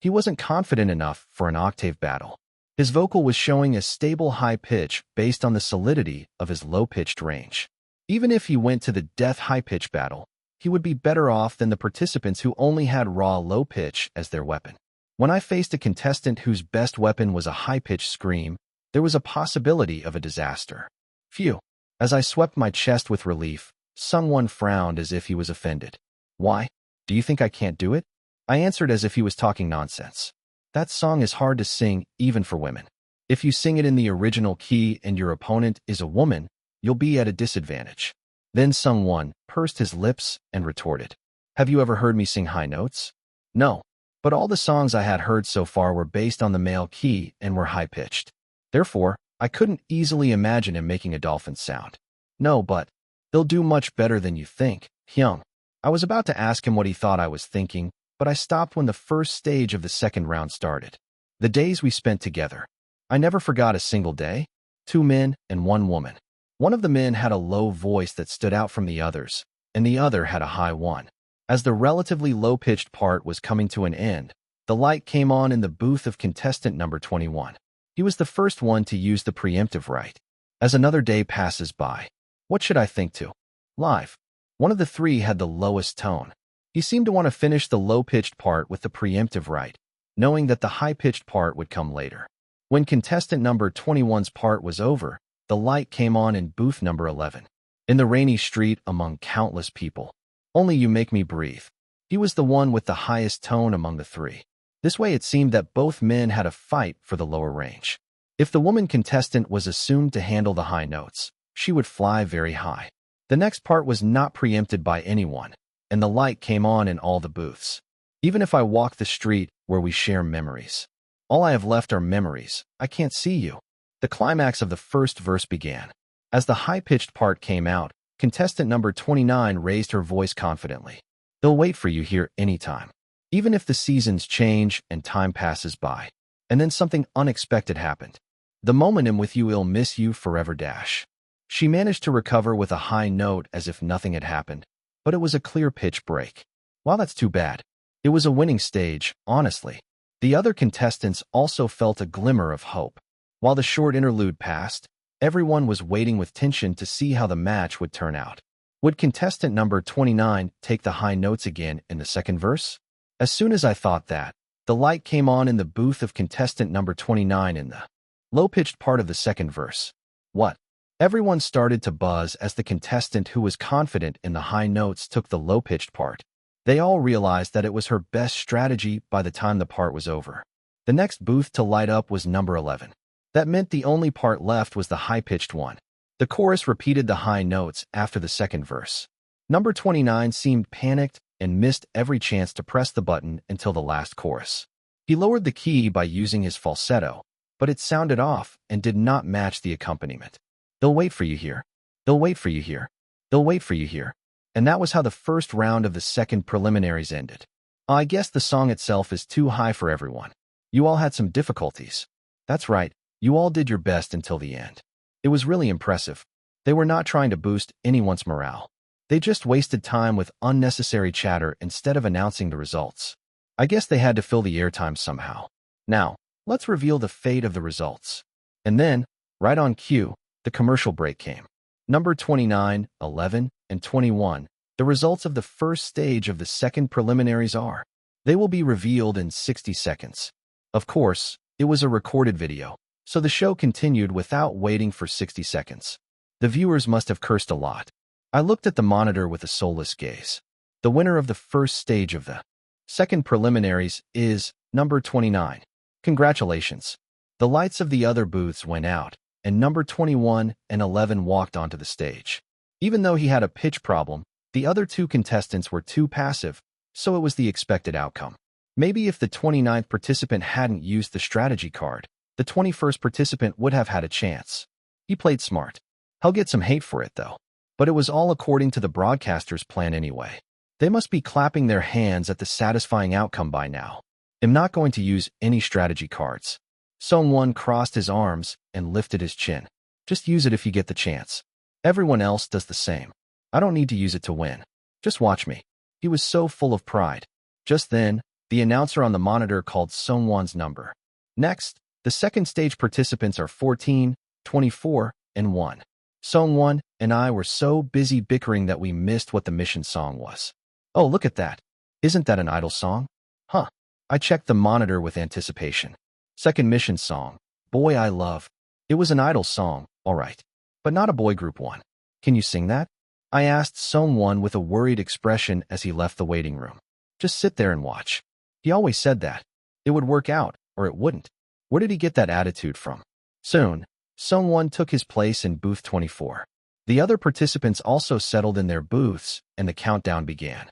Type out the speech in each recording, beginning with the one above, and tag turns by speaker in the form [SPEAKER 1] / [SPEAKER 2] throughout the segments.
[SPEAKER 1] He wasn't confident enough for an octave battle. His vocal was showing a stable high pitch based on the solidity of his low-pitched range. Even if he went to the death high-pitch battle, he would be better off than the participants who only had raw low pitch as their weapon. When I faced a contestant whose best weapon was a high-pitched scream, there was a possibility of a disaster. Phew. As I swept my chest with relief, someone frowned as if he was offended. Why? Do you think I can't do it? I answered as if he was talking nonsense. That song is hard to sing even for women. If you sing it in the original key and your opponent is a woman, you'll be at a disadvantage. Then someone pursed his lips and retorted, have you ever heard me sing high notes? No. But all the songs I had heard so far were based on the male key and were high-pitched. Therefore, I couldn't easily imagine him making a dolphin sound. No, but they'll do much better than you think, Hyung. I was about to ask him what he thought I was thinking, but I stopped when the first stage of the second round started. The days we spent together. I never forgot a single day. 2 men and 1 woman. One of the men had a low voice that stood out from the others, and the other had a high one. As the relatively low-pitched part was coming to an end, the light came on in the booth of contestant number 21. He was the first one to use the preemptive right. As another day passes by, what should I think to? Live. One of the 3 had the lowest tone. He seemed to want to finish the low-pitched part with the preemptive right, knowing that the high-pitched part would come later. When contestant number 21's part was over, the light came on in booth number 11. In the rainy street among countless people. Only You Make Me Breathe. He was the one with the highest tone among the 3. This way it seemed that both men had a fight for the lower range. If the woman contestant was assumed to handle the high notes, she would fly very high. The next part was not preempted by anyone, and the light came on in all the booths. Even if I walk the street where we share memories. All I have left are memories. I can't see you. The climax of the first verse began. As the high-pitched part came out, contestant number 29 raised her voice confidently. They'll wait for you here anytime. Even if the seasons change and time passes by. And then something unexpected happened. The moment I'm with you, I'll miss you forever dash. She managed to recover with a high note as if nothing had happened, but it was a clear pitch break. Well, that's too bad. It was a winning stage, honestly. The other contestants also felt a glimmer of hope. While the short interlude passed, everyone was waiting with tension to see how the match would turn out. Would contestant number 29 take the high notes again in the second verse? As soon as I thought that, the light came on in the booth of contestant number 29 in the low-pitched part of the second verse. What? Everyone started to buzz as the contestant who was confident in the high notes took the low-pitched part. They all realized that it was her best strategy by the time the part was over. The next booth to light up was number 11. That meant the only part left was the high-pitched one. The chorus repeated the high notes after the second verse. Number 29 seemed panicked and missed every chance to press the button until the last chorus. He lowered the key by using his falsetto, but it sounded off and did not match the accompaniment. They'll wait for you here. They'll wait for you here. They'll wait for you here. And that was how the first round of the second preliminaries ended. I guess the song itself is too high for everyone. You all had some difficulties. That's right, you all did your best until the end. It was really impressive. They were not trying to boost anyone's morale. They just wasted time with unnecessary chatter instead of announcing the results. I guess they had to fill the airtime somehow. Now, let's reveal the fate of the results. And then, right on cue, the commercial break came. Number 29, 11, and 21, the results of the first stage of the second preliminaries are. They will be revealed in 60 seconds. Of course, it was a recorded video, so the show continued without waiting for 60 seconds. The viewers must have cursed a lot. I looked at the monitor with a soulless gaze. The winner of the first stage of the second preliminaries is number 29. Congratulations. The lights of the other booths went out, and number 21 and 11 walked onto the stage. Even though he had a pitch problem, the other 2 contestants were too passive, so it was the expected outcome. Maybe if the 29th participant hadn't used the strategy card, the 21st participant would have had a chance. He played smart. He'll get some hate for it, though. But it was all according to the broadcaster's plan anyway. They must be clapping their hands at the satisfying outcome by now. I'm not going to use any strategy cards. Someone crossed his arms and lifted his chin. Just use it if you get the chance. Everyone else does the same. I don't need to use it to win. Just watch me. He was so full of pride. Just then, The announcer on the monitor called Sungwon's number. Next, the second stage participants are 14, 24, and 1. Sungwon and I were so busy bickering that we missed what the mission song was. Oh, look at that. Isn't that an idol song? Huh. I checked the monitor with anticipation. Second mission song, Boy I Love. It was an idol song, all right, but not a boy group one. Can you sing that? I asked Sungwon with a worried expression as he left the waiting room. Just sit there and watch. He always said that. It would work out, or it wouldn't. Where did he get that attitude from? Soon, Sungwon took his place in booth 24. The other participants also settled in their booths, and the countdown began.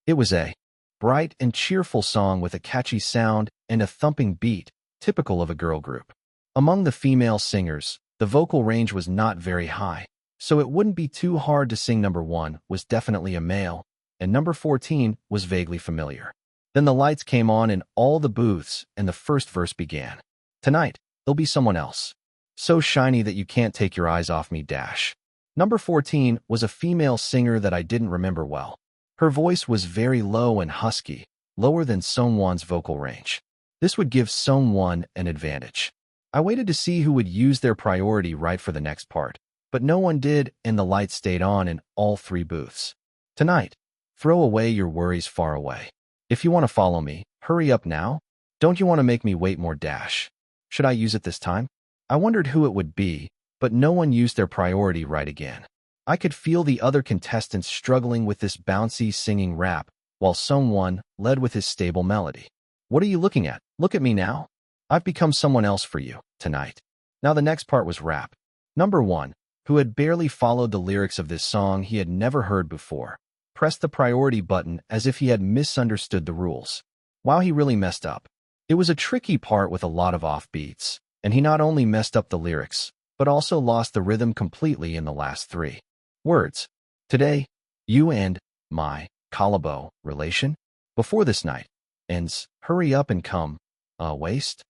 [SPEAKER 1] It was a bright and cheerful song with a catchy sound and a thumping beat, typical of a girl group. Among the female singers, the vocal range was not very high, so it wouldn't be too hard to sing. Number 1 was definitely a male, and number 14 was vaguely familiar. Then the lights came on in all the booths, and the first verse began. Tonight, there'll be someone else. So shiny that you can't take your eyes off me. Number 14 was a female singer that I didn't remember well. Her voice was very low and husky, lower than Sungwon's vocal range. This would give Sungwon an advantage. I waited to see who would use their priority right for the next part, but no one did, and the lights stayed on in all 3 booths. Tonight, throw away your worries far away. If you want to follow me, hurry up now. Don't you want to make me wait more? Should I use it this time? I wondered who it would be, but no one used their priority right again. I could feel the other contestants struggling with this bouncy singing rap, while Sungwon led with his stable melody. What are you looking at? Look at me now. I've become someone else for you, tonight. Now the next part was rap. Number 1, who had barely followed the lyrics of this song he had never heard before, pressed the priority button as if he had misunderstood the rules. Wow, he really messed up. It was a tricky part with a lot of offbeats, and he not only messed up the lyrics, but also lost the rhythm completely in the last 3 words. Today, you and my collabo relation before this night ends. Hurry up and come. Waste?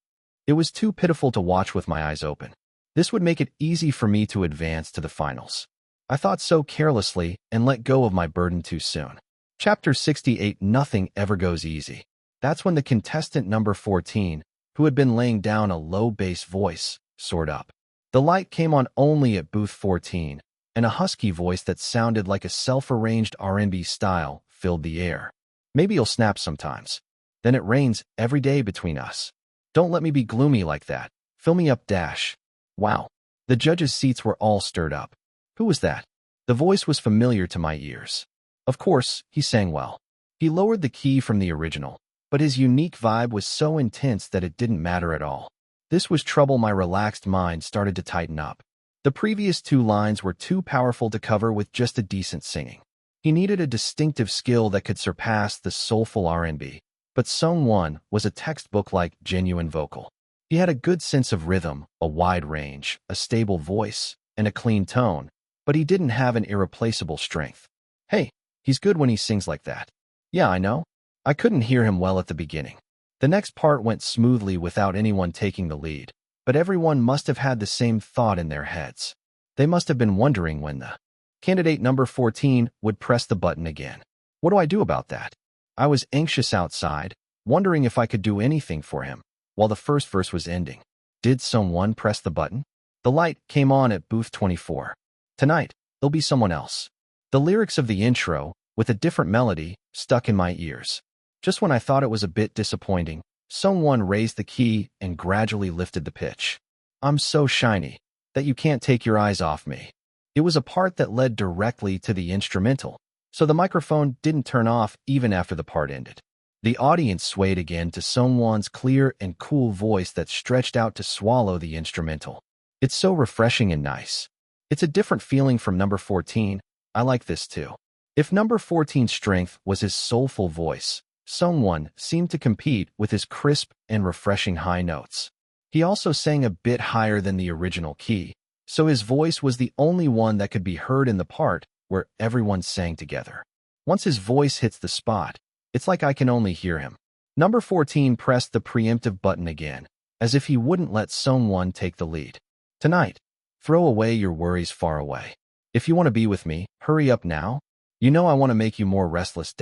[SPEAKER 1] It was too pitiful to watch with my eyes open. This would make it easy for me to advance to the finals. I thought so carelessly and let go of my burden too soon. Chapter 68. Nothing ever goes easy. That's when the contestant number 14, who had been laying down a low bass voice, soared up. The light came on only at booth 14, and a husky voice that sounded like a self-arranged R&B style filled the air. Maybe you'll snap sometimes. Then it rains every day between us. Don't let me be gloomy like that. Fill me up. Wow. The judges' seats were all stirred up. Who was that? The voice was familiar to my ears. Of course, he sang well. He lowered the key from the original, but his unique vibe was so intense that it didn't matter at all. This was trouble. My relaxed mind started to tighten up. The previous 2 lines were too powerful to cover with just a decent singing. He needed a distinctive skill that could surpass the soulful R&B. But Sungwon was a textbook-like genuine vocal. He had a good sense of rhythm, a wide range, a stable voice, and a clean tone, but he didn't have an irreplaceable strength. Hey, he's good when he sings like that. Yeah, I know. I couldn't hear him well at the beginning. The next part went smoothly without anyone taking the lead, but everyone must have had the same thought in their heads. They must have been wondering when the candidate number 14 would press the button again. What do I do about that? I was anxious outside, wondering if I could do anything for him, while the first verse was ending. Did someone press the button? The light came on at booth 24. Tonight, there'll be someone else. The lyrics of the intro, with a different melody, stuck in my ears. Just when I thought it was a bit disappointing, someone raised the key and gradually lifted the pitch. I'm so shiny that you can't take your eyes off me. It was a part that led directly to the instrumental, so the microphone didn't turn off even after the part ended. The audience swayed again to Sungwon's clear and cool voice that stretched out to swallow the instrumental. It's so refreshing and nice. It's a different feeling from number 14. I like this too. If number 14's strength was his soulful voice, Sungwon seemed to compete with his crisp and refreshing high notes. He also sang a bit higher than the original key, so his voice was the only one that could be heard in the part where everyone sang together. Once his voice hits the spot, it's like I can only hear him. Number 14 pressed the preemptive button again, as if he wouldn't let Sungwon take the lead. Tonight, throw away your worries far away. If you want to be with me, hurry up now. You know I want to make you more restless.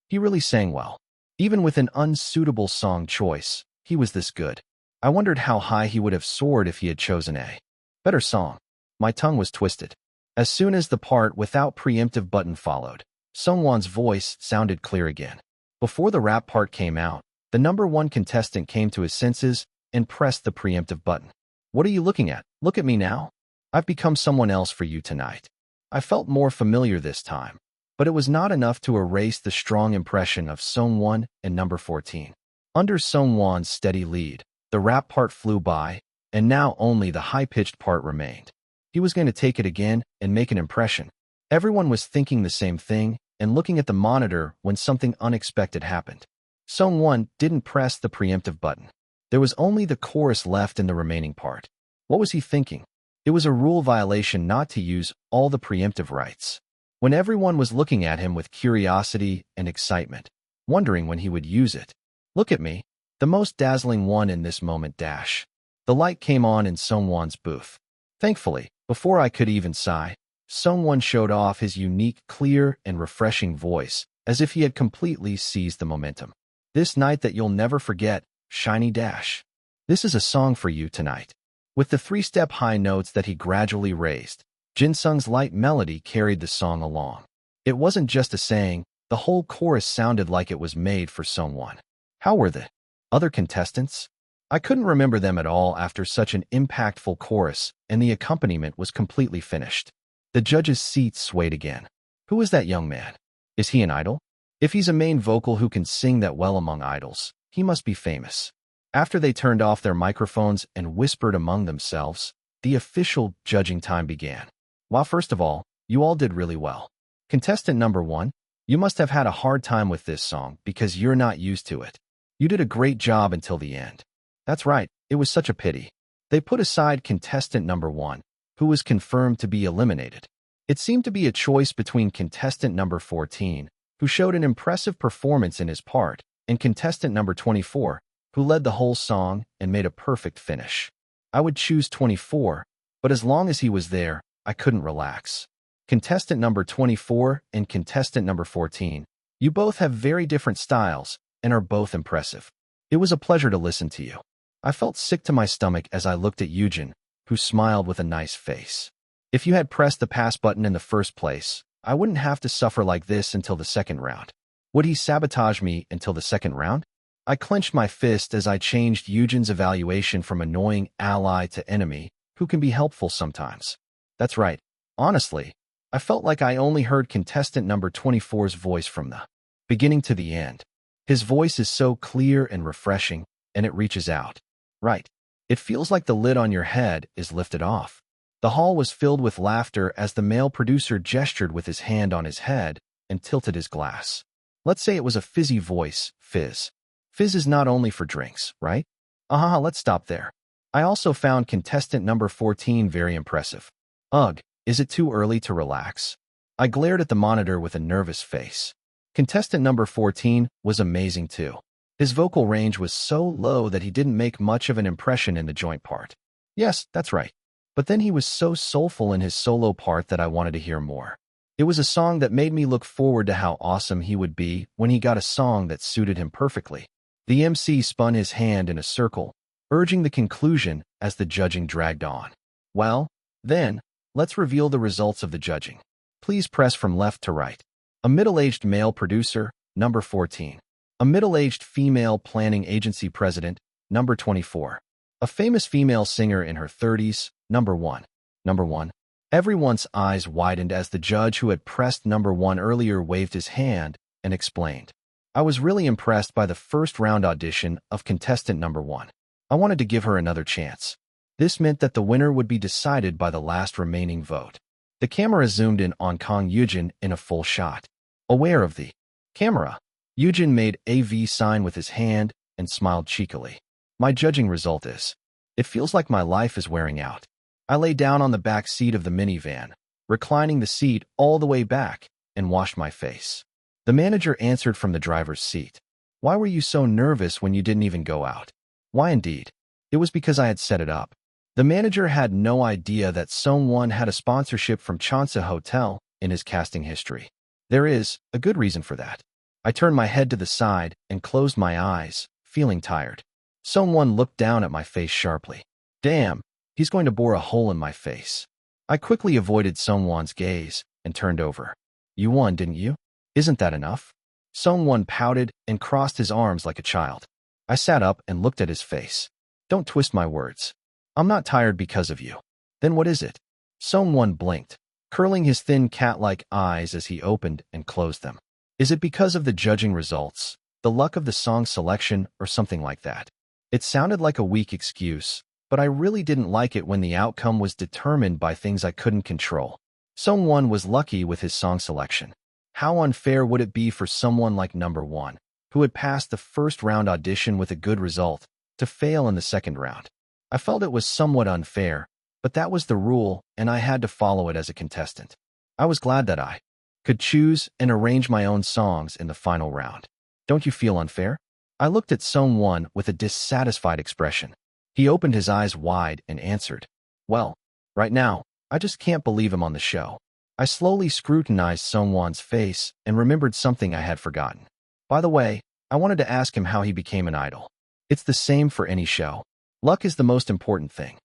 [SPEAKER 1] He really sang well. Even with an unsuitable song choice, he was this good. I wondered how high he would have soared if he had chosen a better song. My tongue was twisted. As soon as the part without preemptive button followed, Sungwon's voice sounded clear again. Before the rap part came out, the number one contestant came to his senses and pressed the preemptive button. What are you looking at? Look at me now. I've become someone else for you tonight. I felt more familiar this time, but it was not enough to erase the strong impression of Sungwon and number 14. Under Sungwon's steady lead, the rap part flew by, and now only the high-pitched part remained. He was going to take it again and make an impression. Everyone was thinking the same thing and looking at the monitor when something unexpected happened. Sungwon didn't press the preemptive button. There was only the chorus left in the remaining part. What was he thinking? It was a rule violation not to use all the preemptive rights. When everyone was looking at him with curiosity and excitement, wondering when he would use it. Look at me, the most dazzling one in this moment dash. The light came on in Sungwon's booth. Thankfully, before I could even sigh, Sungwon showed off his unique, clear, and refreshing voice, as if he had completely seized the momentum. This night that you'll never forget, Shiny Dash. This is a song for you tonight. With the three-step high notes that he gradually raised, Jinsung's light melody carried the song along. It wasn't just a saying, the whole chorus sounded like it was made for Sungwon. How were the other contestants? I couldn't remember them at all after such an impactful chorus, and the accompaniment was completely finished. The judges' seats swayed again. Who is that young man? Is he an idol? If he's a main vocal who can sing that well among idols, he must be famous. After they turned off their microphones and whispered among themselves, the official judging time began. Well, first of all, you all did really well. Contestant number 1, you must have had a hard time with this song because you're not used to it. You did a great job until the end. That's right, it was such a pity. They put aside contestant number 1, who was confirmed to be eliminated. It seemed to be a choice between contestant number 14, who showed an impressive performance in his part, and contestant number 24, who led the whole song and made a perfect finish. I would choose 24, but as long as he was there, I couldn't relax. Contestant number 24 and contestant number 14, you both have very different styles and are both impressive. It was a pleasure to listen to you. I felt sick to my stomach as I looked at Yujin, who smiled with a nice face. If you had pressed the pass button in the first place, I wouldn't have to suffer like this until the second round. Would he sabotage me until the second round? I clenched my fist as I changed Yujin's evaluation from annoying ally to enemy, who can be helpful sometimes. That's right. Honestly, I felt like I only heard contestant number 24's voice from the beginning to the end. His voice is so clear and refreshing, and it reaches out. Right. It feels like the lid on your head is lifted off. The hall was filled with laughter as the male producer gestured with his hand on his head and tilted his glass. Let's say it was a fizzy voice, fizz. Fizz is not only for drinks, right? Let's stop there. I also found contestant number 14 very impressive. Ugh, is it too early to relax? I glared at the monitor with a nervous face. Contestant number 14 was amazing too. His vocal range was so low that he didn't make much of an impression in the joint part. Yes, that's right. But then he was so soulful in his solo part that I wanted to hear more. It was a song that made me look forward to how awesome he would be when he got a song that suited him perfectly. The MC spun his hand in a circle, urging the conclusion as the judging dragged on. Well, then, let's reveal the results of the judging. Please press from left to right. A middle-aged male producer, number 14. A middle-aged female planning agency president, number 24. A famous female singer in her 30s, number 1. Number 1. Everyone's eyes widened as the judge who had pressed number 1 earlier waved his hand and explained. I was really impressed by the first round audition of contestant number 1. I wanted to give her another chance. This meant that the winner would be decided by the last remaining vote. The camera zoomed in on Kang Yujin in a full shot. Aware of the camera, Yujin made a V sign with his hand and smiled cheekily. My judging result is, it feels like my life is wearing out. I lay down on the back seat of the minivan, reclining the seat all the way back, and washed my face. The manager answered from the driver's seat. Why were you so nervous when you didn't even go out? Why indeed? It was because I had set it up. The manager had no idea that Sungwon had a sponsorship from Cheonsa Hotel in his casting history. There is a good reason for that. I turned my head to the side and closed my eyes, feeling tired. Someone looked down at my face sharply. Damn, he's going to bore a hole in my face. I quickly avoided Sungwon's gaze and turned over. You won, didn't you? Isn't that enough? Sungwon pouted and crossed his arms like a child. I sat up and looked at his face. Don't twist my words. I'm not tired because of you. Then what is it? Sungwon blinked, curling his thin cat-like eyes as he opened and closed them. Is it because of the judging results, the luck of the song selection, or something like that? It sounded like a weak excuse, but I really didn't like it when the outcome was determined by things I couldn't control. Sungwon was lucky with his song selection. How unfair would it be for someone like number one, who had passed the first round audition with a good result, to fail in the second round? I felt it was somewhat unfair, but that was the rule, and I had to follow it as a contestant. I was glad that I could choose and arrange my own songs in the final round. Don't you feel unfair? I looked at Sungwon with a dissatisfied expression. He opened his eyes wide and answered, well, right now, I just can't believe him on the show. I slowly scrutinized Sungwon's face and remembered something I had forgotten. By the way, I wanted to ask him how he became an idol. It's the same for any show. Luck is the most important thing.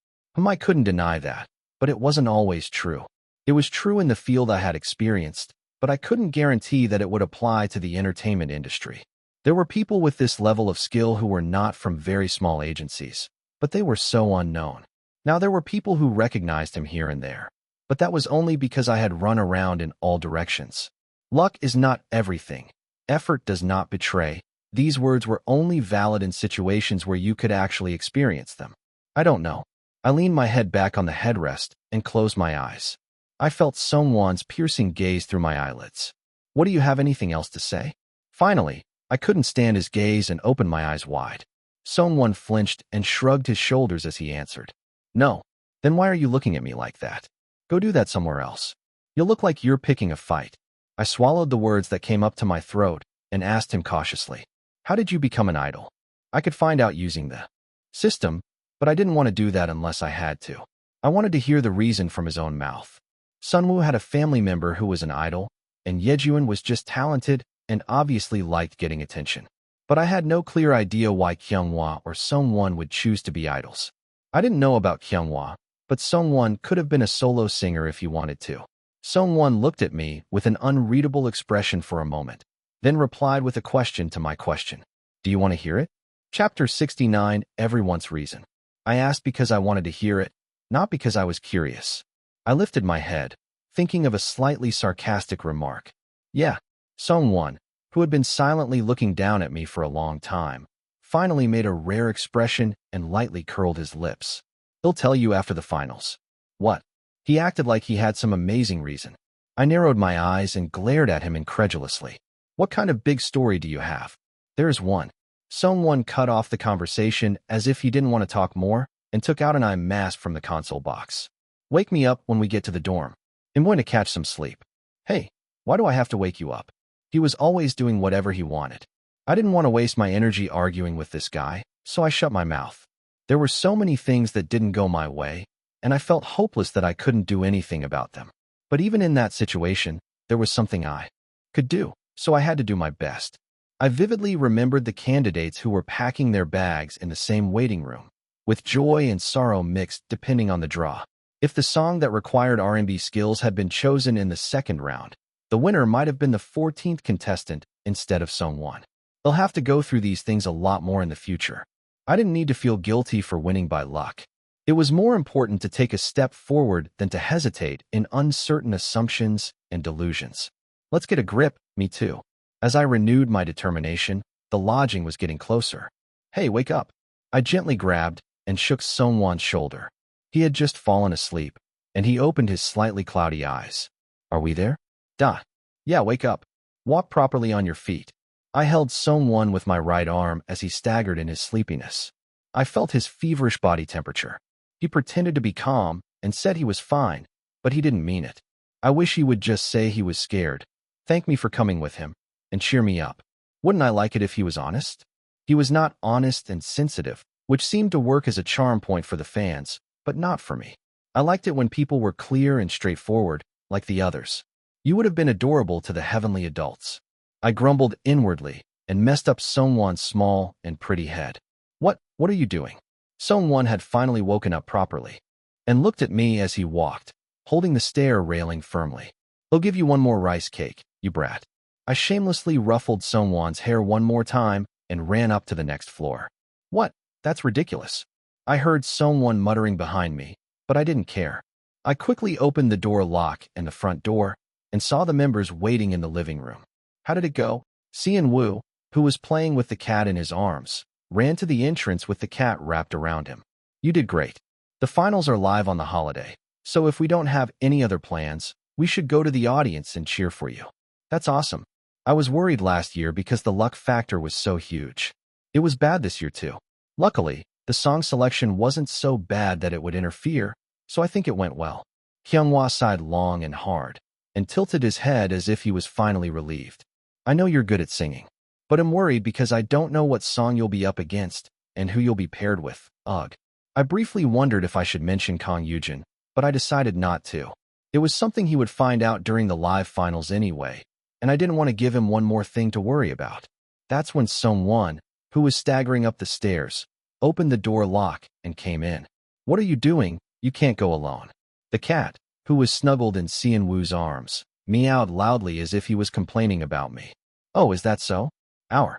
[SPEAKER 1] I couldn't deny that, but it wasn't always true. It was true in the field I had experienced, but I couldn't guarantee that it would apply to the entertainment industry. There were people with this level of skill who were not from very small agencies, but they were so unknown. Now there were people who recognized him here and there, but that was only because I had run around in all directions. Luck is not everything. Effort does not betray. These words were only valid in situations where you could actually experience them. I don't know. I leaned my head back on the headrest and closed my eyes. I felt Sungwon's piercing gaze through my eyelids. What, do you have anything else to say? Finally, I couldn't stand his gaze and opened my eyes wide. Sungwon flinched and shrugged his shoulders as he answered. No. Then why are you looking at me like that? Go do that somewhere else. You look like you're picking a fight. I swallowed the words that came up to my throat and asked him cautiously. How did you become an idol? I could find out using the system, but I didn't want to do that unless I had to. I wanted to hear the reason from his own mouth. Sunwoo had a family member who was an idol, and Yejuan was just talented and obviously liked getting attention. But I had no clear idea why Kyunghwa or Sungwon would choose to be idols. I didn't know about Kyunghwa, but Sungwon could have been a solo singer if he wanted to. Sungwon looked at me with an unreadable expression for a moment, then replied with a question to my question. Do you want to hear it? Chapter 69, Everyone's Reason. I asked because I wanted to hear it, not because I was curious. I lifted my head, thinking of a slightly sarcastic remark. Yeah, Sungwon, who had been silently looking down at me for a long time, finally made a rare expression and lightly curled his lips. He'll tell you after the finals. What? He acted like he had some amazing reason. I narrowed my eyes and glared at him incredulously. What kind of big story do you have? There's one. Sungwon cut off the conversation as if he didn't want to talk more and took out an eye mask from the console box. Wake me up when we get to the dorm. I'm going to catch some sleep. Hey, why do I have to wake you up? He was always doing whatever he wanted. I didn't want to waste my energy arguing with this guy, so I shut my mouth. There were so many things that didn't go my way, and I felt hopeless that I couldn't do anything about them. But even in that situation, there was something I could do, so I had to do my best. I vividly remembered the candidates who were packing their bags in the same waiting room, with joy and sorrow mixed depending on the draw. If the song that required R&B skills had been chosen in the second round, the winner might have been the 14th contestant instead of Sungwon. They'll have to go through these things a lot more in the future. I didn't need to feel guilty for winning by luck. It was more important to take a step forward than to hesitate in uncertain assumptions and delusions. Let's get a grip, me too. As I renewed my determination, the lodging was getting closer. Hey, wake up. I gently grabbed and shook Sungwon's shoulder. He had just fallen asleep, and he opened his slightly cloudy eyes. Are we there? Duh. Yeah, wake up. Walk properly on your feet. I held Sungwon with my right arm as he staggered in his sleepiness. I felt his feverish body temperature. He pretended to be calm and said he was fine, but he didn't mean it. I wish he would just say he was scared, thank me for coming with him, and cheer me up. Wouldn't I like it if he was honest? He was not honest and sensitive, which seemed to work as a charm point for the fans, but not for me. I liked it when people were clear and straightforward, like the others. You would have been adorable to the heavenly adults. I grumbled inwardly and messed up Sungwon's small and pretty head. What are you doing? Sungwon had finally woken up properly and looked at me as he walked, holding the stair railing firmly. I'll give you one more rice cake, you brat. I shamelessly ruffled Sungwon's hair one more time and ran up to the next floor. What? That's ridiculous. I heard Sungwon muttering behind me, but I didn't care. I quickly opened the door lock and the front door and saw the members waiting in the living room. How did it go? Cheon Woo, who was playing with the cat in his arms, ran to the entrance with the cat wrapped around him. You did great. The finals are live on the holiday, so if we don't have any other plans, we should go to the audience and cheer for you. That's awesome. I was worried last year because the luck factor was so huge. It was bad this year too. Luckily, the song selection wasn't so bad that it would interfere, so I think it went well. Hyunghwa sighed long and hard and tilted his head as if he was finally relieved. I know you're good at singing, but I'm worried because I don't know what song you'll be up against and who you'll be paired with. Ugh. I briefly wondered if I should mention Kang Yujin, but I decided not to. It was something he would find out during the live finals anyway, and I didn't want to give him one more thing to worry about. That's when Sungwon, who was staggering up the stairs, opened the door lock and came in. What are you doing? You can't go alone. The cat, who was snuggled in Cheon Woo's arms, meowed loudly as if he was complaining about me. Oh, is that so? Our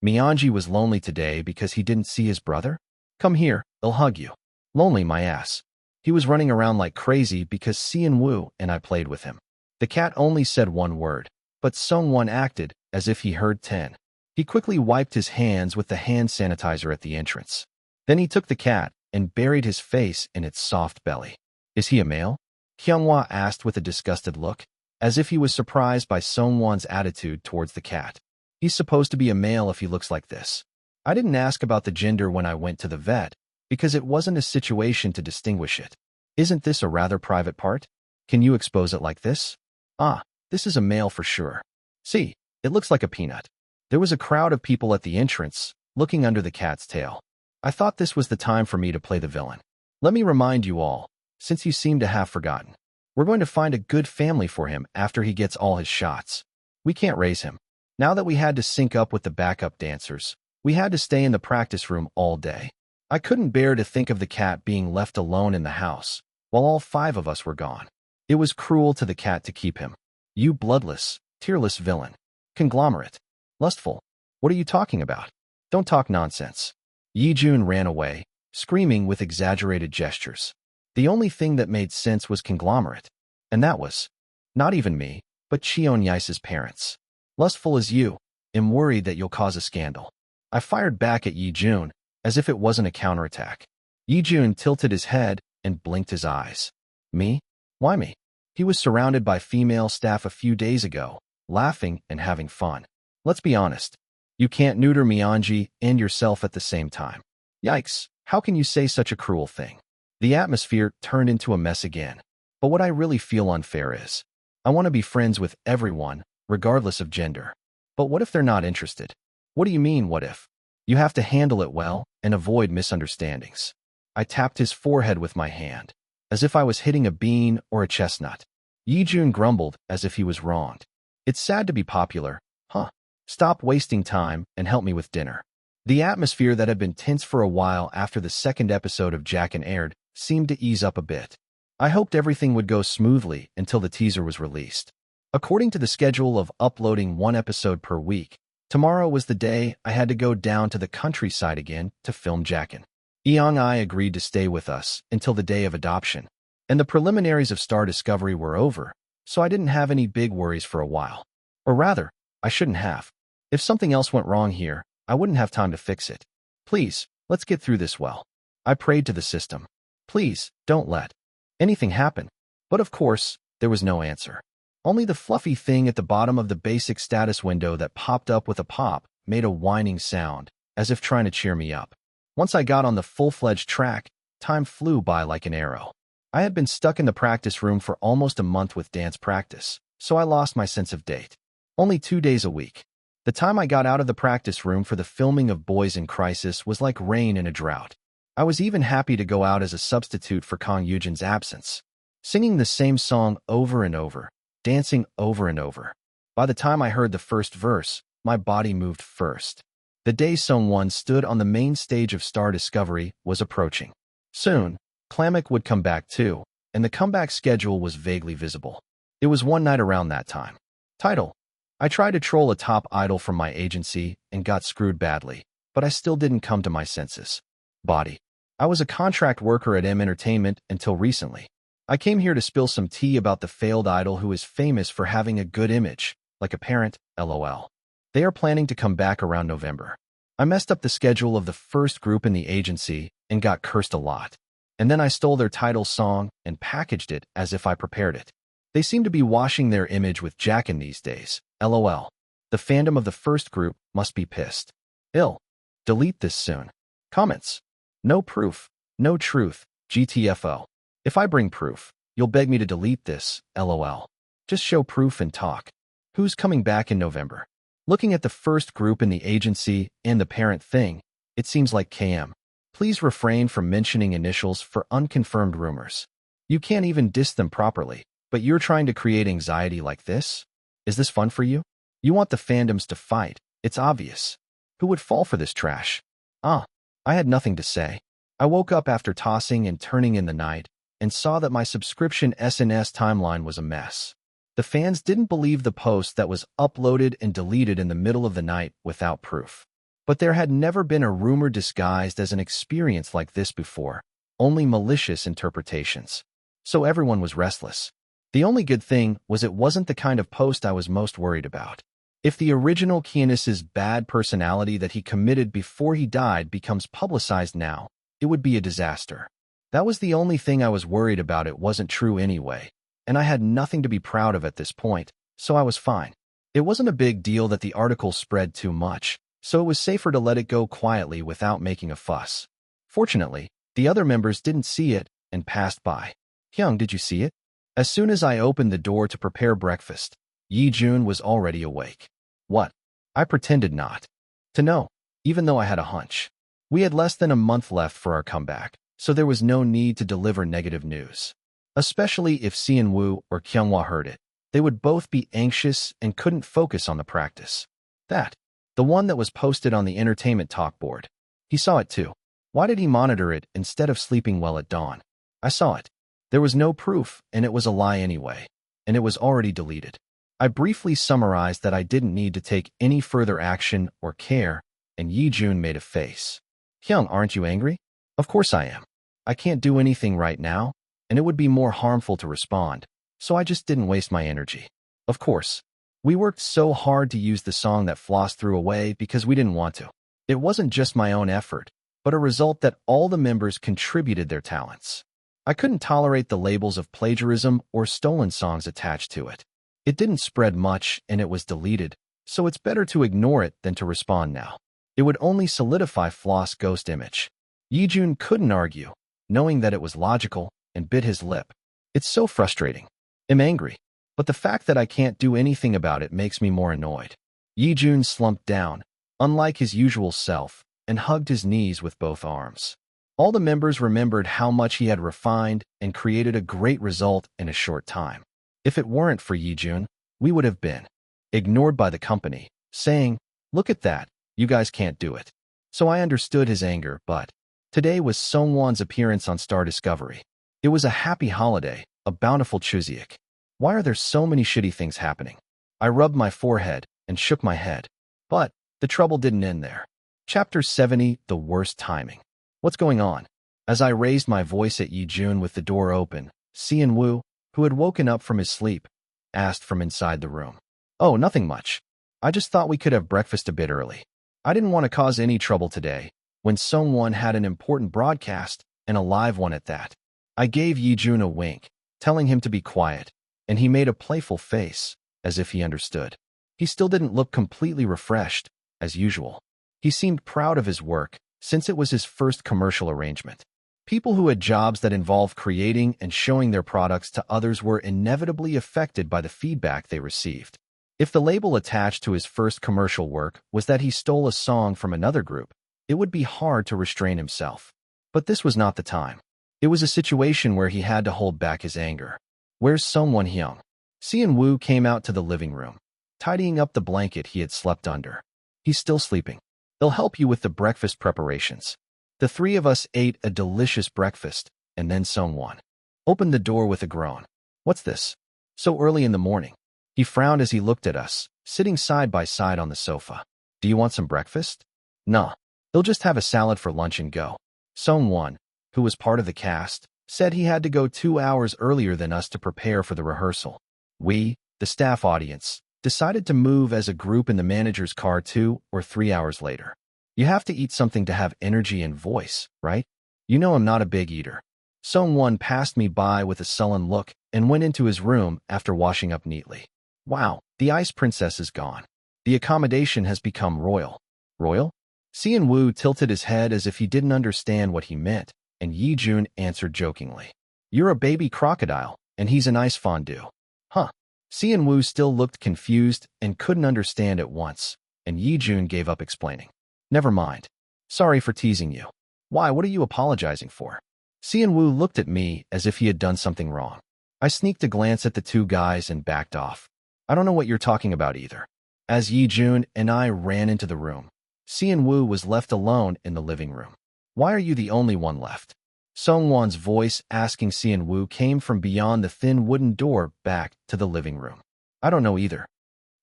[SPEAKER 1] Myeonji was lonely today because he didn't see his brother? Come here, I'll hug you. Lonely my ass. He was running around like crazy because Cheon Woo and I played with him. The cat only said one word, but Sungwon acted as if he heard 10. He quickly wiped his hands with the hand sanitizer at the entrance. Then he took the cat and buried his face in its soft belly. Is he a male? Hyunghwa asked with a disgusted look, as if he was surprised by Sungwon's attitude towards the cat. He's supposed to be a male if he looks like this. I didn't ask about the gender when I went to the vet, because it wasn't a situation to distinguish it. Isn't this a rather private part? Can you expose it like this? Ah, this is a male for sure. See, it looks like a peanut. There was a crowd of people at the entrance, looking under the cat's tail. I thought this was the time for me to play the villain. Let me remind you all, since you seem to have forgotten. We're going to find a good family for him after he gets all his shots. We can't raise him. Now that we had to sync up with the backup dancers, we had to stay in the practice room all day. I couldn't bear to think of the cat being left alone in the house, while all 5 of us were gone. It was cruel to the cat to keep him. You bloodless, tearless villain. Conglomerate. Lustful. What are you talking about? Don't talk nonsense. Yijun ran away, screaming with exaggerated gestures. The only thing that made sense was conglomerate, and that was not even me, but Cheon Yise's parents. Lustful as you, am worried that you'll cause a scandal. I fired back at Yijun, as if it wasn't a counterattack. Yijun tilted his head and blinked his eyes. Me? Why me? He was surrounded by female staff a few days ago, laughing and having fun. Let's be honest. You can't neuter Myeonji and yourself at the same time. Yikes, how can you say such a cruel thing? The atmosphere turned into a mess again. But what I really feel unfair is, I want to be friends with everyone, regardless of gender. But what if they're not interested? What do you mean, what if? You have to handle it well and avoid misunderstandings. I tapped his forehead with my hand, as if I was hitting a bean or a chestnut. Yijun grumbled as if he was wronged. It's sad to be popular, huh? Stop wasting time and help me with dinner. The atmosphere that had been tense for a while after the second episode of Jackin' aired seemed to ease up a bit. I hoped everything would go smoothly until the teaser was released. According to the schedule of uploading 1 episode per week, tomorrow was the day I had to go down to the countryside again to film Jackin'. Eong-I agreed to stay with us until the day of adoption, and the preliminaries of Star Discovery were over, so I didn't have any big worries for a while. Or rather, I shouldn't have. If something else went wrong here, I wouldn't have time to fix it. Please, let's get through this well. I prayed to the system. Please, don't let anything happen. But of course, there was no answer. Only the fluffy thing at the bottom of the basic status window that popped up with a pop made a whining sound, as if trying to cheer me up. Once I got on the full-fledged track, time flew by like an arrow. I had been stuck in the practice room for almost a month with dance practice, so I lost my sense of date. Only 2 days a week. The time I got out of the practice room for the filming of Boys in Crisis was like rain in a drought. I was even happy to go out as a substitute for Kang Yujin's absence. Singing the same song over and over, dancing over and over. By the time I heard the first verse, my body moved first. The day Sungwon stood on the main stage of Star Discovery was approaching. Soon, Climax would come back too, and the comeback schedule was vaguely visible. It was one night around that time. Title: I tried to troll a top idol from my agency and got screwed badly, but I still didn't come to my senses. Body: I was a contract worker at M Entertainment until recently. I came here to spill some tea about the failed idol who is famous for having a good image, like a parent, lol. They are planning to come back around November. I messed up the schedule of the first group in the agency and got cursed a lot. And then I stole their title song and packaged it as if I prepared it. They seem to be washing their image with Jackin these days, lol. The fandom of the first group must be pissed. Ill. Delete this soon. Comments: no proof, no truth, GTFO. If I bring proof, you'll beg me to delete this, lol. Just show proof and talk. Who's coming back in November? Looking at the first group in the agency and the parent thing, it seems like KM. Please refrain from mentioning initials for unconfirmed rumors. You can't even diss them properly, but you're trying to create anxiety like this? Is this fun for you? You want the fandoms to fight, it's obvious. Who would fall for this trash? I had nothing to say. I woke up after tossing and turning in the night and saw that my subscription SNS timeline was a mess. The fans didn't believe the post that was uploaded and deleted in the middle of the night without proof. But there had never been a rumor disguised as an experience like this before, only malicious interpretations. So everyone was restless. The only good thing was it wasn't the kind of post I was most worried about. If the original Cheon bad personality that he committed before he died becomes publicized now, it would be a disaster. That was the only thing I was worried about. It wasn't true anyway, and I had nothing to be proud of at this point, so I was fine. It wasn't a big deal that the article spread too much, so it was safer to let it go quietly without making a fuss. Fortunately, the other members didn't see it and passed by. Hyung, did you see it? As soon as I opened the door to prepare breakfast, Yi-jun was already awake. What? I pretended not to know, even though I had a hunch. We had less than a month left for our comeback, so there was no need to deliver negative news. Especially if Seon-woo or Kyunghwa heard it. They would both be anxious and couldn't focus on the practice. The one that was posted on the entertainment talk board. He saw it too. Why did he monitor it instead of sleeping well at dawn? I saw it. There was no proof, and it was a lie anyway. And it was already deleted. I briefly summarized that I didn't need to take any further action or care, and Yi-jun made a face. Hyung, aren't you angry? Of course I am. I can't do anything right now, and it would be more harmful to respond, so I just didn't waste my energy. Of course. We worked so hard to use the song that Floss threw away because we didn't want to. It wasn't just my own effort, but a result that all the members contributed their talents. I couldn't tolerate the labels of plagiarism or stolen songs attached to it. It didn't spread much and it was deleted, so it's better to ignore it than to respond now. It would only solidify Floss' ghost image. Yi-jun couldn't argue, knowing that it was logical, and bit his lip. It's so frustrating. I'm angry. But the fact that I can't do anything about it makes me more annoyed. Yi-jun slumped down, unlike his usual self, and hugged his knees with both arms. All the members remembered how much he had refined and created a great result in a short time. If it weren't for Yi-jun, we would have been ignored by the company, saying, "Look at that, you guys can't do it." So I understood his anger, but today was Sungwon's appearance on Star Discovery. It was a happy holiday, a bountiful Chuseok. Why are there so many shitty things happening? I rubbed my forehead and shook my head. But the trouble didn't end there. Chapter 70, The Worst Timing. What's going on? As I raised my voice at Yi-jun with the door open, Seon-woo, who had woken up from his sleep, asked from inside the room. Oh, nothing much. I just thought we could have breakfast a bit early. I didn't want to cause any trouble today, when Sungwon had an important broadcast, and a live one at that. I gave Yi-jun a wink, telling him to be quiet, and he made a playful face, as if he understood. He still didn't look completely refreshed, as usual. He seemed proud of his work, since it was his first commercial arrangement. People who had jobs that involved creating and showing their products to others were inevitably affected by the feedback they received. If the label attached to his first commercial work was that he stole a song from another group, it would be hard to restrain himself. But this was not the time. It was a situation where he had to hold back his anger. Where's Sungwon Hyung? Seon-woo came out to the living room. tidying up the blanket he had slept under. He's still sleeping. They'll help you with the breakfast preparations. The three of us ate a delicious breakfast, and then Sung-won opened the door with a groan. What's this? So early in the morning. He frowned as he looked at us, sitting side by side on the sofa. Do you want some breakfast? Nah. They'll just have a salad for lunch and go. Sung-won, who was part of the cast, said he had to go 2 hours earlier than us to prepare for the rehearsal. We, the staff audience, decided to move as a group in the manager's car 2 or 3 hours later. You have to eat something to have energy and voice, right? You know I'm not a big eater. Sung-won passed me by with a sullen look and went into his room after washing up neatly. Wow, the ice princess is gone. The accommodation has become royal. Royal? Seon-woo tilted his head as if he didn't understand what he meant, and Yi-jun answered jokingly. You're a baby crocodile, and he's an ice fondue. Huh. Seon-woo still looked confused and couldn't understand at once, and Yi-jun gave up explaining. Never mind. Sorry for teasing you. Why, what are you apologizing for? Seon-woo looked at me as if he had done something wrong. I sneaked a glance at the two guys and backed off. I don't know what you're talking about either. As Yi-jun and I ran into the room, Seon-woo was left alone in the living room. Why are you the only one left? Sung-won's voice asking Seon-woo came from beyond the thin wooden door back to the living room. I don't know either.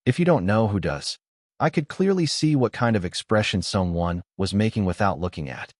[SPEAKER 1] If you don't know, who does? I could clearly see what kind of expression Sung-won was making without looking at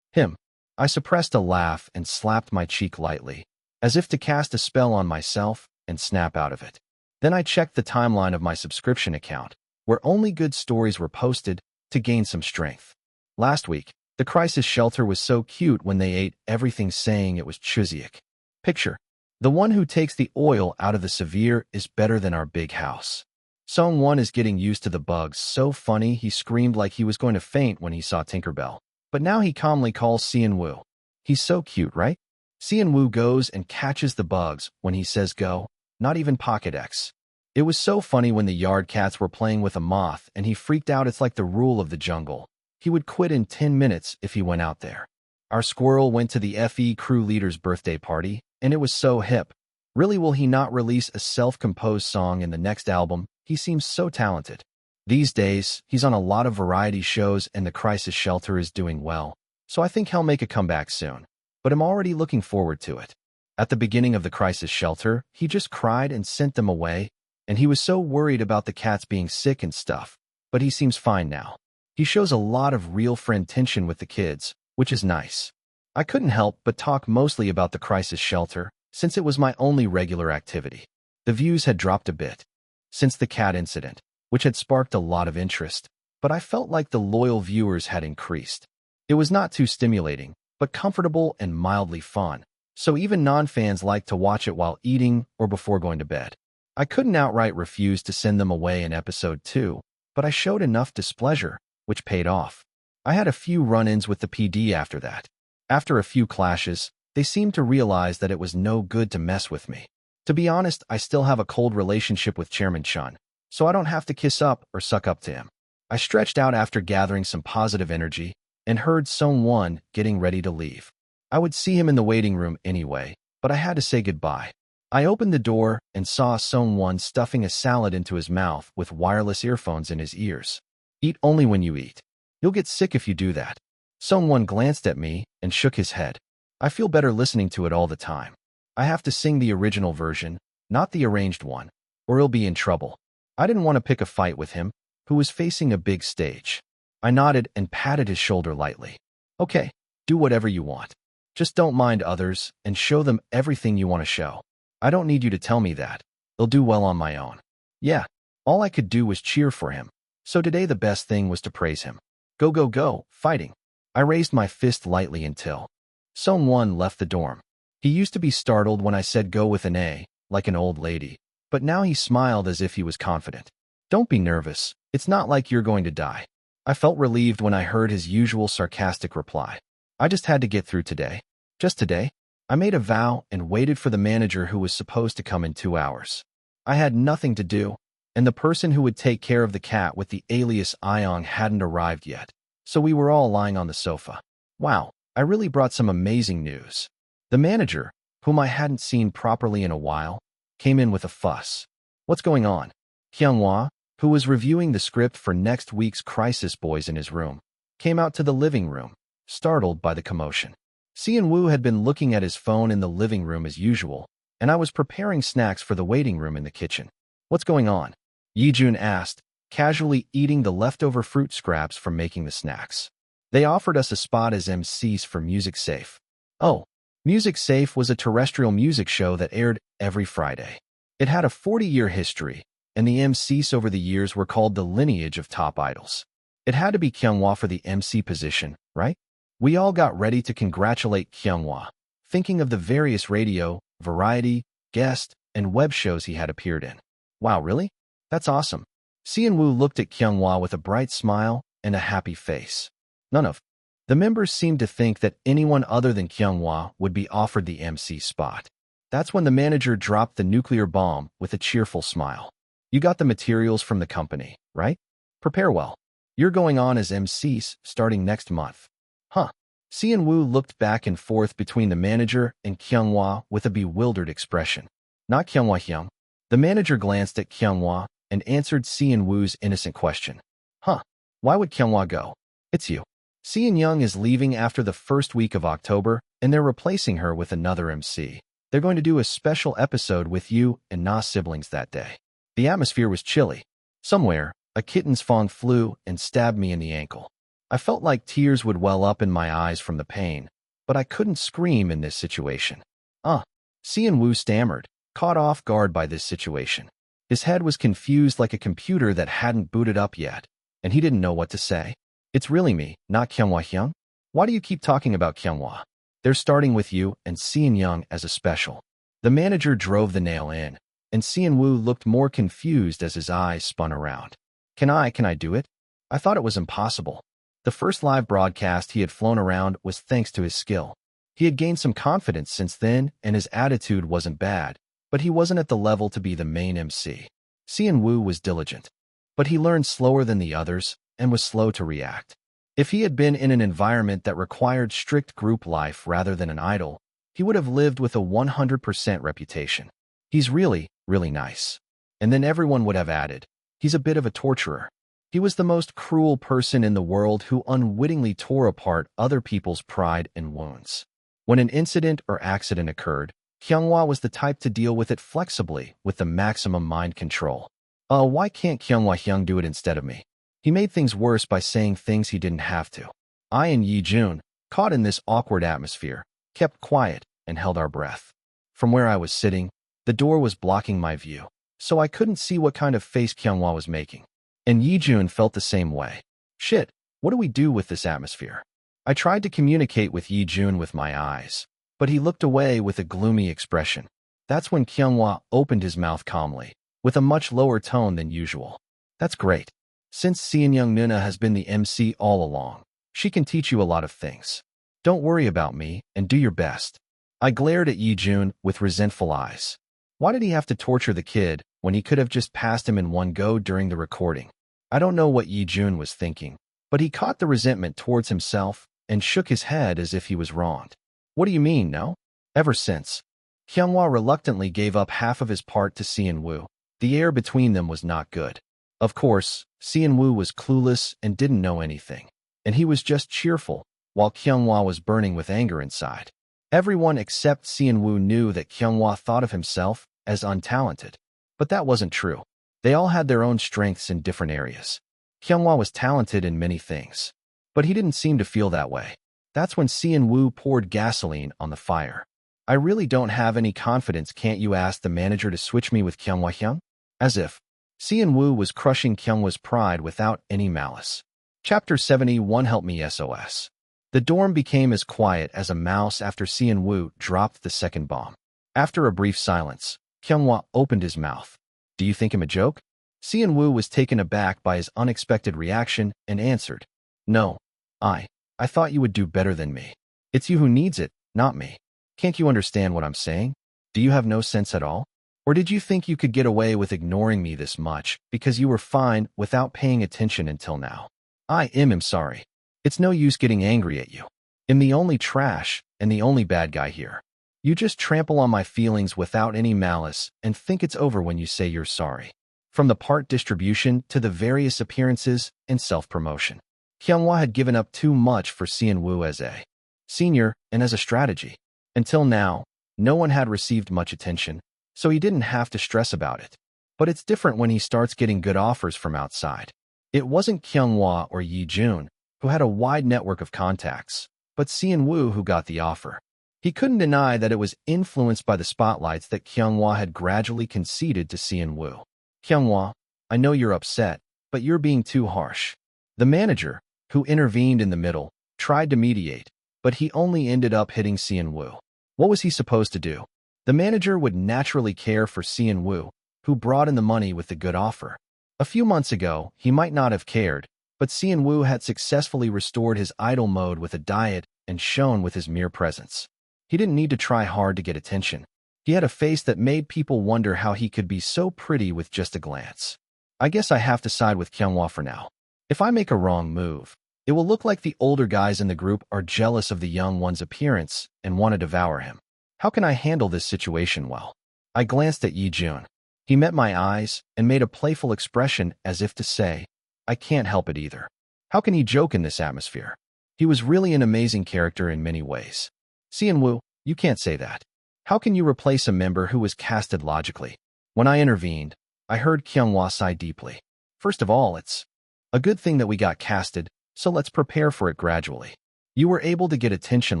[SPEAKER 1] him. I suppressed a laugh and slapped my cheek lightly, as if to cast a spell on myself and snap out of it. Then I checked the timeline of my subscription account, where only good stories were posted, to gain some strength. Last week, the crisis shelter was so cute when they ate everything, saying it was chuseok. Picture. The one who takes the oil out of the severe is better than our big house. Sung-won is getting used to the bugs. So funny, he screamed like he was going to faint when he saw Tinkerbell. But now he calmly calls Seon-woo. He's so cute, right? Seon-woo goes and catches the bugs when he says go, not even Pocket X. It was so funny when the yard cats were playing with a moth and he freaked out. It's like the rule of the jungle. He would quit in 10 minutes if he went out there. Our squirrel went to the FE crew leader's birthday party, and it was so hip. Really, will he not release a self-composed song in the next album? He seems so talented. These days, he's on a lot of variety shows and the crisis shelter is doing well, so I think he'll make a comeback soon. But I'm already looking forward to it. At the beginning of the crisis shelter, he just cried and sent them away, and he was so worried about the cats being sick and stuff, but he seems fine now. He shows a lot of real friend tension with the kids, which is nice. I couldn't help but talk mostly about the crisis shelter, since it was my only regular activity. The views had dropped a bit since the cat incident, which had sparked a lot of interest, but I felt like the loyal viewers had increased. It was not too stimulating, but comfortable and mildly fun, so even non-fans liked to watch it while eating or before going to bed. I couldn't outright refuse to send them away in episode 2, but I showed enough displeasure, which paid off. I had a few run-ins with the PD after that. After a few clashes, they seemed to realize that it was no good to mess with me. To be honest, I still have a cold relationship with Chairman Chun, so I don't have to kiss up or suck up to him. I stretched out after gathering some positive energy and heard Sung-won getting ready to leave. I would see him in the waiting room anyway, but I had to say goodbye. I opened the door and saw Sung-won stuffing a salad into his mouth with wireless earphones in his ears. Eat only when you eat. You'll get sick if you do that. Sung-won glanced at me and shook his head. I feel better listening to it all the time. I have to sing the original version, not the arranged one, or he'll be in trouble. I didn't want to pick a fight with him, who was facing a big stage. I nodded and patted his shoulder lightly. Okay, do whatever you want. Just don't mind others and show them everything you want to show. I don't need you to tell me that. They'll do well on my own. Yeah, all I could do was cheer for him. So today the best thing was to praise him. Go, go, go, fighting. I raised my fist lightly until Sung-won left the dorm. He used to be startled when I said go with an A, like an old lady, but now he smiled as if he was confident. Don't be nervous. It's not like you're going to die. I felt relieved when I heard his usual sarcastic reply. I just had to get through today. Just today? I made a vow and waited for the manager who was supposed to come in 2 hours. I had nothing to do, and the person who would take care of the cat with the alias Iong hadn't arrived yet, so we were all lying on the sofa. Wow, I really brought some amazing news. The manager, whom I hadn't seen properly in a while, came in with a fuss. What's going on? Hyunwoo, who was reviewing the script for next week's Crisis Boys in his room, came out to the living room, startled by the commotion. Sean-woo had been looking at his phone in the living room as usual, and I was preparing snacks for the waiting room in the kitchen. What's going on? Yi-jun asked, casually eating the leftover fruit scraps from making the snacks. They offered us a spot as MCs for Music Safe. Oh, Music Safe was a terrestrial music show that aired every Friday. It had a 40-year history, and the MCs over the years were called the lineage of top idols. It had to be Kyunghwa for the MC position, right? We all got ready to congratulate Kyunghwa, thinking of the various radio, variety, guest, and web shows he had appeared in. Wow, really? That's awesome. Seon-woo looked at Kyunghwa with a bright smile and a happy face. None of the members seemed to think that anyone other than Kyunghwa would be offered the MC spot. That's when the manager dropped the nuclear bomb with a cheerful smile. You got the materials from the company, right? Prepare well. You're going on as MCs starting next month. Huh. Seon-woo looked back and forth between the manager and Kyunghwa with a bewildered expression. Not Kyunghwa Hyung. The manager glanced at Kyunghwa and answered Seon-woo's innocent question. Huh. Why would Kyunghwa go? It's you. Seon-young is leaving after the first week of October, and they're replacing her with another MC. They're going to do a special episode with you and Na siblings that day. The atmosphere was chilly. Somewhere, a kitten's fong flew and stabbed me in the ankle. I felt like tears would well up in my eyes from the pain, but I couldn't scream in this situation. Seon-woo stammered, caught off guard by this situation. His head was confused like a computer that hadn't booted up yet, and he didn't know what to say. It's really me, not Kyunghwa Hyung? Why do you keep talking about Kyunghwa? They're starting with you and Seon-young as a special. The manager drove the nail in, and Seon-woo looked more confused as his eyes spun around. Can I do it? I thought it was impossible. The first live broadcast he had flown around was thanks to his skill. He had gained some confidence since then, and his attitude wasn't bad, but he wasn't at the level to be the main MC. Seon-woo was diligent, but he learned slower than the others and was slow to react. If he had been in an environment that required strict group life rather than an idol, he would have lived with a 100% reputation. He's really, really nice. And then everyone would have added, he's a bit of a torturer. He was the most cruel person in the world who unwittingly tore apart other people's pride and wounds. When an incident or accident occurred, Kyunghwa was the type to deal with it flexibly with the maximum mind control. Why can't Kyunghwa Hyung do it instead of me? He made things worse by saying things he didn't have to. I and Yi-jun, caught in this awkward atmosphere, kept quiet and held our breath. From where I was sitting, the door was blocking my view, so I couldn't see what kind of face Kyunghwa was making. And Yi-jun felt the same way. Shit, what do we do with this atmosphere? I tried to communicate with Yi-jun with my eyes, but he looked away with a gloomy expression. That's when Kyunghwa opened his mouth calmly, with a much lower tone than usual. That's great. Since Seon-young Nuna has been the MC all along, she can teach you a lot of things. Don't worry about me and do your best. I glared at Yi-jun with resentful eyes. Why did he have to torture the kid when he could have just passed him in one go during the recording? I don't know what Yi-jun was thinking, but he caught the resentment towards himself and shook his head as if he was wronged. What do you mean, no? Ever since. Kyunghwa reluctantly gave up half of his part to Seon-woo. The air between them was not good. Of course, Seon-woo was clueless and didn't know anything, and he was just cheerful, while Kyunghwa was burning with anger inside. Everyone except Seon-woo knew that Kyunghwa thought of himself as untalented, but that wasn't true. They all had their own strengths in different areas. Kyunghwa was talented in many things, but he didn't seem to feel that way. That's when Seon-woo poured gasoline on the fire. I really don't have any confidence. Can't you ask the manager to switch me with Kyunghwa Hyung? As if Seon-woo was crushing Kyunghwa's pride without any malice. Chapter 71 Help Me SOS. The dorm became as quiet as a mouse after Seon-woo dropped the second bomb. After a brief silence, Kyunghwa opened his mouth. Do you think him a joke? Seon-woo was taken aback by his unexpected reaction and answered, No. I thought you would do better than me. It's you who needs it, not me. Can't you understand what I'm saying? Do you have no sense at all? Or did you think you could get away with ignoring me this much because you were fine without paying attention until now? I am sorry. It's no use getting angry at you. I'm the only trash and the only bad guy here. You just trample on my feelings without any malice and think it's over when you say you're sorry. from the part distribution to the various appearances and self-promotion. Kyunghwa had given up too much for Seon-woo as a senior and as a strategy. Until now, no one had received much attention, so he didn't have to stress about it. But it's different when he starts getting good offers from outside. It wasn't Kyunghwa or Yi-jun, who had a wide network of contacts, but Seon-woo who got the offer. He couldn't deny that it was influenced by the spotlights that Kyunghwa had gradually conceded to Seon-woo. Kyunghwa, I know you're upset, but you're being too harsh. The manager, who intervened in the middle, tried to mediate, but he only ended up hitting Seon-woo. What was he supposed to do? The manager would naturally care for Seon-woo, who brought in the money with the good offer. A few months ago, he might not have cared, but Seon-woo had successfully restored his idol mode with a diet and shone with his mere presence. He didn't need to try hard to get attention. He had a face that made people wonder how he could be so pretty with just a glance. I guess I have to side with Kyunghwa for now. If I make a wrong move, it will look like the older guys in the group are jealous of the young one's appearance and want to devour him. How can I handle this situation well? I glanced at Yi-jun. He met my eyes and made a playful expression as if to say, I can't help it either. How can he joke in this atmosphere? He was really an amazing character in many ways. Seon-woo, you can't say that. How can you replace a member who was casted logically? When I intervened, I heard Kyunghwa sigh deeply. First of all, it's a good thing that we got casted, so let's prepare for it gradually. You were able to get attention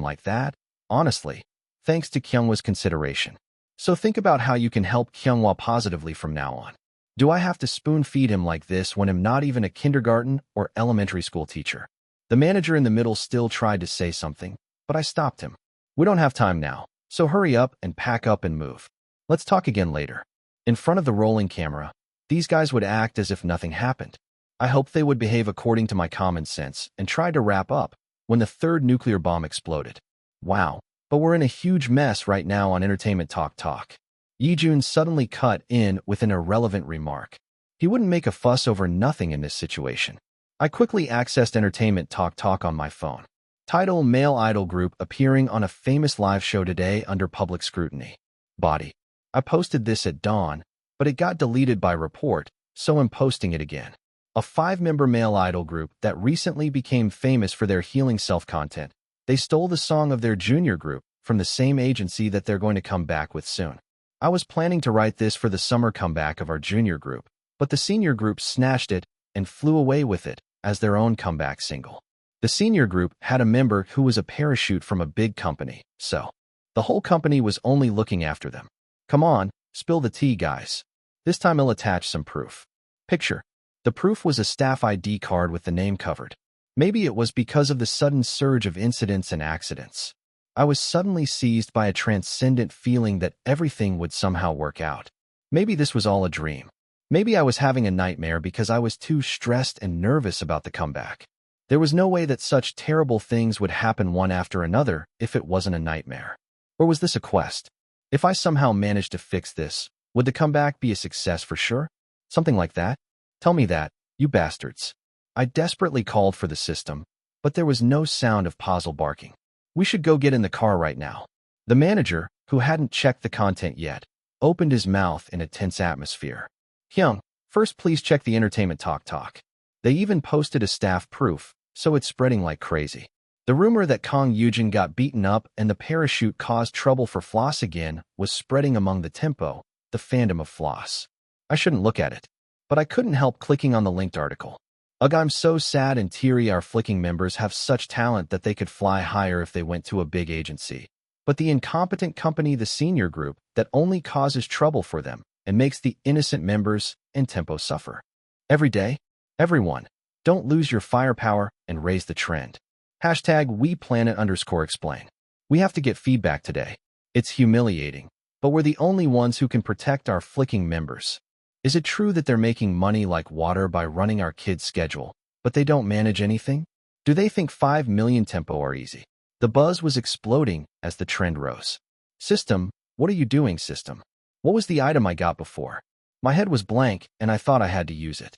[SPEAKER 1] like that, honestly, thanks to Kyunghwa's consideration. So think about how you can help Kyunghwa positively from now on. Do I have to spoon-feed him like this when I'm not even a kindergarten or elementary school teacher? The manager in the middle still tried to say something, but I stopped him. We don't have time now, so hurry up and pack up and move. Let's talk again later. In front of the rolling camera, these guys would act as if nothing happened. I hoped they would behave according to my common sense and tried to wrap up when the third nuclear bomb exploded. Wow, but we're in a huge mess right now on Entertainment Talk. Yi-jun suddenly cut in with an irrelevant remark. He wouldn't make a fuss over nothing in this situation. I quickly accessed Entertainment Talk on my phone. Title: Male Idol Group appearing on a famous live show today under public scrutiny. Body: I posted this at dawn, but it got deleted by report, so I'm posting it again. A 5-member male idol group that recently became famous for their healing self content. They stole the song of their junior group from the same agency that they're going to come back with soon. I was planning to write this for the summer comeback of our junior group, but the senior group snatched it and flew away with it as their own comeback single. The senior group had a member who was a parachute from a big company, so the whole company was only looking after them. Come on, spill the tea, guys. This time I'll attach some proof. Picture. The proof was a staff ID card with the name covered. Maybe it was because of the sudden surge of incidents and accidents. I was suddenly seized by a transcendent feeling that everything would somehow work out. Maybe this was all a dream. Maybe I was having a nightmare because I was too stressed and nervous about the comeback. There was no way that such terrible things would happen one after another if it wasn't a nightmare. Or was this a quest? If I somehow managed to fix this, would the comeback be a success for sure? Something like that? Tell me that, you bastards. I desperately called for the system, but there was no sound of puzzle barking. We should go get in the car right now. The manager, who hadn't checked the content yet, opened his mouth in a tense atmosphere. Hyung, first please check the Entertainment Talk. They even posted a staff proof, so it's spreading like crazy. The rumor that Kang Yujin got beaten up and the parachute caused trouble for Floss again was spreading among the tempo, the fandom of Floss. I shouldn't look at it, but I couldn't help clicking on the linked article. Ugh, I'm so sad and teary. Our flicking members have such talent that they could fly higher if they went to a big agency. But the incompetent company, the senior group, that only causes trouble for them and makes the innocent members and tempo suffer. Every day, everyone, don't lose your firepower and raise the trend. Hashtag WePlanet_explain. We have to get feedback today. It's humiliating, but we're the only ones who can protect our flicking members. Is it true that they're making money like water by running our kids' schedule, but they don't manage anything? Do they think 5 million tempo are easy? The buzz was exploding as the trend rose. System, what are you doing, system? What was the item I got before? My head was blank and I thought I had to use it.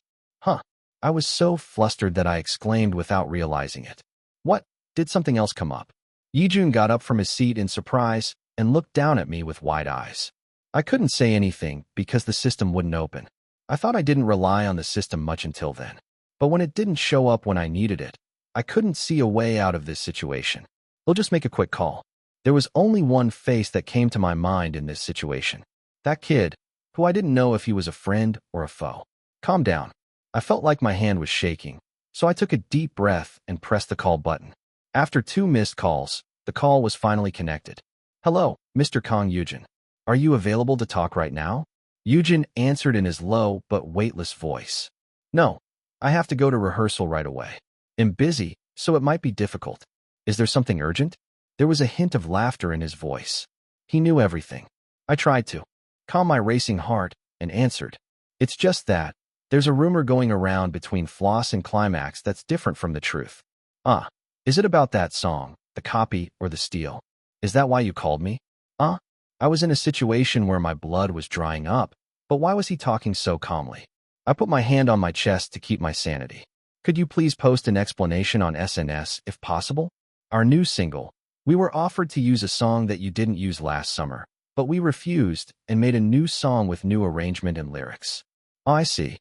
[SPEAKER 1] I was so flustered that I exclaimed without realizing it. What? Did something else come up? Yi-jun got up from his seat in surprise and looked down at me with wide eyes. I couldn't say anything because the system wouldn't open. I thought I didn't rely on the system much until then. But when it didn't show up when I needed it, I couldn't see a way out of this situation. We'll just make a quick call. There was only one face that came to my mind in this situation. That kid, who I didn't know if he was a friend or a foe. Calm down. I felt like my hand was shaking, so I took a deep breath and pressed the call button. After 2 missed calls, the call was finally connected. Hello, Mr. Kang Yujin. Are you available to talk right now? Yujin answered in his low but weightless voice. No, I have to go to rehearsal right away. I'm busy, so it might be difficult. Is there something urgent? There was a hint of laughter in his voice. He knew everything. I tried to calm my racing heart and answered. It's just that there's a rumor going around between Floss and Climax that's different from the truth. Is it about that song, the copy or the steal? Is that why you called me? I was in a situation where my blood was drying up, but why was he talking so calmly? I put my hand on my chest to keep my sanity. Could you please post an explanation on SNS if possible? Our new single. We were offered to use a song that you didn't use last summer, but we refused and made a new song with new arrangement and lyrics. Oh, I see.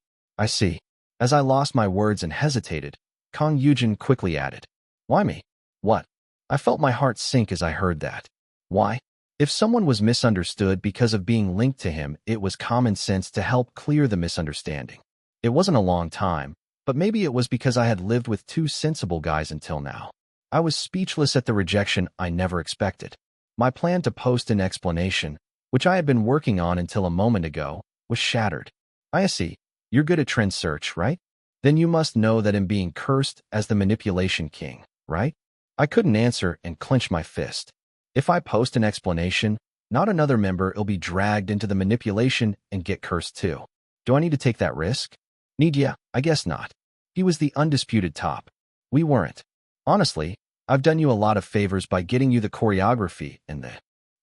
[SPEAKER 1] As I lost my words and hesitated, Kang Yujin quickly added. Why me? What? I felt my heart sink as I heard that. Why? If someone was misunderstood because of being linked to him, it was common sense to help clear the misunderstanding. It wasn't a long time, but maybe it was because I had lived with 2 sensible guys until now. I was speechless at the rejection I never expected. My plan to post an explanation, which I had been working on until a moment ago, was shattered. I see. You're good at trend search, right? Then you must know that I'm being cursed as the manipulation king, right? I couldn't answer and clenched my fist. If I post an explanation, not another member will be dragged into the manipulation and get cursed too. Do I need to take that risk? Need ya? I guess not. He was the undisputed top. We weren't. Honestly, I've done you a lot of favors by getting you the choreography and the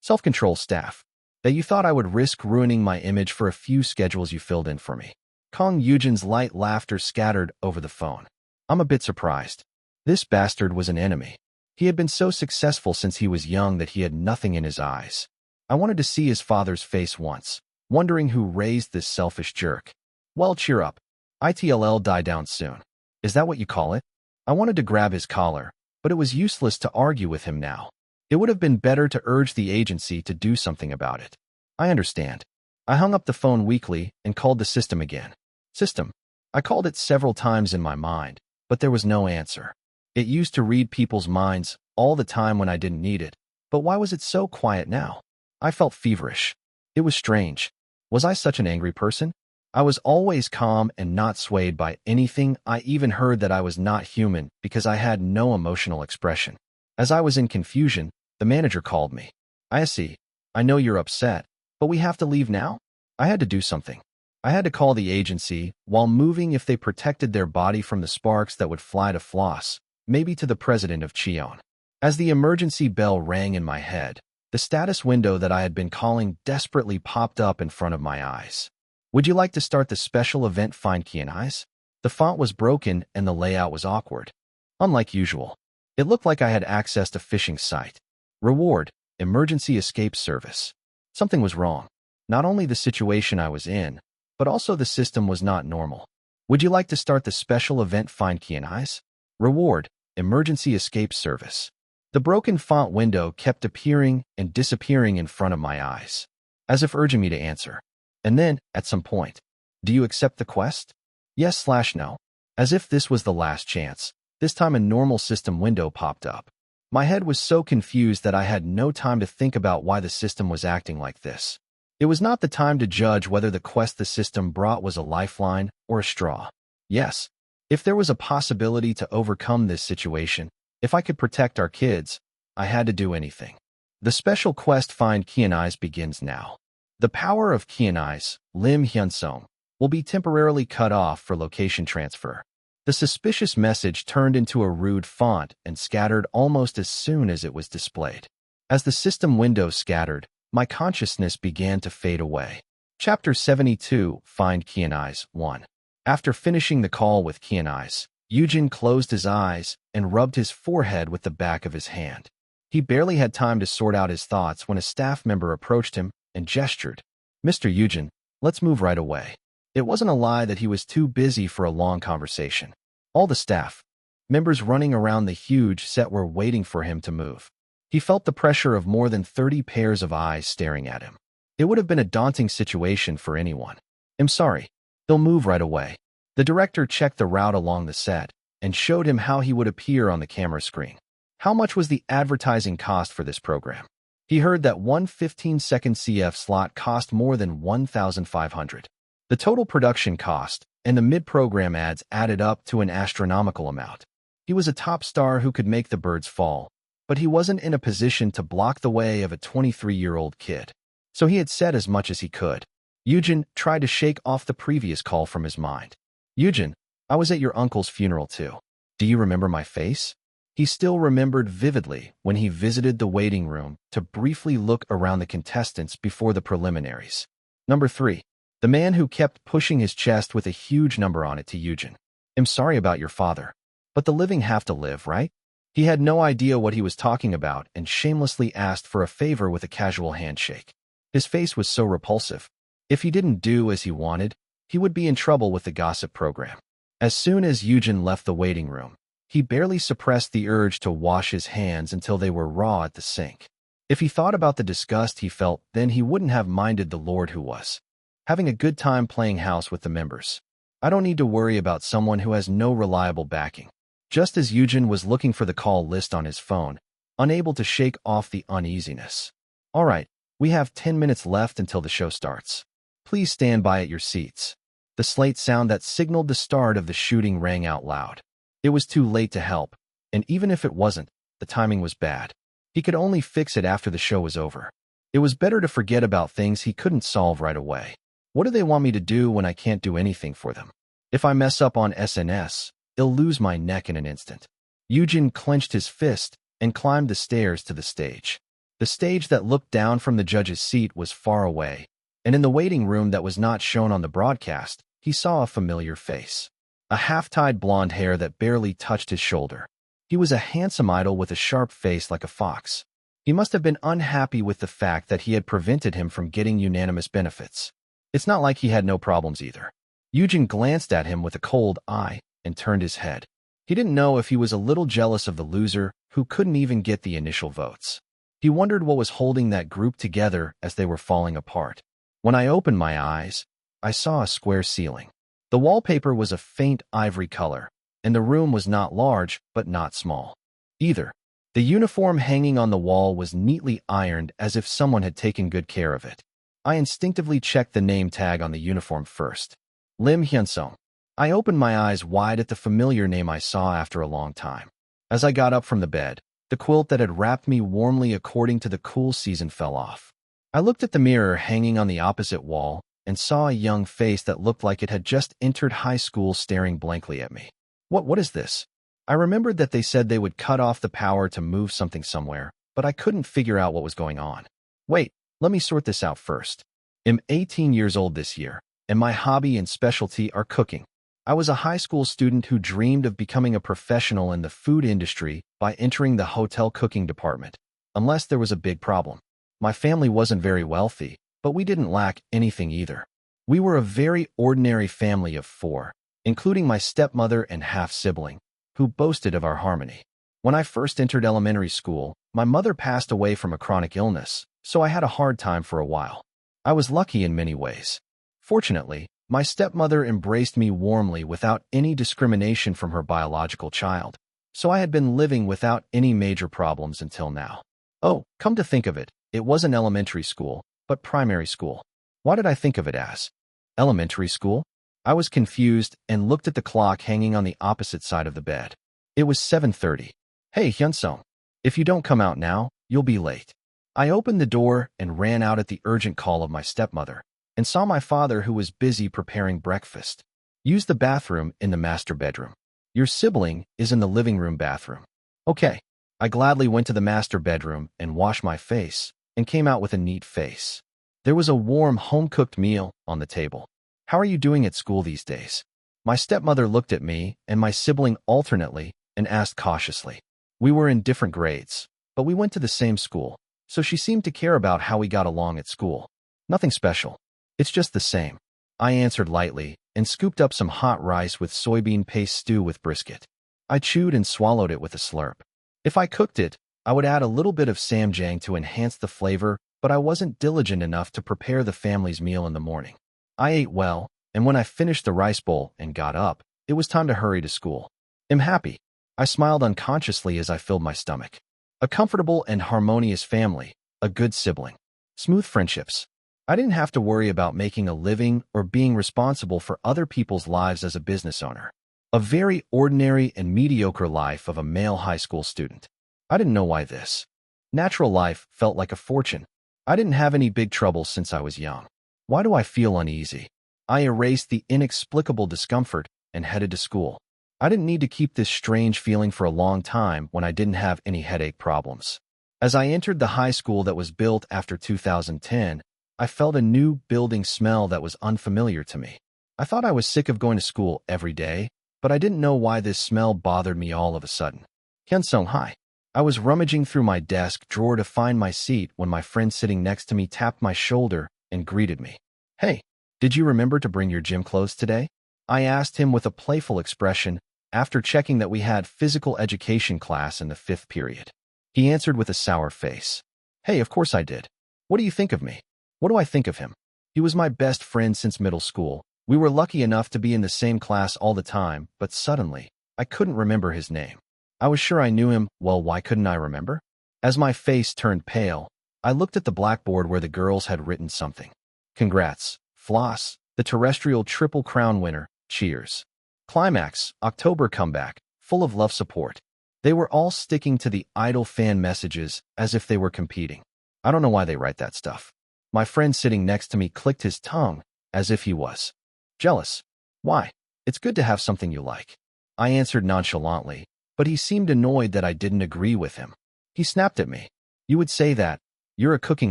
[SPEAKER 1] self-control staff. That you thought I would risk ruining my image for a few schedules you filled in for me. Kang Yujin's light laughter scattered over the phone. I'm a bit surprised. This bastard was an enemy. He had been so successful since he was young that he had nothing in his eyes. I wanted to see his father's face once, wondering who raised this selfish jerk. Well, cheer up. It'll die down soon. Is that what you call it? I wanted to grab his collar, but it was useless to argue with him now. It would have been better to urge the agency to do something about it. I understand. I hung up the phone weakly and called the system again. System. I called it several times in my mind, but there was no answer. It used to read people's minds all the time when I didn't need it, but why was it so quiet now? I felt feverish. It was strange. Was I such an angry person? I was always calm and not swayed by anything. I even heard that I was not human because I had no emotional expression. As I was in confusion, the manager called me. I see. I know you're upset, but we have to leave now? I had to do something. I had to call the agency while moving if they protected their body from the sparks that would fly to Floss, maybe to the president of Cheon. As the emergency bell rang in my head, the status window that I had been calling desperately popped up in front of my eyes. Would you like to start the special event Find Cheon Yise? The font was broken and the layout was awkward. Unlike usual, it looked like I had accessed a phishing site. Reward, Emergency Escape Service. Something was wrong. Not only the situation I was in, but also the system was not normal. Would you like to start the special event Find Cheon Yise? Reward, Emergency Escape Service. The broken font window kept appearing and disappearing in front of my eyes, as if urging me to answer. And then, at some point, do you accept the quest? Yes/no. As if this was the last chance, this time a normal system window popped up. My head was so confused that I had no time to think about why the system was acting like this. It was not the time to judge whether the quest the system brought was a lifeline or a straw. Yes, if there was a possibility to overcome this situation, if I could protect our kids, I had to do anything. The special quest Find Cheon Yise begins now. The power of Cheon Yise, Im Hyunsung, will be temporarily cut off for location transfer. The suspicious message turned into a rude font and scattered almost as soon as it was displayed. As the system window scattered, my consciousness began to fade away. Chapter 72, Find Cheon Yise 1. After finishing the call with Cheon Yise, Yujin closed his eyes and rubbed his forehead with the back of his hand. He barely had time to sort out his thoughts when a staff member approached him and gestured. Mr. Yujin, let's move right away. It wasn't a lie that he was too busy for a long conversation. All the staff members running around the huge set were waiting for him to move. He felt the pressure of more than 30 pairs of eyes staring at him. It would have been a daunting situation for anyone. I'm sorry. They'll move right away. The director checked the route along the set and showed him how he would appear on the camera screen. How much was the advertising cost for this program? He heard that one 15-second CF slot cost more than $1,500. The total production cost and the mid-program ads added up to an astronomical amount. He was a top star who could make the birds fall, but he wasn't in a position to block the way of a 23-year-old kid. So he had said as much as he could. Yujin tried to shake off the previous call from his mind. Yujin, I was at your uncle's funeral too. Do you remember my face? He still remembered vividly when he visited the waiting room to briefly look around the contestants before the preliminaries. Number 3. The man who kept pushing his chest with a huge number on it to Yujin. I'm sorry about your father. But the living have to live, right? He had no idea what he was talking about and shamelessly asked for a favor with a casual handshake. His face was so repulsive. If he didn't do as he wanted, he would be in trouble with the gossip program. As soon as Yujin left the waiting room, he barely suppressed the urge to wash his hands until they were raw at the sink. If he thought about the disgust he felt, then he wouldn't have minded the Lord who was having a good time playing house with the members. I don't need to worry about someone who has no reliable backing. Just as Yujin was looking for the call list on his phone, unable to shake off the uneasiness. All right, we have 10 minutes left until the show starts. Please stand by at your seats. The slate sound that signaled the start of the shooting rang out loud. It was too late to help, and even if it wasn't, the timing was bad. He could only fix it after the show was over. It was better to forget about things he couldn't solve right away. What do they want me to do when I can't do anything for them? If I mess up on SNS, I'll lose my neck in an instant. Yujin clenched his fist and climbed the stairs to the stage. The stage that looked down from the judge's seat was far away, and in the waiting room that was not shown on the broadcast, he saw a familiar face. A half-tied blonde hair that barely touched his shoulder. He was a handsome idol with a sharp face like a fox. He must have been unhappy with the fact that he had prevented him from getting unanimous benefits. It's not like he had no problems either. Yujin glanced at him with a cold eye and turned his head. He didn't know if he was a little jealous of the loser who couldn't even get the initial votes. He wondered what was holding that group together as they were falling apart. When I opened my eyes, I saw a square ceiling. The wallpaper was a faint ivory color, and the room was not large but not small either. The uniform hanging on the wall was neatly ironed as if someone had taken good care of it. I instinctively checked the name tag on the uniform first. Im Hyunsung. I opened my eyes wide at the familiar name I saw after a long time. As I got up from the bed, the quilt that had wrapped me warmly according to the cool season fell off. I looked at the mirror hanging on the opposite wall and saw a young face that looked like it had just entered high school staring blankly at me. What is this? I remembered that they said they would cut off the power to move something somewhere, but I couldn't figure out what was going on. Wait, let me sort this out first. I'm 18 years old this year, and my hobby and specialty are cooking. I was a high school student who dreamed of becoming a professional in the food industry by entering the hotel cooking department, unless there was a big problem. My family wasn't very wealthy, but we didn't lack anything either. We were a very ordinary family of 4, including my stepmother and half-sibling, who boasted of our harmony. When I first entered elementary school, my mother passed away from a chronic illness, so I had a hard time for a while. I was lucky in many ways. Fortunately, my stepmother embraced me warmly without any discrimination from her biological child, so I had been living without any major problems until now. Oh, come to think of it, it wasn't elementary school, but primary school. Why did I think of it as elementary school? I was confused and looked at the clock hanging on the opposite side of the bed. It was 7:30. Hey, Hyunsung, if you don't come out now, you'll be late. I opened the door and ran out at the urgent call of my stepmother, and saw my father who was busy preparing breakfast. Use the bathroom in the master bedroom. Your sibling is in the living room bathroom. Okay. I gladly went to the master bedroom and washed my face, and came out with a neat face. There was a warm home-cooked meal on the table. How are you doing at school these days? My stepmother looked at me and my sibling alternately and asked cautiously. We were in different grades, but we went to the same school, so she seemed to care about how we got along at school. Nothing special. It's just the same. I answered lightly and scooped up some hot rice with soybean paste stew with brisket. I chewed and swallowed it with a slurp. If I cooked it, I would add a little bit of samjang to enhance the flavor, but I wasn't diligent enough to prepare the family's meal in the morning. I ate well, and when I finished the rice bowl and got up, it was time to hurry to school. I'm happy. I smiled unconsciously as I filled my stomach. A comfortable and harmonious family, a good sibling, smooth friendships. I didn't have to worry about making a living or being responsible for other people's lives as a business owner. A very ordinary and mediocre life of a male high school student. I didn't know why this natural life felt like a fortune. I didn't have any big troubles since I was young. Why do I feel uneasy? I erased the inexplicable discomfort and headed to school. I didn't need to keep this strange feeling for a long time when I didn't have any headache problems. As I entered the high school that was built after 2010, I felt a new building smell that was unfamiliar to me. I thought I was sick of going to school every day, but I didn't know why this smell bothered me all of a sudden. Hyunsung, hi. I was rummaging through my desk drawer to find my seat when my friend sitting next to me tapped my shoulder and greeted me. Hey, did you remember to bring your gym clothes today? I asked him with a playful expression after checking that we had physical education class in the 5th period. He answered with a sour face. Hey, of course I did. What do you think of me? What do I think of him? He was my best friend since middle school. We were lucky enough to be in the same class all the time, but suddenly, I couldn't remember his name. I was sure I knew him. Well, why couldn't I remember? As my face turned pale, I looked at the blackboard where the girls had written something. Congrats, Floss, the terrestrial Triple Crown winner, cheers. Climax, October comeback, full of love support. They were all sticking to the idol fan messages as if they were competing. I don't know why they write that stuff. My friend sitting next to me clicked his tongue as if he was jealous. Why? It's good to have something you like. I answered nonchalantly, but he seemed annoyed that I didn't agree with him. He snapped at me. You would say that. You're a cooking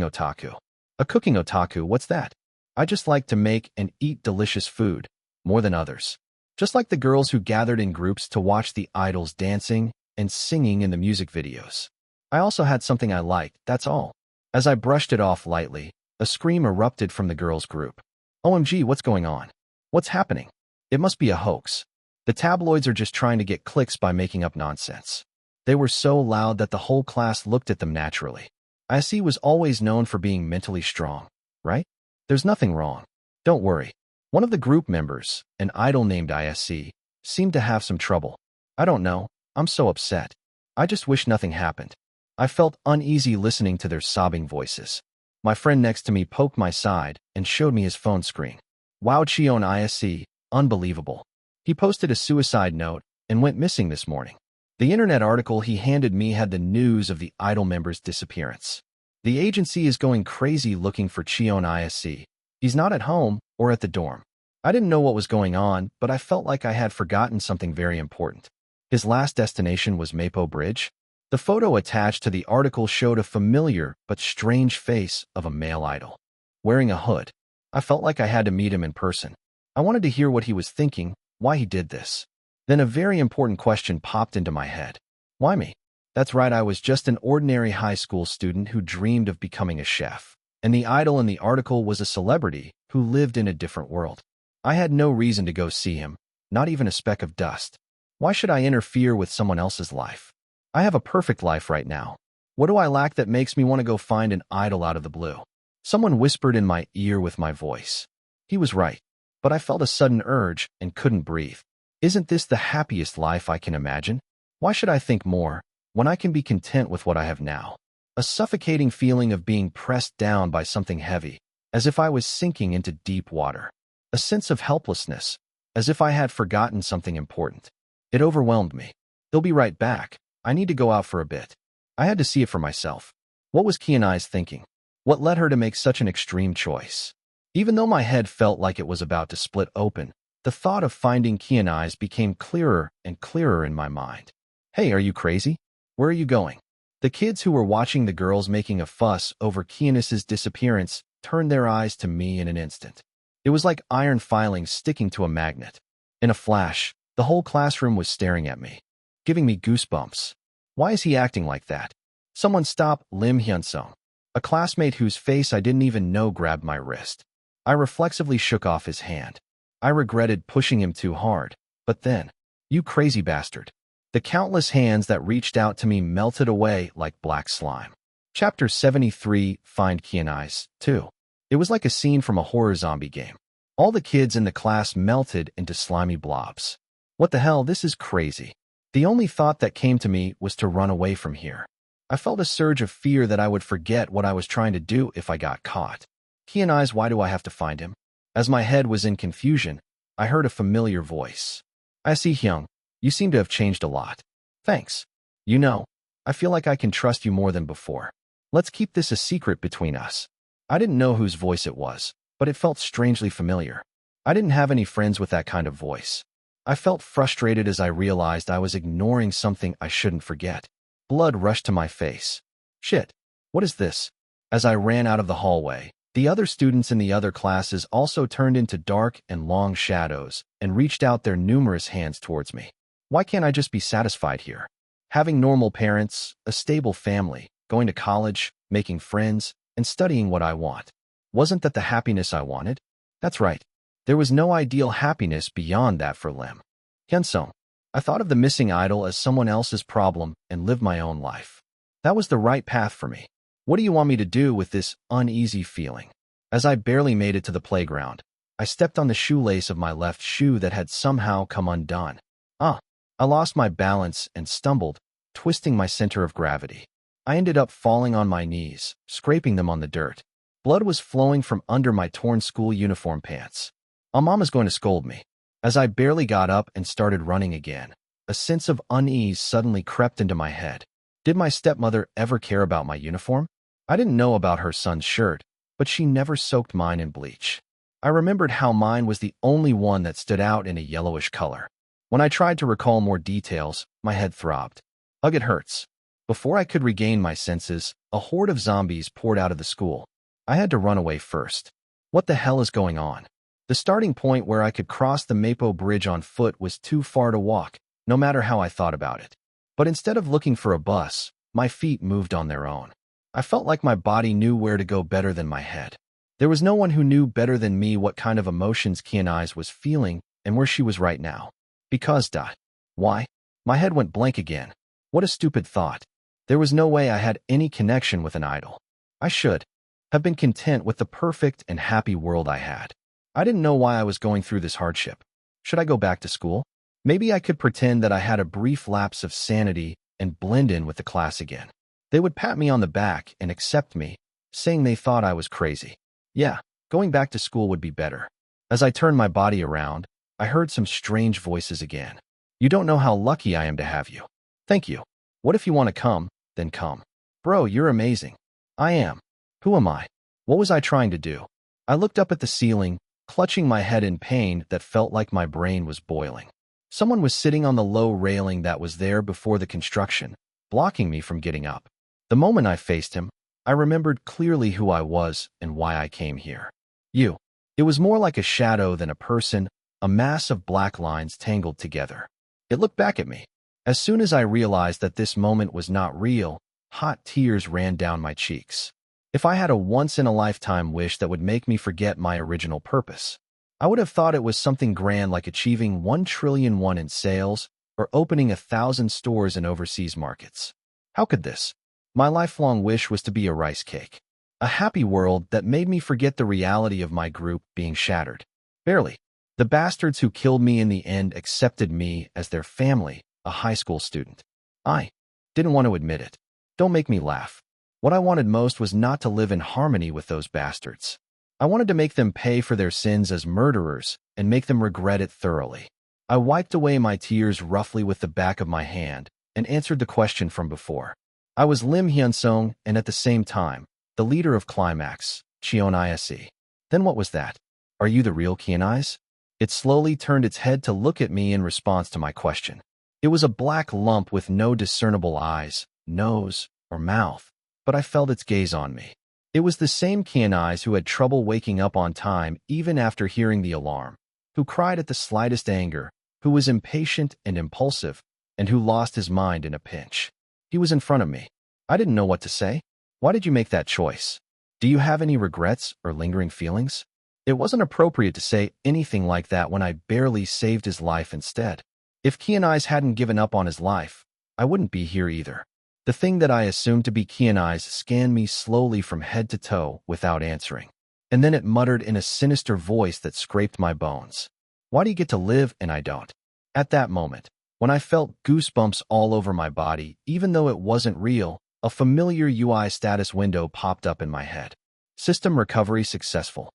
[SPEAKER 1] otaku. A cooking otaku, what's that? I just like to make and eat delicious food, more than others. Just like the girls who gathered in groups to watch the idols dancing and singing in the music videos. I also had something I liked, that's all. As I brushed it off lightly, a scream erupted from the girls' group. OMG, what's going on? What's happening? It must be a hoax. The tabloids are just trying to get clicks by making up nonsense. They were so loud that the whole class looked at them naturally. ISC was always known for being mentally strong, right? There's nothing wrong. Don't worry. One of the group members, an idol named ISC, seemed to have some trouble. I don't know. I'm so upset. I just wish nothing happened. I felt uneasy listening to their sobbing voices. My friend next to me poked my side and showed me his phone screen. Wow, Cheon Yise, unbelievable. He posted a suicide note and went missing this morning. The internet article he handed me had the news of the idol member's disappearance. The agency is going crazy looking for Cheon Yise. He's not at home or at the dorm. I didn't know what was going on, but I felt like I had forgotten something very important. His last destination was Mapo Bridge. The photo attached to the article showed a familiar but strange face of a male idol. Wearing a hood. I felt like I had to meet him in person. I wanted to hear what he was thinking, why he did this. Then a very important question popped into my head. Why me? That's right, I was just an ordinary high school student who dreamed of becoming a chef. And the idol in the article was a celebrity who lived in a different world. I had no reason to go see him, not even a speck of dust. Why should I interfere with someone else's life? I have a perfect life right now. What do I lack that makes me want to go find an idol out of the blue? Someone whispered in my ear with my voice. He was right, but I felt a sudden urge and couldn't breathe. Isn't this the happiest life I can imagine? Why should I think more when I can be content with what I have now? A suffocating feeling of being pressed down by something heavy, as if I was sinking into deep water. A sense of helplessness, as if I had forgotten something important. It overwhelmed me. He'll be right back. I need to go out for a bit. I had to see it for myself. What was Cheon Yise thinking? What led her to make such an extreme choice? Even though my head felt like it was about to split open, the thought of finding Cheon Yise became clearer and clearer in my mind. Hey, are you crazy? Where are you going? The kids who were watching the girls making a fuss over Cheon Yise's disappearance turned their eyes to me in an instant. It was like iron filings sticking to a magnet. In a flash, the whole classroom was staring at me, giving me goosebumps. Why is he acting like that? Someone stop Im Hyunsung. A classmate whose face I didn't even know grabbed my wrist. I reflexively shook off his hand. I regretted pushing him too hard, but then, you crazy bastard. The countless hands that reached out to me melted away like black slime. Chapter 73, Find Cheon Yise, 2. It was like a scene from a horror zombie game. All the kids in the class melted into slimy blobs. What the hell, this is crazy. The only thought that came to me was to run away from here. I felt a surge of fear that I would forget what I was trying to do if I got caught. Cheon Yise, why do I have to find him? As my head was in confusion, I heard a familiar voice. I see, Hyung. You seem to have changed a lot. Thanks. You know, I feel like I can trust you more than before. Let's keep this a secret between us. I didn't know whose voice it was, but it felt strangely familiar. I didn't have any friends with that kind of voice. I felt frustrated as I realized I was ignoring something I shouldn't forget. Blood rushed to my face. Shit, what is this? As I ran out of the hallway, the other students in the other classes also turned into dark and long shadows and reached out their numerous hands towards me. Why can't I just be satisfied here? Having normal parents, a stable family, going to college, making friends, and studying what I want. Wasn't that the happiness I wanted? That's right. There was no ideal happiness beyond that for Lim Hyunsung. I thought of the missing idol as someone else's problem and lived my own life. That was the right path for me. What do you want me to do with this uneasy feeling? As I barely made it to the playground, I stepped on the shoelace of my left shoe that had somehow come undone. I lost my balance and stumbled, twisting my center of gravity. I ended up falling on my knees, scraping them on the dirt. Blood was flowing from under my torn school uniform pants. Mama's going to scold me. As I barely got up and started running again, a sense of unease suddenly crept into my head. Did my stepmother ever care about my uniform? I didn't know about her son's shirt, but she never soaked mine in bleach. I remembered how mine was the only one that stood out in a yellowish color. When I tried to recall more details, my head throbbed. Ugh, it hurts. Before I could regain my senses, a horde of zombies poured out of the school. I had to run away first. What the hell is going on? The starting point where I could cross the Mapo Bridge on foot was too far to walk, no matter how I thought about it. But instead of looking for a bus, my feet moved on their own. I felt like my body knew where to go better than my head. There was no one who knew better than me what kind of emotions Cheon Yise was feeling and where she was right now. Because, why? My head went blank again. What a stupid thought. There was no way I had any connection with an idol. I should have been content with the perfect and happy world I had. I didn't know why I was going through this hardship. Should I go back to school? Maybe I could pretend that I had a brief lapse of sanity and blend in with the class again. They would pat me on the back and accept me, saying they thought I was crazy. Yeah, going back to school would be better. As I turned my body around, I heard some strange voices again. You don't know how lucky I am to have you. Thank you. What if you want to come, then come. Bro, you're amazing. I am. Who am I? What was I trying to do? I looked up at the ceiling, clutching my head in pain that felt like my brain was boiling. Someone was sitting on the low railing that was there before the construction, blocking me from getting up. The moment I faced him, I remembered clearly who I was and why I came here. You. It was more like a shadow than a person, a mass of black lines tangled together. It looked back at me. As soon as I realized that this moment was not real, hot tears ran down my cheeks. If I had a once-in-a-lifetime wish that would make me forget my original purpose, I would have thought it was something grand like achieving 1 trillion won in sales or opening 1,000 stores in overseas markets. How could this? My lifelong wish was to be a rice cake. A happy world that made me forget the reality of my group being shattered. Barely. The bastards who killed me in the end accepted me as their family, a high school student. I didn't want to admit it. Don't make me laugh. What I wanted most was not to live in harmony with those bastards. I wanted to make them pay for their sins as murderers and make them regret it thoroughly. I wiped away my tears roughly with the back of my hand and answered the question from before. I was Im Hyunsung and at the same time, the leader of Climax, Cheon Yise. Then what was that? Are you the real Cheon Yise? It slowly turned its head to look at me in response to my question. It was a black lump with no discernible eyes, nose, or mouth, but I felt its gaze on me. It was the same Cheon Yise who had trouble waking up on time even after hearing the alarm, who cried at the slightest anger, who was impatient and impulsive, and who lost his mind in a pinch. He was in front of me. I didn't know what to say. Why did you make that choice? Do you have any regrets or lingering feelings? It wasn't appropriate to say anything like that when I barely saved his life instead. If Cheon Yise hadn't given up on his life, I wouldn't be here either. The thing that I assumed to be Cheon Yise scanned me slowly from head to toe without answering. And then it muttered in a sinister voice that scraped my bones. Why do you get to live and I don't? At that moment, when I felt goosebumps all over my body, even though it wasn't real, a familiar UI status window popped up in my head. System recovery successful.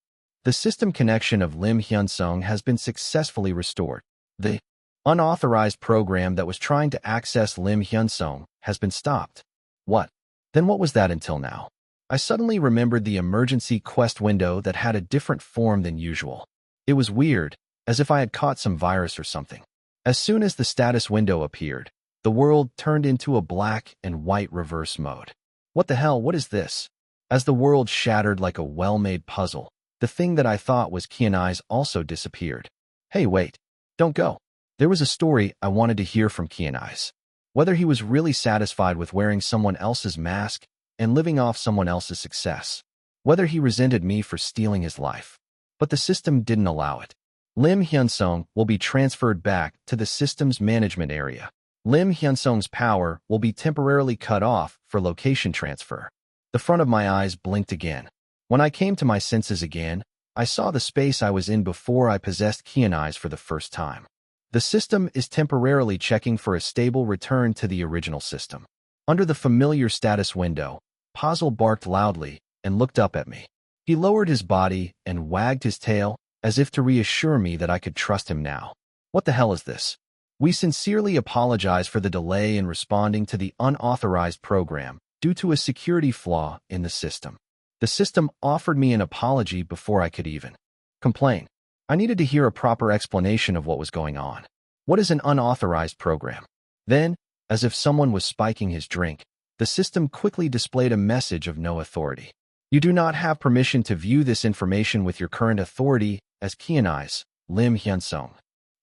[SPEAKER 1] The system connection of Im Hyunsung has been successfully restored. The unauthorized program that was trying to access Im Hyunsung has been stopped. What? Then what was that until now? I suddenly remembered the emergency quest window that had a different form than usual. It was weird, as if I had caught some virus or something. As soon as the status window appeared, the world turned into a black and white reverse mode. What the hell, what is this? As the world shattered like a well-made puzzle, the thing that I thought was Cheon Yise also disappeared. Hey, wait. Don't go. There was a story I wanted to hear from Cheon Yise. Whether he was really satisfied with wearing someone else's mask and living off someone else's success. Whether he resented me for stealing his life. But the system didn't allow it. Im Hyunsung will be transferred back to the system's management area. Im Hyunsung's power will be temporarily cut off for location transfer. The front of my eyes blinked again. When I came to my senses again, I saw the space I was in before I possessed Cheon Yise for the first time. The system is temporarily checking for a stable return to the original system. Under the familiar status window, Puzzle barked loudly and looked up at me. He lowered his body and wagged his tail as if to reassure me that I could trust him now. What the hell is this? We sincerely apologize for the delay in responding to the unauthorized program due to a security flaw in the system. The system offered me an apology before I could even complain. I needed to hear a proper explanation of what was going on. What is an unauthorized program? Then, as if someone was spiking his drink, the system quickly displayed a message of no authority. You do not have permission to view this information with your current authority as Cheon Yise, Im Hyunsung.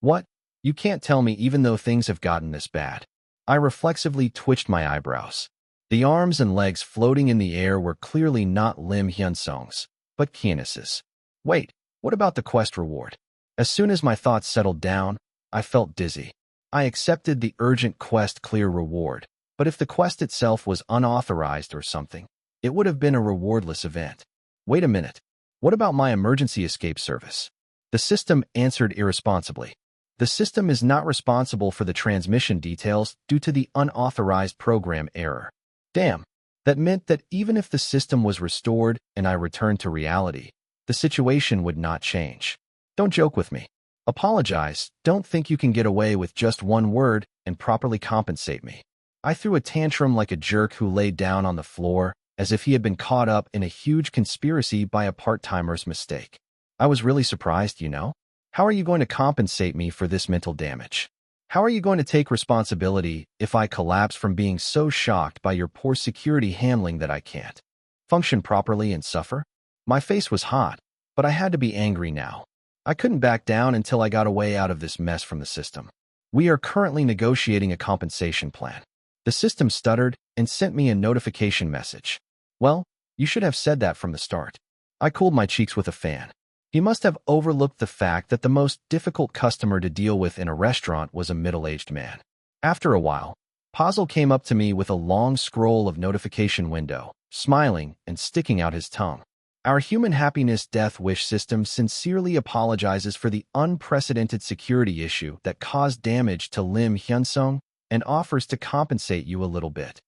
[SPEAKER 1] What? You can't tell me even though things have gotten this bad. I reflexively twitched my eyebrows. The arms and legs floating in the air were clearly not Im Hyunsung's, but Cheon Yise's. Wait, what about the quest reward? As soon as my thoughts settled down, I felt dizzy. I accepted the urgent quest clear reward, but if the quest itself was unauthorized or something, it would have been a rewardless event. Wait a minute. What about my emergency escape service? The system answered irresponsibly. The system is not responsible for the transmission details due to the unauthorized program error. Damn. That meant that even if the system was restored and I returned to reality, the situation would not change. Don't joke with me. Apologize. Don't think you can get away with just one word and properly compensate me. I threw a tantrum like a jerk who laid down on the floor as if he had been caught up in a huge conspiracy by a part-timer's mistake. I was really surprised, you know? How are you going to compensate me for this mental damage? How are you going to take responsibility if I collapse from being so shocked by your poor security handling that I can't function properly and suffer? My face was hot, but I had to be angry now. I couldn't back down until I got a way out of this mess from the system. We are currently negotiating a compensation plan. The system stuttered and sent me a notification message. Well, you should have said that from the start. I cooled my cheeks with a fan. He must have overlooked the fact that the most difficult customer to deal with in a restaurant was a middle-aged man. After a while, Puzzle came up to me with a long scroll of notification window, smiling and sticking out his tongue. Our human happiness death wish system sincerely apologizes for the unprecedented security issue that caused damage to Im Hyunsung and offers to compensate you a little bit.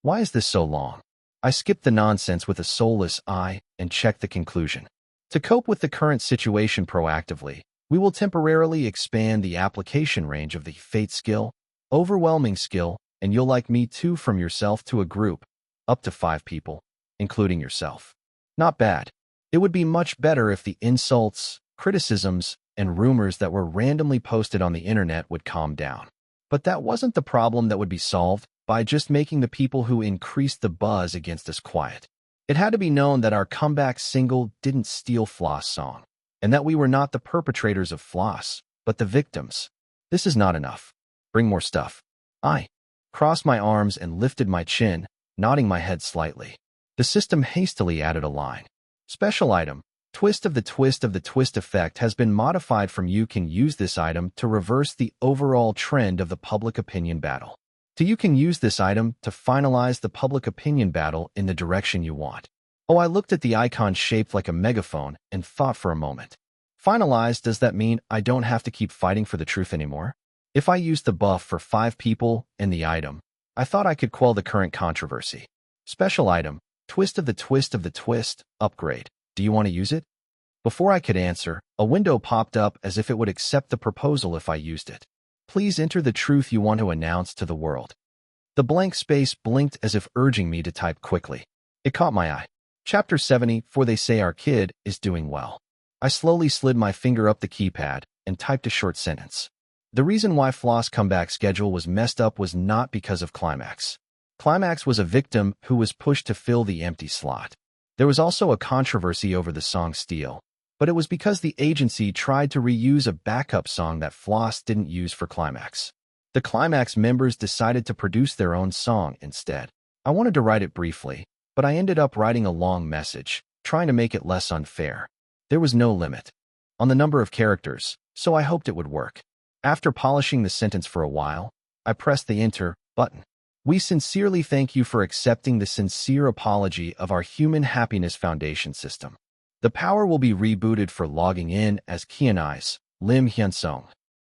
[SPEAKER 1] Why is this so long? I skipped the nonsense with a soulless eye and checked the conclusion. To cope with the current situation proactively, we will temporarily expand the application range of the Fate skill, Overwhelming skill, and You'll Like Me Too from yourself to a group, up to 5 people, including yourself. Not bad. It would be much better if the insults, criticisms, and rumors that were randomly posted on the internet would calm down. But that wasn't the problem that would be solved by just making the people who increased the buzz against us quiet. It had to be known that our comeback single didn't steal Floss' song, and that we were not the perpetrators of Floss, but the victims. This is not enough. Bring more stuff. I crossed my arms and lifted my chin, nodding my head slightly. The system hastily added a line. Special item, twist of the twist of the twist effect has been modified from you can use this item to reverse the overall trend of the public opinion battle. To you can use this item to finalize the public opinion battle in the direction you want. Oh, I looked at the icon shaped like a megaphone and thought for a moment. Finalize, does that mean I don't have to keep fighting for the truth anymore? If I used the buff for 5 people and the item, I thought I could quell the current controversy. Special item, twist of the twist of the twist, upgrade. Do you want to use it? Before I could answer, a window popped up as if it would accept the proposal if I used it. Please enter the truth you want to announce to the world. The blank space blinked as if urging me to type quickly. It caught my eye. Chapter 70, for they say our kid is doing well. I slowly slid my finger up the keypad and typed a short sentence. The reason why Floss' comeback schedule was messed up was not because of Climax. Climax was a victim who was pushed to fill the empty slot. There was also a controversy over the song Steel, but it was because the agency tried to reuse a backup song that Floss didn't use for Climax. The Climax members decided to produce their own song instead. I wanted to write it briefly, but I ended up writing a long message, trying to make it less unfair. There was no limit on the number of characters, so I hoped it would work. After polishing the sentence for a while, I pressed the Enter button. We sincerely thank you for accepting the sincere apology of our Human Happiness Foundation system. The power will be rebooted for logging in as Cheon Yise, Im Hyunsung.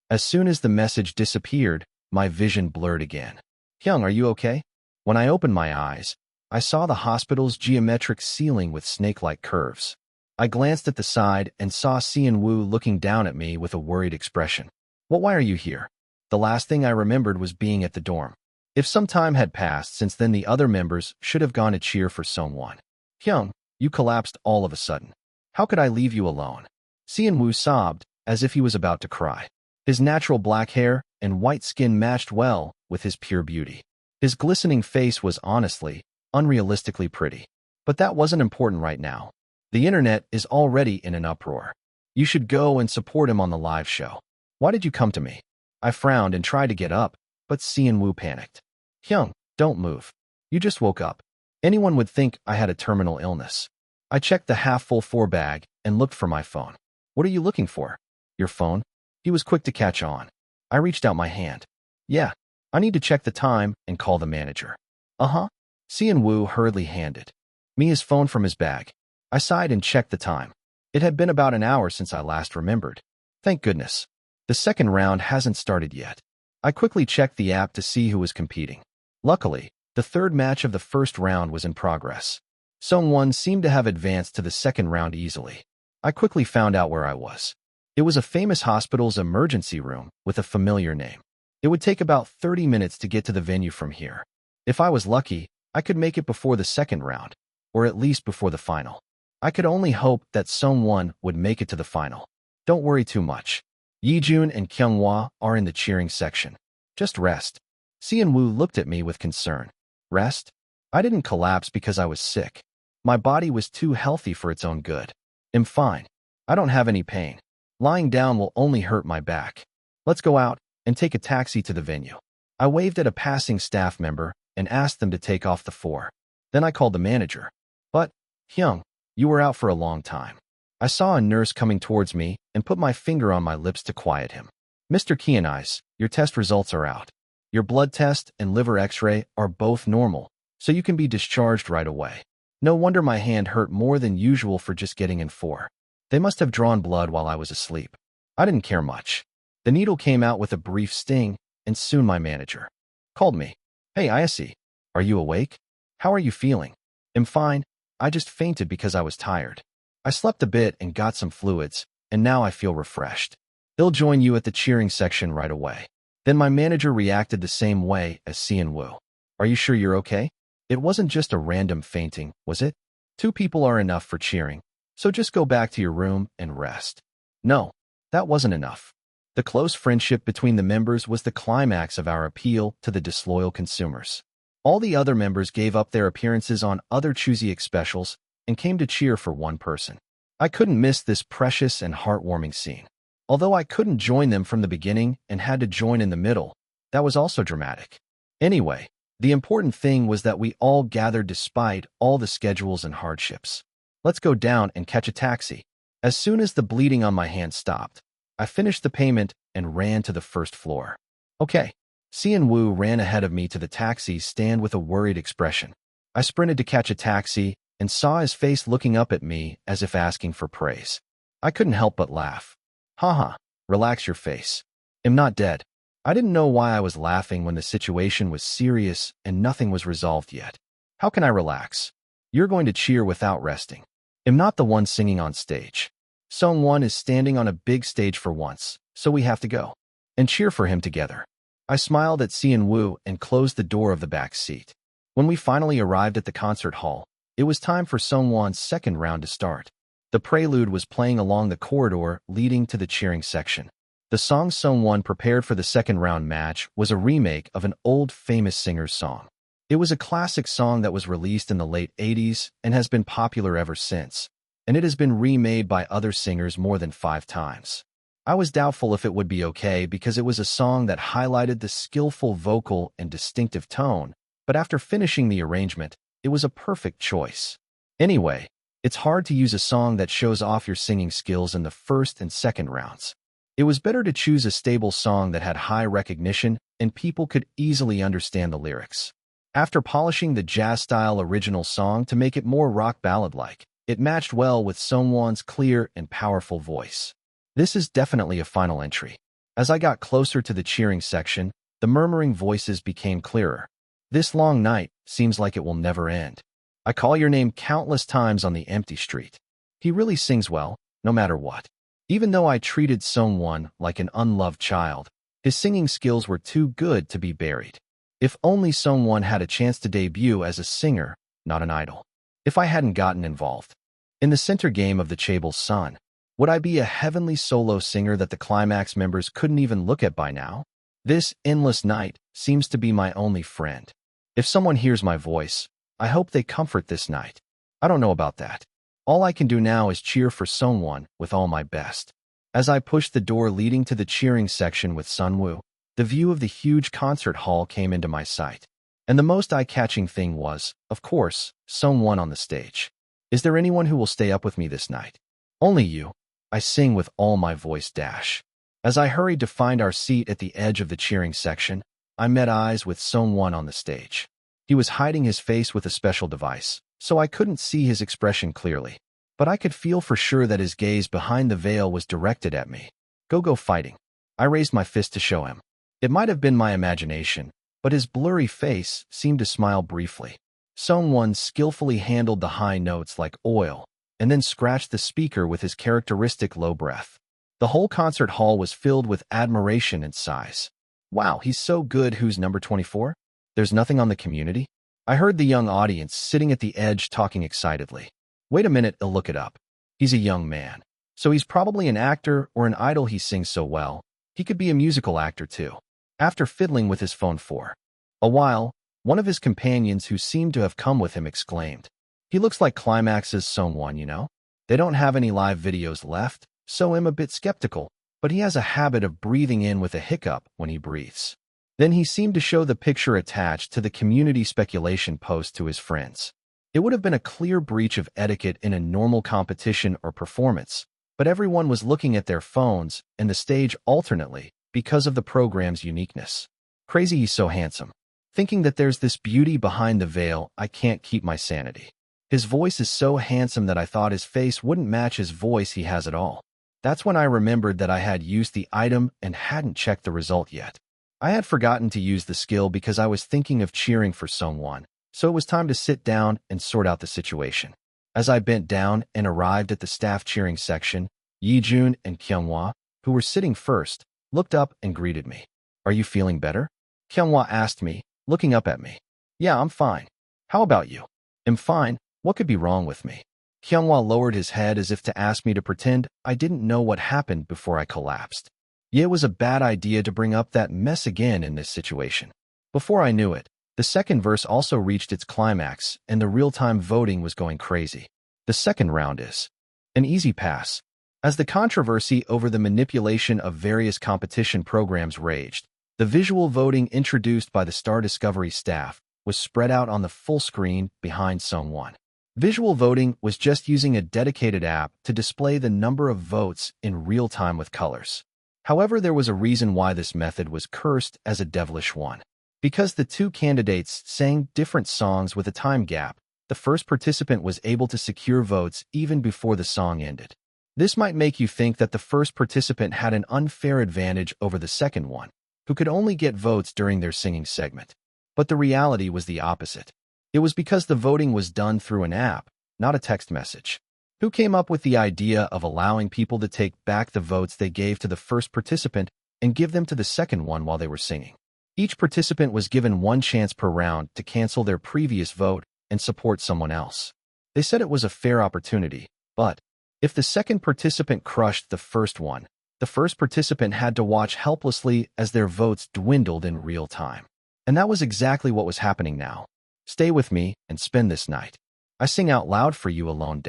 [SPEAKER 1] As soon as the message disappeared, my vision blurred again. Hyung, are you okay? When I opened my eyes, I saw the hospital's geometric ceiling with snake-like curves. I glanced at the side and saw Cheon Woo looking down at me with a worried expression. Why are you here? The last thing I remembered was being at the dorm. If some time had passed since then, the other members should have gone to cheer for Songwon. Hyung, you collapsed all of a sudden. How could I leave you alone? Cheon Woo sobbed, as if he was about to cry. His natural black hair and white skin matched well with his pure beauty. His glistening face was honestly, unrealistically pretty. But that wasn't important right now. The internet is already in an uproar. You should go and support him on the live show. Why did you come to me? I frowned and tried to get up, but Cheon Woo panicked. Hyung, don't move. You just woke up. Anyone would think I had a terminal illness. I checked the half-full 4 bag and looked for my phone. What are you looking for? Your phone? He was quick to catch on. I reached out my hand. Yeah, I need to check the time and call the manager. Uh-huh. Cheon Woo hurriedly handed me his phone from his bag. I sighed and checked the time. It had been about an hour since I last remembered. Thank goodness. The second round hasn't started yet. I quickly checked the app to see who was competing. Luckily, the third match of the first round was in progress. Songwon seemed to have advanced to the second round easily. I quickly found out where I was. It was a famous hospital's emergency room with a familiar name. It would take about 30 minutes to get to the venue from here. If I was lucky, I could make it before the second round, or at least before the final. I could only hope that Songwon would make it to the final. Don't worry too much. Yijun and Kyunghwa are in the cheering section. Just rest. Cheon Woo looked at me with concern. Rest? I didn't collapse because I was sick. My body was too healthy for its own good. I'm fine. I don't have any pain. Lying down will only hurt my back. Let's go out and take a taxi to the venue. I waved at a passing staff member and asked them to take off the 4. Then I called the manager. But, Hyung, you were out for a long time. I saw a nurse coming towards me and put my finger on my lips to quiet him. Mr. Cheon Yise, your test results are out. Your blood test and liver x-ray are both normal, so you can be discharged right away. No wonder my hand hurt more than usual for just getting in 4. They must have drawn blood while I was asleep. I didn't care much. The needle came out with a brief sting, and soon my manager called me. Hey, Yise, are you awake? How are you feeling? I'm fine. I just fainted because I was tired. I slept a bit and got some fluids, and now I feel refreshed. They'll join you at the cheering section right away. Then my manager reacted the same way as Cheon Woo. Are you sure you're okay? It wasn't just a random fainting, was it? 2 people are enough for cheering, so just go back to your room and rest. No, that wasn't enough. The close friendship between the members was the climax of our appeal to the disloyal consumers. All the other members gave up their appearances on other Chuseok specials and came to cheer for one person. I couldn't miss this precious and heartwarming scene. Although I couldn't join them from the beginning and had to join in the middle, that was also dramatic. Anyway, the important thing was that we all gathered despite all the schedules and hardships. Let's go down and catch a taxi. As soon as the bleeding on my hand stopped, I finished the payment and ran to the first floor. Okay. Seon Woo ran ahead of me to the taxi stand with a worried expression. I sprinted to catch a taxi and saw his face looking up at me as if asking for praise. I couldn't help but laugh. Haha, relax your face. I'm not dead. I didn't know why I was laughing when the situation was serious and nothing was resolved yet. How can I relax? You're going to cheer without resting. I'm not the one singing on stage. Sungwon is standing on a big stage for once, so we have to go and cheer for him together. I smiled at Seon Woo and closed the door of the back seat. When we finally arrived at the concert hall, it was time for Sungwon's second round to start. The prelude was playing along the corridor leading to the cheering section. The song Sungwon prepared for the second round match was a remake of an old famous singer's song. It was a classic song that was released in the late 80s and has been popular ever since, and it has been remade by other singers more than 5 times. I was doubtful if it would be okay because it was a song that highlighted the skillful vocal and distinctive tone, but after finishing the arrangement, it was a perfect choice. Anyway, it's hard to use a song that shows off your singing skills in the first and second rounds. It was better to choose a stable song that had high recognition and people could easily understand the lyrics. After polishing the jazz-style original song to make it more rock ballad-like, it matched well with Sungwon's clear and powerful voice. This is definitely a final entry. As I got closer to the cheering section, the murmuring voices became clearer. This long night seems like it will never end. I call your name countless times on the empty street. He really sings well, no matter what. Even though I treated Sungwon like an unloved child, his singing skills were too good to be buried. If only Sungwon had a chance to debut as a singer, not an idol. If I hadn't gotten involved. In the center game of the Chaebol Sun, would I be a heavenly solo singer that the Climax members couldn't even look at by now? This endless night seems to be my only friend. If someone hears my voice, I hope they comfort this night. I don't know about that. All I can do now is cheer for Sungwon with all my best. As I pushed the door leading to the cheering section with Sunwoo, the view of the huge concert hall came into my sight. And the most eye-catching thing was, of course, Sungwon on the stage. Is there anyone who will stay up with me this night? Only you. I sing with all my voice dash. As I hurried to find our seat at the edge of the cheering section, I met eyes with Sungwon on the stage. He was hiding his face with a special device, so I couldn't see his expression clearly. But I could feel for sure that his gaze behind the veil was directed at me. Go fighting. I raised my fist to show him. It might have been my imagination, but his blurry face seemed to smile briefly. Sungwon skillfully handled the high notes like oil, and then scratched the speaker with his characteristic low breath. The whole concert hall was filled with admiration and sighs. Wow, he's so good. Who's number 24? There's nothing on the community? I heard the young audience sitting at the edge talking excitedly. Wait a minute, I'll look it up. He's a young man. So he's probably an actor or an idol. He sings so well. He could be a musical actor too. After fiddling with his phone for a while, one of his companions who seemed to have come with him exclaimed, "He looks like Climax's Sungwon, you know? They don't have any live videos left, so I'm a bit skeptical, but he has a habit of breathing in with a hiccup when he breathes." Then he seemed to show the picture attached to the community speculation post to his friends. It would have been a clear breach of etiquette in a normal competition or performance, but everyone was looking at their phones and the stage alternately because of the program's uniqueness. Crazy, he's so handsome. Thinking that there's this beauty behind the veil, I can't keep my sanity. His voice is so handsome that I thought his face wouldn't match his voice. He has it all. That's when I remembered that I had used the item and hadn't checked the result yet. I had forgotten to use the skill because I was thinking of cheering for Sungwon, so it was time to sit down and sort out the situation. As I bent down and arrived at the staff cheering section, Yijun and Kyunghwa, who were sitting first, looked up and greeted me. "Are you feeling better?" Kyunghwa asked me, looking up at me. "Yeah, I'm fine. How about you?" "I'm fine. What could be wrong with me?" Kyunghwa lowered his head as if to ask me to pretend I didn't know what happened before I collapsed. Yeah, it was a bad idea to bring up that mess again in this situation. Before I knew it, the second verse also reached its climax and the real-time voting was going crazy. The second round is an easy pass. As the controversy over the manipulation of various competition programs raged, the visual voting introduced by the Star Discovery staff was spread out on the full screen behind Sungwon. Visual voting was just using a dedicated app to display the number of votes in real time with colors. However, there was a reason why this method was cursed as a devilish one. Because the two candidates sang different songs with a time gap, the first participant was able to secure votes even before the song ended. This might make you think that the first participant had an unfair advantage over the second one, who could only get votes during their singing segment. But the reality was the opposite. It was because the voting was done through an app, not a text message. Who came up with the idea of allowing people to take back the votes they gave to the first participant and give them to the second one while they were singing? Each participant was given one chance per round to cancel their previous vote and support someone else. They said it was a fair opportunity, but if the second participant crushed the first one, the first participant had to watch helplessly as their votes dwindled in real time. And that was exactly what was happening now. Stay with me and spend this night. I sing out loud for you alone.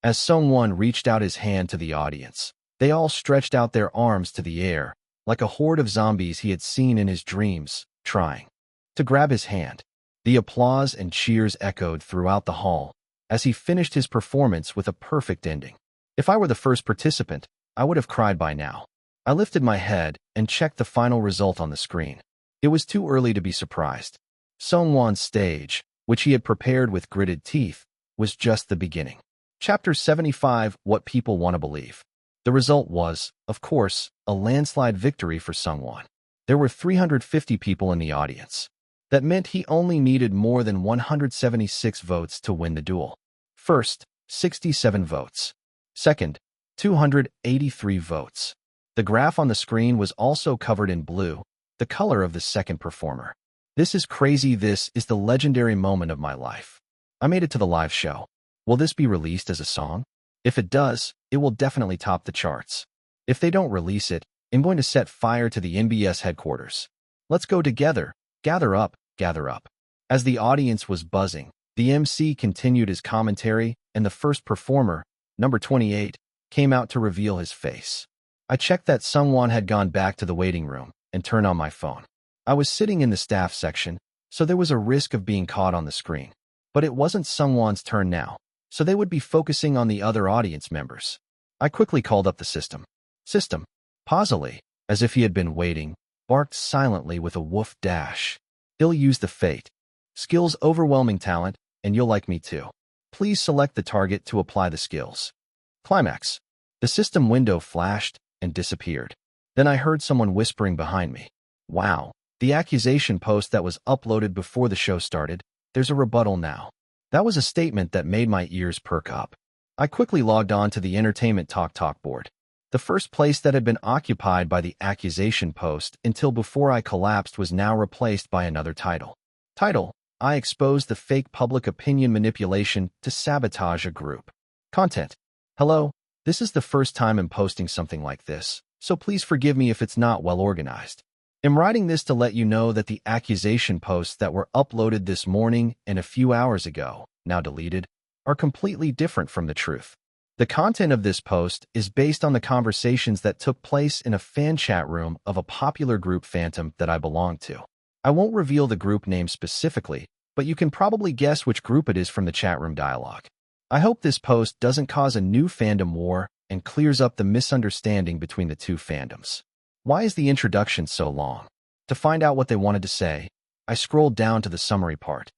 [SPEAKER 1] As Sungwon reached out his hand to the audience, they all stretched out their arms to the air, like a horde of zombies he had seen in his dreams, trying to grab his hand. The applause and cheers echoed throughout the hall as he finished his performance with a perfect ending. If I were the first participant, I would have cried by now. I lifted my head and checked the final result on the screen. It was too early to be surprised. Sungwon's stage, which he had prepared with gritted teeth, was just the beginning. Chapter 75, What People Want to Believe. The result was, of course, a landslide victory for Sungwon. There were 350 people in the audience. That meant he only needed more than 176 votes to win the duel. First, 67 votes. Second, 283 votes. The graph on the screen was also covered in blue, the color of the second performer. This is crazy. This is the legendary moment of my life. I made it to the live show. Will this be released as a song? If it does, it will definitely top the charts. If they don't release it, I'm going to set fire to the NBS headquarters. Let's go together. Gather up, gather up. As the audience was buzzing, the MC continued his commentary, and the first performer, number 28, came out to reveal his face. I checked that Sungwon had gone back to the waiting room and turned on my phone. I was sitting in the staff section, so there was a risk of being caught on the screen. But it wasn't Sungwon's turn now, so they would be focusing on the other audience members. I quickly called up the system. System, pausily, as if he had been waiting, barked silently with a woof dash. He'll use the fate. Skills overwhelming talent, and you'll like me too. Please select the target to apply the skills. Climax. The system window flashed and disappeared. Then I heard someone whispering behind me. Wow. The accusation post that was uploaded before the show started, there's a rebuttal now. That was a statement that made my ears perk up. I quickly logged on to the Entertainment Talk board. The first place that had been occupied by the accusation post until before I collapsed was now replaced by another title. Title: I exposed the fake public opinion manipulation to sabotage a group. Content: Hello, this is the first time I'm posting something like this, so please forgive me if it's not well organized. I'm writing this to let you know that the accusation posts that were uploaded this morning and a few hours ago, now deleted, are completely different from the truth. The content of this post is based on the conversations that took place in a fan chat room of a popular group fandom that I belong to. I won't reveal the group name specifically, but you can probably guess which group it is from the chat room dialogue. I hope this post doesn't cause a new fandom war and clears up the misunderstanding between the two fandoms. Why is the introduction so long? To find out what they wanted to say, I scrolled down to the summary part.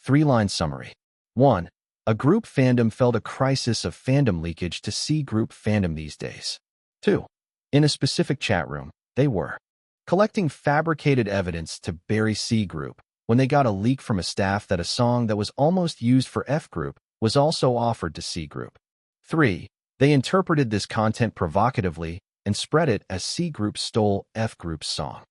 [SPEAKER 1] 3-line summary. 1. A group fandom felt a crisis of fandom leakage to C group fandom these days. 2. In a specific chat room, they were collecting fabricated evidence to bury C group when they got a leak from a staff that a song that was almost used for F group was also offered to C group. 3. They interpreted this content provocatively and spread it as C group stole F group's song.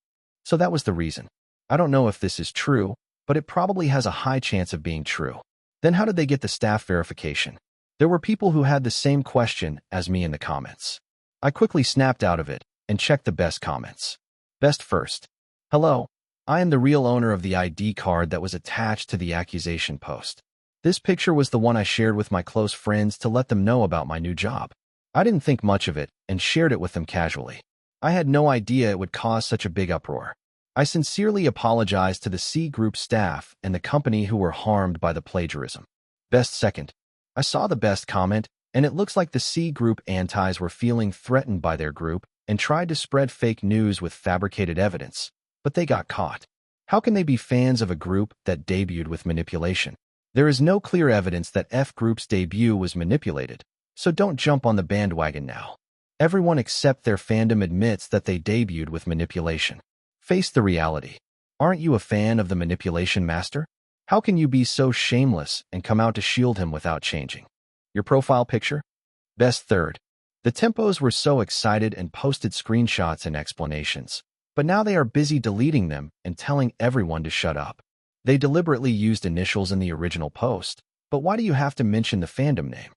[SPEAKER 1] So that was the reason. I don't know if this is true, but it probably has a high chance of being true. Then how did they get the staff verification? There were people who had the same question as me in the comments. I quickly snapped out of it and checked the best comments. Best first. Hello, I am the real owner of the ID card that was attached to the accusation post. This picture was the one I shared with my close friends to let them know about my new job. I didn't think much of it and shared it with them casually. I had no idea it would cause such a big uproar. I sincerely apologize to the C Group staff and the company who were harmed by the plagiarism. Best second. I saw the best comment, and it looks like the C group antis were feeling threatened by their group and tried to spread fake news with fabricated evidence, but they got caught. How can they be fans of a group that debuted with manipulation? There is no clear evidence that F group's debut was manipulated, so don't jump on the bandwagon now. Everyone except their fandom admits that they debuted with manipulation. Face the reality. Aren't you a fan of the manipulation master? How can you be so shameless and come out to shield him without changing your profile picture? Best third. The Tempos were so excited and posted screenshots and explanations, but now they are busy deleting them and telling everyone to shut up. They deliberately used initials in the original post, but why do you have to mention the fandom name?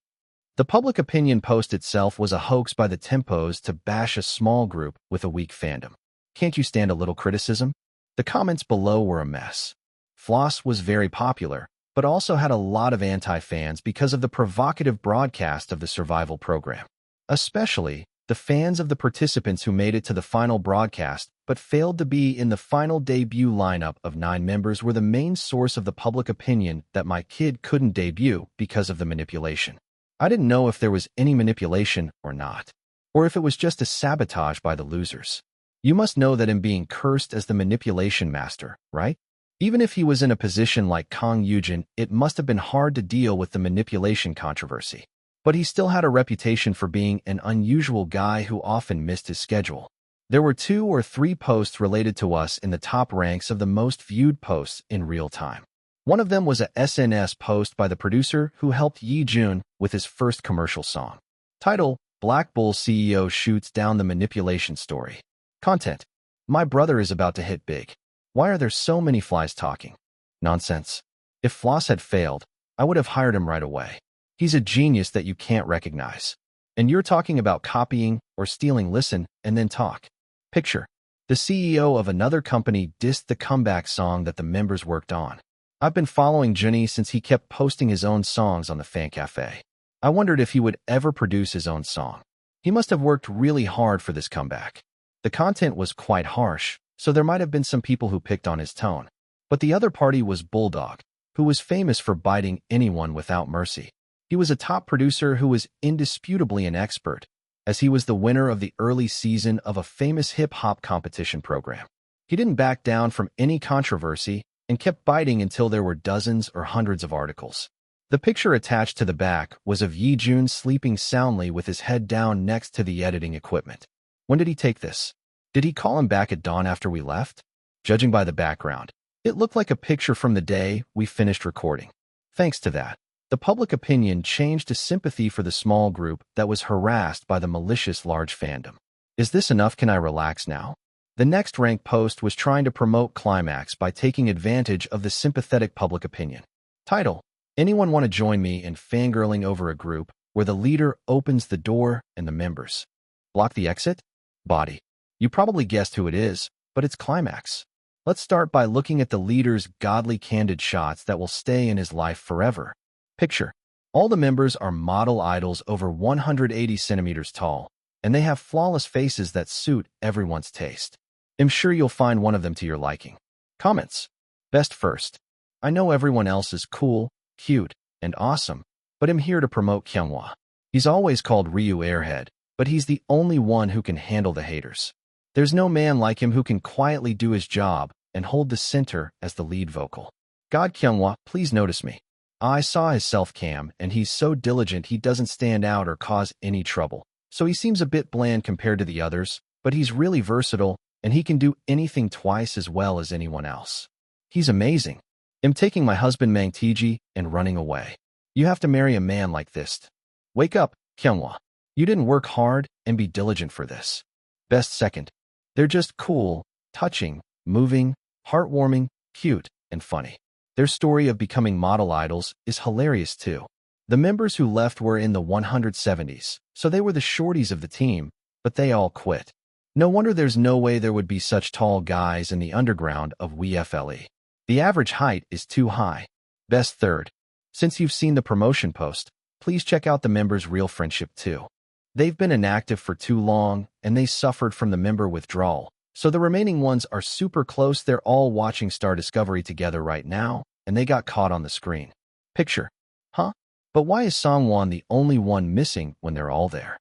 [SPEAKER 1] The public opinion post itself was a hoax by the Tempos to bash a small group with a weak fandom. Can't you stand a little criticism? The comments below were a mess. Floss was very popular, but also had a lot of anti-fans because of the provocative broadcast of the survival program. Especially, the fans of the participants who made it to the final broadcast but failed to be in the final debut lineup of 9 members were the main source of the public opinion that my kid couldn't debut because of the manipulation. I didn't know if there was any manipulation or not, or if it was just a sabotage by the losers. You must know that him being cursed as the manipulation master, right? Even if he was in a position like Kang Yujin, it must have been hard to deal with the manipulation controversy. But he still had a reputation for being an unusual guy who often missed his schedule. There were 2 or 3 posts related to us in the top ranks of the most viewed posts in real time. One of them was a SNS post by the producer who helped Yi Jun with his first commercial song. Title: Black Bull CEO shoots down the manipulation story. Content: My brother is about to hit big. Why are there so many flies talking? Nonsense. If Floss had failed, I would have hired him right away. He's a genius that you can't recognize. And you're talking about copying or stealing. Listen and then talk. Picture: the CEO of another company dissed the comeback song that the members worked on. I've been following Junhee since he kept posting his own songs on the fan cafe. I wondered if he would ever produce his own song. He must have worked really hard for this comeback. The content was quite harsh, so there might have been some people who picked on his tone. But the other party was Bulldog, who was famous for biting anyone without mercy. He was a top producer who was indisputably an expert, as he was the winner of the early season of a famous hip-hop competition program. He didn't back down from any controversy and kept biting until there were dozens or hundreds of articles. The picture attached to the back was of Yi Jun sleeping soundly with his head down next to the editing equipment. When did he take this? Did he call him back at dawn after we left? Judging by the background, it looked like a picture from the day we finished recording. Thanks to that, the public opinion changed to sympathy for the small group that was harassed by the malicious large fandom. Is this enough? Can I relax now? The next rank post was trying to promote Climax by taking advantage of the sympathetic public opinion. Title: Anyone want to join me in fangirling over a group where the leader opens the door and the members block the exit? Body. You probably guessed who it is, but it's Climax. Let's start by looking at the leader's godly candid shots that will stay in his life forever. Picture: all the members are model idols over 180 centimeters tall, and they have flawless faces that suit everyone's taste. I'm sure you'll find one of them to your liking. Comments: Best first. I know everyone else is cool, cute, and awesome, but I'm here to promote Kyunghwa. He's always called Ryu Airhead, but he's the only one who can handle the haters. There's no man like him who can quietly do his job and hold the center as the lead vocal. God, Kyunghwa, please notice me. I saw his self-cam, and he's so diligent he doesn't stand out or cause any trouble. So he seems a bit bland compared to the others, but he's really versatile, and he can do anything twice as well as anyone else. He's amazing. I'm taking my husband Mang Tiji and running away. You have to marry a man like this. Wake up, Kyunghwa. You didn't work hard and be diligent for this. Best second. They're just cool, touching, moving, heartwarming, cute, and funny. Their story of becoming model idols is hilarious too. The members who left were in the 170s, so they were the shorties of the team, but they all quit. No wonder there's no way there would be such tall guys in the underground of WFLE. The average height is too high. Best third. Since you've seen the promotion post, please check out the members' real friendship too. They've been inactive for too long, and they suffered from the member withdrawal, so the remaining ones are super close. They're all watching Star Discovery together right now, and they got caught on the screen. Picture: Huh? But why is Songwon the only one missing when they're all there?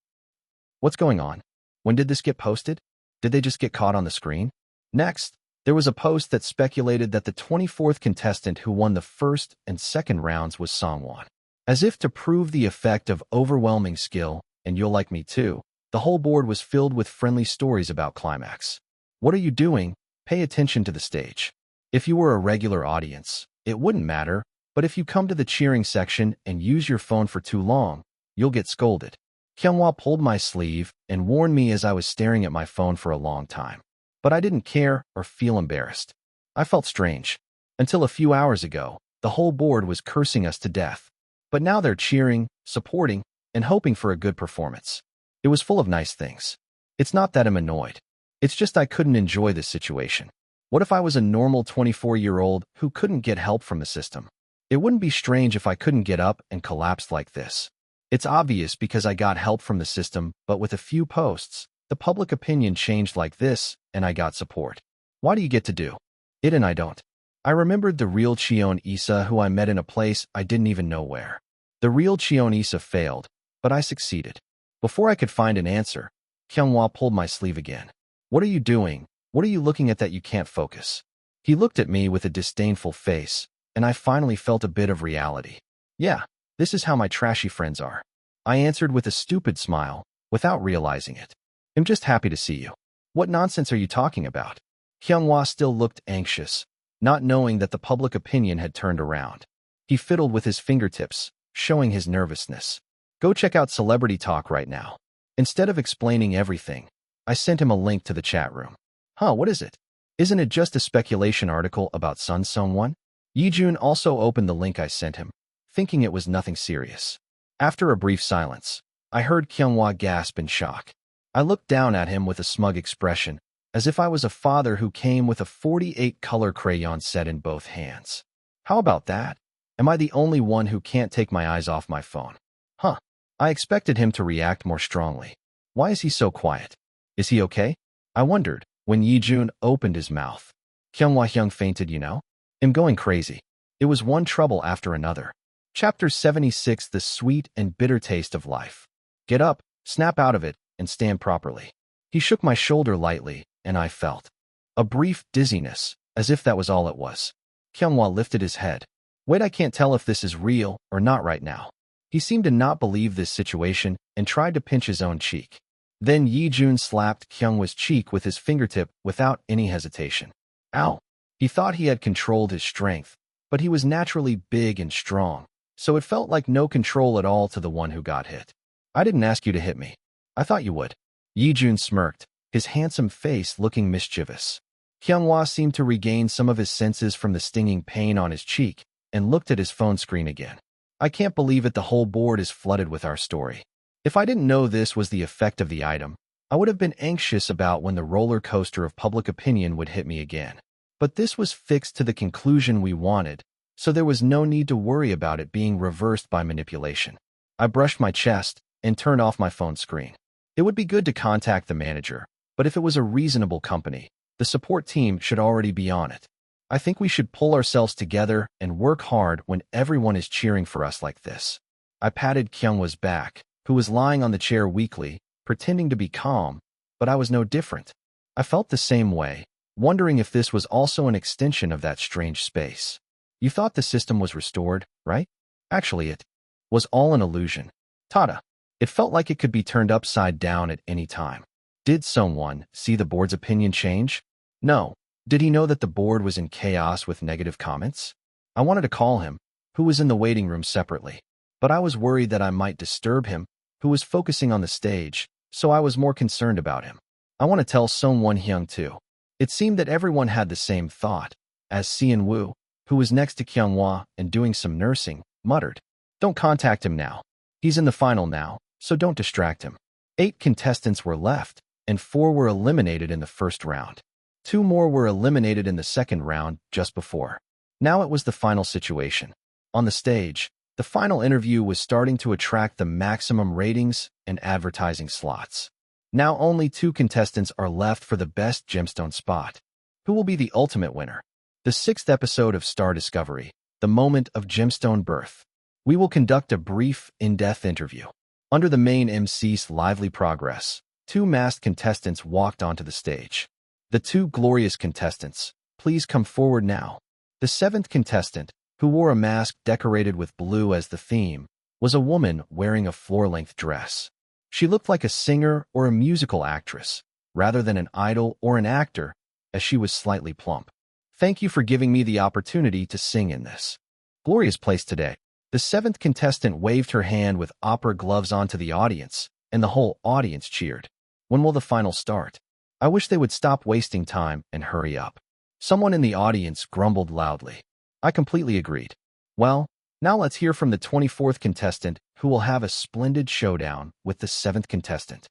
[SPEAKER 1] What's going on? When did this get posted? Did they just get caught on the screen? Next, there was a post that speculated that the 24th contestant who won the first and second rounds was Songwon. As if to prove the effect of overwhelming skill, and you'll like me too, the whole board was filled with friendly stories about Climax. What are you doing? Pay attention to the stage. If you were a regular audience, it wouldn't matter, but if you come to the cheering section and use your phone for too long, you'll get scolded. Kyunghwa pulled my sleeve and warned me as I was staring at my phone for a long time. But I didn't care or feel embarrassed. I felt strange. Until a few hours ago, the whole board was cursing us to death. But now they're cheering, supporting, and hoping for a good performance. It was full of nice things. It's not that I'm annoyed. It's just I couldn't enjoy this situation. What if I was a normal 24-year-old who couldn't get help from the system? It wouldn't be strange if I couldn't get up and collapsed like this. It's obvious because I got help from the system, but with a few posts, the public opinion changed like this, and I got support. Why do you get to do it and I don't? I remembered the real Cheon Yise who I met in a place I didn't even know where. The real Cheon Yise failed, but I succeeded. Before I could find an answer, Kyunghwa pulled my sleeve again. What are you doing? What are you looking at that you can't focus? He looked at me with a disdainful face, and I finally felt a bit of reality. Yeah, this is how my trashy friends are. I answered with a stupid smile, without realizing it. I'm just happy to see you. What nonsense are you talking about? Kyunghwa still looked anxious, not knowing that the public opinion had turned around. He fiddled with his fingertips, showing his nervousness. Go check out Celebrity Talk right now. Instead of explaining everything, I sent him a link to the chat room. Huh, what is it? Isn't it just a speculation article about Sun Sung-won? Yijun also opened the link I sent him, thinking it was nothing serious. After a brief silence, I heard Kyunghwa gasp in shock. I looked down at him with a smug expression, as if I was a father who came with a 48-color crayon set in both hands. How about that? Am I the only one who can't take my eyes off my phone? Huh. I expected him to react more strongly. Why is he so quiet? Is he okay? I wondered, when Yijun opened his mouth. Kyunghwa Hyung fainted, you know? I'm going crazy. It was one trouble after another. Chapter 76, The Sweet and Bitter Taste of Life. Get up, snap out of it, and stand properly. He shook my shoulder lightly, and I felt a brief dizziness, as if that was all it was. Kyunghwa lifted his head. Wait, I can't tell if this is real or not right now. He seemed to not believe this situation and tried to pinch his own cheek. Then Yijun slapped Kyunghwa's cheek with his fingertip without any hesitation. Ow! He thought he had controlled his strength, but he was naturally big and strong, so it felt like no control at all to the one who got hit. I didn't ask you to hit me. I thought you would. Yijun smirked, his handsome face looking mischievous. Kyunghwa seemed to regain some of his senses from the stinging pain on his cheek and looked at his phone screen again. I can't believe it, the whole board is flooded with our story. If I didn't know this was the effect of the item, I would have been anxious about when the roller coaster of public opinion would hit me again. But this was fixed to the conclusion we wanted, so there was no need to worry about it being reversed by manipulation. I brushed my chest and turned off my phone screen. It would be good to contact the manager, but if it was a reasonable company, the support team should already be on it. I think we should pull ourselves together and work hard when everyone is cheering for us like this. I patted Kyunghwa's back, who was lying on the chair weakly, pretending to be calm, but I was no different. I felt the same way, wondering if this was also an extension of that strange space. You thought the system was restored, right? Actually, it was all an illusion. Tada! It felt like it could be turned upside down at any time. Did someone see the board's opinion change? No. Did he know that the board was in chaos with negative comments? I wanted to call him, who was in the waiting room separately, but I was worried that I might disturb him, who was focusing on the stage, so I was more concerned about him. I want to tell Song Won-hyung too. It seemed that everyone had the same thought, as Seon Woo, who was next to Kyunghwa and doing some nursing, muttered, "Don't contact him now. He's in the final now, so don't distract him." 8 contestants were left, and 4 were eliminated in the first round. 2 more were eliminated in the second round just before. Now it was the final situation. On the stage, the final interview was starting to attract the maximum ratings and advertising slots. Now only 2 contestants are left for the best gemstone spot. Who will be the ultimate winner? The 6th episode of Star Discovery, The Moment of Gemstone Birth. We will conduct a brief, in-depth interview. Under the main MC's lively progress, two masked contestants walked onto the stage. The two glorious contestants, please come forward now. The seventh contestant, who wore a mask decorated with blue as the theme, was a woman wearing a floor-length dress. She looked like a singer or a musical actress, rather than an idol or an actor, as she was slightly plump. Thank you for giving me the opportunity to sing in this glorious place today. The seventh contestant waved her hand with opera gloves onto the audience, and the whole audience cheered. When will the final start? I wish they would stop wasting time and hurry up. Someone in the audience grumbled loudly. I completely agreed. Well, now let's hear from the 24th contestant, who will have a splendid showdown with the 7th contestant.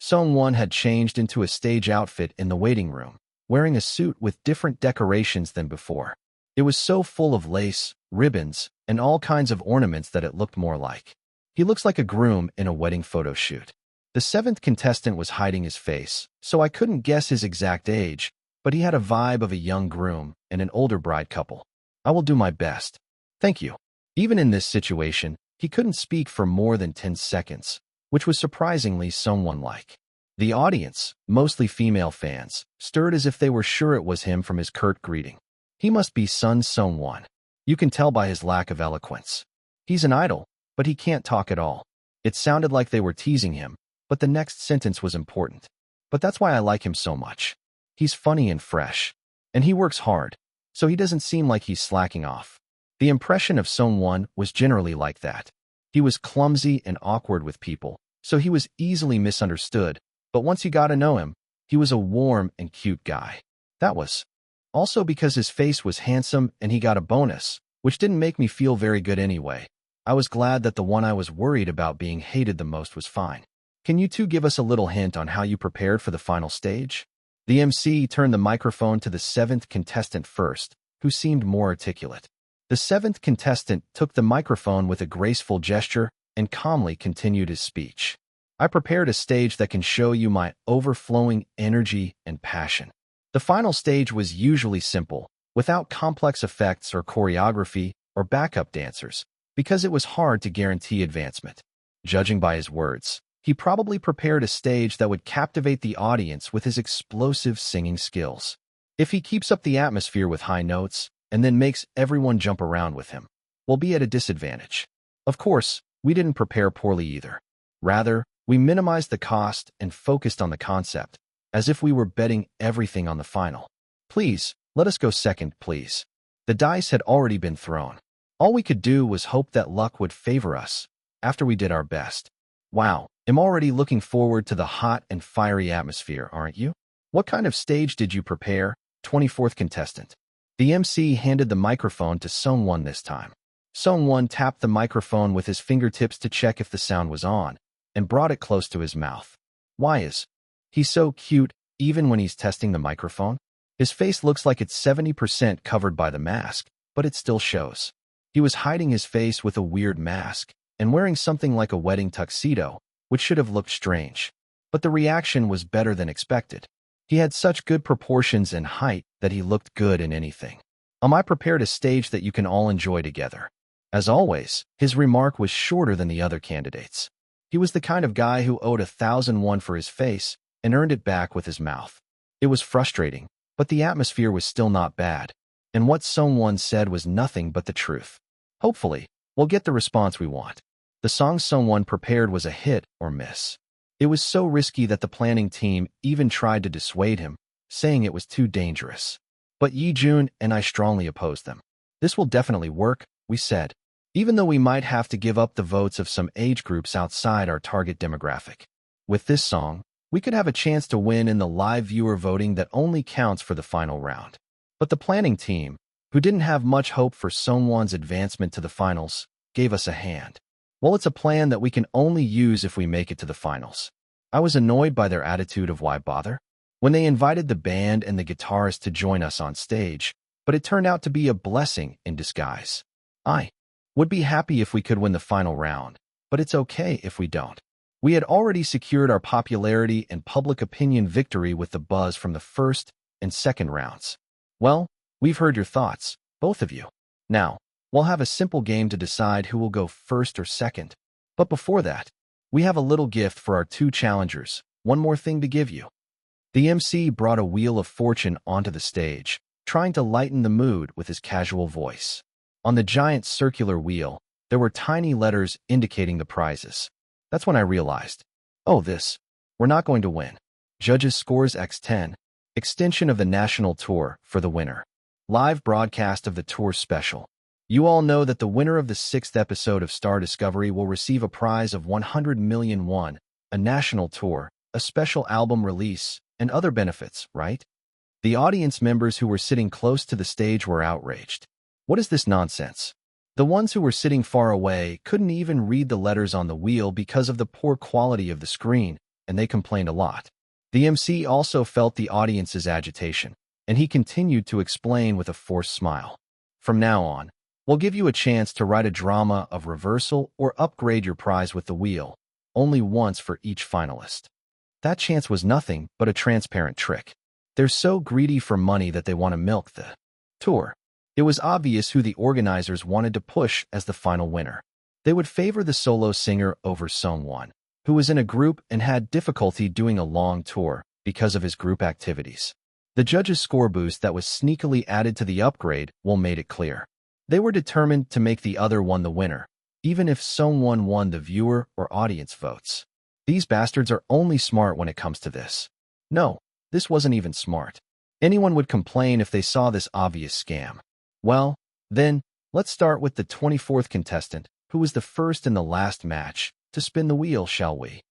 [SPEAKER 1] Seong-won had changed into a stage outfit in the waiting room, wearing a suit with different decorations than before. It was so full of lace, ribbons, and all kinds of ornaments that it looked more like. He looks like a groom in a wedding photo shoot. The 7th contestant was hiding his face, so I couldn't guess his exact age, but he had a vibe of a young groom and an older bride couple. I will do my best. Thank you. Even in this situation, he couldn't speak for more than 10 seconds, which was surprisingly someone-like. The audience, mostly female fans, stirred as if they were sure it was him from his curt greeting. He must be Sun Seong-won. You can tell by his lack of eloquence. He's an idol, but he can't talk at all. It sounded like they were teasing him, but the next sentence was important. But that's why I like him so much. He's funny and fresh, and he works hard, so he doesn't seem like he's slacking off. The impression of Seong-won was generally like that. He was clumsy and awkward with people, so he was easily misunderstood, but once you got to know him, he was a warm and cute guy. That was also because his face was handsome and he got a bonus, which didn't make me feel very good anyway. I was glad that the one I was worried about being hated the most was fine. Can you two give us a little hint on how you prepared for the final stage? The MC turned the microphone to the 7th contestant first, who seemed more articulate. The 7th contestant took the microphone with a graceful gesture and calmly continued his speech. I prepared a stage that can show you my overflowing energy and passion. The final stage was usually simple, without complex effects or choreography or backup dancers, because it was hard to guarantee advancement. Judging by his words, he probably prepared a stage that would captivate the audience with his explosive singing skills. If he keeps up the atmosphere with high notes and then makes everyone jump around with him, we'll be at a disadvantage. Of course, we didn't prepare poorly either. Rather, we minimized the cost and focused on the concept, as if we were betting everything on the final. Please, let us go second, please. The dice had already been thrown. All we could do was hope that luck would favor us after we did our best. Wow, I'm already looking forward to the hot and fiery atmosphere, aren't you? What kind of stage did you prepare, 24th contestant? The MC handed the microphone to Seong-won this time. Seong-won tapped the microphone with his fingertips to check if the sound was on, and brought it close to his mouth. Why is he so cute, even when he's testing the microphone? His face looks like it's 70% covered by the mask, but it still shows. He was hiding his face with a weird mask, and wearing something like a wedding tuxedo, which should have looked strange. But the reaction was better than expected. He had such good proportions and height that he looked good in anything. I prepared a stage that you can all enjoy together. As always, his remark was shorter than the other candidates. He was the kind of guy who owed 1,001 for his face and earned it back with his mouth. It was frustrating, but the atmosphere was still not bad, and what Seong-won said was nothing but the truth. Hopefully, we'll get the response we want. The song Seong-won prepared was a hit or miss. It was so risky that the planning team even tried to dissuade him, saying it was too dangerous. But Yi-jun and I strongly opposed them. This will definitely work, we said, even though we might have to give up the votes of some age groups outside our target demographic. With this song, we could have a chance to win in the live viewer voting that only counts for the final round. But the planning team, who didn't have much hope for Seong-won's advancement to the finals, gave us a hand. Well, it's a plan that we can only use if we make it to the finals. I was annoyed by their attitude of why bother when they invited the band and the guitarist to join us on stage, but it turned out to be a blessing in disguise. I would be happy if we could win the final round, but it's okay if we don't. We had already secured our popularity and public opinion victory with the buzz from the first and second rounds. Well, we've heard your thoughts, both of you. Now, We'll have a simple game to decide who will go first or second. But before that, we have a little gift for our two challengers. One more thing to give you. The MC brought a wheel of fortune onto the stage, trying to lighten the mood with his casual voice. On the giant circular wheel, there were tiny letters indicating the prizes. That's when I realized, we're not going to win. Judges scores X10, extension of the national tour for the winner. Live broadcast of the tour special. You all know that the winner of the 6th episode of Star Discovery will receive a prize of 100 million won, a national tour, a special album release, and other benefits, right? The audience members who were sitting close to the stage were outraged. What is this nonsense? The ones who were sitting far away couldn't even read the letters on the wheel because of the poor quality of the screen, and they complained a lot. The MC also felt the audience's agitation, and he continued to explain with a forced smile. From now on, we'll give you a chance to write a drama of reversal or upgrade your prize with the wheel, only once for each finalist. That chance was nothing but a transparent trick. They're so greedy for money that they want to milk the tour. It was obvious who the organizers wanted to push as the final winner. They would favor the solo singer over Sungwon, who was in a group and had difficulty doing a long tour because of his group activities. The judges' score boost that was sneakily added to the upgrade made it clear. They were determined to make the other one the winner, even if Sungwon won the viewer or audience votes. These bastards are only smart when it comes to this. No, this wasn't even smart. Anyone would complain if they saw this obvious scam. Well, then, let's start with the 24th contestant, who was the first in the last match, to spin the wheel, shall we?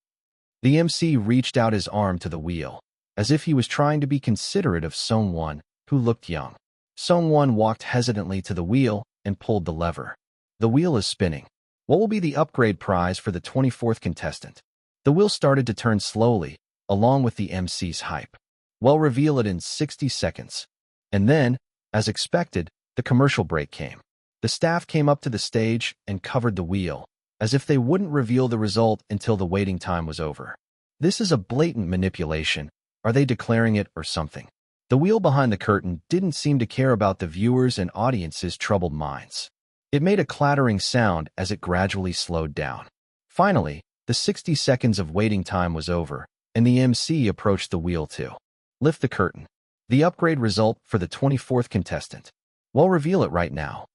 [SPEAKER 1] The MC reached out his arm to the wheel, as if he was trying to be considerate of Sungwon, who looked young. Sungwon walked hesitantly to the wheel and pulled the lever. The wheel is spinning. What will be the upgrade prize for the 24th contestant? The wheel started to turn slowly, along with the MC's hype. We'll reveal it in 60 seconds. And then, as expected, the commercial break came. The staff came up to the stage and covered the wheel, as if they wouldn't reveal the result until the waiting time was over. This is a blatant manipulation. Are they declaring it or something? The wheel behind the curtain didn't seem to care about the viewers' and audience's troubled minds. It made a clattering sound as it gradually slowed down. Finally, the 60 seconds of waiting time was over, and the MC approached the wheel to lift the curtain. The upgrade result for the 24th contestant. We'll reveal it right now.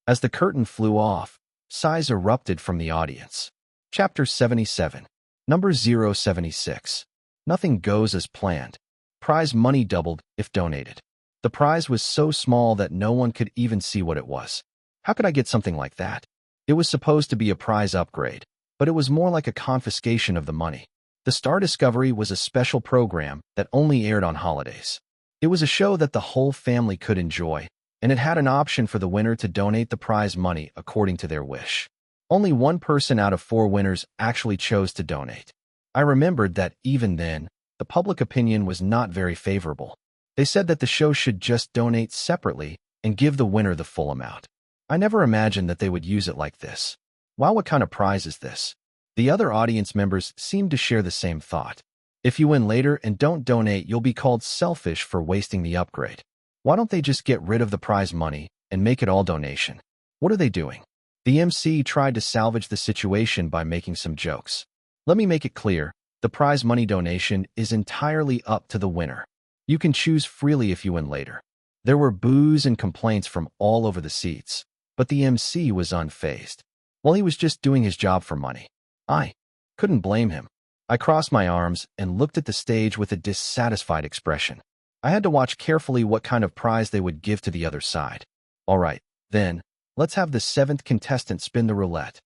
[SPEAKER 1] As the curtain flew off, sighs erupted from the audience. Chapter 77. Number 076. Nothing goes as planned. Prize money doubled if donated. The prize was so small that no one could even see what it was. How could I get something like that? It was supposed to be a prize upgrade, but it was more like a confiscation of the money. The Star Discovery was a special program that only aired on holidays. It was a show that the whole family could enjoy, and it had an option for the winner to donate the prize money according to their wish. Only one person out of 4 winners actually chose to donate. I remembered that even then, the public opinion was not very favorable. They said that the show should just donate separately and give the winner the full amount. I never imagined that they would use it like this. Wow, what kind of prize is this? The other audience members seemed to share the same thought. If you win later and don't donate, you'll be called selfish for wasting the upgrade. Why don't they just get rid of the prize money and make it all donation? What are they doing? The MC tried to salvage the situation by making some jokes. Let me make it clear, the prize money donation is entirely up to the winner. You can choose freely if you win later. There were boos and complaints from all over the seats, but the MC was unfazed. Well, he was just doing his job for money. I couldn't blame him. I crossed my arms and looked at the stage with a dissatisfied expression. I had to watch carefully what kind of prize they would give to the other side. All right, then, let's have the 7th contestant spin the roulette.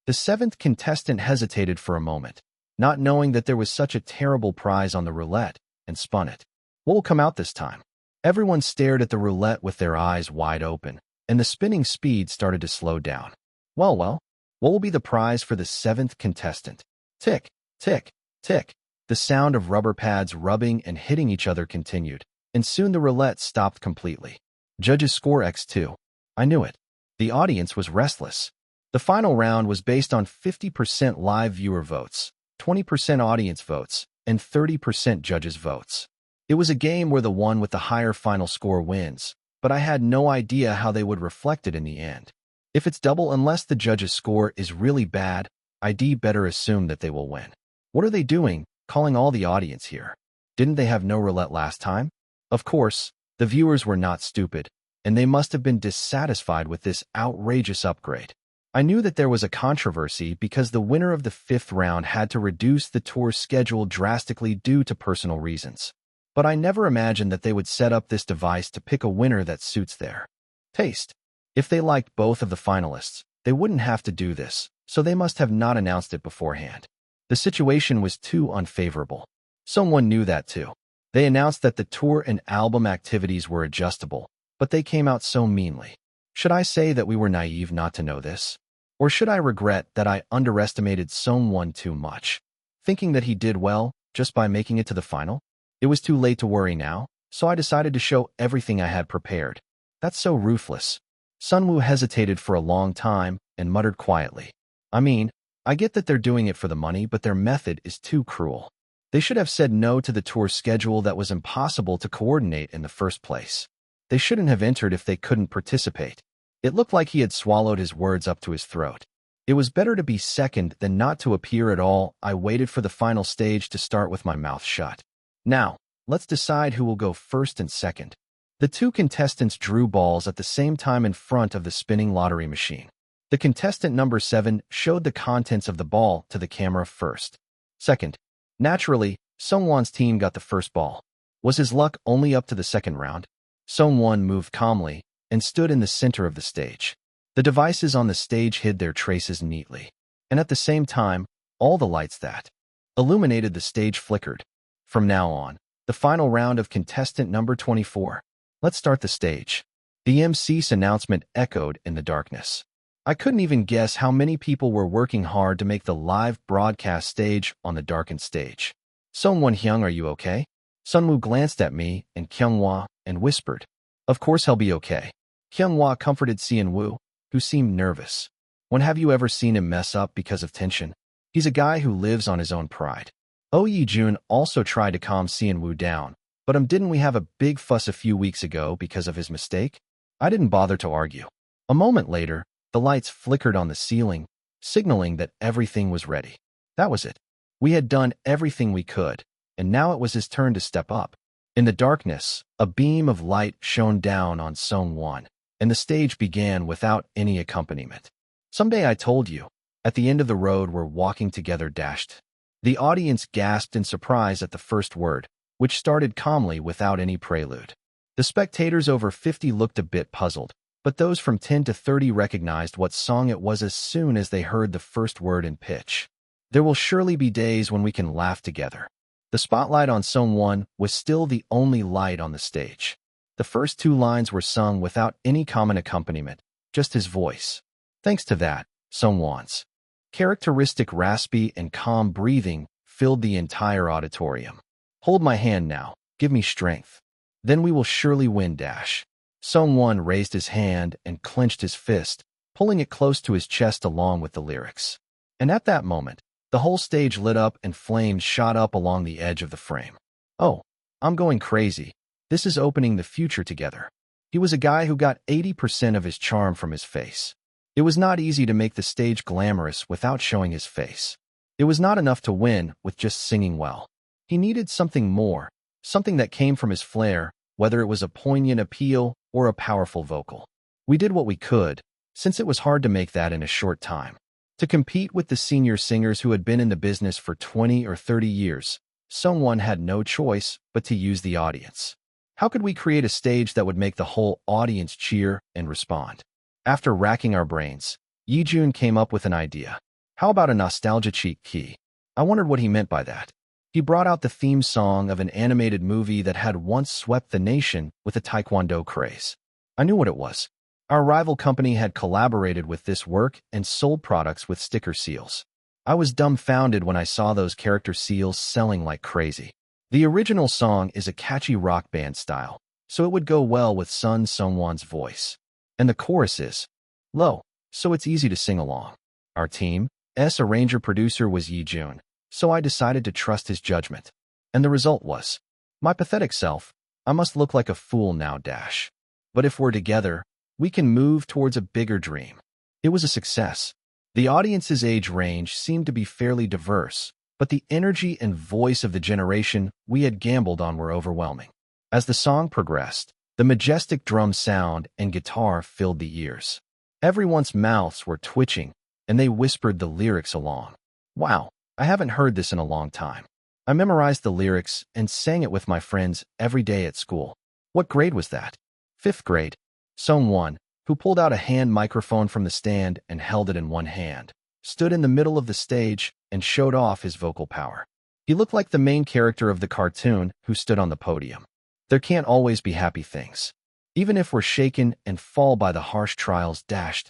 [SPEAKER 1] The 7th contestant hesitated for a moment, not knowing that there was such a terrible prize on the roulette, and spun it. What will come out this time? Everyone stared at the roulette with their eyes wide open, and the spinning speed started to slow down. Well, what will be the prize for the 7th contestant? Tick, tick, tick. The sound of rubber pads rubbing and hitting each other continued, and soon the roulette stopped completely. Judges score X2. I knew it. The audience was restless. The final round was based on 50% live viewer votes, 20% audience votes, and 30% judges' votes. It was a game where the one with the higher final score wins, but I had no idea how they would reflect it in the end. If it's double unless the judge's score is really bad, I'd better assume that they will win. What are they doing, calling all the audience here? Didn't they have no roulette last time? Of course, the viewers were not stupid, and they must have been dissatisfied with this outrageous upgrade. I knew that there was a controversy because the winner of the 5th round had to reduce the tour's schedule drastically due to personal reasons. But I never imagined that they would set up this device to pick a winner that suits their taste. If they liked both of the finalists, they wouldn't have to do this, so they must have not announced it beforehand. The situation was too unfavorable. Someone knew that too. They announced that the tour and album activities were adjustable, but they came out so meanly. Should I say that we were naive not to know this? Or should I regret that I underestimated someone too much, thinking that he did well just by making it to the final? It was too late to worry now, so I decided to show everything I had prepared. That's so ruthless. Sunwoo hesitated for a long time and muttered quietly. I get that they're doing it for the money, but their method is too cruel. They should have said no to the tour schedule that was impossible to coordinate in the first place. They shouldn't have entered if they couldn't participate. It looked like he had swallowed his words up to his throat. It was better to be second than not to appear at all. I waited for the final stage to start with my mouth shut. Now, let's decide who will go first and second. The two contestants drew balls at the same time in front of the spinning lottery machine. The contestant number 7 showed the contents of the ball to the camera first. Second. Naturally, Sungwon's team got the first ball. Was his luck only up to the second round? Sungwon moved calmly and stood in the center of the stage. The devices on the stage hid their traces neatly, and at the same time, all the lights that illuminated the stage flickered. From now on, the final round of contestant number 24. Let's start the stage. The MC's announcement echoed in the darkness. I couldn't even guess how many people were working hard to make the live broadcast stage on the darkened stage. Sungwon Hyung, are you okay? Sunwoo glanced at me and Kyunghwa and whispered, "Of course he'll be okay." Kyunghwa comforted Seonwoo, who seemed nervous. When have you ever seen him mess up because of tension? He's a guy who lives on his own pride. Oh Ye-jun also tried to calm Seonwoo down, but didn't we have a big fuss a few weeks ago because of his mistake? I didn't bother to argue. A moment later, the lights flickered on the ceiling, signaling that everything was ready. That was it. We had done everything we could, and now it was his turn to step up. In the darkness, a beam of light shone down on Sungwon, and the stage began without any accompaniment. Someday I told you, at the end of the road we're walking together dashed. The audience gasped in surprise at the first word, which started calmly without any prelude. The spectators over 50 looked a bit puzzled, but those from 10 to 30 recognized what song it was as soon as they heard the first word in pitch. There will surely be days when we can laugh together. The spotlight on Sungwon was still the only light on the stage. The first 2 lines were sung without any common accompaniment, just his voice. Thanks to that, Sungwon's characteristic raspy and calm breathing filled the entire auditorium. Hold my hand now, give me strength. Then we will surely win dash. Sungwon raised his hand and clenched his fist, pulling it close to his chest along with the lyrics. And at that moment, the whole stage lit up and flames shot up along the edge of the frame. Oh, I'm going crazy. This is opening the future together. He was a guy who got 80% of his charm from his face. It was not easy to make the stage glamorous without showing his face. It was not enough to win with just singing well. He needed something more, something that came from his flair, whether it was a poignant appeal or a powerful vocal. We did what we could, since it was hard to make that in a short time. To compete with the senior singers who had been in the business for 20 or 30 years, Sungwon had no choice but to use the audience. How could we create a stage that would make the whole audience cheer and respond? After racking our brains, Ye-jun came up with an idea. How about a nostalgia cheat key? I wondered what he meant by that. He brought out the theme song of an animated movie that had once swept the nation with a taekwondo craze. I knew what it was. Our rival company had collaborated with this work and sold products with sticker seals. I was dumbfounded when I saw those character seals selling like crazy. The original song is a catchy rock band style, so it would go well with Sun Sungwon's voice. And the chorus is low, so it's easy to sing along. Our team's arranger-producer was Ye-jun, so I decided to trust his judgment. And the result was my pathetic self. I must look like a fool now dash. But if we're together, we can move towards a bigger dream. It was a success. The audience's age range seemed to be fairly diverse, but the energy and voice of the generation we had gambled on were overwhelming. As the song progressed, the majestic drum sound and guitar filled the ears. Everyone's mouths were twitching, and they whispered the lyrics along. Wow, I haven't heard this in a long time. I memorized the lyrics and sang it with my friends every day at school. What grade was that? 5th grade. Sung-won, who pulled out a hand microphone from the stand and held it in one hand, stood in the middle of the stage and showed off his vocal power. He looked like the main character of the cartoon who stood on the podium. There can't always be happy things, even if we're shaken and fall by the harsh trials dashed.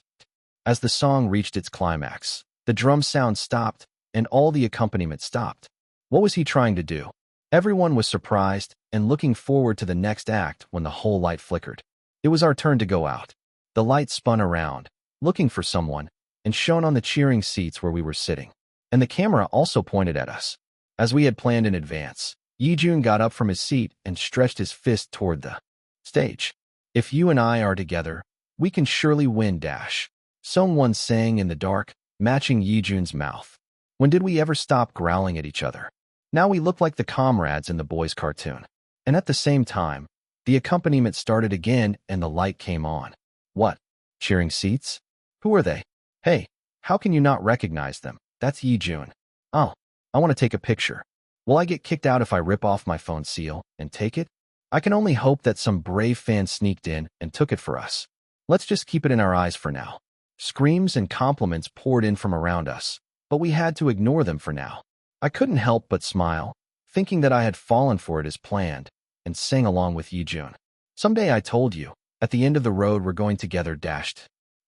[SPEAKER 1] As the song reached its climax, the drum sound stopped and all the accompaniment stopped. What was he trying to do? Everyone was surprised and looking forward to the next act when the whole light flickered. It was our turn to go out. The light spun around, looking for someone, and shone on the cheering seats where we were sitting. And the camera also pointed at us. As we had planned in advance, Yijun got up from his seat and stretched his fist toward the stage. If you and I are together, we can surely win, dash. Sung-won sang in the dark, matching Yijun's mouth. When did we ever stop growling at each other? Now we look like the comrades in the boys' cartoon. And at the same time, the accompaniment started again and the light came on. What? Cheering seats? Who are they? Hey, how can you not recognize them? That's Yijun. Oh, I want to take a picture. Will I get kicked out if I rip off my phone seal and take it? I can only hope that some brave fan sneaked in and took it for us. Let's just keep it in our eyes for now. Screams and compliments poured in from around us, but we had to ignore them for now. I couldn't help but smile, thinking that I had fallen for it as planned, and sang along with Yijun. Someday, I told you, at the end of the road we're going together, dashed.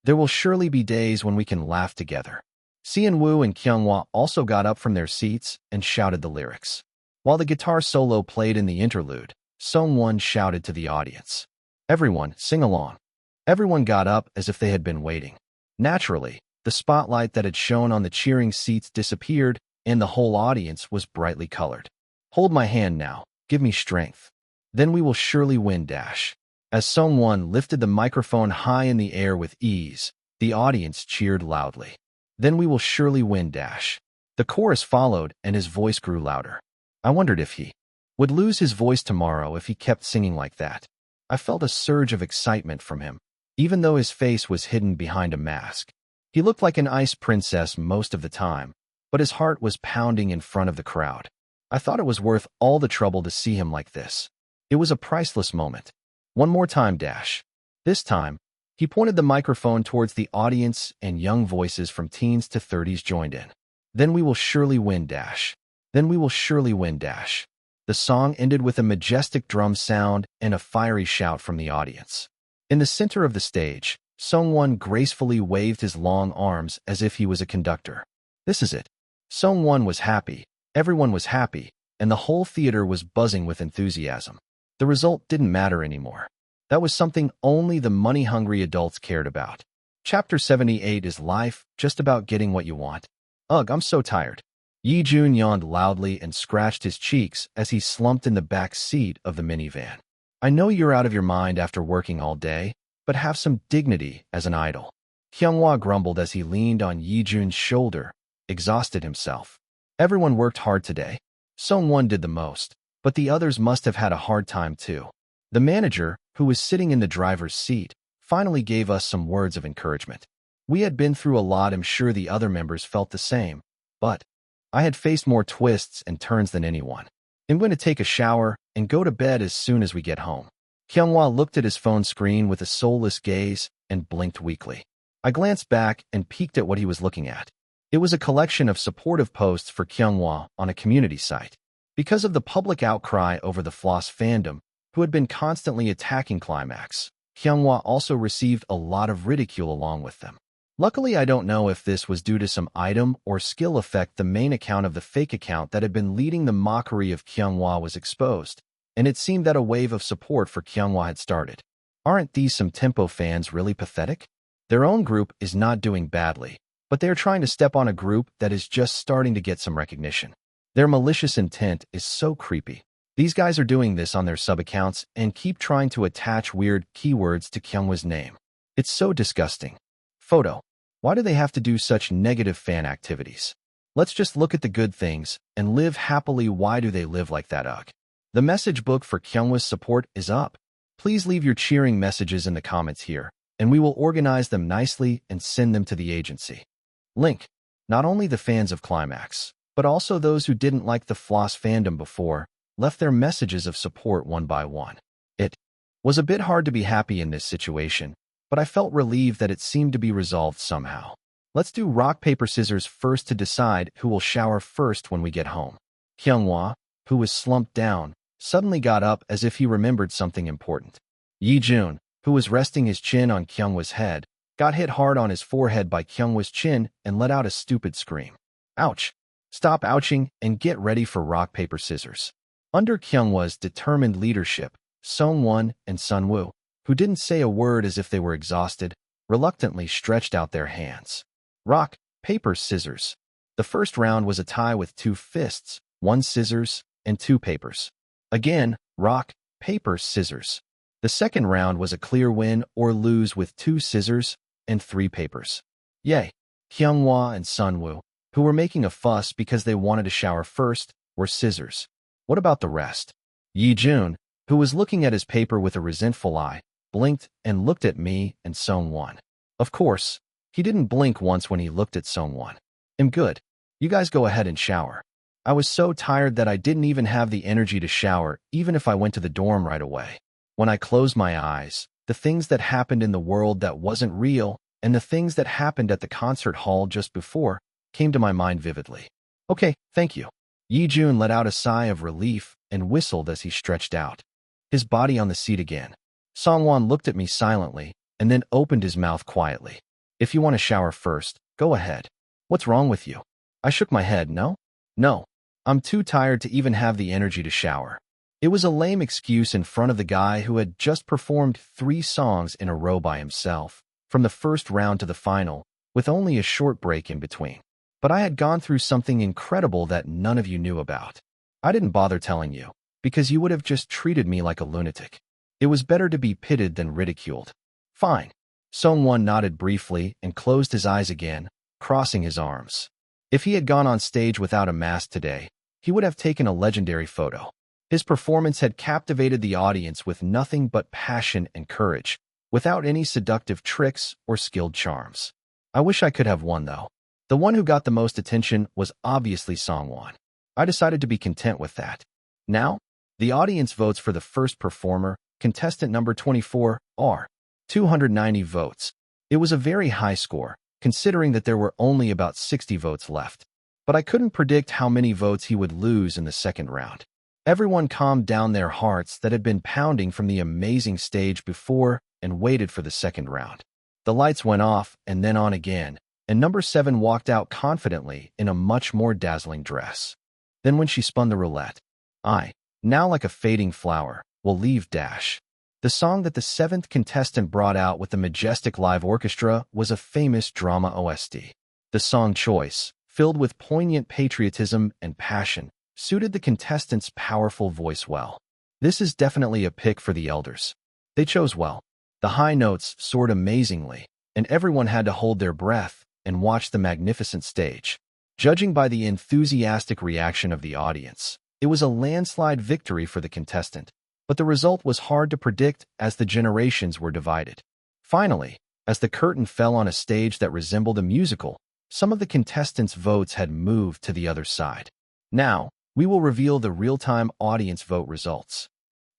[SPEAKER 1] There will surely be days when we can laugh together. Seon-woo and Kyunghwa also got up from their seats and shouted the lyrics. While the guitar solo played in the interlude, Sung-won shouted to the audience, "Everyone, sing along." Everyone got up as if they had been waiting. Naturally, the spotlight that had shone on the cheering seats disappeared, and the whole audience was brightly colored. Hold my hand now, give me strength. Then we will surely win, dash. As Sung-won lifted the microphone high in the air with ease, the audience cheered loudly. Then we will surely win, dash. The chorus followed, and his voice grew louder. I wondered if he would lose his voice tomorrow if he kept singing like that. I felt a surge of excitement from him, even though his face was hidden behind a mask. He looked like an ice princess most of the time, but his heart was pounding in front of the crowd. I thought it was worth all the trouble to see him like this. It was a priceless moment. One more time, dash. This time, he pointed the microphone towards the audience and young voices from teens to 30s joined in. Then we will surely win, dash. Then we will surely win, dash. The song ended with a majestic drum sound and a fiery shout from the audience. In the center of the stage, Sung-won gracefully waved his long arms as if he was a conductor. This is it. Sung-won was happy, everyone was happy, and the whole theater was buzzing with enthusiasm. The result didn't matter anymore. That was something only the money-hungry adults cared about. Chapter 78 is life, just about getting what you want. Ugh, I'm so tired. Yijun yawned loudly and scratched his cheeks as he slumped in the back seat of the minivan. I know you're out of your mind after working all day, but have some dignity as an idol. Kyunghwa grumbled as he leaned on Yijun's shoulder, exhausted himself. Everyone worked hard today. Sung-won did the most, but the others must have had a hard time too. The manager, who was sitting in the driver's seat, finally gave us some words of encouragement. We had been through a lot, I'm sure the other members felt the same, but I had faced more twists and turns than anyone. I'm going to take a shower and go to bed as soon as we get home. Kyunghwa looked at his phone screen with a soulless gaze and blinked weakly. I glanced back and peeked at what he was looking at. It was a collection of supportive posts for Kyunghwa on a community site. Because of the public outcry over the Floss fandom, who had been constantly attacking Climax, Kyunghwa also received a lot of ridicule along with them. Luckily, I don't know if this was due to some item or skill effect. The main account of the fake account that had been leading the mockery of Kyunghwa was exposed, and it seemed that a wave of support for Kyunghwa had started. Aren't these some Tempo fans really pathetic? Their own group is not doing badly, but they are trying to step on a group that is just starting to get some recognition. Their malicious intent is so creepy. These guys are doing this on their sub-accounts and keep trying to attach weird keywords to Kyunghwa's name. It's so disgusting. Photo. Why do they have to do such negative fan activities? Let's just look at the good things and live happily. Why do they live like that? Ugh. The message book for Kyungwa's support is up. Please leave your cheering messages in the comments here, and we will organize them nicely and send them to the agency. Link. Not only the fans of Climax, but also those who didn't like the Floss fandom before, left their messages of support one by one. It was a bit hard to be happy in this situation, but I felt relieved that it seemed to be resolved somehow. Let's do rock, paper, scissors first to decide who will shower first when we get home. Kyungwa, who was slumped down, suddenly got up as if he remembered something important. Yi-jun, who was resting his chin on Kyungwa's head, got hit hard on his forehead by Kyungwa's chin and let out a stupid scream. Ouch! Stop ouching and get ready for rock, paper, scissors. Under Kyungwa's determined leadership, Sungwon and Sunwoo, who didn't say a word as if they were exhausted, reluctantly stretched out their hands. Rock, paper, scissors. The first round was a tie with 2 fists, 1 scissors, and 2 papers. Again, rock, paper, scissors. The second round was a clear win or lose with 2 scissors and 3 papers. Yay! Kyungwa and Sunwoo, who were making a fuss because they wanted to shower first, were scissors. What about the rest? Yi-jun, who was looking at his paper with a resentful eye, blinked and looked at me and Sungwon. Of course, he didn't blink once when he looked at Sungwon. I'm good. You guys go ahead and shower. I was so tired that I didn't even have the energy to shower, even if I went to the dorm right away. When I closed my eyes, the things that happened in the world that wasn't real and the things that happened at the concert hall just before came to my mind vividly. Okay, thank you. Yi-jun let out a sigh of relief and whistled as he stretched out, his body on the seat again. Sungwon looked at me silently and then opened his mouth quietly. If you want to shower first, go ahead. What's wrong with you? I shook my head. No. I'm too tired to even have the energy to shower. It was a lame excuse in front of the guy who had just performed 3 songs in a row by himself, from the first round to the final, with only a short break in between. But I had gone through something incredible that none of you knew about. I didn't bother telling you, because you would have just treated me like a lunatic. It was better to be pitied than ridiculed. Fine. Sungwon nodded briefly and closed his eyes again, crossing his arms. If he had gone on stage without a mask today, he would have taken a legendary photo. His performance had captivated the audience with nothing but passion and courage, without any seductive tricks or skilled charms. I wish I could have won, though. The one who got the most attention was obviously Sungwon. I decided to be content with that. Now, the audience votes for the first performer, contestant number 24, are 290 votes. It was a very high score, considering that there were only about 60 votes left. But I couldn't predict how many votes he would lose in the second round. Everyone calmed down their hearts that had been pounding from the amazing stage before and waited for the second round. The lights went off and then on again, and number 7 walked out confidently in a much more dazzling dress. Then when she spun the roulette, I, now like a fading flower, will leave dash. The song that the 7th contestant brought out with the majestic live orchestra was a famous drama OST. The song choice, filled with poignant patriotism and passion, suited the contestant's powerful voice well. This is definitely a pick for the elders. They chose well. The high notes soared amazingly, and everyone had to hold their breath and watch the magnificent stage. Judging by the enthusiastic reaction of the audience, it was a landslide victory for the contestant, but the result was hard to predict as the generations were divided. Finally, as the curtain fell on a stage that resembled a musical, some of the contestants' votes had moved to the other side. Now, we will reveal the real-time audience vote results.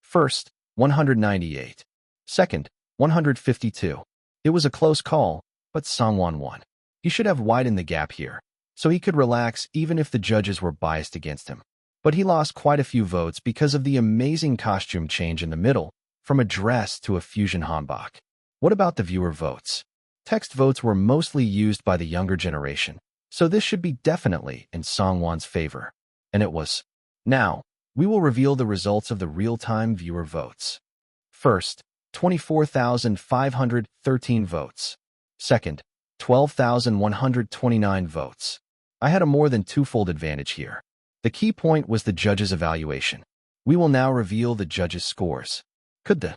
[SPEAKER 1] First, 198. Second, 152. It was a close call, but Sungwon won. He should have widened the gap here, so he could relax even if the judges were biased against him. But he lost quite a few votes because of the amazing costume change in the middle, from a dress to a fusion hanbok. What about the viewer votes? Text votes were mostly used by the younger generation, so this should be definitely in Sungwon's favor. And it was. Now, we will reveal the results of the real-time viewer votes. First, 24,513 votes. Second, 12,129 votes. I had a more than twofold advantage here. The key point was the judges' evaluation. We will now reveal the judges' scores. Could the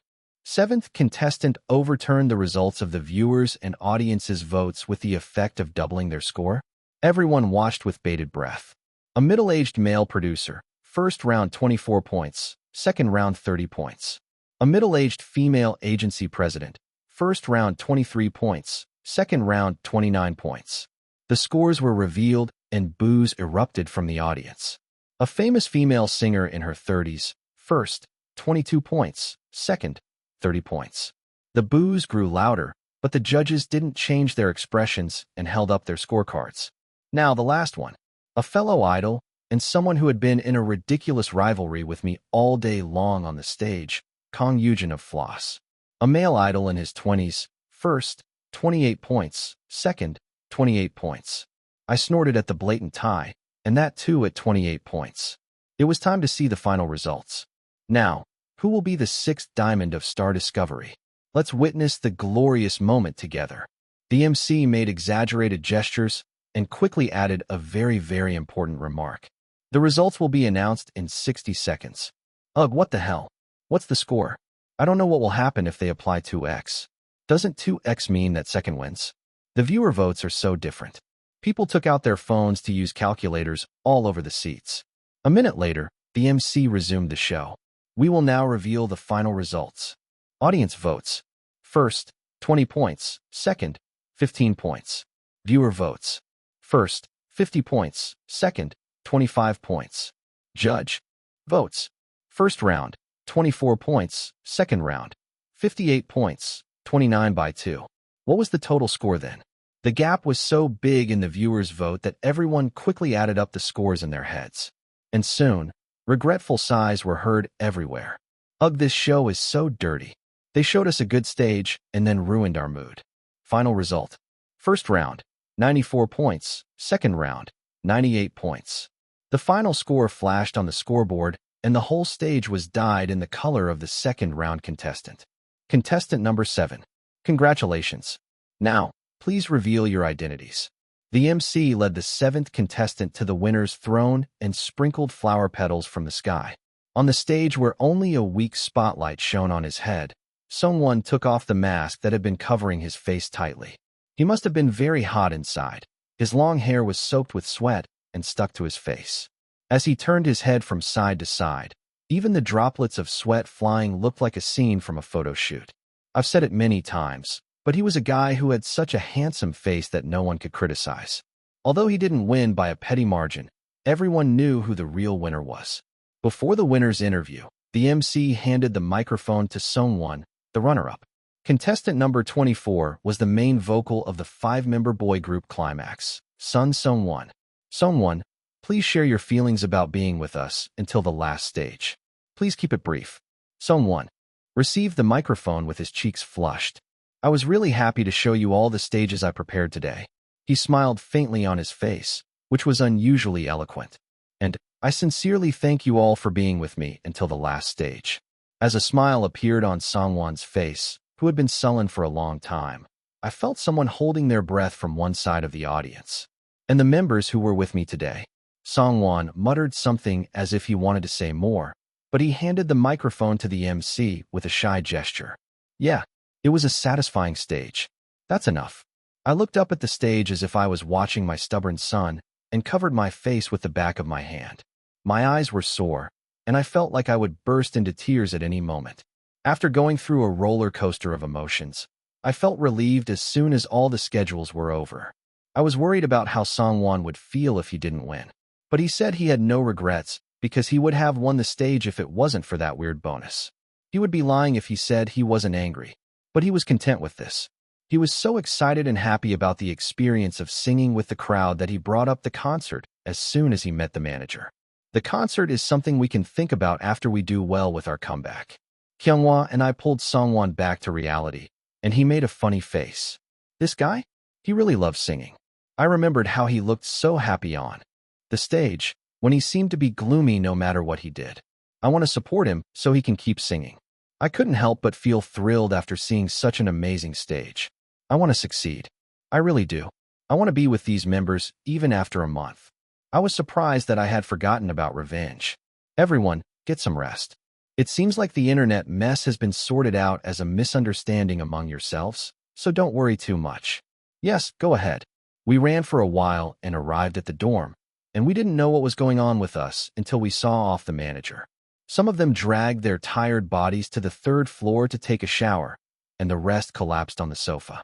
[SPEAKER 1] Seventh contestant overturned the results of the viewers' and audience's votes with the effect of doubling their score. Everyone watched with bated breath. A middle-aged male producer, first round 24 points, second round 30 points. A middle-aged female agency president, first round 23 points, second round 29 points. The scores were revealed and boos erupted from the audience. A famous female singer in her 30s, first, 22 points, second, 30 points. The boos grew louder, but the judges didn't change their expressions and held up their scorecards. Now the last one. A fellow idol and someone who had been in a ridiculous rivalry with me all day long on the stage, Kang Yujin of Floss. A male idol in his 20s, first, 28 points, second, 28 points. I snorted at the blatant tie, and that too at 28 points. It was time to see the final results. Now, who will be the sixth diamond of Star Discovery? Let's witness the glorious moment together. The MC made exaggerated gestures and quickly added a very, very important remark. The results will be announced in 60 seconds. Ugh, what the hell? What's the score? I don't know what will happen if they apply 2x. Doesn't 2x mean that second wins? The viewer votes are so different. People took out their phones to use calculators all over the seats. A minute later, the MC resumed the show. We will now reveal the final results. Audience votes. First, 20 points. Second, 15 points. Viewer votes. First, 50 points. Second, 25 points. Judge votes. First round, 24 points. Second round, 58 points. 29/2. What was the total score then? The gap was so big in the viewers' vote that everyone quickly added up the scores in their heads. And soon, regretful sighs were heard everywhere. Ugh, this show is so dirty. They showed us a good stage and then ruined our mood. Final result. First round, 94 points. Second round, 98 points. The final score flashed on the scoreboard, and the whole stage was dyed in the color of the second round contestant. Contestant number 7. Congratulations. Now, please reveal your identities. The MC led the 7th contestant to the winner's throne and sprinkled flower petals from the sky. On the stage where only a weak spotlight shone on his head, someone took off the mask that had been covering his face tightly. He must have been very hot inside. His long hair was soaked with sweat and stuck to his face. As he turned his head from side to side, even the droplets of sweat flying looked like a scene from a photo shoot. I've said it many times, but he was a guy who had such a handsome face that no one could criticize. Although he didn't win by a petty margin, everyone knew who the real winner was. Before the winner's interview, the MC handed the microphone to Sungwon, the runner-up. Contestant number 24 was the main vocal of the 5-member boy group Climax, Sun Sungwon. Sungwon, please share your feelings about being with us until the last stage. Please keep it brief. Sungwon received the microphone with his cheeks flushed. I was really happy to show you all the stages I prepared today. He smiled faintly on his face, which was unusually eloquent. And I sincerely thank you all for being with me until the last stage. As a smile appeared on Songwon's face, who had been sullen for a long time, I felt someone holding their breath from one side of the audience. And the members who were with me today. Songwon muttered something as if he wanted to say more, but he handed the microphone to the MC with a shy gesture. Yeah, it was a satisfying stage. That's enough. I looked up at the stage as if I was watching my stubborn son and covered my face with the back of my hand. My eyes were sore, and I felt like I would burst into tears at any moment. After going through a roller coaster of emotions, I felt relieved as soon as all the schedules were over. I was worried about how Songwon would feel if he didn't win, but he said he had no regrets because he would have won the stage if it wasn't for that weird bonus. He would be lying if he said he wasn't angry, but he was content with this. He was so excited and happy about the experience of singing with the crowd that he brought up the concert as soon as he met the manager. The concert is something we can think about after we do well with our comeback. Kyunghwa and I pulled Songwon back to reality, and he made a funny face. This guy? He really loves singing. I remembered how he looked so happy on the stage, when he seemed to be gloomy no matter what he did. I want to support him so he can keep singing. I couldn't help but feel thrilled after seeing such an amazing stage. I want to succeed. I really do. I want to be with these members even after a month. I was surprised that I had forgotten about revenge. Everyone, get some rest. It seems like the internet mess has been sorted out as a misunderstanding among yourselves, so don't worry too much. Yes, go ahead. We ran for a while and arrived at the dorm, and we didn't know what was going on with us until we saw off the manager. Some of them dragged their tired bodies to the third floor to take a shower, and the rest collapsed on the sofa.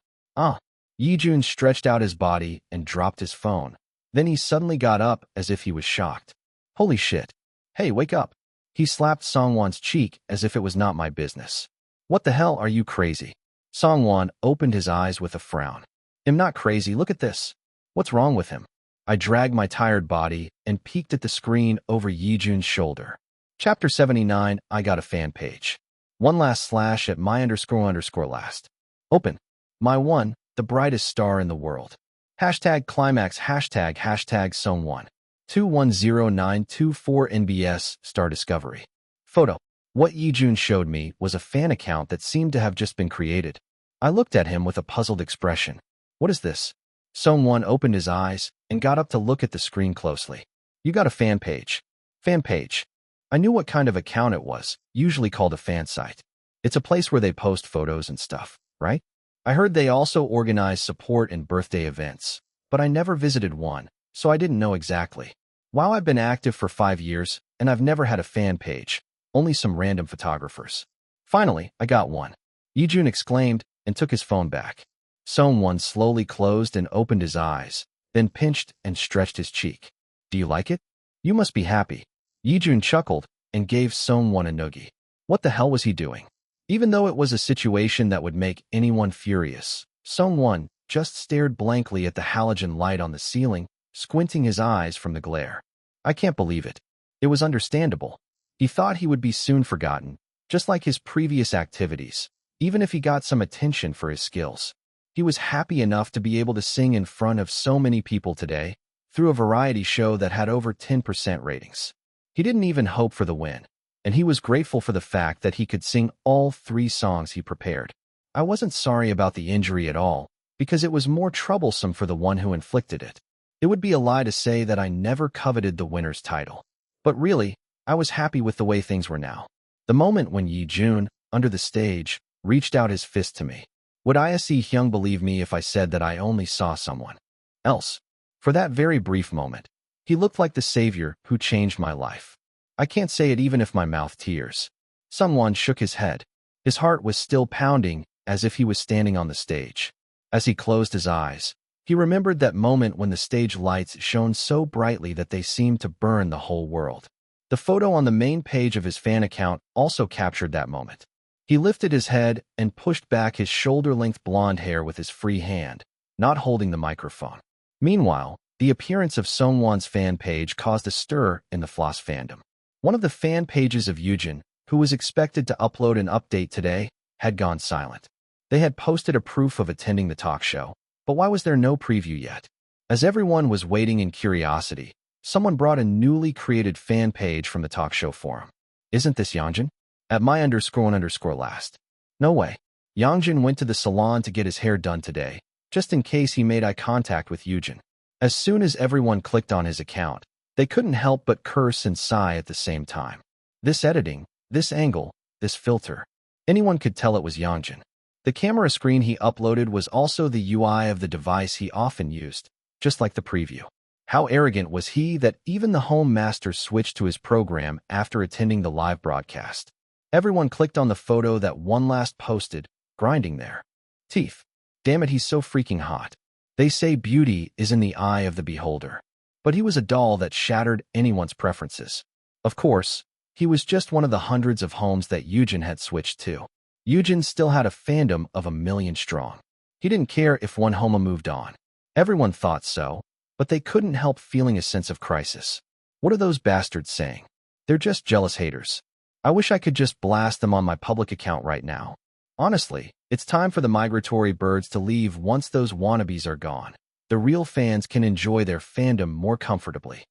[SPEAKER 1] Yijun stretched out his body and dropped his phone. Then he suddenly got up as if he was shocked. Holy shit. Hey, wake up. He slapped Songwon's cheek as if it was not my business. What the hell, are you crazy? Songwon opened his eyes with a frown. I'm not crazy, look at this. What's wrong with him? I dragged my tired body and peeked at the screen over Yijun's shoulder. Chapter 79, I got a fan page. One last slash at my__last. Open. My one, the brightest star in the world. Hashtag Climax, hashtag Songwon. 210924 NBS Star Discovery. Photo. What Yijun showed me was a fan account that seemed to have just been created. I looked at him with a puzzled expression. What is this? Songwon opened his eyes and got up to look at the screen closely. You got a fan page. Fan page. I knew what kind of account it was, usually called a fan site. It's a place where they post photos and stuff, right? I heard they also organize support and birthday events, but I never visited one, so I didn't know exactly. Wow, I've been active for 5 years, and I've never had a fan page, only some random photographers. Finally, I got one. Yijun exclaimed and took his phone back. Songwon slowly closed and opened his eyes, then pinched and stretched his cheek. Do you like it? You must be happy. Yijun chuckled and gave Songwon a noogie. What the hell was he doing? Even though it was a situation that would make anyone furious, Songwon just stared blankly at the halogen light on the ceiling, squinting his eyes from the glare. I can't believe it. It was understandable. He thought he would be soon forgotten, just like his previous activities, even if he got some attention for his skills. He was happy enough to be able to sing in front of so many people today, through a variety show that had over 10% ratings. He didn't even hope for the win, and he was grateful for the fact that he could sing all 3 songs he prepared. I wasn't sorry about the injury at all, because it was more troublesome for the one who inflicted it. It would be a lie to say that I never coveted the winner's title. But really, I was happy with the way things were now. The moment when Yijun, under the stage, reached out his fist to me. Would Im Hyunsung believe me if I said that I only saw someone else? For that very brief moment, he looked like the savior who changed my life. I can't say it even if my mouth tears. Someone shook his head. His heart was still pounding as if he was standing on the stage. As he closed his eyes, he remembered that moment when the stage lights shone so brightly that they seemed to burn the whole world. The photo on the main page of his fan account also captured that moment. He lifted his head and pushed back his shoulder-length blonde hair with his free hand, not holding the microphone. Meanwhile, the appearance of Songwon's fan page caused a stir in the Floss fandom. One of the fan pages of Yujin, who was expected to upload an update today, had gone silent. They had posted a proof of attending the talk show, but why was there no preview yet? As everyone was waiting in curiosity, someone brought a newly created fan page from the talk show forum. Isn't this Yongjin? At my__last. No way. Yongjin went to the salon to get his hair done today, just in case he made eye contact with Yujin. As soon as everyone clicked on his account, they couldn't help but curse and sigh at the same time. This editing, this angle, this filter. Anyone could tell it was Yongjin. The camera screen he uploaded was also the UI of the device he often used, just like the preview. How arrogant was he that even the home master switched to his program after attending the live broadcast? Everyone clicked on the photo that One Last posted, grinding their teeth. Damn it, he's so freaking hot. They say beauty is in the eye of the beholder. But he was a doll that shattered anyone's preferences. Of course, he was just one of the hundreds of homes that Yujin had switched to. Yujin still had a fandom of 1 million strong. He didn't care if one Homa moved on. Everyone thought so, but they couldn't help feeling a sense of crisis. What are those bastards saying? They're just jealous haters. I wish I could just blast them on my public account right now. Honestly, it's time for the migratory birds to leave once those wannabes are gone. The real fans can enjoy their fandom more comfortably.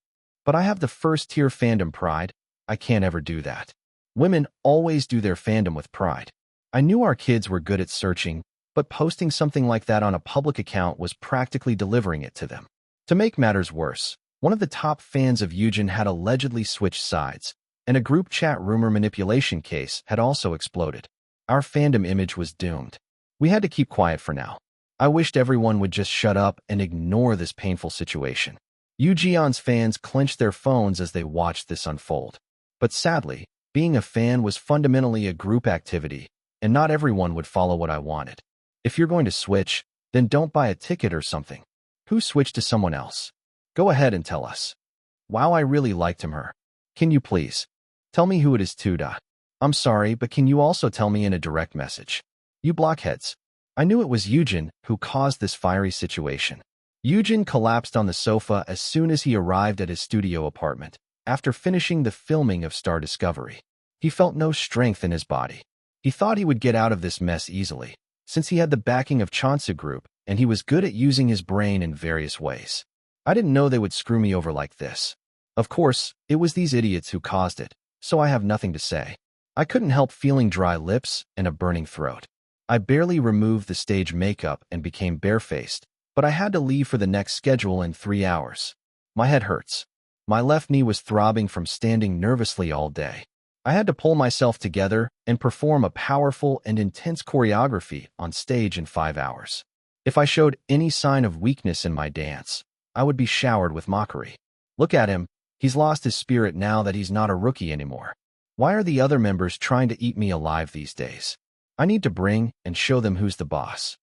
[SPEAKER 1] But I have the first-tier fandom pride. I can't ever do that. Women always do their fandom with pride. I knew our kids were good at searching, but posting something like that on a public account was practically delivering it to them. To make matters worse, one of the top fans of Yujin had allegedly switched sides, and a group chat rumor manipulation case had also exploded. Our fandom image was doomed. We had to keep quiet for now. I wished everyone would just shut up and ignore this painful situation. Yeon's fans clenched their phones as they watched this unfold. But sadly, being a fan was fundamentally a group activity, and not everyone would follow what I wanted. If you're going to switch, then don't buy a ticket or something. Who switched to someone else? Go ahead and tell us. Wow, I really liked him. Can you please tell me who it is too? I'm sorry, but can you also tell me in a direct message? You blockheads. I knew it was Yeon who caused this fiery situation. Yeon collapsed on the sofa as soon as he arrived at his studio apartment, after finishing the filming of Star Discovery. He felt no strength in his body. He thought he would get out of this mess easily, since he had the backing of Cheon Group, and he was good at using his brain in various ways. I didn't know they would screw me over like this. Of course, it was these idiots who caused it, so I have nothing to say. I couldn't help feeling dry lips and a burning throat. I barely removed the stage makeup and became barefaced, but I had to leave for the next schedule in 3 hours. My head hurts. My left knee was throbbing from standing nervously all day. I had to pull myself together and perform a powerful and intense choreography on stage in 5 hours. If I showed any sign of weakness in my dance, I would be showered with mockery. Look at him. He's lost his spirit now that he's not a rookie anymore. Why are the other members trying to eat me alive these days? I need to bring and show them who's the boss.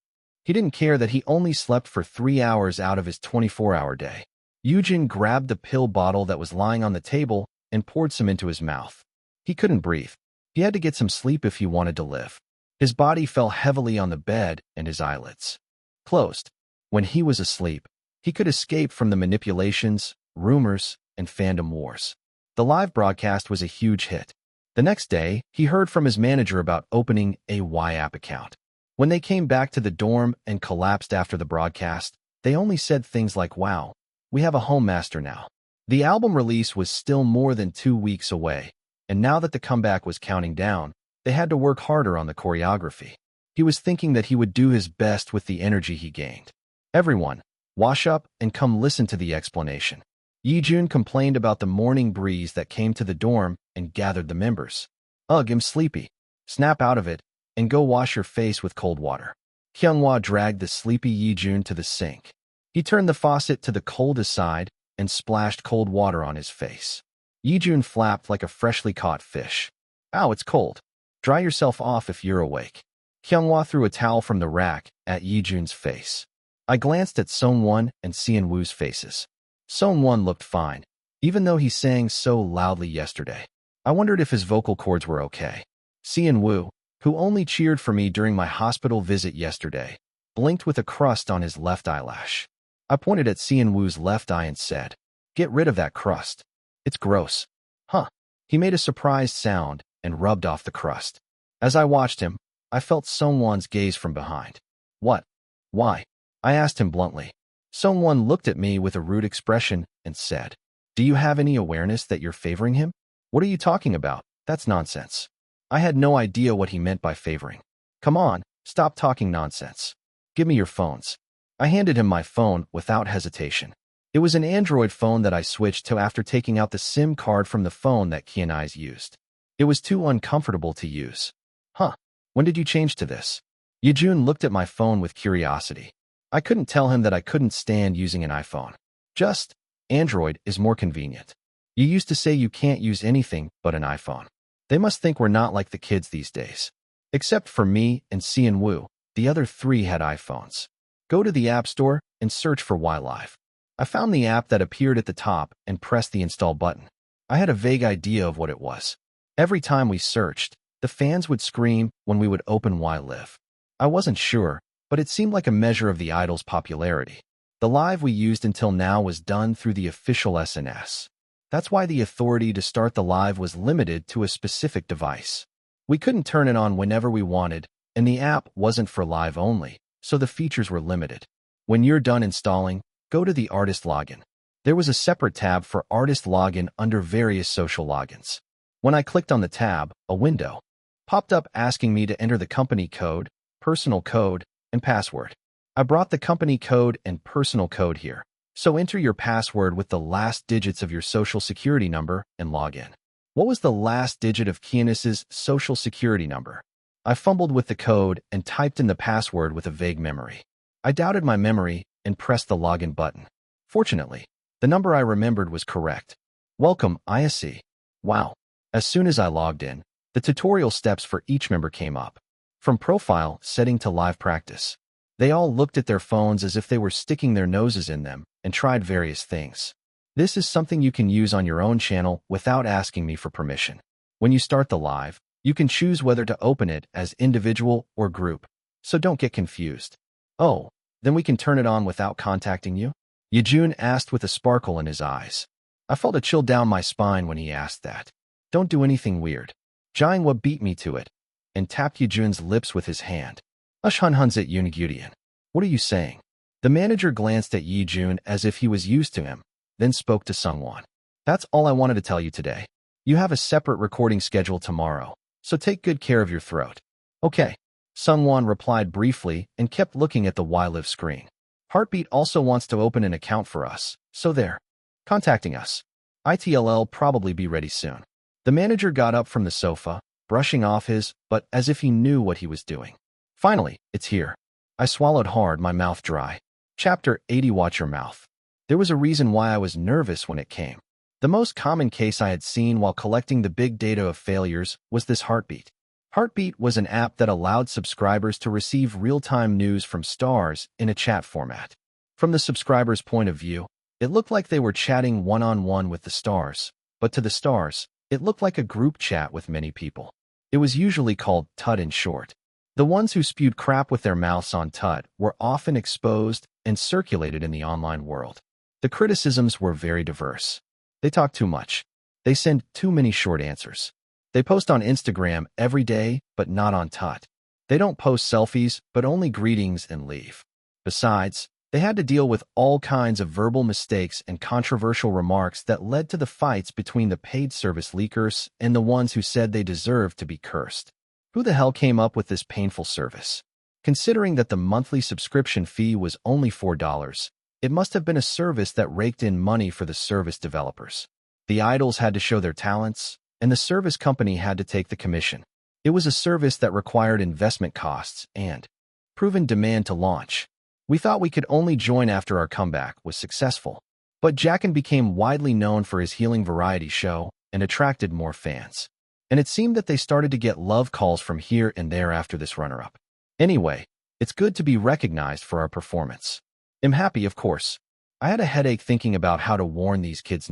[SPEAKER 1] He didn't care that he only slept for 3 hours out of his 24-hour day. Yeon grabbed the pill bottle that was lying on the table and poured some into his mouth. He couldn't breathe. He had to get some sleep if he wanted to live. His body fell heavily on the bed and his eyelids closed. When he was asleep, he could escape from the manipulations, rumors, and fandom wars. The live broadcast was a huge hit. The next day, he heard from his manager about opening a Y-app account. When they came back to the dorm and collapsed after the broadcast, they only said things like, "Wow, we have a home master now." The album release was still more than 2 weeks away, and now that the comeback was counting down, they had to work harder on the choreography. He was thinking that he would do his best with the energy he gained. Everyone, wash up and come listen to the explanation. Yeon complained about the morning breeze that came to the dorm and gathered the members. Ugh, I'm sleepy. Snap out of it and go wash your face with cold water. Kyunghwa dragged the sleepy Yeon to the sink. He turned the faucet to the coldest side and splashed cold water on his face. Yeon flapped like a freshly caught fish. Ow, it's cold. Dry yourself off if you're awake. Kyunghwa threw a towel from the rack at Yeon's face. I glanced at Sungwon and Seonwoo's faces. Sungwon looked fine, even though he sang so loudly yesterday. I wondered if his vocal cords were okay. Seonwoo, who only cheered for me during my hospital visit yesterday, blinked with a crust on his left eyelash. I pointed at Seonwoo's left eye and said, "Get rid of that crust. It's gross." Huh. He made a surprised sound and rubbed off the crust. As I watched him, I felt Sungwon's gaze from behind. What? Why? I asked him bluntly. Sungwon looked at me with a rude expression and said, "Do you have any awareness that you're favoring him?" "What are you talking about? That's nonsense." I had no idea what he meant by favoring. "Come on, stop talking nonsense. Give me your phones." I handed him my phone without hesitation. It was an Android phone that I switched to after taking out the SIM card from the phone that Cheon Yise used. It was too uncomfortable to use. Huh, when did you change to this? Yeon looked at my phone with curiosity. I couldn't tell him that I couldn't stand using an iPhone. Just, Android is more convenient. You used to say you can't use anything but an iPhone. They must think we're not like the kids these days. Except for me and Seonwoo, the other 3 had iPhones. Go to the App Store and search for YLive. I found the app that appeared at the top and pressed the install button. I had a vague idea of what it was. Every time we searched, the fans would scream when we would open YLive. I wasn't sure, but it seemed like a measure of the idol's popularity. The live we used until now was done through the official SNS. That's why the authority to start the live was limited to a specific device. We couldn't turn it on whenever we wanted, and the app wasn't for live only, so the features were limited. When you're done installing, go to the artist login. There was a separate tab for artist login under various social logins. When I clicked on the tab, a window popped up asking me to enter the company code, personal code, and password. I brought the company code and personal code here, so enter your password with the last digits of your social security number and log in. What was the last digit of Cheon Yise's social security number? I fumbled with the code and typed in the password with a vague memory. I doubted my memory and pressed the login button. Fortunately, the number I remembered was correct. Welcome, Yise. Wow. As soon as I logged in, the tutorial steps for each member came up. From profile setting to live practice. They all looked at their phones as if they were sticking their noses in them and tried various things. This is something you can use on your own channel without asking me for permission. When you start the live, you can choose whether to open it as individual or group, so don't get confused. Oh, then we can turn it on without contacting you? Yejun asked with a sparkle in his eyes. I felt a chill down my spine when he asked that. Don't do anything weird. Jianghua beat me to it and tapped Yejun's lips with his hand. Ushunhunzit Yunigudian. What are you saying? The manager glanced at Yejun as if he was used to him, then spoke to Sungwon. That's all I wanted to tell you today. You have a separate recording schedule tomorrow, so take good care of your throat. Okay. Sungwon replied briefly and kept looking at the YLive screen. Heartbeat also wants to open an account for us, so they're contacting us. ITLL probably be ready soon. The manager got up from the sofa, brushing off his, but as if he knew what he was doing. Finally, it's here. I swallowed hard, my mouth dry. Chapter 80. Watch your mouth. There was a reason why I was nervous when it came. The most common case I had seen while collecting the big data of failures was this Heartbeat. Heartbeat was an app that allowed subscribers to receive real-time news from stars in a chat format. From the subscriber's point of view, it looked like they were chatting one-on-one with the stars, but to the stars, it looked like a group chat with many people. It was usually called TUT in short. The ones who spewed crap with their mouths on TUT were often exposed and circulated in the online world. The criticisms were very diverse. They talk too much. They send too many short answers. They post on Instagram every day, but not on TUT. They don't post selfies, but only greetings and leave. Besides, they had to deal with all kinds of verbal mistakes and controversial remarks that led to the fights between the paid service leakers and the ones who said they deserved to be cursed. Who the hell came up with this painful service? Considering that the monthly subscription fee was only $4, it must have been a service that raked in money for the service developers. The idols had to show their talents, and the service company had to take the commission. It was a service that required investment costs and proven demand to launch. We thought we could only join after our comeback was successful, but Jacken became widely known for his healing variety show and attracted more fans. And it seemed that they started to get love calls from here and there after this runner-up. Anyway, it's good to be recognized for our performance. I'm happy, of course. I had a headache thinking about how to warn these kids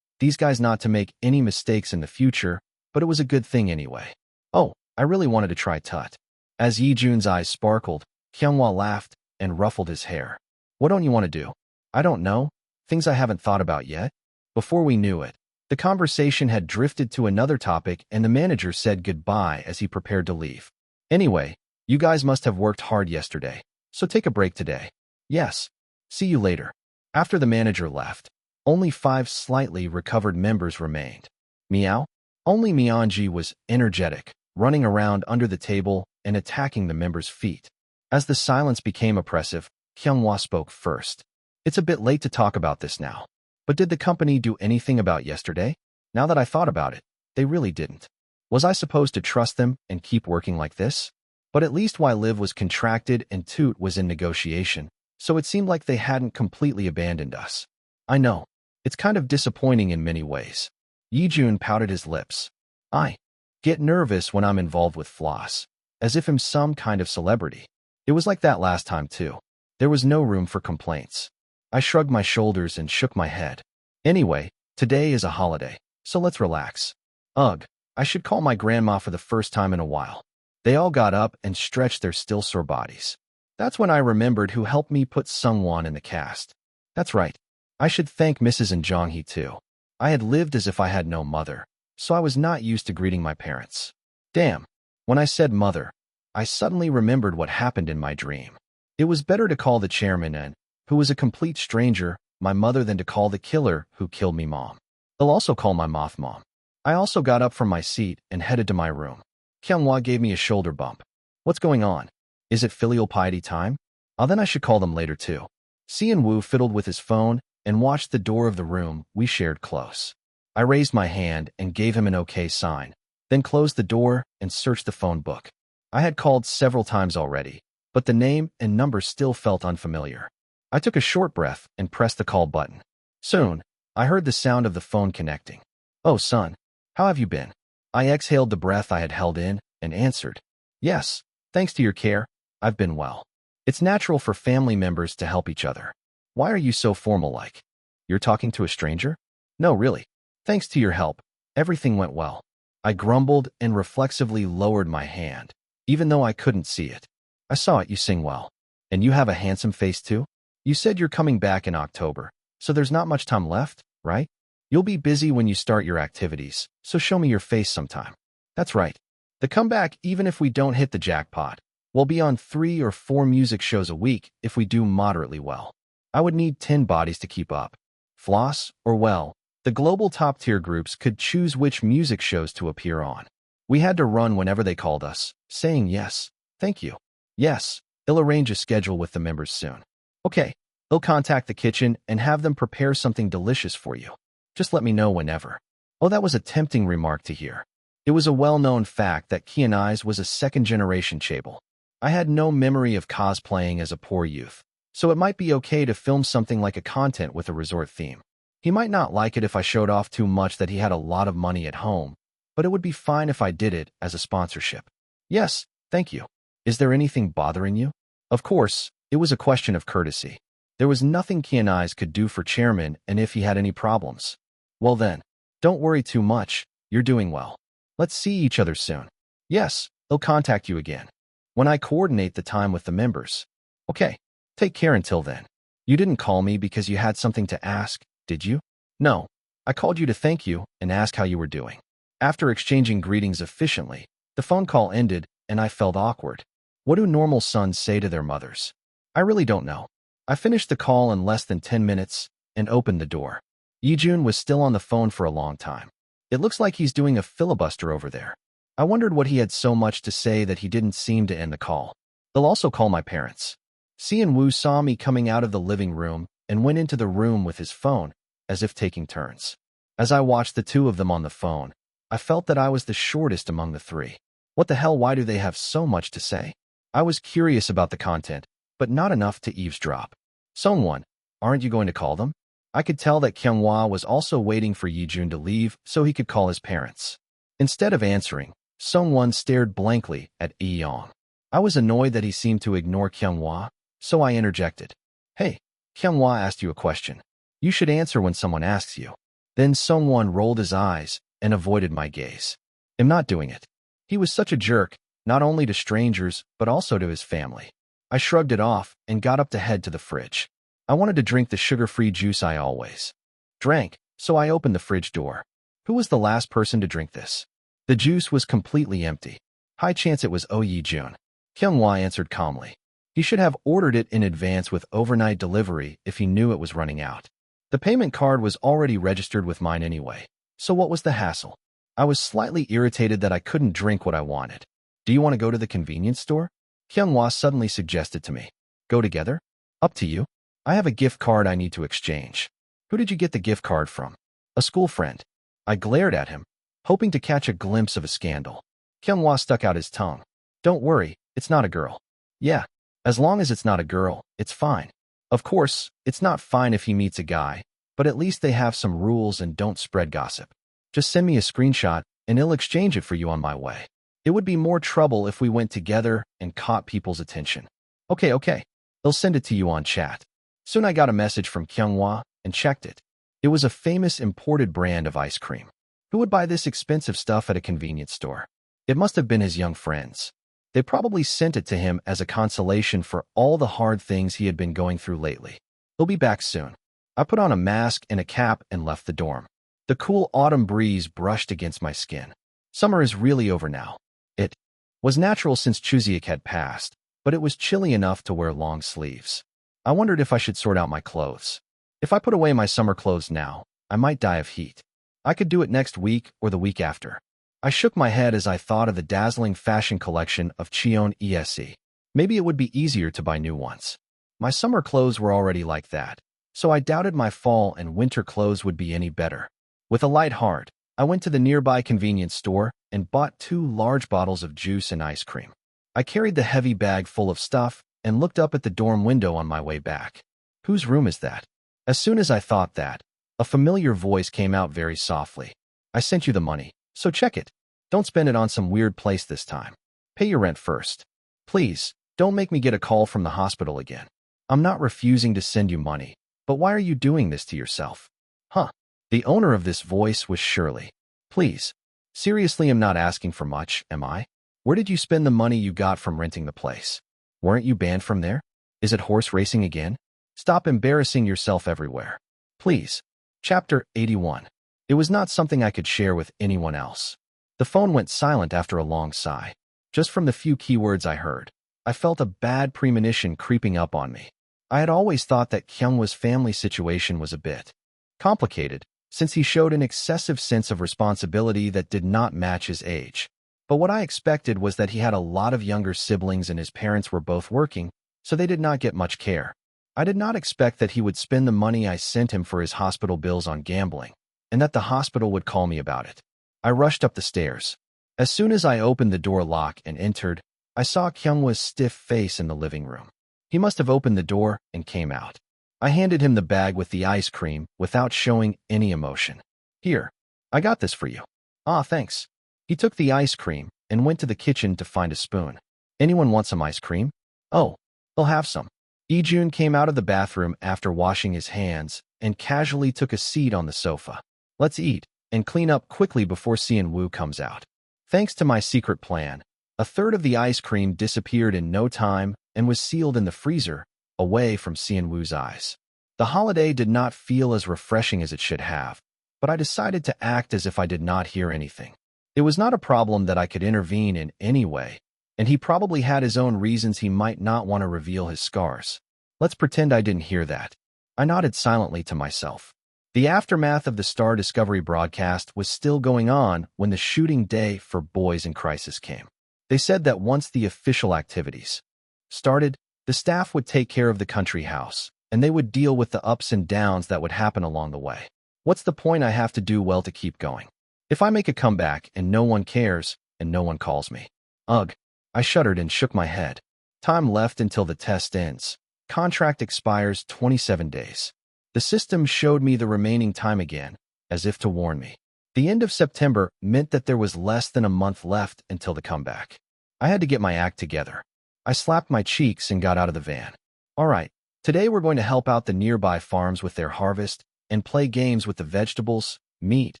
[SPEAKER 1] these guys not to make any mistakes in the future, but it was a good thing anyway. Oh, I really wanted to try TUT. As Yejun's eyes sparkled, Kyunghwa laughed and ruffled his hair. What don't you want to do? I don't know. Things I haven't thought about yet. Before we knew it, the conversation had drifted to another topic and the manager said goodbye as he prepared to leave. Anyway, you guys must have worked hard yesterday, so take a break today. Yes. See you later. After the manager left, only 5 slightly recovered members remained. Meow? Only Myeonji was energetic, running around under the table and attacking the members' feet. As the silence became oppressive, Kyunghwa spoke first. It's a bit late to talk about this now. But did the company do anything about yesterday? Now that I thought about it, they really didn't. Was I supposed to trust them and keep working like this? But at least YLive was contracted and Toot was in negotiation, so it seemed like they hadn't completely abandoned us. I know. It's kind of disappointing in many ways. Yejun pouted his lips. I get nervous when I'm involved with floss, as if I'm some kind of celebrity. It was like that last time too. There was no room for complaints. I shrugged my shoulders and shook my head. Anyway, today is a holiday, so let's relax. Ugh, I should call my grandma for the first time in a while. They all got up and stretched their still sore bodies. That's when I remembered who helped me put Sungwon in the cast. That's right. I should thank Mrs. and Jong-hee too. I had lived as if I had no mother, so I was not used to greeting my parents. Damn, when I said mother, I suddenly remembered what happened in my dream. It was better to call the chairman and, who was a complete stranger, my mother than to call the killer who killed me mom. They'll also call my moth mom. I also got up from my seat and headed to my room. Kyunghwa gave me a shoulder bump. What's going on? Is it filial piety time? Then I should call them later too. Sean Woo fiddled with his phone and watched the door of the room we shared close. I raised my hand and gave him an okay sign, then closed the door and searched the phone book. I had called several times already, but the name and number still felt unfamiliar. I took a short breath and pressed the call button. Soon, I heard the sound of the phone connecting. "Oh, son, how have you been?" I exhaled the breath I had held in and answered, "Yes, thanks to your care, I've been well." It's natural for family members to help each other. Why are you so formal-like? You're talking to a stranger? No, really. Thanks to your help, everything went well. I grumbled and reflexively lowered my hand, even though I couldn't see it. I saw it, you sing well. And you have a handsome face too? You said you're coming back in October, so there's not much time left, right? You'll be busy when you start your activities, so show me your face sometime. That's right. The comeback, even if we don't hit the jackpot, we'll be on 3 or 4 music shows a week if we do moderately well. I would need 10 bodies to keep up. Floss, or well, the global top-tier groups could choose which music shows to appear on. We had to run whenever they called us, saying yes, thank you. Yes, I'll arrange a schedule with the members soon. Okay, I'll contact the kitchen and have them prepare something delicious for you. Just let me know whenever. Oh, that was a tempting remark to hear. It was a well-known fact that Cheon Yise was a second-generation chaebol. I had no memory of cosplaying as a poor youth, so it might be okay to film something like a content with a resort theme. He might not like it if I showed off too much that he had a lot of money at home, but it would be fine if I did it as a sponsorship. Yes, thank you. Is there anything bothering you? Of course, it was a question of courtesy. There was nothing Cheon Yise could do for chairman, and if he had any problems, well then, don't worry too much, you're doing well. Let's see each other soon. Yes, I'll contact you again when I coordinate the time with the members. Okay, take care until then. You didn't call me because you had something to ask, did you? No, I called you to thank you and ask how you were doing. After exchanging greetings efficiently, the phone call ended and I felt awkward. What do normal sons say to their mothers? I really don't know. I finished the call in less than 10 minutes and opened the door. Yijun was still on the phone for a long time. It looks like he's doing a filibuster over there. I wondered what he had so much to say that he didn't seem to end the call. They'll also call my parents. Sean Woo saw me coming out of the living room and went into the room with his phone, as if taking turns. As I watched the two of them on the phone, I felt that I was the shortest among the three. What the hell, why do they have so much to say? I was curious about the content, but not enough to eavesdrop. Songwon, aren't you going to call them? I could tell that Kyunghwa was also waiting for Yijun to leave so he could call his parents. Instead of answering, Songwon stared blankly at Yong. I was annoyed that he seemed to ignore Kyunghwa, so I interjected. Hey, Kyunghwa asked you a question. You should answer when someone asks you. Then Songwon rolled his eyes and avoided my gaze. I'm not doing it. He was such a jerk, not only to strangers, but also to his family. I shrugged it off and got up to head to the fridge. I wanted to drink the sugar-free juice I always drank, so I opened the fridge door. Who was the last person to drink this? The juice was completely empty. High chance it was Oh Yi-jun. Kyunghwa answered calmly. He should have ordered it in advance with overnight delivery if he knew it was running out. The payment card was already registered with mine anyway, so what was the hassle? I was slightly irritated that I couldn't drink what I wanted. Do you want to go to the convenience store? Kyunghwa suddenly suggested to me. Go together? Up to you. I have a gift card I need to exchange. Who did you get the gift card from? A school friend. I glared at him, hoping to catch a glimpse of a scandal. Kyunghwa stuck out his tongue. Don't worry, it's not a girl. Yeah, as long as it's not a girl, it's fine. Of course, it's not fine if he meets a guy, but at least they have some rules and don't spread gossip. Just send me a screenshot and I'll exchange it for you on my way. It would be more trouble if we went together and caught people's attention. Okay. I'll send it to you on chat. Soon I got a message from Kyunghwa and checked it. It was a famous imported brand of ice cream. Who would buy this expensive stuff at a convenience store? It must have been his young friends. They probably sent it to him as a consolation for all the hard things he had been going through lately. He'll be back soon. I put on a mask and a cap and left the dorm. The cool autumn breeze brushed against my skin. Summer is really over now. It was natural since Chuseok had passed, but it was chilly enough to wear long sleeves. I wondered if I should sort out my clothes. If I put away my summer clothes now, I might die of heat. I could do it next week or the week after. I shook my head as I thought of the dazzling fashion collection of Cheon Yise. Maybe it would be easier to buy new ones. My summer clothes were already like that, so I doubted my fall and winter clothes would be any better. With a light heart, I went to the nearby convenience store and bought 2 large bottles of juice and ice cream. I carried the heavy bag full of stuff and looked up at the dorm window on my way back. Whose room is that? As soon as I thought that, a familiar voice came out very softly. I sent you the money, so check it. Don't spend it on some weird place this time. Pay your rent first. Please, don't make me get a call from the hospital again. I'm not refusing to send you money, but why are you doing this to yourself? Huh. The owner of this voice was Shirley. Please. Seriously, I'm not asking for much, am I? Where did you spend the money you got from renting the place? Weren't you banned from there? Is it horse racing again? Stop embarrassing yourself everywhere. Please. Chapter 81. It was not something I could share with anyone else. The phone went silent after a long sigh. Just from the few keywords I heard, I felt a bad premonition creeping up on me. I had always thought that Kyungwa's family situation was a bit complicated, since he showed an excessive sense of responsibility that did not match his age. But what I expected was that he had a lot of younger siblings and his parents were both working, so they did not get much care. I did not expect that he would spend the money I sent him for his hospital bills on gambling, and that the hospital would call me about it. I rushed up the stairs. As soon as I opened the door lock and entered, I saw Kyungwa's stiff face in the living room. He must have opened the door and came out. I handed him the bag with the ice cream without showing any emotion. Here, I got this for you. Ah, thanks. He took the ice cream and went to the kitchen to find a spoon. Anyone want some ice cream? Oh, he'll have some. Ijun came out of the bathroom after washing his hands and casually took a seat on the sofa. Let's eat and clean up quickly before Seon-woo comes out. Thanks to my secret plan, a third of the ice cream disappeared in no time and was sealed in the freezer, away from Seon-woo's eyes. The holiday did not feel as refreshing as it should have, but I decided to act as if I did not hear anything. It was not a problem that I could intervene in any way, and he probably had his own reasons he might not want to reveal his scars. Let's pretend I didn't hear that. I nodded silently to myself. The aftermath of the Star Discovery broadcast was still going on when the shooting day for Boys in Crisis came. They said that once the official activities started, the staff would take care of the country house, and they would deal with the ups and downs that would happen along the way. What's the point? I have to do well to keep going. If I make a comeback and no one cares and no one calls me. Ugh. I shuddered and shook my head. Time left until the test ends. Contract expires 27 days. The system showed me the remaining time again, as if to warn me. The end of September meant that there was less than a month left until the comeback. I had to get my act together. I slapped my cheeks and got out of the van. All right, today we're going to help out the nearby farms with their harvest and play games with the vegetables, meat,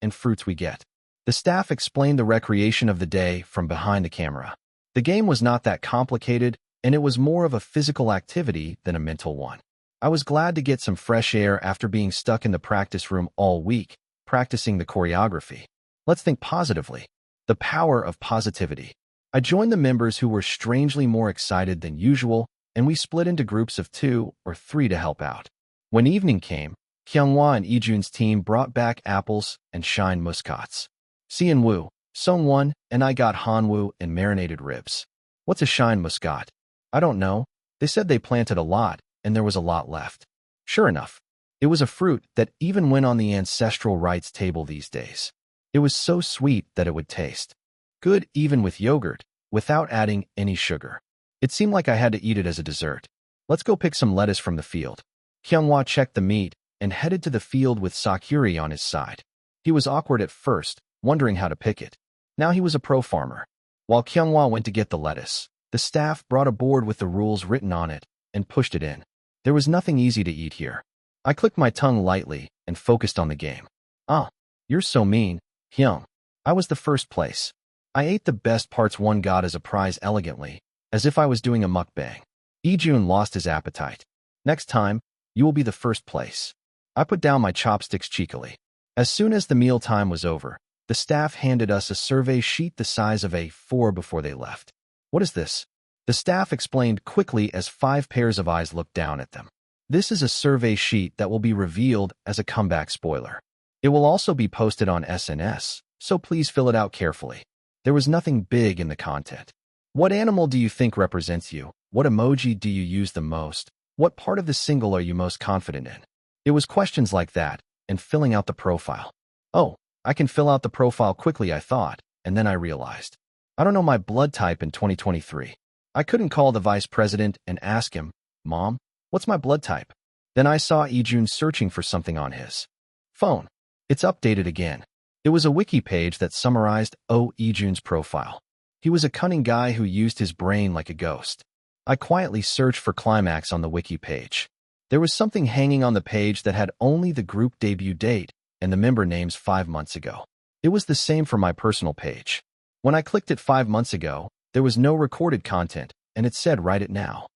[SPEAKER 1] and fruits we get. The staff explained the recreation of the day from behind the camera. The game was not that complicated, and it was more of a physical activity than a mental one. I was glad to get some fresh air after being stuck in the practice room all week, practicing the choreography. Let's think positively. The power of positivity. I joined the members who were strangely more excited than usual, and we split into groups of 2 or 3 to help out. When evening came, Kyunghwa and Ijun's team brought back apples and shine muscats. Seon-woo, Sung-won, and I got Hanwoo and marinated ribs. What's a shine muscat? I don't know. They said they planted a lot, and there was a lot left. Sure enough, it was a fruit that even went on the ancestral rites table these days. It was so sweet that it would taste good even with yogurt, without adding any sugar. It seemed like I had to eat it as a dessert. Let's go pick some lettuce from the field. Kyunghwa checked the meat and headed to the field with Sakuri on his side. He was awkward at first, wondering how to pick it. Now he was a pro farmer. While Kyunghwa went to get the lettuce, the staff brought a board with the rules written on it and pushed it in. There was nothing easy to eat here. I clicked my tongue lightly and focused on the game. Ah, you're so mean, Hyung. I was the first place. I ate the best parts one got as a prize elegantly, as if I was doing a mukbang. Ijun lost his appetite. Next time, you will be the first place. I put down my chopsticks cheekily. As soon as the meal time was over, the staff handed us a survey sheet the size of A4 before they left. What is this? The staff explained quickly as 5 pairs of eyes looked down at them. This is a survey sheet that will be revealed as a comeback spoiler. It will also be posted on SNS, so please fill it out carefully. There was nothing big in the content. What animal do you think represents you? What emoji do you use the most? What part of the single are you most confident in? It was questions like that, and filling out the profile. Oh, I can fill out the profile quickly, I thought, and then I realized. I don't know my blood type in 2023. I couldn't call the vice president and ask him, Mom, what's my blood type? Then I saw Ijun searching for something on his phone. It's updated again. It was a wiki page that summarized Ijun's profile. He was a cunning guy who used his brain like a ghost. I quietly searched for Climax on the wiki page. There was something hanging on the page that had only the group debut date and the member names 5 months ago. It was the same for my personal page. When I clicked it 5 months ago, there was no recorded content, and it said write it now.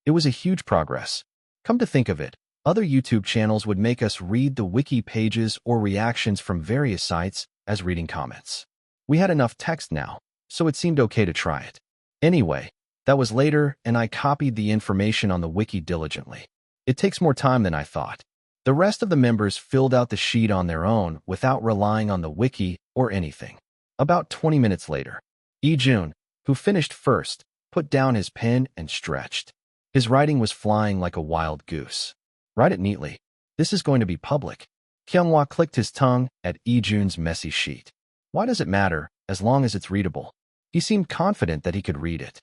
[SPEAKER 1] It was a huge progress. Come to think of it, other YouTube channels would make us read the wiki pages or reactions from various sites as reading comments. We had enough text now, so it seemed okay to try it. Anyway, that was later, and I copied the information on the wiki diligently. It takes more time than I thought. The rest of the members filled out the sheet on their own without relying on the wiki or anything. About 20 minutes later, Ijun, who finished first, put down his pen and stretched. His writing was flying like a wild goose. Write it neatly. This is going to be public. Kyunghwa clicked his tongue at Ijun's messy sheet. Why does it matter, as long as it's readable? He seemed confident that he could read it.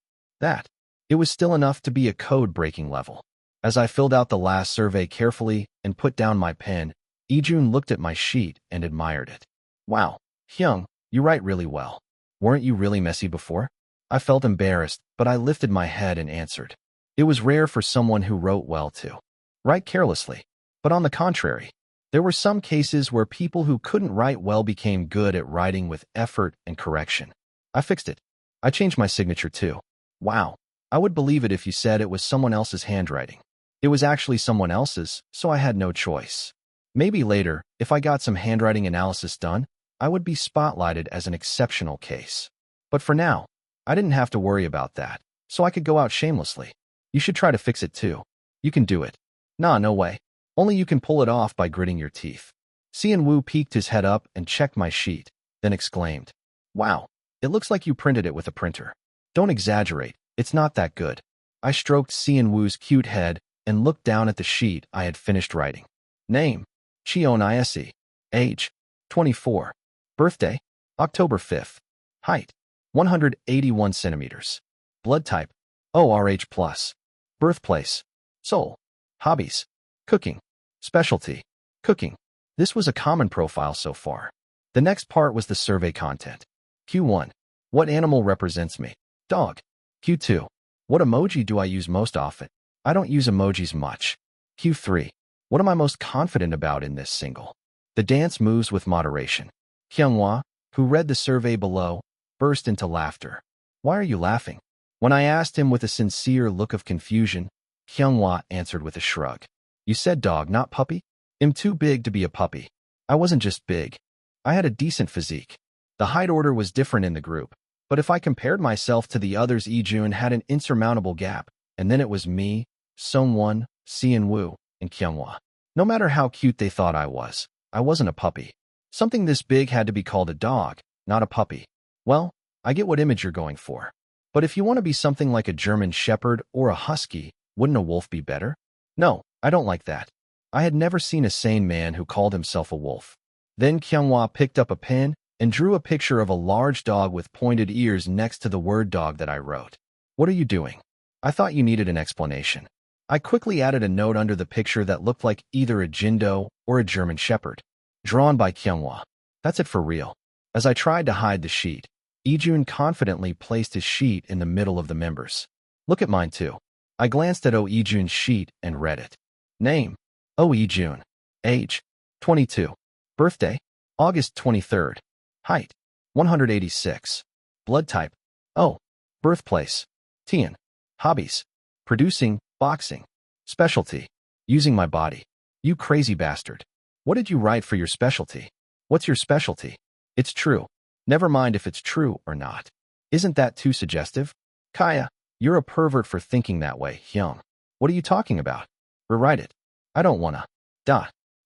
[SPEAKER 1] It was still enough to be a code-breaking level. As I filled out the last survey carefully and put down my pen, Ijun looked at my sheet and admired it. Wow, Hyung, you write really well. Weren't you really messy before? I felt embarrassed, but I lifted my head and answered. It was rare for someone who wrote well to write carelessly. But on the contrary, there were some cases where people who couldn't write well became good at writing with effort and correction. I fixed it. I changed my signature too. Wow, I would believe it if you said it was someone else's handwriting. It was actually someone else's, so I had no choice. Maybe later, if I got some handwriting analysis done, I would be spotlighted as an exceptional case. But for now, I didn't have to worry about that, so I could go out shamelessly. You should try to fix it too. You can do it. Nah, no way. Only you can pull it off by gritting your teeth. Seon Woo peeked his head up and checked my sheet, then exclaimed, Wow, it looks like you printed it with a printer. Don't exaggerate, it's not that good. I stroked Seon Woo's cute head and looked down at the sheet I had finished writing. Name, Cheon Yise. Age, 24. Birthday, October 5th. Height, 181 centimeters. Blood type, ORH+. Birthplace, Seoul. Hobbies, cooking. Specialty, cooking. This was a common profile so far. The next part was the survey content. Q1. What animal represents me? Dog. Q2. What emoji do I use most often? I don't use emojis much. Q3. What am I most confident about in this single? The dance moves with moderation. Kyunghwa, who read the survey below, burst into laughter. Why are you laughing? When I asked him with a sincere look of confusion, Kyunghwa answered with a shrug. You said dog, not puppy? I'm too big to be a puppy. I wasn't just big. I had a decent physique. The height order was different in the group, but if I compared myself to the others, Ijun had an insurmountable gap, and then it was me, Sungwon, Seon Woo, and Kyunghwa. No matter how cute they thought I wasn't a puppy. Something this big had to be called a dog, not a puppy. Well, I get what image you're going for. But if you want to be something like a German Shepherd or a Husky, wouldn't a wolf be better? No, I don't like that. I had never seen a sane man who called himself a wolf. Then Kyunghwa picked up a pen and drew a picture of a large dog with pointed ears next to the word dog that I wrote. What are you doing? I thought you needed an explanation. I quickly added a note under the picture that looked like either a Jindo or a German Shepherd. Drawn by Kyunghwa. That's it for real. As I tried to hide the sheet, Ijun confidently placed his sheet in the middle of the members. Look at mine too. I glanced at Ijun's sheet and read it. Name, Ijun. Age, 22. Birthday, August 23rd. Height, 186. Blood type, O. Birthplace, Tian. Hobbies, producing, boxing. Specialty, using my body. You crazy bastard. What did you write for your specialty? What's your specialty? It's true. Never mind if it's true or not. Isn't that too suggestive? Kaya, you're a pervert for thinking that way, Hyung. What are you talking about? Rewrite it. I don't wanna.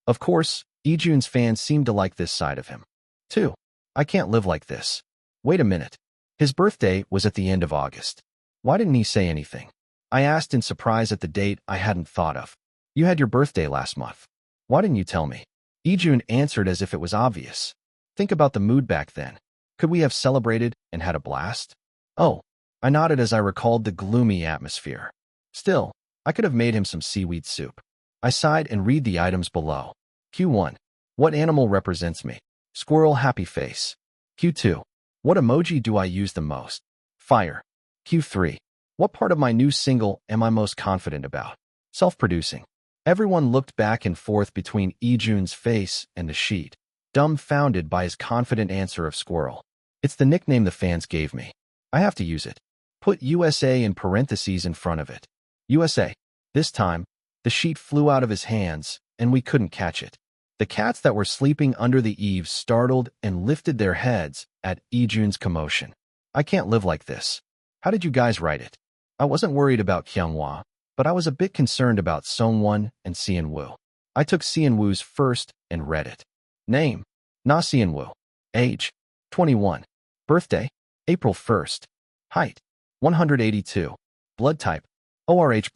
[SPEAKER 1] Of course, Ijun's fans seem to like this side of him. Too. I can't live like this. Wait a minute. His birthday was at the end of August. Why didn't he say anything? I asked in surprise at the date I hadn't thought of. You had your birthday last month. Why didn't you tell me? Ijun answered as if it was obvious. Think about the mood back then. Could we have celebrated and had a blast? Oh, I nodded as I recalled the gloomy atmosphere. Still, I could have made him some seaweed soup. I sighed and read the items below. Q1. What animal represents me? Squirrel happy face. Q2. What emoji do I use the most? Fire. Q3. What part of my new single am I most confident about? Self-producing. Everyone looked back and forth between Ijun's face and the sheet, dumbfounded by his confident answer of squirrel. It's the nickname the fans gave me. I have to use it. Put USA in parentheses in front of it. USA. This time, the sheet flew out of his hands, and we couldn't catch it. The cats that were sleeping under the eaves startled and lifted their heads at Ijun's commotion. I can't live like this. How did you guys write it? I wasn't worried about Kyunghwa, but I was a bit concerned about Songwon and Seonwoo. I took Seonwoo's first and read it. Name: Na Seonwoo. Age: 21. Birthday: April 1st. Height: 182. Blood type: ORH+.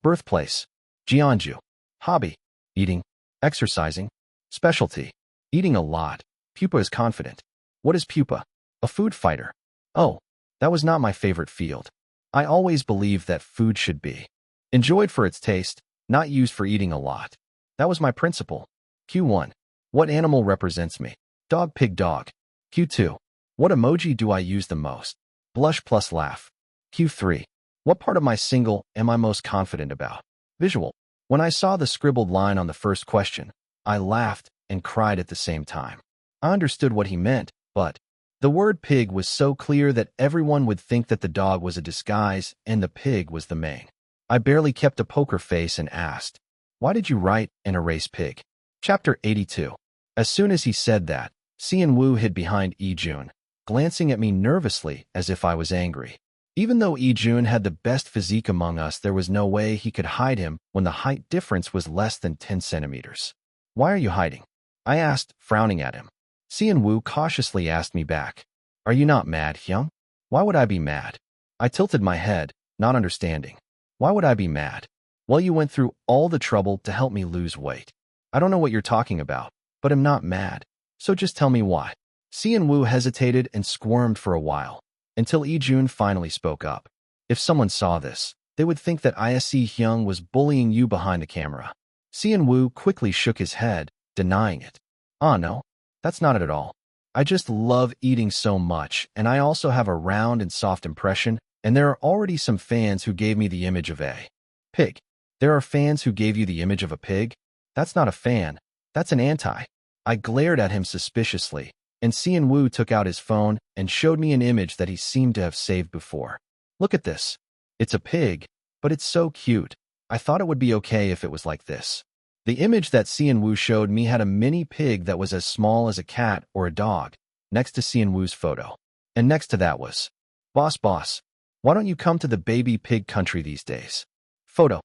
[SPEAKER 1] Birthplace: Jeonju. Hobby: eating, exercising. Specialty: eating a lot. Pupa is confident. What is pupa? A food fighter. Oh, that was not my favorite field. I always believed that food should be enjoyed for its taste, not used for eating a lot. That was my principle. Q1. What animal represents me? Dog, pig, dog. Q2. What emoji do I use the most? Blush plus laugh. Q3. What part of my single am I most confident about? Visual. When I saw the scribbled line on the first question, I laughed and cried at the same time. I understood what he meant, but the word pig was so clear that everyone would think that the dog was a disguise and the pig was the main. I barely kept a poker face and asked, "Why did you write and erase pig?" Chapter 82. As soon as he said that, Seonwoo hid behind Ijun, glancing at me nervously as if I was angry. Even though Ijun had the best physique among us, there was no way he could hide him when the height difference was less than 10 centimeters. "Why are you hiding?" I asked, frowning at him. Seonwoo cautiously asked me back, "Are you not mad, Hyung?" "Why would I be mad?" I tilted my head, not understanding. "Why would I be mad?" "Well, you went through all the trouble to help me lose weight. I don't know what you're talking about, but I'm not mad. So just tell me why." Seonwoo hesitated and squirmed for a while, until Ijun finally spoke up. "If someone saw this, they would think that ISC Hyung was bullying you behind the camera." Seonwoo quickly shook his head, denying it. "Ah, no. That's not it at all. I just love eating so much, and I also have a round and soft impression, and there are already some fans who gave me the image of a pig." "There are fans who gave you the image of a pig? That's not a fan. That's an anti." I glared at him suspiciously, and Seonwoo took out his phone and showed me an image that he seemed to have saved before. "Look at this. It's a pig, but it's so cute. I thought it would be okay if it was like this." The image that Seonwoo showed me had a mini pig that was as small as a cat or a dog, next to Seonwoo's photo. And next to that was, boss, why don't you come to the baby pig country these days?" Photo.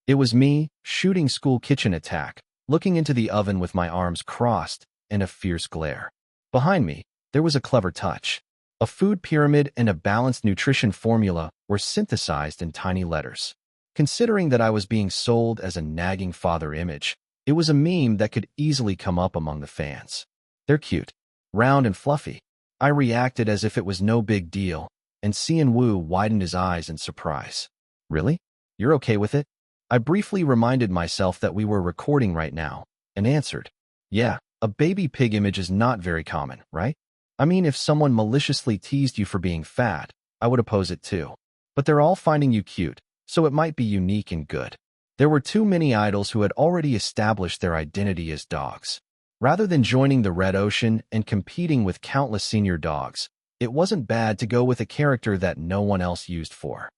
[SPEAKER 1] It was me, shooting school kitchen attack, looking into the oven with my arms crossed and a fierce glare. Behind me, there was a clever touch. A food pyramid and a balanced nutrition formula were synthesized in tiny letters. Considering that I was being sold as a nagging father image, it was a meme that could easily come up among the fans. "They're cute, round and fluffy." I reacted as if it was no big deal, and Seonwoo widened his eyes in surprise. "Really? You're okay with it?" I briefly reminded myself that we were recording right now, and answered, "Yeah, a baby pig image is not very common, right? I mean, if someone maliciously teased you for being fat, I would oppose it too. But they're all finding you cute, so it might be unique and good." There were too many idols who had already established their identity as dogs. Rather than joining the red ocean and competing with countless senior dogs, it wasn't bad to go with a character that no one else used for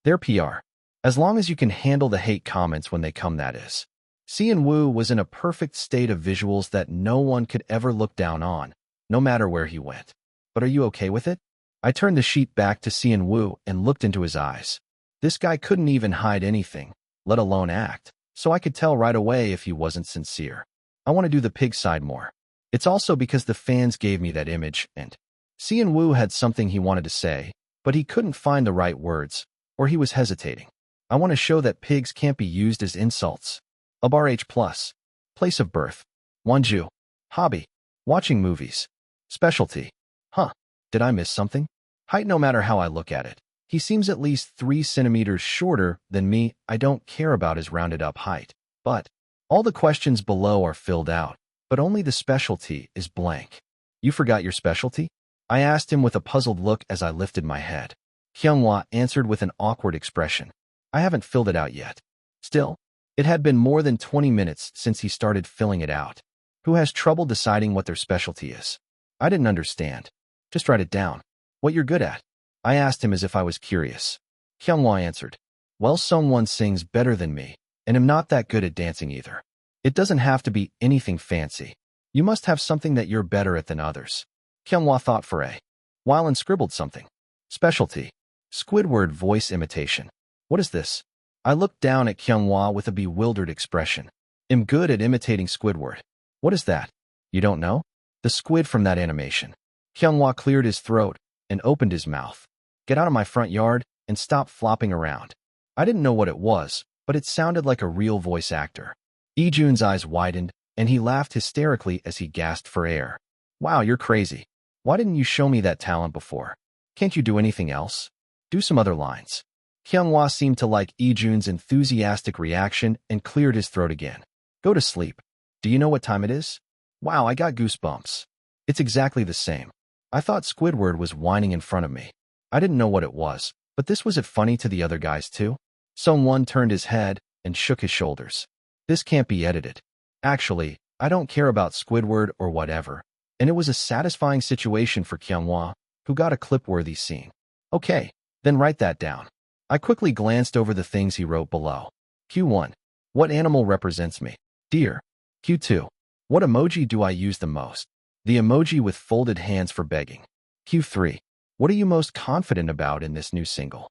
[SPEAKER 1] their PR. As long as you can handle the hate comments when they come, that is. Seonwoo was in a perfect state of visuals that no one could ever look down on, no matter where he went. "But are you okay with it?" I turned the sheet back to Seonwoo and looked into his eyes. This guy couldn't even hide anything, let alone act, so I could tell right away if he wasn't sincere. "I want to do the pig side more. It's also because the fans gave me that image," and Seonwoo had something he wanted to say, but he couldn't find the right words, or he was hesitating. "I want to show that pigs can't be used as insults. ABRH+. Place of birth. Wonju. Hobby. Watching movies. Specialty. Huh. Did I miss something? Height, no matter how I look at it. He seems at least 3 centimeters shorter than me. I don't care about his rounded up height. But all the questions below are filled out, but only the specialty is blank. You forgot your specialty? I asked him with a puzzled look as I lifted my head. Hyunghwa answered with an awkward expression. I haven't filled it out yet. Still, it had been more than 20 minutes since he started filling it out. Who has trouble deciding what their specialty is? I didn't understand. Just write it down. What you're good at? I asked him as if I was curious. Hyunghwa answered, well, someone sings better than me, and am not that good at dancing either. It doesn't have to be anything fancy. You must have something that you're better at than others. Hyunghwa thought for a while and scribbled something. Specialty. Squidward voice imitation. What is this? I looked down at Hyunghwa with a bewildered expression. Am good at imitating Squidward. What is that? You don't know? The squid from that animation. Hyunghwa cleared his throat and opened his mouth. Get out of my front yard and stop flopping around. I didn't know what it was, but it sounded like a real voice actor. Ijun's eyes widened, and he laughed hysterically as he gasped for air. Wow, you're crazy. Why didn't you show me that talent before? Can't you do anything else? Do some other lines. Hyunghwa seemed to like Ijun's enthusiastic reaction and cleared his throat again. Go to sleep. Do you know what time it is? Wow, I got goosebumps. It's exactly the same. I thought Squidward was whining in front of me. I didn't know what it was, but this was it funny to the other guys too? Someone turned his head and shook his shoulders. This can't be edited. Actually, I don't care about Squidward or whatever, and it was a satisfying situation for Hyunghwa, who got a clip-worthy scene. Okay, then write that down. I quickly glanced over the things he wrote below. Q1. What animal represents me? Deer. Q2. What emoji do I use the most? The emoji with folded hands for begging. Q3. What are you most confident about in this new single?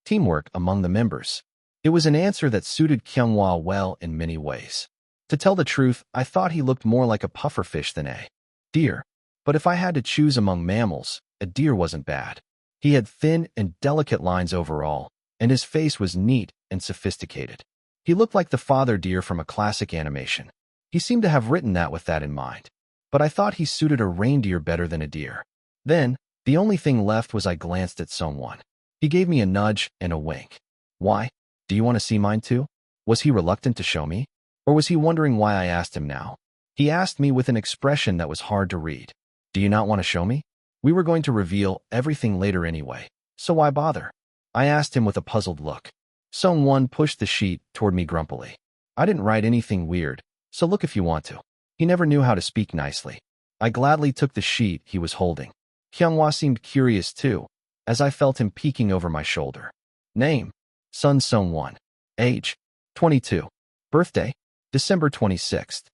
[SPEAKER 1] Teamwork among the members. It was an answer that suited Hyunghwa well in many ways. To tell the truth, I thought he looked more like a pufferfish than a deer. But if I had to choose among mammals, a deer wasn't bad. He had thin and delicate lines overall, and his face was neat and sophisticated. He looked like the father deer from a classic animation. He seemed to have written that with that in mind. But I thought he suited a reindeer better than a deer. Then, the only thing left was I glanced at someone. He gave me a nudge and a wink. Why? Do you want to see mine too? Was he reluctant to show me? Or was he wondering why I asked him now? He asked me with an expression that was hard to read. Do you not want to show me? We were going to reveal everything later anyway, so why bother? I asked him with a puzzled look. Someone pushed the sheet toward me grumpily. I didn't write anything weird, so look if you want to. He never knew how to speak nicely. I gladly took the sheet he was holding. Hyunghwa seemed curious too, as I felt him peeking over my shoulder. Name: Sun Sung-won. Age: 22. Birthday: December 26th.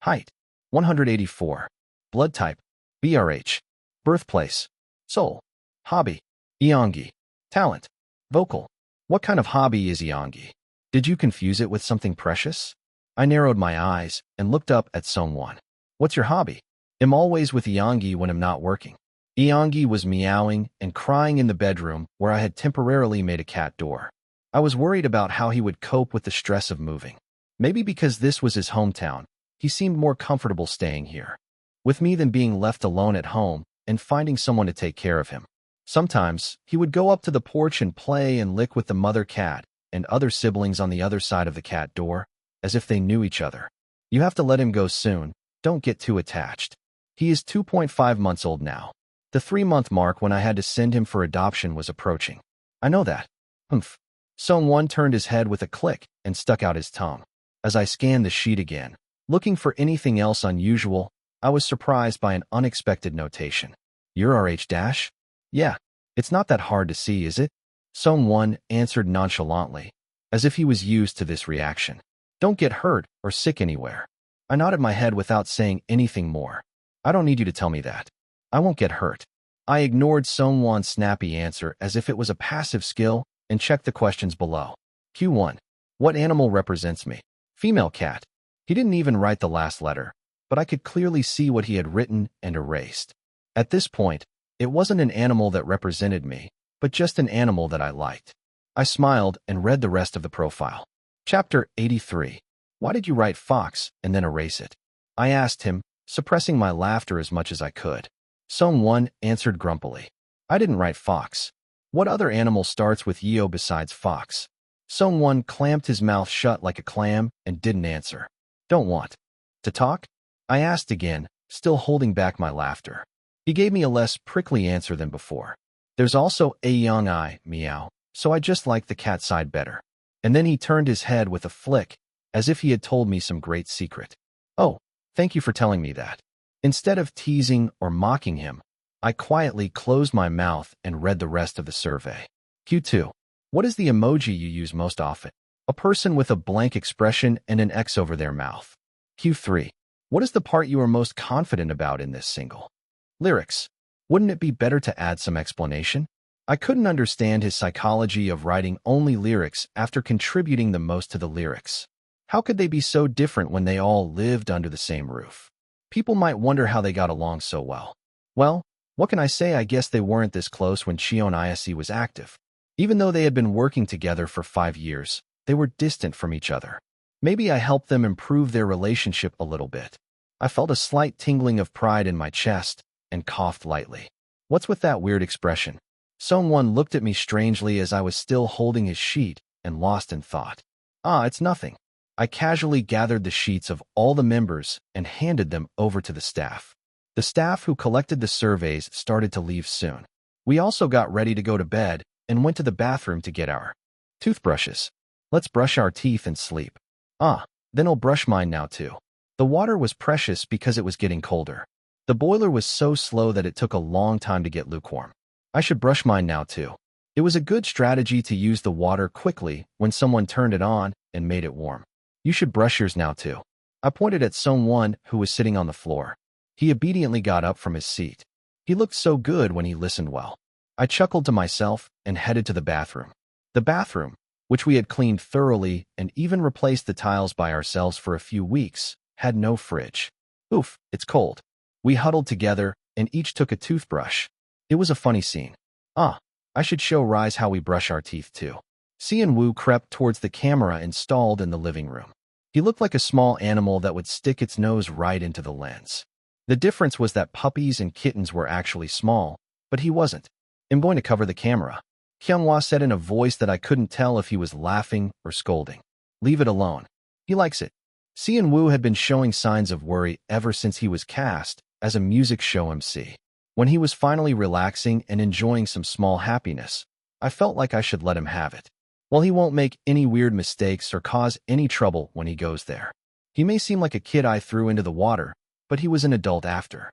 [SPEAKER 1] Height: 184. Blood type: BRH. Birthplace: Seoul. Hobby: Eongi. Talent: vocal. What kind of hobby is Eongi? Did you confuse it with something precious? I narrowed my eyes and looked up at Sung-won. What's your hobby? I'm always with Eongi when I'm not working. Eongi was meowing and crying in the bedroom where I had temporarily made a cat door. I was worried about how he would cope with the stress of moving. Maybe because this was his hometown, he seemed more comfortable staying here with me than being left alone at home and finding someone to take care of him. Sometimes, he would go up to the porch and play and lick with the mother cat and other siblings on the other side of the cat door, as if they knew each other. You have to let him go soon. Don't get too attached. He is 2.5 months old now. The 3-month mark when I had to send him for adoption was approaching. I know that. Humph. Sung-won turned his head with a click and stuck out his tongue. As I scanned the sheet again, looking for anything else unusual, I was surprised by an unexpected notation. You're RH dash? Yeah. It's not that hard to see, is it? Sung-won answered nonchalantly, as if he was used to this reaction. Don't get hurt or sick anywhere. I nodded my head without saying anything more. I don't need you to tell me that. I won't get hurt. I ignored Sung-won's snappy answer as if it was a passive skill and checked the questions below. Q1. What animal represents me? Female cat. He didn't even write the last letter, but I could clearly see what he had written and erased. At this point, it wasn't an animal that represented me, but just an animal that I liked. I smiled and read the rest of the profile. Chapter 83. Why did you write Fox and then erase it? I asked him, suppressing my laughter as much as I could. Sung-won answered grumpily. I didn't write Fox. What other animal starts with Yeo besides Fox? Sung-won clamped his mouth shut like a clam and didn't answer. Don't want to talk? I asked again, still holding back my laughter. He gave me a less prickly answer than before. There's also a young eye, meow, so I just like the cat side better. And then he turned his head with a flick, as if he had told me some great secret. Oh, thank you for telling me that. Instead of teasing or mocking him, I quietly closed my mouth and read the rest of the survey. Q2. What is the emoji you use most often? A person with a blank expression and an X over their mouth. Q3. What is the part you are most confident about in this single? Lyrics. Wouldn't it be better to add some explanation? I couldn't understand his psychology of writing only lyrics after contributing the most to the lyrics. How could they be so different when they all lived under the same roof? People might wonder how they got along so well. Well, what can I say? I guess they weren't this close when Cheon Yise was active. Even though they had been working together for 5 years, they were distant from each other. Maybe I helped them improve their relationship a little bit. I felt a slight tingling of pride in my chest and coughed lightly. What's with that weird expression? Sung-won looked at me strangely as I was still holding his sheet and lost in thought. It's nothing. I casually gathered the sheets of all the members and handed them over to the staff. The staff who collected the surveys started to leave soon. We also got ready to go to bed and went to the bathroom to get our toothbrushes. Let's brush our teeth and sleep. Then I'll brush mine now too. The water was precious because it was getting colder. The boiler was so slow that it took a long time to get lukewarm. I should brush mine now too. It was a good strategy to use the water quickly when someone turned it on and made it warm. You should brush yours now too. I pointed at Sung-won, who was sitting on the floor. He obediently got up from his seat. He looked so good when he listened well. I chuckled to myself and headed to the bathroom. The bathroom, which we had cleaned thoroughly and even replaced the tiles by ourselves for a few weeks, had no fridge. Oof, it's cold. We huddled together and each took a toothbrush. It was a funny scene. I should show Rise how we brush our teeth too. Seon-woo crept towards the camera installed in the living room. He looked like a small animal that would stick its nose right into the lens. The difference was that puppies and kittens were actually small, but he wasn't. I'm going to cover the camera. Kyunghwa said in a voice that I couldn't tell if he was laughing or scolding. Leave it alone. He likes it. Seon-woo had been showing signs of worry ever since he was cast as a music show MC. When he was finally relaxing and enjoying some small happiness, I felt like I should let him have it. Well, he won't make any weird mistakes or cause any trouble when he goes there. He may seem like a kid I threw into the water, but he was an adult after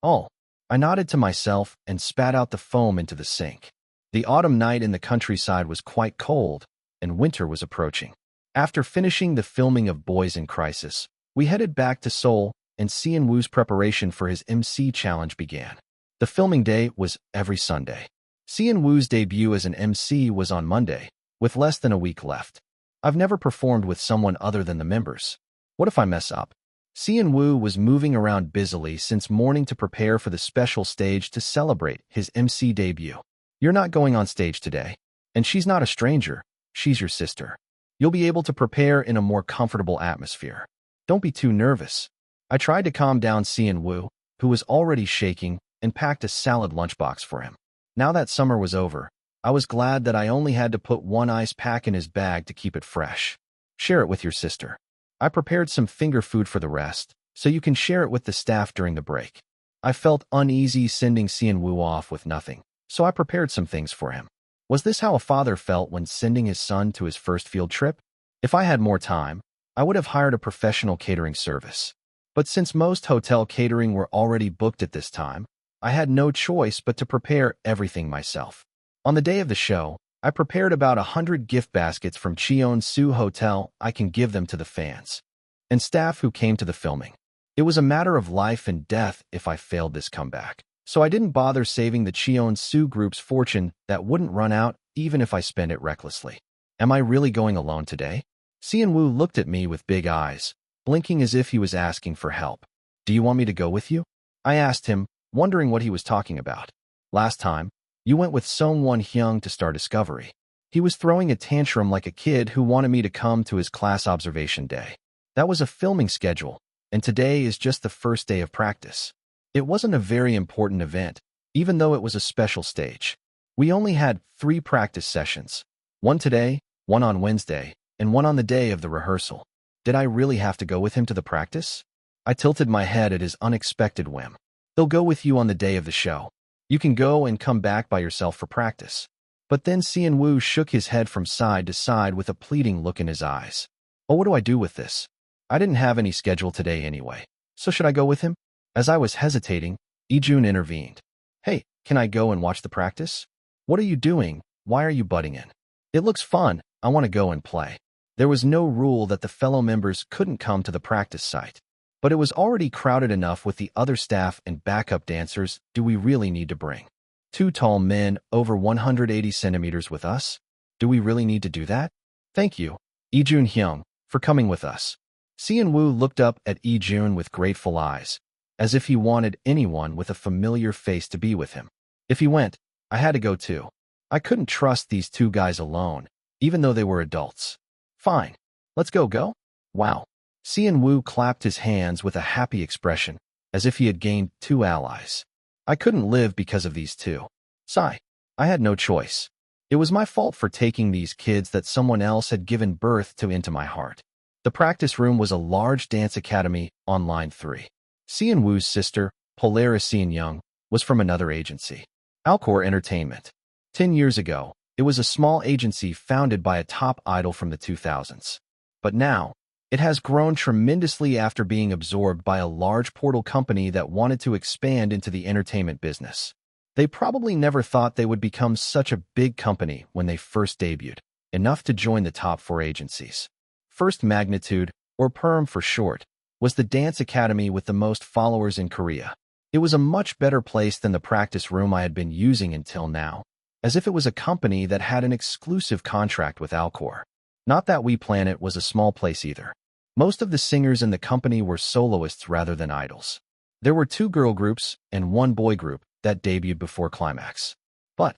[SPEAKER 1] all. I nodded to myself and spat out the foam into the sink. The autumn night in the countryside was quite cold, and winter was approaching. After finishing the filming of Boys in Crisis, we headed back to Seoul, and Seon-woo's preparation for his MC challenge began. The filming day was every Sunday. Seon-woo's debut as an MC was on Monday, with less than a week left. I've never performed with someone other than the members. What if I mess up? Seon-woo was moving around busily since morning to prepare for the special stage to celebrate his MC debut. You're not going on stage today, and she's not a stranger, she's your sister. You'll be able to prepare in a more comfortable atmosphere. Don't be too nervous. I tried to calm down Seon-woo, who was already shaking, and packed a salad lunchbox for him. Now that summer was over, I was glad that I only had to put one ice pack in his bag to keep it fresh. Share it with your sister. I prepared some finger food for the rest, so you can share it with the staff during the break. I felt uneasy sending Seon-woo off with nothing, so I prepared some things for him. Was this how a father felt when sending his son to his first field trip? If I had more time, I would have hired a professional catering service. But since most hotel catering were already booked at this time, I had no choice but to prepare everything myself. On the day of the show, I prepared about 100 gift baskets from Cheon-su Hotel. I can give them to the fans and staff who came to the filming. It was a matter of life and death if I failed this comeback, so I didn't bother saving the Cheon-su group's fortune that wouldn't run out even if I spent it recklessly. Am I really going alone today? Seon-woo looked at me with big eyes, blinking as if he was asking for help. Do you want me to go with you? I asked him, wondering what he was talking about. Last time, you went with Sung-won Hyung to Star Discovery. He was throwing a tantrum like a kid who wanted me to come to his class observation day. That was a filming schedule, and today is just the first day of practice. It wasn't a very important event, even though it was a special stage. We only had 3 practice sessions, one today, one on Wednesday, and one on the day of the rehearsal. Did I really have to go with him to the practice? I tilted my head at his unexpected whim. He'll go with you on the day of the show. You can go and come back by yourself for practice. But then Cheon Yise shook his head from side to side with a pleading look in his eyes. Oh, what do I do with this? I didn't have any schedule today anyway. So should I go with him? As I was hesitating, Ijun intervened. Hey, can I go and watch the practice? What are you doing? Why are you butting in? It looks fun. I want to go and play. There was no rule that the fellow members couldn't come to the practice site. But it was already crowded enough with the other staff and backup dancers. Do we really need to bring 2 tall men over 180 centimeters with us? Do we really need to do that? Thank you, Ijun Hyung, for coming with us. Cheon Yise looked up at Ijun with grateful eyes, as if he wanted anyone with a familiar face to be with him. If he went, I had to go too. I couldn't trust these 2 guys alone, even though they were adults. Fine. Let's go. Wow. Cheon Yise clapped his hands with a happy expression, as if he had gained 2 allies. I couldn't live because of these 2. Sigh. I had no choice. It was my fault for taking these kids that someone else had given birth to into my heart. The practice room was a large dance academy on line 3. Cheon Yise's sister, Polaris Cheon Young, was from another agency, Alcor Entertainment. 10 years ago, it was a small agency founded by a top idol from the 2000s. But now, it has grown tremendously after being absorbed by a large portal company that wanted to expand into the entertainment business. They probably never thought they would become such a big company when they first debuted, enough to join the top 4 agencies. First Magnitude, or PERM for short, was the dance academy with the most followers in Korea. It was a much better place than the practice room I had been using until now, as if it was a company that had an exclusive contract with Alcor. Not that We Planet was a small place either. Most of the singers in the company were soloists rather than idols. There were 2 girl groups and 1 boy group that debuted before Climax. But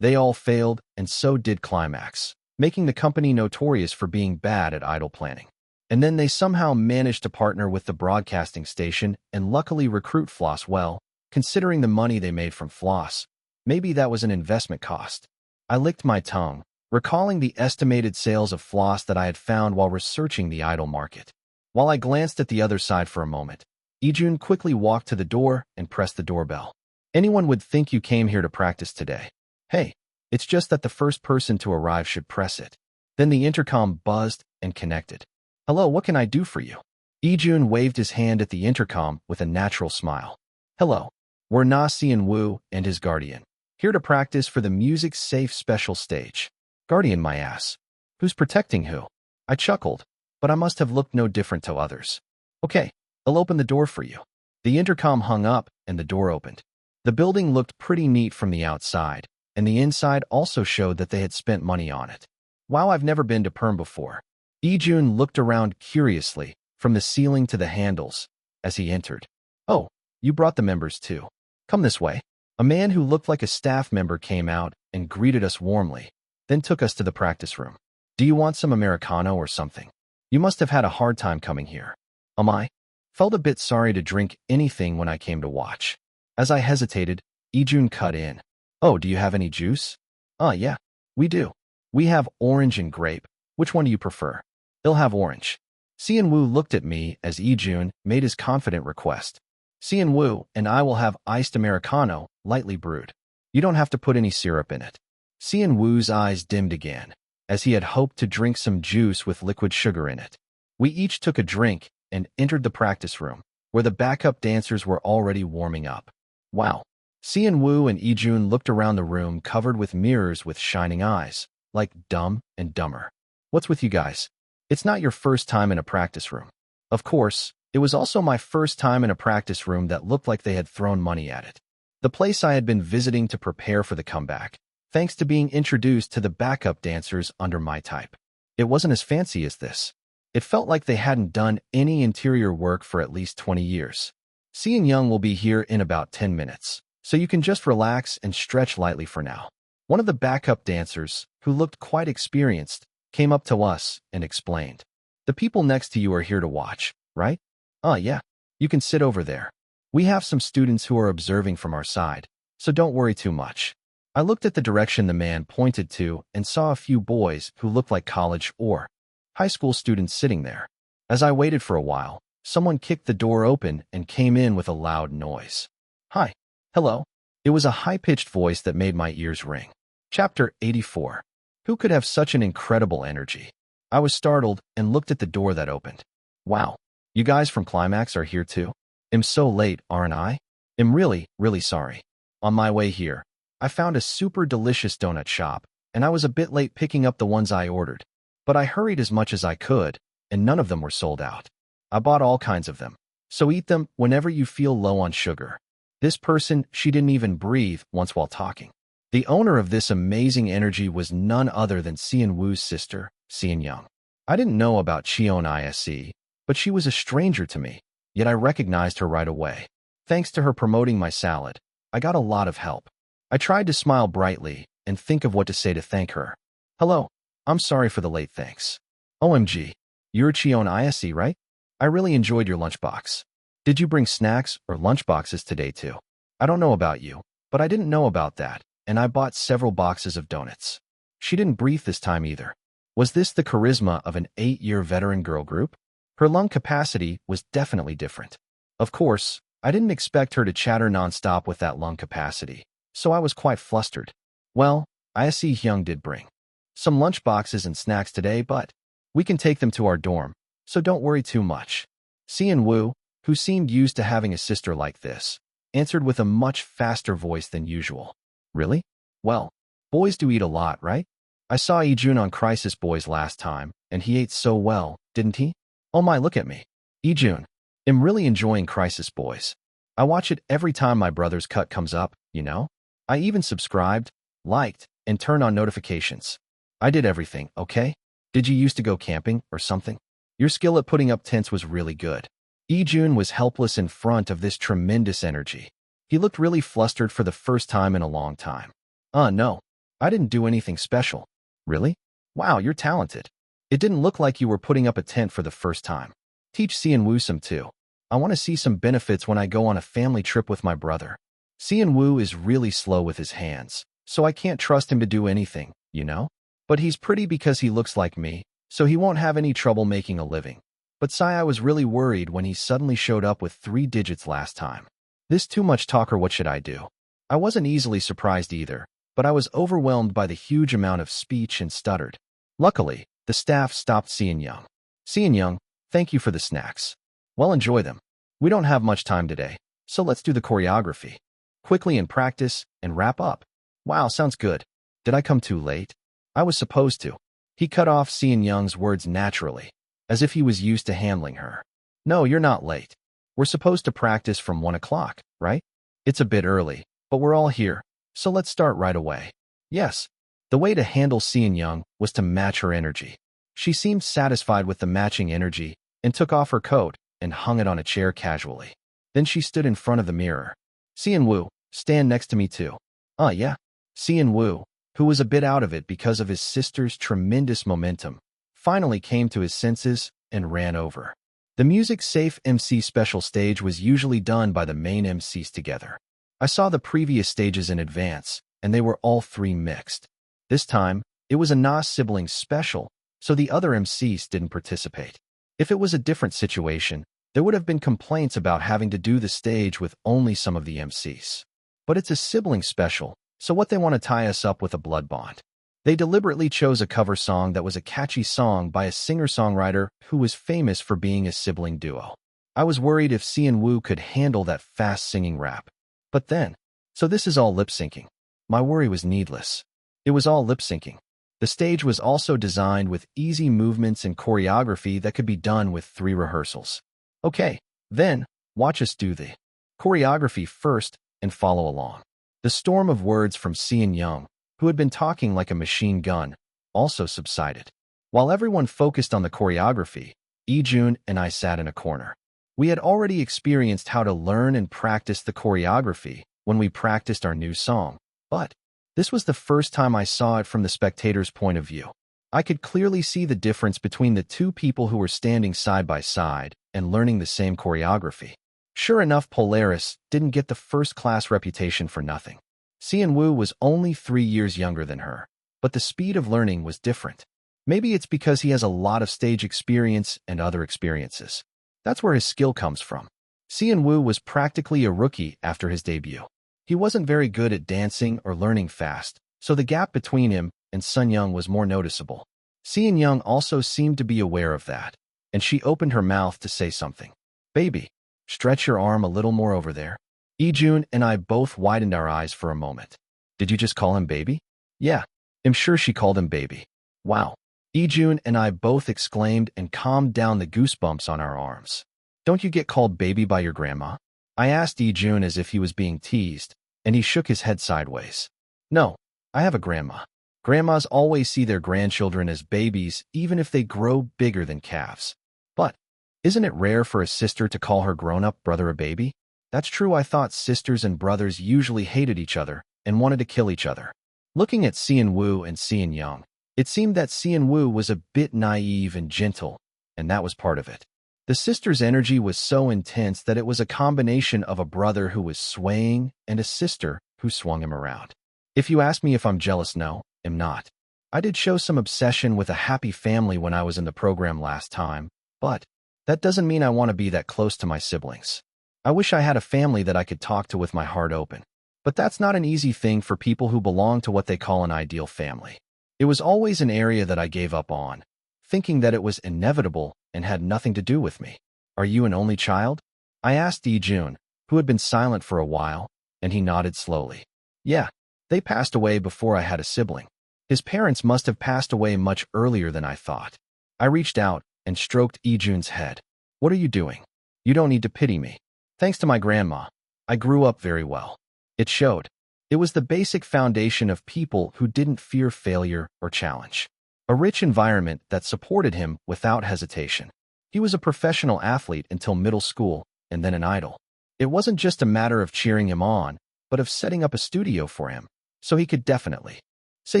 [SPEAKER 1] they all failed, and so did Climax, making the company notorious for being bad at idol planning. And then they somehow managed to partner with the broadcasting station and luckily recruit Floss well, considering the money they made from Floss. Maybe that was an investment cost. I licked my tongue, recalling the estimated sales of Floss that I had found while researching the idol market. While I glanced at the other side for a moment, Ijun quickly walked to the door and pressed the doorbell. Anyone would think you came here to practice today. Hey, it's just that the first person to arrive should press it. Then the intercom buzzed and connected. Hello, what can I do for you? Ijun waved his hand at the intercom with a natural smile. Hello, we're Cheon Yise and his guardian, here to practice for the music-safe special stage. Guardian my ass. Who's protecting who? I chuckled, but I must have looked no different to others. Okay, I'll open the door for you. The intercom hung up and the door opened. The building looked pretty neat from the outside, and the inside also showed that they had spent money on it. Wow, I've never been to PERM before. Ijun looked around curiously, from the ceiling to the handles, as he entered. Oh, you brought the members too. Come this way. A man who looked like a staff member came out and greeted us warmly, then took us to the practice room. Do you want some Americano or something? You must have had a hard time coming here. I felt a bit sorry to drink anything when I came to watch. As I hesitated, Ijun cut in. Oh, do you have any juice? Yeah, we do. We have orange and grape. Which one do you prefer? They'll have orange. Cheon Yise looked at me as Ijun made his confident request. Cheon Yise and I will have iced Americano, lightly brewed. You don't have to put any syrup in it. Cheon Yise's eyes dimmed again, as he had hoped to drink some juice with liquid sugar in it. We each took a drink and entered the practice room, where the backup dancers were already warming up. Wow. Cheon Yise and Ijun looked around the room covered with mirrors with shining eyes, like Dumb and Dumber. What's with you guys? It's not your first time in a practice room. Of course, it was also my first time in a practice room that looked like they had thrown money at it. The place I had been visiting to prepare for the comeback, thanks to being introduced to the backup dancers under my type. It wasn't as fancy as this. It felt like they hadn't done any interior work for at least 20 years. Cheon Young will be here in about 10 minutes, so you can just relax and stretch lightly for now. One of the backup dancers, who looked quite experienced, came up to us and explained. The people next to you are here to watch, right? Yeah. You can sit over there. We have some students who are observing from our side, so don't worry too much. I looked at the direction the man pointed to and saw a few boys who looked like college or high school students sitting there. As I waited for a while, someone kicked the door open and came in with a loud noise. Hi. Hello. It was a high-pitched voice that made my ears ring. Chapter 84. Who could have such an incredible energy? I was startled and looked at the door that opened. Wow. You guys from Climax are here too? I'm so late, aren't I? I'm really, really sorry. On my way here, I found a super delicious donut shop, and I was a bit late picking up the ones I ordered. But I hurried as much as I could, and none of them were sold out. I bought all kinds of them. So eat them whenever you feel low on sugar. This person, she didn't even breathe once while talking. The owner of this amazing energy was none other than Cheon Woo's sister, Cheon Young. I didn't know about Cheon Yise, but she was a stranger to me, yet I recognized her right away. Thanks to her promoting my salad, I got a lot of help. I tried to smile brightly and think of what to say to thank her. Hello, I'm sorry for the late thanks. OMG, you're Cheon Yise, right? I really enjoyed your lunchbox. Did you bring snacks or lunchboxes today too? I don't know about you, but I didn't know about that, and I bought several boxes of donuts. She didn't breathe this time either. Was this the charisma of an 8-year veteran girl group? Her lung capacity was definitely different. Of course, I didn't expect her to chatter nonstop with that lung capacity, so I was quite flustered. Well, Im Hyunsung did bring some lunchboxes and snacks today, but we can take them to our dorm, so don't worry too much. Cheon Woo, who seemed used to having a sister like this, answered with a much faster voice than usual. Really? Well, boys do eat a lot, right? I saw Ijun on Crisis Boys last time, and he ate so well, didn't he? Oh my, look at me. Ijun. I'm really enjoying Crisis Boys. I watch it every time my brother's cut comes up, you know? I even subscribed, liked, and turned on notifications. I did everything, okay? Did you used to go camping or something? Your skill at putting up tents was really good. Ijun was helpless in front of this tremendous energy. He looked really flustered for the first time in a long time. No. I didn't do anything special. Really? Wow, you're talented. It didn't look like you were putting up a tent for the first time. Teach Cheon Woo some too. I want to see some benefits when I go on a family trip with my brother. Cheon Woo is really slow with his hands, so I can't trust him to do anything, you know? But he's pretty because he looks like me, so he won't have any trouble making a living. But I was really worried when he suddenly showed up with 3 digits last time. This too much talker, what should I do? I wasn't easily surprised either, but I was overwhelmed by the huge amount of speech and stuttered. Luckily, the staff stopped Cheon Young. Cheon Young, thank you for the snacks. Well, enjoy them. We don't have much time today, so let's do the choreography. Quickly and practice, and wrap up. Wow, sounds good. Did I come too late? I was supposed to. He cut off Cheon Young's words naturally, as if he was used to handling her. No, you're not late. We're supposed to practice from 1 o'clock, right? It's a bit early, but we're all here, so let's start right away. Yes. The way to handle Cheon Young was to match her energy. She seemed satisfied with the matching energy and took off her coat and hung it on a chair casually. Then she stood in front of the mirror. Cheon Woo, stand next to me too. Yeah. Cheon Woo, who was a bit out of it because of his sister's tremendous momentum, finally came to his senses and ran over. The Music Safe MC special stage was usually done by the main MCs together. I saw the previous stages in advance, and they were all 3 mixed. This time, it was a NAS siblings special, so the other MCs didn't participate. If it was a different situation, there would have been complaints about having to do the stage with only some of the MCs. But it's a sibling special, so what they want to tie us up with a blood bond. They deliberately chose a cover song that was a catchy song by a singer-songwriter who was famous for being a sibling duo. I was worried if Cheon Woo could handle that fast-singing rap. But then, so this is all lip-syncing. My worry was needless. It was all lip-syncing. The stage was also designed with easy movements and choreography that could be done with 3 rehearsals. Okay, then, watch us do the choreography first and follow along. The storm of words from Cheon Young, who had been talking like a machine gun, also subsided. While everyone focused on the choreography, Ijun and I sat in a corner. We had already experienced how to learn and practice the choreography when we practiced our new song, but this was the first time I saw it from the spectator's point of view. I could clearly see the difference between the two people who were standing side by side and learning the same choreography. Sure enough, Polaris didn't get the first-class reputation for nothing. Sian-woo was only 3 years younger than her, but the speed of learning was different. Maybe it's because he has a lot of stage experience and other experiences. That's where his skill comes from. Sian-woo was practically a rookie after his debut. He wasn't very good at dancing or learning fast, so the gap between him and Sun-young was more noticeable. Sian-young also seemed to be aware of that, and she opened her mouth to say something. "Baby, stretch your arm a little more over there." Ijun and I both widened our eyes for a moment. "Did you just call him baby?" "Yeah, I'm sure she called him baby." "Wow." Ijun and I both exclaimed and calmed down the goosebumps on our arms. "Don't you get called baby by your grandma?" I asked Ijun as if he was being teased, and he shook his head sideways. "No, I have a grandma. Grandmas always see their grandchildren as babies even if they grow bigger than calves. But isn't it rare for a sister to call her grown-up brother a baby?" "That's true. I thought sisters and brothers usually hated each other and wanted to kill each other." Looking at Sian-woo and Sian-young, it seemed that Sian-woo was a bit naive and gentle, and that was part of it. The sister's energy was so intense that it was a combination of a brother who was swaying and a sister who swung him around. If you ask me if I'm jealous, no, I'm not. I did show some obsession with a happy family when I was in the program last time, but that doesn't mean I want to be that close to my siblings. I wish I had a family that I could talk to with my heart open. But that's not an easy thing for people who belong to what they call an ideal family. It was always an area that I gave up on, thinking that it was inevitable and had nothing to do with me. "Are you an only child?" I asked Ijun, who had been silent for a while, and he nodded slowly. "Yeah, they passed away before I had a sibling." His parents must have passed away much earlier than I thought. I reached out and stroked Ijun's head. "What are you doing? You don't need to pity me. Thanks to my grandma, I grew up very well." It showed. It was the basic foundation of people who didn't fear failure or challenge. A rich environment that supported him without hesitation. He was a professional athlete until middle school and then an idol. It wasn't just a matter of cheering him on, but of setting up a studio for him, so he could definitely say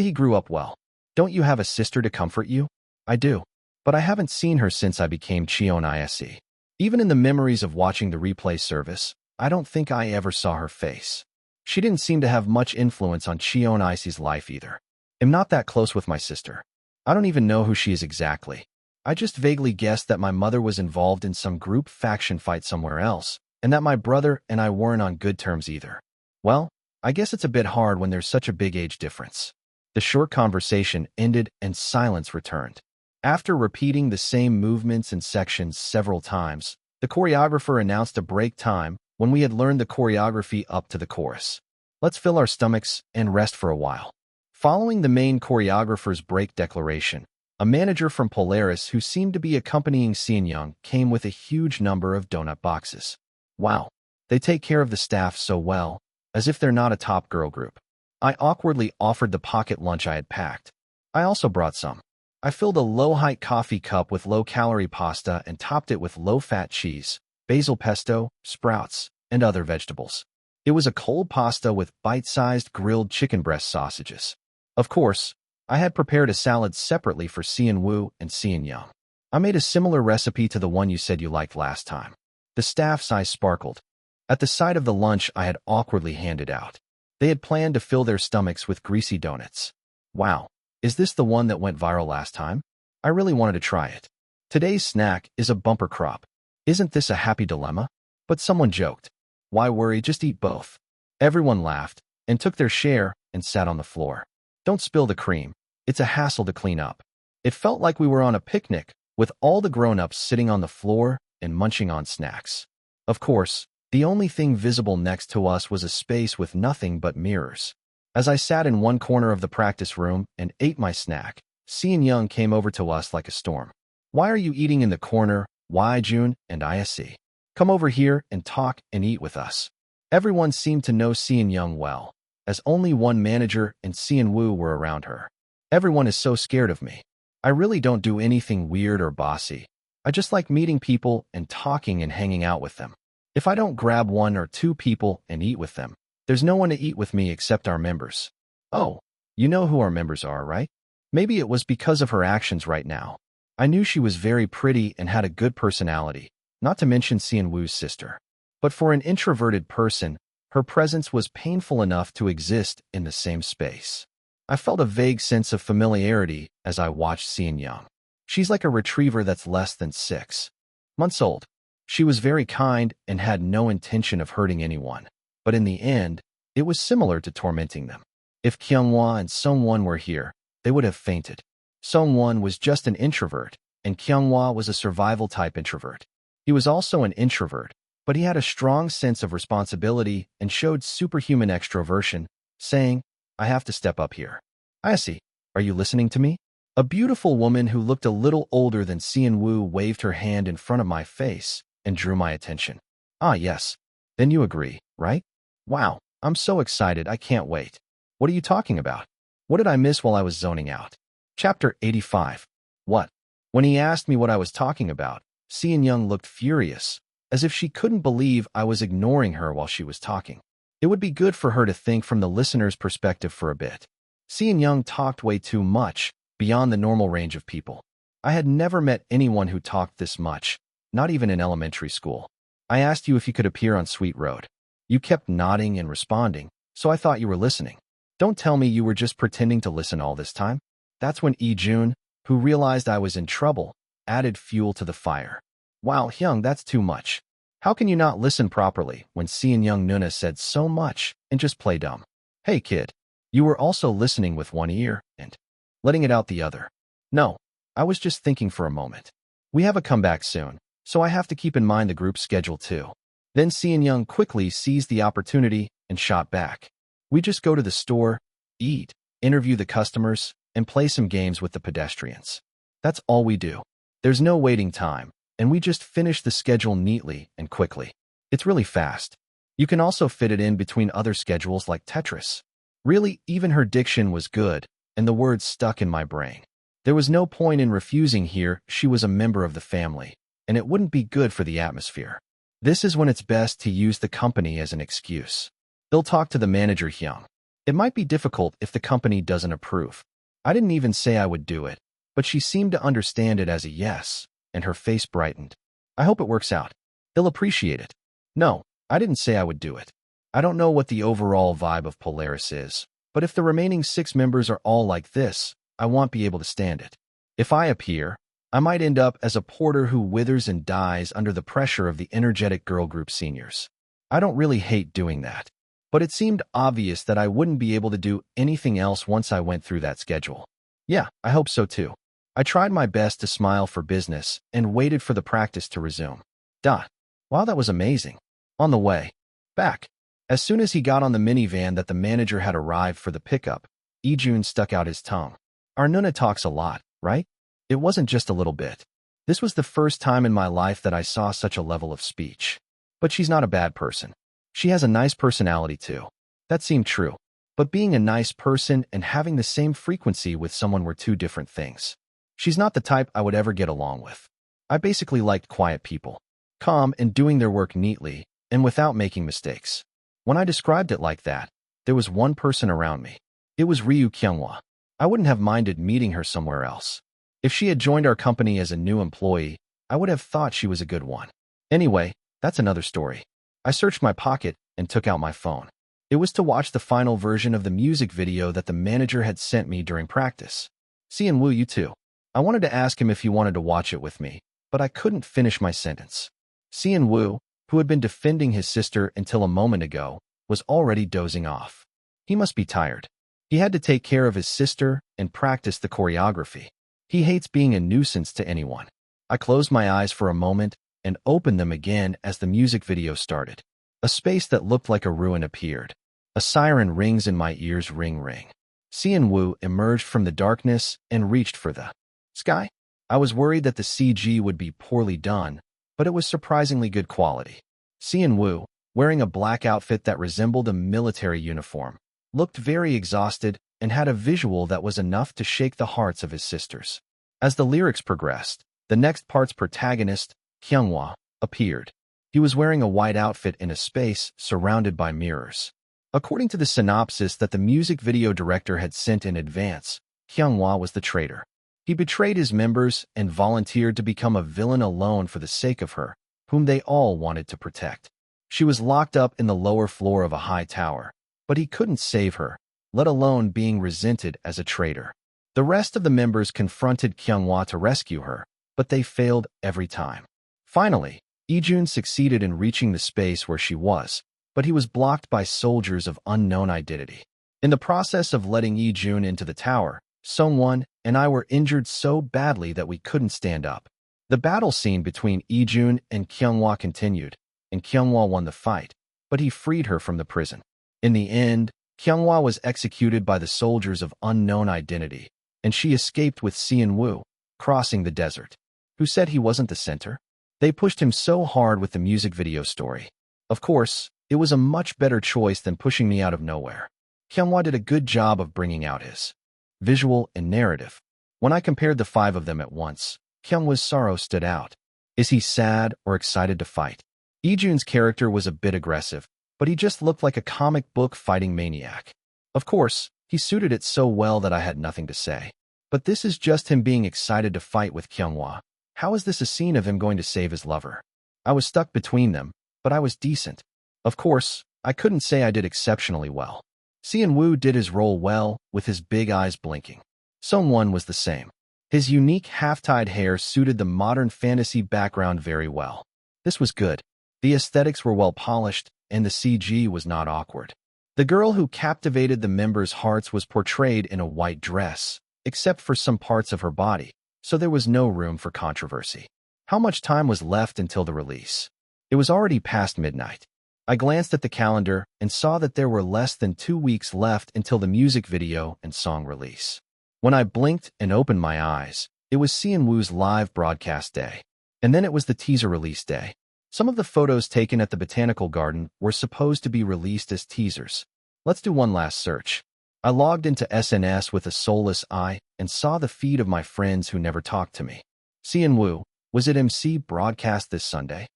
[SPEAKER 1] he grew up well. "Don't you have a sister to comfort you?" "I do, but I haven't seen her since I became Cheon Yise. Even in the memories of watching the replay service, I don't think I ever saw her face. She didn't seem to have much influence on Cheon Yise's life either. I'm not that close with my sister. I don't even know who she is exactly. I just vaguely guessed that my mother was involved in some group faction fight somewhere else, and that my brother and I weren't on good terms either. Well, I guess it's a bit hard when there's such a big age difference." The short conversation ended and silence returned. After repeating the same movements and sections several times, the choreographer announced a break time when we had learned the choreography up to the chorus. "Let's fill our stomachs and rest for a while." Following the main choreographer's break declaration, a manager from Polaris who seemed to be accompanying Sian-young came with a huge number of donut boxes. "Wow, they take care of the staff so well, as if they're not a top girl group." I awkwardly offered the pocket lunch I had packed. I also brought some. I filled a low-height coffee cup with low-calorie pasta and topped it with low-fat cheese, basil pesto, sprouts, and other vegetables. It was a cold pasta with bite-sized grilled chicken breast sausages. Of course, I had prepared a salad separately for Sian-woo and Sian-young. I made a similar recipe to the one you said you liked last time. The staff's eyes sparkled. At the sight of the lunch I had awkwardly handed out. They had planned to fill their stomachs with greasy donuts. "Wow, is this the one that went viral last time? I really wanted to try it. Today's snack is a bumper crop. Isn't this a happy dilemma?" But someone joked. "Why worry, just eat both." Everyone laughed and took their share and sat on the floor. "Don't spill the cream. It's a hassle to clean up." It felt like we were on a picnic, with all the grown-ups sitting on the floor and munching on snacks. Of course, the only thing visible next to us was a space with nothing but mirrors. As I sat in one corner of the practice room and ate my snack, Sian-young came over to us like a storm. "Why are you eating in the corner, Jun and Ise? Come over here and talk and eat with us." Everyone seemed to know Sian-young well, as only one manager and Sian-woo were around her. "Everyone is so scared of me. I really don't do anything weird or bossy. I just like meeting people and talking and hanging out with them. If I don't grab 1 or 2 people and eat with them, there's no one to eat with me except our members." "Oh, you know who our members are, right?" Maybe it was because of her actions right now. I knew she was very pretty and had a good personality, not to mention Seon Woo's sister. But for an introverted person, her presence was painful enough to exist in the same space. I felt a vague sense of familiarity as I watched Seon Young. She's like a retriever that's less than 6 months old. She was very kind and had no intention of hurting anyone. But in the end, it was similar to tormenting them. If Kyunghwa and Sungwon were here, they would have fainted. Sungwon was just an introvert, and Kyunghwa was a survival-type introvert. He was also an introvert, but he had a strong sense of responsibility and showed superhuman extroversion, saying, "I have to step up here." "Ayase, are you listening to me?" A beautiful woman who looked a little older than Seon Woo waved her hand in front of my face and drew my attention. "Ah, yes. Then you agree, right? Wow, I'm so excited, I can't wait. What are you talking about? What did I miss while I was zoning out?" Chapter 85. What? When he asked me what I was talking about, Seon Young looked furious, as if she couldn't believe I was ignoring her while she was talking. It would be good for her to think from the listener's perspective for a bit. Seon Young talked way too much, beyond the normal range of people. I had never met anyone who talked this much, not even in elementary school. "I asked you if you could appear on Sweet Road. You kept nodding and responding, so I thought you were listening. Don't tell me you were just pretending to listen all this time." That's when Ijun, who realized I was in trouble, added fuel to the fire. "Wow, Hyung, that's too much. How can you not listen properly when Seon Young Nuna said so much and just play dumb? Hey kid, you were also listening with one ear and letting it out the other." "No, I was just thinking for a moment. We have a comeback soon, so I have to keep in mind the group schedule too." Then Seon Young quickly seized the opportunity and shot back. "We just go to the store, eat, interview the customers, and play some games with the pedestrians. That's all we do. There's no waiting time, and we just finish the schedule neatly and quickly. It's really fast. You can also fit it in between other schedules like Tetris." Really, even her diction was good, and the words stuck in my brain. There was no point in refusing here. She was a member of the family, and it wouldn't be good for the atmosphere. This is when it's best to use the company as an excuse. They'll talk to the manager Hyung. It might be difficult if the company doesn't approve. I didn't even say I would do it, but she seemed to understand it as a yes, and her face brightened. "I hope it works out. They'll appreciate it." "No, I didn't say I would do it. I don't know what the overall vibe of Polaris is, but if the remaining 6 members are all like this, I won't be able to stand it. If I appear, I might end up as a porter who withers and dies under the pressure of the energetic girl group seniors. I don't really hate doing that, but it seemed obvious that I wouldn't be able to do anything else once I went through that schedule. Yeah, I hope so too." I tried my best to smile for business and waited for the practice to resume. Wow, that was amazing. On the way back, as soon as he got on the minivan that the manager had arrived for the pickup, Ijun stuck out his tongue. "Our Nuna talks a lot, right? It wasn't just a little bit." This was the first time in my life that I saw such a level of speech. But she's not a bad person. She has a nice personality too. That seemed true. But being a nice person and having the same frequency with someone were two different things. She's not the type I would ever get along with. I basically liked quiet people, calm and doing their work neatly and without making mistakes. When I described it like that, there was one person around me. It was Ryu Kyunghwa. I wouldn't have minded meeting her somewhere else. If she had joined our company as a new employee, I would have thought she was a good one. Anyway, that's another story. I searched my pocket and took out my phone. It was to watch the final version of the music video that the manager had sent me during practice. Seon Woo, you too. I wanted to ask him if he wanted to watch it with me, but I couldn't finish my sentence. Seon Woo, who had been defending his sister until a moment ago, was already dozing off. He must be tired. He had to take care of his sister and practice the choreography. He hates being a nuisance to anyone. I closed my eyes for a moment and opened them again as the music video started. A space that looked like a ruin appeared. A siren rings in my ears, ring ring. Seon Woo emerged from the darkness and reached for the sky. I was worried that the CG would be poorly done, but it was surprisingly good quality. Seon Woo, wearing a black outfit that resembled a military uniform, looked very exhausted and had a visual that was enough to shake the hearts of his sisters. As the lyrics progressed, the next part's protagonist, Kyunghwa, appeared. He was wearing a white outfit in a space surrounded by mirrors. According to the synopsis that the music video director had sent in advance, Kyunghwa was the traitor. He betrayed his members and volunteered to become a villain alone for the sake of her, whom they all wanted to protect. She was locked up in the lower floor of a high tower, but he couldn't save her, let alone being resented as a traitor. The rest of the members confronted Kyunghwa to rescue her, but they failed every time. Finally, Ijun succeeded in reaching the space where she was, but he was blocked by soldiers of unknown identity. In the process of letting Ijun into the tower, Sungwon and I were injured so badly that we couldn't stand up. The battle scene between Ijun and Kyunghwa continued, and Kyunghwa won the fight, but he freed her from the prison. In the end, Kyunghwa was executed by the soldiers of unknown identity, and she escaped with Seon-woo, crossing the desert. Who said he wasn't the center? They pushed him so hard with the music video story. Of course, it was a much better choice than pushing me out of nowhere. Kyunghwa did a good job of bringing out his visual and narrative. When I compared the 5 of them at once, Kyunghwa's sorrow stood out. Is he sad or excited to fight? Ijun's character was a bit aggressive, but he just looked like a comic book fighting maniac. Of course, he suited it so well that I had nothing to say. But this is just him being excited to fight with Kyunghwa. How is this a scene of him going to save his lover? I was stuck between them, but I was decent. Of course, I couldn't say I did exceptionally well. Seon-woo did his role well, with his big eyes blinking. Sungwon was the same. His unique half-tied hair suited the modern fantasy background very well. This was good. The aesthetics were well polished, and the CG was not awkward. The girl who captivated the members' hearts was portrayed in a white dress, except for some parts of her body, so there was no room for controversy. How much time was left until the release? It was already past midnight. I glanced at the calendar and saw that there were less than 2 weeks left until the music video and song release. When I blinked and opened my eyes, it was Seon-woo's live broadcast day. And then it was the teaser release day. Some of the photos taken at the Botanical Garden were supposed to be released as teasers. Let's do one last search. I logged into SNS with a soulless eye and saw the feed of my friends who never talked to me. Seon-woo, was it MC broadcast this Sunday?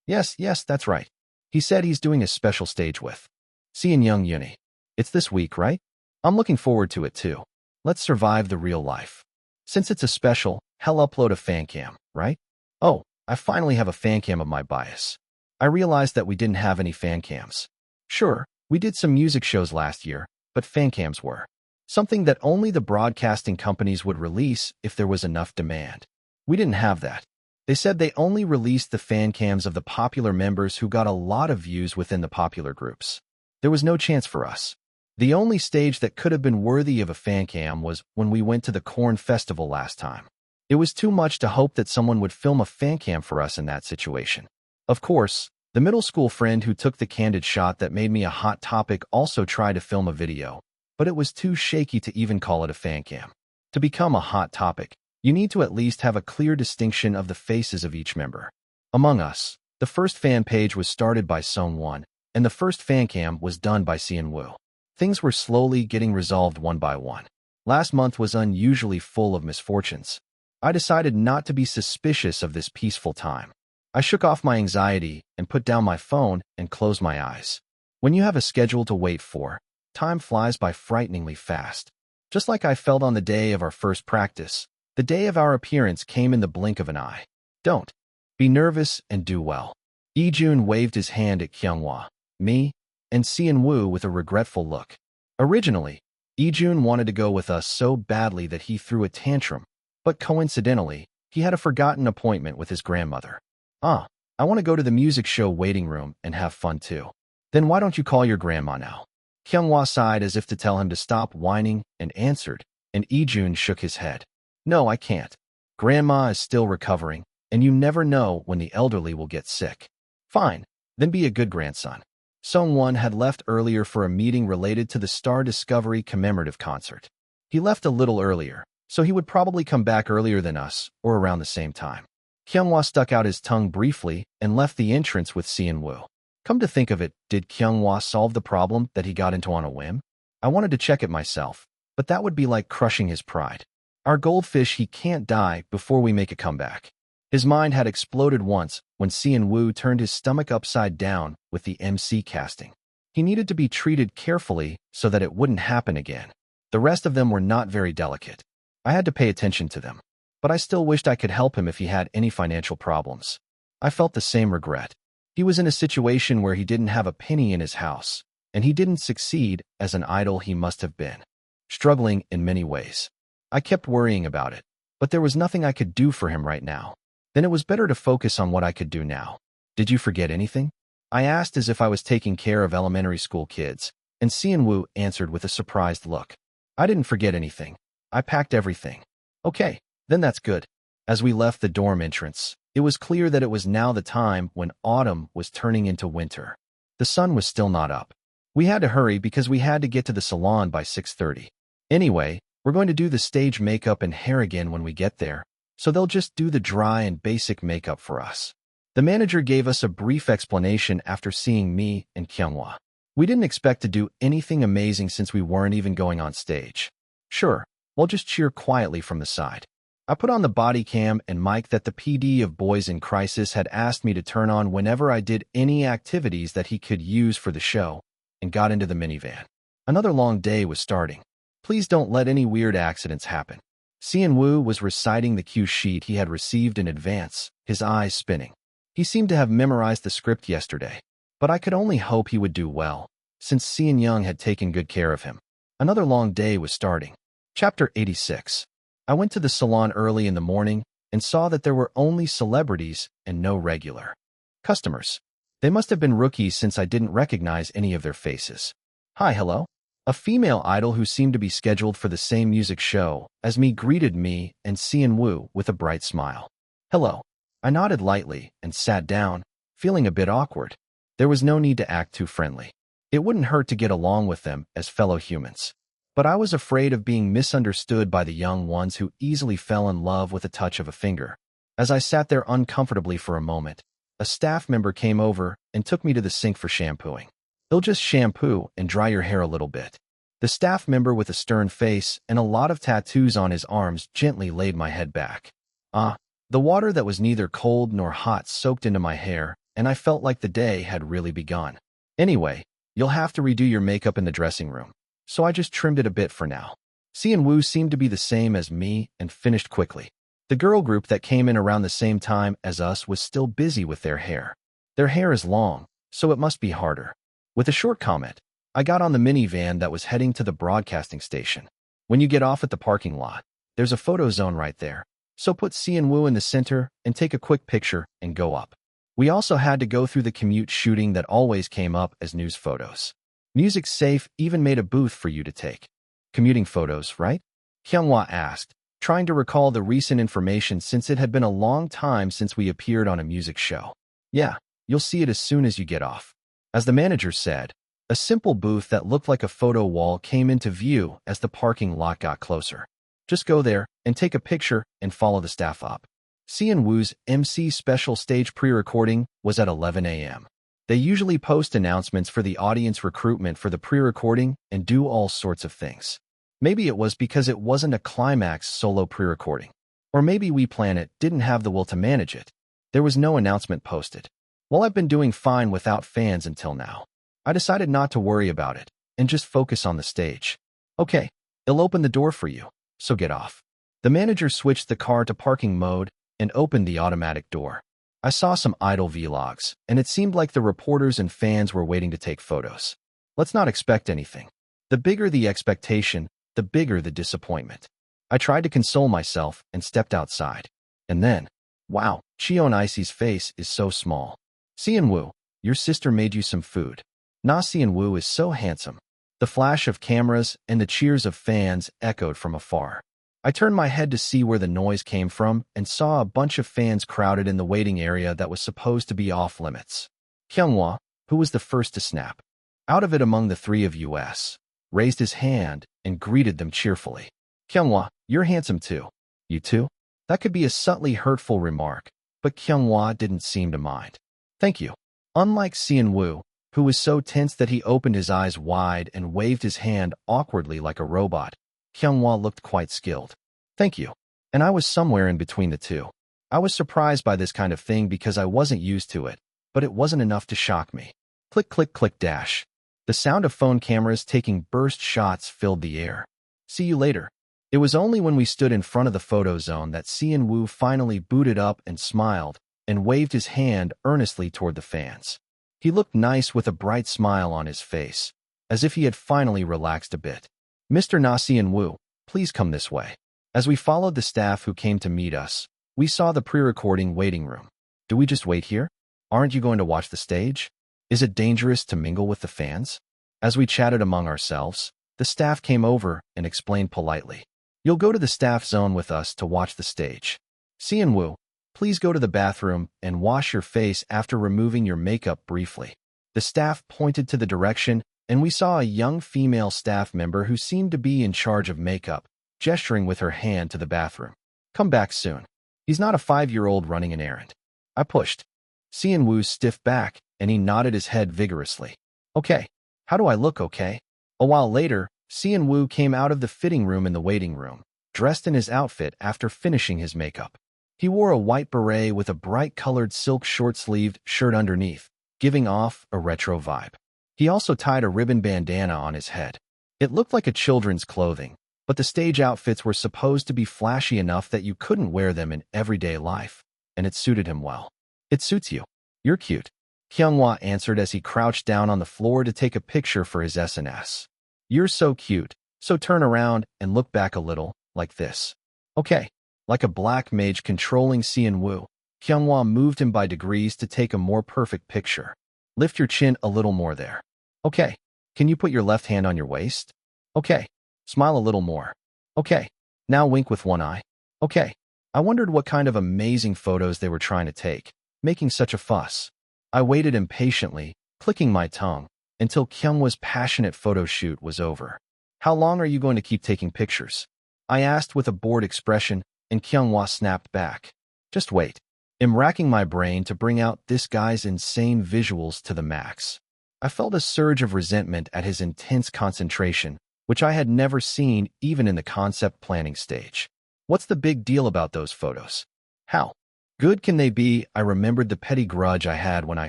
[SPEAKER 1] Yes, that's right. He said he's doing a special stage with Seon Yuni. It's this week, right? I'm looking forward to it too. Let's survive the real life. Since it's a special, he'll upload a fan cam, right? Oh, I finally have a fan cam of my bias. I realized that we didn't have any fan cams. Sure, we did some music shows last year, but fan cams were something that only the broadcasting companies would release if there was enough demand. We didn't have that. They said they only released the fan cams of the popular members who got a lot of views within the popular groups. There was no chance for us. The only stage that could have been worthy of a fan cam was when we went to the Corn Festival last time. It was too much to hope that someone would film a fan cam for us in that situation. Of course, the middle school friend who took the candid shot that made me a hot topic also tried to film a video, but it was too shaky to even call it a fan cam. To become a hot topic, you need to at least have a clear distinction of the faces of each member. Among us, the first fan page was started by Sungwon, and the first fan cam was done by Seon-woo. Things were slowly getting resolved one by one. Last month was unusually full of misfortunes. I decided not to be suspicious of this peaceful time. I shook off my anxiety and put down my phone and closed my eyes. When you have a schedule to wait for, time flies by frighteningly fast. Just like I felt on the day of our first practice, the day of our appearance came in the blink of an eye. Don't be nervous and do well. Ijun waved his hand at Kyunghwa, me, and Seon-woo with a regretful look. Originally, Ijun wanted to go with us so badly that he threw a tantrum, but coincidentally, he had a forgotten appointment with his grandmother. I want to go to the music show waiting room and have fun too. Then why don't you call your grandma now? Kyunghwa sighed as if to tell him to stop whining and answered, and Ijun shook his head. No, I can't. Grandma is still recovering, and you never know when the elderly will get sick. Fine, then be a good grandson. Sungwon had left earlier for a meeting related to the Star Discovery commemorative concert. He left a little earlier, so he would probably come back earlier than us, or around the same time. Kyunghwa stuck out his tongue briefly and left the entrance with Seon-woo. Come to think of it, did Kyunghwa solve the problem that he got into on a whim? I wanted to check it myself, but that would be like crushing his pride. Our goldfish, he can't die before we make a comeback. His mind had exploded once when Seon-woo turned his stomach upside down with the MC casting. He needed to be treated carefully so that it wouldn't happen again. The rest of them were not very delicate. I had to pay attention to them. But I still wished I could help him if he had any financial problems. I felt the same regret. He was in a situation where he didn't have a penny in his house, and he didn't succeed as an idol he must have been. Struggling in many ways. I kept worrying about it, but there was nothing I could do for him right now. Then it was better to focus on what I could do now. Did you forget anything? I asked as if I was taking care of elementary school kids, and Sian-woo answered with a surprised look. I didn't forget anything. I packed everything. Okay, then that's good. As we left the dorm entrance, it was clear that it was now the time when autumn was turning into winter. The sun was still not up. We had to hurry because we had to get to the salon by 6:30. Anyway, we're going to do the stage makeup and hair again when we get there, so they'll just do the dry and basic makeup for us. The manager gave us a brief explanation after seeing me and Kyunghwa. We didn't expect to do anything amazing since we weren't even going on stage. Sure, we'll just cheer quietly from the side. I put on the body cam and mic that the PD of Boys in Crisis had asked me to turn on whenever I did any activities that he could use for the show, and got into the minivan. Another long day was starting. Please don't let any weird accidents happen. Sian-woo was reciting the cue sheet he had received in advance, his eyes spinning. He seemed to have memorized the script yesterday, but I could only hope he would do well, since Seon-young had taken good care of him. Another long day was starting. Chapter 86. I went to the salon early in the morning and saw that there were only celebrities and no regular customers. They must have been rookies since I didn't recognize any of their faces. Hi, hello. A female idol who seemed to be scheduled for the same music show as me greeted me and Sian-woo with a bright smile. Hello. I nodded lightly and sat down, feeling a bit awkward. There was no need to act too friendly. It wouldn't hurt to get along with them as fellow humans. But I was afraid of being misunderstood by the young ones who easily fell in love with a touch of a finger. As I sat there uncomfortably for a moment, a staff member came over and took me to the sink for shampooing. They'll just shampoo and dry your hair a little bit. The staff member with a stern face and a lot of tattoos on his arms gently laid my head back. The water that was neither cold nor hot soaked into my hair, and I felt like the day had really begun. Anyway, you'll have to redo your makeup in the dressing room. So I just trimmed it a bit for now. Sian-woo seemed to be the same as me and finished quickly. The girl group that came in around the same time as us was still busy with their hair. Their hair is long, so it must be harder. With a short comment, I got on the minivan that was heading to the broadcasting station. When you get off at the parking lot, there's a photo zone right there, so put Sian-woo in the center and take a quick picture and go up. We also had to go through the commute shooting that always came up as news photos. Music Safe even made a booth for you to take commuting photos, right? Kyunghwa asked, trying to recall the recent information since it had been a long time since we appeared on a music show. Yeah, you'll see it as soon as you get off. As the manager said, a simple booth that looked like a photo wall came into view as the parking lot got closer. Just go there and take a picture and follow the staff up. Sian-woo's MC special stage pre-recording was at 11 a.m. They usually post announcements for the audience recruitment for the pre-recording and do all sorts of things. Maybe it was because it wasn't a Climax solo pre-recording. Or maybe We Planet didn't have the will to manage it. There was no announcement posted. Well, I've been doing fine without fans until now. I decided not to worry about it and just focus on the stage. Okay, it'll open the door for you, so get off. The manager switched the car to parking mode and opened the automatic door. I saw some idol vlogs, and it seemed like the reporters and fans were waiting to take photos. Let's not expect anything. The bigger the expectation, the bigger the disappointment. I tried to console myself and stepped outside. And then, wow, Cheon Yise's face is so small. Sian-woo, your sister made you some food. Na Sian-woo is so handsome. The flash of cameras and the cheers of fans echoed from afar. I turned my head to see where the noise came from and saw a bunch of fans crowded in the waiting area that was supposed to be off limits. Kyunghwa, who was the first to snap out of it among the three of us, raised his hand and greeted them cheerfully. Kyunghwa, you're handsome too. You too? That could be a subtly hurtful remark, but Kyunghwa didn't seem to mind. Thank you. Unlike Sian-woo, who was so tense that he opened his eyes wide and waved his hand awkwardly like a robot, Kyunghwa looked quite skilled. Thank you. And I was somewhere in between the two. I was surprised by this kind of thing because I wasn't used to it, but it wasn't enough to shock me. Click, click, click, dash. The sound of phone cameras taking burst shots filled the air. See you later. It was only when we stood in front of the photo zone that Seon Woo finally booted up and smiled and waved his hand earnestly toward the fans. He looked nice with a bright smile on his face, as if he had finally relaxed a bit. "Mr. Na Seon Woo, please come this way." As we followed the staff who came to meet us, we saw the pre-recording waiting room. "Do we just wait here? Aren't you going to watch the stage? Is it dangerous to mingle with the fans?" As we chatted among ourselves, the staff came over and explained politely, "You'll go to the staff zone with us to watch the stage. Seon Woo, please go to the bathroom and wash your face after removing your makeup briefly." The staff pointed to the direction, and we saw a young female staff member who seemed to be in charge of makeup, gesturing with her hand to the bathroom. "Come back soon. He's not a 5-year-old running an errand." I pushed Seon Woo's stiff back, and he nodded his head vigorously. "Okay. How do I look, okay?" A while later, Seon Woo came out of the fitting room in the waiting room, dressed in his outfit after finishing his makeup. He wore a white beret with a bright-colored silk short-sleeved shirt underneath, giving off a retro vibe. He also tied a ribbon bandana on his head. It looked like a children's clothing, but the stage outfits were supposed to be flashy enough that you couldn't wear them in everyday life, and it suited him well. "It suits you. You're cute," Kyunghwa answered as he crouched down on the floor to take a picture for his SNS. "You're so cute, so turn around and look back a little, like this." "Okay." Like a black mage controlling Seon Woo, Kyunghwa moved him by degrees to take a more perfect picture. "Lift your chin a little more there." "Okay." "Can you put your left hand on your waist?" "Okay." "Smile a little more." "Okay." "Now wink with one eye." "Okay." I wondered what kind of amazing photos they were trying to take, making such a fuss. I waited impatiently, clicking my tongue, until Kyunghwa's passionate photo shoot was over. "How long are you going to keep taking pictures?" I asked with a bored expression, and Kyunghwa snapped back. "Just wait. I'm racking my brain to bring out this guy's insane visuals to the max." I felt a surge of resentment at his intense concentration, which I had never seen even in the concept planning stage. What's the big deal about those photos? How good can they be? I remembered the petty grudge I had when I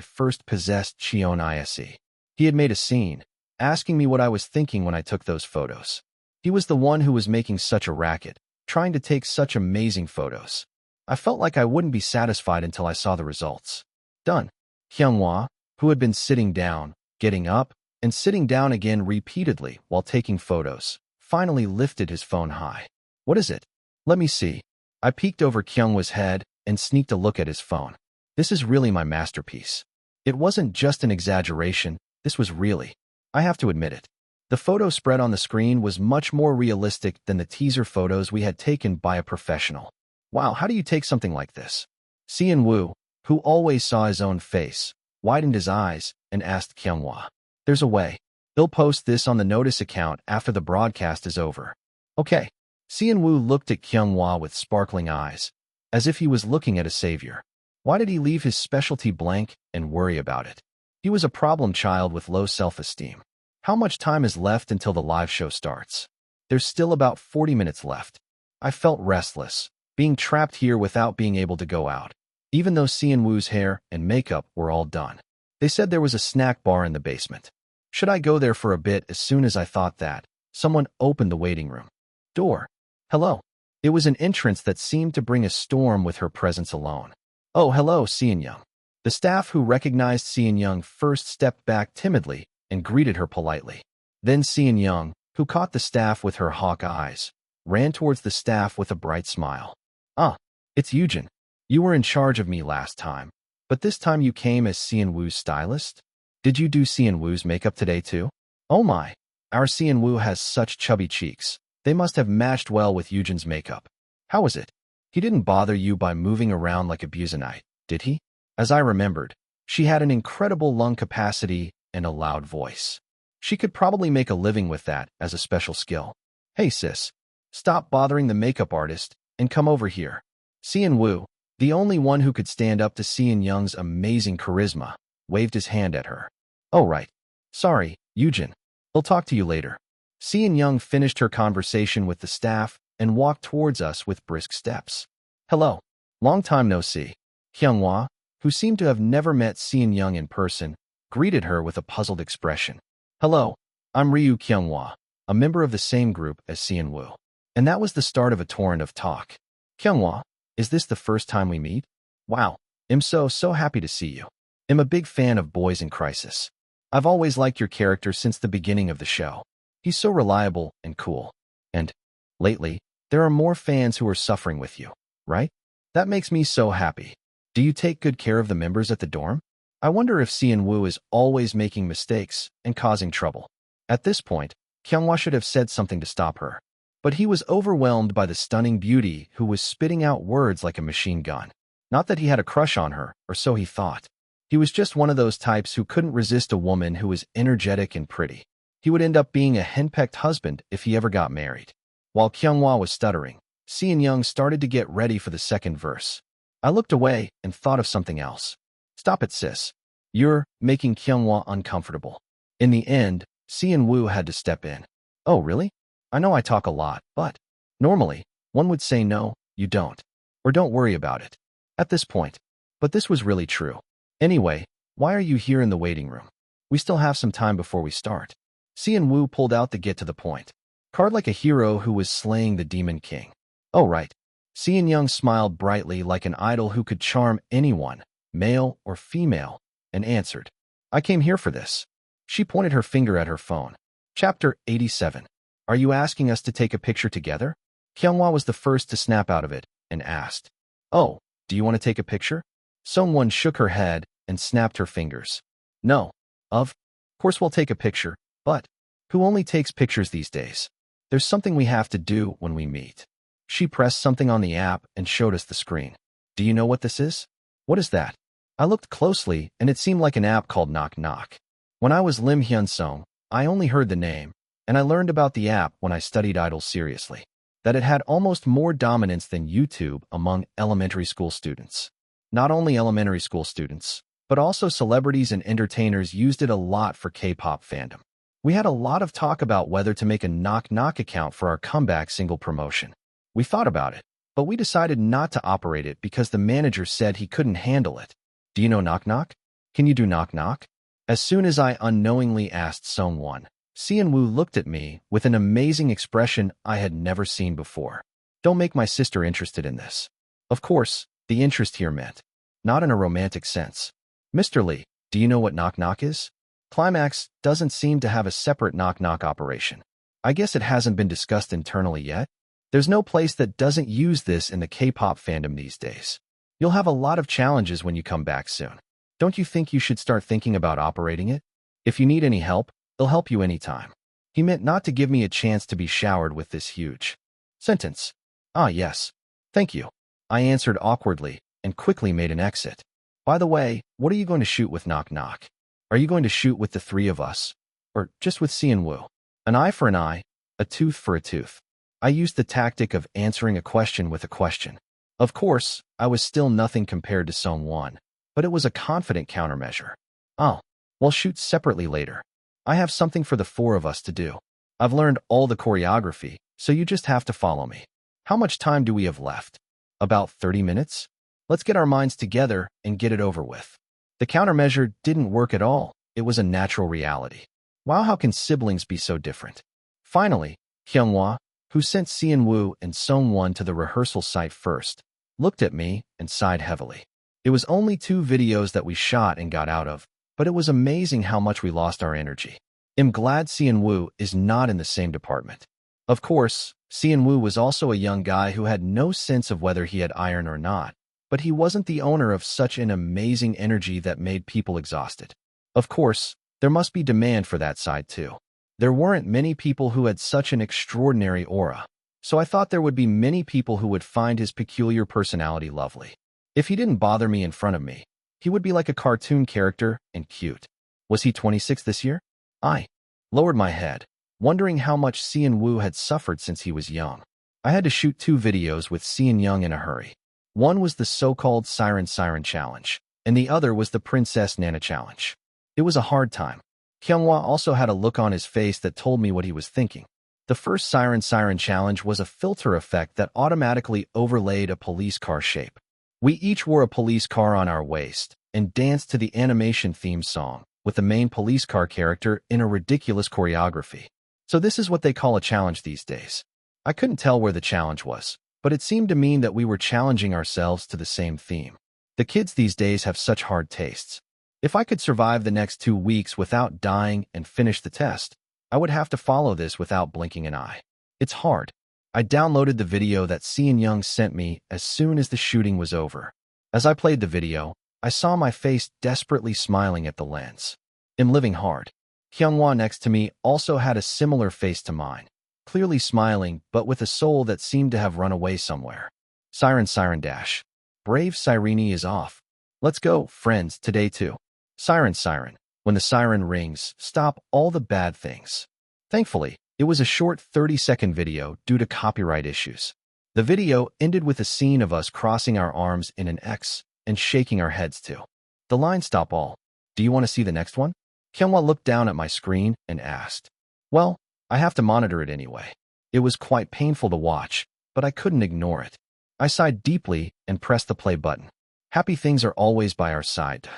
[SPEAKER 1] first possessed Cheon Yise. He had made a scene, asking me what I was thinking when I took those photos. He was the one who was making such a racket, trying to take such amazing photos. I felt like I wouldn't be satisfied until I saw the results. "Done." Kyunghwa, who had been sitting down, getting up, and sitting down again repeatedly while taking photos, finally lifted his phone high. "What is it? Let me see." I peeked over Kyunghwa's head and sneaked a look at his phone. "This is really my masterpiece." It wasn't just an exaggeration, this was really. I have to admit it. The photo spread on the screen was much more realistic than the teaser photos we had taken by a professional. "Wow, how do you take something like this?" Seon Woo, who always saw his own face, widened his eyes and asked Kyunghwa. "There's a way. They'll post this on the Notice account after the broadcast is over." "Okay." Seon Woo looked at Kyunghwa with sparkling eyes, as if he was looking at a savior. Why did he leave his specialty blank and worry about it? He was a problem child with low self-esteem. How much time is left until the live show starts? There's still about 40 minutes left. I felt restless, being trapped here without being able to go out, even though Seon Woo's hair and makeup were all done. They said there was a snack bar in the basement. Should I go there for a bit? As soon as I thought that, someone opened the waiting room door. "Hello." It was an entrance that seemed to bring a storm with her presence alone. "Oh, hello, Seon Young." The staff who recognized Seon Young first stepped back timidly and greeted her politely. Then Seon Young, who caught the staff with her hawk eyes, ran towards the staff with a bright smile. "Ah, it's Yujin. You were in charge of me last time, but this time you came as Seon Woo's stylist? Did you do Seon Woo's makeup today too?" "Oh my, our Seon Woo has such chubby cheeks. They must have matched well with Yujin's makeup. How was it? He didn't bother you by moving around like a Buzanite, did he?" As I remembered, she had an incredible lung capacity and a loud voice. She could probably make a living with that as a special skill. "Hey sis, stop bothering the makeup artist and come over here." Seon Woo, the only one who could stand up to Seon Young's amazing charisma, waved his hand at her. "Oh right. Sorry, Yujin. I'll talk to you later." Seon Young finished her conversation with the staff and walked towards us with brisk steps. "Hello. Long time no see." Kyunghwa, who seemed to have never met Seon Young in person, greeted her with a puzzled expression. "Hello. I'm Ryu Kyunghwa, a member of the same group as Seon Woo." And that was the start of a torrent of talk. Kyunghwa, is this the first time we meet? Wow, I'm so happy to see you. I'm a big fan of Boys in Crisis. I've always liked your character since the beginning of the show. He's so reliable and cool. And lately, there are more fans who are suffering with you, right? That makes me so happy. Do you take good care of the members at the dorm? I wonder if Seon-woo is always making mistakes and causing trouble. At this point, Kyunghwa should have said something to stop her. But he was overwhelmed by the stunning beauty who was spitting out words like a machine gun. Not that he had a crush on her, or so he thought. He was just one of those types who couldn't resist a woman who was energetic and pretty. He would end up being a henpecked husband if he ever got married. While Kyunghwa was stuttering, Seon-young started to get ready for the second verse. I looked away and thought of something else. Stop it, sis. You're making Kyunghwa uncomfortable. In the end, Seon-woo had to step in. Oh, really? I know I talk a lot, but normally, one would say no, you don't. Or don't worry about it. At this point. But this was really true. Anyway, why are you here in the waiting room? We still have some time before we start. Seon-woo pulled out the get to the point card like a hero who was slaying the Demon King. Oh, right. Seon-young smiled brightly like an idol who could charm anyone, male or female, and answered, I came here for this. She pointed her finger at her phone. Chapter 87. Are you asking us to take a picture together? Kyunghwa was the first to snap out of it and asked, Oh, do you want to take a picture? Seon-won shook her head and snapped her fingers. No. Of course we'll take a picture, but who only takes pictures these days? There's something we have to do when we meet. She pressed something on the app and showed us the screen. Do you know what this is? What is that? I looked closely and it seemed like an app called Knock Knock. When I was Im Hyunsung, I only heard the name, and I learned about the app when I studied idols seriously, that it had almost more dominance than YouTube among elementary school students. Not only elementary school students, but also celebrities and entertainers used it a lot for K-pop fandom. We had a lot of talk about whether to make a Knock Knock account for our comeback single promotion. We thought about it, but we decided not to operate it because the manager said he couldn't handle it. Do you know Knock Knock? Can you do Knock Knock? As soon as I unknowingly asked Seon-won, Seon-woo looked at me with an amazing expression I had never seen before. Don't make my sister interested in this. Of course, the interest here meant not in a romantic sense. Mr. Lee, do you know what Knock Knock is? Climax doesn't seem to have a separate Knock Knock operation. I guess it hasn't been discussed internally yet. There's no place that doesn't use this in the K-pop fandom these days. You'll have a lot of challenges when you come back soon. Don't you think you should start thinking about operating it? If you need any help, they'll help you anytime. He meant not to give me a chance to be showered with this huge sentence. Ah, yes. Thank you. I answered awkwardly and quickly made an exit. By the way, what are you going to shoot with Knock Knock? Are you going to shoot with the three of us? Or just with Seon-woo? An eye for an eye, a tooth for a tooth. I used the tactic of answering a question with a question. Of course, I was still nothing compared to Seon-won, but it was a confident countermeasure. Oh, we'll shoot separately later. I have something for the four of us to do. I've learned all the choreography, so you just have to follow me. How much time do we have left? About 30 minutes? Let's get our minds together and get it over with. The countermeasure didn't work at all. It was a natural reality. Wow, how can siblings be so different? Finally, Kyunghwa, who sent Seon-woo and Seon-won to the rehearsal site first, looked at me and sighed heavily. It was only 2 videos that we shot and got out of, but it was amazing how much we lost our energy. I'm glad Seon-woo is not in the same department. Of course, Seon-woo was also a young guy who had no sense of whether he had iron or not, but he wasn't the owner of such an amazing energy that made people exhausted. Of course, there must be demand for that side too. There weren't many people who had such an extraordinary aura, so I thought there would be many people who would find his peculiar personality lovely. If he didn't bother me in front of me, he would be like a cartoon character and cute. Was he 26 this year? I lowered my head, wondering how much Seon-woo had suffered since he was young. I had to shoot 2 videos with Seon-young in a hurry. One was the so-called Siren Challenge, and the other was the Princess Nana Challenge. It was a hard time. Kyunghwa also had a look on his face that told me what he was thinking. The first Siren Challenge was a filter effect that automatically overlaid a police car shape. We each wore a police car on our waist and danced to the animation theme song with the main police car character in a ridiculous choreography. So this is what they call a challenge these days. I couldn't tell where the challenge was, but it seemed to mean that we were challenging ourselves to the same theme. The kids these days have such hard tastes. If I could survive the next 2 weeks without dying and finish the test, I would have to follow this without blinking an eye. It's hard. I downloaded the video that Cheon Yise sent me as soon as the shooting was over. As I played the video, I saw my face desperately smiling at the lens. I'm living hard. Hyunghwa next to me also had a similar face to mine, clearly smiling but with a soul that seemed to have run away somewhere. Siren siren dash. Brave Sirene is off. Let's go, friends, today too. Siren siren. When the siren rings, stop all the bad things. Thankfully, it was a short 30-second video due to copyright issues. The video ended with a scene of us crossing our arms in an X and shaking our heads too. The line stop all. Do you want to see the next one? Hyunghwa looked down at my screen and asked. Well, I have to monitor it anyway. It was quite painful to watch, but I couldn't ignore it. I sighed deeply and pressed the play button. Happy things are always by our side.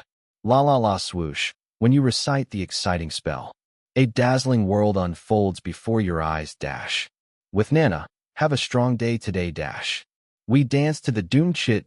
[SPEAKER 1] La la la swoosh, when you recite the exciting spell. A dazzling world unfolds before your eyes dash. With Nana, have a strong day today dash. We danced to the doom chit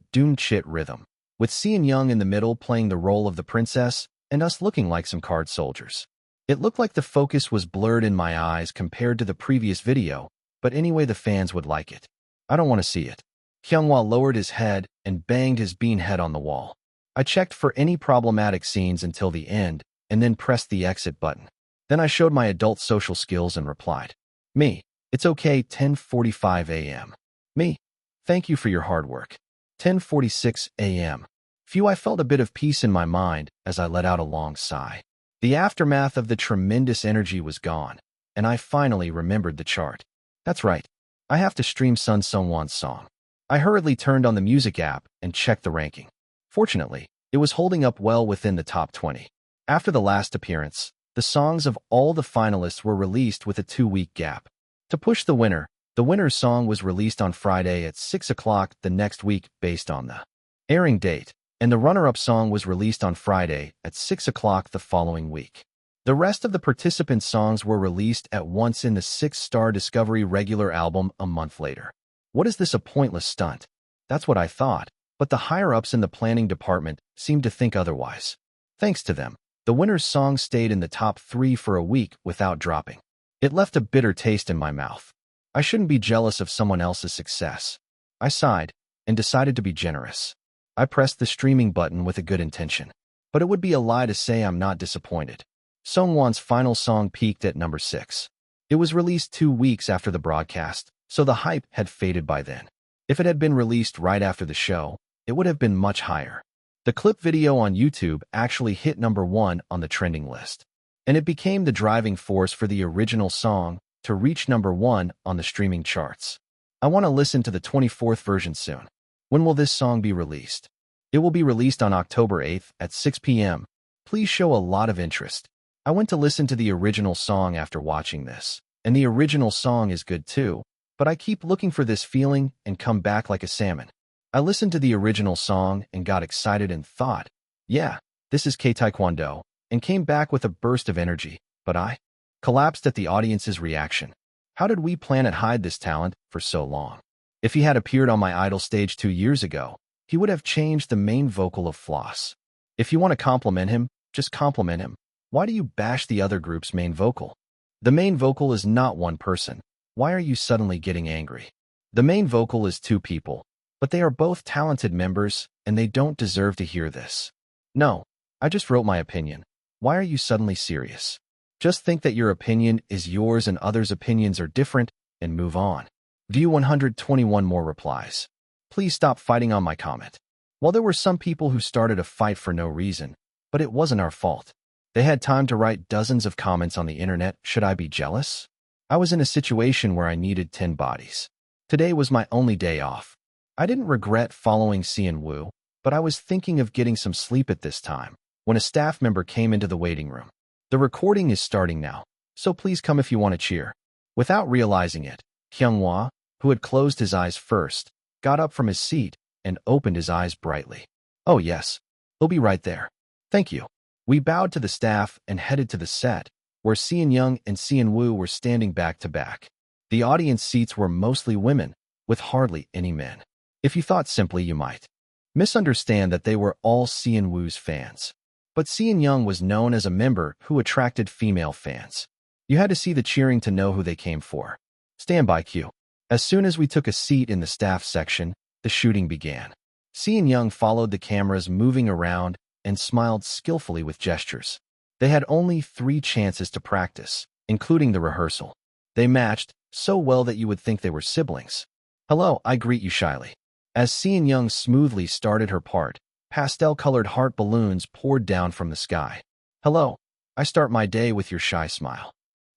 [SPEAKER 1] rhythm, with Cheon Yise in the middle playing the role of the princess and us looking like some card soldiers. It looked like the focus was blurred in my eyes compared to the previous video, but anyway the fans would like it. I don't want to see it. Hyunghwa lowered his head and banged his bean head on the wall. I checked for any problematic scenes until the end and then pressed the exit button. Then I showed my adult social skills and replied. Me, it's okay 10:45 a.m. Me, thank you for your hard work. 10:46 a.m. Phew, I felt a bit of peace in my mind as I let out a long sigh. The aftermath of the tremendous energy was gone, and I finally remembered the chart. That's right, I have to stream Sun Seungwon's song. I hurriedly turned on the music app and checked the ranking. Fortunately, it was holding up well within the top 20. After the last appearance, the songs of all the finalists were released with a 2-week gap. To push the winner's song was released on Friday at 6 o'clock the next week based on the airing date, and the runner-up song was released on Friday at 6 o'clock the following week. The rest of the participants' songs were released at once in the 6-star Discovery regular album a month later. What is this, a pointless stunt? That's what I thought, but the higher-ups in the planning department seemed to think otherwise. Thanks to them, the winner's song stayed in the top 3 for a week without dropping. It left a bitter taste in my mouth. I shouldn't be jealous of someone else's success. I sighed and decided to be generous. I pressed the streaming button with a good intention, but it would be a lie to say I'm not disappointed. Seungwon's final song peaked at number 6. It was released 2 weeks after the broadcast, so the hype had faded by then. If it had been released right after the show, it would have been much higher. The clip video on YouTube actually hit number 1 on the trending list, and it became the driving force for the original song to reach number 1 on the streaming charts. I want to listen to the 24th version soon. When will this song be released? It will be released on October 8th at 6 p.m. Please show a lot of interest. I went to listen to the original song after watching this, and the original song is good too, but I keep looking for this feeling and come back like a salmon. I listened to the original song and got excited and thought, yeah, this is K-Taekwondo, and came back with a burst of energy, but I collapsed at the audience's reaction. How did we plan to hide this talent for so long? If he had appeared on my Idol stage 2 years ago, he would have changed the main vocal of Floss. If you want to compliment him, just compliment him. Why do you bash the other group's main vocal? The main vocal is not one person. Why are you suddenly getting angry? The main vocal is 2 people, but they are both talented members, and they don't deserve to hear this. No, I just wrote my opinion. Why are you suddenly serious? Just think that your opinion is yours and others' opinions are different, and move on. View 121 more replies. Please stop fighting on my comment. Well, there were some people who started a fight for no reason, but it wasn't our fault. They had time to write dozens of comments on the internet. Should I be jealous? I was in a situation where I needed 10 bodies. Today was my only day off. I didn't regret following Cheon Woo, but I was thinking of getting some sleep at this time, when a staff member came into the waiting room. The recording is starting now, so please come if you want to cheer. Without realizing it, Hyunghwa, who had closed his eyes first, got up from his seat and opened his eyes brightly. Oh yes, he'll be right there. Thank you. We bowed to the staff and headed to the set, where Cheon Yise and Cheon Woo were standing back to back. The audience seats were mostly women, with hardly any men. If you thought simply, you might misunderstand that they were all Seonwoo's fans. But Seon was known as a member who attracted female fans. You had to see the cheering to know who they came for. Standby cue. As soon as we took a seat in the staff section, the shooting began. Seon followed the cameras moving around and smiled skillfully with gestures. They had only 3 chances to practice, including the rehearsal. They matched so well that you would think they were siblings. Hello, I greet you shyly. As Seon smoothly started her part, pastel-colored heart balloons poured down from the sky. Hello, I start my day with your shy smile.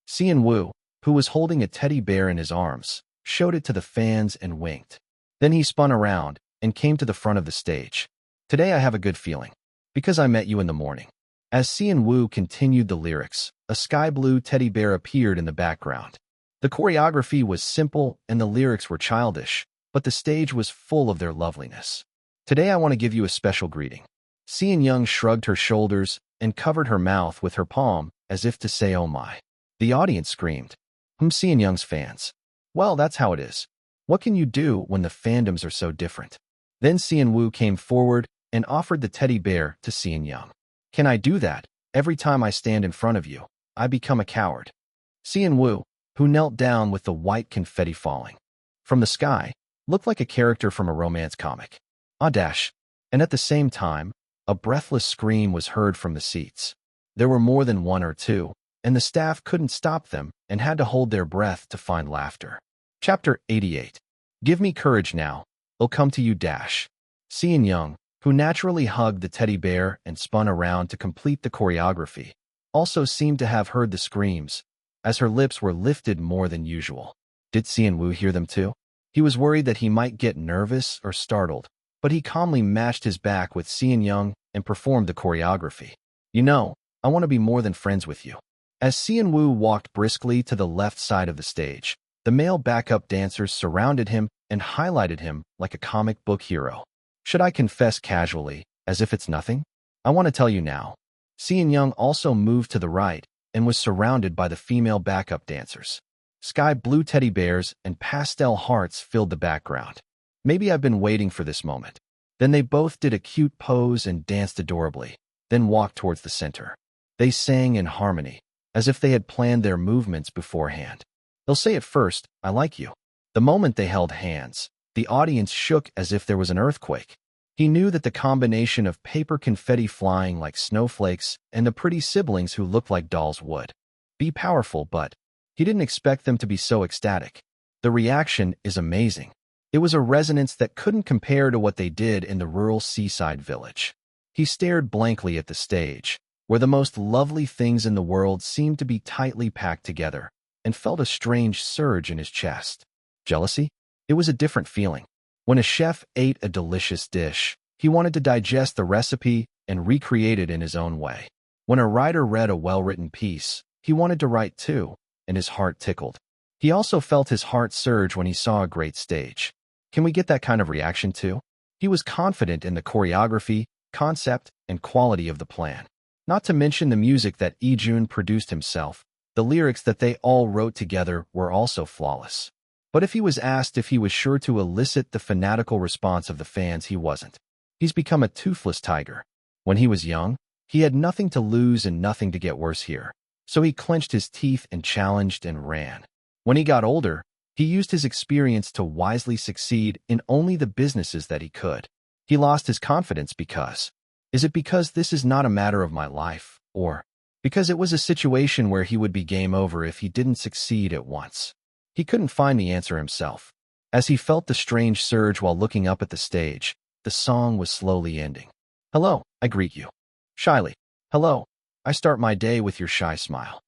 [SPEAKER 1] Seonwoo, who was holding a teddy bear in his arms, showed it to the fans and winked. Then he spun around and came to the front of the stage. Today I have a good feeling, because I met you in the morning. As Seonwoo continued the lyrics, a sky-blue teddy bear appeared in the background. The choreography was simple and the lyrics were childish, but the stage was full of their loveliness. Today I want to give you a special greeting. Seon shrugged her shoulders and covered her mouth with her palm as if to say, oh my. The audience screamed. Seon's fans. Well, that's how it is. What can you do when the fandoms are so different? Then Seonwoo came forward and offered the teddy bear to Seon. Can I do that? Every time I stand in front of you, I become a coward. Seonwoo, who knelt down with the white confetti falling from the sky, looked like a character from a romance comic. Dash. And at the same time, a breathless scream was heard from the seats. There were more than 1 or 2, and the staff couldn't stop them and had to hold their breath to find laughter. Chapter 88. Give me courage now. I'll come to you. Dash. Seon, who naturally hugged the teddy bear and spun around to complete the choreography, also seemed to have heard the screams, as her lips were lifted more than usual. Did Seonwoo hear them too? He was worried that he might get nervous or startled, but he calmly matched his back with Seon and performed the choreography. You know, I want to be more than friends with you. As Seonwoo walked briskly to the left side of the stage, the male backup dancers surrounded him and highlighted him like a comic book hero. Should I confess casually, as if it's nothing? I want to tell you now. Seon also moved to the right and was surrounded by the female backup dancers. Sky blue teddy bears and pastel hearts filled the background. Maybe I've been waiting for this moment. Then they both did a cute pose and danced adorably, then walked towards the center. They sang in harmony, as if they had planned their movements beforehand. They'll say at first, I like you. The moment they held hands, the audience shook as if there was an earthquake. He knew that the combination of paper confetti flying like snowflakes and the pretty siblings who looked like dolls would be powerful, but he didn't expect them to be so ecstatic. The reaction is amazing. It was a resonance that couldn't compare to what they did in the rural seaside village. He stared blankly at the stage, where the most lovely things in the world seemed to be tightly packed together, and felt a strange surge in his chest. Jealousy? It was a different feeling. When a chef ate a delicious dish, he wanted to digest the recipe and recreate it in his own way. When a writer read a well-written piece, he wanted to write too, and his heart tickled. He also felt his heart surge when he saw a great stage. Can we get that kind of reaction too? He was confident in the choreography, concept, and quality of the plan. Not to mention the music that Ijun produced himself. The lyrics that they all wrote together were also flawless. But if he was asked if he was sure to elicit the fanatical response of the fans, he wasn't. He's become a toothless tiger. When he was young, he had nothing to lose and nothing to get worse here. So he clenched his teeth and challenged and ran. When he got older, he used his experience to wisely succeed in only the businesses that he could. He lost his confidence because, is it because this is not a matter of my life, or because it was a situation where he would be game over if he didn't succeed at once? He couldn't find the answer himself. As he felt the strange surge while looking up at the stage, the song was slowly ending. Hello, I greet you. Shyly. Hello, I start my day with your shy smile.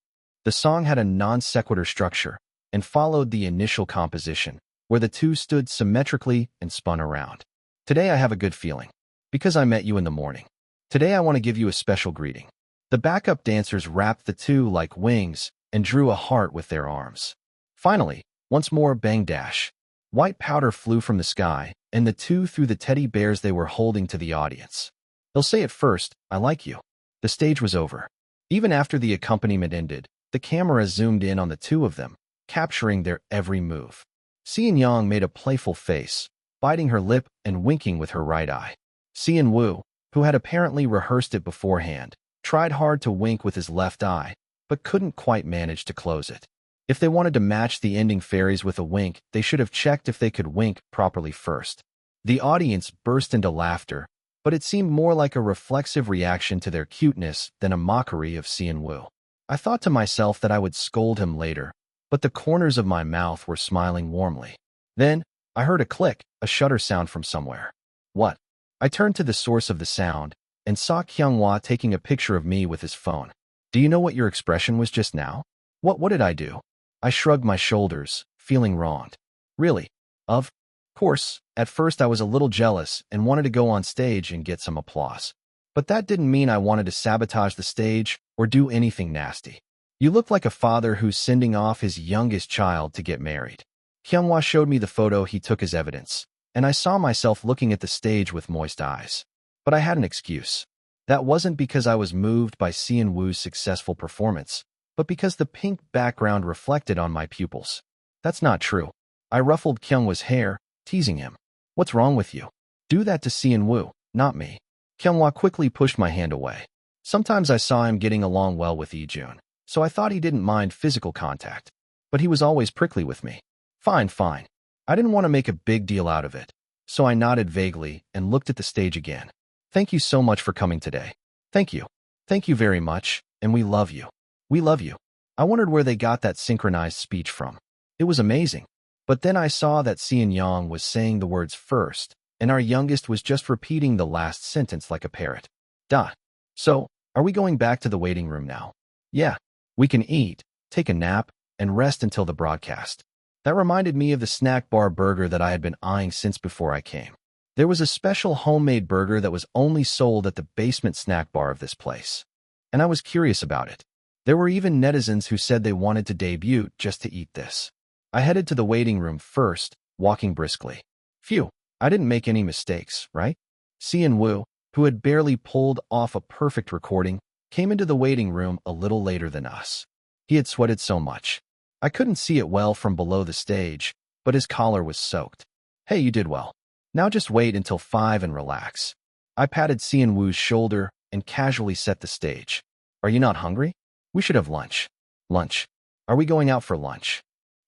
[SPEAKER 1] The song had a non-sequitur structure and followed the initial composition, where the two stood symmetrically and spun around. Today I have a good feeling, because I met you in the morning. Today I want to give you a special greeting. The backup dancers wrapped the two like wings and drew a heart with their arms. Finally, once more bang dash. White powder flew from the sky, and the two threw the teddy bears they were holding to the audience. They'll say at first, I like you. The stage was over. Even after the accompaniment ended, the camera zoomed in on the two of them, capturing their every move. Seon made a playful face, biting her lip and winking with her right eye. Seon, who had apparently rehearsed it beforehand, tried hard to wink with his left eye, but couldn't quite manage to close it. If they wanted to match the ending fairies with a wink, they should have checked if they could wink properly first. The audience burst into laughter, but it seemed more like a reflexive reaction to their cuteness than a mockery of Seon. I thought to myself that I would scold him later, but the corners of my mouth were smiling warmly. Then, I heard a click, a shutter sound from somewhere. What? I turned to the source of the sound and saw Kyunghwa taking a picture of me with his phone. Do you know what your expression was just now? What did I do? I shrugged my shoulders, feeling wronged. Really? Of course, at first I was a little jealous and wanted to go on stage and get some applause. But that didn't mean I wanted to sabotage the stage or do anything nasty. You look like a father who's sending off his youngest child to get married. Kyunghwa showed me the photo he took as evidence, and I saw myself looking at the stage with moist eyes. But I had an excuse. That wasn't because I was moved by Seon-woo's successful performance, but because the pink background reflected on my pupils. That's not true. I ruffled Kyunghwa's hair, teasing him. What's wrong with you? Do that to Seon-woo, not me. Kyunghwa quickly pushed my hand away. Sometimes I saw him getting along well with Ijun, so I thought he didn't mind physical contact. But he was always prickly with me. Fine. I didn't want to make a big deal out of it, so I nodded vaguely and looked at the stage again. Thank you so much for coming today. Thank you. Thank you very much, and we love you. We love you. I wondered where they got that synchronized speech from. It was amazing. But then I saw that Seon was saying the words first, and our youngest was just repeating the last sentence like a parrot. Duh. So, are we going back to the waiting room now? Yeah. We can eat, take a nap, and rest until the broadcast. That reminded me of the snack bar burger that I had been eyeing since before I came. There was a special homemade burger that was only sold at the basement snack bar of this place, and I was curious about it. There were even netizens who said they wanted to debut just to eat this. I headed to the waiting room first, walking briskly. Phew, I didn't make any mistakes, right? Seon-woo, who had barely pulled off a perfect recording, came into the waiting room a little later than us. He had sweated so much. I couldn't see it well from below the stage, but his collar was soaked. Hey, you did well. Now just wait until 5 and relax. I patted Seon-woo's shoulder and casually set the stage. Are you not hungry? We should have lunch. Lunch? Are we going out for lunch?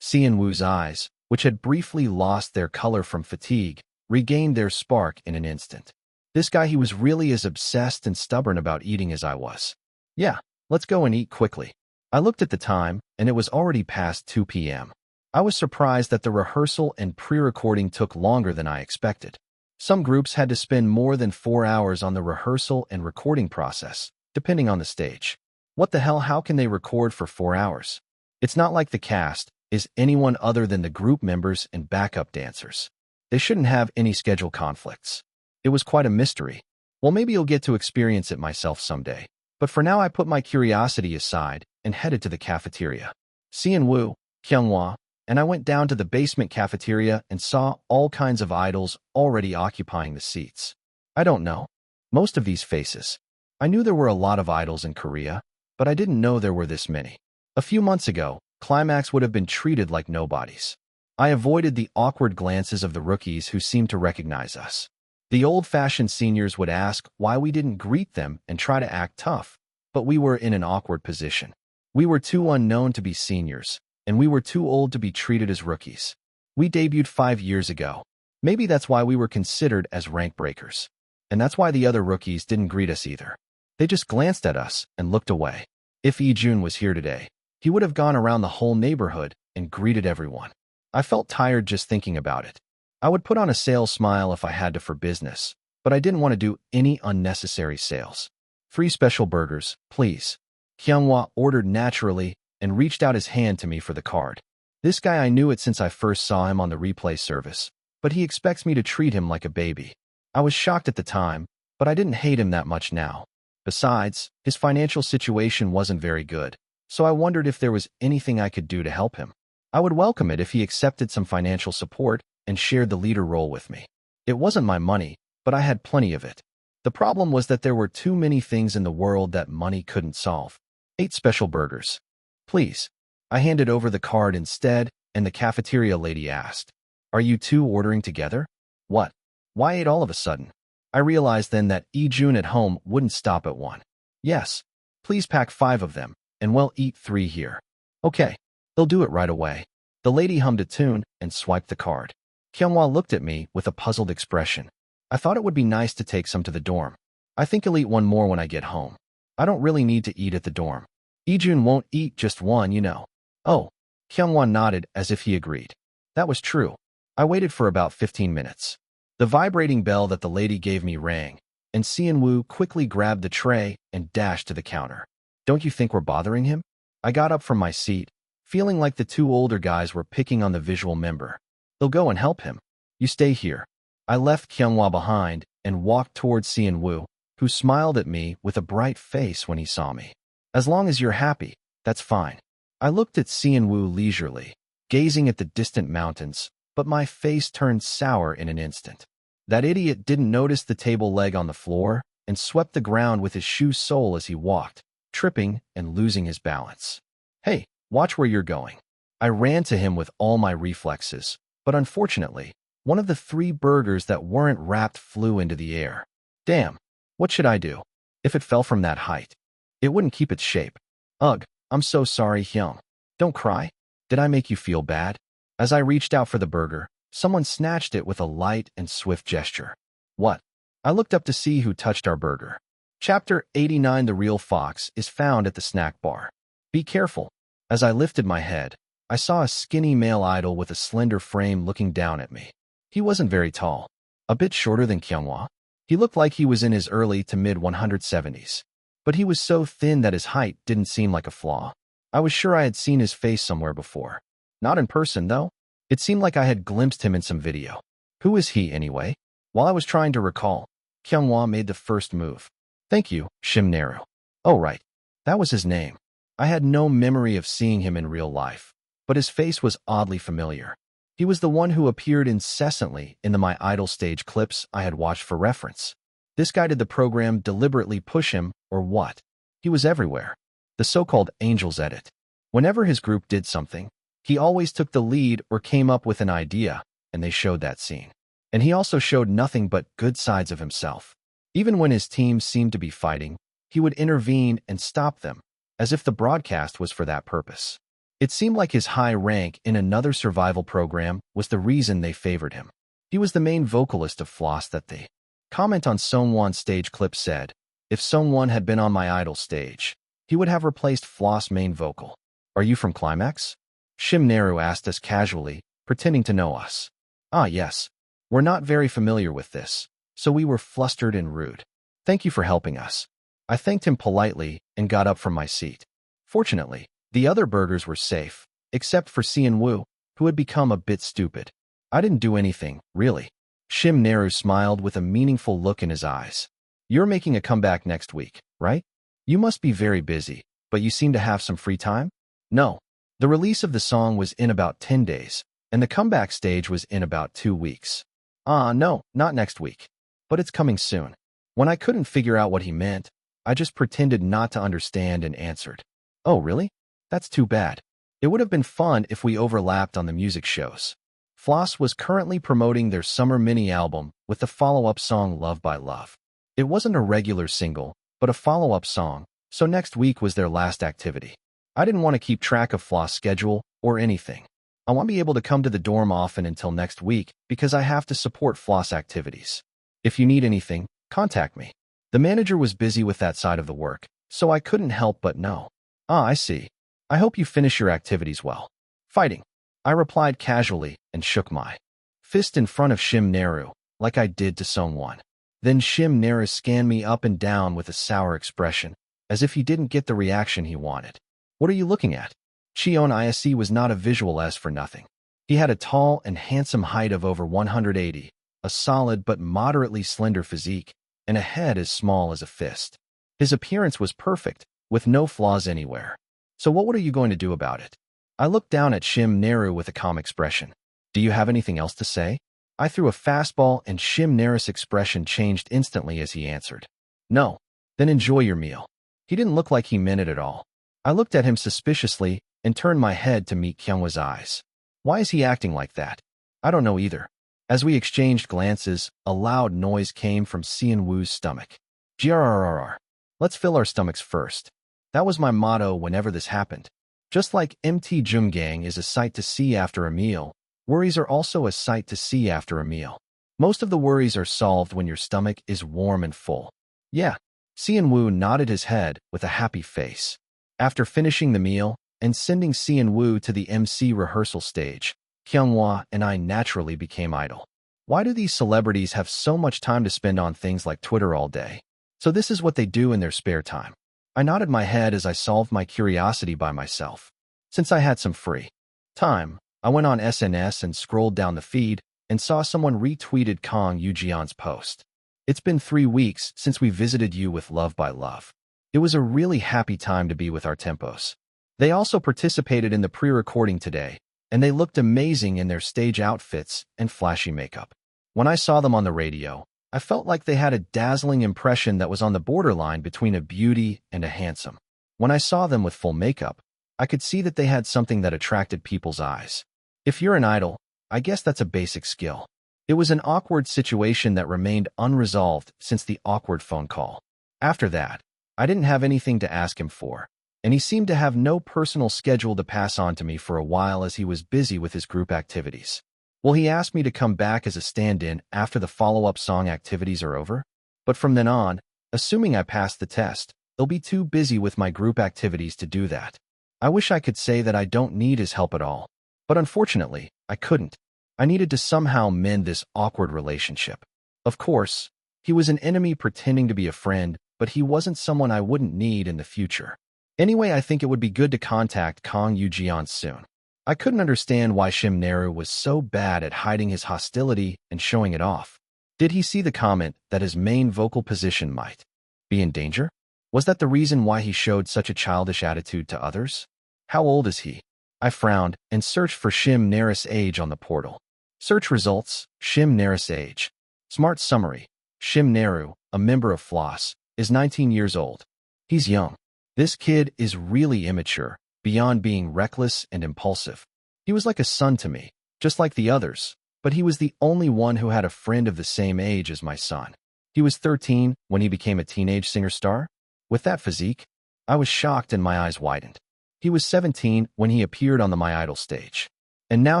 [SPEAKER 1] Seon-woo's eyes, which had briefly lost their color from fatigue, regained their spark in an instant. This guy, he was really as obsessed and stubborn about eating as I was. Yeah, let's go and eat quickly. I looked at the time, and it was already past 2 p.m. I was surprised that the rehearsal and pre-recording took longer than I expected. Some groups had to spend more than 4 hours on the rehearsal and recording process, depending on the stage. What the hell, how can they record for 4 hours? It's not like the cast is anyone other than the group members and backup dancers. They shouldn't have any schedule conflicts. It was quite a mystery. Well, maybe you'll get to experience it myself someday. But for now, I put my curiosity aside and headed to the cafeteria. Seon-woo, Kyunghwa, and I went down to the basement cafeteria and saw all kinds of idols already occupying the seats. I don't know most of these faces. I knew there were a lot of idols in Korea, but I didn't know there were this many. A few months ago, Climax would have been treated like nobodies. I avoided the awkward glances of the rookies who seemed to recognize us. The old-fashioned seniors would ask why we didn't greet them and try to act tough, but we were in an awkward position. We were too unknown to be seniors, and we were too old to be treated as rookies. We debuted 5 years ago. Maybe that's why we were considered as rank breakers. And that's why the other rookies didn't greet us either. They just glanced at us and looked away. If Ijun was here today, he would have gone around the whole neighborhood and greeted everyone. I felt tired just thinking about it. I would put on a sales smile if I had to for business, but I didn't want to do any unnecessary sales. 3 special burgers, please. Kyunghwa ordered naturally and reached out his hand to me for the card. This guy, I knew it since I first saw him on the replay service, but he expects me to treat him like a baby. I was shocked at the time, but I didn't hate him that much now. Besides, his financial situation wasn't very good, so I wondered if there was anything I could do to help him. I would welcome it if he accepted some financial support and shared the leader role with me. It wasn't my money, but I had plenty of it. The problem was that there were too many things in the world that money couldn't solve. 8 special burgers. Please. I handed over the card instead, and the cafeteria lady asked, "Are you two ordering together?" "What? Why 8 all of a sudden?" I realized then that Ijun at home wouldn't stop at 1. "Yes. Please pack 5 of them, and we'll eat 3 here." "Okay. They'll do it right away." The lady hummed a tune and swiped the card. Kyunghwa looked at me with a puzzled expression. "I thought it would be nice to take some to the dorm. I think I'll eat 1 more when I get home. I don't really need to eat at the dorm. Ijun won't eat just 1, you know." "Oh." Kyunghwa nodded as if he agreed. That was true. I waited for about 15 minutes. The vibrating bell that the lady gave me rang, and Seon-woo quickly grabbed the tray and dashed to the counter. "Don't you think we're bothering him?" I got up from my seat, feeling like the 2 older guys were picking on the visual member. "They'll go and help him. You stay here." I left Kyunghwa behind and walked towards Seon-woo, who smiled at me with a bright face when he saw me. "As long as you're happy, that's fine." I looked at Seon-woo leisurely, gazing at the distant mountains, but my face turned sour in an instant. That idiot didn't notice the table leg on the floor and swept the ground with his shoe sole as he walked, tripping and losing his balance. "Hey, watch where you're going." I ran to him with all my reflexes, but unfortunately, one of the 3 burgers that weren't wrapped flew into the air. Damn, what should I do? If it fell from that height, it wouldn't keep its shape. Ugh, I'm so sorry, Hyung. Don't cry. Did I make you feel bad? As I reached out for the burger, someone snatched it with a light and swift gesture. What? I looked up to see who touched our burger. Chapter 89. The Real Fox is found at the snack bar. Be careful. As I lifted my head, I saw a skinny male idol with a slender frame looking down at me. He wasn't very tall, a bit shorter than Kyunghwa. He looked like he was in his early to mid-170s, but he was so thin that his height didn't seem like a flaw. I was sure I had seen his face somewhere before. Not in person, though. It seemed like I had glimpsed him in some video. Who is he, anyway? While I was trying to recall, Kyunghwa made the first move. Thank you, Shimneru. Oh, right. That was his name. I had no memory of seeing him in real life, but his face was oddly familiar. He was the one who appeared incessantly in the My Idol stage clips I had watched for reference. This guy did the program deliberately push him, or what? He was everywhere. The so-called Angel's Edit. Whenever his group did something, he always took the lead or came up with an idea, and they showed that scene. And he also showed nothing but good sides of himself. Even when his team seemed to be fighting, he would intervene and stop them, as if the broadcast was for that purpose. It seemed like his high rank in another survival program was the reason they favored him. He was the main vocalist of Floss that the comment on Songwon's stage clip said, if Songwon had been on My Idol stage, he would have replaced Floss' main vocal. Are you from Climax? Shimneru asked us casually, pretending to know us. Ah, yes. We're not very familiar with this, so we were flustered and rude. Thank you for helping us. I thanked him politely and got up from my seat. Fortunately, the other burgers were safe, except for Seon-woo, who had become a bit stupid. I didn't do anything, really. Shimneru smiled with a meaningful look in his eyes. You're making a comeback next week, right? You must be very busy, but you seem to have some free time? No. The release of the song was in about 10 days, and the comeback stage was in about 2 weeks. No, not next week. But it's coming soon. When I couldn't figure out what he meant, I just pretended not to understand and answered. Oh, really? That's too bad. It would have been fun if we overlapped on the music shows. Floss was currently promoting their summer mini-album with the follow-up song Love by Love. It wasn't a regular single, but a follow-up song, so next week was their last activity. I didn't want to keep track of Floss' schedule or anything. I want to be able to come to the dorm often until next week because I have to support Floss activities. If you need anything, contact me. The manager was busy with that side of the work, so I couldn't help but know. I see. I hope you finish your activities well. Fighting. I replied casually and shook my fist in front of Shimneru, like I did to Songwon. Then Shimneru scanned me up and down with a sour expression, as if he didn't get the reaction he wanted. What are you looking at? Cheon Yise was not a visual S for nothing. He had a tall and handsome height of over 180, a solid but moderately slender physique, and a head as small as a fist. His appearance was perfect, with no flaws anywhere. So what are you going to do about it? I looked down at Shimneru with a calm expression. Do you have anything else to say? I threw a fastball and Shimneru's expression changed instantly as he answered. No. Then enjoy your meal. He didn't look like he meant it at all. I looked at him suspiciously and turned my head to meet Kyungwa's eyes. Why is he acting like that? I don't know either. As we exchanged glances, a loud noise came from Seon-woo's stomach. Grrrr. Let's fill our stomachs first. That was my motto whenever this happened. Just like MT Jumgang is a sight to see after a meal, worries are also a sight to see after a meal. Most of the worries are solved when your stomach is warm and full. Yeah. Seon-woo nodded his head with a happy face. After finishing the meal and sending Seon-woo to the MC rehearsal stage, Kyunghwa and I naturally became idle. Why do these celebrities have so much time to spend on things like Twitter all day? So this is what they do in their spare time. I nodded my head as I solved my curiosity by myself. Since I had some free time, I went on SNS and scrolled down the feed and saw someone retweeted Kang Yoo-jeon's post. It's been 3 weeks since we visited you with Love by Love. It was a really happy time to be with our tempos. They also participated in the pre-recording today, and they looked amazing in their stage outfits and flashy makeup. When I saw them on the radio, I felt like they had a dazzling impression that was on the borderline between a beauty and a handsome. When I saw them with full makeup, I could see that they had something that attracted people's eyes. If you're an idol, I guess that's a basic skill. It was an awkward situation that remained unresolved since the awkward phone call. After that, I didn't have anything to ask him for, and he seemed to have no personal schedule to pass on to me for a while as he was busy with his group activities. Well, he asked me to come back as a stand-in after the follow-up song activities are over, but from then on, assuming I passed the test, they'll be too busy with my group activities to do that. I wish I could say that I don't need his help at all, but unfortunately, I couldn't. I needed to somehow mend this awkward relationship. Of course, he was an enemy pretending to be a friend, but he wasn't someone I wouldn't need in the future. Anyway, I think it would be good to contact Kang Yoo-jeon soon. I couldn't understand why Shim Naru was so bad at hiding his hostility and showing it off. Did he see the comment that his main vocal position might be in danger? Was that the reason why he showed such a childish attitude to others? How old is he? I frowned and searched for Shim Naru's age on the portal. Search results, Shim Naru's age. Smart summary. Shim Naru, a member of Floss, is 19 years old. He's young. This kid is really immature, beyond being reckless and impulsive. He was like a son to me, just like the others, but he was the only one who had a friend of the same age as my son. He was 13 when he became a teenage singer star. With that physique, I was shocked and my eyes widened. He was 17 when he appeared on the My Idol stage. And now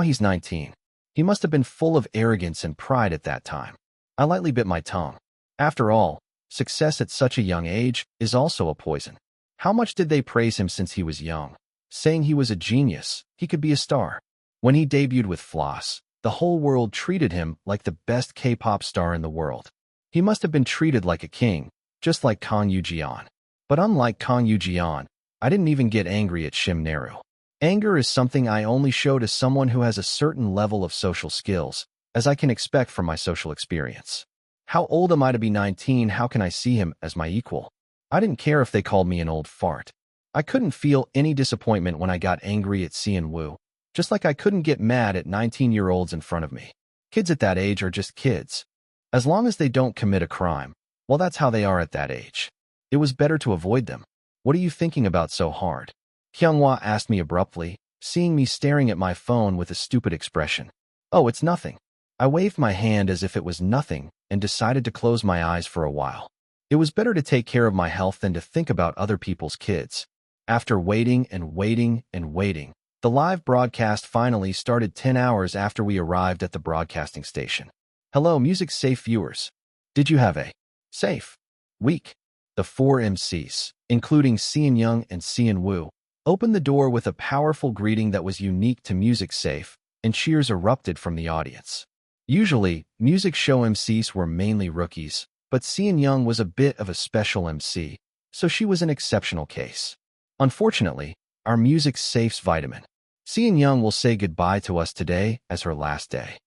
[SPEAKER 1] he's 19. He must have been full of arrogance and pride at that time. I lightly bit my tongue. After all, success at such a young age is also a poison. How much did they praise him since he was young, saying he was a genius, he could be a star? When he debuted with Floss, the whole world treated him like the best K-pop star in the world. He must have been treated like a king, just like Kang Yoo-jeon. But unlike Kang Yoo-jeon, I didn't even get angry at Shim Naru. Anger is something I only show to someone who has a certain level of social skills, as I can expect from my social experience. How old am I to be 19? How can I see him as my equal? I didn't care if they called me an old fart. I couldn't feel any disappointment when I got angry at Seon-woo, just like I couldn't get mad at 19-year-olds in front of me. Kids at that age are just kids. As long as they don't commit a crime, well, that's how they are at that age. It was better to avoid them. What are you thinking about so hard? Kyunghwa asked me abruptly, seeing me staring at my phone with a stupid expression. Oh, it's nothing. I waved my hand as if it was nothing and decided to close my eyes for a while. It was better to take care of my health than to think about other people's kids. After waiting and waiting and waiting, the live broadcast finally started 10 hours after we arrived at the broadcasting station. Hello, Music Safe viewers. Did you have a safe week? The 4 MCs, including Seon-young and Seon-woo, opened the door with a powerful greeting that was unique to Music Safe, and cheers erupted from the audience. Usually, music show MCs were mainly rookies, but Seon-young was a bit of a special MC, so she was an exceptional case. Unfortunately, our Music Safe's vitamin. Seon-young will say goodbye to us today as her last day.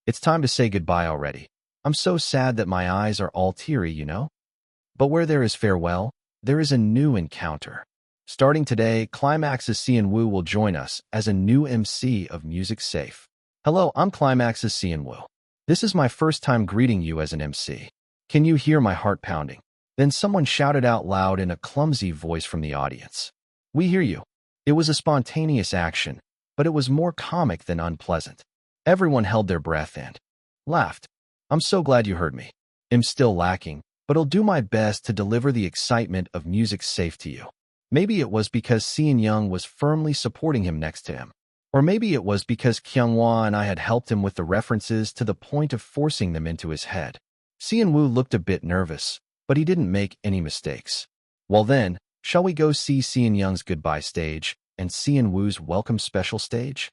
[SPEAKER 1] It's time to say goodbye already. I'm so sad that my eyes are all teary, you know? But where there is farewell, there is a new encounter. Starting today, Climax's Seon-woo will join us as a new MC of Music Safe. Hello, I'm Climax's Seon-woo. This is my first time greeting you as an MC. Can you hear my heart pounding? Then someone shouted out loud in a clumsy voice from the audience. We hear you. It was a spontaneous action, but it was more comic than unpleasant. Everyone held their breath and laughed. I'm so glad you heard me. I'm still lacking, but I'll do my best to deliver the excitement of music safe to you. Maybe it was because Cheon Yise was firmly supporting him next to him. Or maybe it was because Kyunghwa and I had helped him with the references to the point of forcing them into his head. Seon-woo looked a bit nervous, but he didn't make any mistakes. Well then, shall we go see Cheon Yise's goodbye stage and Seon-woo's welcome special stage?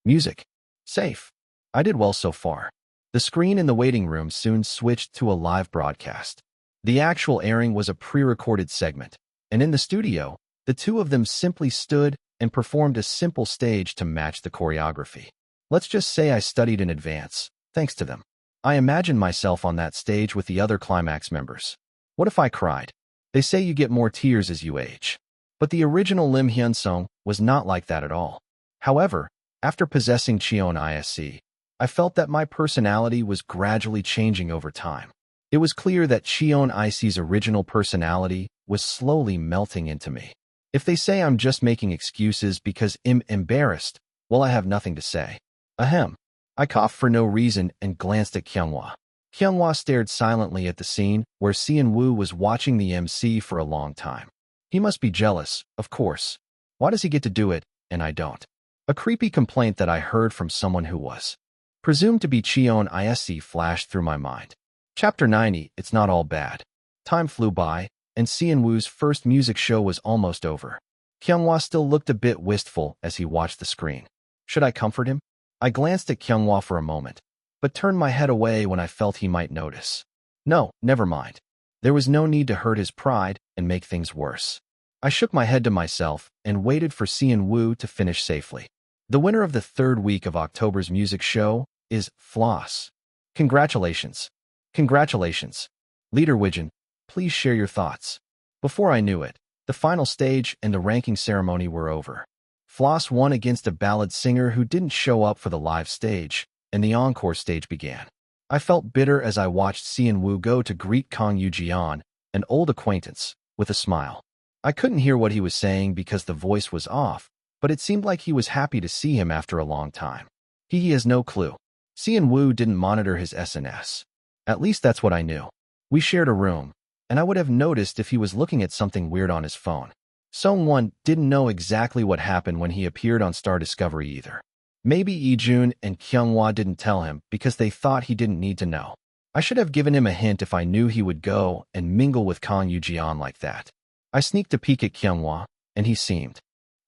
[SPEAKER 1] Music. Safe. I did well so far. The screen in the waiting room soon switched to a live broadcast. The actual airing was a pre-recorded segment, and in the studio, the two of them simply stood and performed a simple stage to match the choreography. Let's just say I studied in advance, thanks to them. I imagined myself on that stage with the other Climax members. What if I cried? They say you get more tears as you age. But the original Im Hyunsung was not like that at all. However, after possessing Cheon Yise, I felt that my personality was gradually changing over time. It was clear that Cheon Yise's original personality was slowly melting into me. If they say I'm just making excuses because I'm embarrassed, well, I have nothing to say. Ahem. I coughed for no reason and glanced at Kyunghwa. Kyunghwa stared silently at the scene where Seon-woo was watching the MC for a long time. He must be jealous, of course. Why does he get to do it, and I don't? A creepy complaint that I heard from someone who was presumed to be Cheon Yise flashed through my mind. Chapter 90, It's Not All Bad. Time flew by, and Seon-woo's first music show was almost over. Kyunghwa still looked a bit wistful as he watched the screen. Should I comfort him? I glanced at Kyunghwa for a moment, but turned my head away when I felt he might notice. No, never mind. There was no need to hurt his pride and make things worse. I shook my head to myself and waited for Seon-woo to finish safely. The winner of the third week of October's music show is Floss. Congratulations. Congratulations. Leader Widgeon, please share your thoughts. Before I knew it, the final stage and the ranking ceremony were over. Floss won against a ballad singer who didn't show up for the live stage, and the encore stage began. I felt bitter as I watched Seon-woo go to greet Kang Yoo-jeon, an old acquaintance, with a smile. I couldn't hear what he was saying because the voice was off, but it seemed like he was happy to see him after a long time. He has no clue. Seon-woo didn't monitor his SNS. At least that's what I knew. We shared a room, and I would have noticed if he was looking at something weird on his phone. Sung-won didn't know exactly what happened when he appeared on Star Discovery either. Maybe Lee-jun and Kyunghwa didn't tell him because they thought he didn't need to know. I should have given him a hint if I knew he would go and mingle with Kang Yoo-jeon like that. I sneaked a peek at Kyunghwa, and he seemed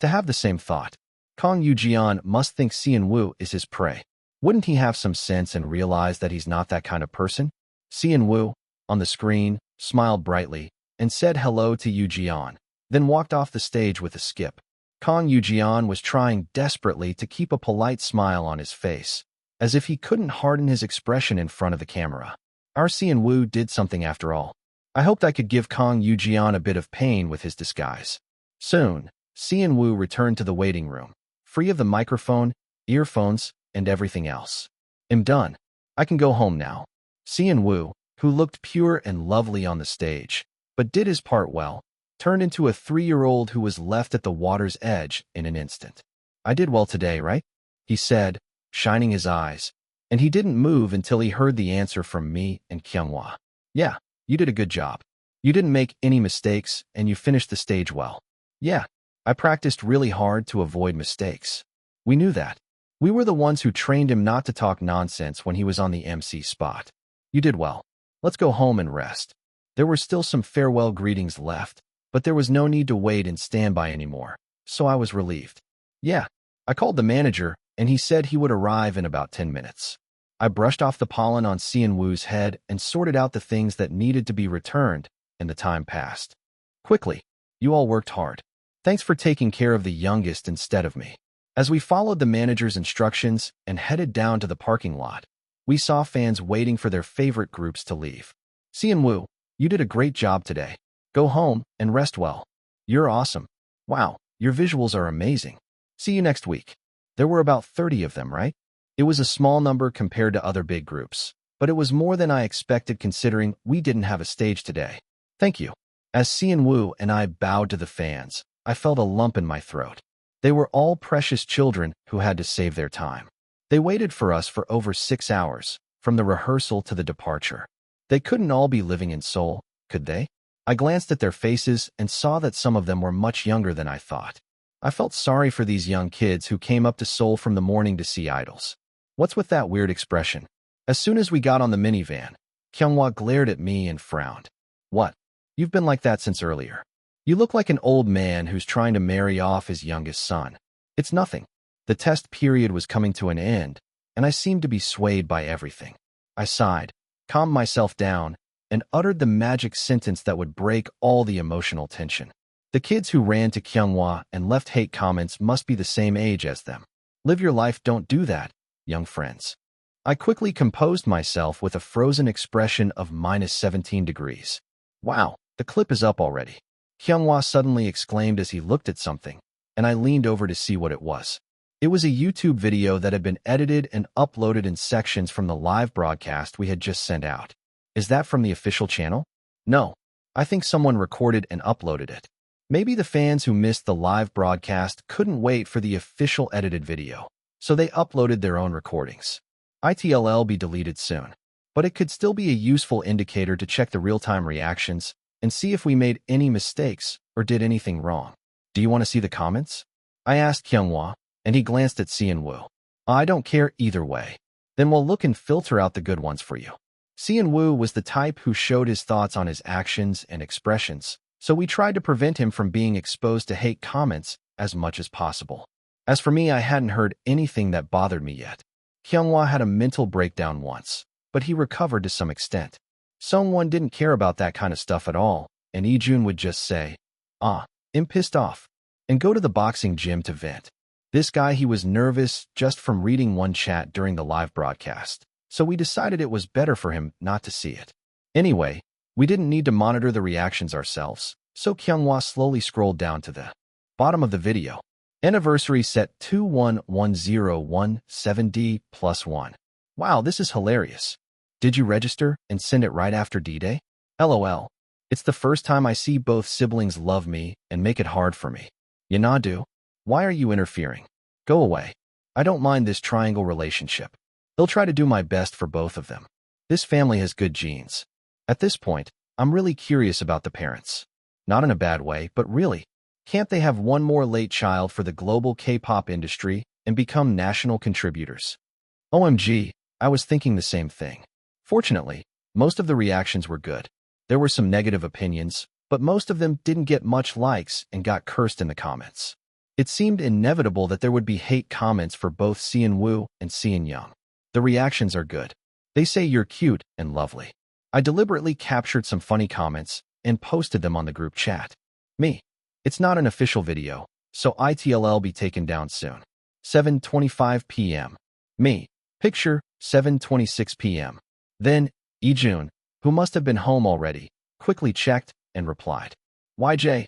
[SPEAKER 1] to have the same thought. Kang Yoo-jeon must think Seon-woo is his prey. Wouldn't he have some sense and realize that he's not that kind of person? Seon-woo, on the screen, smiled brightly and said hello to Yoo-jeon, then walked off the stage with a skip. Kang Yoo-jeon was trying desperately to keep a polite smile on his face, as if he couldn't harden his expression in front of the camera. Our Seon-woo did something after all. I hoped I could give Kang Yoo-jeon a bit of pain with his disguise. Soon, Seon-woo returned to the waiting room, free of the microphone, earphones, and everything else. I'm done. I can go home now. Seon-woo, who looked pure and lovely on the stage, but did his part well, turned into a 3-year-old who was left at the water's edge in an instant. I did well today, right? He said, shining his eyes, and he didn't move until he heard the answer from me and Kyunghwa. Yeah, you did a good job. You didn't make any mistakes, and you finished the stage well. Yeah, I practiced really hard to avoid mistakes. We knew that. We were the ones who trained him not to talk nonsense when he was on the MC spot. You did well. Let's go home and rest. There were still some farewell greetings left, but there was no need to wait and stand by anymore, so I was relieved. Yeah, I called the manager, and he said he would arrive in about 10 minutes. I brushed off the pollen on Seon-woo's head and sorted out the things that needed to be returned, and the time passed. Quickly, you all worked hard. Thanks for taking care of the youngest instead of me. As we followed the manager's instructions and headed down to the parking lot, we saw fans waiting for their favorite groups to leave. Seon-woo, you did a great job today. Go home and rest well. You're awesome. Wow, your visuals are amazing. See you next week. There were about 30 of them, right? It was a small number compared to other big groups, but it was more than I expected considering we didn't have a stage today. Thank you. As Seon-woo and I bowed to the fans, I felt a lump in my throat. They were all precious children who had to save their time. They waited for us for over 6 hours, from the rehearsal to the departure. They couldn't all be living in Seoul, could they? I glanced at their faces and saw that some of them were much younger than I thought. I felt sorry for these young kids who came up to Seoul from the morning to see idols. What's with that weird expression? As soon as we got on the minivan, Kyunghwa glared at me and frowned. What? You've been like that since earlier. You look like an old man who's trying to marry off his youngest son. It's nothing. The test period was coming to an end, and I seemed to be swayed by everything. I sighed, calmed myself down, and uttered the magic sentence that would break all the emotional tension. The kids who ran to Kyunghwa and left hate comments must be the same age as them. Live your life, don't do that, young friends. I quickly composed myself with a frozen expression of -17 degrees. Wow, the clip is up already. Kyunghwa suddenly exclaimed as he looked at something, and I leaned over to see what it was. It was a YouTube video that had been edited and uploaded in sections from the live broadcast we had just sent out. Is that from the official channel? No, I think someone recorded and uploaded it. Maybe the fans who missed the live broadcast couldn't wait for the official edited video, so they uploaded their own recordings. It'll be deleted soon, but it could still be a useful indicator to check the real-time reactions and see if we made any mistakes or did anything wrong. Do you want to see the comments? I asked Kyunghwa, and he glanced at Seon-woo. I don't care either way. Then we'll look and filter out the good ones for you. Seon-woo was the type who showed his thoughts on his actions and expressions, so we tried to prevent him from being exposed to hate comments as much as possible. As for me, I hadn't heard anything that bothered me yet. Kyunghwa had a mental breakdown once, but he recovered to some extent. Sungwon didn't care about that kind of stuff at all, and Ijun would just say, I'm pissed off, and go to the boxing gym to vent. This guy, he was nervous just from reading one chat during the live broadcast, so we decided it was better for him not to see it. Anyway, we didn't need to monitor the reactions ourselves, so Kyunghwa slowly scrolled down to the bottom of the video. Anniversary set 21117D+1. Wow, this is hilarious. Did you register and send it right after D-Day? LOL. It's the first time I see both siblings love me and make it hard for me. Yanadu, why are you interfering? Go away. I don't mind this triangle relationship. They'll try to do my best for both of them. This family has good genes. At this point, I'm really curious about the parents. Not in a bad way, but really, can't they have one more late child for the global K-pop industry and become national contributors? OMG, I was thinking the same thing. Fortunately, most of the reactions were good. There were some negative opinions, but most of them didn't get much likes and got cursed in the comments. It seemed inevitable that there would be hate comments for both Seon-woo and Seon-young. The reactions are good. They say you're cute and lovely. I deliberately captured some funny comments and posted them on the group chat. Me. It's not an official video, so it'll be taken down soon. 7:25 p.m. Me. Picture, 7:26 p.m. Then, Ijun, who must have been home already, quickly checked and replied. YJ.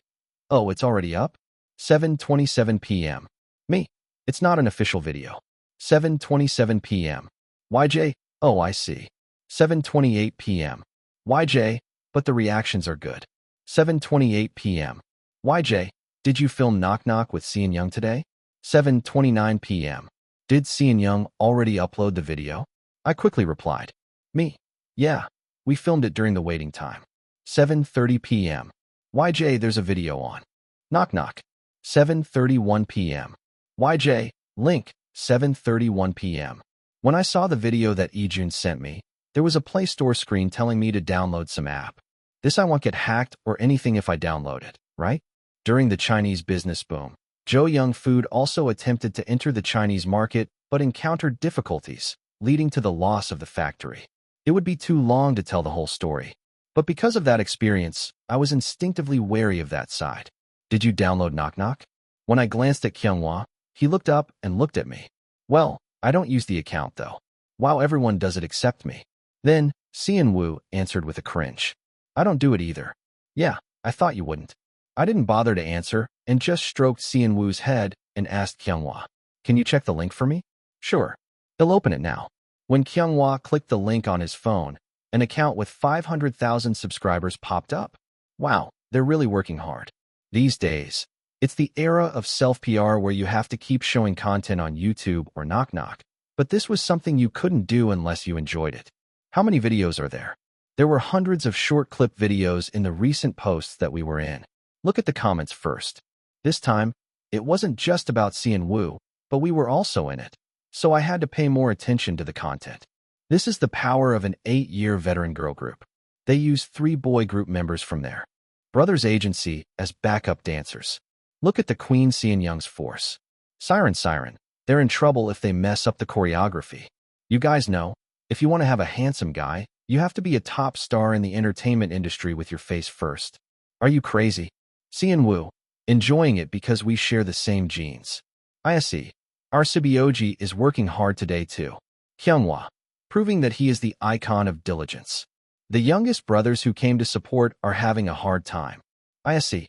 [SPEAKER 1] Oh, it's already up? 7:27 p.m. Me. It's not an official video. 7:27 p.m. YJ. Oh, I see. 7:28 p.m. YJ. But the reactions are good. 7:28 p.m. YJ. Did you film Knock Knock with Seon-young today? 7:29 p.m. Did Seon-young already upload the video? I quickly replied. Me. Yeah. We filmed it during the waiting time. 7:30 p.m. YJ. There's a video on. Knock Knock. 7:31 p.m. YJ. Link. 7:31 p.m. When I saw the video that Ijun sent me, there was a Play Store screen telling me to download some app. This I won't get hacked or anything if I download it, right? During the Chinese business boom, Joyoung Food also attempted to enter the Chinese market but encountered difficulties, leading to the loss of the factory. It would be too long to tell the whole story. But because of that experience, I was instinctively wary of that side. Did you download Knock Knock? When I glanced at Kyunghwa, he looked up and looked at me. Well, I don't use the account though. Wow, everyone does it except me. Then, Seon-woo answered with a cringe. I don't do it either. Yeah, I thought you wouldn't. I didn't bother to answer and just stroked Seon-woo's head and asked Kyunghwa, can you check the link for me? Sure. He'll open it now. When Kyunghwa clicked the link on his phone, an account with 500,000 subscribers popped up. Wow, they're really working hard. These days, It's the era of self-PR where you have to keep showing content on YouTube or Knock Knock. But this was something you couldn't do unless you enjoyed it. How many videos are there? There were hundreds of short clip videos in the recent posts that we were in. Look at the comments first. This time, it wasn't just about Cheon Yise, but we were also in it. So I had to pay more attention to the content. This is the power of an 8-year veteran girl group. They used 3 boy group members from their brothers' agency as backup dancers. Look at the Queen Cheon Young's force. Siren, they're in trouble if they mess up the choreography. You guys know, if you want to have a handsome guy, you have to be a top star in the entertainment industry with your face first. Are you crazy? Cheon Yise, enjoying it because we share the same genes. Ise, our Sibioji is working hard today too. Hyunwoo, proving that he is the icon of diligence. The youngest brothers who came to support are having a hard time. Ise,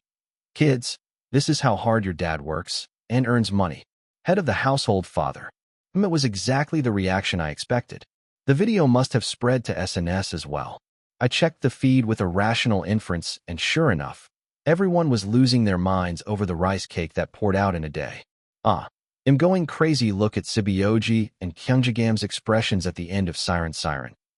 [SPEAKER 1] kids, this is how hard your dad works and earns money. Head of the household father. It was exactly the reaction I expected. The video must have spread to SNS as well. I checked the feed with a rational inference, and sure enough, everyone was losing their minds over the rice cake that poured out in a day. I'm going crazy. Look at Sibioji and Kyungjagam's expressions at the end of Siren.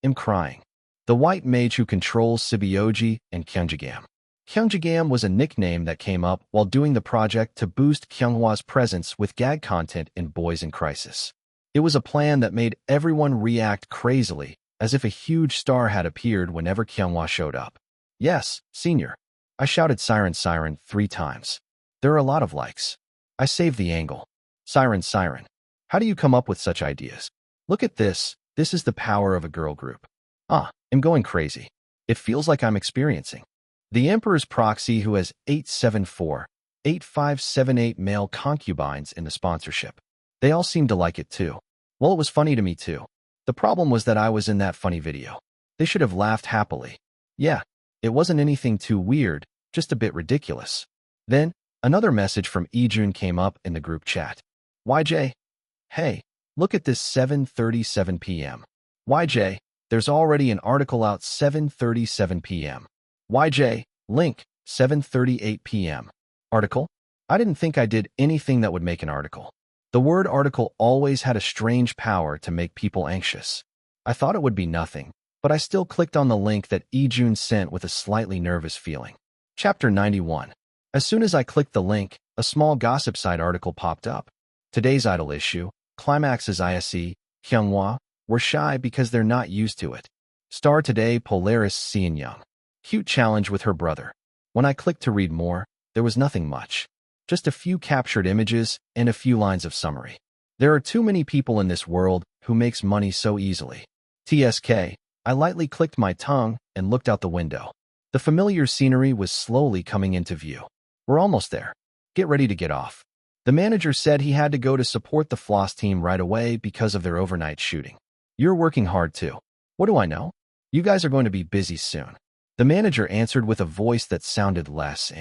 [SPEAKER 1] I'm crying. The white mage who controls Sibioji and Kyungjagam. Kyungjagam was a nickname that came up while doing the project to boost Kyunghwa's presence with gag content in Boys in Crisis. It was a plan that made everyone react crazily, as if a huge star had appeared whenever Kyunghwa showed up. Yes, senior. I shouted Siren 3 times. There are a lot of likes. I saved the angle. Siren. How do you come up with such ideas? Look at this. This is the power of a girl group. I'm going crazy. It feels like I'm experiencing the Emperor's proxy who has 874-8578 male concubines in the sponsorship. They all seemed to like it too. Well, it was funny to me too. The problem was that I was in that funny video. They should have laughed happily. Yeah, it wasn't anything too weird, just a bit ridiculous. Then, another message from Ijun came up in the group chat. YJ, hey, look at this 7:37 p.m. YJ, there's already an article out 7:37 p.m. YJ, link, 7:38 p.m. Article? I didn't think I did anything that would make an article. The word article always had a strange power to make people anxious. I thought it would be nothing, but I still clicked on the link that Ijun sent with a slightly nervous feeling. Chapter 91. As soon as I clicked the link, a small gossip site article popped up. Today's idol issue, Climax's Ise, Hyunwoo, were shy because they're not used to it. Star today Polaris Cheon Young. Cute challenge with her brother. When I clicked to read more, there was nothing much. Just a few captured images and a few lines of summary. There are too many people in this world who makes money so easily. TSK, I lightly clicked my tongue and looked out the window. The familiar scenery was slowly coming into view. We're almost there. Get ready to get off. The manager said he had to go to support the Floss team right away because of their overnight shooting. You're working hard too. What do I know? You guys are going to be busy soon. The manager answered with a voice that sounded less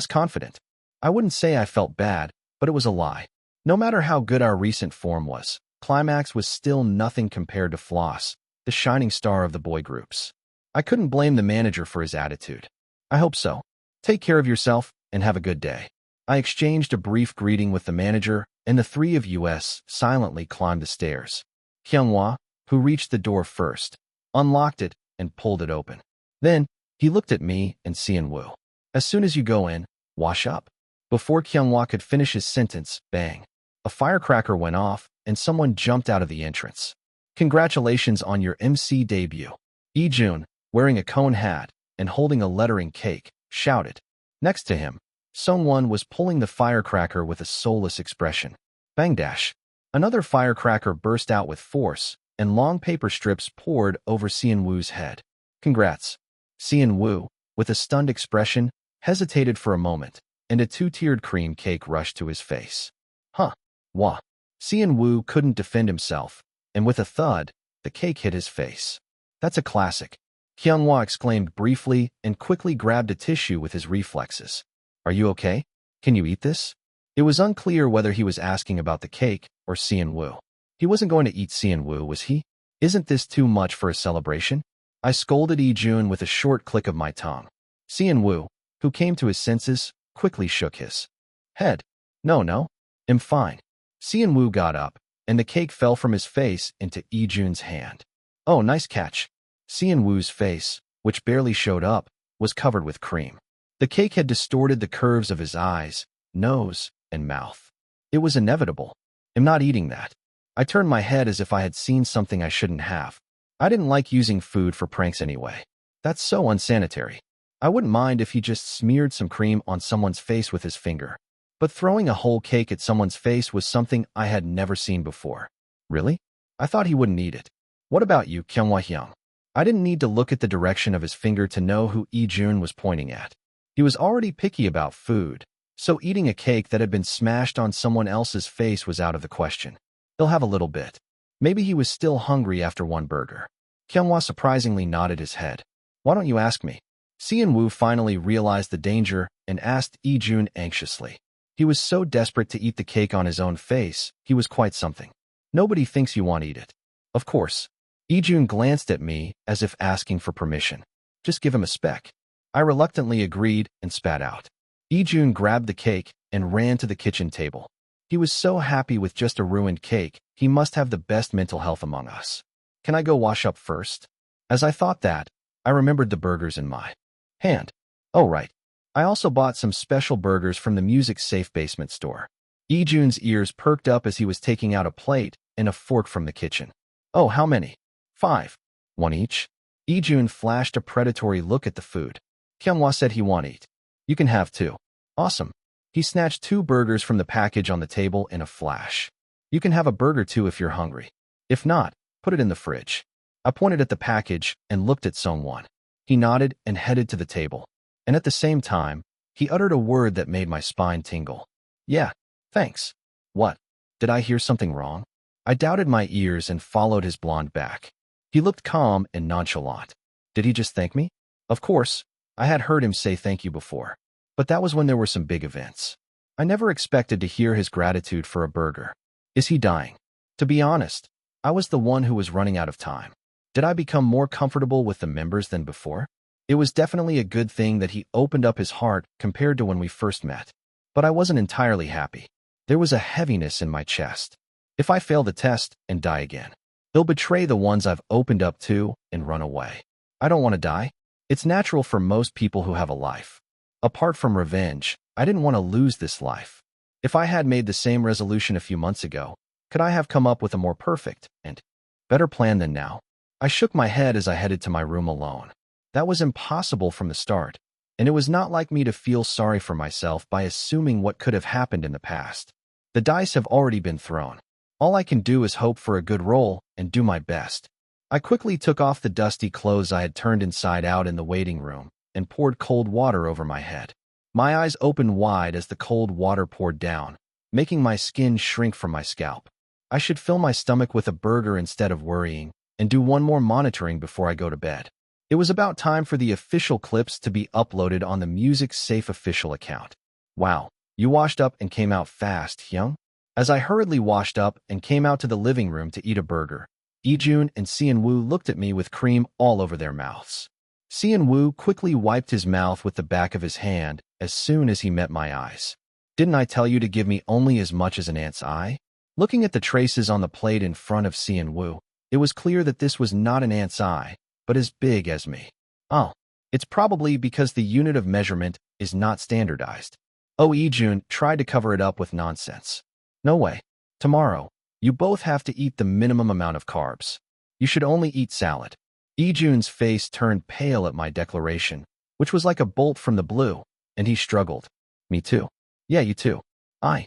[SPEAKER 1] confident. I wouldn't say I felt bad, but it was a lie. No matter how good our recent form was, Climax was still nothing compared to Floss, the shining star of the boy groups. I couldn't blame the manager for his attitude. I hope so. Take care of yourself and have a good day. I exchanged a brief greeting with the manager, and the 3 of us silently climbed the stairs. Hyunwoo, who reached the door first, unlocked it and pulled it open. Then, he looked at me and Cheon Yise. As soon as you go in, wash up. Before Hyunwoo could finish his sentence, bang. A firecracker went off, and someone jumped out of the entrance. Congratulations on your MC debut. Ijun, wearing a cone hat and holding a lettering cake, shouted. Next to him, Sungwon was pulling the firecracker with a soulless expression. Bang dash. Another firecracker burst out with force, and long paper strips poured over Cheon Yise's head. Congrats. Cheon Yise, with a stunned expression, hesitated for a moment, and a 2-tiered cream cake rushed to his face. Wah. Cheon Yise couldn't defend himself, and with a thud, the cake hit his face. That's a classic. Hyunwoo exclaimed briefly and quickly grabbed a tissue with his reflexes. Are you okay? Can you eat this? It was unclear whether he was asking about the cake or Cheon Yise. He wasn't going to eat Cheon Yise, was he? Isn't this too much for a celebration? I scolded Ijun with a short click of my tongue. Cheon Yise, who came to his senses, quickly shook his Head. No, no. I'm fine. Sean-woo got up, and the cake fell from his face into Lee-jun's hand. Oh, nice catch. Seon-woo's face, which barely showed up, was covered with cream. The cake had distorted the curves of his eyes, nose, and mouth. It was inevitable. I'm not eating that. I turned my head as if I had seen something I shouldn't have. I didn't like using food for pranks anyway. That's so unsanitary. I wouldn't mind if he just smeared some cream on someone's face with his finger. But throwing a whole cake at someone's face was something I had never seen before. Really? I thought he wouldn't eat it. What about you, Cheon Yise? I didn't need to look at the direction of his finger to know who Lee-jun was pointing at. He was already picky about food, so eating a cake that had been smashed on someone else's face was out of the question. He'll have a little bit. Maybe he was still hungry after one burger. Kyung-wha surprisingly nodded his head. Why don't you ask me? Seon-woo finally realized the danger and asked Lee-jun anxiously. He was so desperate to eat the cake on his own face, he was quite something. Nobody thinks you want to eat it. Of course. Lee-jun glanced at me as if asking for permission. Just give him a speck. I reluctantly agreed and spat out. Lee-jun grabbed the cake and ran to the kitchen table. He was so happy with just a ruined cake, he must have the best mental health among us. Can I go wash up first? As I thought that, I remembered the burgers in my hand. Oh, right. I also bought some special burgers from the music-safe basement store. Lee-jun's ears perked up as he was taking out a plate and a fork from the kitchen. Oh, how many? 5. 1 each? Lee-jun flashed a predatory look at the food. Kyung-wha said he won't eat. You can have 2. Awesome. He snatched 2 burgers from the package on the table in a flash. You can have a burger too if you're hungry. If not, put it in the fridge. I pointed at the package and looked at Sung-won. He nodded and headed to the table. And at the same time, he uttered a word that made my spine tingle. Yeah, thanks. What? Did I hear something wrong? I doubted my ears and followed his blonde back. He looked calm and nonchalant. Did he just thank me? Of course, I had heard him say thank you before. But that was when there were some big events. I never expected to hear his gratitude for a burger. Is he dying? To be honest, I was the one who was running out of time. Did I become more comfortable with the members than before? It was definitely a good thing that he opened up his heart compared to when we first met. But I wasn't entirely happy. There was a heaviness in my chest. If I fail the test and die again, they'll betray the ones I've opened up to and run away. I don't want to die. It's natural for most people who have a life. Apart from revenge, I didn't want to lose this life. If I had made the same resolution a few months ago, could I have come up with a more perfect and better plan than now? I shook my head as I headed to my room alone. That was impossible from the start, and it was not like me to feel sorry for myself by assuming what could have happened in the past. The dice have already been thrown. All I can do is hope for a good roll and do my best. I quickly took off the dusty clothes I had turned inside out in the waiting room and poured cold water over my head. My eyes opened wide as the cold water poured down, making my skin shrink from my scalp. I should fill my stomach with a burger instead of worrying, and do one more monitoring before I go to bed. It was about time for the official clips to be uploaded on the Music Safe official account. Wow, you washed up and came out fast, Hyung? As I hurriedly washed up and came out to the living room to eat a burger, Lee-jun and Seon-woo looked at me with cream all over their mouths. Seon-woo quickly wiped his mouth with the back of his hand as soon as he met my eyes. Didn't I tell you to give me only as much as an ant's eye? Looking at the traces on the plate in front of Seon-woo, it was clear that this was not an ant's eye, but as big as me. Oh, it's probably because the unit of measurement is not standardized. Oh, Lee-jun tried to cover it up with nonsense. No way. Tomorrow, you both have to eat the minimum amount of carbs. You should only eat salad. Lee-jun's face turned pale at my declaration, which was like a bolt from the blue, and he struggled. Me too. Yeah, you too. I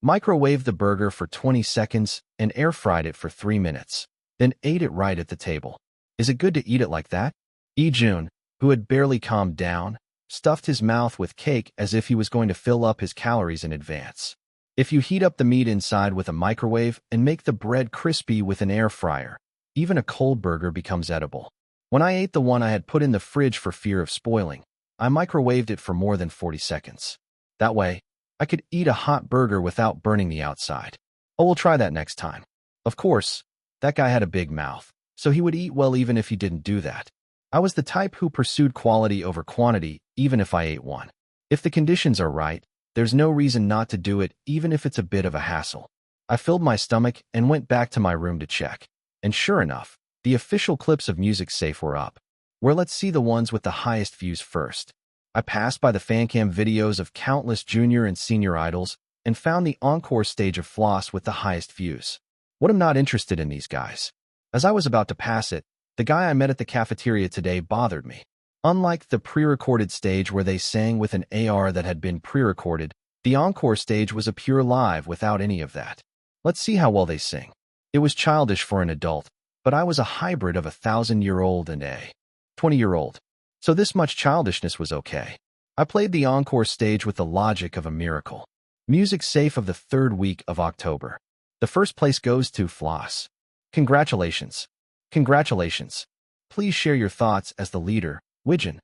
[SPEAKER 1] microwaved the burger for 20 seconds and air-fried it for 3 minutes, then ate it right at the table. Is it good to eat it like that? Lee-jun, who had barely calmed down, stuffed his mouth with cake as if he was going to fill up his calories in advance. If you heat up the meat inside with a microwave and make the bread crispy with an air fryer, even a cold burger becomes edible. When I ate the one I had put in the fridge for fear of spoiling, I microwaved it for more than 40 seconds. That way, I could eat a hot burger without burning the outside. Oh, we'll try that next time. Of course, that guy had a big mouth, so he would eat well even if he didn't do that. I was the type who pursued quality over quantity even if I ate one. If the conditions are right, There's no reason not to do it, even if it's a bit of a hassle. I filled my stomach and went back to my room to check. And sure enough, the official clips of Music Safe were up. Well, let's see the ones with the highest views first. I passed by the fancam videos of countless junior and senior idols and found the encore stage of Floss with the highest views. What, I'm not interested in these guys. As I was about to pass it, the guy I met at the cafeteria today bothered me. Unlike the pre-recorded stage where they sang with an AR that had been pre-recorded, the encore stage was a pure live without any of that. Let's see how well they sing. It was childish for an adult, but I was a hybrid of a 1,000-year-old and a 20-year-old. So this much childishness was okay. I played the encore stage with the logic of a miracle. Music Safe of the third week of October. The first place goes to Floss. Congratulations. Congratulations. Please share your thoughts as the leader, Wijin.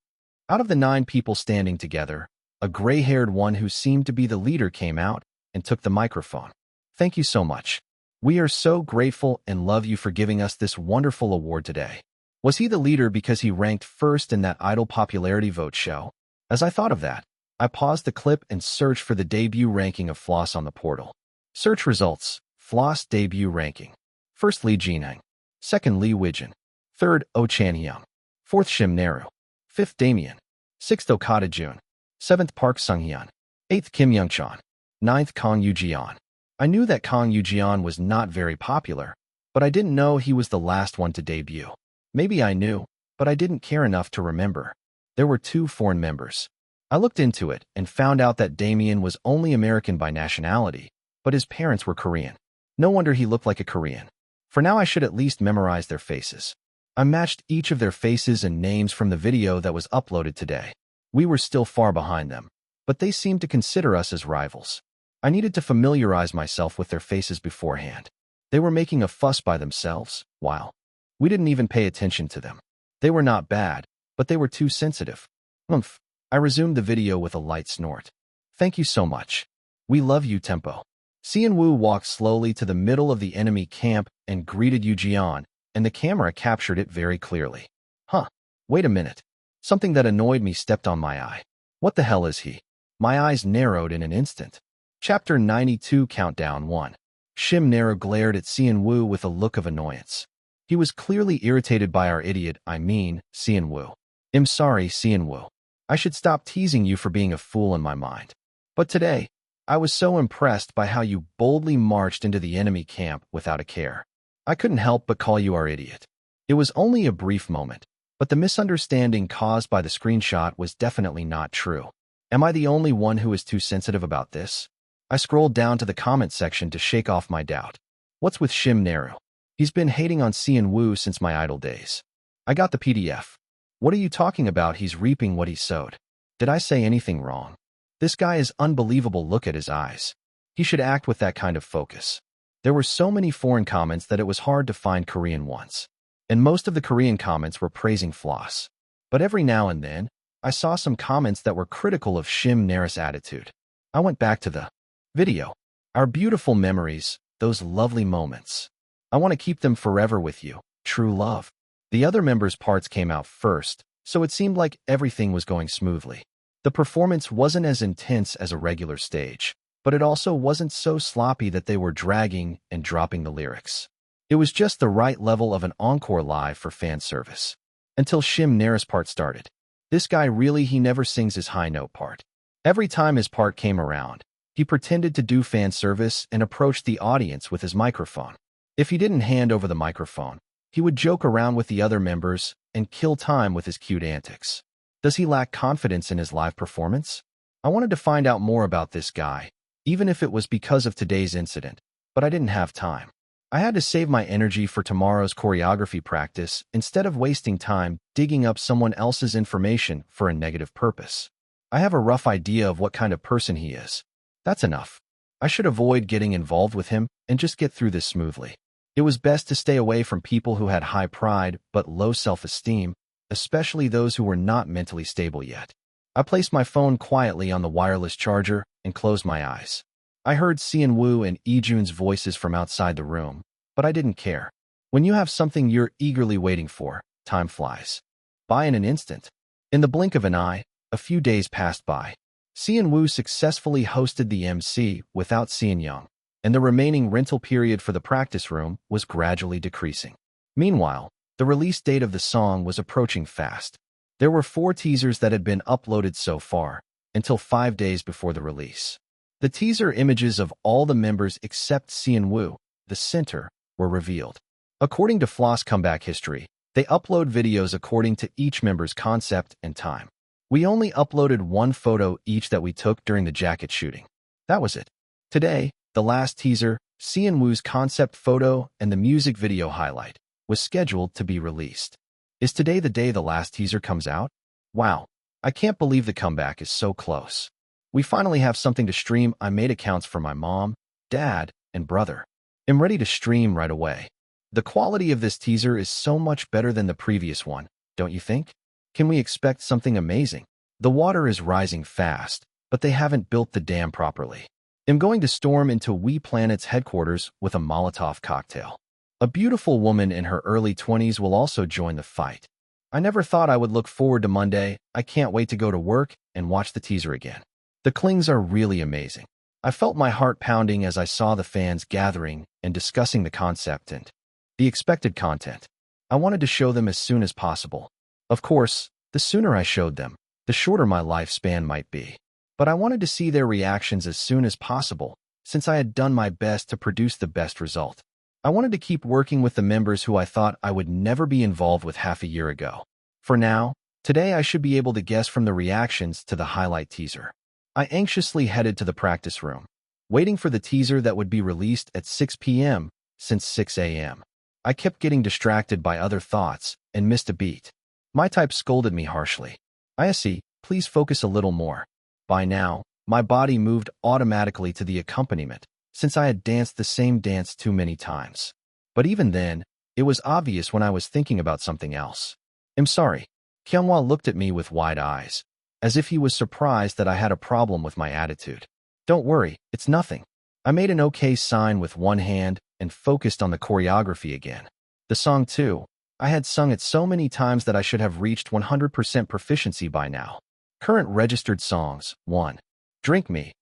[SPEAKER 1] Out of the 9 people standing together, a gray-haired one who seemed to be the leader came out and took the microphone. Thank you so much. We are so grateful and love you for giving us this wonderful award today. Was he the leader because he ranked first in that idol popularity vote show? As I thought of that, I paused the clip and searched for the debut ranking of Floss on the portal. Search results. Floss debut ranking. First, Lee Jinyoung. Second, Lee Wijin. Third, Oh Chan-hyun. Fourth, Shim Naru. Fifth, Damien. Sixth, Okada Jun. Seventh, Park Sung-hyun. Eighth, Kim Young-chan. Ninth, Kang Yoo-jeon. I knew that Kang Yoo-jeon was not very popular, but I didn't know he was the last one to debut. Maybe I knew, but I didn't care enough to remember. There were 2 foreign members. I looked into it and found out that Damien was only American by nationality, but his parents were Korean. No wonder he looked like a Korean. For now, I should at least memorize their faces. I matched each of their faces and names from the video that was uploaded today. We were still far behind them, but they seemed to consider us as rivals. I needed to familiarize myself with their faces beforehand. They were making a fuss by themselves, while we didn't even pay attention to them. They were not bad, but they were too sensitive. Oomph. I resumed the video with a light snort. Thank you so much. We love you, Tempo. Seon-woo walked slowly to the middle of the enemy camp and greeted Yoo-jeon, and the camera captured it very clearly. Huh. Wait a minute. Something that annoyed me stepped on my eye. What the hell is he? My eyes narrowed in an instant. Chapter 92 Countdown 1. Shim Naru glared at Seon-woo with a look of annoyance. He was clearly irritated by our idiot, Seon-woo. I'm sorry, Seon-woo. I should stop teasing you for being a fool in my mind. But today, I was so impressed by how you boldly marched into the enemy camp without a care. I couldn't help but call you our idiot. It was only a brief moment, but the misunderstanding caused by the screenshot was definitely not true. Am I the only one who is too sensitive about this? I scrolled down to the comment section to shake off my doubt. What's with Shim Naru? He's been hating on Seon-woo since my idol days. I got the PDF. What are you talking about? He's reaping what he sowed. Did I say anything wrong? This guy is unbelievable. Look at his eyes. He should act with that kind of focus. There were so many foreign comments that it was hard to find Korean ones. And most of the Korean comments were praising Floss. But every now and then, I saw some comments that were critical of Shim Naru's attitude. I went back to the video. Our beautiful memories, those lovely moments. I want to keep them forever with you, true love. The other members' parts came out first, so it seemed like everything was going smoothly. The performance wasn't as intense as a regular stage, but it also wasn't so sloppy that they were dragging and dropping the lyrics. It was just the right level of an encore live for fan service. Until Shim Naru's part started. This guy he never sings his high note part. Every time his part came around, he pretended to do fan service and approached the audience with his microphone. If he didn't hand over the microphone, he would joke around with the other members and kill time with his cute antics. Does he lack confidence in his live performance? I wanted to find out more about this guy, even if it was because of today's incident, but I didn't have time. I had to save my energy for tomorrow's choreography practice instead of wasting time digging up someone else's information for a negative purpose. I have a rough idea of what kind of person he is. That's enough. I should avoid getting involved with him and just get through this smoothly. It was best to stay away from people who had high pride but low self-esteem, especially those who were not mentally stable yet. I placed my phone quietly on the wireless charger and closed my eyes. I heard Seon-woo and Ijun's voices from outside the room, but I didn't care. When you have something you're eagerly waiting for, time flies by in an instant. In the blink of an eye, a few days passed by. Seon Woo successfully hosted the MC without Seon Young, and the remaining rental period for the practice room was gradually decreasing. Meanwhile, the release date of the song was approaching fast. There were 4 teasers that had been uploaded so far, until 5 days before the release. The teaser images of all the members except Seon Woo, the center, were revealed. According to Floss Comeback History, they upload videos according to each member's concept and time. We only uploaded 1 photo each that we took during the jacket shooting. That was it. Today, the last teaser, Seon Woo's concept photo and the music video highlight, was scheduled to be released. Is today the day the last teaser comes out? Wow, I can't believe the comeback is so close. We finally have something to stream. I made accounts for my mom, dad, and brother. I'm ready to stream right away. The quality of this teaser is so much better than the previous one, don't you think? Can we expect something amazing? The water is rising fast, but they haven't built the dam properly. I'm going to storm into We Planet's headquarters with a Molotov cocktail. A beautiful woman in her early 20s will also join the fight. I never thought I would look forward to Monday. I can't wait to go to work and watch the teaser again. The clings are really amazing. I felt my heart pounding as I saw the fans gathering and discussing the concept and the expected content. I wanted to show them as soon as possible. Of course, the sooner I showed them, the shorter my lifespan might be. But I wanted to see their reactions as soon as possible, since I had done my best to produce the best result. I wanted to keep working with the members who I thought I would never be involved with half a year ago. For now, today I should be able to guess from the reactions to the highlight teaser. I anxiously headed to the practice room, waiting for the teaser that would be released at 6 p.m. since 6 a.m. I kept getting distracted by other thoughts and missed a beat. My type scolded me harshly. "Yise, please focus a little more." By now, my body moved automatically to the accompaniment, since I had danced the same dance too many times. But even then, it was obvious when I was thinking about something else. "I'm sorry." Kyunghwa looked at me with wide eyes, as if he was surprised that I had a problem with my attitude. "Don't worry, it's nothing." I made an okay sign with one hand and focused on the choreography again. The song too. I had sung it so many times that I should have reached 100% proficiency by now. Current registered songs, 1. Drink Me,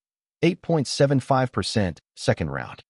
[SPEAKER 1] 8.75%, second round.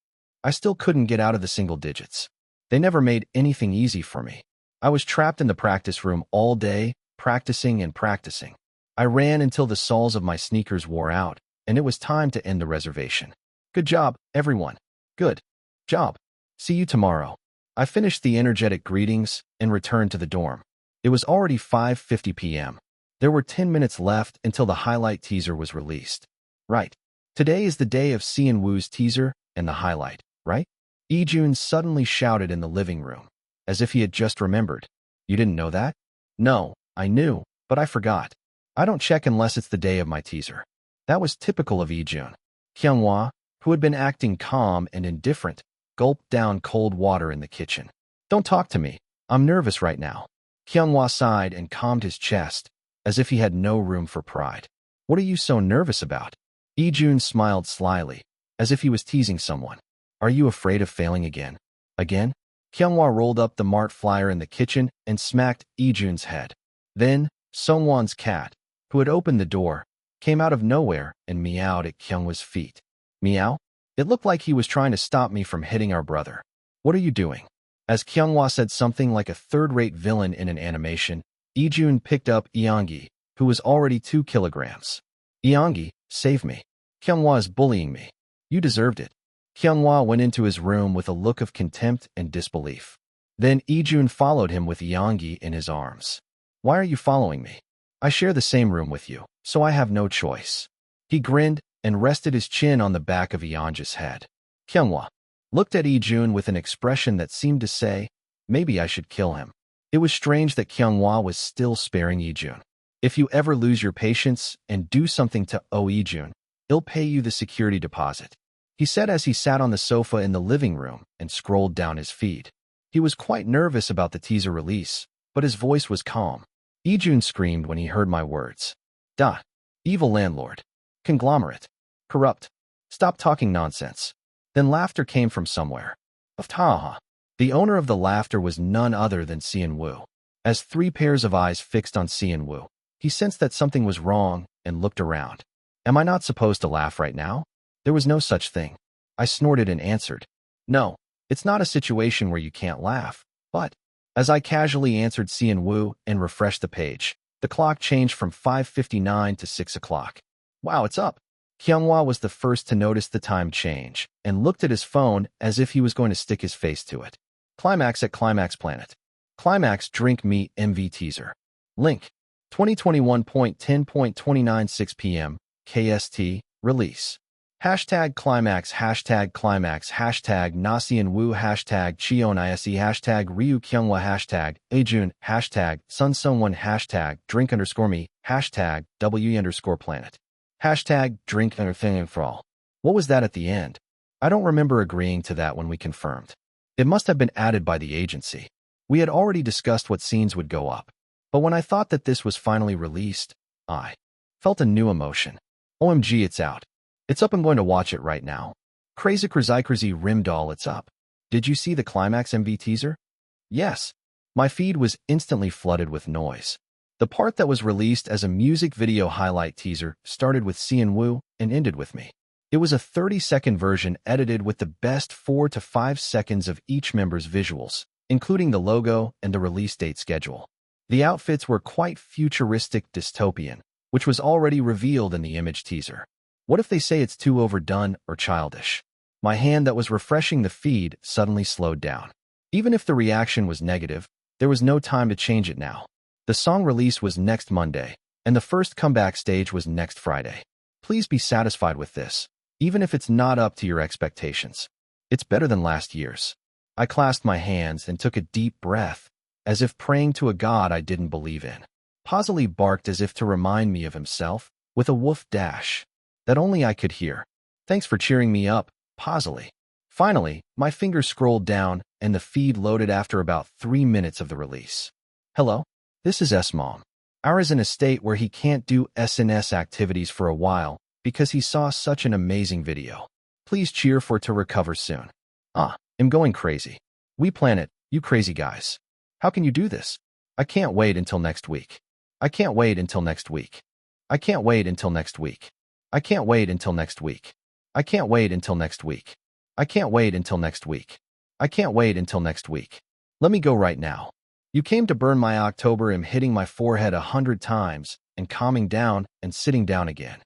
[SPEAKER 1] I still couldn't get out of the single digits. They never made anything easy for me. I was trapped in the practice room all day, practicing and practicing. I ran until the soles of my sneakers wore out, and it was time to end the reservation. Good job, everyone. Good job. See you tomorrow. I finished the energetic greetings and returned to the dorm. It was already 5:50 p.m. There were 10 minutes left until the highlight teaser was released. Right. Today is the day of Seon Woo's teaser and the highlight, right? Ijun suddenly shouted in the living room, as if he had just remembered. "You didn't know that?" "No, I knew, but I forgot. I don't check unless it's the day of my teaser." That was typical of Ijun. Kyunghwa, who had been acting calm and indifferent, gulped down cold water in the kitchen. "Don't talk to me. I'm nervous right now." Kyunghwa sighed and calmed his chest, as if he had no room for pride. "What are you so nervous about?" Ijun smiled slyly, as if he was teasing someone. "Are you afraid of failing again?" "Again?" Kyunghwa rolled up the Mart flyer in the kitchen and smacked Ijun's head. Then, Songwon's cat, who had opened the door, came out of nowhere and meowed at Kyunghwa's feet. Meow? It looked like he was trying to stop me from hitting our brother. "What are you doing?" As Kyunghwa said something like a third-rate villain in an animation, Ijun picked up Eongi, who was already 2 kilograms. "Eongi, save me. Kyunghwa is bullying me." "You deserved it." Kyunghwa went into his room with a look of contempt and disbelief. Then Ijun followed him with Eongi in his arms. "Why are you following me? I share the same room with you, so I have no choice." He grinned and rested his chin on the back of Eongi's head. Kyunghwa looked at Ijun with an expression that seemed to say, "Maybe I should kill him." It was strange that Kyunghwa was still sparing Ijun. "If you ever lose your patience and do something to Ijun, he'll pay you the security deposit," he said as he sat on the sofa in the living room and scrolled down his feed. He was quite nervous about the teaser release, but his voice was calm. Ijun screamed when he heard my words. "Da! Evil landlord. Conglomerate. Corrupt. Stop talking nonsense." Then laughter came from somewhere. Aftaha. The owner of the laughter was none other than Seon Woo. As 3 pairs of eyes fixed on Seon Woo, he sensed that something was wrong and looked around. Am I not supposed to laugh right now? There was no such thing. I snorted and answered, no, it's not a situation where you can't laugh. But, as I casually answered Cian Wu and refreshed the page, the clock changed from 5:59 to 6 o'clock. Wow, it's up. Kyunghwa was the first to notice the time change and looked at his phone as if he was going to stick his face to it. Climax at Climax Planet. Climax Drink Me MV Teaser. Link. 2021.10.29 6 p.m. KST. Release. Hashtag Climax, hashtag Climax, hashtag Nasian Wu, hashtag Cheon Yise, hashtag Ryu Kyunghwa, hashtag Ajun, hashtag Sun Someone, hashtag Drink_me, hashtag W_planet. Hashtag Drink Thing for all. What was that at the end? I don't remember agreeing to that when we confirmed. It must have been added by the agency. We had already discussed what scenes would go up. But when I thought that this was finally released, I felt a new emotion. OMG, it's out. It's up. I'm going to watch it right now. Crazy Rimdoll, it's up. Did you see the Climax MV teaser? Yes. My feed was instantly flooded with noise. The part that was released as a music video highlight teaser started with Cian Wu and ended with me. It was a 30-second version edited with the best 4 to 5 seconds of each member's visuals, including the logo and the release date schedule. The outfits were quite futuristic dystopian, which was already revealed in the image teaser. What if they say it's too overdone or childish? My hand that was refreshing the feed suddenly slowed down. Even if the reaction was negative, there was no time to change it now. The song release was next Monday, and the first comeback stage was next Friday. Please be satisfied with this, even if it's not up to your expectations. It's better than last year's. I clasped my hands and took a deep breath, as if praying to a god I didn't believe in. Pausily barked as if to remind me of himself, with a woof dash that only I could hear. Thanks for cheering me up, Pausily. Finally, my fingers scrolled down, and the feed loaded after about 3 minutes of the release. Hello? This is S-Mom. R is in a state where he can't do SNS activities for a while because he saw such an amazing video. Please cheer for to recover soon. I'm going crazy. We plan it, you crazy guys. How can you do this? I can't wait until next week. I can't wait until next week. I can't wait until next week. I can't wait until next week. I can't wait until next week. I can't wait until next week. I can't wait until next week. Let me go right now. You came to burn my October. I'm hitting my forehead 100 times and calming down and sitting down again.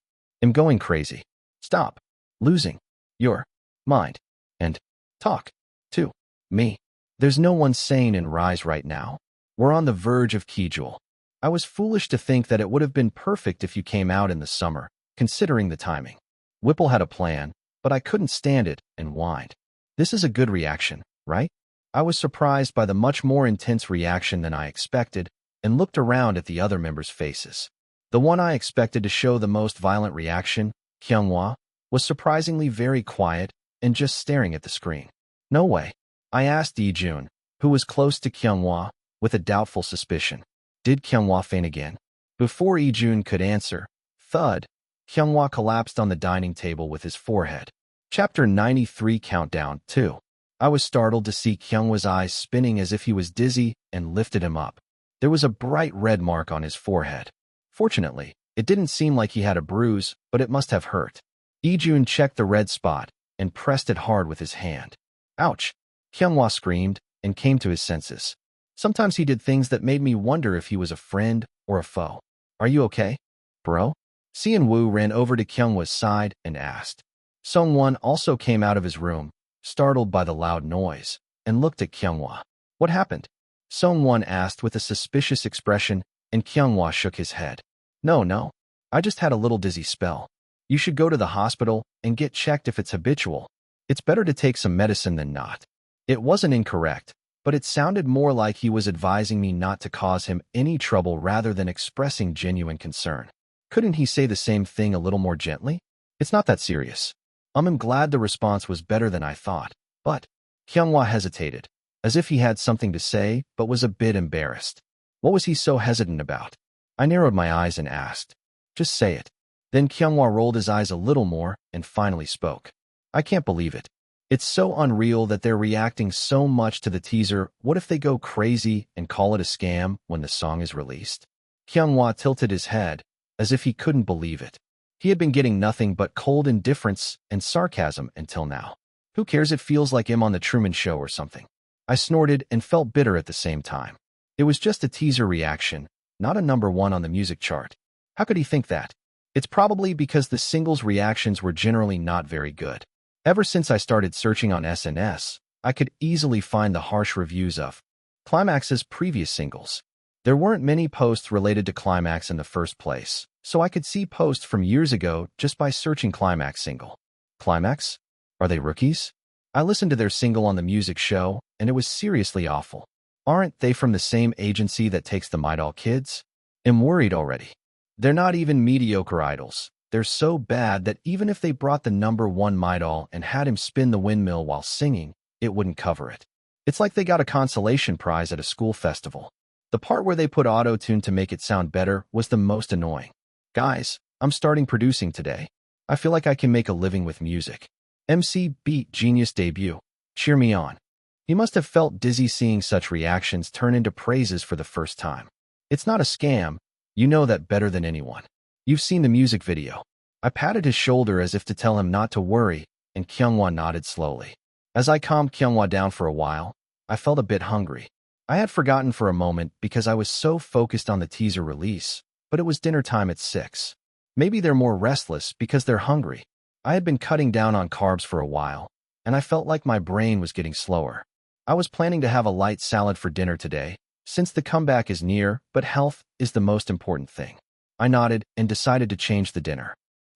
[SPEAKER 1] I'm going crazy. Stop losing your mind and talk to me. There's no one sane in Rise right now. We're on the verge of Kejul. I was foolish to think that it would have been perfect if you came out in the summer, considering the timing. Whipple had a plan, but I couldn't stand it and whined. This is a good reaction, right? I was surprised by the much more intense reaction than I expected and looked around at the other members' faces. The one I expected to show the most violent reaction, Kyunghwa, was surprisingly very quiet and just staring at the screen. No way. I asked Ijun, who was close to Kyunghwa, with a doubtful suspicion. Did Kyunghwa faint again? Before Ijun could answer, thud, Kyunghwa collapsed on the dining table with his forehead. Chapter 93 Countdown 2. I was startled to see Kyunghwa's eyes spinning as if he was dizzy and lifted him up. There was a bright red mark on his forehead. Fortunately, it didn't seem like he had a bruise, but it must have hurt. Ijun checked the red spot and pressed it hard with his hand. Ouch! Kyunghwa screamed and came to his senses. Sometimes he did things that made me wonder if he was a friend or a foe. Are you okay, bro? Cian Wu ran over to Kyunghwa's side and asked. Sungwon also came out of his room, startled by the loud noise, and looked at Kyunghwa. What happened? Sungwon asked with a suspicious expression, and Kyunghwa shook his head. No. I just had a little dizzy spell. You should go to the hospital and get checked if it's habitual. It's better to take some medicine than not. It wasn't incorrect, but it sounded more like he was advising me not to cause him any trouble rather than expressing genuine concern. Couldn't he say the same thing a little more gently? It's not that serious. I'm glad the response was better than I thought, but Kyunghwa hesitated, as if he had something to say but was a bit embarrassed. What was he so hesitant about? I narrowed my eyes and asked, just say it. Then Kyunghwa rolled his eyes a little more and finally spoke. I can't believe it. It's so unreal that they're reacting so much to the teaser. What if they go crazy and call it a scam when the song is released? Kyunghwa tilted his head, as if he couldn't believe it. He had been getting nothing but cold indifference and sarcasm until now. Who cares, it feels like him on the Truman Show or something. I snorted and felt bitter at the same time. It was just a teaser reaction, not a #1 on the music chart. How could he think that? It's probably because the singles' reactions were generally not very good. Ever since I started searching on SNS, I could easily find the harsh reviews of Climax's previous singles. There weren't many posts related to Climax in the first place, so I could see posts from years ago just by searching Climax single. Climax? Are they rookies? I listened to their single on the music show, and it was seriously awful. Aren't they from the same agency that takes the Midol kids? I'm worried already. They're not even mediocre idols. They're so bad that even if they brought the #1 Midol and had him spin the windmill while singing, it wouldn't cover it. It's like they got a consolation prize at a school festival. The part where they put auto-tune to make it sound better was the most annoying. Guys, I'm starting producing today. I feel like I can make a living with music. MC Beat Genius debut. Cheer me on. He must have felt dizzy seeing such reactions turn into praises for the first time. It's not a scam. You know that better than anyone. You've seen the music video. I patted his shoulder as if to tell him not to worry, and Kyunghwa nodded slowly. As I calmed Kyunghwa down for a while, I felt a bit hungry. I had forgotten for a moment because I was so focused on the teaser release, but it was dinner time at 6. Maybe they're more restless because they're hungry. I had been cutting down on carbs for a while, and I felt like my brain was getting slower. I was planning to have a light salad for dinner today, since the comeback is near, but health is the most important thing. I nodded and decided to change the dinner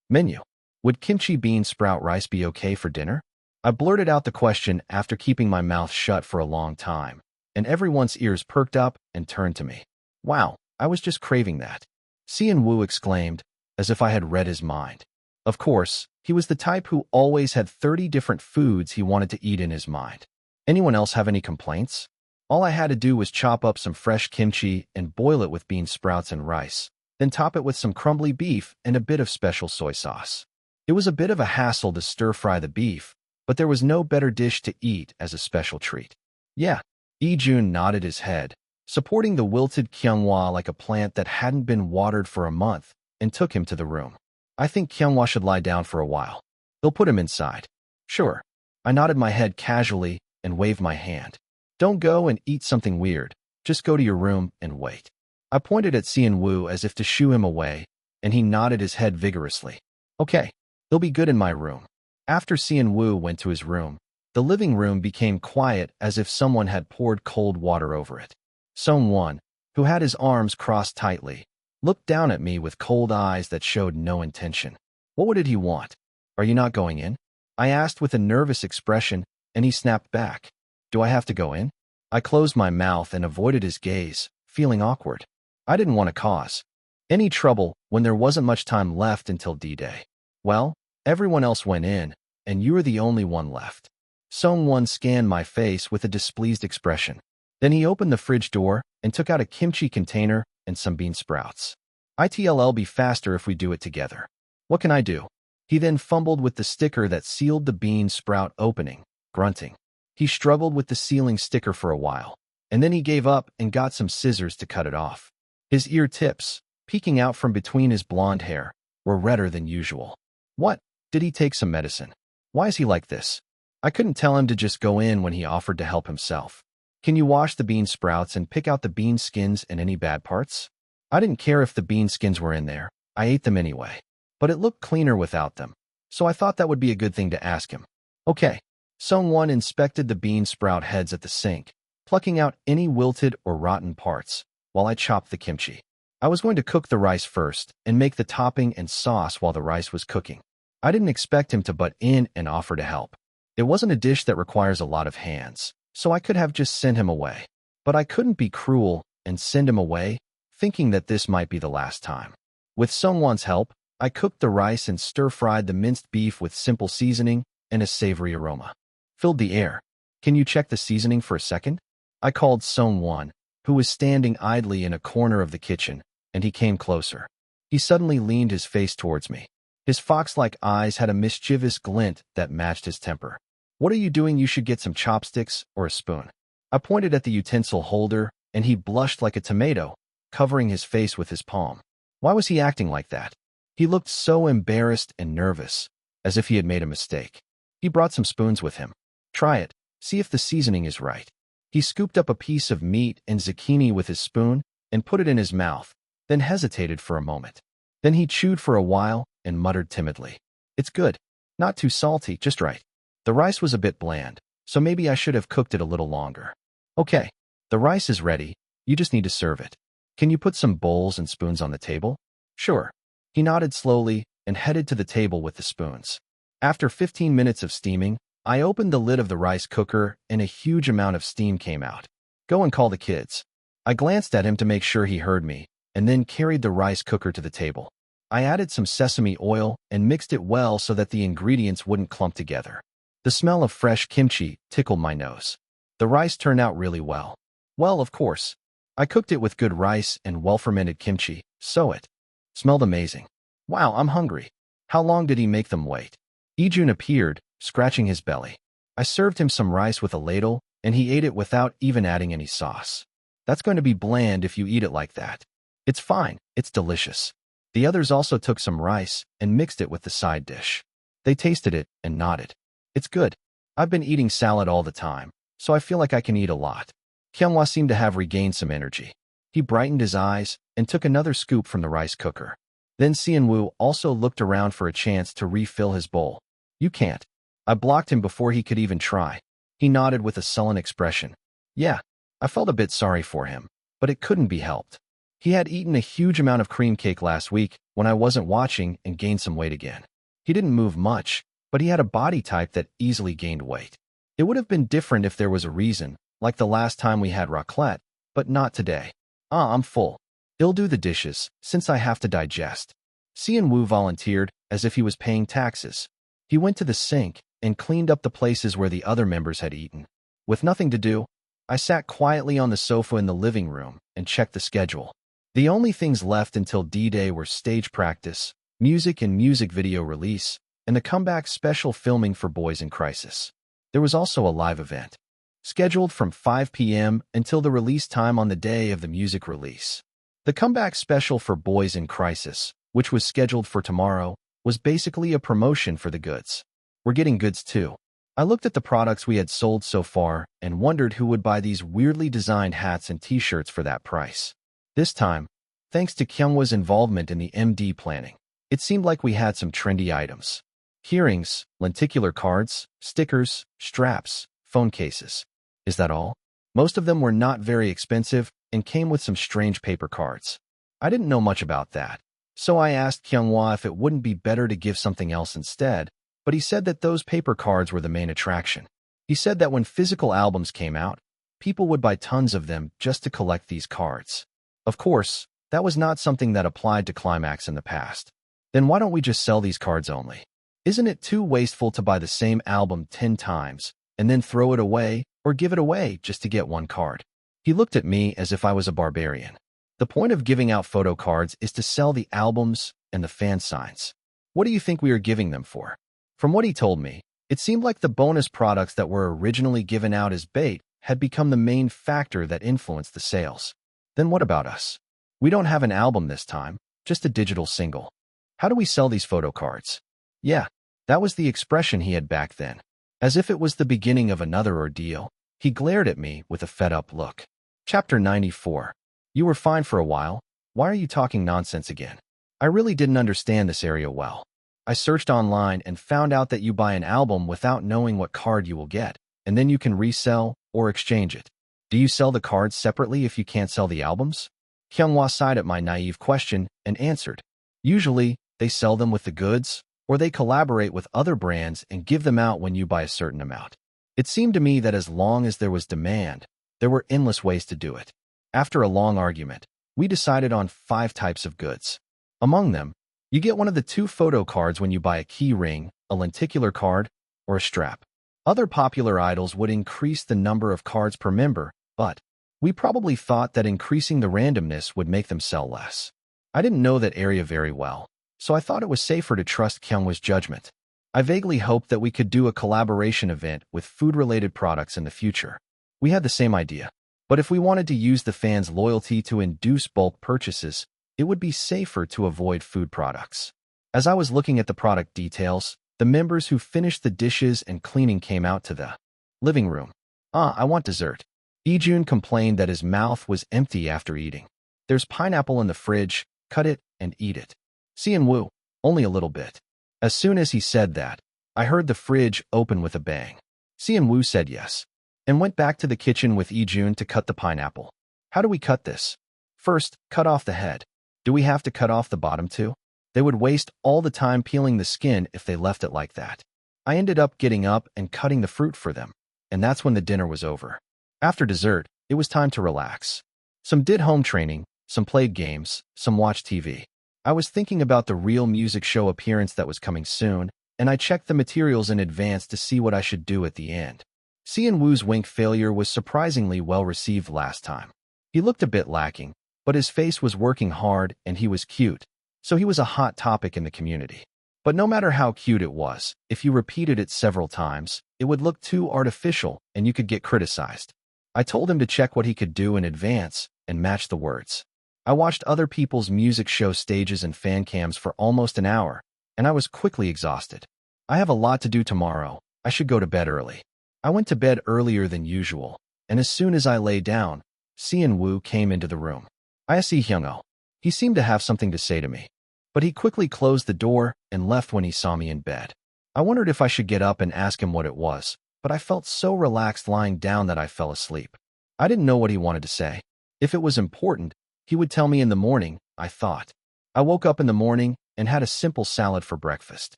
[SPEAKER 1] menu. Would kimchi bean sprout rice be okay for dinner? I blurted out the question after keeping my mouth shut for a long time, and everyone's ears perked up and turned to me. Wow, I was just craving that. Cheon Woo exclaimed, as if I had read his mind. Of course, he was the type who always had 30 different foods he wanted to eat in his mind. Anyone else have any complaints? All I had to do was chop up some fresh kimchi and boil it with bean sprouts and rice, then top it with some crumbly beef and a bit of special soy sauce. It was a bit of a hassle to stir-fry the beef, but there was no better dish to eat as a special treat. Yeah, Lee-jun nodded his head, supporting the wilted Kyunghwa like a plant that hadn't been watered for a month, and took him to the room. I think Kyunghwa should lie down for a while. They'll put him inside. Sure. I nodded my head casually and waved my hand. Don't go and eat something weird. Just go to your room and wait. I pointed at Cheon Woo as if to shoo him away, and he nodded his head vigorously. Okay, he'll be good in my room. After Cheon Woo went to his room, the living room became quiet as if someone had poured cold water over it. Sung-won, who had his arms crossed tightly, looked down at me with cold eyes that showed no intention. What did he want? Are you not going in? I asked with a nervous expression, and he snapped back. Do I have to go in? I closed my mouth and avoided his gaze, feeling awkward. I didn't want to cause any trouble when there wasn't much time left until D-Day. Well, everyone else went in, and you were the only one left. Sung-won scanned my face with a displeased expression. Then he opened the fridge door and took out a kimchi container and some bean sprouts. It'll be faster if we do it together. What can I do? He then fumbled with the sticker that sealed the bean sprout opening, grunting. He struggled with the sealing sticker for a while, and then he gave up and got some scissors to cut it off. His ear tips, peeking out from between his blonde hair, were redder than usual. What? Did he take some medicine? Why is he like this? I couldn't tell him to just go in when he offered to help himself. Can you wash the bean sprouts and pick out the bean skins and any bad parts? I didn't care if the bean skins were in there. I ate them anyway. But it looked cleaner without them, so I thought that would be a good thing to ask him. Okay. Sung-won inspected the bean sprout heads at the sink, plucking out any wilted or rotten parts, while I chopped the kimchi. I was going to cook the rice first and make the topping and sauce while the rice was cooking. I didn't expect him to butt in and offer to help. It wasn't a dish that requires a lot of hands, so I could have just sent him away. But I couldn't be cruel and send him away, thinking that this might be the last time. With Sung-won's help, I cooked the rice and stir-fried the minced beef with simple seasoning and a savory aroma. Filled the air. Can you check the seasoning for a second? I called Sung-won, who was standing idly in a corner of the kitchen, and he came closer. He suddenly leaned his face towards me. His fox-like eyes had a mischievous glint that matched his temper. What are you doing? You should get some chopsticks or a spoon. I pointed at the utensil holder, and he blushed like a tomato, covering his face with his palm. Why was he acting like that? He looked so embarrassed and nervous, as if he had made a mistake. He brought some spoons with him. Try it, see if the seasoning is right. He scooped up a piece of meat and zucchini with his spoon and put it in his mouth, then hesitated for a moment. Then he chewed for a while and muttered timidly, "It's good. Not too salty, just right." The rice was a bit bland, so maybe I should have cooked it a little longer. Okay, the rice is ready. You just need to serve it. Can you put some bowls and spoons on the table? Sure. He nodded slowly and headed to the table with the spoons. After 15 minutes of steaming, I opened the lid of the rice cooker and a huge amount of steam came out. Go and call the kids. I glanced at him to make sure he heard me, and then carried the rice cooker to the table. I added some sesame oil and mixed it well so that the ingredients wouldn't clump together. The smell of fresh kimchi tickled my nose. The rice turned out really well. Well, of course. I cooked it with good rice and well-fermented kimchi, so it smelled amazing. Wow, I'm hungry. How long did he make them wait? Ijun appeared, scratching his belly. I served him some rice with a ladle, and he ate it without even adding any sauce. That's going to be bland if you eat it like that. It's fine, it's delicious. The others also took some rice and mixed it with the side dish. They tasted it and nodded. It's good. I've been eating salad all the time, so I feel like I can eat a lot. Kyunghwa seemed to have regained some energy. He brightened his eyes and took another scoop from the rice cooker. Then Seonwoo also looked around for a chance to refill his bowl. You can't. I blocked him before he could even try. He nodded with a sullen expression. Yeah, I felt a bit sorry for him, but it couldn't be helped. He had eaten a huge amount of cream cake last week when I wasn't watching and gained some weight again. He didn't move much, but he had a body type that easily gained weight. It would have been different if there was a reason, like the last time we had raclette, but not today. I'm full. I'll do the dishes, since I have to digest. Seonwoo volunteered, as if he was paying taxes. He went to the sink and cleaned up the places where the other members had eaten. With nothing to do, I sat quietly on the sofa in the living room and checked the schedule. The only things left until D-Day were stage practice, music and music video release, and the comeback special filming for Boys in Crisis. There was also a live event, scheduled from 5 p.m. until the release time on the day of the music release. The comeback special for Boys in Crisis, which was scheduled for tomorrow, was basically a promotion for the goods. We're getting goods too. I looked at the products we had sold so far and wondered who would buy these weirdly designed hats and t-shirts for that price. This time, thanks to Kyunghwa's involvement in the MD planning, it seemed like we had some trendy items. Earrings, lenticular cards, stickers, straps, phone cases. Is that all? Most of them were not very expensive and came with some strange paper cards. I didn't know much about that, so I asked Kyunghwa if it wouldn't be better to give something else instead, but he said that those paper cards were the main attraction. He said that when physical albums came out, people would buy tons of them just to collect these cards. Of course, that was not something that applied to Climax in the past. Then why don't we just sell these cards only? Isn't it too wasteful to buy the same album 10 times and then throw it away or give it away just to get one card? He looked at me as if I was a barbarian. The point of giving out photo cards is to sell the albums and the fan signs. What do you think we are giving them for? From what he told me, it seemed like the bonus products that were originally given out as bait had become the main factor that influenced the sales. Then what about us? We don't have an album this time, just a digital single. How do we sell these photo cards? Yeah, that was the expression he had back then. As if it was the beginning of another ordeal, he glared at me with a fed-up look. Chapter 94. You were fine for a while. Why are you talking nonsense again? I really didn't understand this area well. I searched online and found out that you buy an album without knowing what card you will get, and then you can resell or exchange it. Do you sell the cards separately if you can't sell the albums? Kyunghwa sighed at my naive question and answered. Usually, they sell them with the goods, or they collaborate with other brands and give them out when you buy a certain amount. It seemed to me that as long as there was demand, there were endless ways to do it. After a long argument, we decided on 5 types of goods. Among them, you get one of the 2 photo cards when you buy a key ring, a lenticular card, or a strap. Other popular idols would increase the number of cards per member, but we probably thought that increasing the randomness would make them sell less. I didn't know that area very well, so I thought it was safer to trust Kyunghwa's judgment. I vaguely hoped that we could do a collaboration event with food-related products in the future. We had the same idea, but if we wanted to use the fans' loyalty to induce bulk purchases, it would be safer to avoid food products. As I was looking at the product details, the members who finished the dishes and cleaning came out to the living room. I want dessert. Ijun complained that his mouth was empty after eating. There's pineapple in the fridge, cut it and eat it. Sian-woo, only a little bit. As soon as he said that, I heard the fridge open with a bang. Sian-woo said yes, and went back to the kitchen with Ijun to cut the pineapple. How do we cut this? First, cut off the head. Do we have to cut off the bottom too? They would waste all the time peeling the skin if they left it like that. I ended up getting up and cutting the fruit for them, and that's when the dinner was over. After dessert, it was time to relax. Some did home training, some played games, some watched TV. I was thinking about the real music show appearance that was coming soon, and I checked the materials in advance to see what I should do at the end. Sian-woo's wink failure was surprisingly well received last time. He looked a bit lacking, but his face was working hard and he was cute, so he was a hot topic in the community. But no matter how cute it was, if you repeated it several times, it would look too artificial and you could get criticized. I told him to check what he could do in advance and match the words. I watched other people's music show stages and fan cams for almost an hour, and I was quickly exhausted. I have a lot to do tomorrow. I should go to bed early. I went to bed earlier than usual, and as soon as I lay down, Sian-woo came into the room. I see Hyung-oh. He seemed to have something to say to me, but he quickly closed the door and left when he saw me in bed. I wondered if I should get up and ask him what it was, but I felt so relaxed lying down that I fell asleep. I didn't know what he wanted to say. If it was important, he would tell me in the morning, I thought. I woke up in the morning and had a simple salad for breakfast.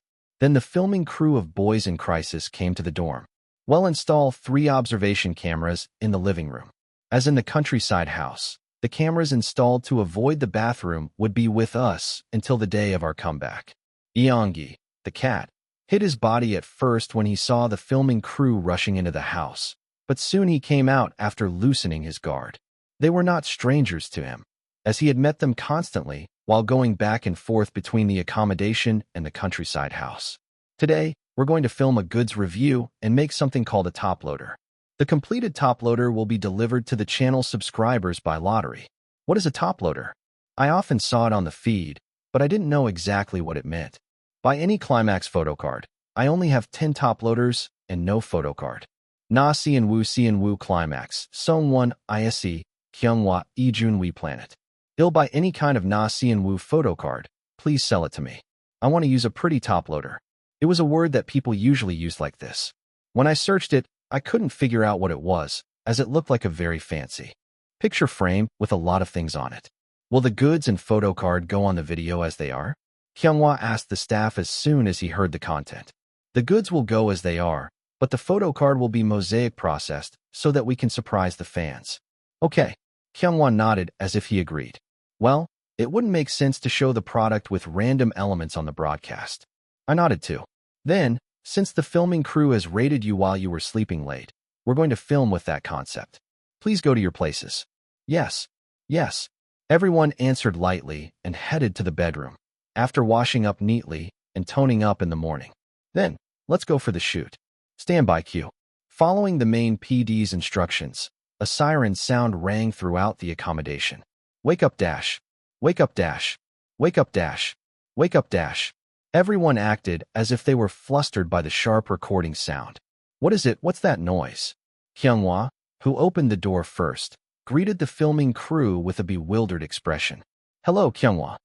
[SPEAKER 1] Then the filming crew of Boys in Crisis came to the dorm. We'll install 3 observation cameras in the living room. As in the countryside house, the cameras installed to avoid the bathroom would be with us until the day of our comeback. Eongi, the cat, hid his body at first when he saw the filming crew rushing into the house, but soon he came out after loosening his guard. They were not strangers to him, as he had met them constantly while going back and forth between the accommodation and the countryside house. Today, we're going to film a goods review and make something called a top loader. The completed top loader will be delivered to the channel subscribers by lottery. What is a top loader? I often saw it on the feed, but I didn't know exactly what it meant. Buy any Climax photo card. I only have 10 top loaders and no photo card. Na Sian-woo Climax, Songwon Ise, Kyunghwa Ijun We Planet. I'll buy any kind of Na Sian-woo photo card. Please sell it to me. I want to use a pretty top loader. It was a word that people usually use like this. When I searched it, I couldn't figure out what it was, as it looked like a very fancy picture frame with a lot of things on it. Will the goods and photo card go on the video as they are? Kyunghwa asked the staff as soon as he heard the content. The goods will go as they are, but the photo card will be mosaic processed so that we can surprise the fans. Okay, Kyunghwa nodded as if he agreed. Well, it wouldn't make sense to show the product with random elements on the broadcast. I nodded too. Then, since the filming crew has raided you while you were sleeping late, we're going to film with that concept. Please go to your places. Yes. Yes. Everyone answered lightly and headed to the bedroom, after washing up neatly and toning up in the morning. Then, let's go for the shoot. Standby cue. Following the main PD's instructions, a siren sound rang throughout the accommodation. Wake up dash. Wake up dash. Wake up dash. Wake up dash. Everyone acted as if they were flustered by the sharp recording sound. What is it? What's that noise? Kyunghwa, who opened the door first, greeted the filming crew with a bewildered expression. Hello, Kyunghwa.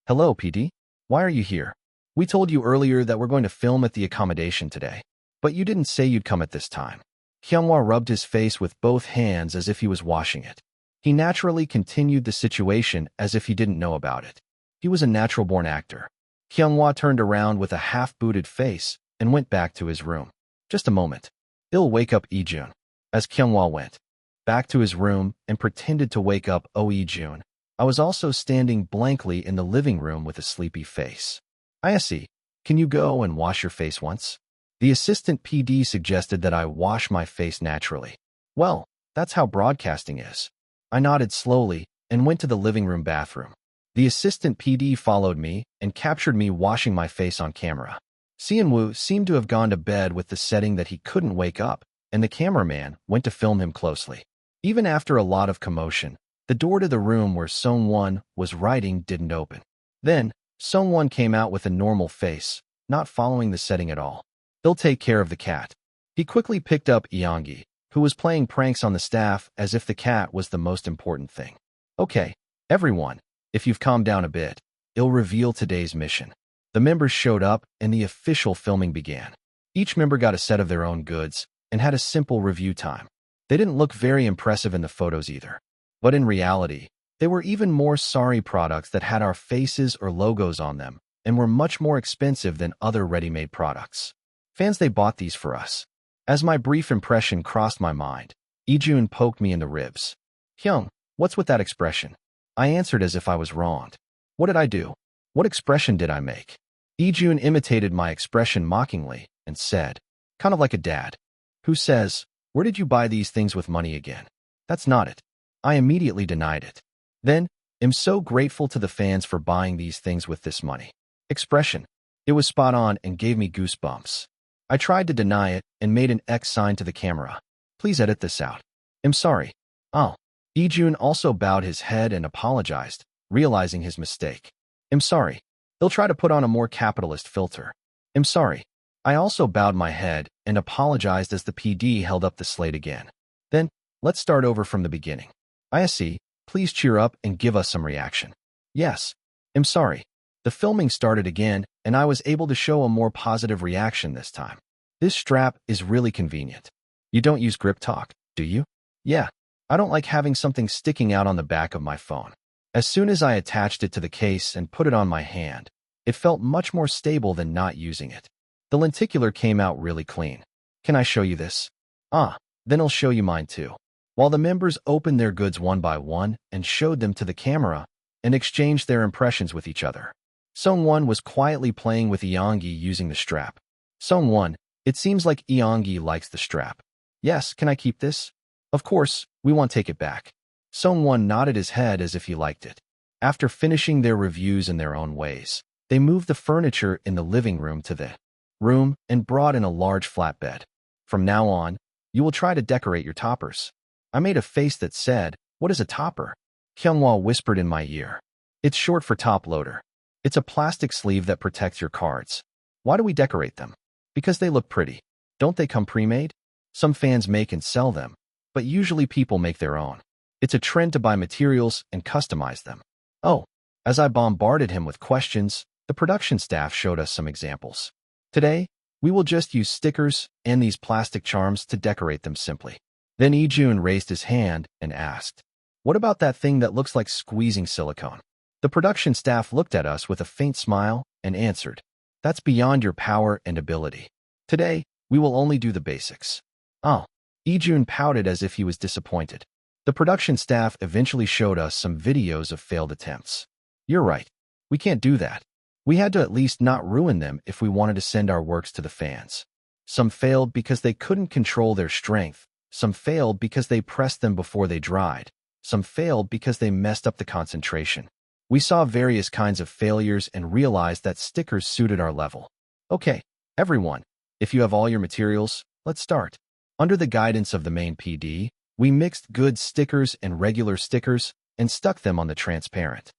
[SPEAKER 1] Hello, PD. Why are you here? We told you earlier that we're going to film at the accommodation today, but you didn't say you'd come at this time. Kyunghwa rubbed his face with both hands as if he was washing it. He naturally continued the situation as if he didn't know about it. He was a natural-born actor. Kyunghwa turned around with a half-booted face and went back to his room. Just a moment. I'll wake up Ijun. As Kyunghwa went back to his room and pretended to wake up Ijun, I was also standing blankly in the living room with a sleepy face. I see. Can you go and wash your face once? The assistant PD suggested that I wash my face naturally. Well, that's how broadcasting is. I nodded slowly and went to the living room bathroom. The assistant PD followed me and captured me washing my face on camera. Sian-woo seemed to have gone to bed with the setting that he couldn't wake up, and the cameraman went to film him closely. Even after a lot of commotion, the door to the room where Song-won was writing didn't open. Then, Someone came out with a normal face, not following the setting at all. He'll take care of the cat. He quickly picked up Eongi, who was playing pranks on the staff as if the cat was the most important thing. Okay, everyone, if you've calmed down a bit, it'll reveal today's mission. The members showed up and the official filming began. Each member got a set of their own goods and had a simple review time. They didn't look very impressive in the photos either. But in reality, they were even more sorry products that had our faces or logos on them and were much more expensive than other ready-made products. Fans, they bought these for us. As my brief impression crossed my mind, Ijun poked me in the ribs. Hyung, what's with that expression? I answered as if I was wronged. What did I do? What expression did I make? Ijun imitated my expression mockingly and said, kind of like a dad, who says, where did you buy these things with money again? That's not it. I immediately denied it. Then, I'm so grateful to the fans for buying these things with this money. Expression. It was spot on and gave me goosebumps. I tried to deny it and made an X sign to the camera. Please edit this out. I'm sorry. Oh. Ijun also bowed his head and apologized, realizing his mistake. I'm sorry. He'll try to put on a more capitalist filter. I'm sorry. I also bowed my head and apologized as the PD held up the slate again. Then, let's start over from the beginning. ISC, please cheer up and give us some reaction. Yes. I'm sorry. The filming started again, and I was able to show a more positive reaction this time. This strap is really convenient. You don't use grip talk, do you? Yeah. I don't like having something sticking out on the back of my phone. As soon as I attached it to the case and put it on my hand, it felt much more stable than not using it. The lenticular came out really clean. Can I show you this? Then I'll show you mine too. While the members opened their goods one by one and showed them to the camera and exchanged their impressions with each other. Sungwon was quietly playing with Eongi using the strap. Sungwon, it seems like Eongi likes the strap. Yes, can I keep this? Of course, we won't take it back. Sungwon nodded his head as if he liked it. After finishing their reviews in their own ways, they moved the furniture in the living room to the room and brought in a large flatbed. From now on, you will try to decorate your toppers. I made a face that said, what is a topper? Kyunghwa whispered in my ear. It's short for top loader. It's a plastic sleeve that protects your cards. Why do we decorate them? Because they look pretty. Don't they come pre-made? Some fans make and sell them, but usually people make their own. It's a trend to buy materials and customize them. Oh, as I bombarded him with questions, the production staff showed us some examples. Today, we will just use stickers and these plastic charms to decorate them simply. Then Ijun raised his hand and asked, what about that thing that looks like squeezing silicone? The production staff looked at us with a faint smile and answered, that's beyond your power and ability. Today, we will only do the basics. Oh, Ijun pouted as if he was disappointed. The production staff eventually showed us some videos of failed attempts. You're right. We can't do that. We had to at least not ruin them if we wanted to send our works to the fans. Some failed because they couldn't control their strength. Some failed because they pressed them before they dried. Some failed because they messed up the concentration. We saw various kinds of failures and realized that stickers suited our level. Okay, everyone, if you have all your materials, let's start. Under the guidance of the main PD, we mixed good stickers and regular stickers and stuck them on the transparent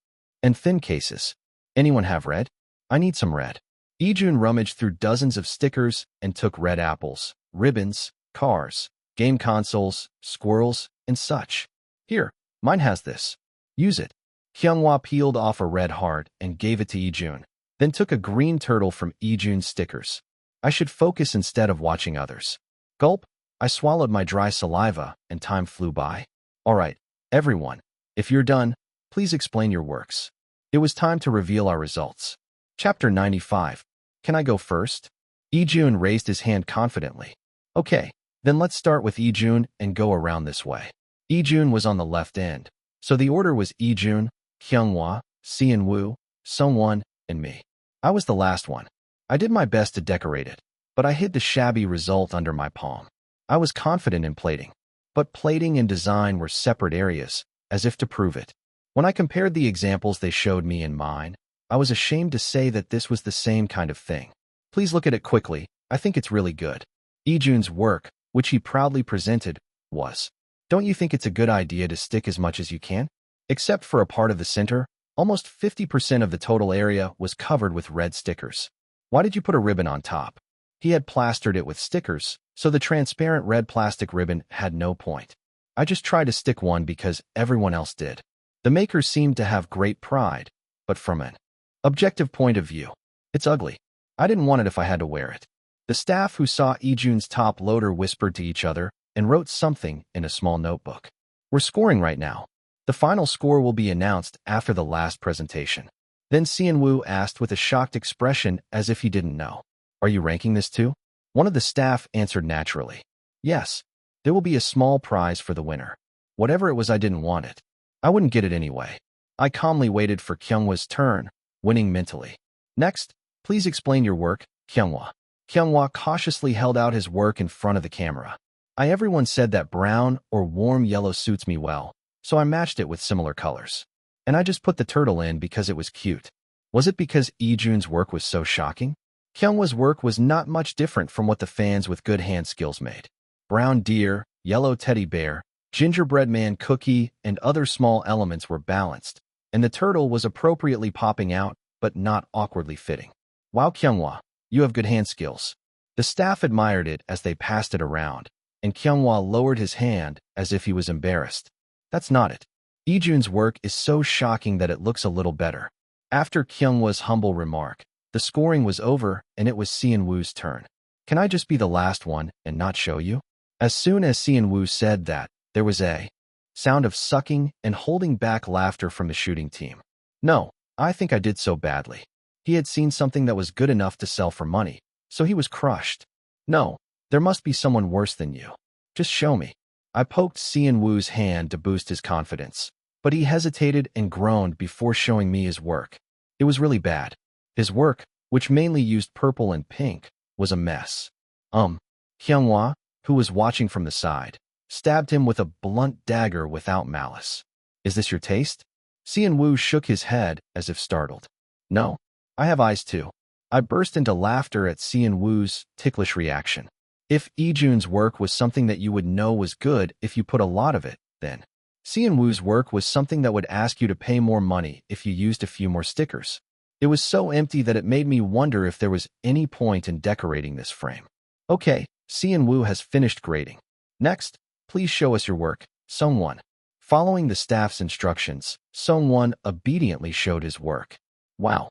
[SPEAKER 1] and thin cases. Anyone have red? I need some red. Ijun rummaged through dozens of stickers and took red apples, ribbons, cars, game consoles, squirrels, and such. Here, mine has this. Use it. Kyunghwa peeled off a red heart and gave it to Ijun, then took a green turtle from Ijun's stickers. I should focus instead of watching others. Gulp. I swallowed my dry saliva and time flew by. All right, everyone, if you're done, please explain your works. It was time to reveal our results. Chapter 95. Can I go first? Ijun raised his hand confidently. Okay, then let's start with Ijun and go around this way. Ijun was on the left end, so the order was Ijun, Kyunghwa, Seonwoo, Sungwon, and me. I was the last one. I did my best to decorate it, but I hid the shabby result under my palm. I was confident in plating, but plating and design were separate areas, as if to prove it. When I compared the examples they showed me and mine, I was ashamed to say that this was the same kind of thing. Please look at it quickly. I think it's really good. Ijun's work, which he proudly presented, was. Don't you think it's a good idea to stick as much as you can? Except for a part of the center, Almost 50% of the total area was covered with red stickers. Why did you put a ribbon on top? He had plastered it with stickers, so the transparent red plastic ribbon had no point. I just tried to stick one because everyone else did. The makers seemed to have great pride, but from an objective point of view, it's ugly. I didn't want it if I had to wear it. The staff who saw Ijun's top loader whispered to each other and wrote something in a small notebook. We're scoring right now. The final score will be announced after the last presentation. Then Seon-woo asked with a shocked expression as if he didn't know. Are you ranking this too? One of the staff answered naturally. Yes. There will be a small prize for the winner. Whatever it was, I didn't want it. I wouldn't get it anyway. I calmly waited for Kyunghwa's turn, winning mentally. Next, please explain your work, Kyunghwa. Kyunghwa cautiously held out his work in front of the camera. Everyone said that brown or warm yellow suits me well, so I matched it with similar colors. And I just put the turtle in because it was cute. Was it because Ijun's work was so shocking? Kyunghwa's work was not much different from what the fans with good hand skills made. Brown deer, yellow teddy bear, gingerbread man cookie, and other small elements were balanced, and the turtle was appropriately popping out, but not awkwardly fitting. Wow, Kyunghwa, you have good hand skills. The staff admired it as they passed it around, and Kyunghwa lowered his hand as if he was embarrassed. That's not it. Ijun's work is so shocking that it looks a little better. After Kyunghwa's humble remark, the scoring was over and it was Seon-woo's turn. Can I just be the last one and not show you? As soon as Seon-woo said that, there was a sound of sucking and holding back laughter from the shooting team. No, I think I did so badly. He had seen something that was good enough to sell for money, so he was crushed. No, there must be someone worse than you. Just show me. I poked Seon-woo's hand to boost his confidence, but he hesitated and groaned before showing me his work. It was really bad. His work, which mainly used purple and pink, was a mess. Kyunghwa, who was watching from the side, stabbed him with a blunt dagger without malice. Is this your taste? Seon-woo shook his head as if startled. No, I have eyes too. I burst into laughter at Seon-woo's ticklish reaction. If Ijun's work was something that you would know was good if you put a lot of it, then Seon-woo's work was something that would ask you to pay more money if you used a few more stickers. It was so empty that it made me wonder if there was any point in decorating this frame. Okay, Seon-woo has finished grading. Next, please show us your work, Sung-won. Following the staff's instructions, Sung-won obediently showed his work. Wow.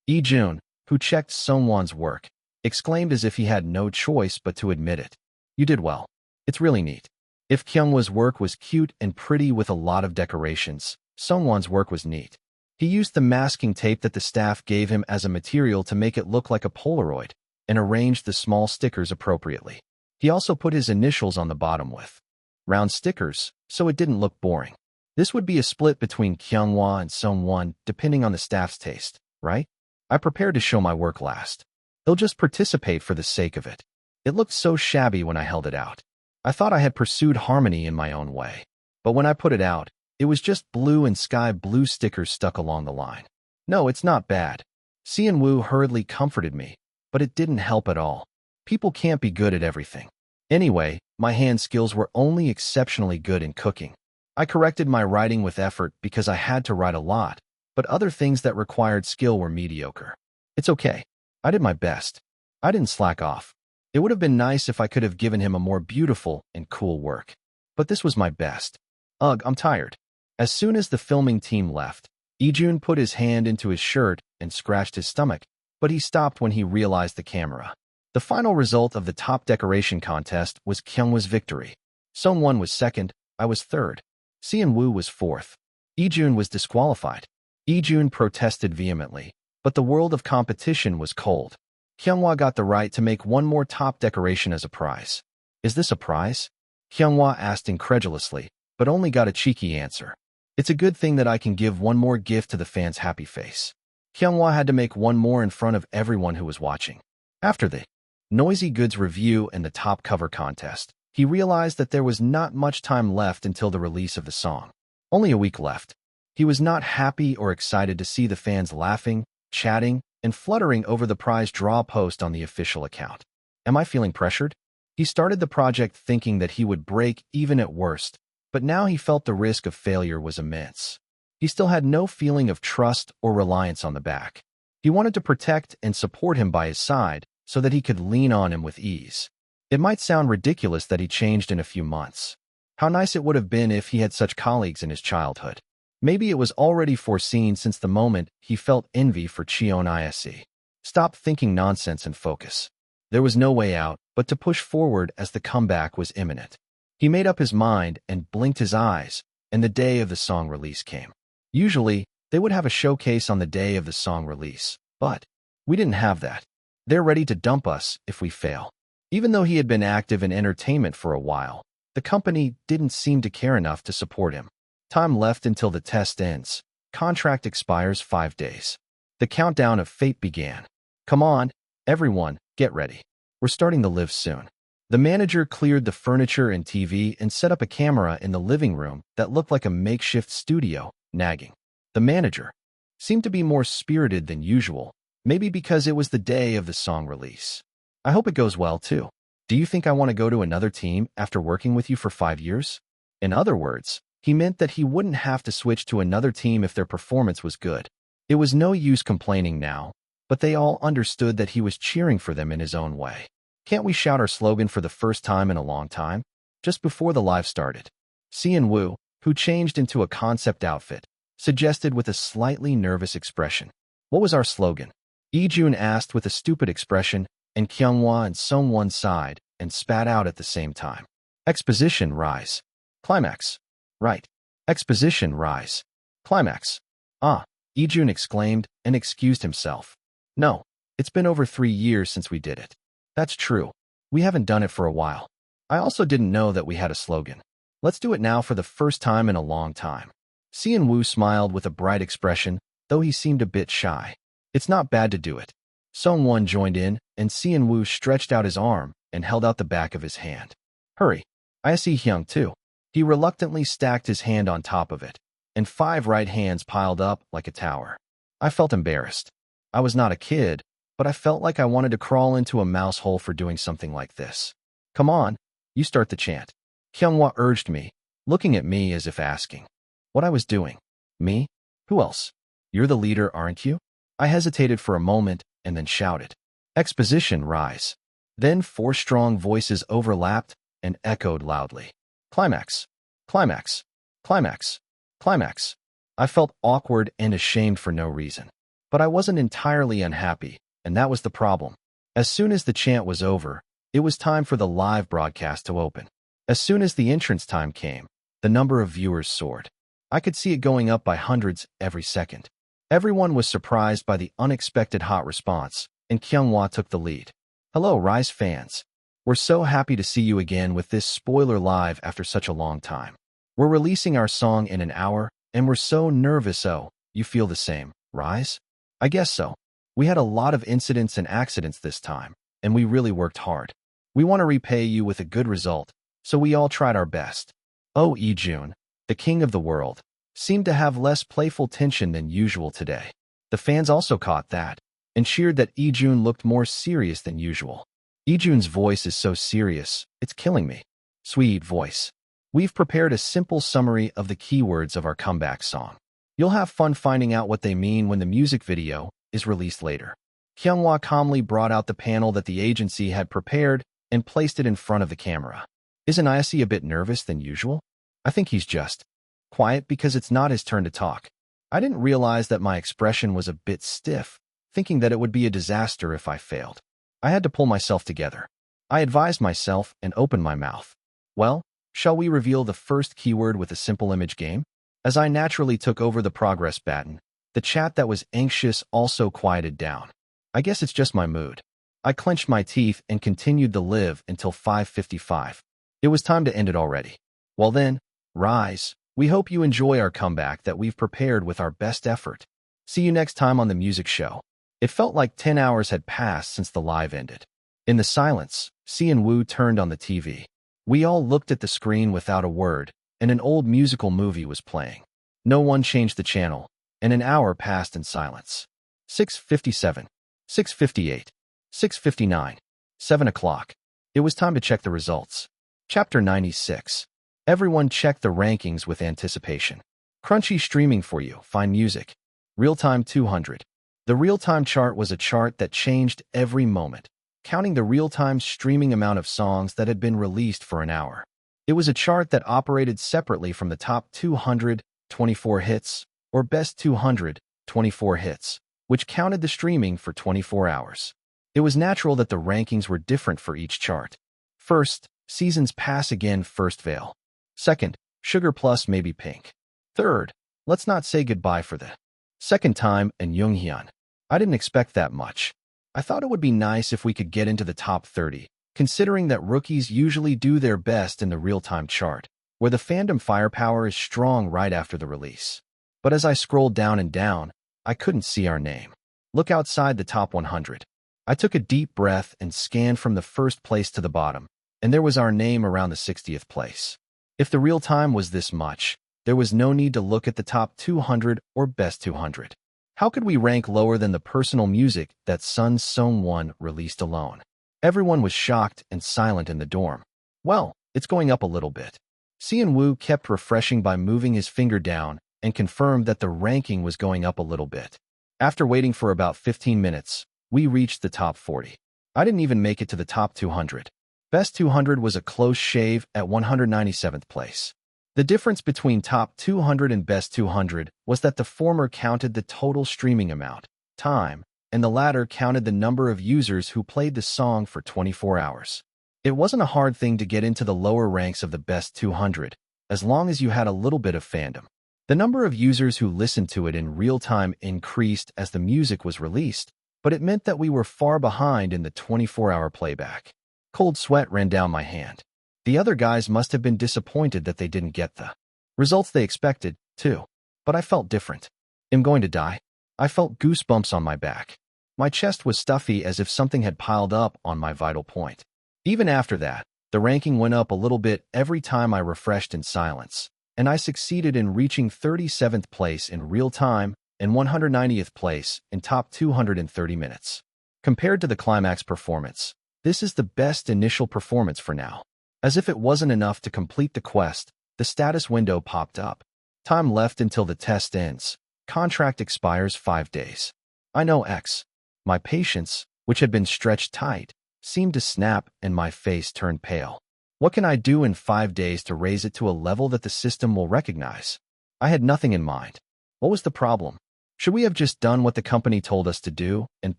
[SPEAKER 1] Ijun, who checked Sung-won's work, exclaimed as if he had no choice but to admit it. You did well. It's really neat. If Kyunghwa's work was cute and pretty with a lot of decorations, Sung-won's work was neat. He used the masking tape that the staff gave him as a material to make it look like a Polaroid, and arranged the small stickers appropriately. He also put his initials on the bottom with round stickers, so it didn't look boring. This would be a split between Kyunghwa and Sung-won depending on the staff's taste, right? I prepared to show my work last. They'll just participate for the sake of it. It looked so shabby when I held it out. I thought I had pursued harmony in my own way. But when I put it out, it was just blue and sky blue stickers stuck along the line. No, it's not bad. Seon-woo hurriedly comforted me, but it didn't help at all. People can't be good at everything. Anyway, my hand skills were only exceptionally good in cooking. I corrected my writing with effort because I had to write a lot, but other things that required skill were mediocre. It's okay. I did my best. I didn't slack off. It would have been nice if I could have given him a more beautiful and cool work. But this was my best. Ugh, I'm tired. As soon as the filming team left, Ijun put his hand into his shirt and scratched his stomach, but he stopped when he realized the camera. The final result of the top decoration contest was Kyunghwa's victory. Sung-won was second, I was third. Seon-woo was fourth. Ijun was disqualified. Ijun protested vehemently, but the world of competition was cold. Kyunghwa got the right to make one more top decoration as a prize. Is this a prize? Kyunghwa asked incredulously, but only got a cheeky answer. It's a good thing that I can give one more gift to the fans' happy face. Kyunghwa had to make one more in front of everyone who was watching. After the Noisy Goods review and the top cover contest, he realized that there was not much time left until the release of the song. Only a week left. He was not happy or excited to see the fans laughing, chatting, and fluttering over the prize draw post on the official account. Am I feeling pressured? He started the project thinking that he would break even at worst, but now he felt the risk of failure was immense. He still had no feeling of trust or reliance on the back. He wanted to protect and support him by his side so that he could lean on him with ease. It might sound ridiculous that he changed in a few months. How nice it would have been if he had such colleagues in his childhood. Maybe it was already foreseen since the moment he felt envy for Cheon Yise. Stop thinking nonsense and focus. There was no way out but to push forward as the comeback was imminent. He made up his mind and blinked his eyes, and the day of the song release came. Usually, they would have a showcase on the day of the song release, but we didn't have that. They're ready to dump us if we fail. Even though he had been active in entertainment for a while, the company didn't seem to care enough to support him. Time left until the test ends. Contract expires 5 days. The countdown of fate began. Come on, everyone, get ready. We're starting to live soon. The manager cleared the furniture and TV and set up a camera in the living room that looked like a makeshift studio, nagging. The manager seemed to be more spirited than usual, maybe because it was the day of the song release. I hope it goes well, too. Do you think I want to go to another team after working with you for 5 years? In other words, he meant that he wouldn't have to switch to another team if their performance was good. It was no use complaining now, but they all understood that he was cheering for them in his own way. Can't we shout our slogan for the first time in a long time? Just before the live started, Seon-woo, who changed into a concept outfit, suggested with a slightly nervous expression. What was our slogan? Lee-jun asked with a stupid expression, and Kyunghwa and Sungwon sighed and spat out at the same time. Exposition rise. Climax. Right. Exposition rise. Climax. Ah, Lee-jun exclaimed and excused himself. No, it's been over 3 years since we did it. That's true. We haven't done it for a while. I also didn't know that we had a slogan. Let's do it now for the first time in a long time. Seon-woo smiled with a bright expression, though he seemed a bit shy. It's not bad to do it. Sungwon joined in, and Seon-woo stretched out his arm and held out the back of his hand. Hurry. I see Hyung too. He reluctantly stacked his hand on top of it, and 5 right hands piled up like a tower. I felt embarrassed. I was not a kid, but I felt like I wanted to crawl into a mouse hole for doing something like this. Come on, you start the chant. Kyunghwa urged me, looking at me as if asking what I was doing. Me? Who else? You're the leader, aren't you? I hesitated for a moment and then shouted. Exposition rise. Then 4 strong voices overlapped and echoed loudly. Climax. Climax. Climax. Climax. I felt awkward and ashamed for no reason. But I wasn't entirely unhappy, and that was the problem. As soon as the chant was over, it was time for the live broadcast to open. As soon as the entrance time came, the number of viewers soared. I could see it going up by hundreds every second. Everyone was surprised by the unexpected hot response, and Kyunghwa took the lead. Hello, Rise fans. We're so happy to see you again with this spoiler live after such a long time. We're releasing our song in an hour, and we're so nervous. Oh, you feel the same, Rise? I guess so. We had a lot of incidents and accidents this time, and we really worked hard. We want to repay you with a good result, so we all tried our best. Oh, Lee-jun, the king of the world, seemed to have less playful tension than usual today. The fans also caught that, and cheered that Lee-jun looked more serious than usual. Lee-jun's voice is so serious, it's killing me. Sweet voice. We've prepared a simple summary of the keywords of our comeback song. You'll have fun finding out what they mean when the music video is released later. Kyunghwa calmly brought out the panel that the agency had prepared and placed it in front of the camera. Isn't Yise a bit nervous than usual? I think he's just quiet because it's not his turn to talk. I didn't realize that my expression was a bit stiff, thinking that it would be a disaster if I failed. I had to pull myself together. I advised myself and opened my mouth. Well, shall we reveal the first keyword with a simple image game? As I naturally took over the progress baton, the chat that was anxious also quieted down. I guess it's just my mood. I clenched my teeth and continued to live until 5:55. It was time to end it already. Well then, Rise, we hope you enjoy our comeback that we've prepared with our best effort. See you next time on the music show. It felt like 10 hours had passed since the live ended. In the silence, Seon-woo turned on the TV. We all looked at the screen without a word, and an old musical movie was playing. No one changed the channel, and an hour passed in silence. 6:57, 6:58, 6:59, 7 o'clock. It was time to check the results. Chapter 96. Everyone checked the rankings with anticipation. Crunchy streaming for you. Find music. Real-time 200. The real-time chart was a chart that changed every moment, counting the real-time streaming amount of songs that had been released for an hour. It was a chart that operated separately from the top 224 hits, or best 224 hits, which counted the streaming for 24 hours. It was natural that the rankings were different for each chart. First, Seasons Pass Again First Veil. Second, Sugar Plus Maybe Pink. Third, Let's Not Say Goodbye for the second time and Junghyun. I didn't expect that much. I thought it would be nice if we could get into the top 30, considering that rookies usually do their best in the real-time chart, where the fandom firepower is strong right after the release. But as I scrolled down and down, I couldn't see our name. Look outside the top 100. I took a deep breath and scanned from the first place to the bottom, and there was our name around the 60th place. If the real time was this much, there was no need to look at the top 200 or best 200. How could we rank lower than the personal music that Sun Seung-won released alone? Everyone was shocked and silent in the dorm. Well, it's going up a little bit. Seon-woo kept refreshing by moving his finger down and confirmed that the ranking was going up a little bit. After waiting for about 15 minutes, we reached the top 40. I didn't even make it to the top 200. Best 200 was a close shave at 197th place. The difference between top 200 and best 200 was that the former counted the total streaming amount, time, and the latter counted the number of users who played the song for 24 hours. It wasn't a hard thing to get into the lower ranks of the best 200, as long as you had a little bit of fandom. The number of users who listened to it in real time increased as the music was released, but it meant that we were far behind in the 24-hour playback. Cold sweat ran down my hand. The other guys must have been disappointed that they didn't get the results they expected, too. But I felt different. I'm going to die. I felt goosebumps on my back. My chest was stuffy as if something had piled up on my vital point. Even after that, the ranking went up a little bit every time I refreshed in silence, and I succeeded in reaching 37th place in real time and 190th place in top 230 minutes. Compared to the Climax performance, this is the best initial performance for now. As if it wasn't enough to complete the quest, the status window popped up. Time left until the test ends. Contract expires 5 days. I know X. My patience, which had been stretched tight, seemed to snap and my face turned pale. What can I do in 5 days to raise it to a level that the system will recognize? I had nothing in mind. What was the problem? Should we have just done what the company told us to do and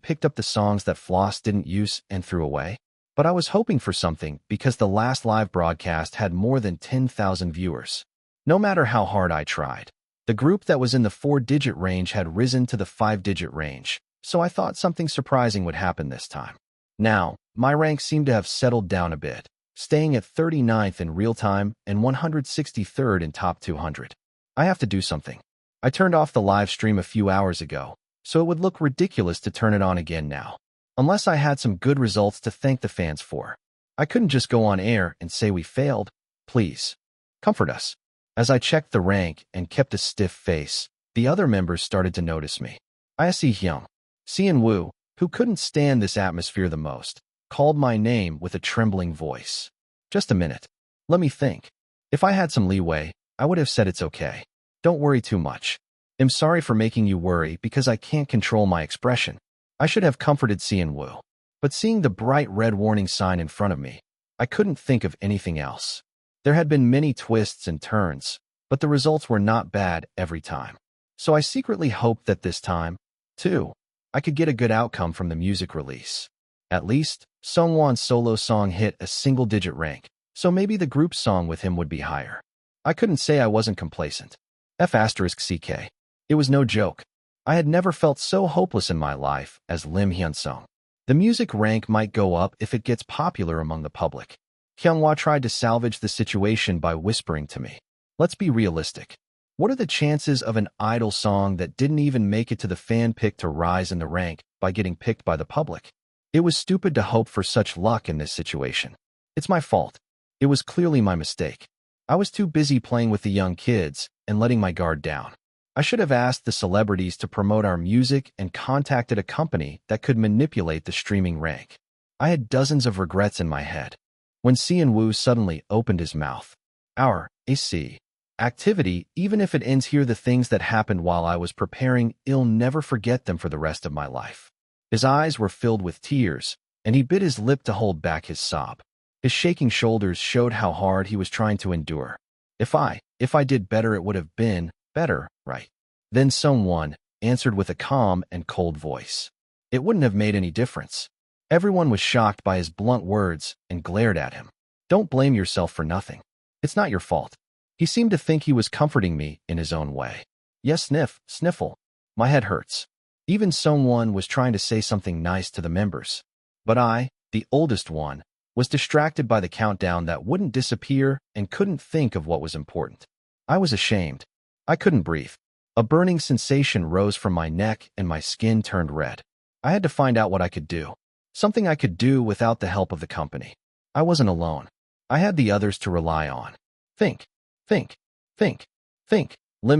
[SPEAKER 1] picked up the songs that Floss didn't use and threw away? But I was hoping for something because the last live broadcast had more than 10,000 viewers. No matter how hard I tried, the group that was in the 4-digit range had risen to the 5-digit range, so I thought something surprising would happen this time. Now, my rank seemed to have settled down a bit, staying at 39th in real time and 163rd in top 200. I have to do something. I turned off the live stream a few hours ago, so it would look ridiculous to turn it on again now. Unless I had some good results to thank the fans for. I couldn't just go on air and say we failed. Please, comfort us. As I checked the rank and kept a stiff face, the other members started to notice me. Ise Hyung, Seon-woo, who couldn't stand this atmosphere the most, called my name with a trembling voice. Just a minute. Let me think. If I had some leeway, I would have said it's okay. Don't worry too much. I'm sorry for making you worry because I can't control my expression. I should have comforted Seon-woo. But seeing the bright red warning sign in front of me, I couldn't think of anything else. There had been many twists and turns, but the results were not bad every time. So I secretly hoped that this time, too, I could get a good outcome from the music release. At least, Seungwon's solo song hit a single-digit rank, so maybe the group song with him would be higher. I couldn't say I wasn't complacent. F***CK. It was no joke. I had never felt so hopeless in my life as Im Hyunsung. The music rank might go up if it gets popular among the public. Kyunghwa tried to salvage the situation by whispering to me, "Let's be realistic. What are the chances of an idol song that didn't even make it to the fan pick to rise in the rank by getting picked by the public?" It was stupid to hope for such luck in this situation. It's my fault. It was clearly my mistake. I was too busy playing with the young kids and letting my guard down. I should have asked the celebrities to promote our music and contacted a company that could manipulate the streaming rank. I had dozens of regrets in my head. When Seon-woo suddenly opened his mouth, "Our AC, activity, even if it ends here. The things that happened while I was preparing, I'll never forget them for the rest of my life. His eyes were filled with tears, and he bit his lip to hold back his sob. His shaking shoulders showed how hard he was trying to endure. If I did better, it would have been better, right? Then someone answered with a calm and cold voice. It wouldn't have made any difference. Everyone was shocked by his blunt words and glared at him. Don't blame yourself for nothing. It's not your fault. He seemed to think he was comforting me in his own way. Yes, sniffle. My head hurts. Even someone was trying to say something nice to the members. But I, the oldest one, was distracted by the countdown that wouldn't disappear and couldn't think of what was important. I was ashamed. I couldn't breathe. A burning sensation rose from my neck and my skin turned red. I had to find out what I could do. Something I could do without the help of the company. I wasn't alone. I had the others to rely on. Think. Im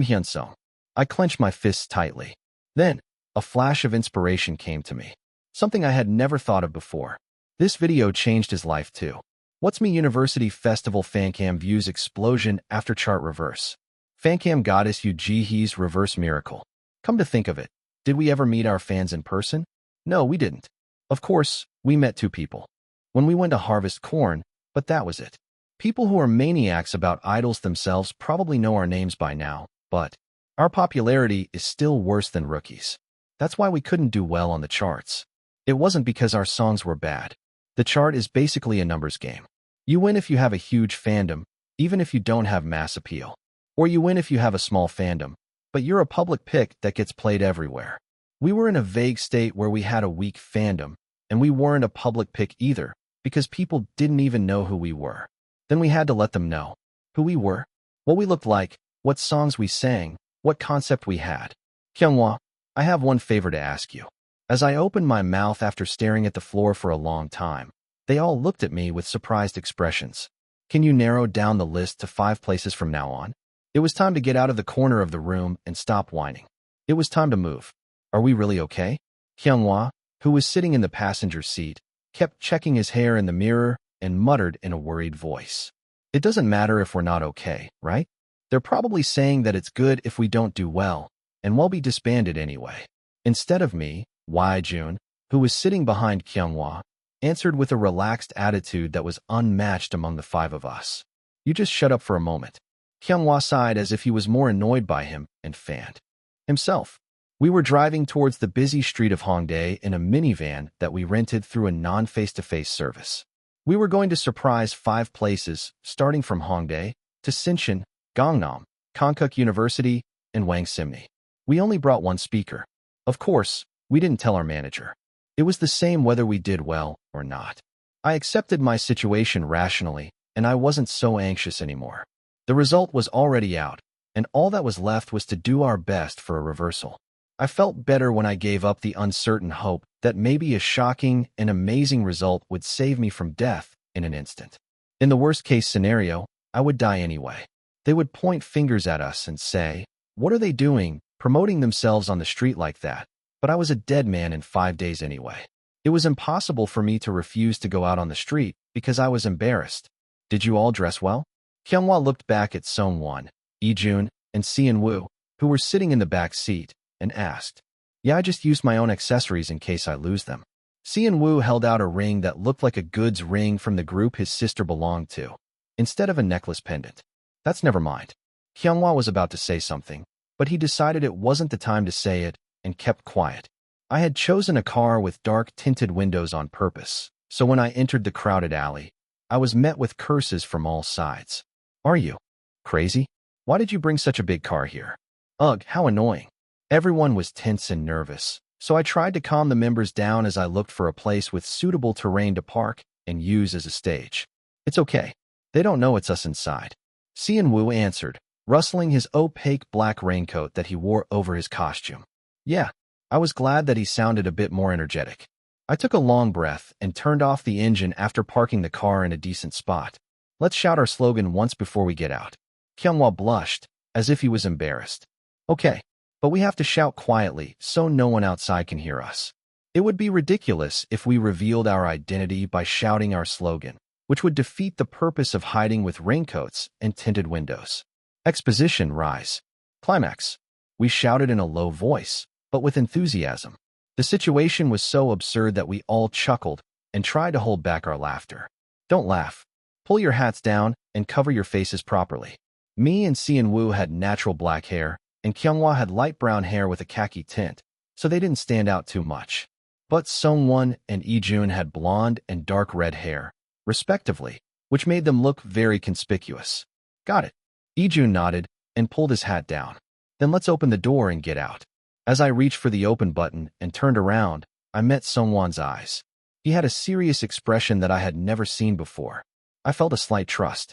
[SPEAKER 1] Hyunsung. I clenched my fists tightly. Then, a flash of inspiration came to me. Something I had never thought of before. This video changed his life too. What's Me University Festival Fancam Views Explosion After Chart Reverse. Fancam Goddess Jihee's Reverse Miracle. Come to think of it, did we ever meet our fans in person? No, we didn't. Of course, we met two people. When we went to harvest corn, but that was it. People who are maniacs about idols themselves probably know our names by now, but our popularity is still worse than rookies. That's why we couldn't do well on the charts. It wasn't because our songs were bad. The chart is basically a numbers game. You win if you have a huge fandom, even if you don't have mass appeal. Or you win if you have a small fandom, but you're a public pick that gets played everywhere. We were in a vague state where we had a weak fandom, and we weren't a public pick either, because people didn't even know who we were. Then we had to let them know who we were, what we looked like, what songs we sang, what concept we had. Kyunghwa, I have one favor to ask you. As I opened my mouth after staring at the floor for a long time, they all looked at me with surprised expressions. Can you narrow down the list to 5 places from now on? It was time to get out of the corner of the room and stop whining. It was time to move. Are we really okay? Kyunghwa, who was sitting in the passenger seat, kept checking his hair in the mirror and muttered in a worried voice. It doesn't matter if we're not okay, right? They're probably saying that it's good if we don't do well, and we'll be disbanded anyway. Instead of me, Jun, who was sitting behind Kyunghwa, answered with a relaxed attitude that was unmatched among the 5 of us. You just shut up for a moment. Kyunghwa sighed as if he was more annoyed by him and fanned himself. We were driving towards the busy street of Hongdae in a minivan that we rented through a non-face-to-face service. We were going to surprise 5 places, starting from Hongdae to Sinchon, Gangnam, Konkuk University, and Wangsimni. We only brought 1 speaker. Of course, we didn't tell our manager. It was the same whether we did well or not. I accepted my situation rationally, and I wasn't so anxious anymore. The result was already out, and all that was left was to do our best for a reversal. I felt better when I gave up the uncertain hope that maybe a shocking and amazing result would save me from death in an instant. In the worst-case scenario, I would die anyway. They would point fingers at us and say, "What are they doing, promoting themselves on the street like that?" But I was a dead man in 5 days anyway. It was impossible for me to refuse to go out on the street because I was embarrassed. Did you all dress well? Kyunghwa looked back at Songwon, Ijun, and Seon-woo, who were sitting in the back seat, and asked, "Yeah, I just used my own accessories in case I lose them." Seon-woo held out a ring that looked like a goods ring from the group his sister belonged to, instead of a necklace pendant. That's never mind. Kyunghwa was about to say something, but he decided it wasn't the time to say it and kept quiet. I had chosen a car with dark tinted windows on purpose, so when I entered the crowded alley, I was met with curses from all sides. Are you crazy? Why did you bring such a big car here? Ugh, how annoying. Everyone was tense and nervous, so I tried to calm the members down as I looked for a place with suitable terrain to park and use as a stage. It's okay. They don't know it's us inside. Seon-woo answered, rustling his opaque black raincoat that he wore over his costume. Yeah, I was glad that he sounded a bit more energetic. I took a long breath and turned off the engine after parking the car in a decent spot. Let's shout our slogan once before we get out. Kyunghwa blushed, as if he was embarrassed. Okay, but we have to shout quietly so no one outside can hear us. It would be ridiculous if we revealed our identity by shouting our slogan, which would defeat the purpose of hiding with raincoats and tinted windows. Exposition, rise. Climax. We shouted in a low voice, but with enthusiasm. The situation was so absurd that we all chuckled and tried to hold back our laughter. Don't laugh. Pull your hats down and cover your faces properly. Me and Seon-woo had natural black hair, and Kyunghwa had light brown hair with a khaki tint, so they didn't stand out too much. But Sungwon and Ijun had blonde and dark red hair, respectively, which made them look very conspicuous. Got it. Ijun nodded and pulled his hat down. Then let's open the door and get out. As I reached for the open button and turned around, I met Sungwon's eyes. He had a serious expression that I had never seen before. I felt a slight trust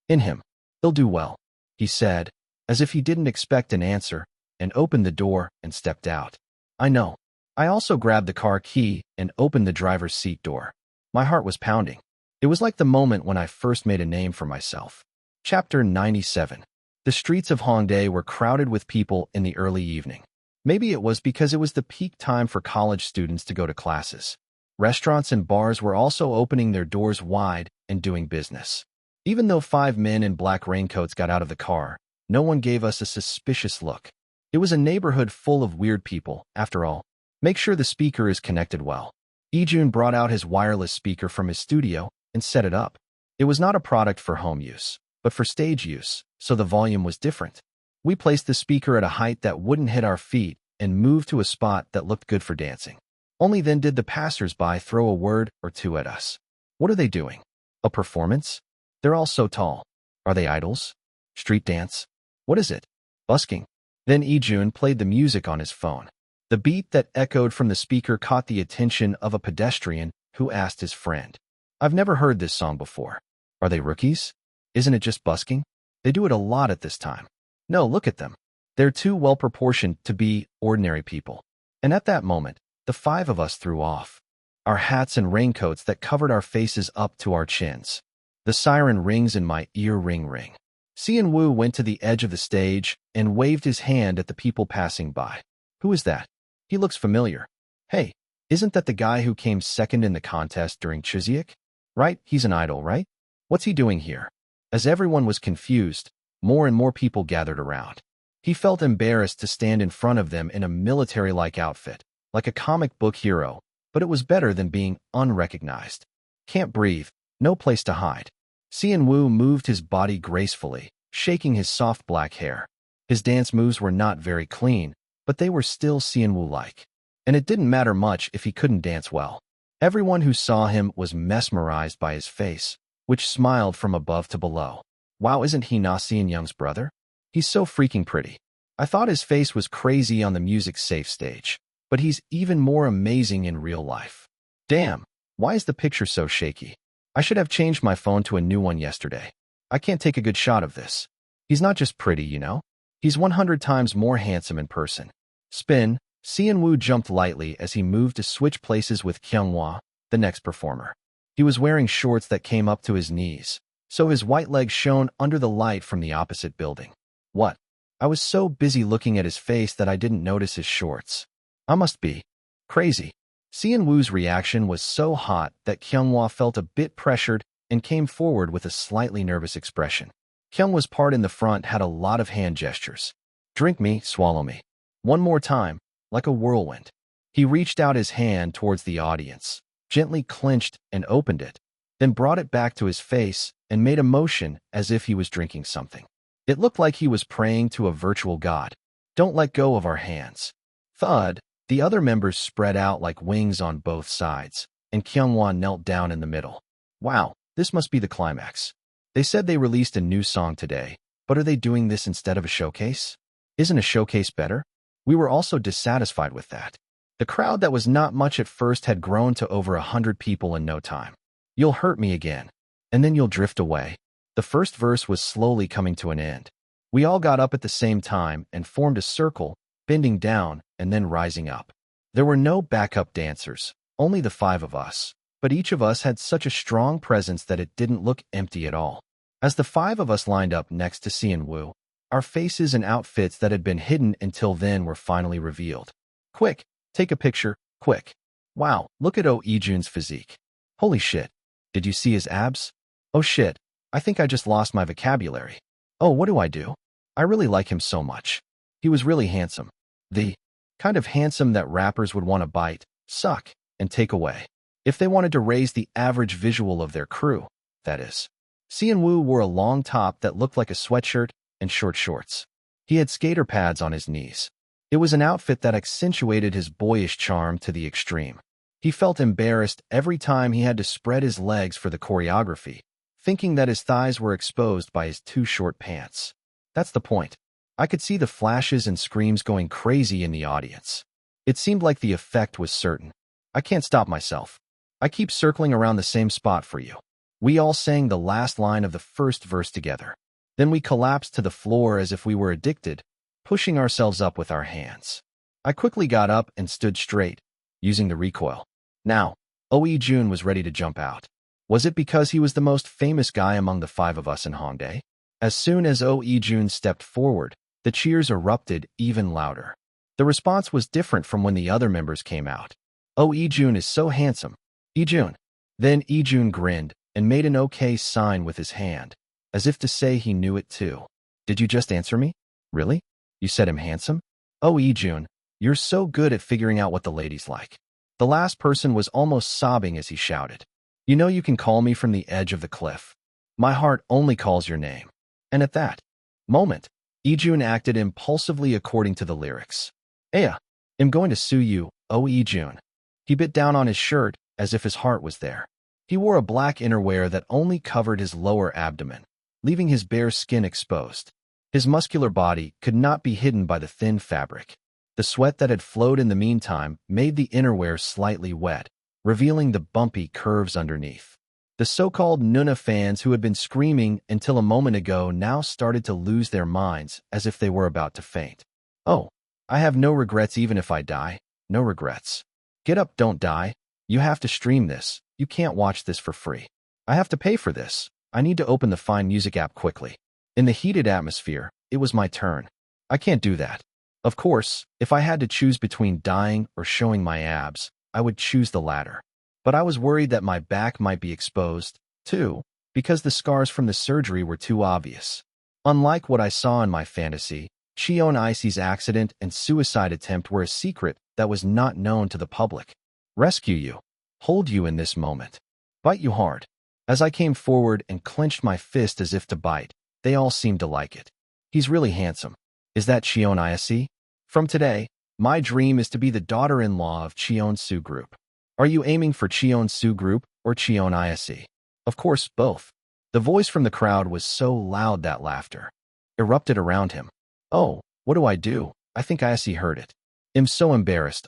[SPEAKER 1] in him. He'll do well, he said, as if he didn't expect an answer, and opened the door and stepped out. I know. I also grabbed the car key and opened the driver's seat door. My heart was pounding. It was like the moment when I first made a name for myself. Chapter 97. The streets of Hongdae were crowded with people in the early evening. Maybe it was because it was the peak time for college students to go to classes. Restaurants and bars were also opening their doors wide and doing business. Even though 5 men in black raincoats got out of the car, no one gave us a suspicious look. It was a neighborhood full of weird people, after all. Make sure the speaker is connected well. Ijun brought out his wireless speaker from his studio and set it up. It was not a product for home use, but for stage use, so the volume was different. We placed the speaker at a height that wouldn't hit our feet and moved to a spot that looked good for dancing. Only then did the passers-by throw a word or two at us. What are they doing? A performance? They're all so tall. Are they idols? Street dance? What is it? Busking? Then Ijun played the music on his phone. The beat that echoed from the speaker caught the attention of a pedestrian who asked his friend, I've never heard this song before. Are they rookies? Isn't it just busking? They do it a lot at this time. No, look at them. They're too well-proportioned to be ordinary people. And at that moment, the 5 of us threw off our hats and raincoats that covered our faces up to our chins. The siren rings in my ear, ring ring. Seon-woo went to the edge of the stage and waved his hand at the people passing by. Who is that? He looks familiar. Hey, isn't that the guy who came second in the contest during Chuseok? Right, he's an idol, right? What's he doing here? As everyone was confused, more and more people gathered around. He felt embarrassed to stand in front of them in a military-like outfit, like a comic book hero, but it was better than being unrecognized. Can't breathe, no place to hide. Seon-woo moved his body gracefully, shaking his soft black hair. His dance moves were not very clean, but they were still Seon-woo-like. And it didn't matter much if he couldn't dance well. Everyone who saw him was mesmerized by his face, which smiled from above to below. Wow, isn't he Na Seon-young's brother? He's so freaking pretty. I thought his face was crazy on the music safe stage, but he's even more amazing in real life. Damn, why is the picture so shaky? I should have changed my phone to a new one yesterday. I can't take a good shot of this. He's not just pretty, you know? He's 100 times more handsome in person. Spin. Seon-woo jumped lightly as he moved to switch places with Kyunghwa, the next performer. He was wearing shorts that came up to his knees, so his white legs shone under the light from the opposite building. What? I was so busy looking at his face that I didn't notice his shorts. I must be crazy. Seon-woo's reaction was so hot that Kyunghwa felt a bit pressured and came forward with a slightly nervous expression. Kyunghwa's part in the front had a lot of hand gestures. Drink me, swallow me. One more time, like a whirlwind. He reached out his hand towards the audience, gently clenched and opened it, then brought it back to his face and made a motion as if he was drinking something. It looked like he was praying to a virtual god. Don't let go of our hands. Thud. The other members spread out like wings on both sides, and Kyunghwa knelt down in the middle. Wow, this must be the climax. They said they released a new song today, but are they doing this instead of a showcase? Isn't a showcase better? We were also dissatisfied with that. The crowd that was not much at first had grown to over 100 people in no time. You'll hurt me again, and then you'll drift away. The first verse was slowly coming to an end. We all got up at the same time and formed a circle, bending down and then rising up. There were no backup dancers, only the 5 of us, but each of us had such a strong presence that it didn't look empty at all. As the 5 of us lined up next to Seon-woo, our faces and outfits that had been hidden until then were finally revealed. Quick, take a picture, quick. Wow, look at Ijun's physique. Holy shit. Did you see his abs? Oh shit, I think I just lost my vocabulary. Oh, what do I do? I really like him so much. He was really handsome. The kind of handsome that rappers would want to bite, suck, and take away. If they wanted to raise the average visual of their crew, that is. Seon-woo wore a long top that looked like a sweatshirt and short shorts. He had skater pads on his knees. It was an outfit that accentuated his boyish charm to the extreme. He felt embarrassed every time he had to spread his legs for the choreography, thinking that his thighs were exposed by his too short pants. That's the point. I could see the flashes and screams going crazy in the audience. It seemed like the effect was certain. I can't stop myself. I keep circling around the same spot for you. We all sang the last line of the first verse together. Then we collapsed to the floor as if we were addicted, pushing ourselves up with our hands. I quickly got up and stood straight, using the recoil. Now, Oh-Jun was ready to jump out. Was it because he was the most famous guy among the five of us in Hongdae? As soon as Oh-Jun stepped forward, the cheers erupted even louder. The response was different from when the other members came out. Oh-Jun is so handsome. Ijun. Then Ijun grinned and made an okay sign with his hand, as if to say he knew it too. Did you just answer me? Really? You said him handsome? Oh-Jun, you're so good at figuring out what the ladies like. The last person was almost sobbing as he shouted. You know you can call me from the edge of the cliff. My heart only calls your name. And at that moment, Ijun acted impulsively according to the lyrics. Aya, I'm going to sue you, Oh-Jun. He bit down on his shirt as if his heart was there. He wore a black innerwear that only covered his lower abdomen, leaving his bare skin exposed. His muscular body could not be hidden by the thin fabric. The sweat that had flowed in the meantime made the innerwear slightly wet, revealing the bumpy curves underneath. The so-called Nuna fans who had been screaming until a moment ago now started to lose their minds as if they were about to faint. Oh, I have no regrets even if I die. No regrets. Get up, don't die. You have to stream this. You can't watch this for free. I have to pay for this. I need to open the Fine Music app quickly. In the heated atmosphere, it was my turn. I can't do that. Of course, if I had to choose between dying or showing my abs, I would choose the latter. But I was worried that my back might be exposed, too, because the scars from the surgery were too obvious. Unlike what I saw in my fantasy, Cheon Yise's accident and suicide attempt were a secret that was not known to the public. Rescue you. Hold you in this moment. Bite you hard. As I came forward and clenched my fist as if to bite, they all seemed to like it. He's really handsome. Is that Cheon Yise? From today, my dream is to be the daughter-in-law of Cheon-soo Group. Are you aiming for Cheon-soo Group or Cheon Yise? Of course, both. The voice from the crowd was so loud that laughter erupted around him. Oh, what do I do? I think Yise heard it. I'm so embarrassed.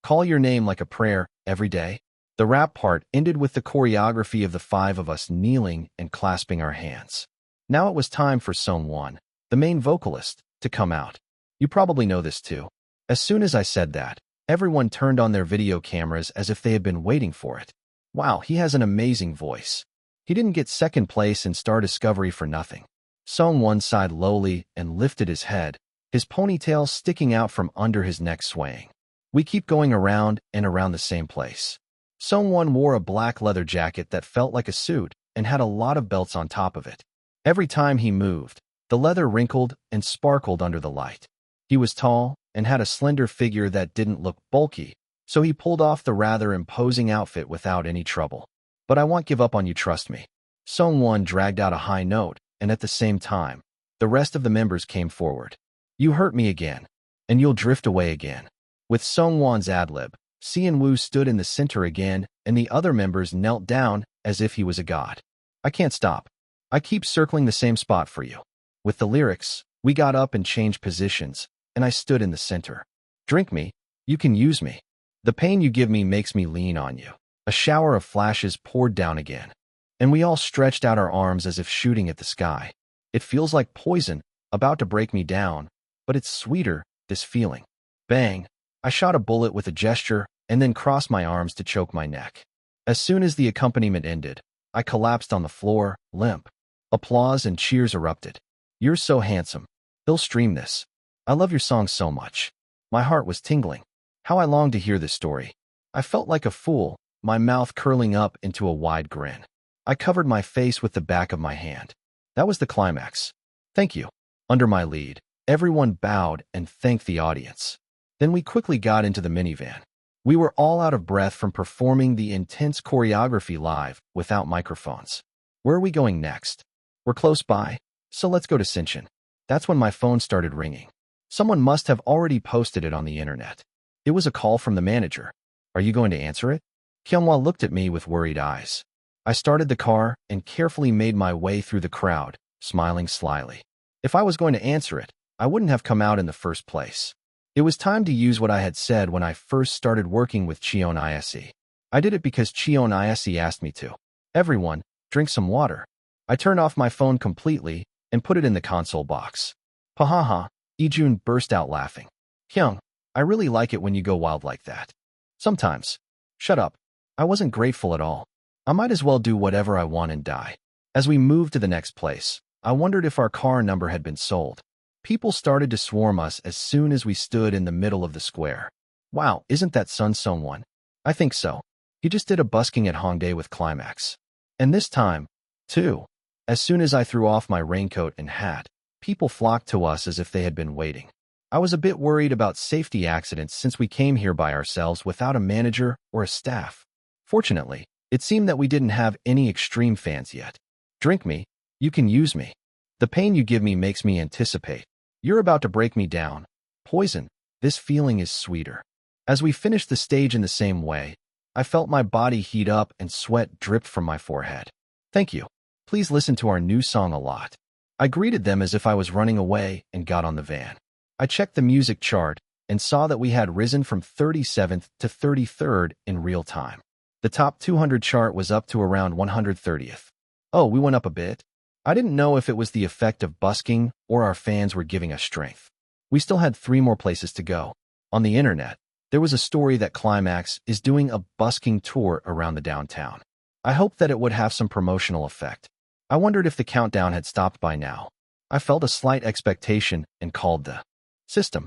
[SPEAKER 1] Call your name like a prayer every day. The rap part ended with the choreography of the five of us kneeling and clasping our hands. Now it was time for Seon-won, the main vocalist, to come out. You probably know this too. As soon as I said that, everyone turned on their video cameras as if they had been waiting for it. Wow, he has an amazing voice. He didn't get second place in Star Discovery for nothing. Seon-won sighed lowly and lifted his head, his ponytail sticking out from under his neck swaying. We keep going around and around the same place. Seon-won wore a black leather jacket that felt like a suit and had a lot of belts on top of it. Every time he moved, the leather wrinkled and sparkled under the light. He was tall and had a slender figure that didn't look bulky, so he pulled off the rather imposing outfit without any trouble. But I won't give up on you, trust me. Seon-won dragged out a high note, and at the same time, the rest of the members came forward. You hurt me again, and you'll drift away again. With Seon-won's ad-lib, Seon-woo stood in the center again, and the other members knelt down as if he was a god. I can't stop. I keep circling the same spot for you. With the lyrics, we got up and changed positions, and I stood in the center. Drink me. You can use me. The pain you give me makes me lean on you. A shower of flashes poured down again, and we all stretched out our arms as if shooting at the sky. It feels like poison, about to break me down, but it's sweeter, this feeling. Bang! I shot a bullet with a gesture and then crossed my arms to choke my neck. As soon as the accompaniment ended, I collapsed on the floor, limp. Applause and cheers erupted. You're so handsome. They'll stream this. I love your song so much. My heart was tingling. How I longed to hear this story. I felt like a fool, my mouth curling up into a wide grin. I covered my face with the back of my hand. That was the climax. Thank you. Under my lead, everyone bowed and thanked the audience. Then we quickly got into the minivan. We were all out of breath from performing the intense choreography live without microphones. Where are we going next? We're close by, so let's go to Sinshin. That's when my phone started ringing. Someone must have already posted it on the internet. It was a call from the manager. Are you going to answer it? Kyunghwa looked at me with worried eyes. I started the car and carefully made my way through the crowd, smiling slyly. If I was going to answer it, I wouldn't have come out in the first place. It was time to use what I had said when I first started working with Cheon Yise. I did it because Cheon Yise asked me to. Everyone, drink some water. I turned off my phone completely and put it in the console box. Ha, Ijun burst out laughing. Kyung, I really like it when you go wild like that. Sometimes. Shut up. I wasn't grateful at all. I might as well do whatever I want and die. As we moved to the next place, I wondered if our car number had been sold. People started to swarm us as soon as we stood in the middle of the square. Wow, isn't that Sun Sung one? I think so. He just did a busking at Hongdae with Climax. And this time, too. As soon as I threw off my raincoat and hat, people flocked to us as if they had been waiting. I was a bit worried about safety accidents since we came here by ourselves without a manager or a staff. Fortunately, it seemed that we didn't have any extreme fans yet. Drink me, you can use me. The pain you give me makes me anticipate. You're about to break me down. Poison, this feeling is sweeter. As we finished the stage in the same way, I felt my body heat up and sweat dripped from my forehead. Thank you. Please listen to our new song a lot. I greeted them as if I was running away and got on the van. I checked the music chart and saw that we had risen from 37th to 33rd in real time. The top 200 chart was up to around 130th. Oh, we went up a bit? I didn't know if it was the effect of busking or our fans were giving us strength. We still had 3 more places to go. On the internet, there was a story that Climax is doing a busking tour around the downtown. I hoped that it would have some promotional effect. I wondered if the countdown had stopped by now. I felt a slight expectation and called the System.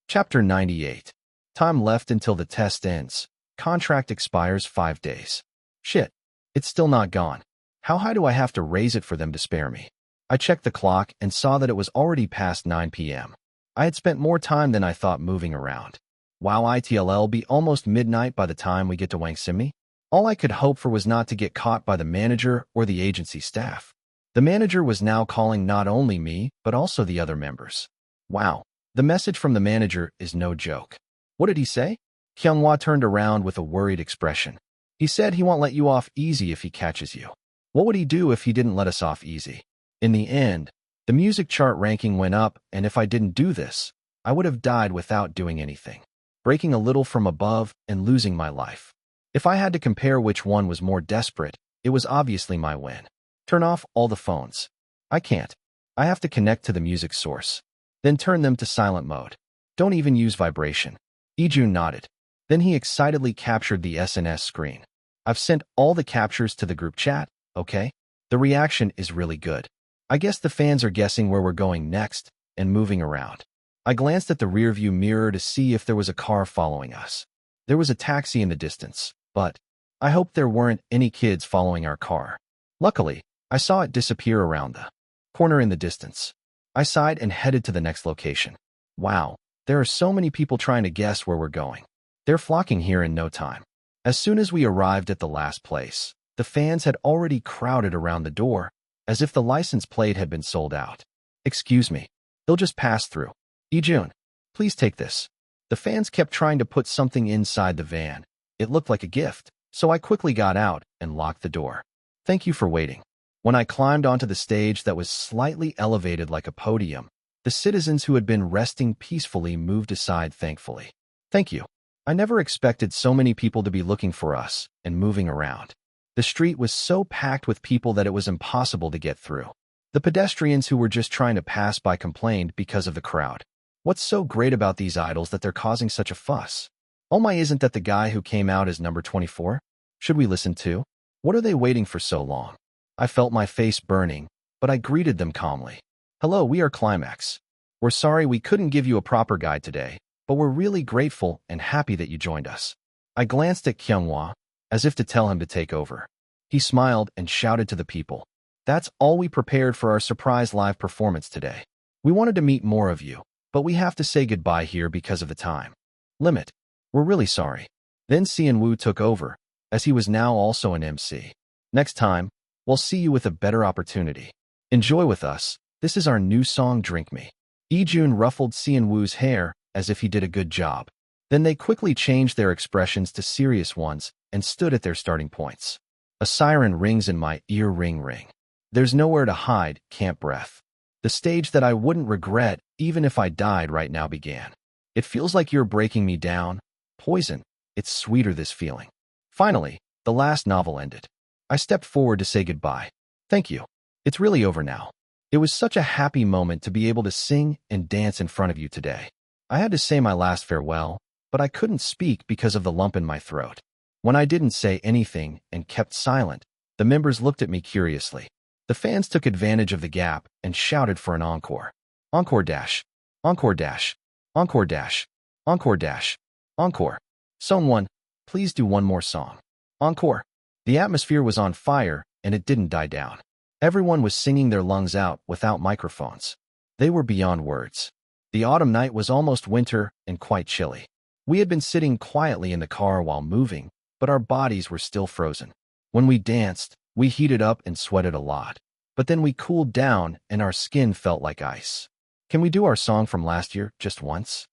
[SPEAKER 1] Chapter 98. Time left until the test ends. Contract expires 5 days. Shit. It's still not gone. How high do I have to raise it for them to spare me? I checked the clock and saw that it was already past 9 p.m. I had spent more time than I thought moving around. Wow, it'll be almost midnight by the time we get to Wangsimmi. All I could hope for was not to get caught by the manager or the agency staff. The manager was now calling not only me, but also the other members. Wow, the message from the manager is no joke. What did he say? Kyunghwa turned around with a worried expression. He said he won't let you off easy if he catches you. What would he do if he didn't let us off easy? In the end, the music chart ranking went up, and if I didn't do this, I would have died without doing anything, breaking a little from above and losing my life. If I had to compare which one was more desperate, it was obviously my win. Turn off all the phones. I can't. I have to connect to the music source. Then turn them to silent mode. Don't even use vibration. Ijun nodded. Then he excitedly captured the SNS screen. I've sent all the captures to the group chat, okay? The reaction is really good. I guess the fans are guessing where we're going next and moving around. I glanced at the rearview mirror to see if there was a car following us. There was a taxi in the distance, but I hoped there weren't any kids following our car. Luckily, I saw it disappear around the corner in the distance. I sighed and headed to the next location. Wow, there are so many people trying to guess where we're going. They're flocking here in no time. As soon as we arrived at the last place, the fans had already crowded around the door, as if the license plate had been sold out. Excuse me, they'll just pass through. Ijun, please take this. The fans kept trying to put something inside the van. It looked like a gift, so I quickly got out and locked the door. Thank you for waiting. When I climbed onto the stage that was slightly elevated like a podium, the citizens who had been resting peacefully moved aside thankfully. Thank you. I never expected so many people to be looking for us and moving around. The street was so packed with people that it was impossible to get through. The pedestrians who were just trying to pass by complained because of the crowd. What's so great about these idols that they're causing such a fuss? Oh my, isn't that the guy who came out as number 24? Should we listen to? What are they waiting for so long? I felt my face burning, but I greeted them calmly. Hello, we are Climax. We're sorry we couldn't give you a proper guide today, but we're really grateful and happy that you joined us. I glanced at Kyunghwa, as if to tell him to take over. He smiled and shouted to the people. That's all we prepared for our surprise live performance today. We wanted to meet more of you, but we have to say goodbye here because of the time limit. We're really sorry. Then Woo took over, as he was now also an MC. Next time, we'll see you with a better opportunity. Enjoy with us. This is our new song, Drink Me. Ijun ruffled Woo's hair as if he did a good job. Then they quickly changed their expressions to serious ones and stood at their starting points. A siren rings in my ear, ring ring. There's nowhere to hide, can't breath. The stage that I wouldn't regret even if I died right now began. It feels like you're breaking me down. Poison. It's sweeter, this feeling. Finally, the last novel ended. I stepped forward to say goodbye. Thank you. It's really over now. It was such a happy moment to be able to sing and dance in front of you today. I had to say my last farewell, but I couldn't speak because of the lump in my throat. When I didn't say anything and kept silent, the members looked at me curiously. The fans took advantage of the gap and shouted for an encore. Encore dash. Encore dash. Encore dash. Encore dash. Encore. Someone, please do one more song. Encore. The atmosphere was on fire, and it didn't die down. Everyone was singing their lungs out without microphones. They were beyond words. The autumn night was almost winter and quite chilly. We had been sitting quietly in the car while moving, but our bodies were still frozen. When we danced, we heated up and sweated a lot. But then we cooled down and our skin felt like ice. Can we do our song from last year just once?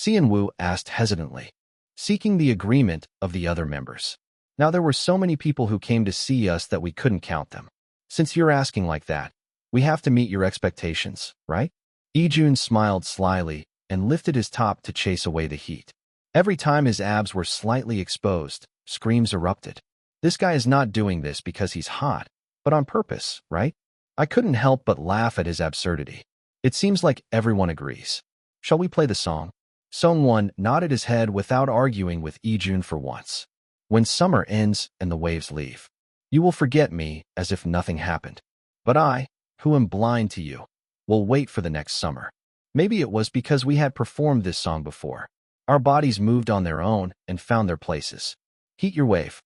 [SPEAKER 1] Woo asked hesitantly, seeking the agreement of the other members. Now there were so many people who came to see us that we couldn't count them. Since you're asking like that, we have to meet your expectations, right? Ijun smiled slyly and lifted his top to chase away the heat. Every time his abs were slightly exposed, screams erupted. This guy is not doing this because he's hot, but on purpose, right? I couldn't help but laugh at his absurdity. It seems like everyone agrees. Shall we play the song? Sungwon nodded his head without arguing with Ijun for once. When summer ends and the waves leave, you will forget me as if nothing happened. But I, who am blind to you, will wait for the next summer. Maybe it was because we had performed this song before. Our bodies moved on their own and found their places. Heat your wave.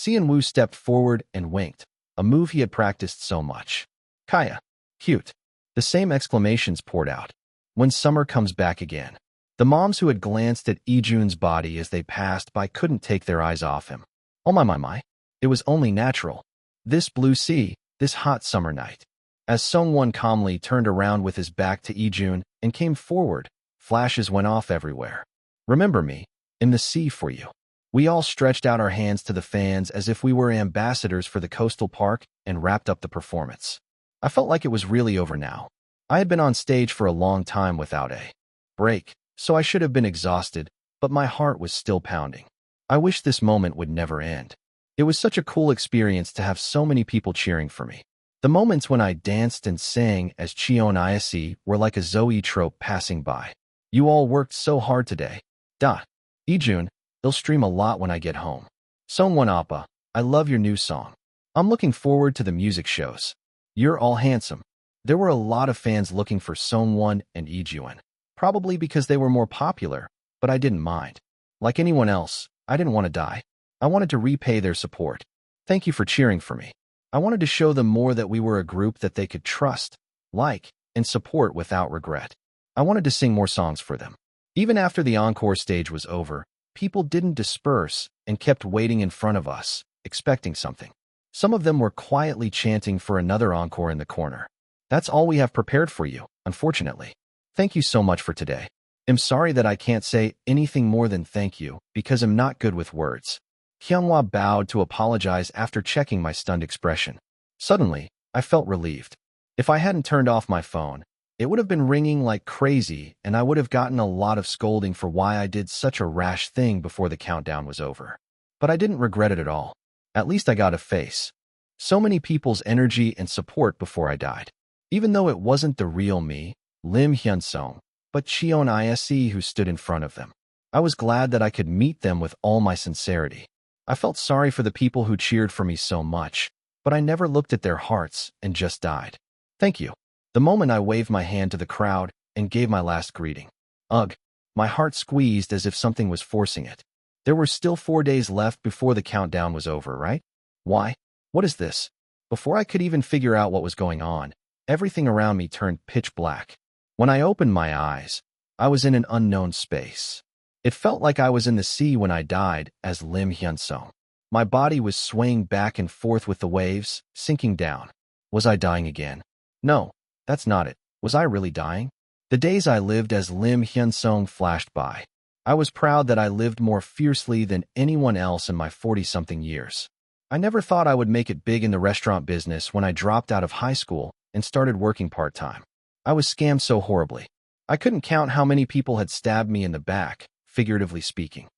[SPEAKER 1] Woo stepped forward and winked, a move he had practiced so much. Kaya. Cute. The same exclamations poured out. When summer comes back again. The moms who had glanced at Ijun's body as they passed by couldn't take their eyes off him. Oh my. It was only natural. This blue sea, this hot summer night. As Sungwon calmly turned around with his back to Ijun and came forward, flashes went off everywhere. Remember me, in the sea for you. We all stretched out our hands to the fans as if we were ambassadors for the coastal park and wrapped up the performance. I felt like it was really over now. I had been on stage for a long time without a break, so I should have been exhausted, but my heart was still pounding. I wish this moment would never end. It was such a cool experience to have so many people cheering for me. The moments when I danced and sang as Cheon Yise were like a Zoe trope passing by. You all worked so hard today. Ijun, they'll stream a lot when I get home. Sungwon Appa, I love your new song. I'm looking forward to the music shows. You're all handsome. There were a lot of fans looking for Sungwon and Ijun, probably because they were more popular, but I didn't mind. Like anyone else, I didn't want to die. I wanted to repay their support. Thank you for cheering for me. I wanted to show them more that we were a group that they could trust, like, and support without regret. I wanted to sing more songs for them. Even after the encore stage was over, people didn't disperse and kept waiting in front of us, expecting something. Some of them were quietly chanting for another encore in the corner. That's all we have prepared for you, unfortunately. Thank you so much for today. I'm sorry that I can't say anything more than thank you because I'm not good with words. Hyunwha bowed to apologize after checking my stunned expression. Suddenly, I felt relieved. If I hadn't turned off my phone, it would have been ringing like crazy and I would have gotten a lot of scolding for why I did such a rash thing before the countdown was over. But I didn't regret it at all. At least I got a face. So many people's energy and support before I died. Even though it wasn't the real me, Im Hyunsung, but Cheon Yise who stood in front of them. I was glad that I could meet them with all my sincerity. I felt sorry for the people who cheered for me so much, but I never looked at their hearts and just died. Thank you. The moment I waved my hand to the crowd and gave my last greeting. Ugh, my heart squeezed as if something was forcing it. There were still 4 days left before the countdown was over, right? Why? What is this? Before I could even figure out what was going on, everything around me turned pitch black. When I opened my eyes, I was in an unknown space. It felt like I was in the sea when I died as Im Hyunsung. My body was swaying back and forth with the waves, sinking down. Was I dying again? No, that's not it. Was I really dying? The days I lived as Im Hyunsung flashed by. I was proud that I lived more fiercely than anyone else in my 40-something years. I never thought I would make it big in the restaurant business when I dropped out of high school and started working part-time. I was scammed so horribly. I couldn't count how many people had stabbed me in the back, figuratively speaking.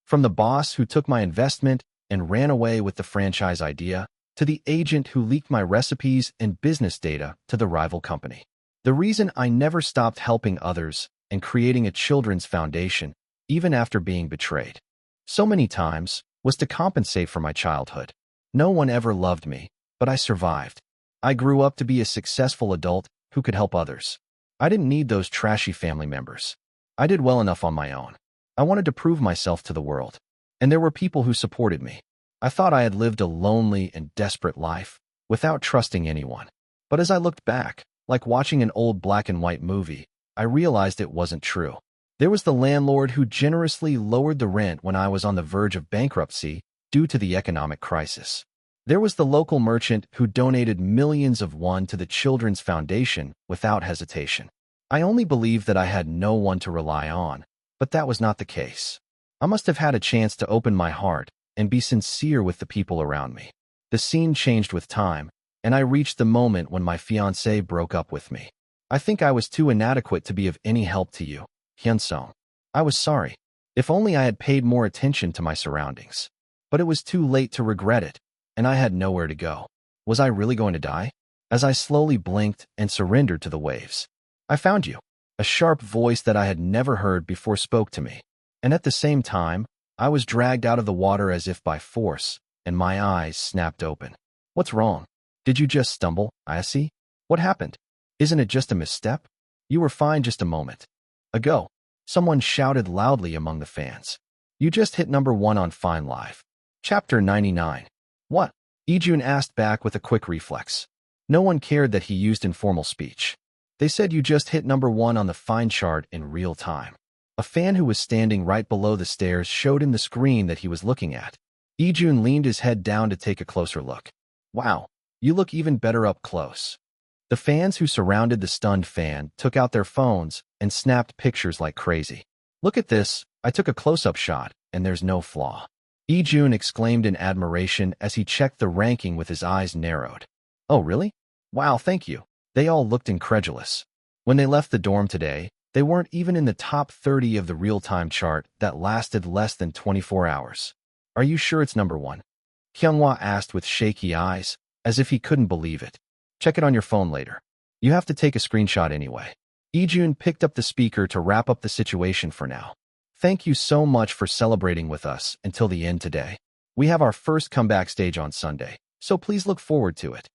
[SPEAKER 1] From the boss who took my investment and ran away with the franchise idea, to the agent who leaked my recipes and business data to the rival company. The reason I never stopped helping others and creating a children's foundation, even after being betrayed so many times, was to compensate for my childhood. No one ever loved me, but I survived. I grew up to be a successful adult who could help others. I didn't need those trashy family members. I did well enough on my own. I wanted to prove myself to the world. And there were people who supported me. I thought I had lived a lonely and desperate life, without trusting anyone. But as I looked back, like watching an old black and white movie, I realized it wasn't true. There was the landlord who generously lowered the rent when I was on the verge of bankruptcy due to the economic crisis. There was the local merchant who donated millions of won to the Children's Foundation without hesitation. I only believed that I had no one to rely on, but that was not the case. I must have had a chance to open my heart and be sincere with the people around me. The scene changed with time, and I reached the moment when my fiancée broke up with me. I think I was too inadequate to be of any help to you, Hyunsung. I was sorry. If only I had paid more attention to my surroundings. But it was too late to regret it, and I had nowhere to go. Was I really going to die? As I slowly blinked and surrendered to the waves, I found you. A sharp voice that I had never heard before spoke to me. And at the same time, I was dragged out of the water as if by force, and my eyes snapped open. What's wrong? Did you just stumble, Yise? What happened? Isn't it just a misstep? You were fine just a moment ago. Someone shouted loudly among the fans. You just hit #1 on Fine Live. Chapter 99. What? Ijun asked back with a quick reflex. No one cared that he used informal speech. They said you just hit #1 on the Fine chart in real time. A fan who was standing right below the stairs showed him the screen that he was looking at. Ijun leaned his head down to take a closer look. Wow, you look even better up close. The fans who surrounded the stunned fan took out their phones and snapped pictures like crazy. Look at this, I took a close-up shot, and there's no flaw. Ijun exclaimed in admiration as he checked the ranking with his eyes narrowed. Oh, really? Wow, thank you. They all looked incredulous. When they left the dorm today, they weren't even in the top 30 of the real-time chart that lasted less than 24 hours. Are you sure it's #1? Hyunghwa asked with shaky eyes, as if he couldn't believe it. Check it on your phone later. You have to take a screenshot anyway. Ijun picked up the speaker to wrap up the situation for now. Thank you so much for celebrating with us until the end today. We have our first comeback stage on Sunday, so please look forward to it.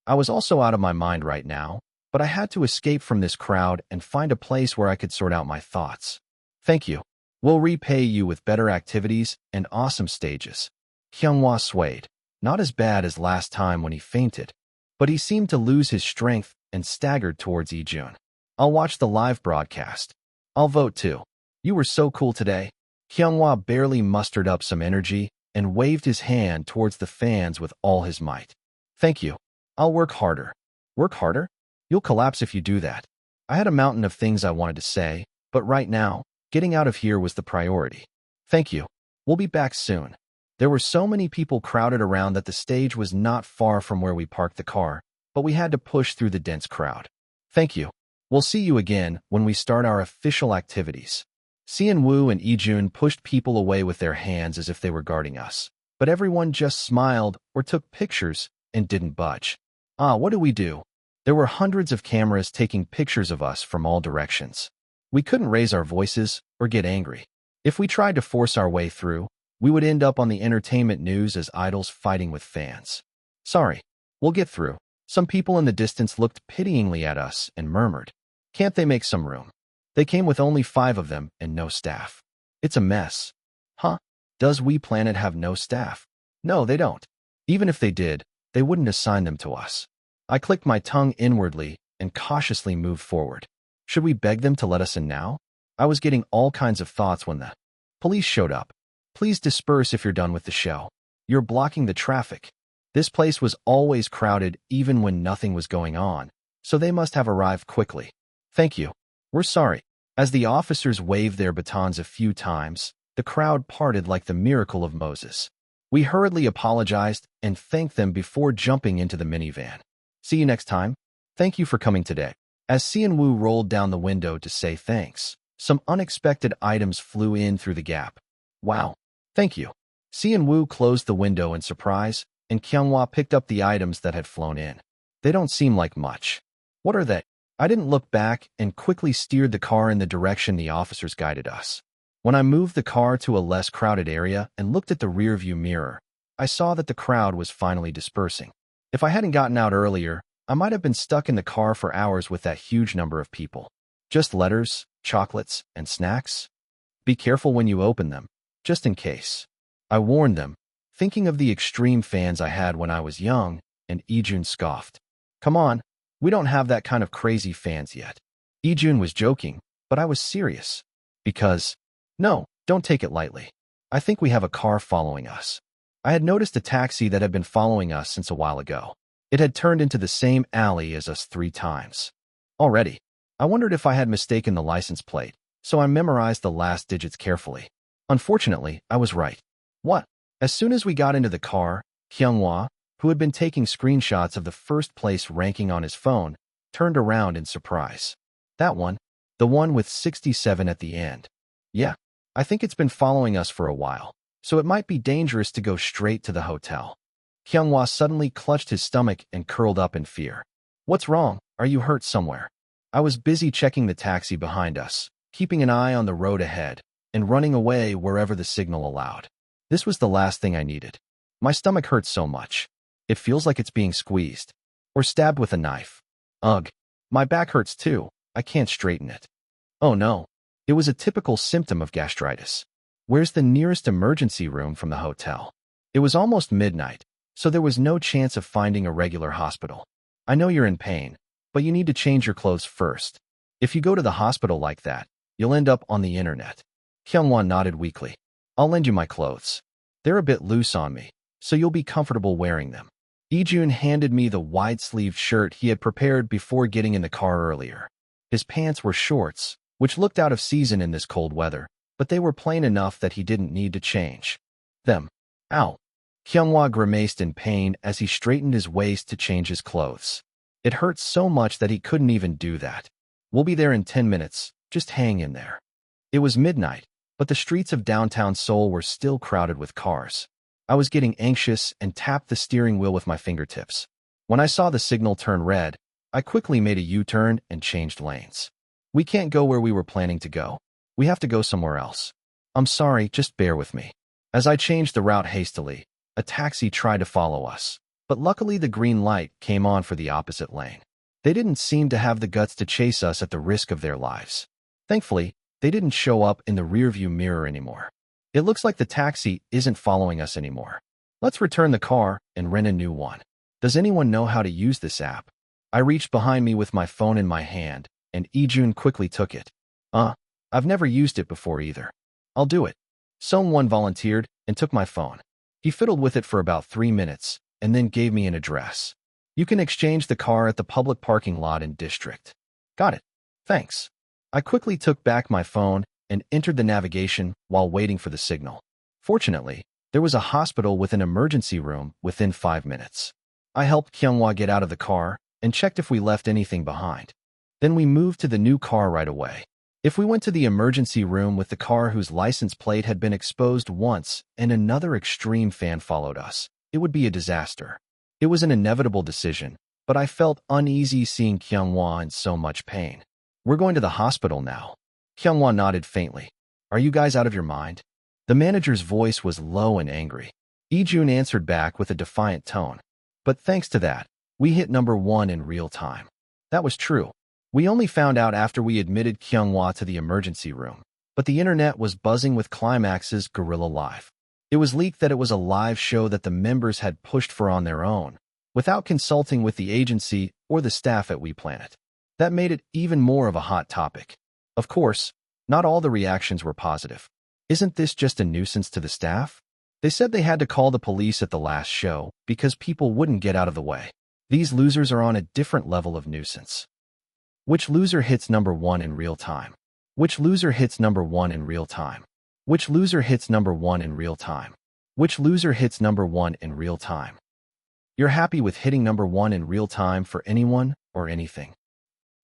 [SPEAKER 1] I was also out of my mind right now, but I had to escape from this crowd and find a place where I could sort out my thoughts. Thank you. We'll repay you with better activities and awesome stages. Hyunghwa swayed. Not as bad as last time when he fainted, but he seemed to lose his strength and staggered towards Ijun. I'll watch the live broadcast. I'll vote too. You were so cool today. Hyunghwa barely mustered up some energy and waved his hand towards the fans with all his might. Thank you. I'll work harder. Work harder? You'll collapse if you do that. I had a mountain of things I wanted to say, but right now, getting out of here was the priority. Thank you. We'll be back soon. There were so many people crowded around that the stage was not far from where we parked the car, but we had to push through the dense crowd. Thank you. We'll see you again when we start our official activities. Seon-woo and Ijun pushed people away with their hands as if they were guarding us, but everyone just smiled or took pictures and didn't budge. What do we do? There were hundreds of cameras taking pictures of us from all directions. We couldn't raise our voices or get angry. If we tried to force our way through, we would end up on the entertainment news as idols fighting with fans. Sorry, we'll get through. Some people in the distance looked pityingly at us and murmured, "Can't they make some room?" They came with only 5 of them and no staff. It's a mess. Huh? Does We Planet have no staff? No, they don't. Even if they did, they wouldn't assign them to us. I clicked my tongue inwardly and cautiously moved forward. Should we beg them to let us in now? I was getting all kinds of thoughts when the police showed up. Please disperse if you're done with the show. You're blocking the traffic. This place was always crowded even when nothing was going on, so they must have arrived quickly. Thank you. We're sorry. As the officers waved their batons a few times, the crowd parted like the miracle of Moses. We hurriedly apologized and thanked them before jumping into the minivan. See you next time. Thank you for coming today. As Seon-woo rolled down the window to say thanks, some unexpected items flew in through the gap. Wow. Thank you. Seon-woo closed the window in surprise, and Kyunghwa picked up the items that had flown in. They don't seem like much. What are they? I didn't look back and quickly steered the car in the direction the officers guided us. When I moved the car to a less crowded area and looked at the rearview mirror, I saw that the crowd was finally dispersing. If I hadn't gotten out earlier, I might have been stuck in the car for hours with that huge number of people. Just letters, chocolates, and snacks? Be careful when you open them, just in case. I warned them, thinking of the extreme fans I had when I was young, and Ijun scoffed. Come on, we don't have that kind of crazy fans yet. Ijun was joking, but I was serious. Because, no, don't take it lightly. I think we have a car following us. I had noticed a taxi that had been following us since a while ago. It had turned into the same alley as us 3 times. Already, I wondered if I had mistaken the license plate, so I memorized the last digits carefully. Unfortunately, I was right. What? As soon as we got into the car, Kyunghwa, who had been taking screenshots of the first place ranking on his phone, turned around in surprise. That one? The one with 67 at the end. Yeah, I think it's been following us for a while, so it might be dangerous to go straight to the hotel. Kyunghwa suddenly clutched his stomach and curled up in fear. What's wrong? Are you hurt somewhere? I was busy checking the taxi behind us, keeping an eye on the road ahead, and running away wherever the signal allowed. This was the last thing I needed. My stomach hurts so much. It feels like it's being squeezed. Or stabbed with a knife. Ugh. My back hurts too. I can't straighten it. Oh no. It was a typical symptom of gastritis. Where's the nearest emergency room from the hotel? It was almost midnight, so there was no chance of finding a regular hospital. I know you're in pain, but you need to change your clothes first. If you go to the hospital like that, you'll end up on the internet. Kyunghwa nodded weakly. I'll lend you my clothes. They're a bit loose on me, so you'll be comfortable wearing them. Ijun handed me the wide-sleeved shirt he had prepared before getting in the car earlier. His pants were shorts, which looked out of season in this cold weather, but they were plain enough that he didn't need to change them. Ow! Kyunghwa grimaced in pain as he straightened his waist to change his clothes. It hurt so much that he couldn't even do that. We'll be there in 10 minutes, just hang in there. It was midnight, but the streets of downtown Seoul were still crowded with cars. I was getting anxious and tapped the steering wheel with my fingertips. When I saw the signal turn red, I quickly made a U-turn and changed lanes. We can't go where we were planning to go. We have to go somewhere else. I'm sorry, just bear with me. As I changed the route hastily, a taxi tried to follow us, but luckily the green light came on for the opposite lane. They didn't seem to have the guts to chase us at the risk of their lives. Thankfully, they didn't show up in the rearview mirror anymore. It looks like the taxi isn't following us anymore. Let's return the car and rent a new one. Does anyone know how to use this app? I reached behind me with my phone in my hand, and Ijun quickly took it. I've never used it before either. I'll do it. Someone volunteered and took my phone. He fiddled with it for about 3 minutes, and then gave me an address. You can exchange the car at the public parking lot in District. Got it. Thanks. I quickly took back my phone and entered the navigation while waiting for the signal. Fortunately, there was a hospital with an emergency room within 5 minutes. I helped Kyunghwa get out of the car and checked if we left anything behind. Then we moved to the new car right away. If we went to the emergency room with the car whose license plate had been exposed once and another extreme fan followed us, it would be a disaster. It was an inevitable decision, but I felt uneasy seeing Kyunghwa in so much pain. We're going to the hospital now. Kyunghwa nodded faintly. Are you guys out of your mind? The manager's voice was low and angry. Ijun answered back with a defiant tone. But thanks to that, we hit number 1 in real time. That was true. We only found out after we admitted Kyunghwa to the emergency room, but the internet was buzzing with Climax's Guerrilla Live. It was leaked that it was a live show that the members had pushed for on their own, without consulting with the agency or the staff at WePlanet. That made it even more of a hot topic. Of course, not all the reactions were positive. Isn't this just a nuisance to the staff? They said they had to call the police at the last show because people wouldn't get out of the way. These losers are on a different level of nuisance. Which loser hits number 1 in real time? Which loser hits number 1 in real time? Which loser hits number 1 in real time? Which loser hits number 1 in real time? You're happy with hitting number 1 in real time for anyone or anything.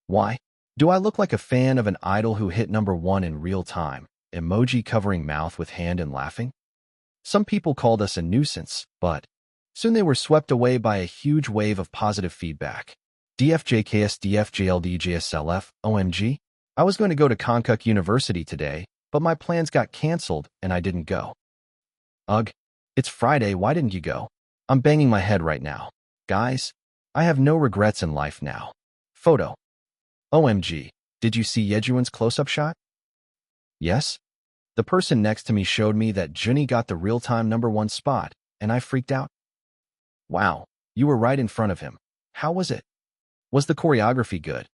[SPEAKER 1] Why? Do I look like a fan of an idol who hit number 1 in real time? Emoji covering mouth with hand and laughing? Some people called us a nuisance, but soon they were swept away by a huge wave of positive feedback. DFJKS DFJLDJSLF, OMG? I was going to go to Konkuk University today, but my plans got cancelled and I didn't go. Ugh, it's Friday, why didn't you go? I'm banging my head right now. Guys, I have no regrets in life now. Photo. OMG, did you see Yejuan's close-up shot? Yes? The person next to me showed me that Junhee got the real-time number 1 spot, and I freaked out. Wow, you were right in front of him. How was it? Was the choreography good?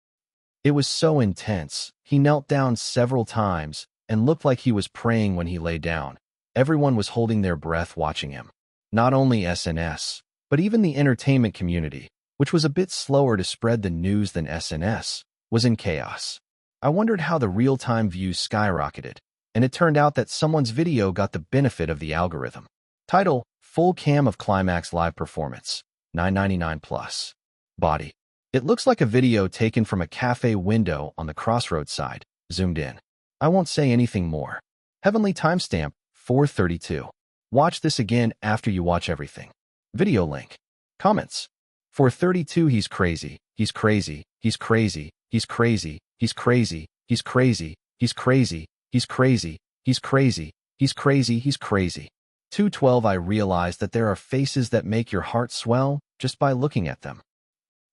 [SPEAKER 1] It was so intense. He knelt down several times and looked like he was praying when he lay down. Everyone was holding their breath watching him. Not only SNS, but even the entertainment community, which was a bit slower to spread the news than SNS, was in chaos. I wondered how the real-time views skyrocketed, and it turned out that someone's video got the benefit of the algorithm. Title, Full Cam of Climax Live Performance, $9.99 plus. Body. It looks like a video taken from a cafe window on the crossroads side, zoomed in. I won't say anything more. Heavenly timestamp, 4:32. Watch this again after you watch everything. Video link. Comments. 4:32 He's crazy, he's crazy, he's crazy, he's crazy, he's crazy, he's crazy, he's crazy, he's crazy, he's crazy, he's crazy, he's crazy. 2:12 I realized that there are faces that make your heart swell just by looking at them.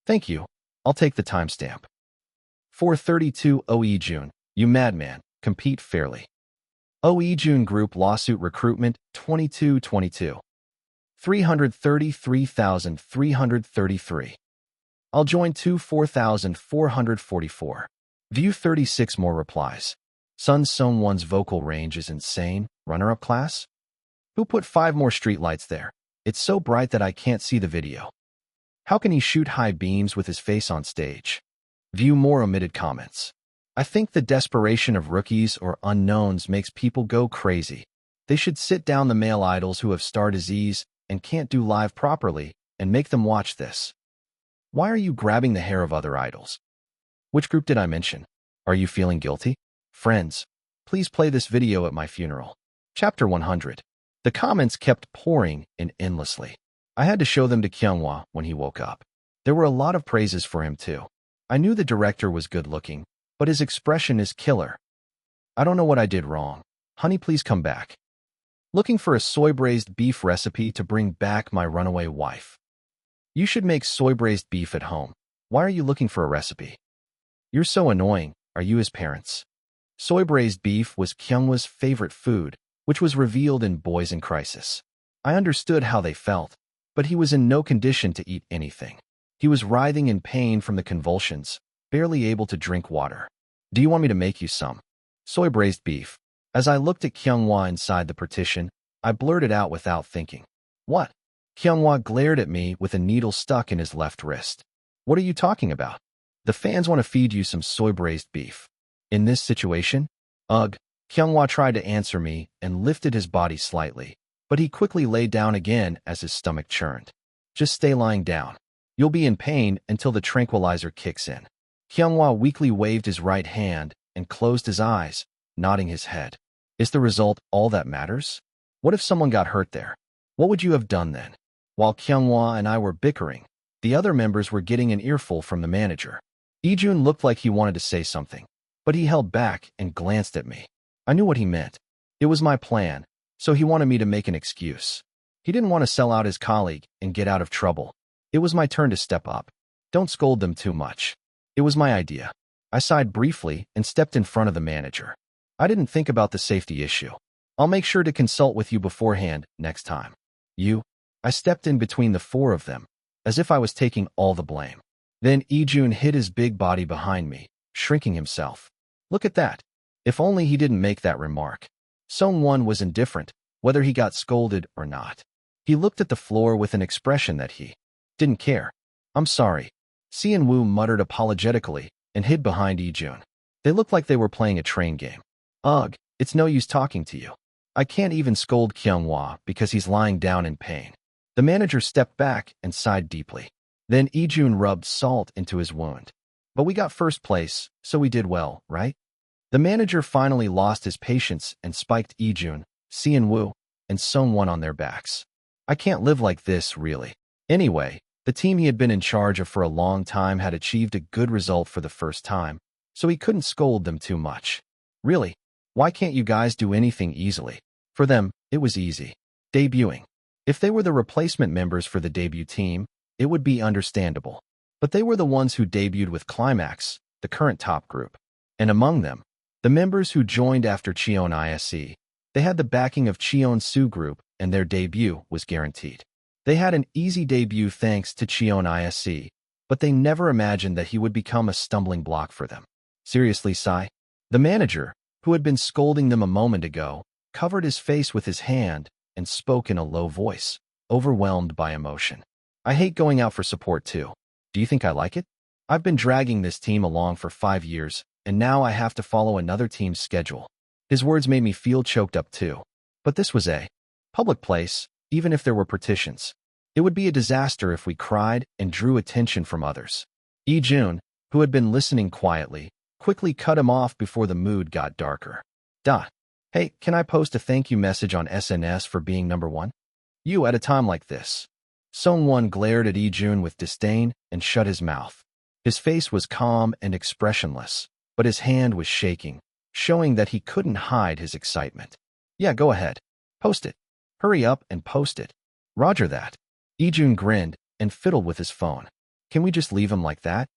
[SPEAKER 1] Thank you. I'll take the timestamp. 4:32 OE June, you madman, compete fairly. OE June Group Lawsuit Recruitment 2222. 333,333. I'll join 4,444. View 36 more replies. Sun Song Won's vocal range is insane. Runner-up class? Who put 5 more streetlights there? It's so bright that I can't see the video. How can he shoot high beams with his face on stage? View more omitted comments. I think the desperation of rookies or unknowns makes people go crazy. They should sit down the male idols who have star disease and can't do live properly and make them watch this. Why are you grabbing the hair of other idols? Which group did I mention? Are you feeling guilty? Friends, please play this video at my funeral. Chapter 100. The comments kept pouring in endlessly. I had to show them to Kyunghwa when he woke up. There were a lot of praises for him too. I knew the director was good-looking, but his expression is killer. I don't know what I did wrong. Honey, please come back. Looking for a soy-braised beef recipe to bring back my runaway wife. You should make soy-braised beef at home. Why are you looking for a recipe? You're so annoying. Are you his parents? Soy-braised beef was Kyunghwa's favorite food, which was revealed in Boys in Crisis. I understood how they felt, but he was in no condition to eat anything. He was writhing in pain from the convulsions, barely able to drink water. Do you want me to make you some? Soy-braised beef. As I looked at Kyunghwa inside the partition, I blurted out without thinking. What? Kyunghwa glared at me with a needle stuck in his left wrist. What are you talking about? The fans want to feed you some soy-braised beef. In this situation? Ugh. Kyunghwa tried to answer me and lifted his body slightly, but he quickly lay down again as his stomach churned. Just stay lying down. You'll be in pain until the tranquilizer kicks in. Kyunghwa weakly waved his right hand and closed his eyes, nodding his head. Is the result all that matters? What if someone got hurt there? What would you have done then? While Kyunghwa and I were bickering, the other members were getting an earful from the manager. Ijun looked like he wanted to say something, but he held back and glanced at me. I knew what he meant. It was my plan, so he wanted me to make an excuse. He didn't want to sell out his colleague and get out of trouble. It was my turn to step up. Don't scold them too much. It was my idea. I sighed briefly and stepped in front of the manager. I didn't think about the safety issue. I'll make sure to consult with you beforehand next time. You? I stepped in between the 4 of them. as if I was taking all the blame. Then Ijun hid his big body behind me, shrinking himself. Look at that. If only he didn't make that remark. Sung-won was indifferent, whether he got scolded or not. He looked at the floor with an expression that he didn't care. I'm sorry. Seon-woo muttered apologetically and hid behind Ijun. They looked like they were playing a train game. Ugh, it's no use talking to you. I can't even scold Kyung-wha because he's lying down in pain. The manager stepped back and sighed deeply. Then Ijun rubbed salt into his wound. But we got first place, so we did well, right? The manager finally lost his patience and spiked Ijun, Seon-woo, and Sung-won on their backs. I can't live like this, really. Anyway, the team he had been in charge of for a long time had achieved a good result for the first time, so he couldn't scold them too much. Really, why can't you guys do anything easily? For them, it was easy. Debuting. If they were the replacement members for the debut team, it would be understandable. But they were the ones who debuted with Climax, the current top group. And among them, the members who joined after Cheon Yise, they had the backing of Cheon Soo Group, and their debut was guaranteed. They had an easy debut thanks to Cheon Yise, but they never imagined that he would become a stumbling block for them. Seriously, Sai? The manager, who had been scolding them a moment ago, covered his face with his hand and spoke in a low voice, overwhelmed by emotion. I hate going out for support too. Do you think I like it? I've been dragging this team along for 5 years, and now I have to follow another team's schedule. His words made me feel choked up too. But this was a public place, even if there were partitions. It would be a disaster if we cried and drew attention from others. Ijun, who had been listening quietly, quickly cut him off before the mood got darker. Hey, can I post a thank you message on SNS for being number one? You at a time like this. Sung-won glared at Ijun with disdain and shut his mouth. His face was calm and expressionless, but his hand was shaking, showing that he couldn't hide his excitement. Yeah, go ahead. Post it. Hurry up and post it. Roger that. Ijun grinned and fiddled with his phone. Can we just leave him like that?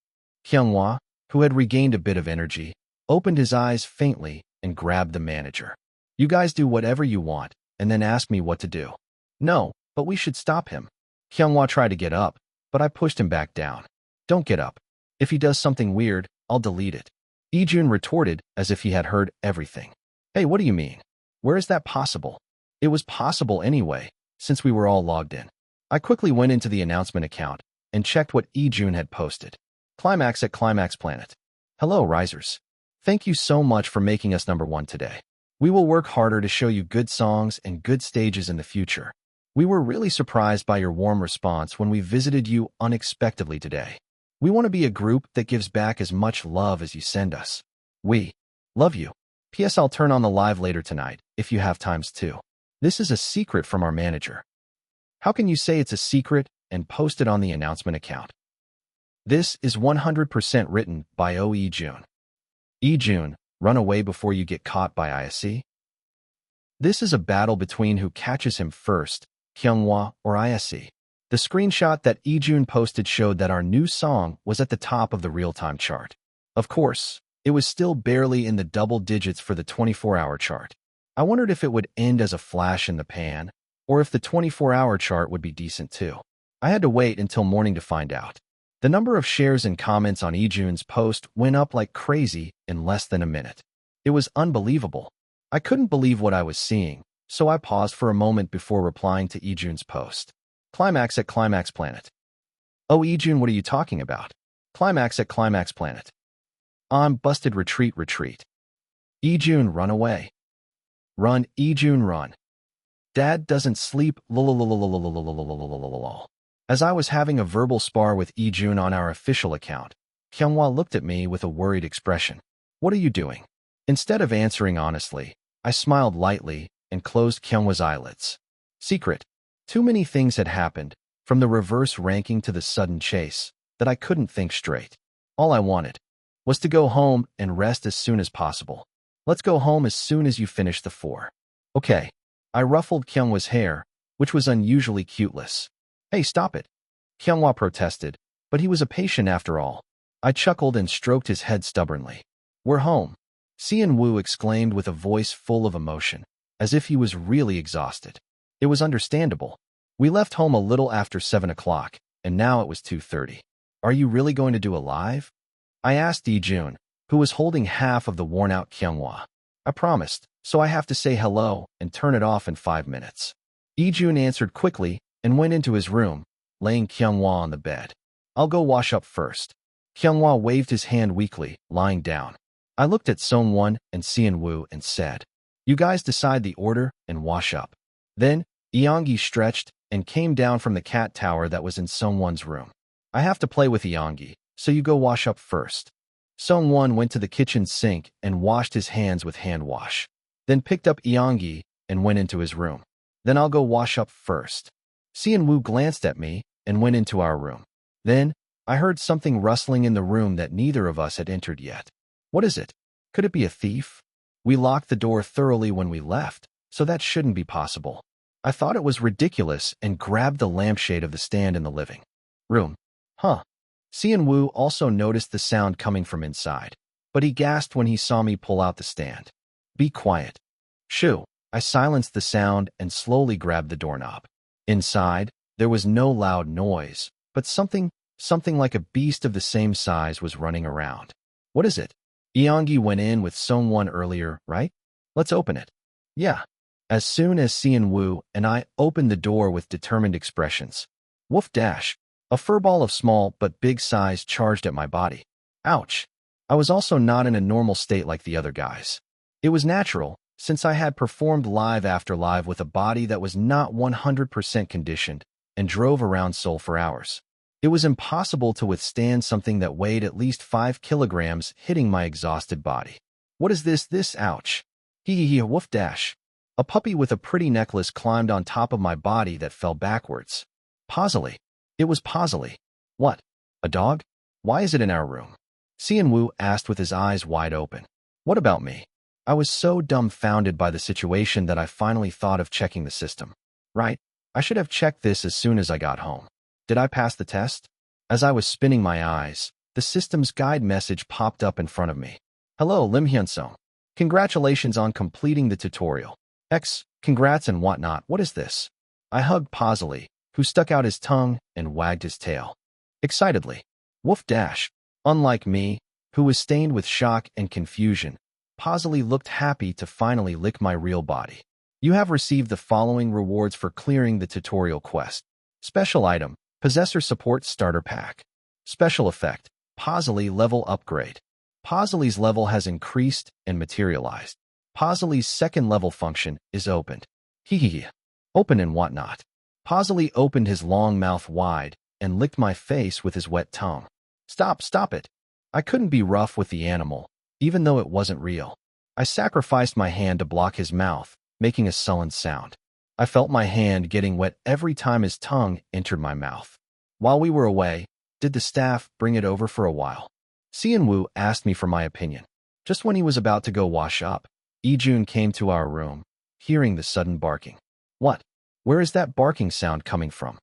[SPEAKER 1] Kyung-wha, who had regained a bit of energy, opened his eyes faintly and grabbed the manager. You guys do whatever you want, and then ask me what to do. No, but we should stop him. Kyung-wha tried to get up, but I pushed him back down. Don't get up. If he does something weird, I'll delete it. Ijun retorted as if he had heard everything. Hey, what do you mean? Where is that possible? It was possible anyway, since we were all logged in. I quickly went into the announcement account and checked what Ijun had posted. Climax at Climax Planet. Hello, risers. Thank you so much for making us number one today. We will work harder to show you good songs and good stages in the future. We were really surprised by your warm response when we visited you unexpectedly today. We want to be a group that gives back as much love as you send us. We love you. P.S. I'll turn on the live later tonight, if you have times too. This is a secret from our manager. How can you say it's a secret and post it on the announcement account? This is 100% written by Ijun. Ijun, run away before you get caught by ISC. This is a battle between who catches him first, Kyung-wha or ISC. The screenshot that Ijun posted showed that our new song was at the top of the real-time chart. Of course, it was still barely in the double digits for the 24-hour chart. I wondered if it would end as a flash in the pan, or if the 24-hour chart would be decent too. I had to wait until morning to find out. The number of shares and comments on Ijun's post went up like crazy in less than a minute. It was unbelievable. I couldn't believe what I was seeing, so I paused for a moment before replying to Ijun's post. Climax at Climax Planet. Oh, Ijun, what are you talking about? Climax at Climax Planet. I'm busted. Retreat. Ijun, run away. Run, Ijun, run. Dad doesn't sleep. As I was having a verbal spar with Ijun on our official account, Kyung-wha looked at me with a worried expression. What are you doing? Instead of answering honestly, I smiled lightly and closed Kyung-wha's eyelids. Secret. Too many things had happened, from the reverse ranking to the sudden chase, that I couldn't think straight. All I wanted was to go home and rest as soon as possible. Let's go home as soon as you finish the 4. Okay. I ruffled Kyung-wha's hair, which was unusually cuteless. Hey, stop it. Kyung-wha protested, but he was a patient after all. I chuckled and stroked his head stubbornly. We're home. Seon-woo exclaimed with a voice full of emotion, as if he was really exhausted. It was understandable. We left home a little after 7 o'clock, and now it was 2:30. Are you really going to do a live? I asked Ijun, who was holding half of the worn-out Kyunghwa. I promised, so I have to say hello and turn it off in 5 minutes. Ijun answered quickly and went into his room, laying Kyunghwa on the bed. I'll go wash up first. Kyunghwa waved his hand weakly, lying down. I looked at Sungwon and Seonwoo and said, you guys decide the order and wash up. Then, Eongi stretched and came down from the cat tower that was in Sungwon's room. I have to play with Eongi, so you go wash up first. Sungwon went to the kitchen sink and washed his hands with hand wash. Then picked up Eongi and went into his room. Then I'll go wash up first. Seonwoo glanced at me and went into our room. Then, I heard something rustling in the room that neither of us had entered yet. What is it? Could it be a thief? We locked the door thoroughly when we left, so that shouldn't be possible. I thought it was ridiculous and grabbed the lampshade of the stand in the living room. Seonwoo also noticed the sound coming from inside, but he gasped when he saw me pull out the stand. Be quiet. Shoo. I silenced the sound and slowly grabbed the doorknob. Inside, there was no loud noise, but something like a beast of the same size was running around. What is it? Eongi went in with Sungwon earlier, right? Let's open it. Yeah. As soon as Seonwoo and I opened the door with determined expressions. Woof dash. A furball of small but big size charged at my body. Ouch. I was also not in a normal state like the other guys. It was natural, since I had performed live after live with a body that was not 100% conditioned and drove around Seoul for hours. It was impossible to withstand something that weighed at least 5 kilograms hitting my exhausted body. What is this? Ouch. Hee woof dash. A puppy with a pretty necklace climbed on top of my body that fell backwards. Pausily. It was Pausily. What? A dog? Why is it in our room? Seonwoo asked with his eyes wide open. What about me? I was so dumbfounded by the situation that I finally thought of checking the system. Right, I should have checked this as soon as I got home. Did I pass the test? As I was spinning my eyes, the system's guide message popped up in front of me. Hello, Im Hyunsung. Congratulations on completing the tutorial. Congrats and whatnot. What is this? I hugged Pausily, who stuck out his tongue and wagged his tail. Excitedly. Woof dash. Unlike me, who was stained with shock and confusion, Pausily looked happy to finally lick my real body. You have received the following rewards for clearing the tutorial quest. Special item, Possessor Support Starter Pack. Special effect, Pausily level upgrade. Pausily's level has increased and materialized. Pausily's second level function is opened. Open and whatnot. Pausily opened his long mouth wide and licked my face with his wet tongue. Stop it. I couldn't be rough with the animal, even though it wasn't real. I sacrificed my hand to block his mouth, making a sullen sound. I felt my hand getting wet every time his tongue entered my mouth. While we were away, did the staff bring it over for a while? Seonwoo asked me for my opinion. Just when he was about to go wash up, Ijun came to our room, hearing the sudden barking. What? Where is that barking sound coming from?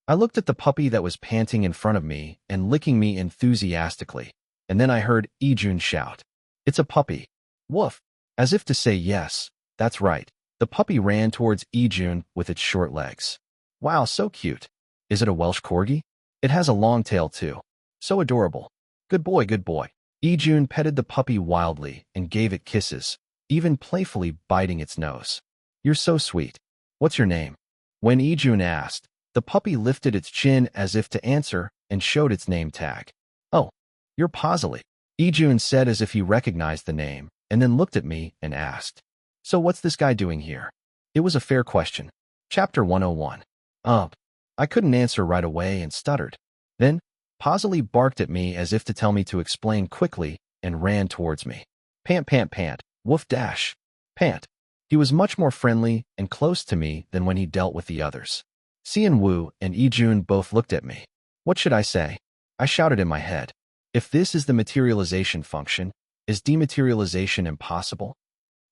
[SPEAKER 1] I looked at the puppy that was panting in front of me and licking me enthusiastically, and then I heard Ijun shout, It's a puppy. Woof. As if to say yes, that's right. The puppy ran towards Ijun with its short legs. Wow, so cute. Is it a Welsh Corgi? It has a long tail too. So adorable. Good boy, good boy. Ijun petted the puppy wildly and gave it kisses, even playfully biting its nose. You're so sweet. What's your name? When Ijun asked, the puppy lifted its chin as if to answer and showed its name tag. Oh, you're Pausily, Ijun said as if he recognized the name, and then looked at me and asked, So what's this guy doing here? It was a fair question. Chapter 101. I couldn't answer right away and stuttered. Then, Pausily barked at me as if to tell me to explain quickly and ran towards me. Pant, woof dash. Pant. He was much more friendly and close to me than when he dealt with the others. Seonwoo and Ijun both looked at me. What should I say? I shouted in my head. If this is the materialization function, is dematerialization impossible?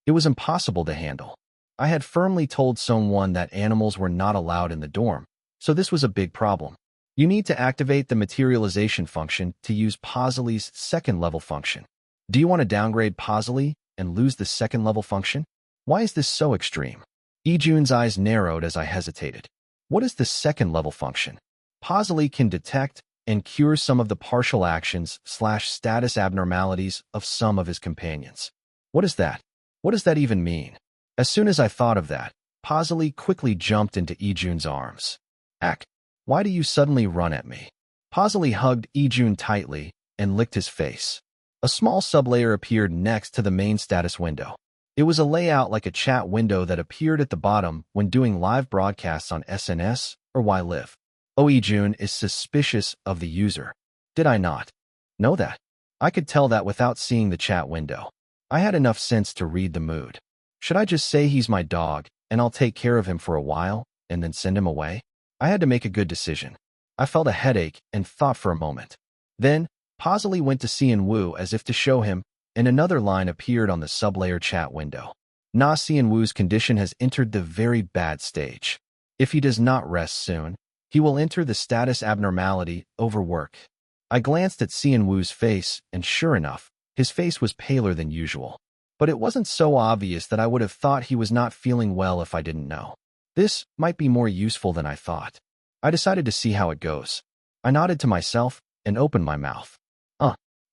[SPEAKER 1] It was impossible to handle. I had firmly told Sungwon that animals were not allowed in the dorm, so this was a big problem. You need to activate the materialization function to use Pausily's second level function. Do you want to downgrade Pausily and lose the second level function? Why is this so extreme? Ijun's eyes narrowed as I hesitated. What is the second level function? Pasley can detect and cure some of the partial actions/status abnormalities of some of his companions. What is that? What does that even mean? As soon as I thought of that, Pasley quickly jumped into Ijun's arms. Ak, why do you suddenly run at me? Pasley hugged Ijun tightly and licked his face. A small sublayer appeared next to the main status window. It was a layout like a chat window that appeared at the bottom when doing live broadcasts on SNS or YLive. Ijun is suspicious of the user. Did I not know that? I could tell that without seeing the chat window. I had enough sense to read the mood. Should I just say he's my dog and I'll take care of him for a while and then send him away? I had to make a good decision. I felt a headache and thought for a moment. Then, Pasley went to Cheon Yise as if to show him, and another line appeared on the sublayer chat window. Cheon Yise's condition has entered the very bad stage. If he does not rest soon, he will enter the status abnormality overwork. I glanced at Cheon Yise's face, and sure enough, his face was paler than usual. But it wasn't so obvious that I would have thought he was not feeling well if I didn't know. This might be more useful than I thought. I decided to see how it goes. I nodded to myself and opened my mouth.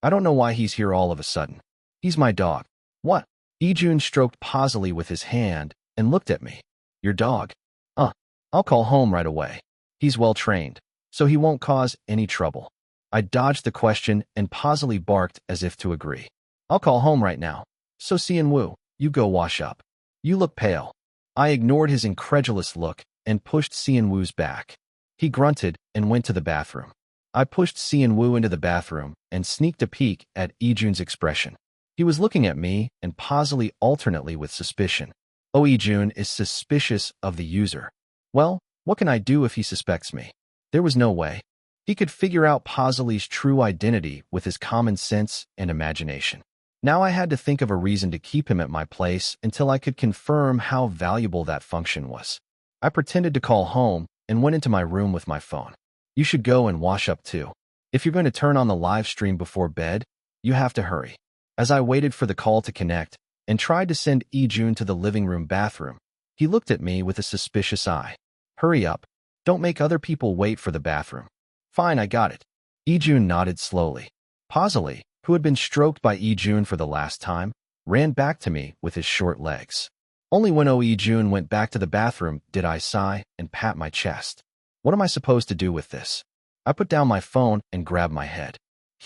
[SPEAKER 1] I don't know why he's here all of a sudden. He's my dog. What? Ijun stroked Pasley with his hand and looked at me. Your dog? I'll call home right away. He's well trained, so he won't cause any trouble. I dodged the question and Pasley barked as if to agree. I'll call home right now. So Cheon Yise, you go wash up. You look pale. I ignored his incredulous look and pushed Cheon Yise's back. He grunted and went to the bathroom. I pushed Cheon Yise into the bathroom and sneaked a peek at Ijun's expression. He was looking at me and Pasley alternately with suspicion. Ijun is suspicious of the user. Well, what can I do if he suspects me? There was no way. He could figure out Pasley's true identity with his common sense and imagination. Now I had to think of a reason to keep him at my place until I could confirm how valuable that function was. I pretended to call home and went into my room with my phone. You should go and wash up too. If you're going to turn on the live stream before bed, you have to hurry. As I waited for the call to connect and tried to send Ijun to the living room bathroom, he looked at me with a suspicious eye. Hurry up. Don't make other people wait for the bathroom. Fine, I got it. Ijun nodded slowly. Pasley, who had been stroked by Ijun for the last time, ran back to me with his short legs. Only when Ijun went back to the bathroom did I sigh and pat my chest. What am I supposed to do with this? I put down my phone and grabbed my head.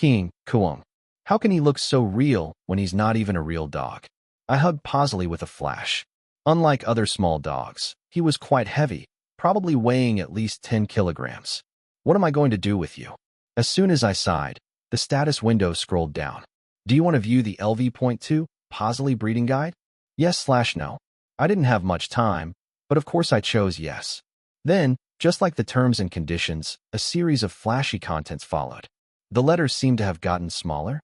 [SPEAKER 1] Im Hyunsung. How can he look so real when he's not even a real dog? I hugged Pasley with a flash. Unlike other small dogs, he was quite heavy, probably weighing at least 10 kilograms. What am I going to do with you? As soon as I sighed, the status window scrolled down. Do you want to view the LV.2 Pasley breeding guide? Yes/no. I didn't have much time, but of course I chose yes. Then, just like the terms and conditions, a series of flashy contents followed. The letters seemed to have gotten smaller.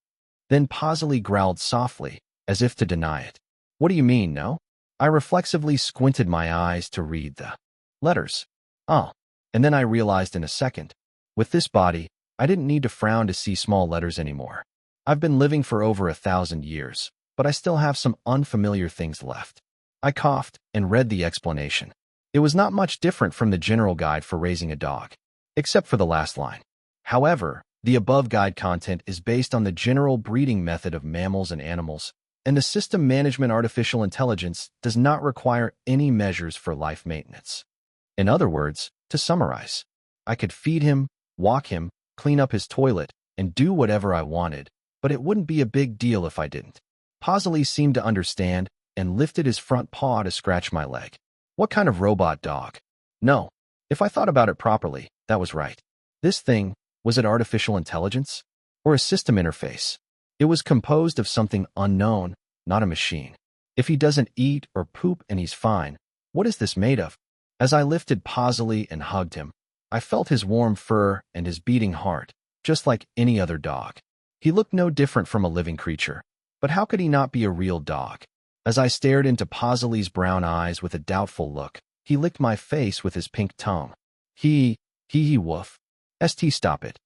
[SPEAKER 1] Then Pasley growled softly, as if to deny it. What do you mean, no? I reflexively squinted my eyes to read the letters. And then I realized in a second. With this body, I didn't need to frown to see small letters anymore. I've been living for over 1,000 years, but I still have some unfamiliar things left. I coughed and read the explanation. It was not much different from the general guide for raising a dog, except for the last line. However, the above guide content is based on the general breeding method of mammals and animals, and the system management artificial intelligence does not require any measures for life maintenance. In other words, to summarize, I could feed him, walk him, clean up his toilet, and do whatever I wanted, but it wouldn't be a big deal if I didn't. Pasley seemed to understand and lifted his front paw to scratch my leg. What kind of robot dog? No. If I thought about it properly, that was right. This thing, was it artificial intelligence? Or a system interface? It was composed of something unknown, not a machine. If he doesn't eat or poop and he's fine, what is this made of? As I lifted Pasley and hugged him, I felt his warm fur and his beating heart, just like any other dog. He looked no different from a living creature, but how could he not be a real dog? As I stared into Pasley's brown eyes with a doubtful look, he licked my face with his pink tongue. Woof. Stop it.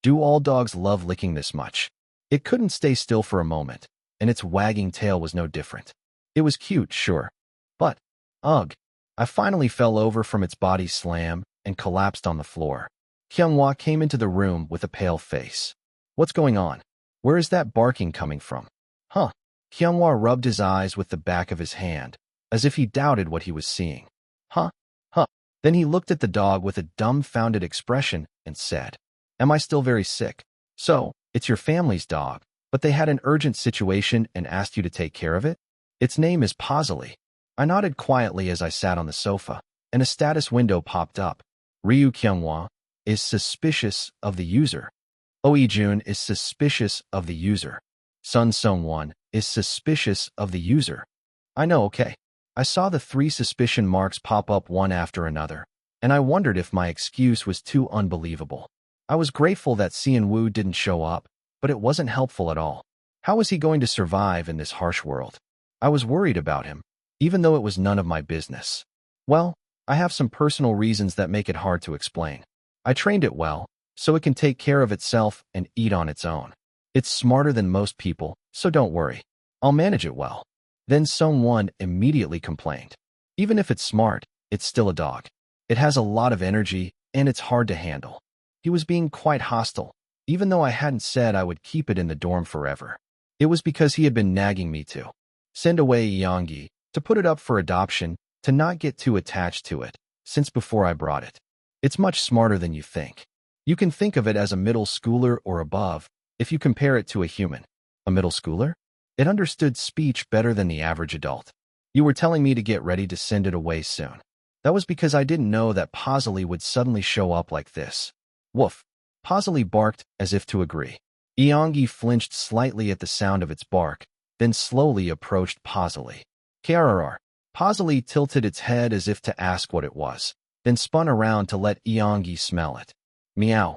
[SPEAKER 1] Do all dogs love licking this much? It couldn't stay still for a moment, and its wagging tail was no different. It was cute, sure. But, ugh. I finally fell over from its body slam and collapsed on the floor. Kyunghwa came into the room with a pale face. What's going on? Where is that barking coming from? Huh? Kyunghwa rubbed his eyes with the back of his hand, as if he doubted what he was seeing. Huh? Huh? Then he looked at the dog with a dumbfounded expression and said, Am I still very sick? So, it's your family's dog, but they had an urgent situation and asked you to take care of it? Its name is Pazali. I nodded quietly as I sat on the sofa, and a status window popped up. Ryu Kyunghwa is suspicious of the user. Oijun is suspicious of the user. Sun Sung-won is suspicious of the user. I know, okay. I saw the 3 suspicion marks pop up one after another, and I wondered if my excuse was too unbelievable. I was grateful that Cian Wu didn't show up, but it wasn't helpful at all. How was he going to survive in this harsh world? I was worried about him, even though it was none of my business. Well, I have some personal reasons that make it hard to explain. I trained it well, so it can take care of itself and eat on its own. It's smarter than most people, so don't worry. I'll manage it well. Then Sung-won immediately complained. Even if it's smart, it's still a dog. It has a lot of energy, and it's hard to handle. He was being quite hostile, even though I hadn't said I would keep it in the dorm forever. It was because he had been nagging me to send away Yongi, to put it up for adoption, to not get too attached to it, since before I brought it. It's much smarter than you think. You can think of it as a middle schooler or above, if you compare it to a human. A middle schooler? It understood speech better than the average adult. You were telling me to get ready to send it away soon. That was because I didn't know that Pazali would suddenly show up like this. Woof. Pazali barked as if to agree. Eongi flinched slightly at the sound of its bark, then slowly approached Pazali. Krrr. Pazali tilted its head as if to ask what it was, then spun around to let Eongi smell it. Meow.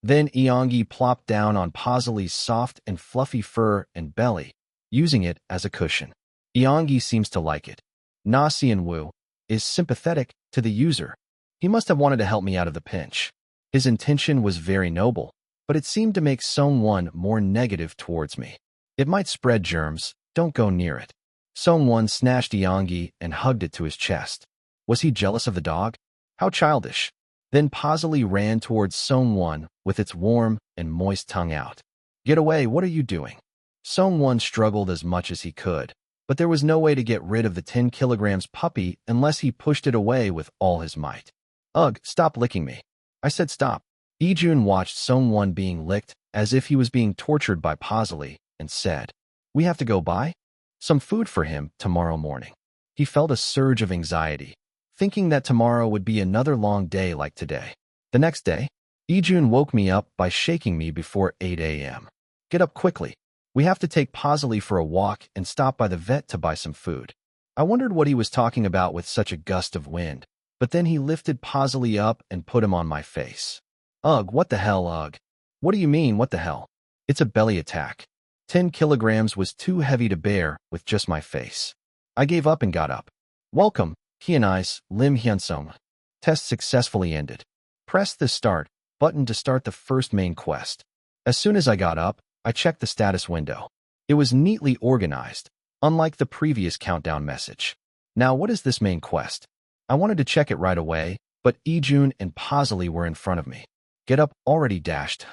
[SPEAKER 1] Then Eongi plopped down on Pazali's soft and fluffy fur and belly, using it as a cushion. Eongi seems to like it. Na Cian Wu is sympathetic to the user. He must have wanted to help me out of the pinch. His intention was very noble, but it seemed to make Sung-won more negative towards me. It might spread germs, don't go near it. Sung-won snatched Eongi and hugged it to his chest. Was he jealous of the dog? How childish. Then Pazali ran towards Sung-won with its warm and moist tongue out. Get away, what are you doing? Sung-won struggled as much as he could, but there was no way to get rid of the 10 kilograms puppy unless he pushed it away with all his might. Ugh, stop licking me. I said stop. Ijun watched Sung-won being licked as if he was being tortured by Pazali and said, We have to go buy some food for him tomorrow morning. He felt a surge of anxiety, thinking that tomorrow would be another long day like today. The next day, Ijun woke me up by shaking me before 8 a.m. Get up quickly. We have to take Pazali for a walk and stop by the vet to buy some food. I wondered what he was talking about with such a gust of wind, but then he lifted Pazali up and put him on my face. Ugh, what the hell, ugh. What do you mean, what the hell? It's a belly attack. 10 kilograms was too heavy to bear with just my face. I gave up and got up. Welcome, Cheon Yise, Im Hyunsung. Test successfully ended. Press the start button to start the first main quest. As soon as I got up, I checked the status window. It was neatly organized, unlike the previous countdown message. Now, what is this main quest? I wanted to check it right away, but Ijun and Pazali were in front of me. Get up already dashed.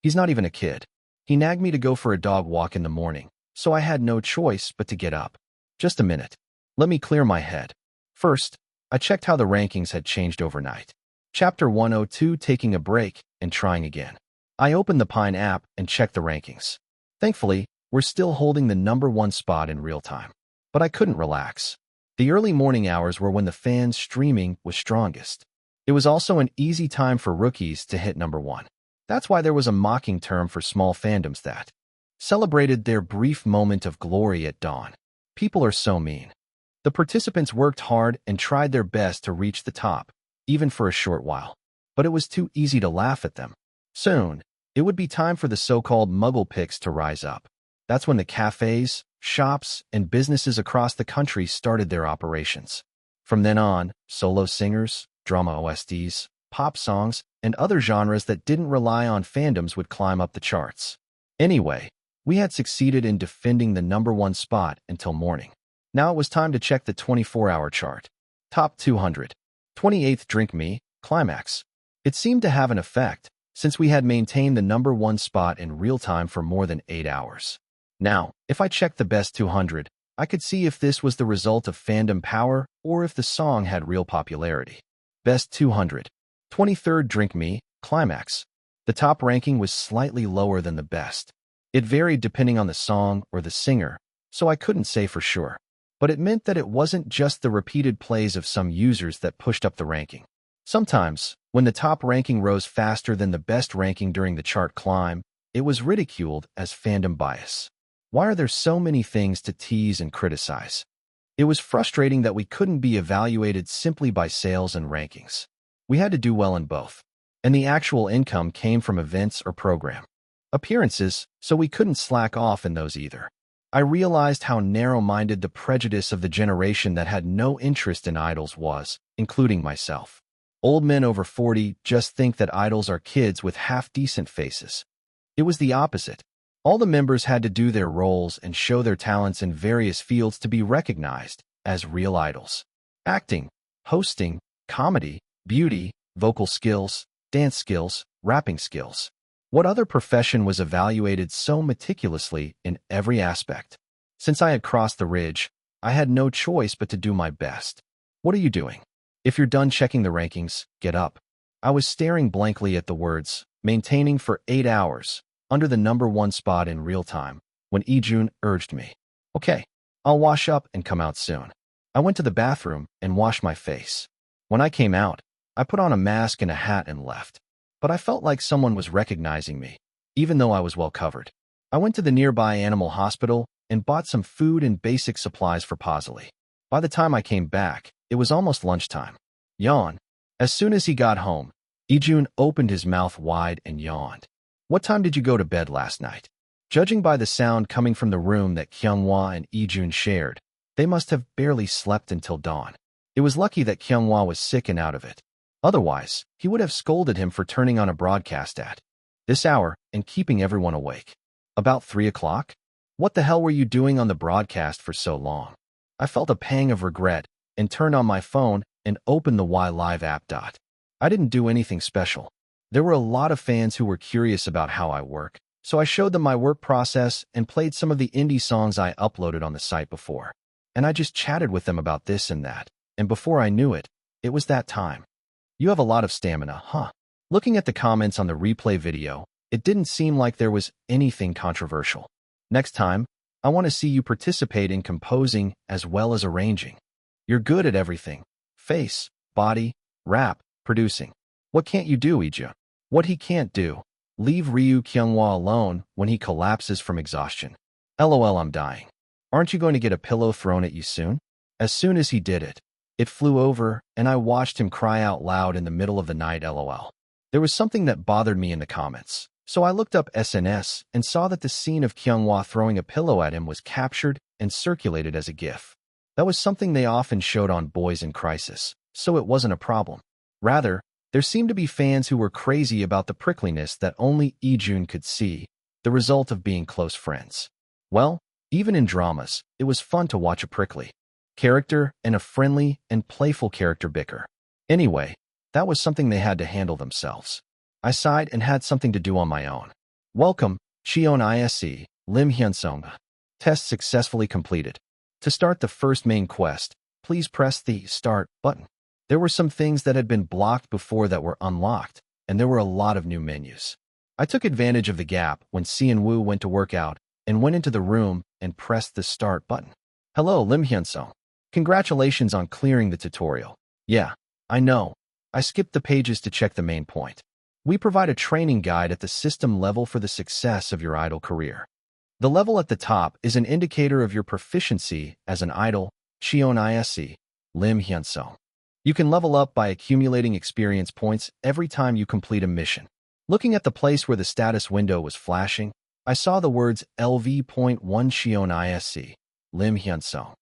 [SPEAKER 1] He's not even a kid. He nagged me to go for a dog walk in the morning, so I had no choice but to get up. Just a minute. Let me clear my head. First, I checked how the rankings had changed overnight. Chapter 102, taking a break and trying again. I opened the Pine app and checked the rankings. Thankfully, we're still holding the #1 spot in real time. But I couldn't relax. The early morning hours were when the fans streaming was strongest. It was also an easy time for rookies to hit #1. That's why there was a mocking term for small fandoms that celebrated their brief moment of glory at dawn. People are so mean. The participants worked hard and tried their best to reach the top, even for a short while. But it was too easy to laugh at them. Soon, it would be time for the so-called muggle picks to rise up. That's when the cafes, shops, and businesses across the country started their operations. From then on, solo singers, drama OSTs, pop songs, and other genres that didn't rely on fandoms would climb up the charts. Anyway, we had succeeded in defending the #1 spot until morning. Now it was time to check the 24-hour chart. Top 200. 28th Drink Me, Climax. It seemed to have an effect, since we had maintained the #1 spot in real time for more than 8 hours. Now, if I checked the best 200, I could see if this was the result of fandom power or if the song had real popularity. Best 200. 23rd Drink Me, Climax. The top ranking was slightly lower than the best. It varied depending on the song or the singer, so I couldn't say for sure. But it meant that it wasn't just the repeated plays of some users that pushed up the ranking. Sometimes, when the top ranking rose faster than the best ranking during the chart climb, it was ridiculed as fandom bias. Why are there so many things to tease and criticize? It was frustrating that we couldn't be evaluated simply by sales and rankings. We had to do well in both. And the actual income came from events or program appearances, so we couldn't slack off in those either. I realized how narrow-minded the prejudice of the generation that had no interest in idols was, including myself. Old men over 40 just think that idols are kids with half-decent faces. It was the opposite. All the members had to do their roles and show their talents in various fields to be recognized as real idols. Acting, hosting, comedy, beauty, vocal skills, dance skills, rapping skills. What other profession was evaluated so meticulously in every aspect? Since I had crossed the ridge, I had no choice but to do my best. What are you doing? If you're done checking the rankings, get up. I was staring blankly at the words, maintaining for 8 hours, under the #1 spot in real time, when Ijun urged me. Okay, I'll wash up and come out soon. I went to the bathroom and washed my face. When I came out, I put on a mask and a hat and left. But I felt like someone was recognizing me, even though I was well covered. I went to the nearby animal hospital and bought some food and basic supplies for Pazili. By the time I came back, it was almost lunchtime. Yawn. As soon as he got home, Ijun opened his mouth wide and yawned. What time did you go to bed last night? Judging by the sound coming from the room that Kyunghwa and Ijun shared, they must have barely slept until dawn. It was lucky that Kyunghwa was sick and out of it. Otherwise, he would have scolded him for turning on a broadcast at this hour and keeping everyone awake. About 3 o'clock? What the hell were you doing on the broadcast for so long? I felt a pang of regret and turned on my phone and opened the Y Live app. I didn't do anything special. There were a lot of fans who were curious about how I work, so I showed them my work process and played some of the indie songs I uploaded on the site before. And I just chatted with them about this and that, and before I knew it, it was that time. You have a lot of stamina, huh? Looking at the comments on the replay video, it didn't seem like there was anything controversial. Next time, I want to see you participate in composing as well as arranging. You're good at everything. Face, body, rap, producing. What can't you do, Ija? What he can't do. Leave Ryu Kyunghwa alone when he collapses from exhaustion. LOL, I'm dying. Aren't you going to get a pillow thrown at you soon? As soon as he did it, it flew over, and I watched him cry out loud in the middle of the night, LOL. There was something that bothered me in the comments, so I looked up SNS and saw that the scene of Kyunghwa throwing a pillow at him was captured and circulated as a GIF. That was something they often showed on Boys in Crisis, so it wasn't a problem. Rather, there seemed to be fans who were crazy about the prickliness that only Ijun could see, the result of being close friends. Well, even in dramas, it was fun to watch a prickly character and a friendly and playful character bicker. Anyway, that was something they had to handle themselves. I sighed and had something to do on my own. Welcome, Cheon Yise, Im Hyunsung. Test successfully completed. To start the first main quest, please press the Start button. There were some things that had been blocked before that were unlocked, and there were a lot of new menus. I took advantage of the gap when Seon-woo went to work out and went into the room and pressed the Start button. Hello, Im Hyunsung. Congratulations on clearing the tutorial. Yeah, I know. I skipped the pages to check the main point. We provide a training guide at the system level for the success of your idol career. The level at the top is an indicator of your proficiency as an idol, Cheon Yise, Im Hyunsung. You can level up by accumulating experience points every time you complete a mission. Looking at the place where the status window was flashing, I saw the words LV.1 Cheon Yise, Im Hyunsung.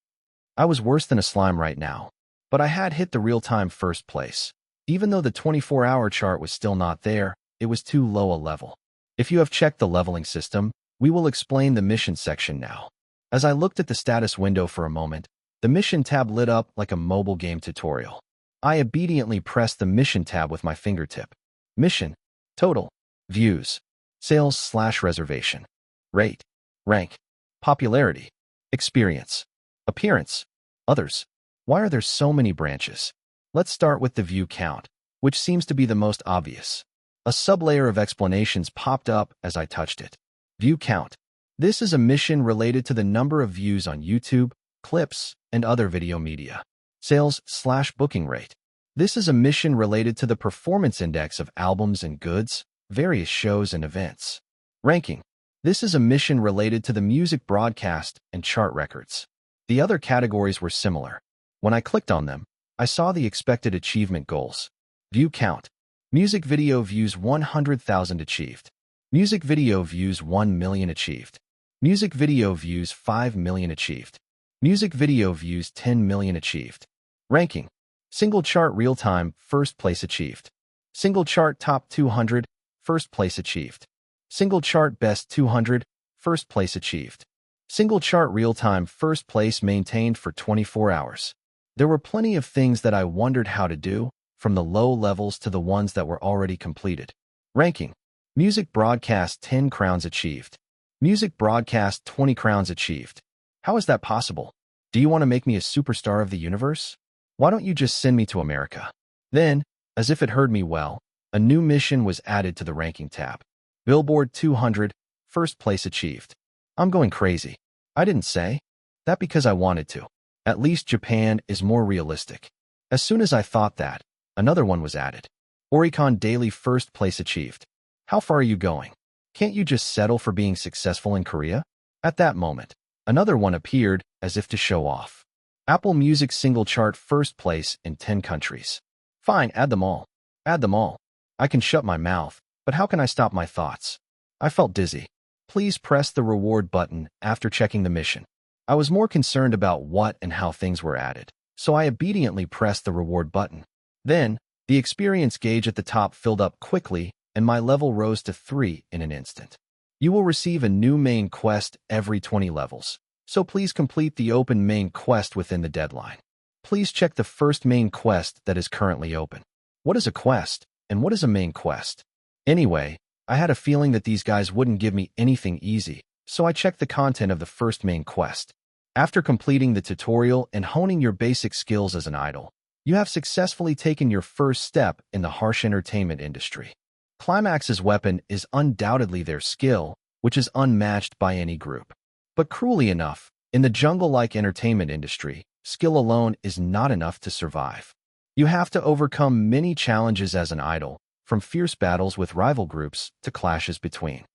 [SPEAKER 1] I was worse than a slime right now, but I had hit the real-time first place. Even though the 24-hour chart was still not there, it was too low a level. If you have checked the leveling system, we will explain the mission section now. As I looked at the status window for a moment, the mission tab lit up like a mobile game tutorial. I obediently pressed the mission tab with my fingertip. Mission. Total. Views. Sales/reservation. Rate. Rank. Popularity. Experience. Appearance. Others. Why are there so many branches? Let's start with the view count, which seems to be the most obvious. A sublayer of explanations popped up as I touched it. View count. This is a mission related to the number of views on YouTube, clips, and other video media. Sales/booking rate. This is a mission related to the performance index of albums and goods, various shows and events. Ranking. This is a mission related to the music broadcast and chart records. The other categories were similar. When I clicked on them, I saw the expected achievement goals. View count. Music video views 100,000 achieved. Music video views 1 million achieved. Music video views 5 million achieved. Music video views 10 million achieved. Ranking. Single chart real-time, first place achieved. Single chart top 200, first place achieved. Single chart best 200, first place achieved. Single chart real-time, first place maintained for 24 hours. There were plenty of things that I wondered how to do, from the low levels to the ones that were already completed. Ranking. Music broadcast 10 crowns achieved. Music broadcast 20 crowns achieved. How is that possible? Do you want to make me a superstar of the universe? Why don't you just send me to America? Then, as if it heard me well, a new mission was added to the ranking tab. Billboard 200, first place achieved. I'm going crazy. I didn't say that because I wanted to. At least Japan is more realistic. As soon as I thought that, another one was added. Oricon Daily, first place achieved. How far are you going? Can't you just settle for being successful in Korea? At that moment, another one appeared as if to show off. Apple Music single chart first place in 10 countries. Fine, add them all. Add them all. I can shut my mouth, but how can I stop my thoughts? I felt dizzy. Please press the reward button after checking the mission. I was more concerned about what and how things were added, so I obediently pressed the reward button. Then, the experience gauge at the top filled up quickly, and my level rose to 3 in an instant. You will receive a new main quest every 20 levels, so please complete the open main quest within the deadline. Please check the first main quest that is currently open. What is a quest, and what is a main quest? Anyway, I had a feeling that these guys wouldn't give me anything easy, so I checked the content of the first main quest. After completing the tutorial and honing your basic skills as an idol, you have successfully taken your first step in the harsh entertainment industry. Climax's weapon is undoubtedly their skill, which is unmatched by any group. But cruelly enough, in the jungle-like entertainment industry, skill alone is not enough to survive. You have to overcome many challenges as an idol, from fierce battles with rival groups to clashes between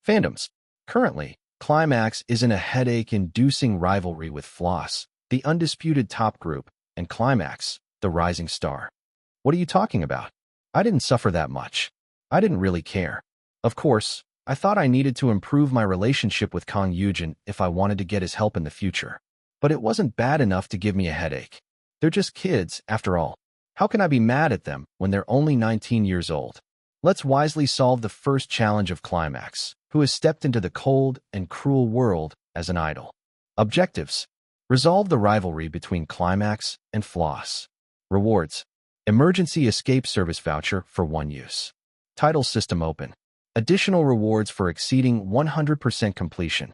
[SPEAKER 1] fandoms. Currently, Climax is in a headache-inducing rivalry with Floss, the undisputed top group, and Climax, the rising star. What are you talking about? I didn't suffer that much. I didn't really care. Of course, I thought I needed to improve my relationship with Kang Yujin if I wanted to get his help in the future. But it wasn't bad enough to give me a headache. They're just kids, after all. How can I be mad at them when they're only 19 years old? Let's wisely solve the first challenge of Climax, who has stepped into the cold and cruel world as an idol. Objectives. Resolve the rivalry between Climax and Floss. Rewards. Emergency escape service voucher for 1 use. Title system open. Additional rewards for exceeding 100% completion.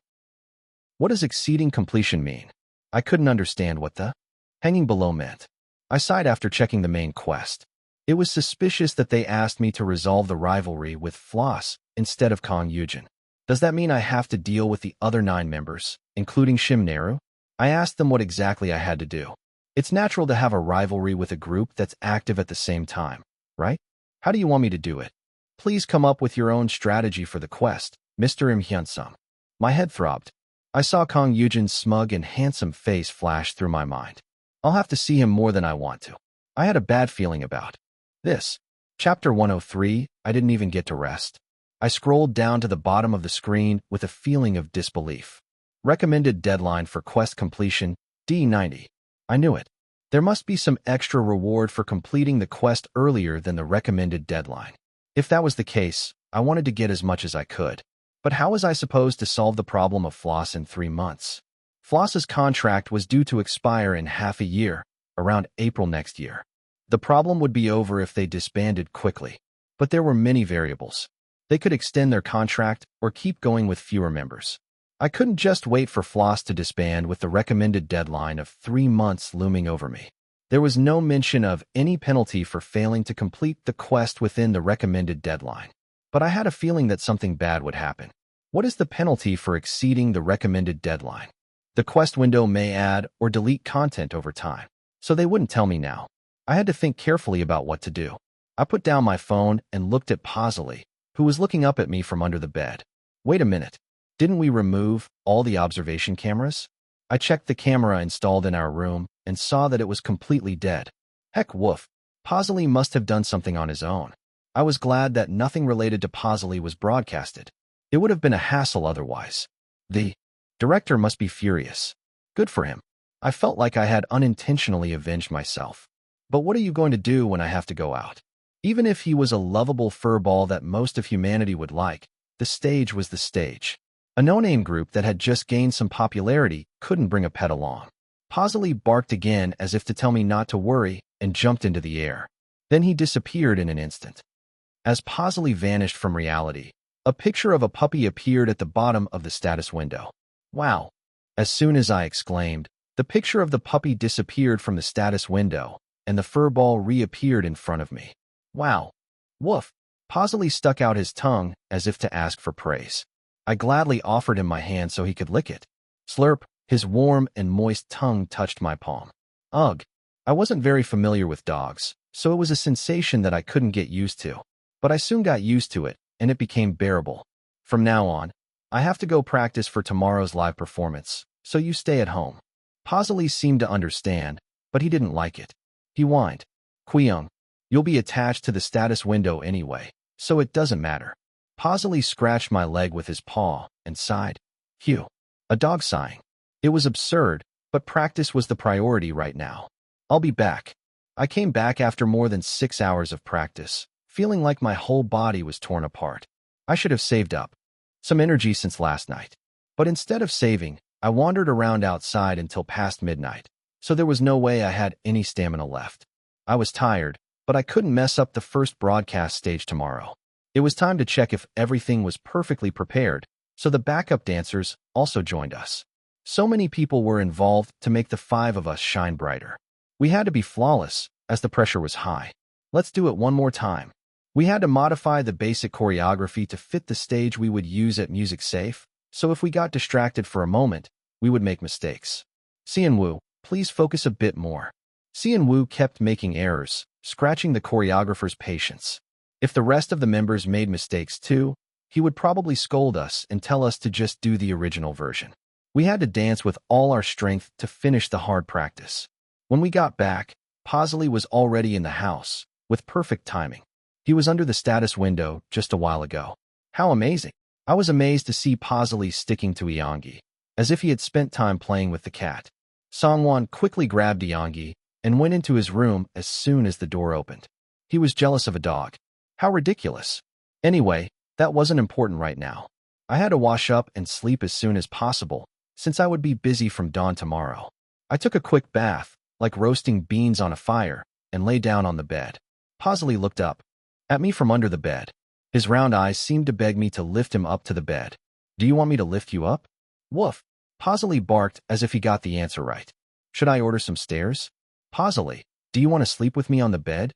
[SPEAKER 1] What does exceeding completion mean? I couldn't understand what the hanging below meant. I sighed after checking the main quest. It was suspicious that they asked me to resolve the rivalry with Floss instead of Kang Yujin. Does that mean I have to deal with the other 9 members, including Shimneru? I asked them what exactly I had to do. It's natural to have a rivalry with a group that's active at the same time, right? How do you want me to do it? Please come up with your own strategy for the quest, Mr. Im Hyunsung. My head throbbed. I saw Kang Yujin's smug and handsome face flash through my mind. I'll have to see him more than I want to. I had a bad feeling about this. Chapter 103, I didn't even get to rest. I scrolled down to the bottom of the screen with a feeling of disbelief. Recommended deadline for quest completion, D90. I knew it. There must be some extra reward for completing the quest earlier than the recommended deadline. If that was the case, I wanted to get as much as I could. But how was I supposed to solve the problem of Floss in 3 months? Floss's contract was due to expire in half a year, around April next year. The problem would be over if they disbanded quickly. But there were many variables. They could extend their contract or keep going with fewer members. I couldn't just wait for Floss to disband with the recommended deadline of 3 months looming over me. There was no mention of any penalty for failing to complete the quest within the recommended deadline. But I had a feeling that something bad would happen. What is the penalty for exceeding the recommended deadline? The quest window may add or delete content over time, so they wouldn't tell me now. I had to think carefully about what to do. I put down my phone and looked at Paisley, who was looking up at me from under the bed. Wait a minute. Didn't we remove all the observation cameras? I checked the camera installed in our room and saw that it was completely dead. Heck woof. Paisley must have done something on his own. I was glad that nothing related to Paisley was broadcasted. It would have been a hassle otherwise. The director must be furious. Good for him. I felt like I had unintentionally avenged myself. But what are you going to do when I have to go out? Even if he was a lovable furball that most of humanity would like, the stage was the stage. A no-name group that had just gained some popularity couldn't bring a pet along. Paisley barked again as if to tell me not to worry and jumped into the air. Then he disappeared in an instant. As Paisley vanished from reality, a picture of a puppy appeared at the bottom of the status window. Wow! As soon as I exclaimed, the picture of the puppy disappeared from the status window, and the furball reappeared in front of me. Wow! Woof! Paisley stuck out his tongue as if to ask for praise. I gladly offered him my hand so he could lick it. Slurp, his warm and moist tongue touched my palm. Ugh! I wasn't very familiar with dogs, so it was a sensation that I couldn't get used to. But I soon got used to it, and it became bearable. From now on, I have to go practice for tomorrow's live performance, so you stay at home. Paisley seemed to understand, but he didn't like it. He whined. Kweong, you'll be attached to the status window anyway, so it doesn't matter. Paisley scratched my leg with his paw and sighed. Phew. A dog sighing. It was absurd, but practice was the priority right now. I'll be back. I came back after more than 6 hours of practice, feeling like my whole body was torn apart. I should have saved up some energy since last night. But instead of saving, I wandered around outside until past midnight, so there was no way I had any stamina left. I was tired, but I couldn't mess up the first broadcast stage tomorrow. It was time to check if everything was perfectly prepared, so the backup dancers also joined us. So many people were involved to make the 5 of us shine brighter. We had to be flawless, as the pressure was high. Let's do it one more time. We had to modify the basic choreography to fit the stage we would use at Music Safe, so if we got distracted for a moment, we would make mistakes. Seon-woo, please focus a bit more. Seon-woo kept making errors, scratching the choreographer's patience. If the rest of the members made mistakes too, he would probably scold us and tell us to just do the original version. We had to dance with all our strength to finish the hard practice. When we got back, Paisley was already in the house, with perfect timing. He was under the status window just a while ago. How amazing! I was amazed to see Paisley sticking to Eongi, as if he had spent time playing with the cat. Songwon quickly grabbed Eongi and went into his room as soon as the door opened. He was jealous of a dog. How ridiculous. Anyway, that wasn't important right now. I had to wash up and sleep as soon as possible, since I would be busy from dawn tomorrow. I took a quick bath, like roasting beans on a fire, and lay down on the bed. Paisley looked up at me from under the bed. His round eyes seemed to beg me to lift him up to the bed. Do you want me to lift you up? Woof. Paisley barked as if he got the answer right. Should I order some stairs? Paisley, do you want to sleep with me on the bed?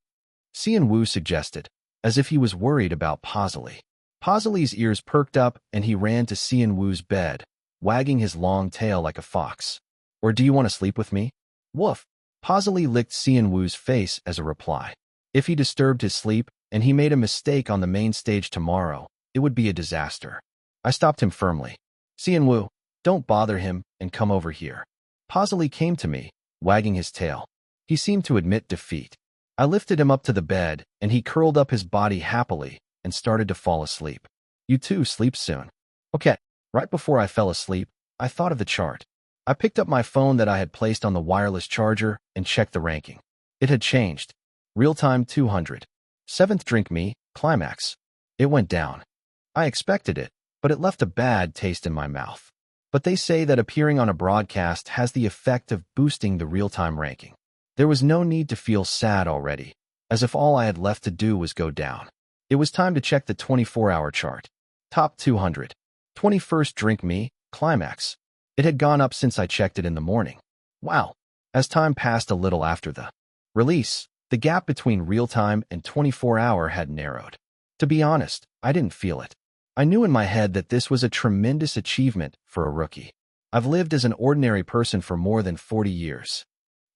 [SPEAKER 1] Seon-woo suggested, as if he was worried about Paisley. Paisley's ears perked up and he ran to Seon-woo's bed, wagging his long tail like a fox. Or do you want to sleep with me? Woof. Paisley licked Seon-woo's face as a reply. If he disturbed his sleep and he made a mistake on the main stage tomorrow, it would be a disaster. I stopped him firmly. Seon-woo, don't bother him and come over here. Paisley came to me, wagging his tail. He seemed to admit defeat. I lifted him up to the bed and he curled up his body happily and started to fall asleep. You too sleep soon. Okay. Right before I fell asleep, I thought of the chart. I picked up my phone that I had placed on the wireless charger and checked the ranking. It had changed. Real-time 200. 7th drink me, Climax. It went down. I expected it, but it left a bad taste in my mouth. But they say that appearing on a broadcast has the effect of boosting the real-time ranking. There was no need to feel sad already, as if all I had left to do was go down. It was time to check the 24-hour chart. Top 200. 21st Drink Me, Climax. It had gone up since I checked it in the morning. Wow. As time passed a little after the release, the gap between real-time and 24-hour had narrowed. To be honest, I didn't feel it. I knew in my head that this was a tremendous achievement for a rookie. I've lived as an ordinary person for more than 40 years.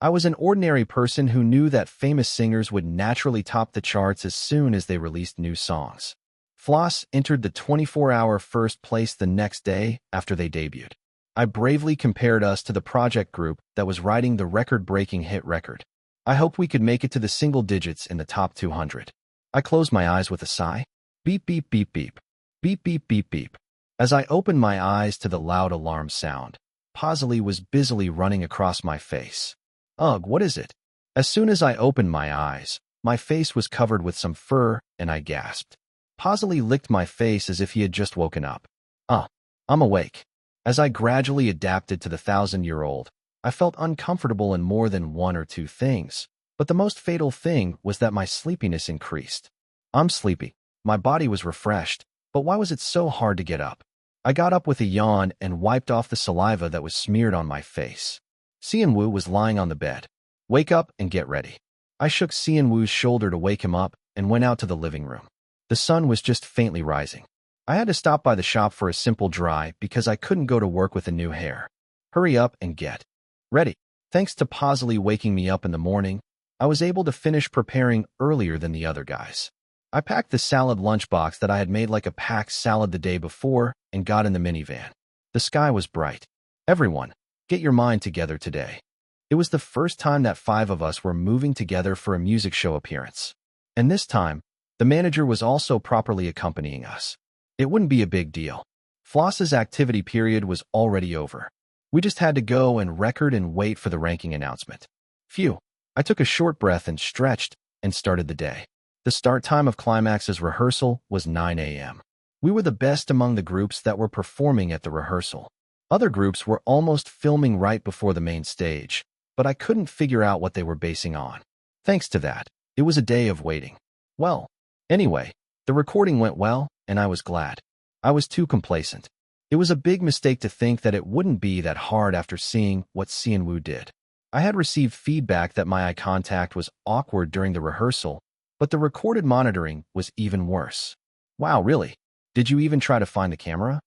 [SPEAKER 1] I was an ordinary person who knew that famous singers would naturally top the charts as soon as they released new songs. Floss entered the 24-hour first place the next day after they debuted. I bravely compared us to the project group that was writing the record-breaking hit record. I hoped we could make it to the single digits in the top 200. I closed my eyes with a sigh. Beep, beep, beep, beep. Beep, beep, beep, beep. As I opened my eyes to the loud alarm sound, Paisley was busily running across my face. Ugh, what is it? As soon as I opened my eyes, my face was covered with some fur, and I gasped. Paisley licked my face as if he had just woken up. I'm awake. As I gradually adapted to the 1,000-year-old, I felt uncomfortable in more than one or two things, but the most fatal thing was that my sleepiness increased. I'm sleepy. My body was refreshed, but why was it so hard to get up? I got up with a yawn and wiped off the saliva that was smeared on my face. Seon-woo was lying on the bed. Wake up and get ready. I shook Seon-woo's shoulder to wake him up and went out to the living room. The sun was just faintly rising. I had to stop by the shop for a simple dry because I couldn't go to work with a new hair. Hurry up and get ready. Thanks to Paisley waking me up in the morning, I was able to finish preparing earlier than the other guys. I packed the salad lunchbox that I had made like a packed salad the day before and got in the minivan. The sky was bright. Everyone, get your mind together today. It was the first time that 5 of us were moving together for a music show appearance. And this time, the manager was also properly accompanying us. It wouldn't be a big deal. Floss's activity period was already over. We just had to go and record and wait for the ranking announcement. Phew. I took a short breath and stretched and started the day. The start time of Climax's rehearsal was 9 a.m. We were the best among the groups that were performing at the rehearsal. Other groups were almost filming right before the main stage, but I couldn't figure out what they were basing on. Thanks to that, it was a day of waiting. Well, anyway, the recording went well, and I was glad. I was too complacent. It was a big mistake to think that it wouldn't be that hard after seeing what Seon-woo did. I had received feedback that my eye contact was awkward during the rehearsal, but the recorded monitoring was even worse. Wow, really? Did you even try to find the camera?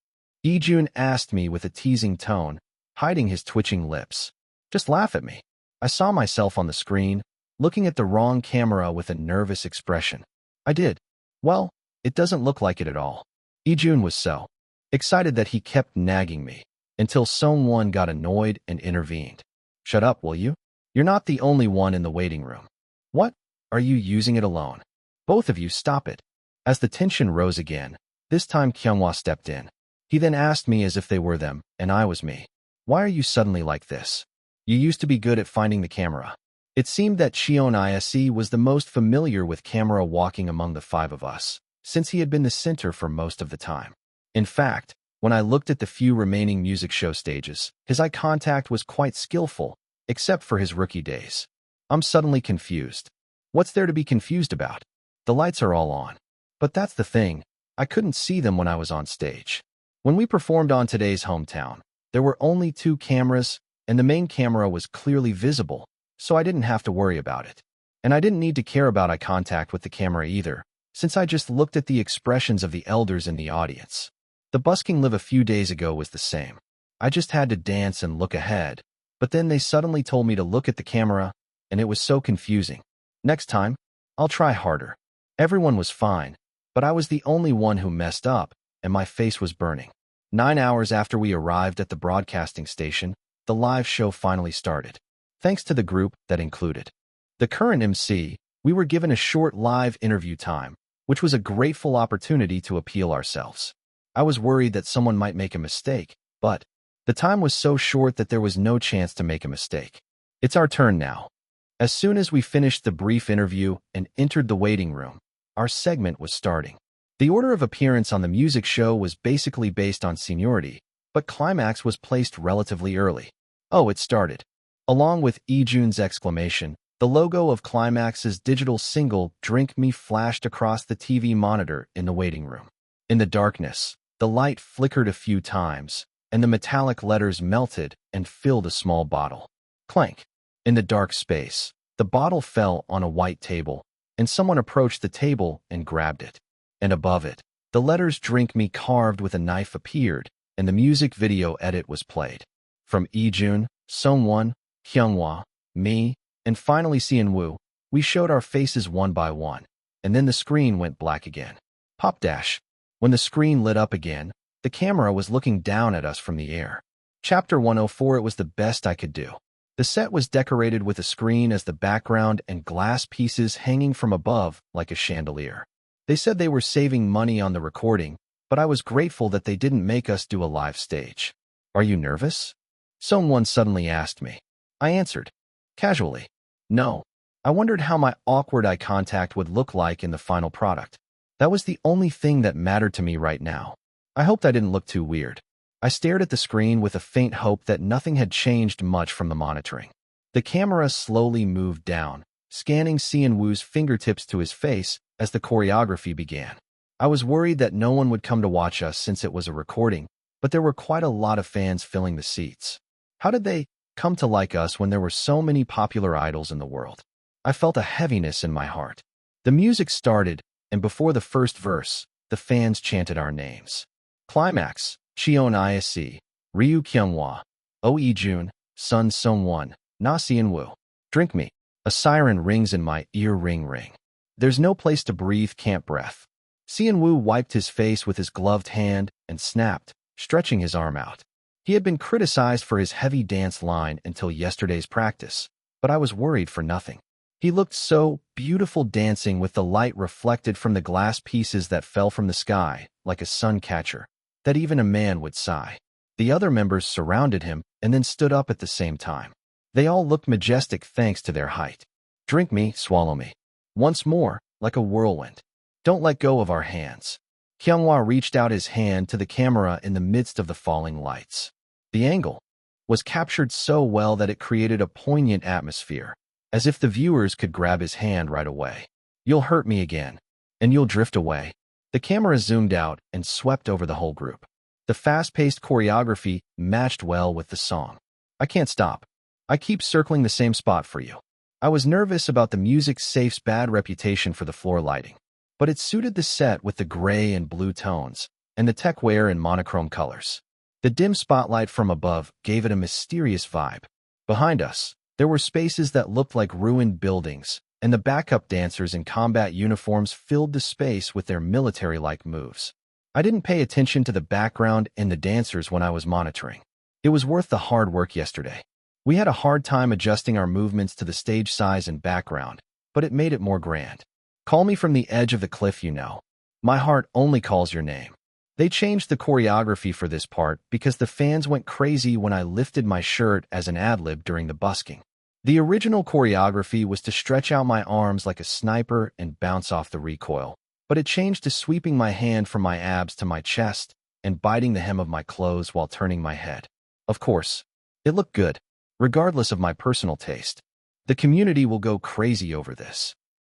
[SPEAKER 1] Ijun asked me with a teasing tone, hiding his twitching lips. Just laugh at me. I saw myself on the screen, looking at the wrong camera with a nervous expression. I did. Well, it doesn't look like it at all. Ijun was so excited that he kept nagging me, until Song-won got annoyed and intervened. Shut up, will you? You're not the only one in the waiting room. What? Are you using it alone? Both of you stop it. As the tension rose again, this time Kyunghwa stepped in. He then asked me as if they were them, and I was me. Why are you suddenly like this? You used to be good at finding the camera. It seemed that Cheon Yise was the most familiar with camera walking among the 5 of us, since he had been the center for most of the time. In fact, when I looked at the few remaining music show stages, his eye contact was quite skillful, except for his rookie days. I'm suddenly confused. What's there to be confused about? The lights are all on. But that's the thing, I couldn't see them when I was on stage. When we performed on Today's Hometown, there were only 2 cameras, and the main camera was clearly visible, so I didn't have to worry about it. And I didn't need to care about eye contact with the camera either, since I just looked at the expressions of the elders in the audience. The busking live a few days ago was the same. I just had to dance and look ahead, but then they suddenly told me to look at the camera, and it was so confusing. Next time, I'll try harder. Everyone was fine, but I was the only one who messed up, and my face was burning. 9 hours after we arrived at the broadcasting station, the live show finally started. Thanks to the group that included the current MC, we were given a short live interview time, which was a grateful opportunity to appeal ourselves. I was worried that someone might make a mistake, but the time was so short that there was no chance to make a mistake. It's our turn now. As soon as we finished the brief interview and entered the waiting room, our segment was starting. The order of appearance on the music show was basically based on seniority, but Climax was placed relatively early. Oh, it started. Along with Ijun's exclamation, the The logo of Climax's digital single, Drink Me, flashed across the TV monitor in the waiting room. In the darkness, the light flickered a few times, and the metallic letters melted and filled a small bottle. Clank. In the dark space, the bottle fell on a white table, and someone approached the table and grabbed it. And above it, the letters Drink Me carved with a knife appeared, and the music video edit was played. From Ijun, Sungwon, Hyunghwa, me, and finally Seonwoo, we showed our faces one by one, and then the screen went black again. Pop dash. When the screen lit up again, the camera was looking down at us from the air. Chapter 104. It was the best I could do. The set was decorated with a screen as the background and glass pieces hanging from above like a chandelier. They said they were saving money on the recording, but I was grateful that they didn't make us do a live stage. Are you nervous? Someone suddenly asked me. I answered, casually, no. I wondered how my awkward eye contact would look like in the final product. That was the only thing that mattered to me right now. I hoped I didn't look too weird. I stared at the screen with a faint hope that nothing had changed much from the monitoring. The camera slowly moved down, scanning Seonwoo's fingertips to his face as the choreography began. I was worried that no one would come to watch us since it was a recording, but there were quite a lot of fans filling the seats. How did they come to like us when there were so many popular idols in the world? I felt a heaviness in my heart. The music started, and before the first verse, the fans chanted our names. Climax, Cheon Yise, Ryu Kyunghwa, Oh Ijun, Sun Sungwon, Na Seonwoo. Drink Me. A siren rings in my ear, ring ring. There's no place to breathe, can't breath. Seonwoo wiped his face with his gloved hand and snapped, stretching his arm out. He had been criticized for his heavy dance line until yesterday's practice, but I was worried for nothing. He looked so beautiful dancing with the light reflected from the glass pieces that fell from the sky, like a sun catcher, that even a man would sigh. The other members surrounded him and then stood up at the same time. They all looked majestic thanks to their height. Drink me, swallow me. Once more, like a whirlwind. Don't let go of our hands. Kyunghwa reached out his hand to the camera in the midst of the falling lights. The angle was captured so well that it created a poignant atmosphere, as if the viewers could grab his hand right away. You'll hurt me again, and you'll drift away. The camera zoomed out and swept over the whole group. The fast-paced choreography matched well with the song. I can't stop. I keep circling the same spot for you. I was nervous about the music safe's bad reputation for the floor lighting, but it suited the set with the gray and blue tones, and the techwear in monochrome colors. The dim spotlight from above gave it a mysterious vibe. Behind us, there were spaces that looked like ruined buildings, and the backup dancers in combat uniforms filled the space with their military-like moves. I didn't pay attention to the background and the dancers when I was monitoring. It was worth the hard work yesterday. We had a hard time adjusting our movements to the stage size and background, but it made it more grand. Call me from the edge of the cliff, you know. My heart only calls your name. They changed the choreography for this part because the fans went crazy when I lifted my shirt as an ad-lib during the busking. The original choreography was to stretch out my arms like a sniper and bounce off the recoil, but it changed to sweeping my hand from my abs to my chest and biting the hem of my clothes while turning my head. Of course, it looked good, regardless of my personal taste. The community will go crazy over this.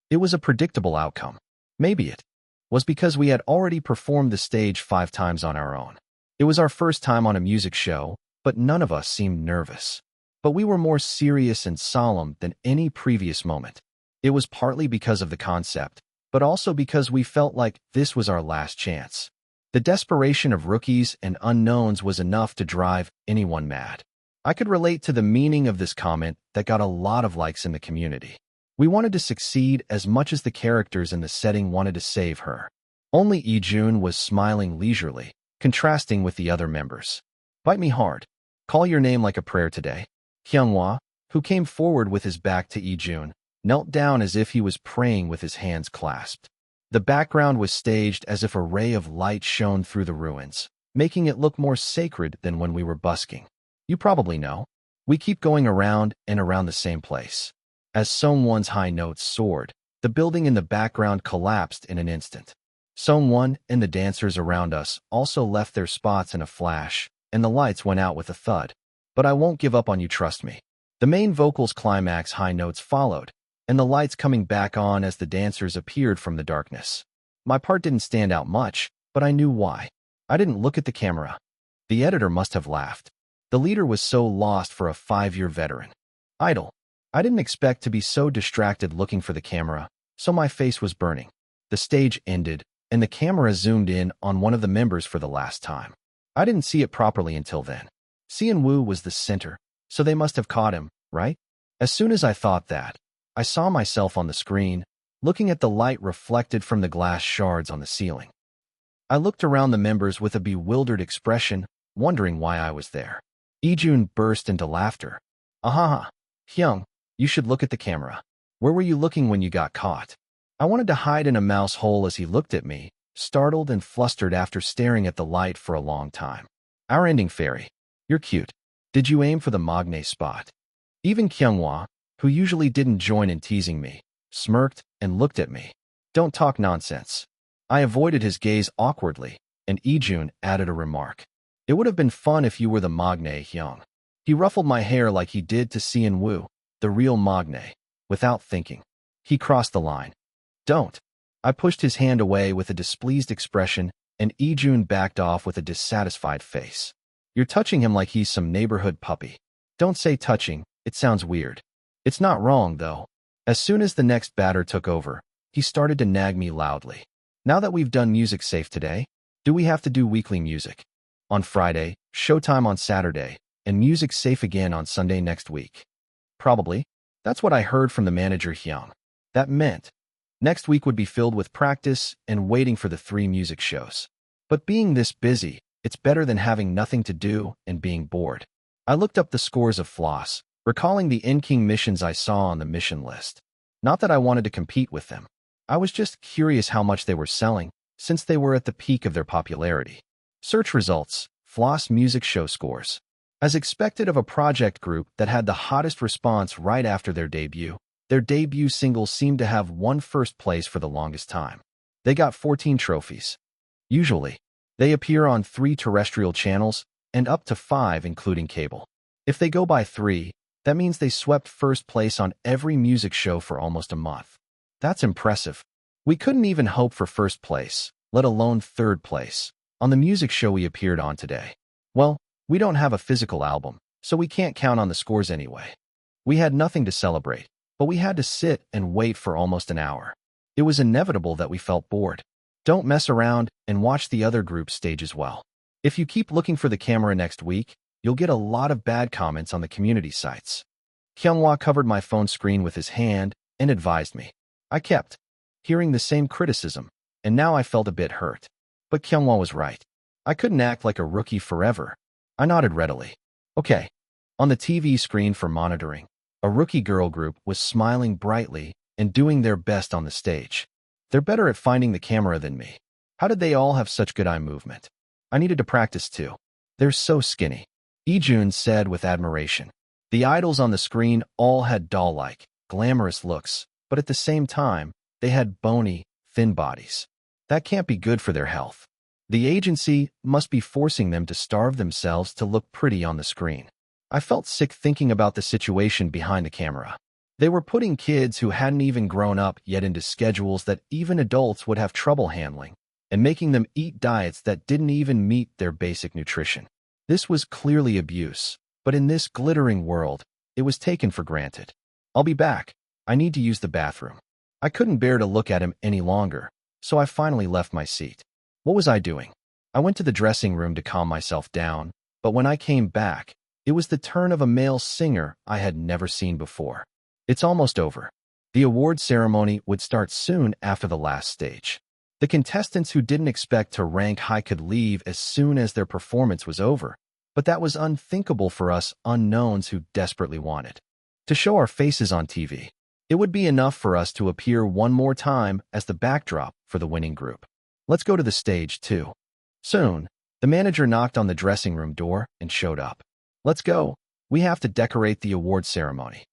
[SPEAKER 1] It was a predictable outcome. Maybe it was because we had already performed the stage 5 times on our own. It was our first time on a music show, but none of us seemed nervous. But we were more serious and solemn than any previous moment. It was partly because of the concept, but also because we felt like this was our last chance. The desperation of rookies and unknowns was enough to drive anyone mad. I could relate to the meaning of this comment that got a lot of likes in the community. We wanted to succeed as much as the characters in the setting wanted to save her. Only Ijun was smiling leisurely, contrasting with the other members. Bite me hard. Call your name like a prayer today. Kyunghwa, who came forward with his back to Ijun, knelt down as if he was praying with his hands clasped. The background was staged as if a ray of light shone through the ruins, making it look more sacred than when we were busking. You probably know. We keep going around and around the same place. As Sungwon's high notes soared, the building in the background collapsed in an instant. Sungwon and the dancers around us also left their spots in a flash, and the lights went out with a thud. But I won't give up on you, trust me. The main vocals Climax high notes followed, and the lights coming back on as the dancers appeared from the darkness. My part didn't stand out much, but I knew why. I didn't look at the camera. The editor must have laughed. The leader was so lost for a 5-year veteran. Idle. I didn't expect to be so distracted looking for the camera, so my face was burning. The stage ended, and the camera zoomed in on one of the members for the last time. I didn't see it properly until then. Seon-woo was the center, so they must have caught him, right? As soon as I thought that, I saw myself on the screen, looking at the light reflected from the glass shards on the ceiling. I looked around the members with a bewildered expression, wondering why I was there. Ijun burst into laughter. Ahaha, Hyung, you should look at the camera. Where were you looking when you got caught? I wanted to hide in a mouse hole as he looked at me, startled and flustered after staring at the light for a long time. Our ending fairy. You're cute. Did you aim for the Magne spot? Even Kyunghwa, who usually didn't join in teasing me, smirked and looked at me. Don't talk nonsense. I avoided his gaze awkwardly, and Ijun added a remark. It would have been fun if you were the Magne, Hyung. He ruffled my hair like he did to Seon-woo, the real Magne, without thinking. He crossed the line. Don't. I pushed his hand away with a displeased expression, and Ijun backed off with a dissatisfied face. You're touching him like he's some neighborhood puppy. Don't say touching, it sounds weird. It's not wrong, though. As soon as the next batter took over, he started to nag me loudly. Now that we've done music safe today, do we have to do weekly music? On Friday, showtime on Saturday, and music safe again on Sunday next week. Probably. That's what I heard from the manager Hyung. That meant next week would be filled with practice and waiting for the 3 music shows. But being this busy, it's better than having nothing to do and being bored. I looked up the scores of floss, recalling the in-king missions I saw on the mission list. Not that I wanted to compete with them. I was just curious how much they were selling, since they were at the peak of their popularity. Search results, floss music show scores. As expected of a project group that had the hottest response right after their debut single seemed to have won first place for the longest time. They got 14 trophies. Usually, they appear on 3 terrestrial channels and up to 5 including cable. If they go by 3, that means they swept first place on every music show for almost a month. That's impressive. We couldn't even hope for first place, let alone third place, on the music show we appeared on today. Well, we don't have a physical album, so we can't count on the scores anyway. We had nothing to celebrate, but we had to sit and wait for almost an hour. It was inevitable that we felt bored. Don't mess around and watch the other groups stage as well. If you keep looking for the camera next week, you'll get a lot of bad comments on the community sites. Kyunghwa covered my phone screen with his hand and advised me. I kept hearing the same criticism, and now I felt a bit hurt. But Kyunghwa was right. I couldn't act like a rookie forever. I nodded readily. Okay. On the TV screen for monitoring, a rookie girl group was smiling brightly and doing their best on the stage. They're better at finding the camera than me. How did they all have such good eye movement? I needed to practice too. They're so skinny. Ijun said with admiration. The idols on the screen all had doll-like, glamorous looks, but at the same time, they had bony, thin bodies. That can't be good for their health. The agency must be forcing them to starve themselves to look pretty on the screen. I felt sick thinking about the situation behind the camera. They were putting kids who hadn't even grown up yet into schedules that even adults would have trouble handling, and making them eat diets that didn't even meet their basic nutrition. This was clearly abuse, but in this glittering world, it was taken for granted. I'll be back. I need to use the bathroom. I couldn't bear to look at him any longer, so I finally left my seat. What was I doing? I went to the dressing room to calm myself down, but when I came back, it was the turn of a male singer I had never seen before. It's almost over. The award ceremony would start soon after the last stage. The contestants who didn't expect to rank high could leave as soon as their performance was over, but that was unthinkable for us unknowns who desperately wanted to show our faces on TV. It would be enough for us to appear one more time as the backdrop for the winning group. Let's go to the stage, too. Soon, the manager knocked on the dressing room door and showed up. Let's go. We have to decorate the award ceremony.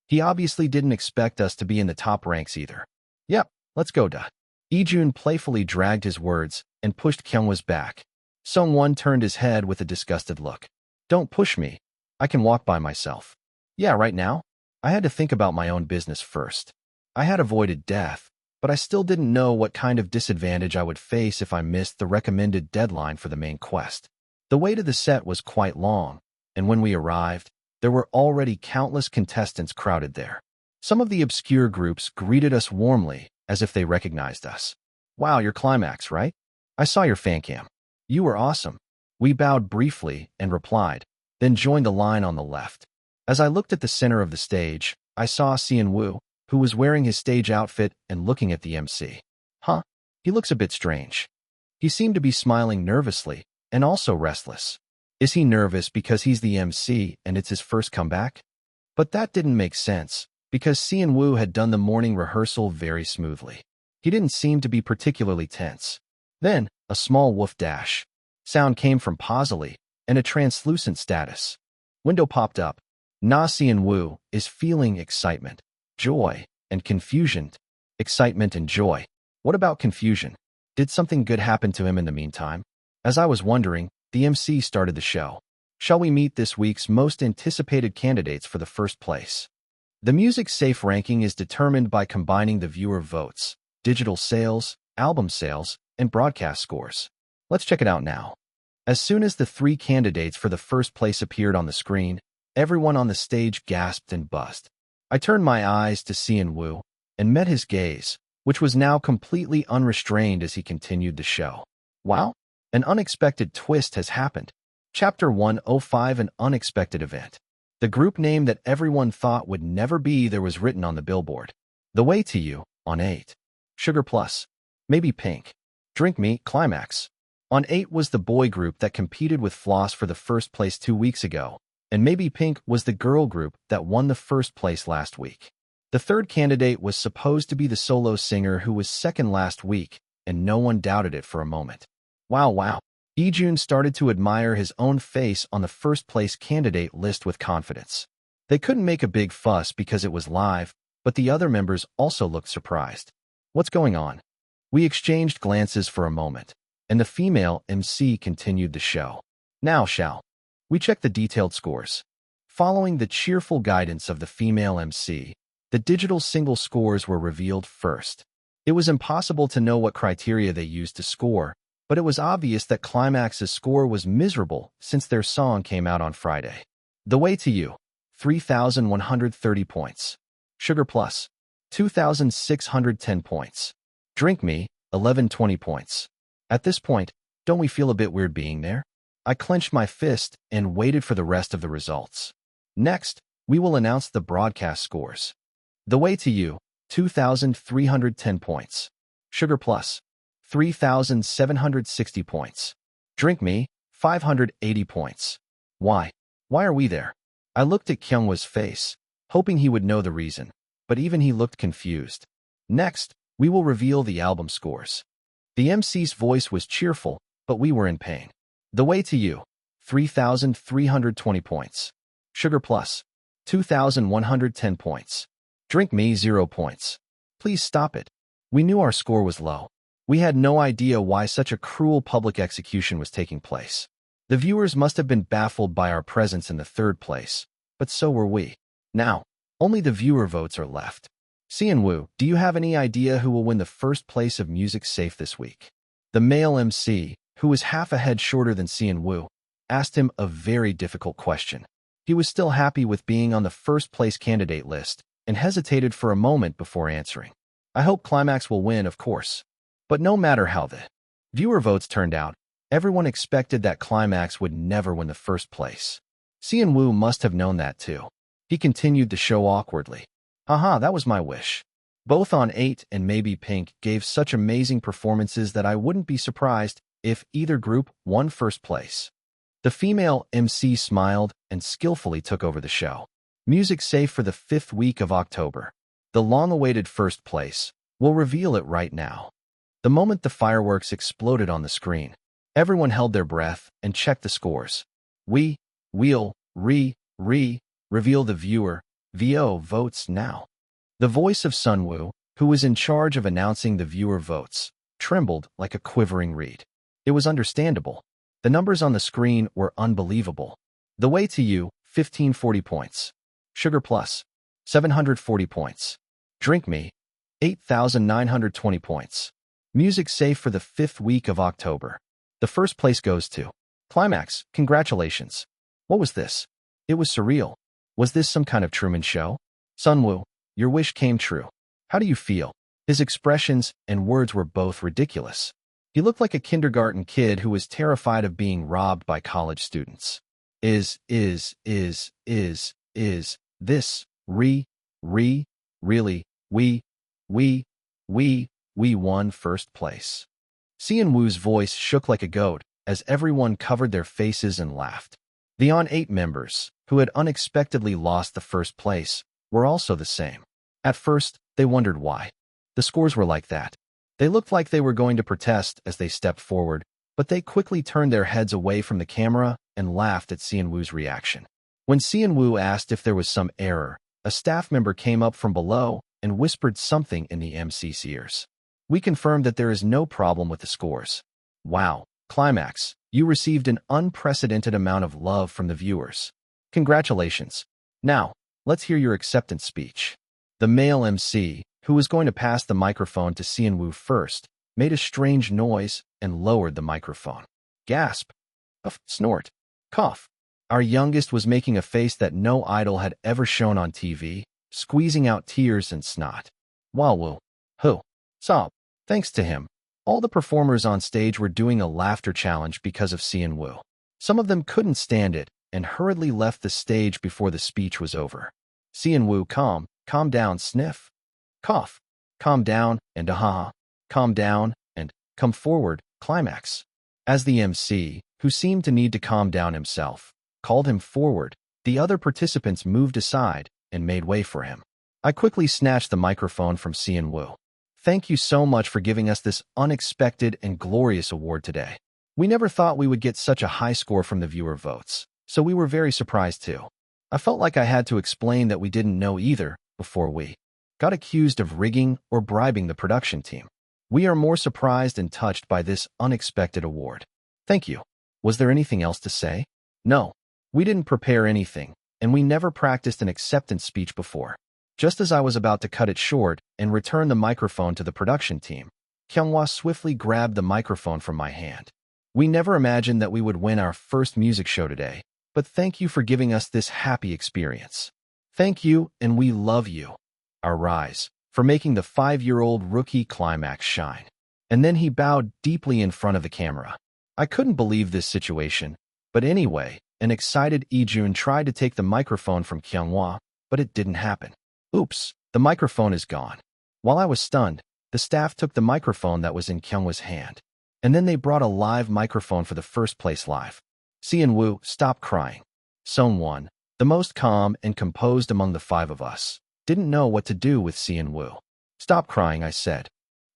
[SPEAKER 1] He obviously didn't expect us to be in the top ranks either. Yep, let's go, da. Ijun playfully dragged his words and pushed Kyunghwa's back. Sungwon turned his head with a disgusted look. Don't push me. I can walk by myself. Yeah, right now? I had to think about my own business first. I had avoided death, but I still didn't know what kind of disadvantage I would face if I missed the recommended deadline for the main quest. The way to the set was quite long, and when we arrived, there were already countless contestants crowded there. Some of the obscure groups greeted us warmly, as if they recognized us. "Wow, you're Climax, right? I saw your fan cam. You were awesome." We bowed briefly and replied, then joined the line on the left. As I looked at the center of the stage, I saw Cheon, who was wearing his stage outfit and looking at the MC. Huh? He looks a bit strange. He seemed to be smiling nervously and also restless. Is he nervous because he's the MC and it's his first comeback? But that didn't make sense, because Cheon had done the morning rehearsal very smoothly. He didn't seem to be particularly tense. Then, a small woof dash. Sound came from Pausily, and a translucent status. Window popped up. Na Cheon is feeling excitement, joy, and confusion. Excitement and joy. What about confusion? Did something good happen to him in the meantime? As I was wondering, the MC started the show. Shall we meet this week's most anticipated candidates for the first place? The Music Safe ranking is determined by combining the viewer votes, digital sales, album sales, and broadcast scores. Let's check it out now. As soon as the 3 candidates for the first place appeared on the screen, everyone on the stage gasped and buzzed. I turned my eyes to Cheon and met his gaze, which was now completely unrestrained as he continued the show. Wow, an unexpected twist has happened. Chapter 105, an unexpected event. The group name that everyone thought would never be there was written on the billboard. The Way to You, on 8. Sugar Plus. Maybe Pink. Drink Me, Climax. On 8 was the boy group that competed with Floss for the first place 2 weeks ago, and Maybe Pink was the girl group that won the first place last week. The third candidate was supposed to be the solo singer who was second last week, and no one doubted it for a moment. Wow. Ijun started to admire his own face on the first place candidate list with confidence. They couldn't make a big fuss because it was live, but the other members also looked surprised. What's going on? We exchanged glances for a moment, and the female MC continued the show. Now shall we check the detailed scores? Following the cheerful guidance of the female MC, the digital single scores were revealed first. It was impossible to know what criteria they used to score, but it was obvious that Climax's score was miserable since their song came out on Friday. The Way to You, 3,130 points. Sugar Plus, 2,610 points. Drink Me, 1,120 points. At this point, don't we feel a bit weird being there? I clenched my fist and waited for the rest of the results. Next, we will announce the broadcast scores. The Way to You, 2,310 points. Sugar Plus, 3,760 points. Drink Me, 580 points. Why? Why are we there? I looked at Kyungwa's face, hoping he would know the reason, but even he looked confused. Next, we will reveal the album scores. The MC's voice was cheerful, but we were in pain. The Way to You, 3,320 points. Sugar Plus, 2,110 points. Drink Me, 0 points. Please stop it. We knew our score was low. We had no idea why such a cruel public execution was taking place. The viewers must have been baffled by our presence in the third place, but so were we. Now, only the viewer votes are left. Cheon, do you have any idea who will win the first place of Music Safe this week? The male MC, who was half a head shorter than Cheon, asked him a very difficult question. He was still happy with being on the first place candidate list and hesitated for a moment before answering. I hope Climax will win, of course. But no matter how the viewer votes turned out, everyone expected that Climax would never win the first place. Cheon must have known that too. He continued the show awkwardly. Haha, that was my wish. Both on 8 and Maybe Pink gave such amazing performances that I wouldn't be surprised if either group won first place. The female MC smiled and skillfully took over the show. Music Safe for the 5th week of October. The long-awaited first place. We'll reveal it right now. The moment the fireworks exploded on the screen, everyone held their breath and checked the scores. We'll reveal the viewer VO votes now. The voice of Sunwoo, who was in charge of announcing the viewer votes, trembled like a quivering reed. It was understandable. The numbers on the screen were unbelievable. The Way to You, 1,540 points. Sugar Plus, 740 points. Drink Me, 8,920 points. Music safe for the 5th week of October. The first place goes to Climax. Congratulations. What was this? It was surreal. Was this some kind of Truman Show? Sunwoo, your wish came true. How do you feel? His expressions and words were both ridiculous. He looked like a kindergarten kid who was terrified of being robbed by college students. Is this, really, we won first place. Seon-woo's voice shook like a goat as everyone covered their faces and laughed. The On-8 members, who had unexpectedly lost the first place, were also the same. At first, they wondered why. The scores were like that. They looked like they were going to protest as they stepped forward, but they quickly turned their heads away from the camera and laughed at Seon-woo's reaction. When Seon-woo asked if there was some error, a staff member came up from below and whispered something in the MC's ears. We confirmed that there is no problem with the scores. Wow, Climax, you received an unprecedented amount of love from the viewers. Congratulations. Now, let's hear your acceptance speech. The male MC, who was going to pass the microphone to Seon-woo first, made a strange noise and lowered the microphone. Gasp. Snort. Cough. Our youngest was making a face that no idol had ever shown on TV, squeezing out tears and snot. Walwoo. Who? Sob. Thanks to him, all the performers on stage were doing a laughter challenge because of Seon-woo. Some of them couldn't stand it and hurriedly left the stage before the speech was over. Seon-woo, calm down, sniff. Cough. Calm down, and calm down, and come forward, Climax. As the MC, who seemed to need to calm down himself, called him forward, the other participants moved aside and made way for him. I quickly snatched the microphone from Seon-woo. Thank you so much for giving us this unexpected and glorious award today. We never thought we would get such a high score from the viewer votes, so we were very surprised too. I felt like I had to explain that we didn't know either before we got accused of rigging or bribing the production team. We are more surprised and touched by this unexpected award. Thank you. Was there anything else to say? No. We didn't prepare anything, and we never practiced an acceptance speech before. Just as I was about to cut it short and return the microphone to the production team, Kyunghwa swiftly grabbed the microphone from my hand. We never imagined that we would win our first music show today, but thank you for giving us this happy experience. Thank you, and we love you. Our rise, for making the 5-year-old rookie Climax shine. And then he bowed deeply in front of the camera. I couldn't believe this situation, but anyway, an excited Ijun tried to take the microphone from Kyunghwa, but it didn't happen. Oops, the microphone is gone. While I was stunned, the staff took the microphone that was in Kyunghwa's hand. And then they brought a live microphone for the first place live. Seon-woo, stop crying. Seon-won, the most calm and composed among the 5 of us, didn't know what to do with Seon-woo. Stop crying, I said.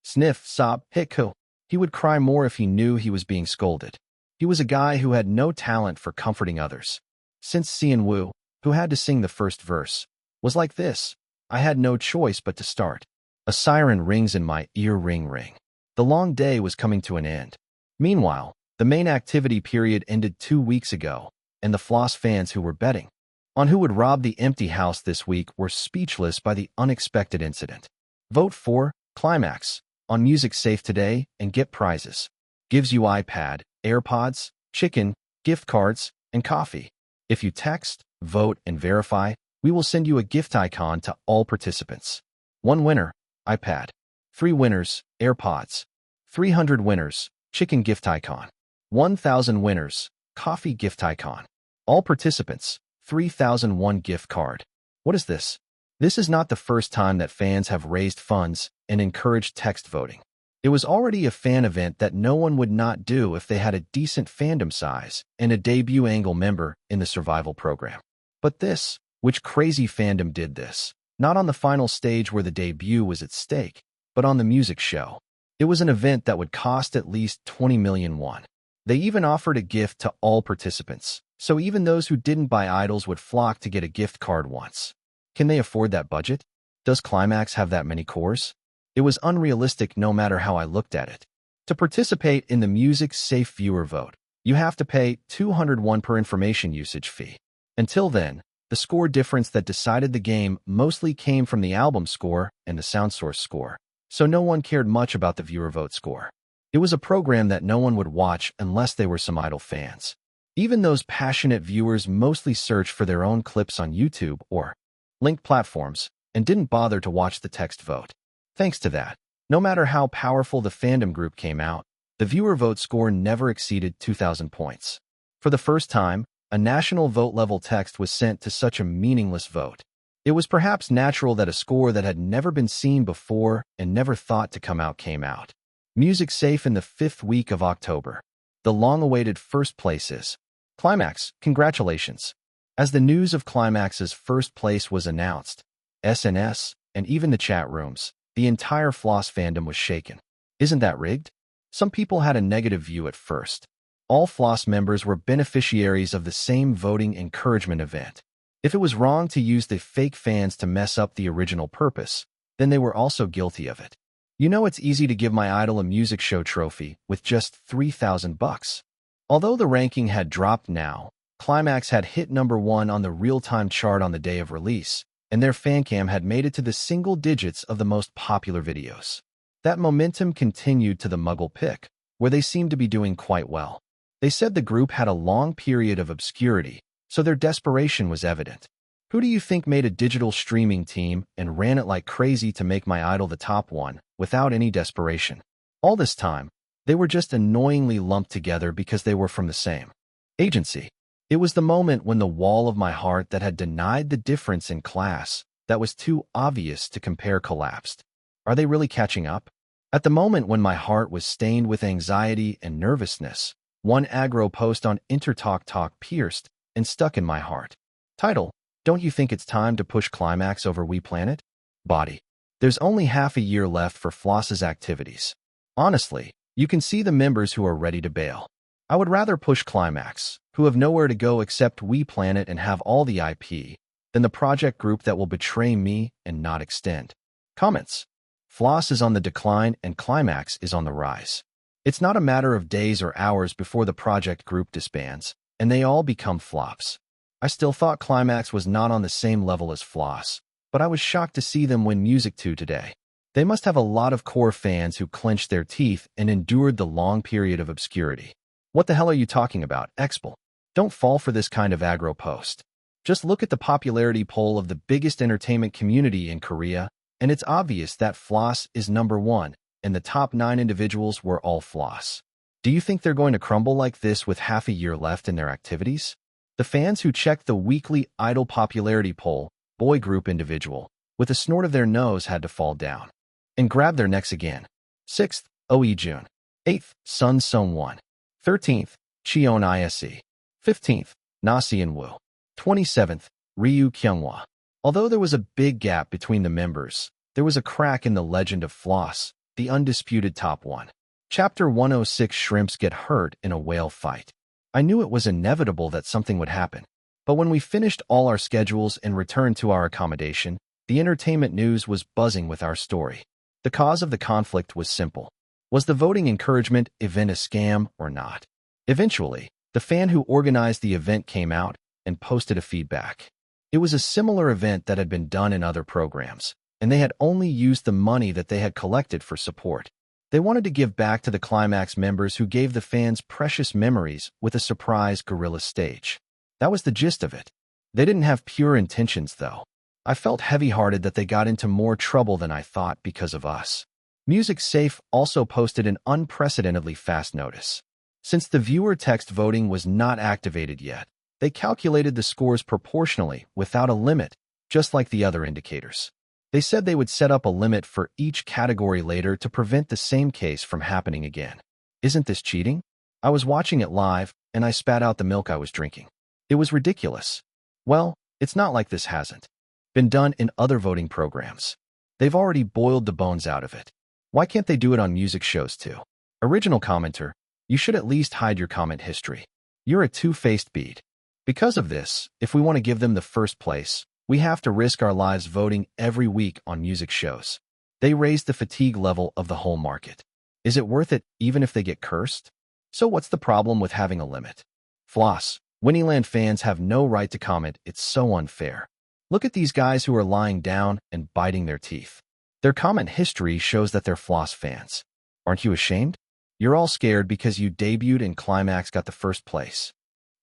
[SPEAKER 1] Sniff, sob, hiccu. He would cry more if he knew he was being scolded. He was a guy who had no talent for comforting others. Since Seon-woo, who had to sing the first verse, was like this, I had no choice but to start. A siren rings in my ear, ring ring. The long day was coming to an end. Meanwhile, the main activity period ended 2 weeks ago, and the Floss fans who were betting on who would rob the empty house this week were speechless by the unexpected incident. Vote for Climax on Music Safe today and get prizes. Gives you iPad, AirPods, chicken, gift cards, and coffee. If you text, vote, and verify, we will send you a gift icon to all participants. 1 winner, iPad. 3 winners, AirPods. 300 winners, chicken gift icon. 1,000 winners, coffee gift icon. All participants, 3,001 gift card. What is this? This is not the first time that fans have raised funds and encouraged text voting. It was already a fan event that no one would not do if they had a decent fandom size and a debut angle member in the survival program. But this, which crazy fandom did this? Not on the final stage where the debut was at stake, but on the music show. It was an event that would cost at least 20 million won. They even offered a gift to all participants, so even those who didn't buy idols would flock to get a gift card once. Can they afford that budget? Does Climax have that many cores? It was unrealistic no matter how I looked at it. To participate in the Music Safe viewer vote, you have to pay 201 per information usage fee. Until then, The score difference that decided the game mostly came from the album score and the sound source score, so no one cared much about the viewer vote score. It was a program that no one would watch unless they were some idol fans. Even those passionate viewers mostly searched for their own clips on YouTube or linked platforms and didn't bother to watch the text vote. Thanks to that, no matter how powerful the fandom group came out, the viewer vote score never exceeded 2,000 points. For the first time, a national vote-level text was sent to such a meaningless vote. It was perhaps natural that a score that had never been seen before and never thought to come out came out. Music safe in the 5th week of October. The long-awaited first places. Climax, congratulations. As the news of Climax's first place was announced, SNS, and even the chat rooms, the entire Floss fandom was shaken. Isn't that rigged? Some people had a negative view at first. All Floss members were beneficiaries of the same voting encouragement event. If it was wrong to use the fake fans to mess up the original purpose, then they were also guilty of it. You know, it's easy to give my idol a music show trophy with just $3,000. Although the ranking had dropped now, Climax had hit #1 on the real-time chart on the day of release, and their fancam had made it to the single digits of the most popular videos. That momentum continued to the Muggle pick, where they seemed to be doing quite well. They said the group had a long period of obscurity, so their desperation was evident. Who do you think made a digital streaming team and ran it like crazy to make my idol the top one, without any desperation? All this time, they were just annoyingly lumped together because they were from the same agency. It was the moment when the wall of my heart that had denied the difference in class, that was too obvious to compare, collapsed. Are they really catching up? At the moment when my heart was stained with anxiety and nervousness, one aggro post on Intertalk pierced and stuck in my heart. Title: Don't you think it's time to push Climax over We Planet? Body: There's only half a year left for Floss's activities. Honestly, you can see the members who are ready to bail. I would rather push Climax, who have nowhere to go except We Planet and have all the IP, than the project group that will betray me and not extend. Comments: Floss is on the decline and Climax is on the rise. It's not a matter of days or hours before the project group disbands, and they all become flops. I still thought Climax was not on the same level as Floss, but I was shocked to see them win Music 2 today. They must have a lot of core fans who clenched their teeth and endured the long period of obscurity. What the hell are you talking about, Expel? Don't fall for this kind of aggro post. Just look at the popularity poll of the biggest entertainment community in Korea, and it's obvious that Floss is #1, and the top 9 individuals were all Floss. Do you think they're going to crumble like this with half a year left in their activities? The fans who checked the weekly idol popularity poll, boy group individual, with a snort of their nose had to fall down and grab their necks again. 6th, Oe Jun. 8th, Sun Sung-won. 13th, Cheon Yise. 15th, Na Seon-woo. 27th, Ryu Kyunghwa. Although there was a big gap between the members, there was a crack in the legend of Floss, the undisputed top one. Chapter 106: Shrimps get hurt in a whale fight. I knew it was inevitable that something would happen. But when we finished all our schedules and returned to our accommodation, the entertainment news was buzzing with our story. The cause of the conflict was simple. Was the voting encouragement event a scam or not? Eventually, the fan who organized the event came out and posted a feedback. It was a similar event that had been done in other programs, and they had only used the money that they had collected for support. They wanted to give back to the Climax members who gave the fans precious memories with a surprise guerrilla stage. That was the gist of it. They didn't have pure intentions, though. I felt heavy-hearted that they got into more trouble than I thought because of us. Music Safe also posted an unprecedentedly fast notice. Since the viewer text voting was not activated yet, they calculated the scores proportionally without a limit, just like the other indicators. They said they would set up a limit for each category later to prevent the same case from happening again. Isn't this cheating? I was watching it live, and I spat out the milk I was drinking. It was ridiculous. Well, it's not like this hasn't been done in other voting programs. They've already boiled the bones out of it. Why can't they do it on music shows too? Original commenter: you should at least hide your comment history. You're a two-faced bead. Because of this, if we want to give them the first place, we have to risk our lives voting every week on music shows. They raised the fatigue level of the whole market. Is it worth it even if they get cursed? So what's the problem with having a limit? Floss, Winnieland fans have no right to comment. It's so unfair. Look at these guys who are lying down and biting their teeth. Their comment history shows that they're Floss fans. Aren't you ashamed? You're all scared because you debuted and Climax got the first place.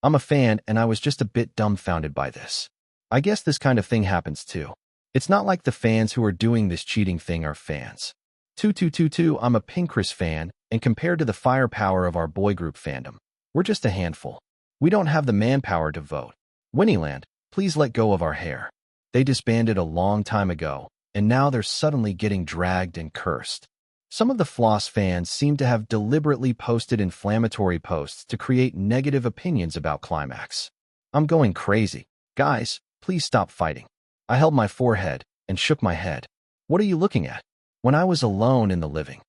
[SPEAKER 1] I'm a fan and I was just a bit dumbfounded by this. I guess this kind of thing happens too. It's not like the fans who are doing this cheating thing are fans. 2222, I'm a Pinkris fan, and compared to the firepower of our boy group fandom, we're just a handful. We don't have the manpower to vote. Winnieland, please let go of our hair. They disbanded a long time ago, and now they're suddenly getting dragged and cursed. Some of the Floss fans seem to have deliberately posted inflammatory posts to create negative opinions about Climax. I'm going crazy. Guys, please stop fighting. I held my forehead and shook my head. What are you looking at? When I was alone in the living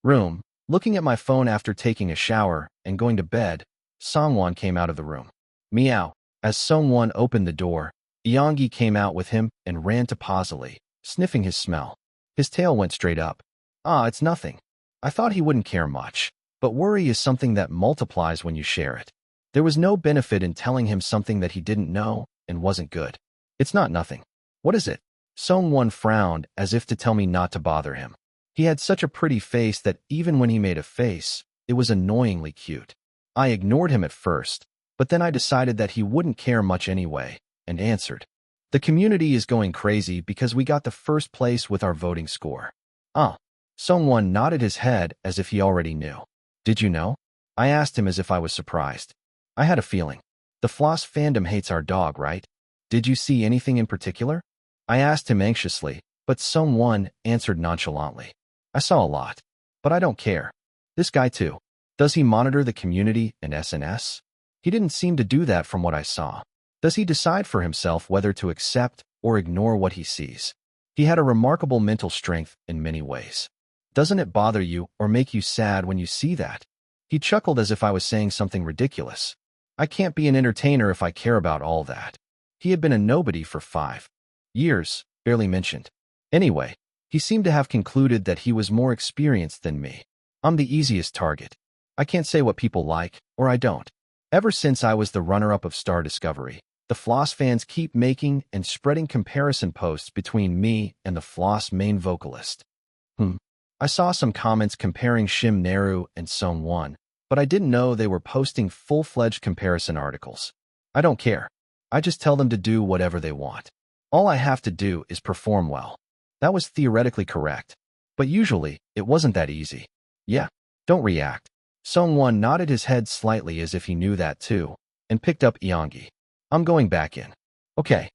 [SPEAKER 1] room, looking at my phone after taking a shower and going to bed, Songwon came out of the room. Meow. As Songwon opened the door, Eongi came out with him and ran to Pausily, sniffing his smell. His tail went straight up. Ah, it's nothing. I thought he wouldn't care much, but worry is something that multiplies when you share it. There was no benefit in telling him something that he didn't know and wasn't good. It's not nothing. What is it? Songwon frowned as if to tell me not to bother him. He had such a pretty face that even when he made a face, it was annoyingly cute. I ignored him at first, but then I decided that he wouldn't care much anyway, and answered. The community is going crazy because we got the first place with our voting score. Ah. Songwon nodded his head as if he already knew. Did you know? I asked him as if I was surprised. I had a feeling. The Floss fandom hates our dog, right? Did you see anything in particular? I asked him anxiously, but Songwon answered nonchalantly. I saw a lot, but I don't care. This guy too. Does he monitor the community and SNS? He didn't seem to do that from what I saw. Does he decide for himself whether to accept or ignore what he sees? He had a remarkable mental strength in many ways. Doesn't it bother you or make you sad when you see that? He chuckled as if I was saying something ridiculous. I can't be an entertainer if I care about all that. He had been a nobody for 5 years, barely mentioned. Anyway, he seemed to have concluded that he was more experienced than me. I'm the easiest target. I can't say what people like, or I don't. Ever since I was the runner-up of Star Discovery, the Floss fans keep making and spreading comparison posts between me and the Floss main vocalist. I saw some comments comparing Shim Neru and Songwon, but I didn't know they were posting full-fledged comparison articles. I don't care. I just tell them to do whatever they want. All I have to do is perform well. That was theoretically correct, but usually it wasn't that easy. Yeah, don't react. Songwon nodded his head slightly as if he knew that too, and picked up Eongi. I'm going back in. Okay.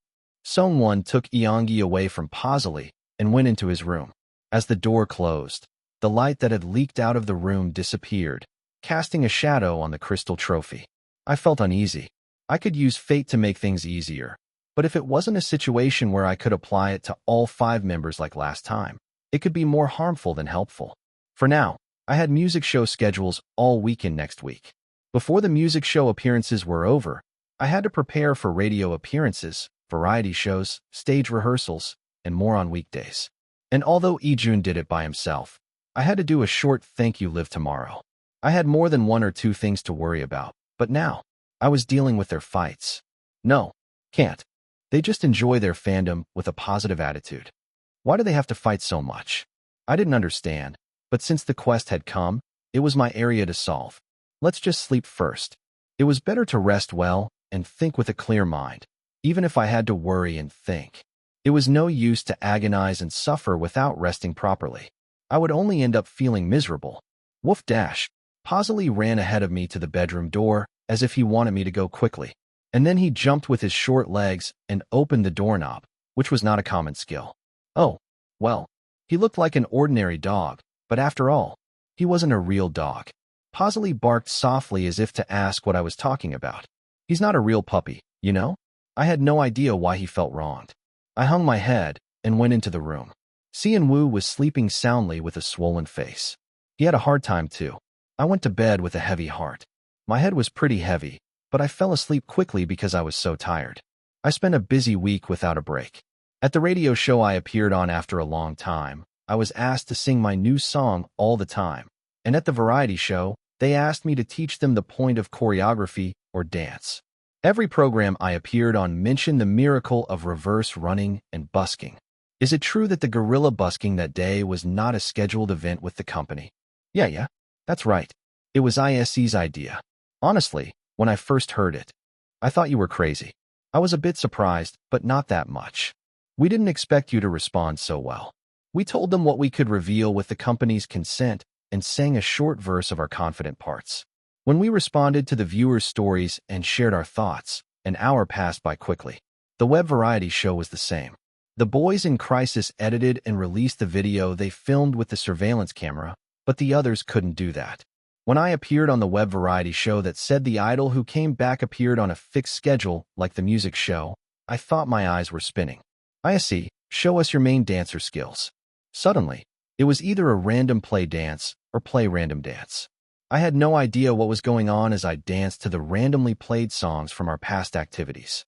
[SPEAKER 1] Songwon took Eongi away from Pausily and went into his room. As the door closed, the light that had leaked out of the room disappeared, casting a shadow on the crystal trophy. I felt uneasy. I could use fate to make things easier, but if it wasn't a situation where I could apply it to all 5 members like last time, it could be more harmful than helpful. For now, I had music show schedules all weekend next week. Before the music show appearances were over, I had to prepare for radio appearances, variety shows, stage rehearsals, and more on weekdays. And although Ijun did it by himself, I had to do a short thank you live tomorrow. I had more than 1 or 2 things to worry about, but now, I was dealing with their fights. No, can't. They just enjoy their fandom with a positive attitude. Why do they have to fight so much? I didn't understand, but since the quest had come, it was my area to solve. Let's just sleep first. It was better to rest well and think with a clear mind, even if I had to worry and think. It was no use to agonize and suffer without resting properly. I would only end up feeling miserable. Woof dash. Pausily ran ahead of me to the bedroom door as if he wanted me to go quickly. And then he jumped with his short legs and opened the doorknob, which was not a common skill. Oh, well, he looked like an ordinary dog, but after all, he wasn't a real dog. Pausily barked softly as if to ask what I was talking about. He's not a real puppy, you know? I had no idea why he felt wronged. I hung my head and went into the room. Cian Wu was sleeping soundly with a swollen face. He had a hard time too. I went to bed with a heavy heart. My head was pretty heavy, but I fell asleep quickly because I was so tired. I spent a busy week without a break. At the radio show I appeared on after a long time, I was asked to sing my new song all the time. And at the variety show, they asked me to teach them the point of choreography or dance. Every program I appeared on mentioned the miracle of reverse running and busking. Is it true that the gorilla busking that day was not a scheduled event with the company? Yeah, that's right. It was ISE's idea. Honestly, when I first heard it, I thought you were crazy. I was a bit surprised, but not that much. We didn't expect you to respond so well. We told them what we could reveal with the company's consent and sang a short verse of our confident parts. When we responded to the viewers' stories and shared our thoughts, an hour passed by quickly. The web variety show was the same. The boys in Crisis edited and released the video they filmed with the surveillance camera, but the others couldn't do that. When I appeared on the web variety show that said the idol who came back appeared on a fixed schedule like the music show, I thought my eyes were spinning. ISE, show us your main dancer skills. Suddenly, it was either a random play dance or play random dance. I had no idea what was going on as I danced to the randomly played songs from our past activities.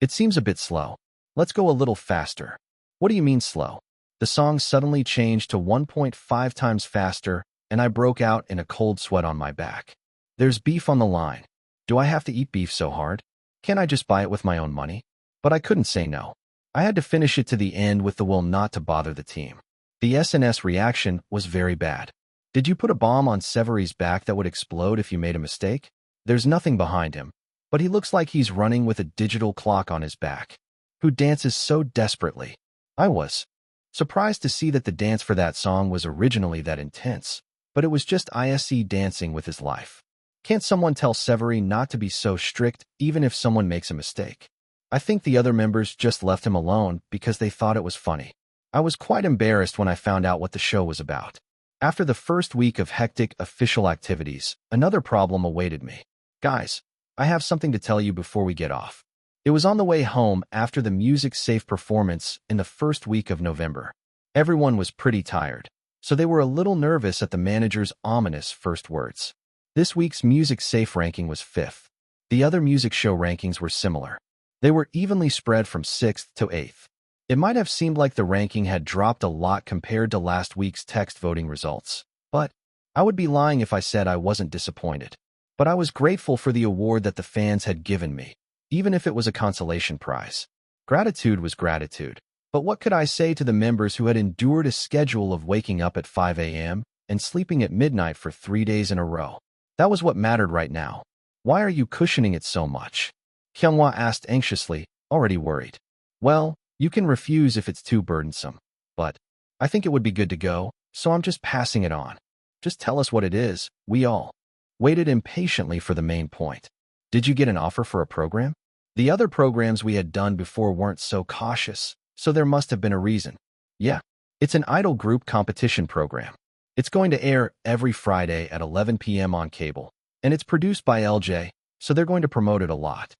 [SPEAKER 1] It seems a bit slow. Let's go a little faster. What do you mean slow? The song suddenly changed to 1.5 times faster, and I broke out in a cold sweat on my back. There's beef on the line. Do I have to eat beef so hard? Can't I just buy it with my own money? But I couldn't say no. I had to finish it to the end with the will not to bother the team. The SNS reaction was very bad. Did you put a bomb on Severi's back that would explode if you made a mistake? There's nothing behind him, but he looks like he's running with a digital clock on his back. Who dances so desperately? I was surprised to see that the dance for that song was originally that intense, but it was just ISE dancing with his life. Can't someone tell Severi not to be so strict even if someone makes a mistake? I think the other members just left him alone because they thought it was funny. I was quite embarrassed when I found out what the show was about. After the first week of hectic official activities, another problem awaited me. Guys, I have something to tell you before we get off. It was on the way home after the Music Safe performance in the first week of November. Everyone was pretty tired, so they were a little nervous at the manager's ominous first words. This week's Music Safe ranking was 5th. The other music show rankings were similar. They were evenly spread from 6th to 8th. It might have seemed like the ranking had dropped a lot compared to last week's text voting results, but I would be lying if I said I wasn't disappointed. But I was grateful for the award that the fans had given me, even if it was a consolation prize. Gratitude was gratitude. But what could I say to the members who had endured a schedule of waking up at 5 a.m. and sleeping at midnight for 3 days in a row? That was what mattered right now. Why are you cushioning it so much? Kyunghwa asked anxiously, already worried. Well, you can refuse if it's too burdensome. But I think it would be good to go, so I'm just passing it on. Just tell us what it is. We all waited impatiently for the main point. Did you get an offer for a program? The other programs we had done before weren't so cautious, so there must have been a reason. Yeah, it's an idol group competition program. It's going to air every Friday at 11 p.m. on cable, and it's produced by LJ, so they're going to promote it a lot.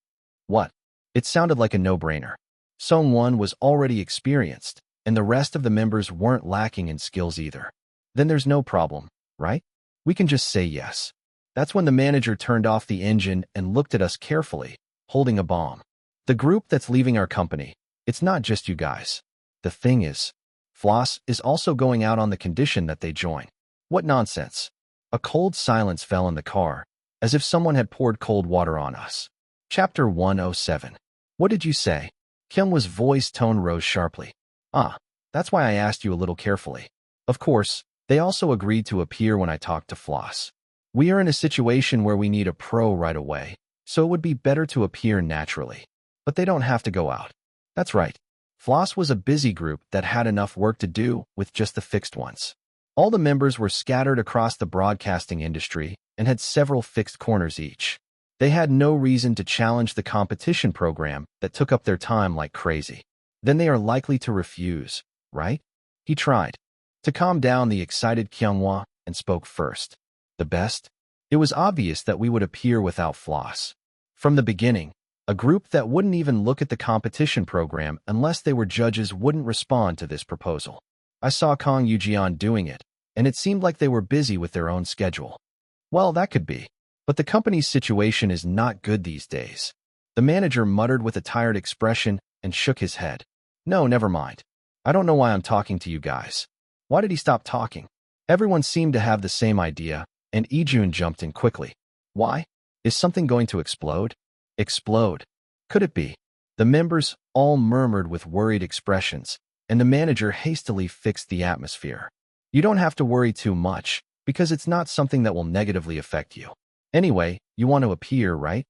[SPEAKER 1] What? It sounded like a no-brainer. Song-won was already experienced, and the rest of the members weren't lacking in skills either. Then there's no problem, right? We can just say yes. That's when the manager turned off the engine and looked at us carefully, holding a bomb. The group that's leaving our company, it's not just you guys. The thing is, Floss is also going out on the condition that they join. What nonsense. A cold silence fell in the car, as if someone had poured cold water on us. Chapter 107. What did you say? Kyungwa's voice tone rose sharply. That's why I asked you a little carefully. Of course, they also agreed to appear when I talked to Floss. We are in a situation where we need a pro right away, so it would be better to appear naturally. But they don't have to go out. That's right. Floss was a busy group that had enough work to do with just the fixed ones. All the members were scattered across the broadcasting industry and had several fixed corners each. They had no reason to challenge the competition program that took up their time like crazy. Then they are likely to refuse, right? He tried to calm down the excited Kyunghwa and spoke first. The best? It was obvious that we would appear without Floss. From the beginning, a group that wouldn't even look at the competition program unless they were judges wouldn't respond to this proposal. I saw Kang Yujian doing it, and it seemed like they were busy with their own schedule. Well, that could be. But the company's situation is not good these days. The manager muttered with a tired expression and shook his head. No, never mind. I don't know why I'm talking to you guys. Why did he stop talking? Everyone seemed to have the same idea, and Ijun jumped in quickly. Why? Is something going to explode? Explode. Could it be? The members all murmured with worried expressions, and the manager hastily fixed the atmosphere. You don't have to worry too much, because it's not something that will negatively affect you. Anyway, you want to appear, right?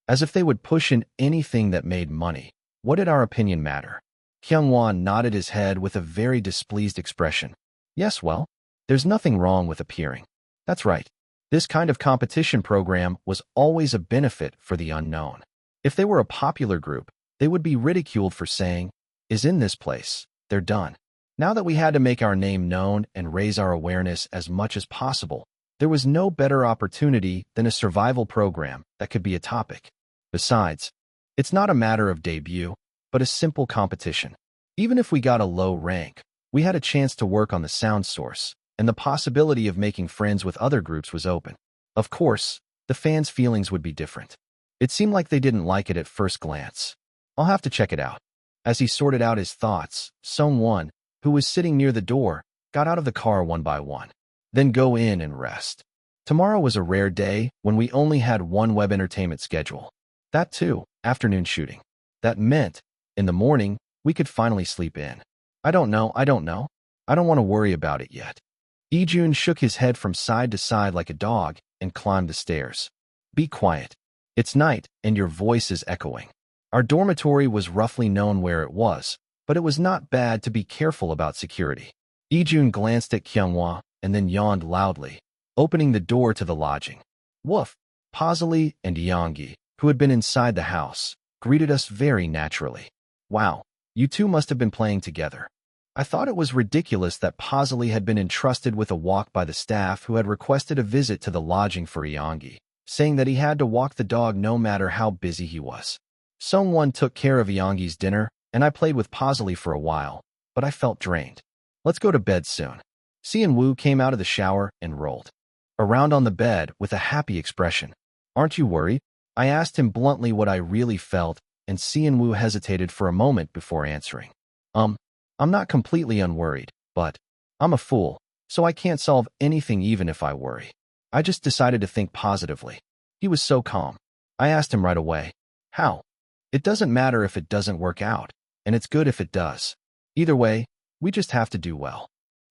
[SPEAKER 1] As if they would push in anything that made money. What did our opinion matter? Kyunghwa nodded his head with a very displeased expression. Yes, well, there's nothing wrong with appearing. That's right. This kind of competition program was always a benefit for the unknown. If they were a popular group, they would be ridiculed for saying, is in this place, they're done. Now that we had to make our name known and raise our awareness as much as possible, there was no better opportunity than a survival program that could be a topic. Besides, it's not a matter of debut, but a simple competition. Even if we got a low rank, we had a chance to work on the sound source, and the possibility of making friends with other groups was open. Of course, the fans' feelings would be different. It seemed like they didn't like it at first glance. I'll have to check it out. As he sorted out his thoughts, Sung-won, who was sitting near the door, got out of the car one by one. Then go in and rest. Tomorrow was a rare day when we only had one web entertainment schedule. That too, afternoon shooting. That meant, in the morning, we could finally sleep in. I don't know. I don't want to worry about it yet. Ijun shook his head from side to side like a dog and climbed the stairs. Be quiet. It's night and your voice is echoing. Our dormitory was roughly known where it was, but it was not bad to be careful about security. Ijun glanced at Kyunghwa and then yawned loudly, opening the door to the lodging. Woof! Pazali and Yonggi, who had been inside the house, greeted us very naturally. Wow, you two must have been playing together. I thought it was ridiculous that Pazali had been entrusted with a walk by the staff who had requested a visit to the lodging for Yonggi, saying that he had to walk the dog no matter how busy he was. Sung-won took care of Yonggi's dinner, and I played with Pazali for a while, but I felt drained. Let's go to bed soon. Sean-woo came out of the shower and rolled around on the bed with a happy expression. Aren't you worried? I asked him bluntly what I really felt, and Sean-woo hesitated for a moment before answering. I'm not completely unworried, but I'm a fool, so I can't solve anything even if I worry. I just decided to think positively. He was so calm. I asked him right away. How? It doesn't matter if it doesn't work out, and it's good if it does. Either way, we just have to do well.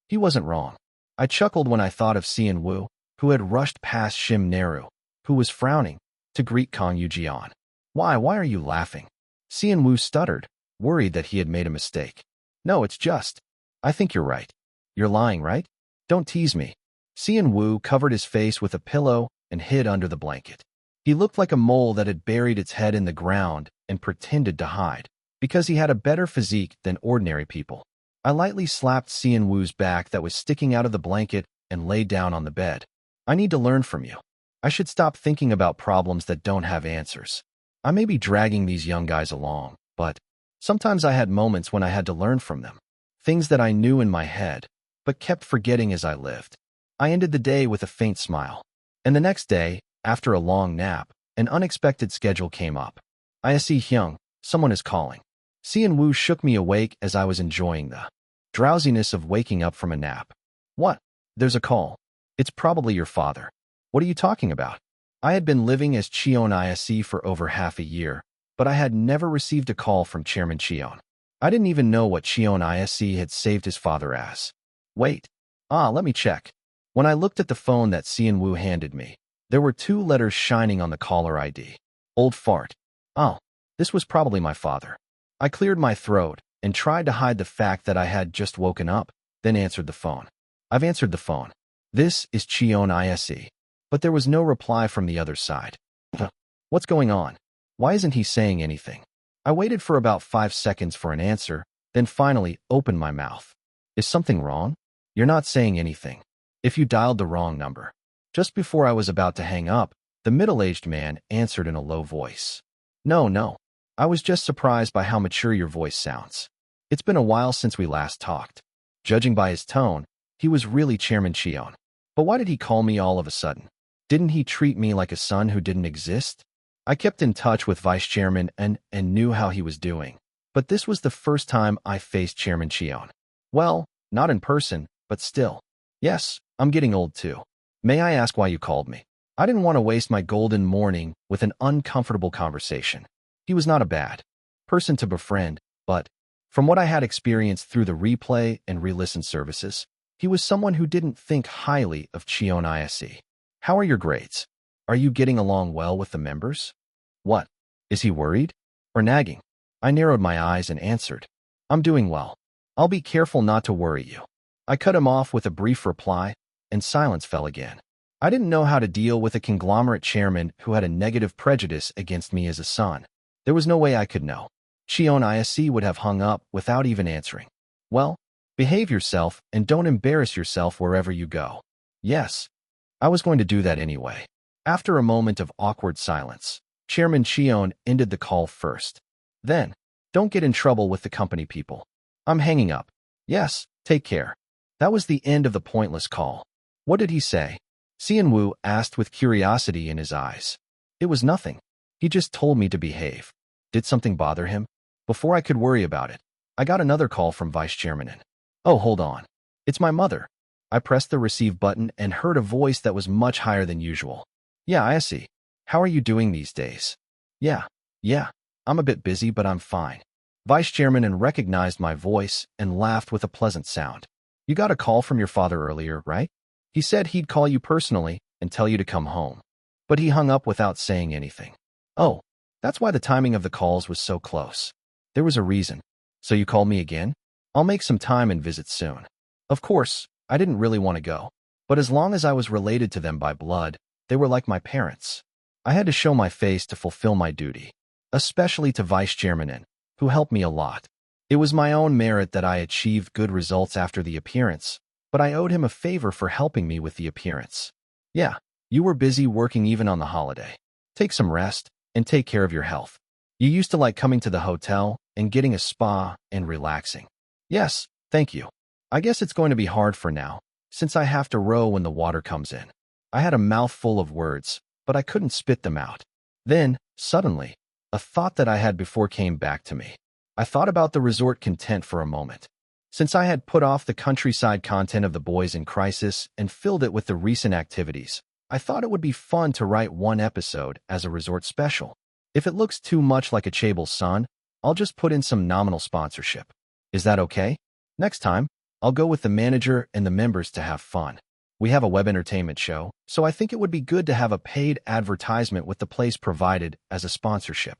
[SPEAKER 1] He wasn't wrong. I chuckled when I thought of Seon-woo, who had rushed past Shim Neru, who was frowning, to greet Kang Yoo-jeon. Why are you laughing? Seon-woo stuttered, worried that he had made a mistake. No, it's just. I think you're right. You're lying, right? Don't tease me. Seon-woo covered his face with a pillow and hid under the blanket. He looked like a mole that had buried its head in the ground and pretended to hide, because he had a better physique than ordinary people. I lightly slapped Seon-woo's back that was sticking out of the blanket and lay down on the bed. I need to learn from you. I should stop thinking about problems that don't have answers. I may be dragging these young guys along, but sometimes I had moments when I had to learn from them. Things that I knew in my head, but kept forgetting as I lived. I ended the day with a faint smile. And the next day, after a long nap, an unexpected schedule came up. I see Hyung, someone is calling. Seon-woo shook me awake as I was enjoying the drowsiness of waking up from a nap. What? There's a call. It's probably your father. What are you talking about? I had been living as Cheon Yise for over half a year, but I had never received a call from Chairman Cheon. I didn't even know what Cheon Yise had saved his father as. Wait. Let me check. When I looked at the phone that Seon-woo handed me, there were 2 letters shining on the caller ID. Old fart. Oh, this was probably my father. I cleared my throat and tried to hide the fact that I had just woken up, then answered the phone. I've answered the phone. This is Cheon Yise. But there was no reply from the other side. What's going on? Why isn't he saying anything? I waited for about 5 seconds for an answer, then finally opened my mouth. Is something wrong? You're not saying anything. If you dialed the wrong number. Just before I was about to hang up, the middle-aged man answered in a low voice. No. I was just surprised by how mature your voice sounds. It's been a while since we last talked. Judging by his tone, he was really Chairman Cheon. But why did he call me all of a sudden? Didn't he treat me like a son who didn't exist? I kept in touch with Vice Chairman and knew how he was doing. But this was the first time I faced Chairman Cheon. Well, not in person, but still. Yes, I'm getting old too. May I ask why you called me? I didn't want to waste my golden morning with an uncomfortable conversation. He was not a bad person to befriend, but from what I had experienced through the replay and re-listen services, he was someone who didn't think highly of Cheon Yise. How are your grades? Are you getting along well with the members? What? Is he worried? Or nagging? I narrowed my eyes and answered, I'm doing well. I'll be careful not to worry you. I cut him off with a brief reply, and silence fell again. I didn't know how to deal with a conglomerate chairman who had a negative prejudice against me as a son. There was no way I could know. Cheon Yise would have hung up without even answering. Well, behave yourself and don't embarrass yourself wherever you go. Yes, I was going to do that anyway. After a moment of awkward silence, Chairman Cheon ended the call first. Then, don't get in trouble with the company people. I'm hanging up. Yes, take care. That was the end of the pointless call. What did he say? Sian-woo asked with curiosity in his eyes. It was nothing. He just told me to behave. Did something bother him? Before I could worry about it, I got another call from Vice Chairman. Oh, hold on. It's my mother. I pressed the receive button and heard a voice that was much higher than usual. Yeah, I see. How are you doing these days? Yeah, I'm a bit busy, but I'm fine. Vice Chairman recognized my voice and laughed with a pleasant sound. You got a call from your father earlier, right? He said he'd call you personally and tell you to come home. But he hung up without saying anything. Oh, that's why the timing of the calls was so close. There was a reason. So you called me again? I'll make some time and visit soon. Of course, I didn't really want to go. But as long as I was related to them by blood, they were like my parents. I had to show my face to fulfill my duty, especially to Vice Chairman, who helped me a lot. It was my own merit that I achieved good results after the appearance, but I owed him a favor for helping me with the appearance. Yeah, you were busy working even on the holiday. Take some rest and take care of your health. You used to like coming to the hotel and getting a spa and relaxing. Yes, thank you. I guess it's going to be hard for now, since I have to row when the water comes in. I had a mouthful of words, but I couldn't spit them out. Then, suddenly, a thought that I had before came back to me. I thought about the resort content for a moment. Since I had put off the countryside content of the Boys in Crisis and filled it with the recent activities, I thought it would be fun to write one episode as a resort special. If it looks too much like a Chable's Son, I'll just put in some nominal sponsorship. Is that okay? Next time, I'll go with the manager and the members to have fun. We have a web entertainment show, so I think it would be good to have a paid advertisement with the place provided as a sponsorship.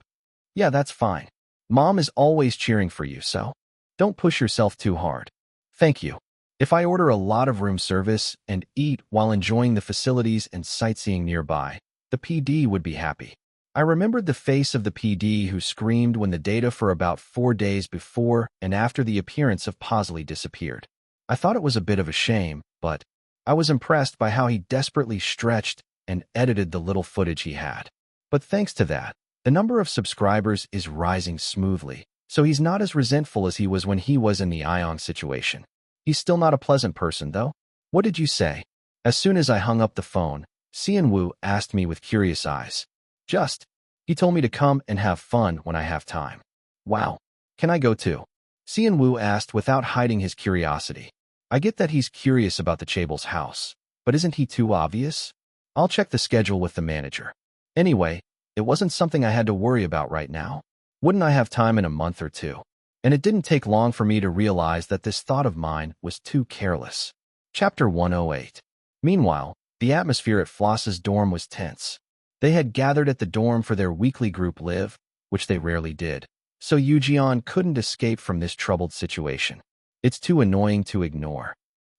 [SPEAKER 1] Yeah, that's fine. Mom is always cheering for you, so don't push yourself too hard. Thank you. If I order a lot of room service and eat while enjoying the facilities and sightseeing nearby, the PD would be happy. I remembered the face of the PD who screamed when the data for about 4 days before and after the appearance of Posley disappeared. I thought it was a bit of a shame, but I was impressed by how he desperately stretched and edited the little footage he had. But thanks to that, the number of subscribers is rising smoothly, so he's not as resentful as he was when he was in the Ion situation. He's still not a pleasant person, though. What did you say? As soon as I hung up the phone, Sian-woo asked me with curious eyes. He told me to come and have fun when I have time. Wow. Can I go too? Sian-woo asked without hiding his curiosity. I get that he's curious about the Chable's house, but isn't he too obvious? I'll check the schedule with the manager. Anyway, it wasn't something I had to worry about right now. Wouldn't I have time in a month or two? And it didn't take long for me to realize that this thought of mine was too careless. Chapter 108. Meanwhile, the atmosphere at Floss's dorm was tense. They had gathered at the dorm for their weekly group live, which they rarely did, so Yoo-jeon couldn't escape from this troubled situation. It's too annoying to ignore.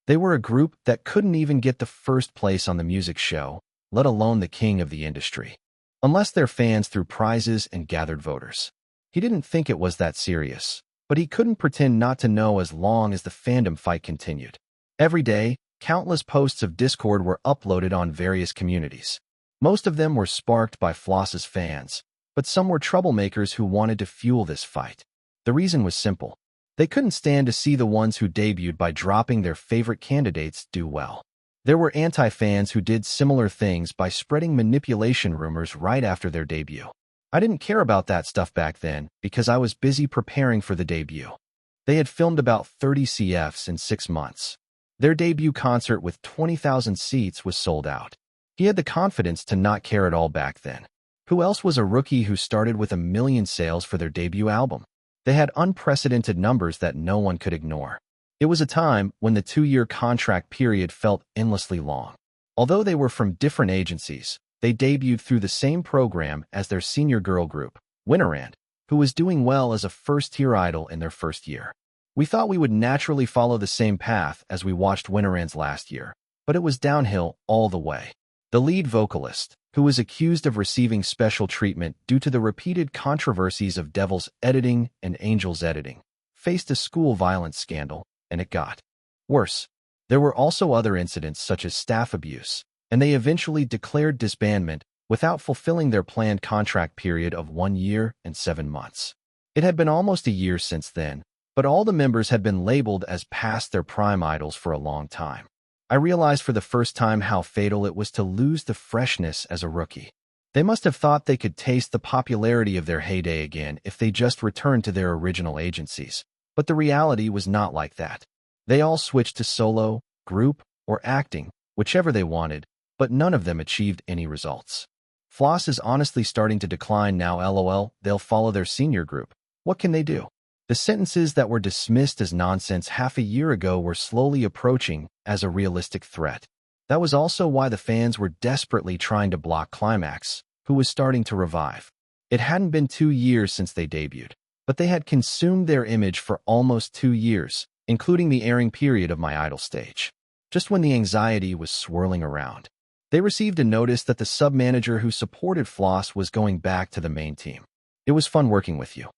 [SPEAKER 1] They were a group that couldn't even get the first place on the music show, let alone the king of the industry. Unless their fans threw prizes and gathered voters. He didn't think it was that serious, but he couldn't pretend not to know as long as the fandom fight continued. Every day, countless posts of Discord were uploaded on various communities. Most of them were sparked by Floss's fans, but some were troublemakers who wanted to fuel this fight. The reason was simple. They couldn't stand to see the ones who debuted by dropping their favorite candidates do well. There were anti-fans who did similar things by spreading manipulation rumors right after their debut. I didn't care about that stuff back then because I was busy preparing for the debut. They had filmed about 30 CFs in 6 months. Their debut concert with 20,000 seats was sold out. He had the confidence to not care at all back then. Who else was a rookie who started with 1 million sales for their debut album? They had unprecedented numbers that no one could ignore. It was a time when the 2-year contract period felt endlessly long. Although they were from different agencies, they debuted through the same program as their senior girl group, Winterand, who was doing well as a first-tier idol in their first year. We thought we would naturally follow the same path as we watched Winterand's last year, but it was downhill all the way. The lead vocalist, who was accused of receiving special treatment due to the repeated controversies of Devil's editing and Angel's editing, faced a school violence scandal, and it got worse. There were also other incidents such as staff abuse, and they eventually declared disbandment without fulfilling their planned contract period of 1 year and 7 months. It had been almost a year since then, but all the members had been labeled as past their prime idols for a long time. I realized for the first time how fatal it was to lose the freshness as a rookie. They must have thought they could taste the popularity of their heyday again if they just returned to their original agencies. But the reality was not like that. They all switched to solo, group, or acting, whichever they wanted, but none of them achieved any results. Floss is honestly starting to decline now. LOL, they'll follow their senior group. What can they do? The sentences that were dismissed as nonsense half a year ago were slowly approaching as a realistic threat. That was also why the fans were desperately trying to block Climax, who was starting to revive. It hadn't been 2 years since they debuted, but they had consumed their image for almost 2 years, including the airing period of My Idol stage. Just when the anxiety was swirling around, they received a notice that the sub-manager who supported Floss was going back to the main team. It was fun working with you.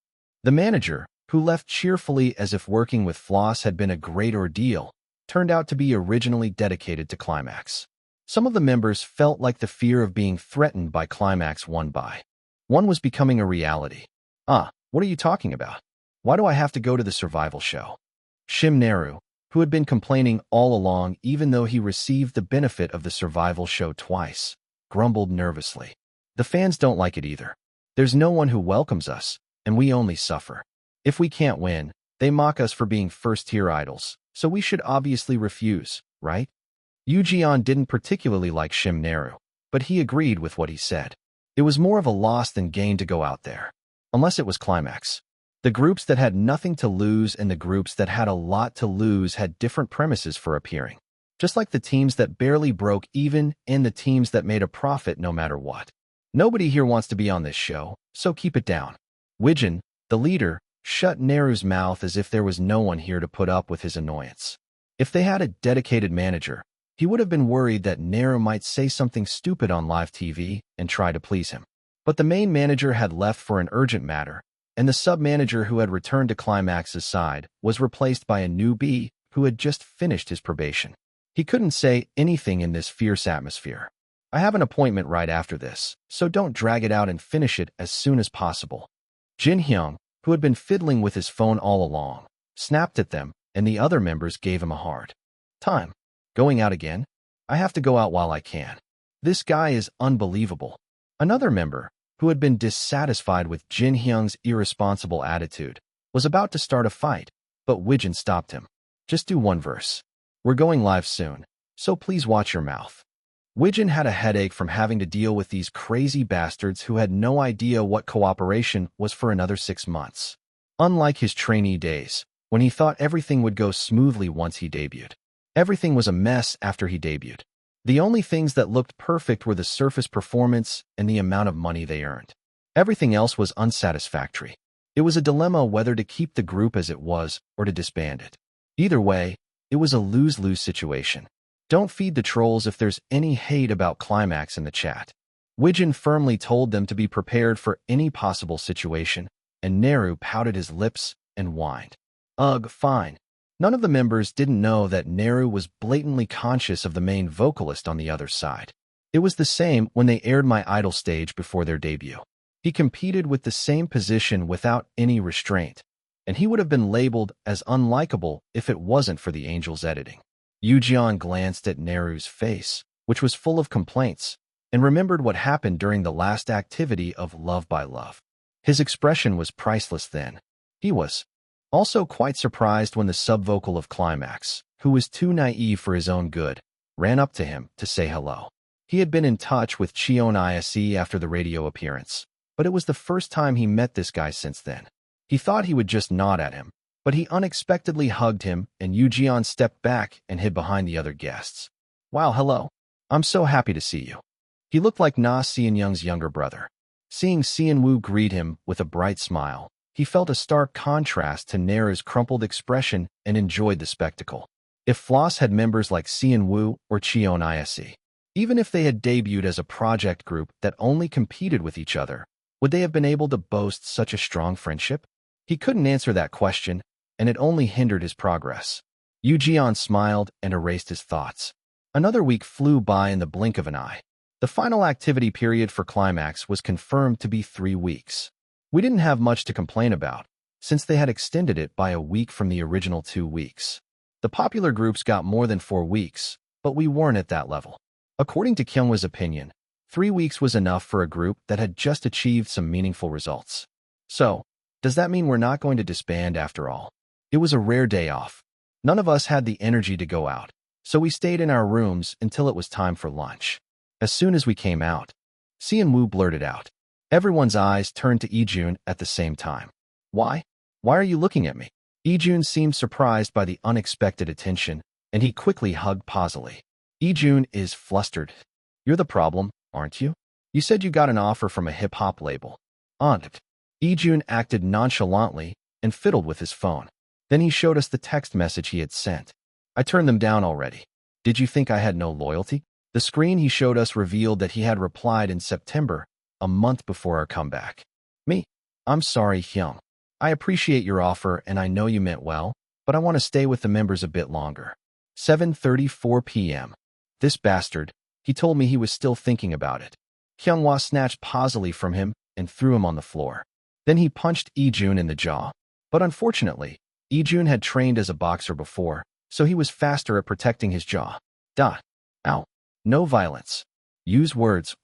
[SPEAKER 1] The manager, who left cheerfully as if working with Floss had been a great ordeal, turned out to be originally dedicated to Climax. Some of the members felt like the fear of being threatened by Climax one was becoming a reality. What are you talking about? Why do I have to go to the survival show? Shim Naru, who had been complaining all along even though he received the benefit of the survival show twice, grumbled nervously. The fans don't like it either. There's no one who welcomes us, and we only suffer. If we can't win, they mock us for being first-tier idols, so we should obviously refuse, right? Yoo didn't particularly like Shim Naru, but he agreed with what he said. It was more of a loss than gain to go out there. Unless it was Climax. The groups that had nothing to lose and the groups that had a lot to lose had different premises for appearing. Just like the teams that barely broke even and the teams that made a profit no matter what. Nobody here wants to be on this show, so keep it down. Wijin, the leader, shut Naru's mouth as if there was no one here to put up with his annoyance. If they had a dedicated manager, he would have been worried that Naru might say something stupid on live TV and try to please him. But the main manager had left for an urgent matter, and the sub-manager who had returned to Climax's side was replaced by a newbie who had just finished his probation. He couldn't say anything in this fierce atmosphere. I have an appointment right after this, so don't drag it out and finish it as soon as possible. Jin Hyung, who had been fiddling with his phone all along, snapped at them, and the other members gave him a hard time. Going out again? I have to go out while I can. This guy is unbelievable. Another member, who had been dissatisfied with Jin Hyung's irresponsible attitude, was about to start a fight, but Wijin stopped him. Just do one verse. We're going live soon, so please watch your mouth. Wijin had a headache from having to deal with these crazy bastards who had no idea what cooperation was for another 6 months. Unlike his trainee days, when he thought everything would go smoothly once he debuted. Everything was a mess after he debuted. The only things that looked perfect were the surface performance and the amount of money they earned. Everything else was unsatisfactory. It was a dilemma whether to keep the group as it was or to disband it. Either way, it was a lose-lose situation. Don't feed the trolls if there's any hate about Climax in the chat. Wijin firmly told them to be prepared for any possible situation, and Naru pouted his lips and whined. Ugh, fine. None of the members didn't know that Naru was blatantly conscious of the main vocalist on the other side. It was the same when they aired My Idol stage before their debut. He competed with the same position without any restraint, and he would have been labeled as unlikable if it wasn't for the Angel's editing. Yoo glanced at Naru's face, which was full of complaints, and remembered what happened during the last activity of Love by Love. His expression was priceless then. He was also quite surprised when the sub-vocal of Climax, who was too naive for his own good, ran up to him to say hello. He had been in touch with Cheon Yise after the radio appearance, but it was the first time he met this guy since then. He thought he would just nod at him, but he unexpectedly hugged him, and Yoo stepped back and hid behind the other guests. Wow, hello. I'm so happy to see you. He looked like Na Seon-young's younger brother. Seeing Seon-woo greet him with a bright smile, he felt a stark contrast to Naira's crumpled expression and enjoyed the spectacle. If Floss had members like Seon-woo or Cheon Yise, even if they had debuted as a project group that only competed with each other, would they have been able to boast such a strong friendship? He couldn't answer that question, and it only hindered his progress. Yoo smiled and erased his thoughts. Another week flew by in the blink of an eye. The final activity period for Climax was confirmed to be 3 weeks. We didn't have much to complain about, since they had extended it by a week from the original 2 weeks. The popular groups got more than 4 weeks, but we weren't at that level. According to Kyungwa's opinion, 3 weeks was enough for a group that had just achieved some meaningful results. So, does that mean we're not going to disband after all? It was a rare day off. None of us had the energy to go out, so we stayed in our rooms until it was time for lunch. As soon as we came out, Seon-woo blurted out. Everyone's eyes turned to Ijun at the same time. Why? Why are you looking at me? Ijun seemed surprised by the unexpected attention, and he quickly hugged Pausily. Ijun is flustered. You're the problem, aren't you? You said you got an offer from a hip-hop label. Aunt. Ijun acted nonchalantly and fiddled with his phone. Then he showed us the text message he had sent. I turned them down already. Did you think I had no loyalty? The screen he showed us revealed that he had replied in September, a month before our comeback. Me? I'm sorry, Hyung. I appreciate your offer and I know you meant well, but I want to stay with the members a bit longer. 7:34 p.m. This bastard, he told me he was still thinking about it. Kyunghwa snatched Pausily from him and threw him on the floor. Then he punched Ijun in the jaw. But unfortunately, Ijun had trained as a boxer before, so he was faster at protecting his jaw. Duh. Ow. No violence. Use words.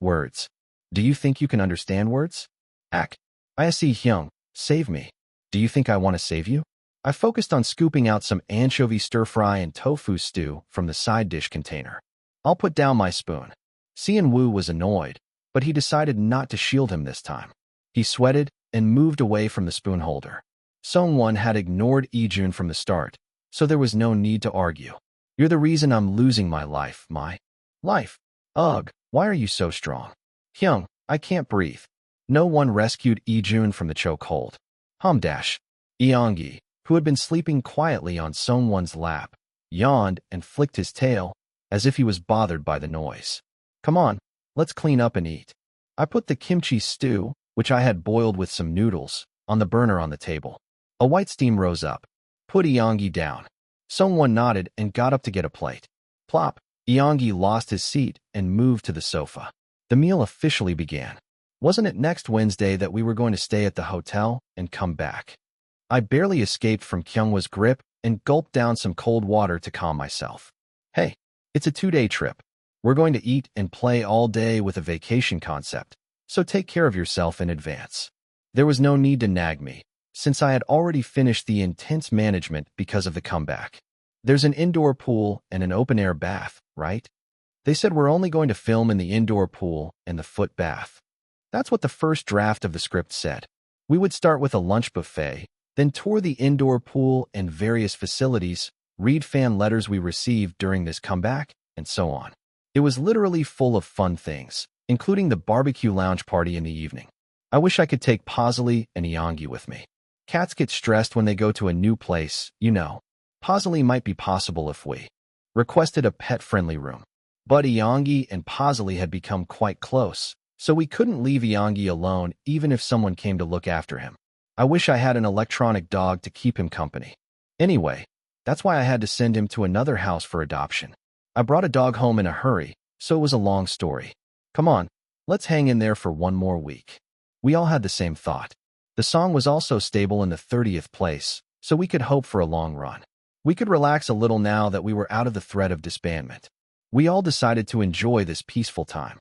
[SPEAKER 1] Do you think you can understand words? Ack. I see Hyung. Save me. Do you think I want to save you? I focused on scooping out some anchovy stir-fry and tofu stew from the side dish container. I'll put down my spoon. Seon-woo was annoyed, but he decided not to shield him this time. He sweated and moved away from the spoon holder. Song-won had ignored Ijun from the start, so there was no need to argue. You're the reason I'm losing my life, my life. Ugh, why are you so strong? Hyung, I can't breathe. No one rescued Ijun from the chokehold. Eongi, who had been sleeping quietly on Song-won's lap, yawned and flicked his tail, as if he was bothered by the noise. Come on, let's clean up and eat. I put the kimchi stew, which I had boiled with some noodles, on the burner on the table. A white steam rose up. Put Eongi down. Song-won nodded and got up to get a plate. Plop. Eongi lost his seat and moved to the sofa. The meal officially began. Wasn't it next Wednesday that we were going to stay at the hotel and come back? I barely escaped from Kyunghwa's grip and gulped down some cold water to calm myself. Hey, it's a 2-day trip. We're going to eat and play all day with a vacation concept, so take care of yourself in advance. There was no need to nag me, since I had already finished the intense management because of the comeback. There's an indoor pool and an open-air bath, right? They said we're only going to film in the indoor pool and the foot bath. That's what the first draft of the script said. We would start with a lunch buffet, then tour the indoor pool and various facilities, read fan letters we received during this comeback, and so on. It was literally full of fun things, including the barbecue lounge party in the evening. I wish I could take Pausily and Eongi with me. Cats get stressed when they go to a new place, you know. Pausily might be possible if we requested a pet-friendly room. But Eongi and Pausily had become quite close, so we couldn't leave Eongi alone even if someone came to look after him. I wish I had an electronic dog to keep him company. Anyway, that's why I had to send him to another house for adoption. I brought a dog home in a hurry, so it was a long story. Come on, let's hang in there for one more week. We all had the same thought. The song was also stable in the 30th place, so we could hope for a long run. We could relax a little now that we were out of the threat of disbandment. We all decided to enjoy this peaceful time.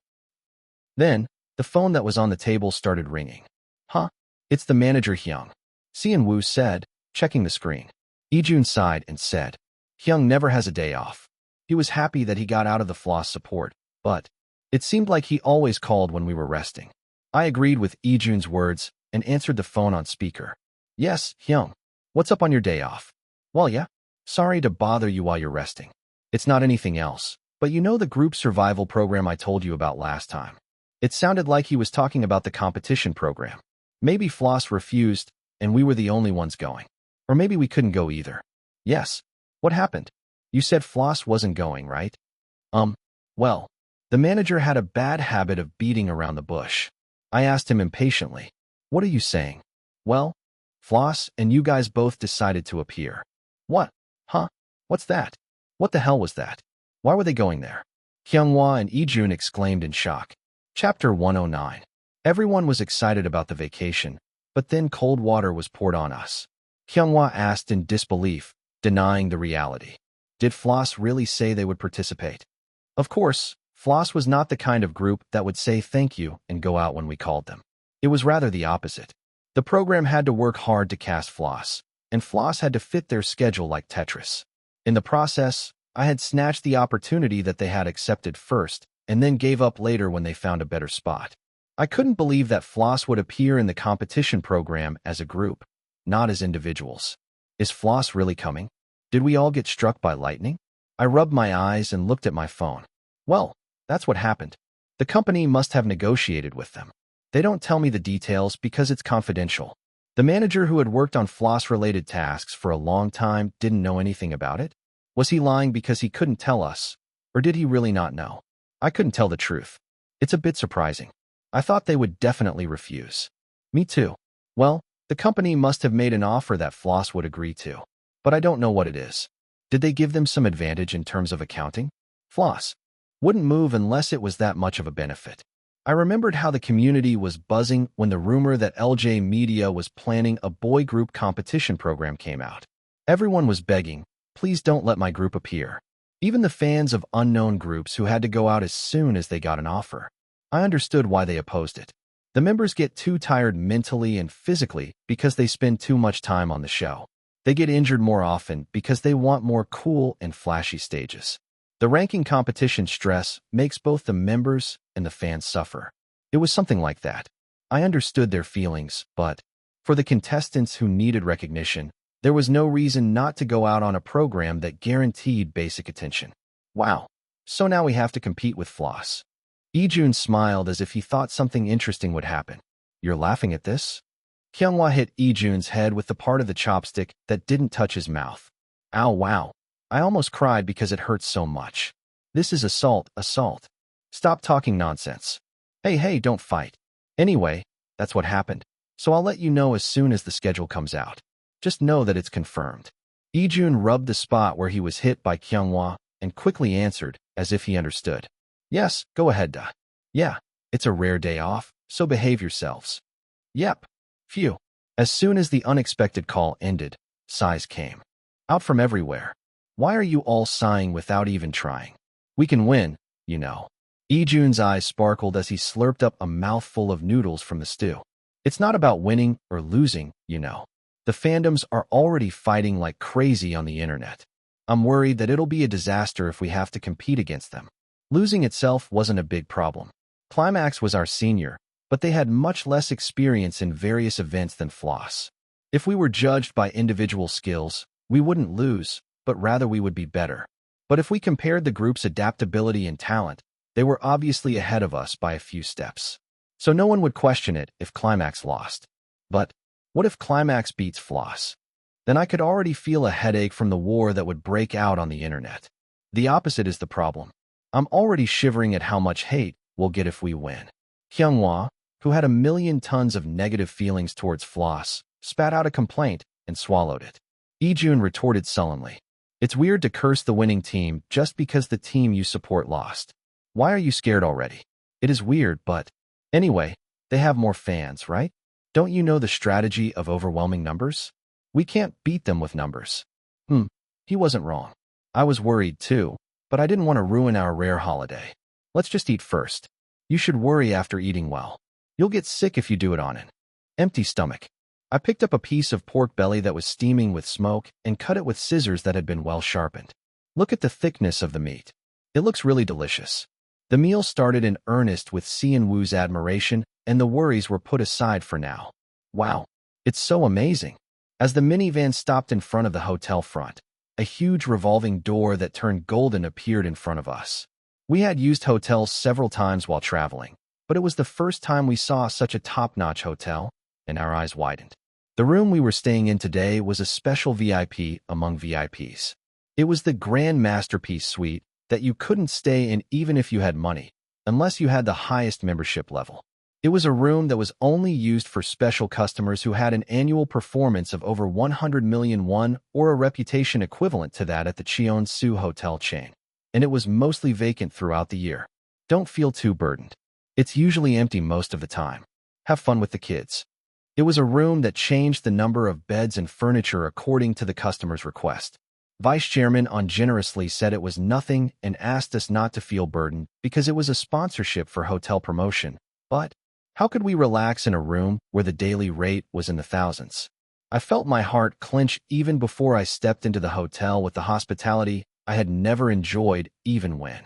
[SPEAKER 1] Then, the phone that was on the table started ringing. Huh? It's the manager Hyung. Seon-woo said, checking the screen. Ijun sighed and said, Hyung never has a day off. He was happy that he got out of the Floss support, but It seemed like he always called when we were resting. I agreed with Ijun's words and answered the phone on speaker. Yes, Hyung. What's up on your day off? Well, yeah. Sorry to bother you while you're resting. It's not anything else, but you know the group survival program I told you about last time. It sounded like he was talking about the competition program. Maybe Floss refused, and we were the only ones going. Or maybe we couldn't go either. Yes. What happened? You said Floss wasn't going, right? Well, the manager had a bad habit of beating around the bush. I asked him impatiently, what are you saying? Well, Floss and you guys both decided to appear. What? Huh? What's that? What the hell was that? Why were they going there? Kyunghwa and Ijun exclaimed in shock. Chapter 109. Everyone was excited about the vacation, but then cold water was poured on us. Kyunghwa asked in disbelief, denying the reality. Did Floss really say they would participate? Of course, Floss was not the kind of group that would say thank you and go out when we called them. It was rather the opposite. The program had to work hard to cast Floss, and Floss had to fit their schedule like Tetris. In the process, I had snatched the opportunity that they had accepted first and then gave up later when they found a better spot. I couldn't believe that Floss would appear in the competition program as a group, not as individuals. Is Floss really coming? Did we all get struck by lightning? I rubbed my eyes and looked at my phone. Well, that's what happened. The company must have negotiated with them. They don't tell me the details because it's confidential. The manager who had worked on Floss-related tasks for a long time didn't know anything about it? Was he lying because he couldn't tell us? Or did he really not know? I couldn't tell the truth. It's a bit surprising. I thought they would definitely refuse. Me too. Well, the company must have made an offer that Floss would agree to. But I don't know what it is. Did they give them some advantage in terms of accounting? Floss wouldn't move unless it was that much of a benefit. I remembered how the community was buzzing when the rumor that LJ Media was planning a boy group competition program came out. Everyone was begging, please don't let my group appear. Even the fans of unknown groups who had to go out as soon as they got an offer. I understood why they opposed it. The members get too tired mentally and physically because they spend too much time on the show. They get injured more often because they want more cool and flashy stages. The ranking competition stress makes both the members and the fans suffer. It was something like that. I understood their feelings, but for the contestants who needed recognition, there was no reason not to go out on a program that guaranteed basic attention. Wow. So now we have to compete with Floss. Ijun smiled as if he thought something interesting would happen. You're laughing at this? Kyunghwa hit Ijun's head with the part of the chopstick that didn't touch his mouth. Ow, wow. I almost cried because it hurts so much. This is assault. Stop talking nonsense. Hey, don't fight. Anyway, that's what happened. So I'll let you know as soon as the schedule comes out. Just know that it's confirmed. Ijun rubbed the spot where he was hit by Kyunghwa and quickly answered, as if he understood. Yes, go ahead, Da. Yeah, it's a rare day off, so behave yourselves. Yep. Phew. As soon as the unexpected call ended, sighs came. Out from everywhere. Why are you all sighing without even trying? We can win, you know. Ijun's eyes sparkled as he slurped up a mouthful of noodles from the stew. It's not about winning or losing, you know. The fandoms are already fighting like crazy on the internet. I'm worried that it'll be a disaster if we have to compete against them. Losing itself wasn't a big problem. Climax was our senior, but they had much less experience in various events than Floss. If we were judged by individual skills, we wouldn't lose, but rather we would be better. But if we compared the group's adaptability and talent, they were obviously ahead of us by a few steps. So no one would question it if Climax lost. But what if Climax beats Floss? Then I could already feel a headache from the war that would break out on the internet. The opposite is the problem. I'm already shivering at how much hate we'll get if we win. Kyunghwa, who had 1,000,000 tons of negative feelings towards Floss, spat out a complaint and swallowed it. Ijun retorted sullenly. It's weird to curse the winning team just because the team you support lost. Why are you scared already? It is weird, but anyway, they have more fans, right? Don't you know the strategy of overwhelming numbers? We can't beat them with numbers. He wasn't wrong. I was worried too, but I didn't want to ruin our rare holiday. Let's just eat first. You should worry after eating well. You'll get sick if you do it on an empty stomach. I picked up a piece of pork belly that was steaming with smoke and cut it with scissors that had been well sharpened. Look at the thickness of the meat. It looks really delicious. The meal started in earnest with Seon Woo's admiration, and the worries were put aside for now. Wow, it's so amazing. As the minivan stopped in front of the hotel front, a huge revolving door that turned golden appeared in front of us. We had used hotels several times while traveling, but it was the first time we saw such a top-notch hotel, and our eyes widened. The room we were staying in today was a special VIP among VIPs. It was the Grand Masterpiece Suite that you couldn't stay in even if you had money, unless you had the highest membership level. It was a room that was only used for special customers who had an annual performance of over 100 million won or a reputation equivalent to that at the Cheon Yise hotel chain, and it was mostly vacant throughout the year. Don't feel too burdened. It's usually empty most of the time. Have fun with the kids. It was a room that changed the number of beds and furniture according to the customer's request. Vice Chairman On generously said it was nothing and asked us not to feel burdened because it was a sponsorship for hotel promotion. But how could we relax in a room where the daily rate was in the thousands? I felt my heart clench even before I stepped into the hotel with the hospitality I had never enjoyed even when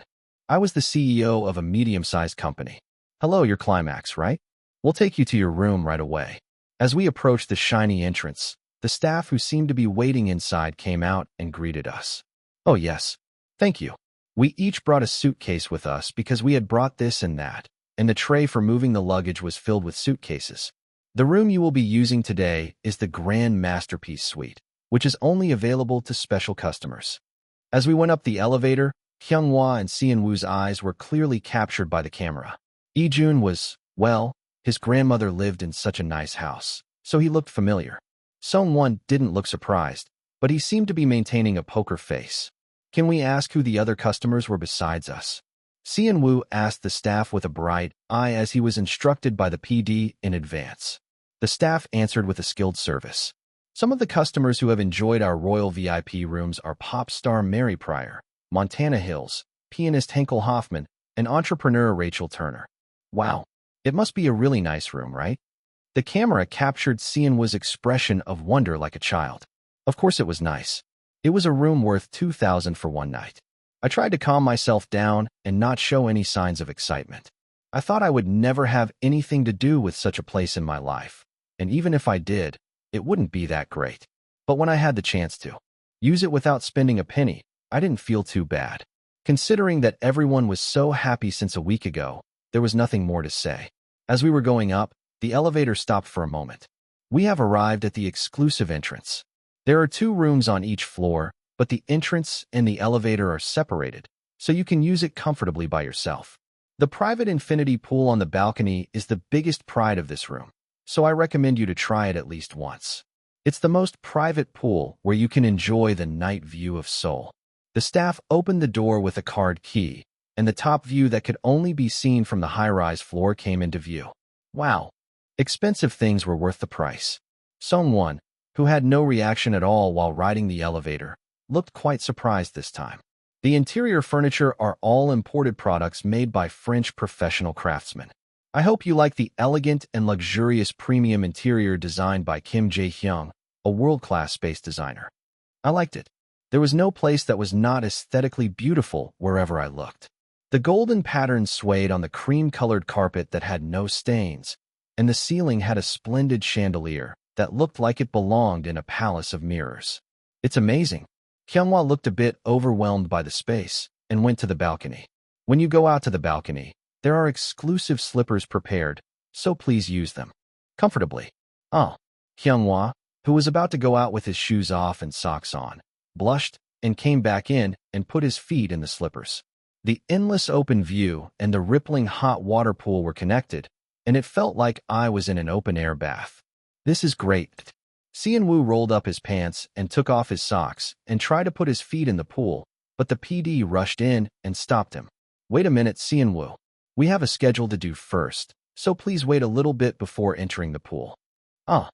[SPEAKER 1] I was the CEO of a medium-sized company. Hello, you're Climax, right? We'll take you to your room right away. As we approached the shiny entrance, the staff who seemed to be waiting inside came out and greeted us. Oh yes, thank you. We each brought a suitcase with us because we had brought this and that, and the tray for moving the luggage was filled with suitcases. The room you will be using today is the Grand Masterpiece Suite, which is only available to special customers. As we went up the elevator, Hyunghwa and Seon Woo's eyes were clearly captured by the camera. Ijun was, well, his grandmother lived in such a nice house, so he looked familiar. Songwon didn't look surprised, but he seemed to be maintaining a poker face. Can we ask who the other customers were besides us? Seon Woo asked the staff with a bright eye as he was instructed by the PD in advance. The staff answered with a skilled service. Some of the customers who have enjoyed our royal VIP rooms are pop star Mary Pryor, Montana Hills, pianist Henkel Hoffman, and entrepreneur Rachel Turner. Wow, it must be a really nice room, right? The camera captured Seon Woo's expression of wonder like a child. Of course it was nice. It was a room worth 2,000 for one night. I tried to calm myself down and not show any signs of excitement. I thought I would never have anything to do with such a place in my life, and even if I did, it wouldn't be that great. But when I had the chance to use it without spending a penny, I didn't feel too bad. Considering that everyone was so happy since a week ago, there was nothing more to say. As we were going up, the elevator stopped for a moment. We have arrived at the exclusive entrance. There are 2 rooms on each floor, but the entrance and the elevator are separated, so you can use it comfortably by yourself. The private infinity pool on the balcony is the biggest pride of this room, so I recommend you to try it at least once. It's the most private pool where you can enjoy the night view of Seoul. The staff opened the door with a card key, and the top view that could only be seen from the high-rise floor came into view. Wow, expensive things were worth the price. Songwon, who had no reaction at all while riding the elevator, looked quite surprised this time. The interior furniture are all imported products made by French professional craftsmen. I hope you like the elegant and luxurious premium interior designed by Kim Jae-hyung, a world-class space designer. I liked it. There was no place that was not aesthetically beautiful wherever I looked. The golden pattern swayed on the cream-colored carpet that had no stains, and the ceiling had a splendid chandelier that looked like it belonged in a palace of mirrors. It's amazing. Hyunghwa looked a bit overwhelmed by the space and went to the balcony. When you go out to the balcony, there are exclusive slippers prepared, so please use them comfortably. Oh, Hyunghwa, who was about to go out with his shoes off and socks on, blushed and came back in and put his feet in the slippers. The endless open view and the rippling hot water pool were connected, and it felt like I was in an open-air bath. This is great. Seon Woo rolled up his pants and took off his socks and tried to put his feet in the pool, but the PD rushed in and stopped him. Wait a minute, Seon Woo. We have a schedule to do first, so please wait a little bit before entering the pool. Oh,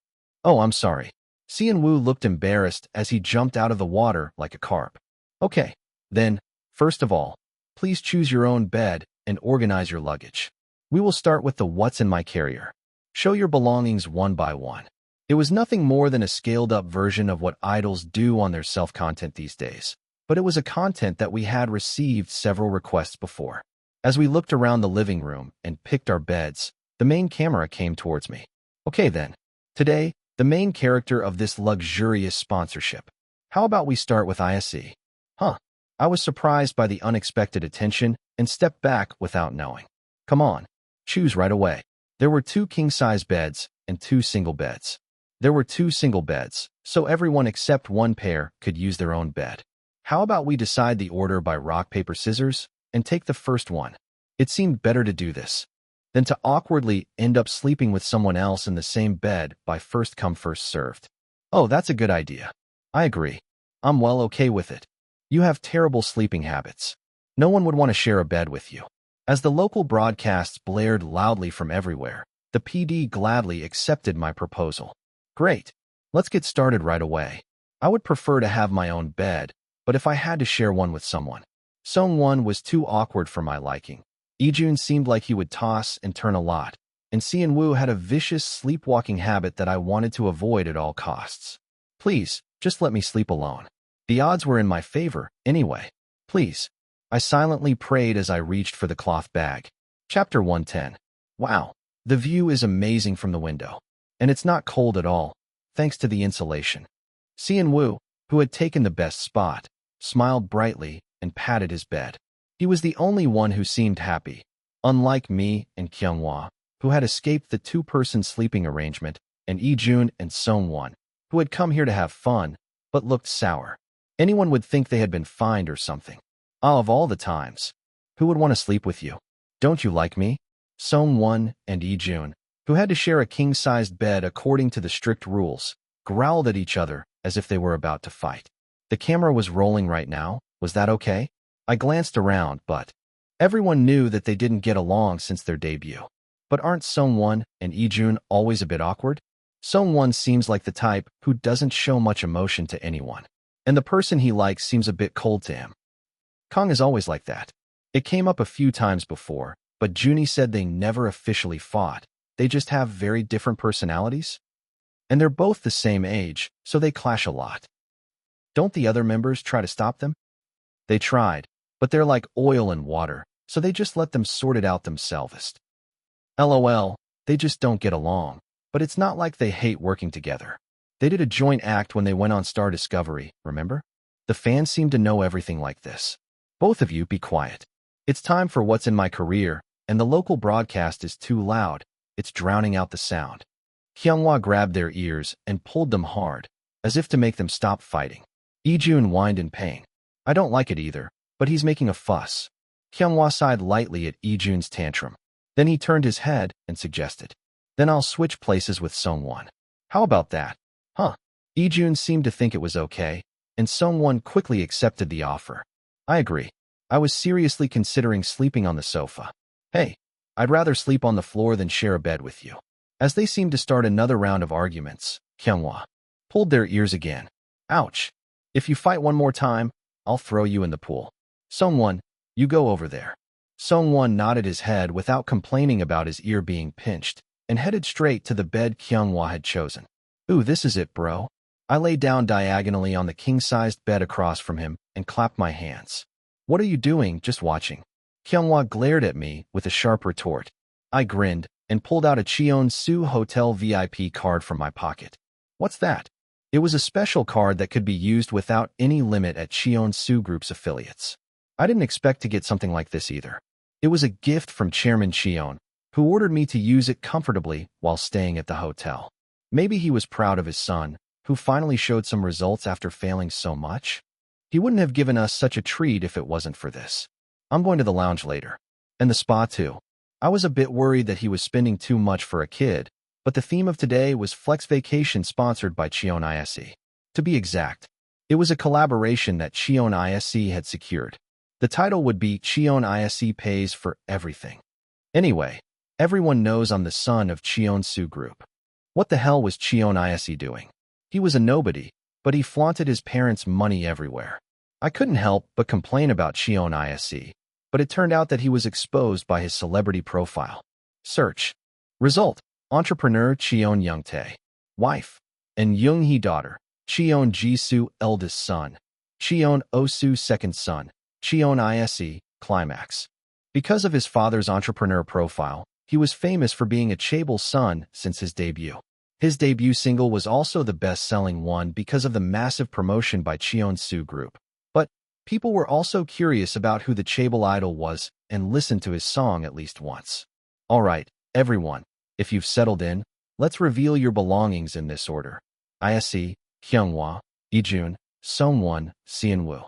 [SPEAKER 1] I'm sorry. Seon Woo looked embarrassed as he jumped out of the water like a carp. Okay, then, first of all, please choose your own bed and organize your luggage. We will start with the what's in my carrier. Show your belongings one by one. It was nothing more than a scaled-up version of what idols do on their self-content these days, but it was a content that we had received several requests before. As we looked around the living room and picked our beds, the main camera came towards me. Okay then. Today, the main character of this luxurious sponsorship. How about we start with Ise? Huh. I was surprised by the unexpected attention and stepped back without knowing. Come on. Choose right away. There were 2 king-size beds and 2 single beds. There were 2 single beds, so everyone except one pair could use their own bed. How about we decide the order by rock, paper, scissors, and take the first one? It seemed better to do this than to awkwardly end up sleeping with someone else in the same bed by first come, first served. Oh, that's a good idea. I agree. I'm well okay with it. You have terrible sleeping habits. No one would want to share a bed with you. As the local broadcasts blared loudly from everywhere, the PD gladly accepted my proposal. Great. Let's get started right away. I would prefer to have my own bed, but if I had to share one with someone. Sung-won was too awkward for my liking. Ijun seemed like he would toss and turn a lot, and Seon-woo had a vicious sleepwalking habit that I wanted to avoid at all costs. Please, just let me sleep alone. The odds were in my favor, anyway. Please. I silently prayed as I reached for the cloth bag. Chapter 110. Wow. The view is amazing from the window. And it's not cold at all, thanks to the insulation. Seon-woo, who had taken the best spot, smiled brightly and patted his bed. He was the only one who seemed happy, unlike me and Kyunghwa, who had escaped the 2-person sleeping arrangement, and Ijun and Sung-won, who had come here to have fun, but looked sour. Anyone would think they had been fined or something. Ah, of all the times. Who would want to sleep with you? Don't you like me? Sung-won and Ijun, who had to share a king-sized bed according to the strict rules, growled at each other as if they were about to fight. The camera was rolling right now. Was that okay? I glanced around, but everyone knew that they didn't get along since their debut. But aren't Sung-won and Ijun always a bit awkward? Sung-won seems like the type who doesn't show much emotion to anyone, and the person he likes seems a bit cold to him. Kong is always like that. It came up a few times before, but Junie said they never officially fought. They just have very different personalities. And they're both the same age, so they clash a lot. Don't the other members try to stop them? They tried, but they're like oil and water, so they just let them sort it out themselves. LOL, they just don't get along, but it's not like they hate working together. They did a joint act when they went on Star Discovery, remember? The fans seem to know everything like this. Both of you be quiet. It's time for what's in my career, and the local broadcast is too loud. It's drowning out the sound. Kyunghwa grabbed their ears and pulled them hard, as if to make them stop fighting. Ijun whined in pain. I don't like it either, but he's making a fuss. Kyunghwa sighed lightly at Ijun's tantrum. Then he turned his head and suggested, then I'll switch places with Sung-won. How about that? Huh. Ijun seemed to think it was okay, and Sung-won quickly accepted the offer. I agree. I was seriously considering sleeping on the sofa. Hey, I'd rather sleep on the floor than share a bed with you. As they seemed to start another round of arguments, Kyunghwa pulled their ears again. Ouch. If you fight one more time, I'll throw you in the pool. Sung-won, you go over there. Sung-won nodded his head without complaining about his ear being pinched, and headed straight to the bed Kyunghwa had chosen. Ooh, this is it, bro. I lay down diagonally on the king-sized bed across from him and clapped my hands. What are you doing, just watching? Kyunghwa glared at me with a sharp retort. I grinned and pulled out a Cheon-soo Hotel VIP card from my pocket. What's that? It was a special card that could be used without any limit at Cheon-soo Group's affiliates. I didn't expect to get something like this either. It was a gift from Chairman Cheon, who ordered me to use it comfortably while staying at the hotel. Maybe he was proud of his son, who finally showed some results after failing so much. He wouldn't have given us such a treat if it wasn't for this. I'm going to the lounge later. And the spa too. I was a bit worried that he was spending too much for a kid, but the theme of today was Flex Vacation sponsored by Cheon Yise. To be exact, it was a collaboration that Cheon Yise had secured. The title would be Cheon Yise Pays for Everything. Anyway, everyone knows I'm the son of Cheon-soo Group. What the hell was Cheon Yise doing? He was a nobody, but he flaunted his parents' money everywhere. I couldn't help but complain about Cheon Yise, but it turned out that he was exposed by his celebrity profile. Search. Result. Entrepreneur Cheon Youngtae. Wife. And Young-hee daughter. Cheon Jisoo eldest son. Cheon Osu second son. Cheon Yise, Climax. Because of his father's entrepreneur profile, he was famous for being a chaebol son since his debut. His debut single was also the best-selling one because of the massive promotion by Cheon Yise Group. But people were also curious about who the chaebol idol was and listened to his song at least once. Alright, everyone, if you've settled in, let's reveal your belongings in this order. Ise, Hyunghwa, Ijun, Songwon, Seonwoo.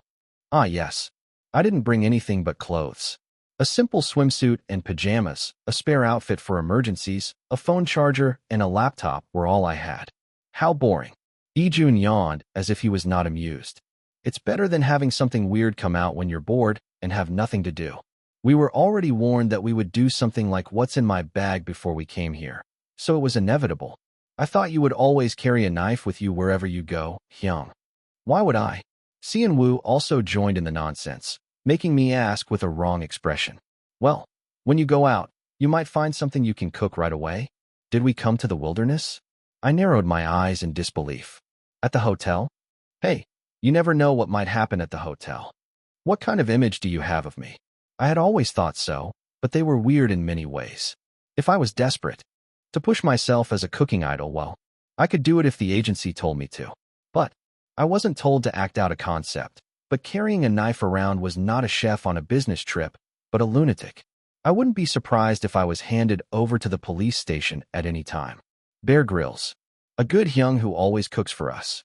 [SPEAKER 1] Ah yes, I didn't bring anything but clothes. A simple swimsuit and pajamas, a spare outfit for emergencies, a phone charger, and a laptop were all I had. How boring. Ijun yawned as if he was not amused. It's better than having something weird come out when you're bored and have nothing to do. We were already warned that we would do something like what's in my bag before we came here, so it was inevitable. I thought you would always carry a knife with you wherever you go, Hyung. Why would I? Seonwoo also joined in the nonsense, making me ask with a wrong expression. Well, when you go out, you might find something you can cook right away. Did we come to the wilderness? I narrowed my eyes in disbelief. At the hotel? Hey, you never know what might happen at the hotel. What kind of image do you have of me? I had always thought so, but they were weird in many ways. If I was desperate to push myself as a cooking idol, well, I could do it if the agency told me to. But I wasn't told to act out a concept. But carrying a knife around was not a chef on a business trip, but a lunatic. I wouldn't be surprised if I was handed over to the police station at any time. Bear Grylls. A good Hyung who always cooks for us.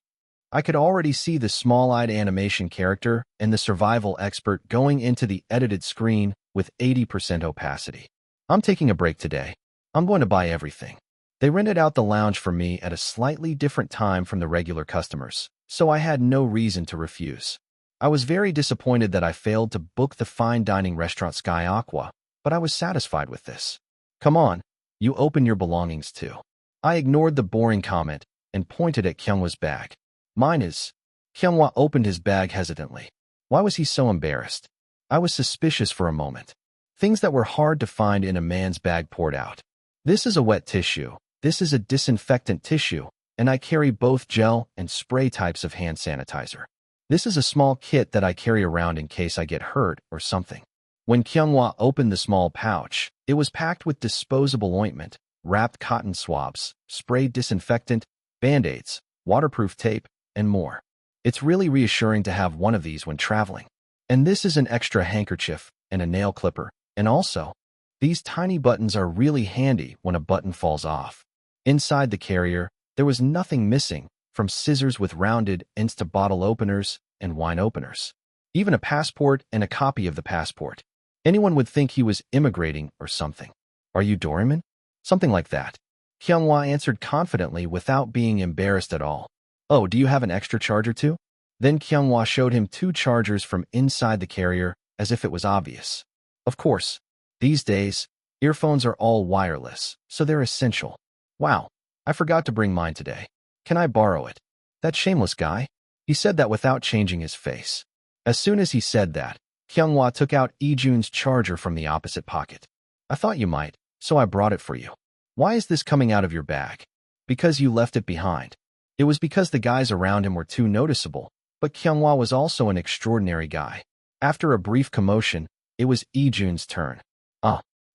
[SPEAKER 1] I could already see the small-eyed animation character and the survival expert going into the edited screen with 80% opacity. I'm taking a break today. I'm going to buy everything. They rented out the lounge for me at a slightly different time from the regular customers, so I had no reason to refuse. I was very disappointed that I failed to book the fine dining restaurant Sky Aqua, but I was satisfied with this. Come on, you open your belongings too. I ignored the boring comment and pointed at Kyunghwa's bag. Mine is. Kyunghwa opened his bag hesitantly. Why was he so embarrassed? I was suspicious for a moment. Things that were hard to find in a man's bag poured out. This is a wet tissue. This is a disinfectant tissue, and I carry both gel and spray types of hand sanitizer. This is a small kit that I carry around in case I get hurt or something. When Kyunghwa opened the small pouch, it was packed with disposable ointment, wrapped cotton swabs, spray disinfectant, Band-Aids, waterproof tape, and more. It's really reassuring to have one of these when traveling. And this is an extra handkerchief and a nail clipper. And also, these tiny buttons are really handy when a button falls off. Inside the carrier, there was nothing missing, from scissors with rounded ends to bottle openers and wine openers. Even a passport and a copy of the passport. Anyone would think he was immigrating or something. Are you Doraemon? Something like that. Kyunghwa answered confidently without being embarrassed at all. Oh, do you have an extra charger too? Then Kyunghwa showed him 2 chargers from inside the carrier as if it was obvious. Of course, these days, earphones are all wireless, so they're essential. Wow, I forgot to bring mine today. Can I borrow it? That shameless guy? He said that without changing his face. As soon as he said that, Kyunghwa took out Ijun's charger from the opposite pocket. I thought you might, so I brought it for you. Why is this coming out of your bag? Because you left it behind. It was because the guys around him were too noticeable, but Kyunghwa was also an extraordinary guy. After a brief commotion, it was Ijun's turn.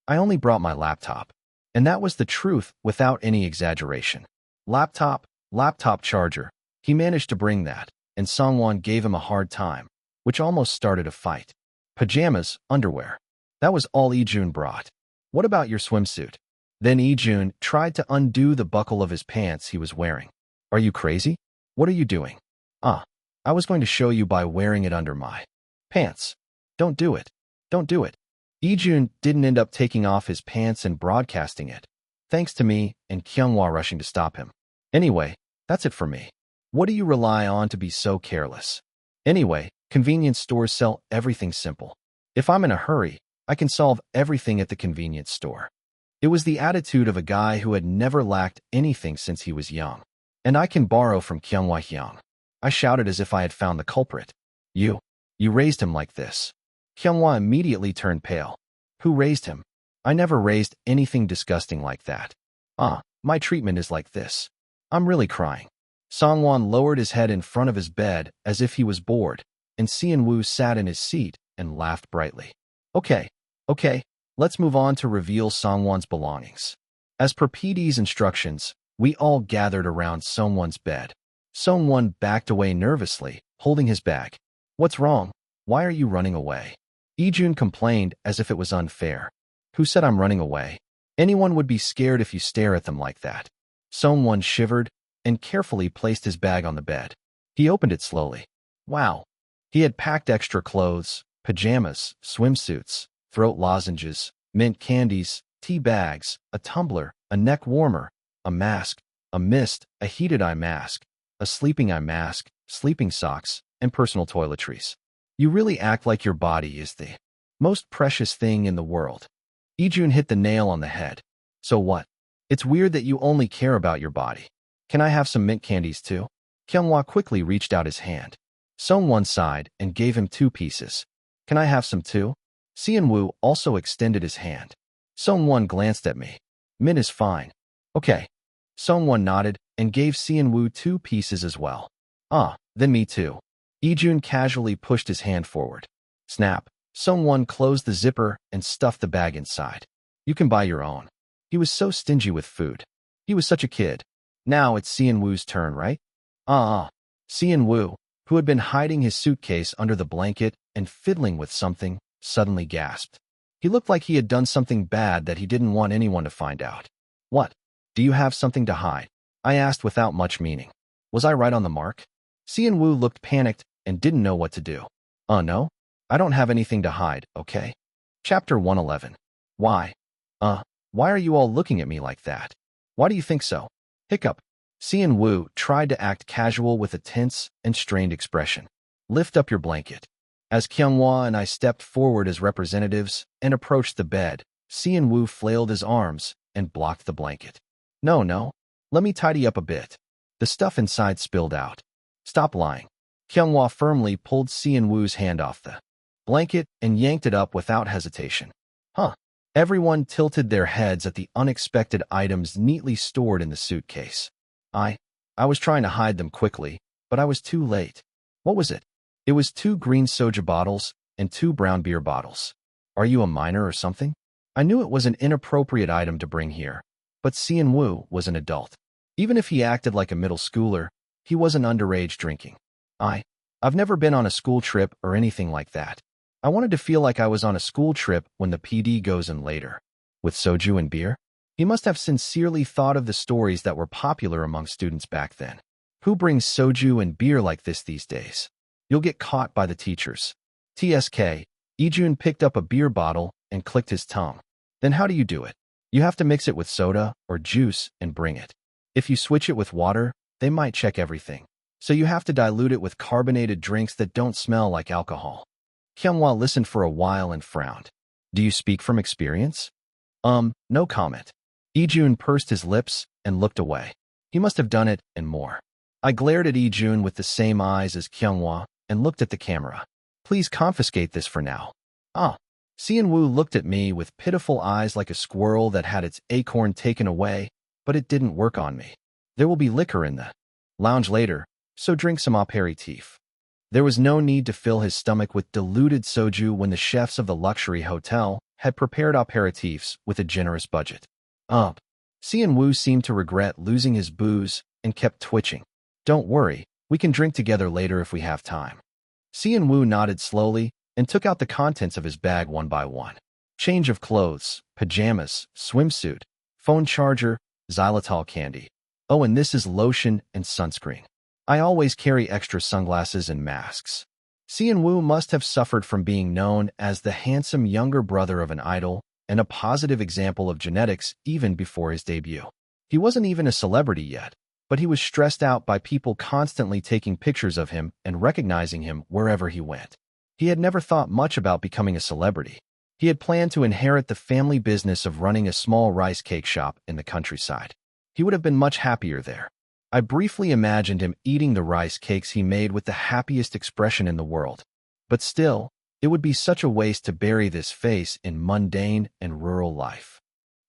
[SPEAKER 1] I only brought my laptop. And that was the truth without any exaggeration. Laptop charger. He managed to bring that, and Songwon gave him a hard time, which almost started a fight. Pajamas, underwear. That was all Ijun brought. What about your swimsuit? Then Ijun tried to undo the buckle of his pants he was wearing. Are you crazy? What are you doing? I was going to show you by wearing it under my pants. Don't do it. Don't do it. Ijun didn't end up taking off his pants and broadcasting it, thanks to me and Kyunghwa rushing to stop him. Anyway, that's it for me. What do you rely on to be so careless? Anyway, convenience stores sell everything simple. If I'm in a hurry, I can solve everything at the convenience store. It was the attitude of a guy who had never lacked anything since he was young. And I can borrow from Kyunghwa Hyung. I shouted as if I had found the culprit. You raised him like this. Kyunghwa immediately turned pale. Who raised him? I never raised anything disgusting like that. My treatment is like this. I'm really crying. Songwon lowered his head in front of his bed as if he was bored, and Seonwoo sat in his seat and laughed brightly. Okay, Okay, let's move on to reveal Songwon's belongings. As per PD's instructions, we all gathered around Songwon's bed. Songwon backed away nervously, holding his bag. What's wrong? Why are you running away? Ijun complained as if it was unfair. Who said I'm running away? Anyone would be scared if you stare at them like that. Songwon shivered and carefully placed his bag on the bed. He opened it slowly. Wow. He had packed extra clothes, pajamas, swimsuits, throat lozenges, mint candies, tea bags, a tumbler, a neck warmer, a mask, a mist, a heated eye mask, a sleeping eye mask, sleeping socks, and personal toiletries. You really act like your body is the most precious thing in the world. Ijun hit the nail on the head. So what? It's weird that you only care about your body. Can I have some mint candies too? Kyunghwa quickly reached out his hand. Songwon sighed and gave him 2 pieces. Can I have some too? Seon-woo also extended his hand. Songwon glanced at me. Mint is fine. Okay. Songwon nodded and gave Seon-woo 2 pieces as well. Ah, then me too. Ijun casually pushed his hand forward. Snap. Songwon closed the zipper and stuffed the bag inside. You can buy your own. He was so stingy with food. He was such a kid. Now it's Seon-woo's turn, right? Seon-woo, who had been hiding his suitcase under the blanket and fiddling with something, suddenly gasped. He looked like he had done something bad that he didn't want anyone to find out. What? Do you have something to hide? I asked without much meaning. Was I right on the mark? Seon-woo looked panicked and didn't know what to do. No? I don't have anything to hide, okay? Chapter 111. Why? Why are you all looking at me like that? Why do you think so? Hiccup. Seon-woo tried to act casual with a tense and strained expression. Lift up your blanket. As Kyunghwa and I stepped forward as representatives and approached the bed, Seon-woo flailed his arms and blocked the blanket. No. Let me tidy up a bit. The stuff inside spilled out. Stop lying. Kyunghwa firmly pulled Seon-woo's hand off the blanket and yanked it up without hesitation. Everyone tilted their heads at the unexpected items neatly stored in the suitcase. I was trying to hide them quickly, but I was too late. What was it? It was 2 green soju bottles and 2 brown beer bottles. Are you a minor or something? I knew it was an inappropriate item to bring here, but Seon-woo was an adult. Even if he acted like a middle schooler, he wasn't underage drinking. I've never been on a school trip or anything like that. I wanted to feel like I was on a school trip when the PD goes in later. With soju and beer? He must have sincerely thought of the stories that were popular among students back then. Who brings soju and beer like this these days? You'll get caught by the teachers. TSK. Ijun picked up a beer bottle and clicked his tongue. Then how do you do it? You have to mix it with soda or juice and bring it. If you switch it with water, they might check everything. So you have to dilute it with carbonated drinks that don't smell like alcohol. Kyunghwa listened for a while and frowned. Do you speak from experience? No comment. Ijun pursed his lips and looked away. He must have done it and more. I glared at Ijun with the same eyes as Kyunghwa and looked at the camera. Please confiscate this for now. Seon-woo looked at me with pitiful eyes like a squirrel that had its acorn taken away, but it didn't work on me. There will be liquor in the lounge later, so drink some aperitif. There was no need to fill his stomach with diluted soju when the chefs of the luxury hotel had prepared aperitifs with a generous budget. Seon-woo seemed to regret losing his booze and kept twitching. Don't worry, we can drink together later if we have time. Seon-woo nodded slowly and took out the contents of his bag one by one. Change of clothes, pajamas, swimsuit, phone charger, xylitol candy. And this is lotion and sunscreen. I always carry extra sunglasses and masks. Seon-woo must have suffered from being known as the handsome younger brother of an idol and a positive example of genetics even before his debut. He wasn't even a celebrity yet, but he was stressed out by people constantly taking pictures of him and recognizing him wherever he went. He had never thought much about becoming a celebrity. He had planned to inherit the family business of running a small rice cake shop in the countryside. He would have been much happier there. I briefly imagined him eating the rice cakes he made with the happiest expression in the world. But still, it would be such a waste to bury this face in mundane and rural life.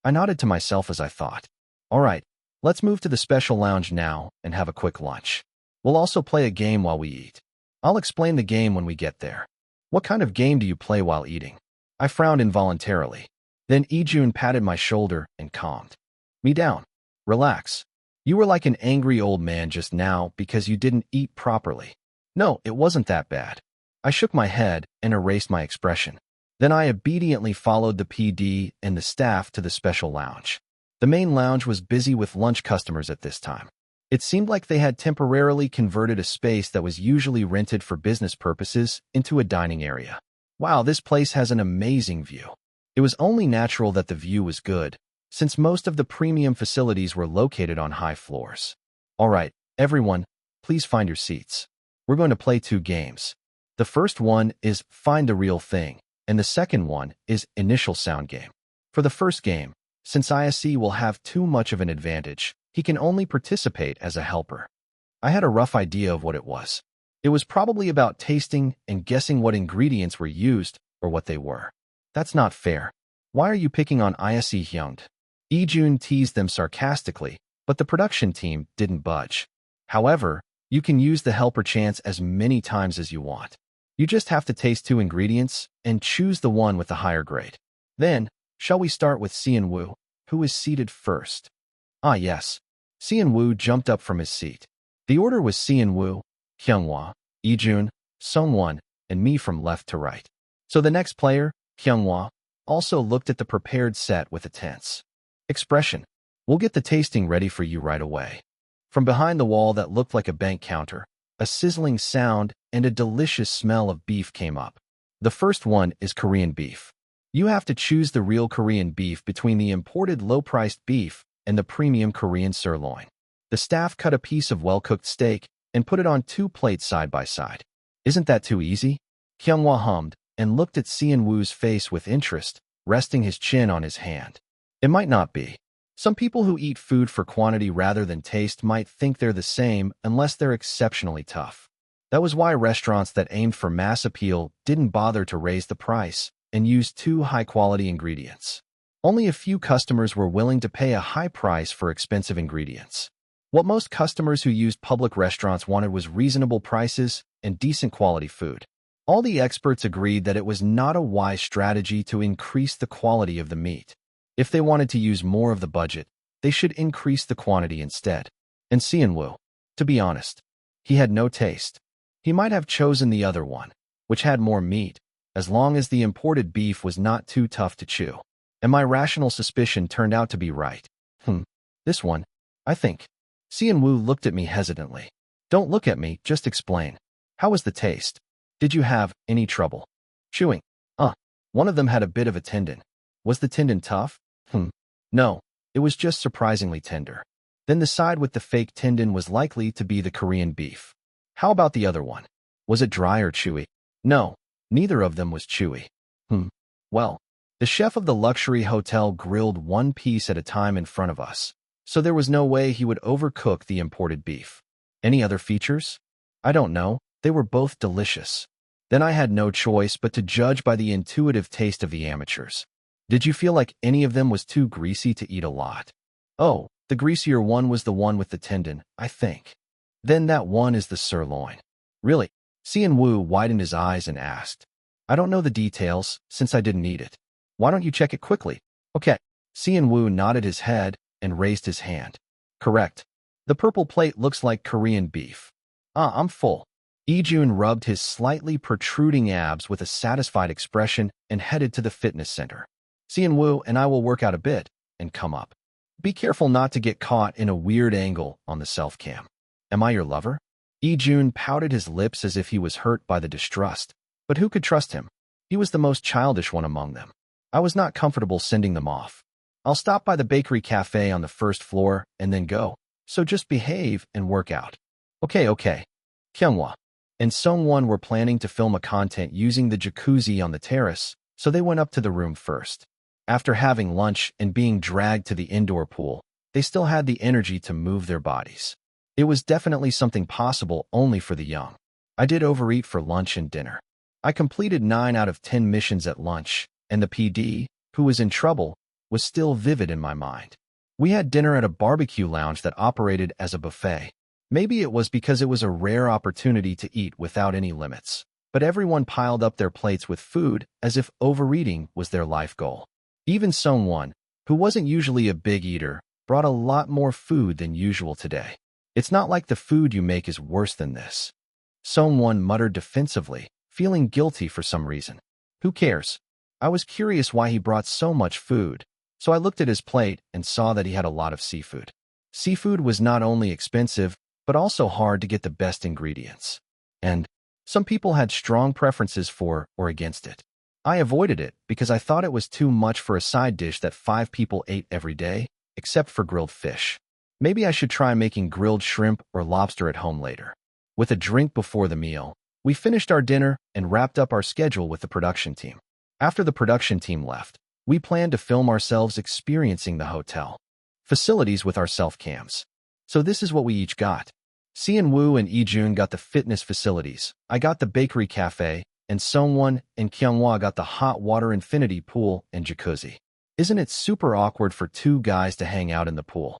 [SPEAKER 1] I nodded to myself as I thought. All right, let's move to the special lounge now and have a quick lunch. We'll also play a game while we eat. I'll explain the game when we get there. What kind of game do you play while eating? I frowned involuntarily. Then Ijun patted my shoulder and calmed me down. Relax. You were like an angry old man just now because you didn't eat properly. No, it wasn't that bad. I shook my head and erased my expression. Then I obediently followed the PD and the staff to the special lounge. The main lounge was busy with lunch customers at this time. It seemed like they had temporarily converted a space that was usually rented for business purposes into a dining area. Wow, this place has an amazing view. It was only natural that the view was good, since most of the premium facilities were located on high floors. All right, everyone, please find your seats. We're going to play 2 games. The first one is Find the Real Thing, and the second one is Initial Sound Game. For the first game, since Ise will have too much of an advantage, he can only participate as a helper. I had a rough idea of what it was. It was probably about tasting and guessing what ingredients were used or what they were. That's not fair. Why are you picking on Ise Hyung? Ijun teased them sarcastically, but the production team didn't budge. However, you can use the helper chance as many times as you want. You just have to taste 2 ingredients and choose the one with the higher grade. Then, shall we start with Cheon Woo, who is seated first? Ah yes. Cheon Woo jumped up from his seat. The order was Cheon Woo, Hyunghwa, Ijun, Sungwon, and me from left to right. So the next player, Hyunghwa, also looked at the prepared set with a tense expression. We'll get the tasting ready for you right away. From behind the wall that looked like a bank counter, a sizzling sound and a delicious smell of beef came up. The first one is Korean beef. You have to choose the real Korean beef between the imported low-priced beef and the premium Korean sirloin. The staff cut a piece of well-cooked steak and put it on 2 plates side by side. Isn't that too easy? Hyunghwa hummed and looked at Cheon Woo's face with interest, resting his chin on his hand. It might not be. Some people who eat food for quantity rather than taste might think they're the same unless they're exceptionally tough. That was why restaurants that aimed for mass appeal didn't bother to raise the price and use 2 high-quality ingredients. Only a few customers were willing to pay a high price for expensive ingredients. What most customers who used public restaurants wanted was reasonable prices and decent quality food. All the experts agreed that it was not a wise strategy to increase the quality of the meat. If they wanted to use more of the budget, they should increase the quantity instead. And Cheon Woo, to be honest, he had no taste. He might have chosen the other one, which had more meat, as long as the imported beef was not too tough to chew. And my rational suspicion turned out to be right. This one, I think. Cheon Woo looked at me hesitantly. Don't look at me, just explain. How was the taste? Did you have any trouble chewing? One of them had a bit of a tendon. Was the tendon tough? No, it was just surprisingly tender. Then the side with the fake tendon was likely to be the Korean beef. How about the other one? Was it dry or chewy? No, neither of them was chewy. Well, the chef of the luxury hotel grilled 1 piece at a time in front of us, so there was no way he would overcook the imported beef. Any other features? I don't know. They were both delicious. Then I had no choice but to judge by the intuitive taste of the amateurs. Did you feel like any of them was too greasy to eat a lot? Oh, the greasier one was the one with the tendon, I think. Then that one is the sirloin. Really? Cheon Woo widened his eyes and asked. I don't know the details, since I didn't eat it. Why don't you check it quickly? Okay. Cheon Woo nodded his head and raised his hand. Correct. The purple plate looks like Korean beef. I'm full. Ijun rubbed his slightly protruding abs with a satisfied expression and headed to the fitness center. Cheon Woo and I will work out a bit and come up. Be careful not to get caught in a weird angle on the self-cam. Am I your lover? Ijun pouted his lips as if he was hurt by the distrust. But who could trust him? He was the most childish one among them. I was not comfortable sending them off. I'll stop by the bakery cafe on the first floor and then go. So just behave and work out. Okay. Hyunghwa and Sungwon were planning to film a content using the jacuzzi on the terrace, so they went up to the room first. After having lunch and being dragged to the indoor pool, they still had the energy to move their bodies. It was definitely something possible only for the young. I did overeat for lunch and dinner. I completed 9 out of 10 missions at lunch, and the PD, who was in trouble, was still vivid in my mind. We had dinner at a barbecue lounge that operated as a buffet. Maybe it was because it was a rare opportunity to eat without any limits. but everyone piled up their plates with food as if overeating was their life goal. Even Sung-won, who wasn't usually a big eater, brought a lot more food than usual today. It's not like the food you make is worse than this. Sung-won muttered defensively, feeling guilty for some reason. Who cares? I was curious why he brought so much food, so I looked at his plate and saw that he had a lot of seafood. Seafood was not only expensive, but also hard to get the best ingredients. And some people had strong preferences for or against it. I avoided it because I thought it was too much for a side dish that 5 people ate every day, except for grilled fish. Maybe I should try making grilled shrimp or lobster at home later. With a drink before the meal, we finished our dinner and wrapped up our schedule with the production team. After the production team left, we planned to film ourselves experiencing the hotel facilities with our self-cams. So this is what we each got. Seon-woo and Ijun got the fitness facilities, I got the bakery cafe, and Sungwon and Kyunghwa got the hot water infinity pool and jacuzzi. Isn't it super awkward for 2 guys to hang out in the pool?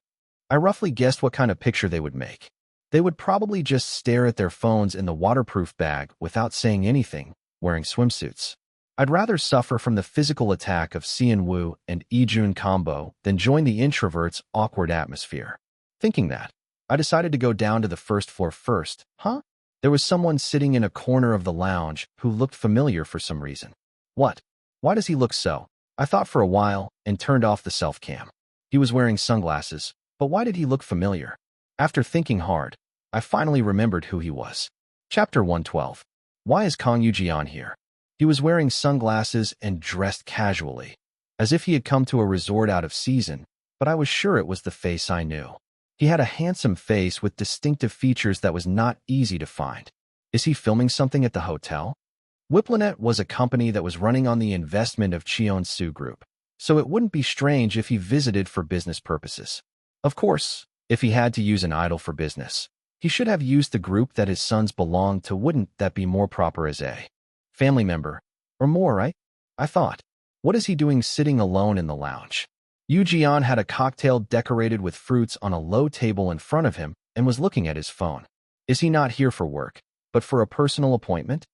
[SPEAKER 1] I roughly guessed what kind of picture they would make. They would probably just stare at their phones in the waterproof bag without saying anything, wearing swimsuits. I'd rather suffer from the physical attack of Seon-woo and Ijun combo than join the introvert's awkward atmosphere. Thinking that, I decided to go down to the first floor first. There was someone sitting in a corner of the lounge who looked familiar for some reason. What? Why does he look so? I thought for a while and turned off the self-cam. He was wearing sunglasses, but why did he look familiar? After thinking hard, I finally remembered who he was. Chapter 112. Why is Kang Yoo-jian here? He was wearing sunglasses and dressed casually, as if he had come to a resort out of season, but I was sure it was the face I knew. He had a handsome face with distinctive features that was not easy to find. Is he filming something at the hotel? Whiplanet was a company that was running on the investment of Cheon Yise Group, so it wouldn't be strange if he visited for business purposes. Of course, if he had to use an idol for business, he should have used the group that his sons belonged to. Wouldn't that be more proper as a family member? Or more, right? I thought. What is he doing sitting alone in the lounge? Yoo-jian had a cocktail decorated with fruits on a low table in front of him and was looking at his phone. Is he not here for work, but for a personal appointment?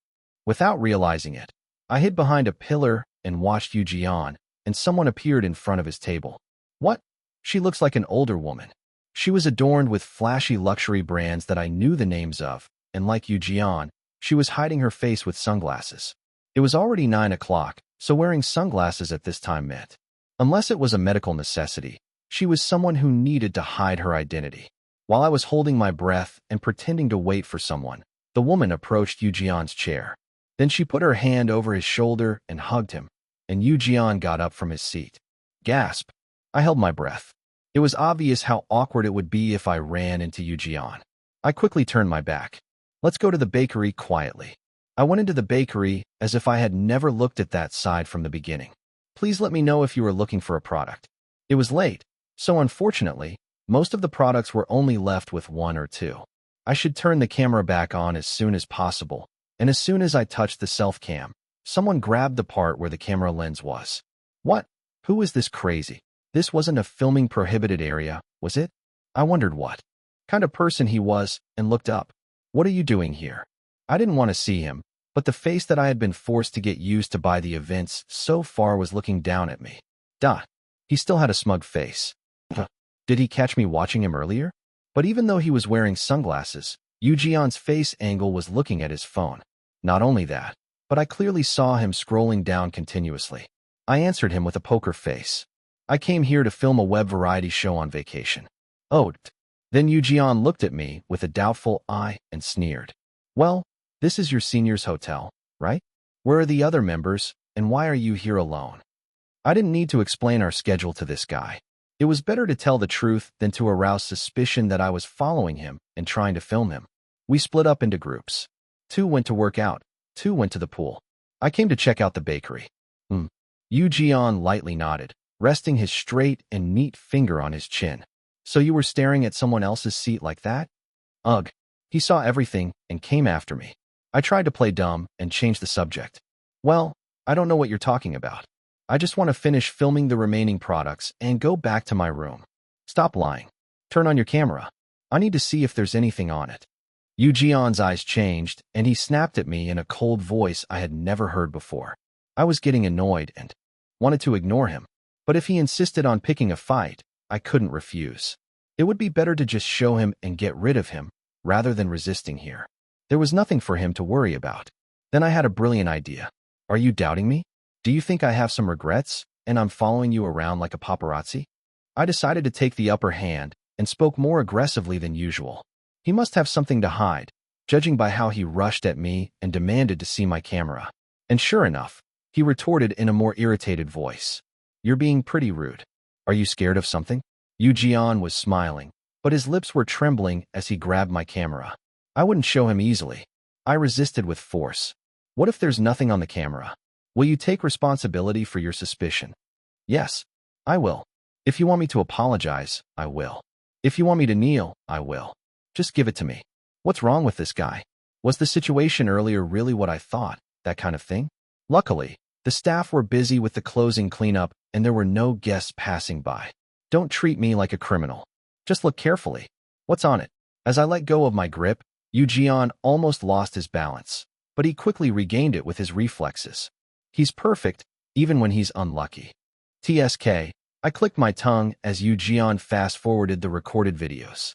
[SPEAKER 1] Without realizing it, I hid behind a pillar and watched Yoo-jian, and someone appeared in front of his table. What? She looks like an older woman. She was adorned with flashy luxury brands that I knew the names of, and like Yoo-jian, she was hiding her face with sunglasses. It was already 9 o'clock, so wearing sunglasses at this time meant, unless it was a medical necessity, she was someone who needed to hide her identity. While I was holding my breath and pretending to wait for someone, the woman approached Yoo-jian's chair. Then she put her hand over his shoulder and hugged him, and Yoo-jian got up from his seat. Gasp! I held my breath. It was obvious how awkward it would be if I ran into Yoo-jian. I quickly turned my back. Let's go to the bakery quietly. I went into the bakery as if I had never looked at that side from the beginning. Please let me know if you are looking for a product. It was late, so unfortunately, most of the products were only left with 1 or 2. I should turn the camera back on as soon as possible, and as soon as I touched the self-cam, someone grabbed the part where the camera lens was. What? Who is this crazy? This wasn't a filming prohibited area, was it? I wondered what kind of person he was and looked up. What are you doing here? I didn't want to see him, but the face that I had been forced to get used to by the events so far was looking down at me. He still had a smug face. Did he catch me watching him earlier? But even though he was wearing sunglasses, Yoo-jian's face angle was looking at his phone. Not only that, but I clearly saw him scrolling down continuously. I answered him with a poker face. I came here to film a web variety show on vacation. Oh. Then Yoo-jian looked at me with a doubtful eye and sneered. Well, this is your senior's hotel, right? Where are the other members, and why are you here alone? I didn't need to explain our schedule to this guy. It was better to tell the truth than to arouse suspicion that I was following him and trying to film him. We split up into groups. 2 went to work out, 2 went to the pool. I came to check out the bakery. Yoo-jian lightly nodded, resting his straight and neat finger on his chin. So you were staring at someone else's seat like that? Ugh. He saw everything and came after me. I tried to play dumb and change the subject. Well, I don't know what you're talking about. I just want to finish filming the remaining products and go back to my room. Stop lying. Turn on your camera. I need to see if there's anything on it. Yu Jian's eyes changed, and he snapped at me in a cold voice I had never heard before. I was getting annoyed and wanted to ignore him, but if he insisted on picking a fight, I couldn't refuse. It would be better to just show him and get rid of him, rather than resisting here. There was nothing for him to worry about. Then I had a brilliant idea. Are you doubting me? Do you think I have some regrets, and I'm following you around like a paparazzi? I decided to take the upper hand and spoke more aggressively than usual. He must have something to hide, judging by how he rushed at me and demanded to see my camera. And sure enough, he retorted in a more irritated voice. You're being pretty rude. Are you scared of something? Yu Jian was smiling, but his lips were trembling as he grabbed my camera. I wouldn't show him easily. I resisted with force. What if there's nothing on the camera? Will you take responsibility for your suspicion? Yes, I will. If you want me to apologize, I will. If you want me to kneel, I will. Just give it to me. What's wrong with this guy? Was the situation earlier really what I thought, that kind of thing? Luckily, the staff were busy with the closing cleanup and there were no guests passing by. Don't treat me like a criminal. Just look carefully. What's on it? As I let go of my grip, Yu Jian almost lost his balance, but he quickly regained it with his reflexes. He's perfect, even when he's unlucky. TSK, I clicked my tongue as Yu Jian fast-forwarded the recorded videos.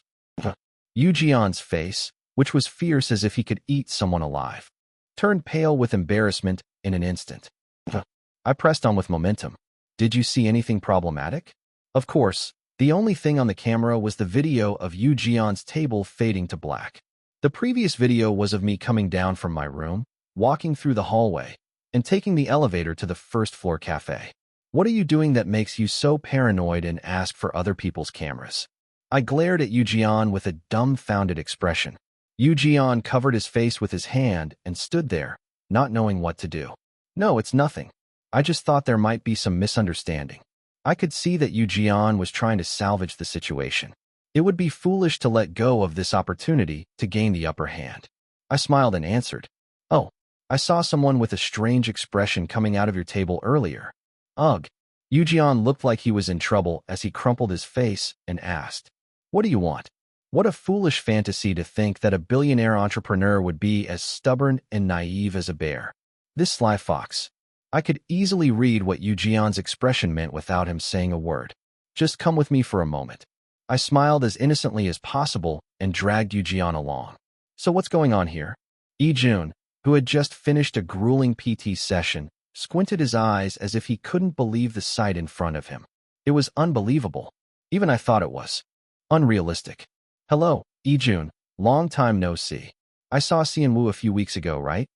[SPEAKER 1] Yu Jian's face, which was fierce as if he could eat someone alive, turned pale with embarrassment in an instant. I pressed on with momentum. Did you see anything problematic? Of course, the only thing on the camera was the video of Yu Jian's table fading to black. The previous video was of me coming down from my room, walking through the hallway, and taking the elevator to the first-floor cafe. What are you doing that makes you so paranoid and ask for other people's cameras? I glared at Yu Jian with a dumbfounded expression. Yu Jian covered his face with his hand and stood there, not knowing what to do. No, it's nothing. I just thought there might be some misunderstanding. I could see that Yu Jian was trying to salvage the situation. It would be foolish to let go of this opportunity to gain the upper hand. I smiled and answered, Oh, I saw someone with a strange expression coming out of your table earlier. Ugh. Yu Jian looked like he was in trouble as he crumpled his face and asked, What do you want? What a foolish fantasy to think that a billionaire entrepreneur would be as stubborn and naive as a bear. This sly fox. I could easily read what Yu Jian's expression meant without him saying a word. Just come with me for a moment. I smiled as innocently as possible and dragged Yu Jian along. So what's going on here? Jun, who had just finished a grueling PT session, squinted his eyes as if he couldn't believe the sight in front of him. It was unbelievable. Even I thought it was. Unrealistic. Hello, Jun. Long time no see. I saw Wu a few weeks ago, right?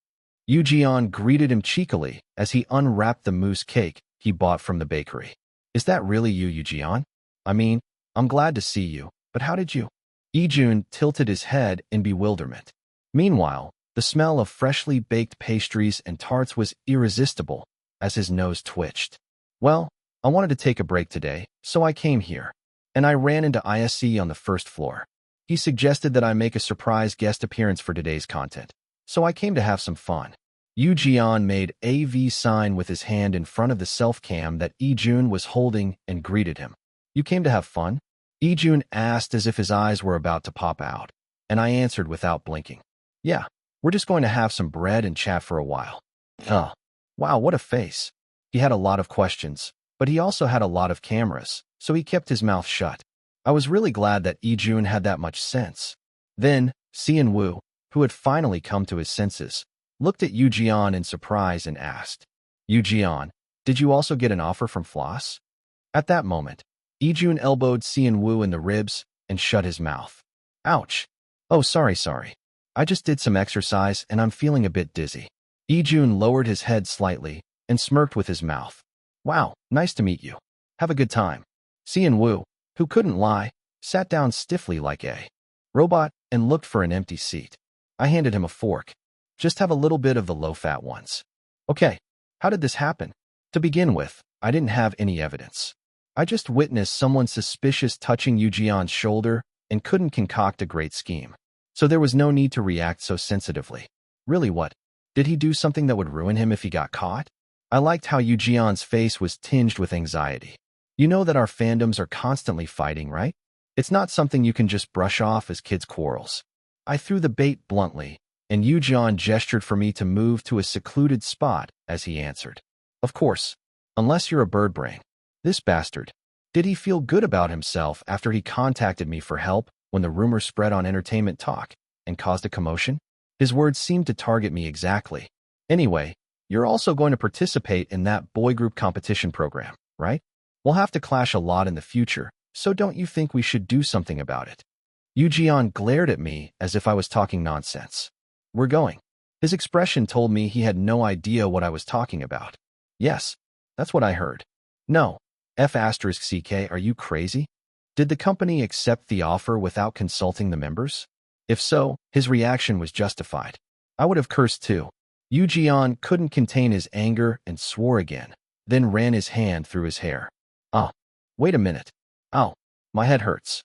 [SPEAKER 1] Yu Jian greeted him cheekily as he unwrapped the mousse cake he bought from the bakery. Is that really you, Yu Jian? I mean, I'm glad to see you, but how did you? Jun tilted his head in bewilderment. Meanwhile, the smell of freshly baked pastries and tarts was irresistible as his nose twitched. Well, I wanted to take a break today, so I came here. And I ran into ISC on the first floor. He suggested that I make a surprise guest appearance for today's content, so I came to have some fun. Yu Jian made a V sign with his hand in front of the self-cam that Jun was holding and greeted him. You came to have fun? Jun asked as if his eyes were about to pop out, and I answered without blinking. Yeah, we're just going to have some bread and chat for a while. Wow, what a face. He had a lot of questions, but he also had a lot of cameras, so he kept his mouth shut. I was really glad that Jun had that much sense. Then, Wu, who had finally come to his senses, looked at Yu Jian in surprise and asked, Yu Jian, did you also get an offer from Floss? At that moment, Jun elbowed Wu in the ribs and shut his mouth. Ouch. Oh, sorry. I just did some exercise and I'm feeling a bit dizzy. Jun lowered his head slightly and smirked with his mouth. Wow, nice to meet you. Have a good time. Wu, who couldn't lie, sat down stiffly like a robot and looked for an empty seat. I handed him a fork. Just have a little bit of the low-fat ones. Okay, how did this happen? To begin with, I didn't have any evidence. I just witnessed someone suspicious touching Yu Jian's shoulder and couldn't concoct a great scheme. So there was no need to react so sensitively. Really, what? Did he do something that would ruin him if he got caught? I liked how Yu Jian's face was tinged with anxiety. You know that our fandoms are constantly fighting, right? It's not something you can just brush off as kids' quarrels. I threw the bait bluntly, and Yujian gestured for me to move to a secluded spot as he answered. Of course, unless you're a bird brain. This bastard. Did he feel good about himself after he contacted me for help when the rumor spread on Entertainment Talk and caused a commotion? His words seemed to target me exactly. Anyway, you're also going to participate in that boy group competition program, right? We'll have to clash a lot in the future, so don't you think we should do something about it? Yujian glared at me as if I was talking nonsense. We're going. His expression told me he had no idea what I was talking about. Yes, that's what I heard. No. F***CK, are you crazy? Did the company accept the offer without consulting the members? If so, his reaction was justified. I would have cursed too. Yujian couldn't contain his anger and swore again, then ran his hand through his hair. Oh, wait a minute. Ow, my head hurts.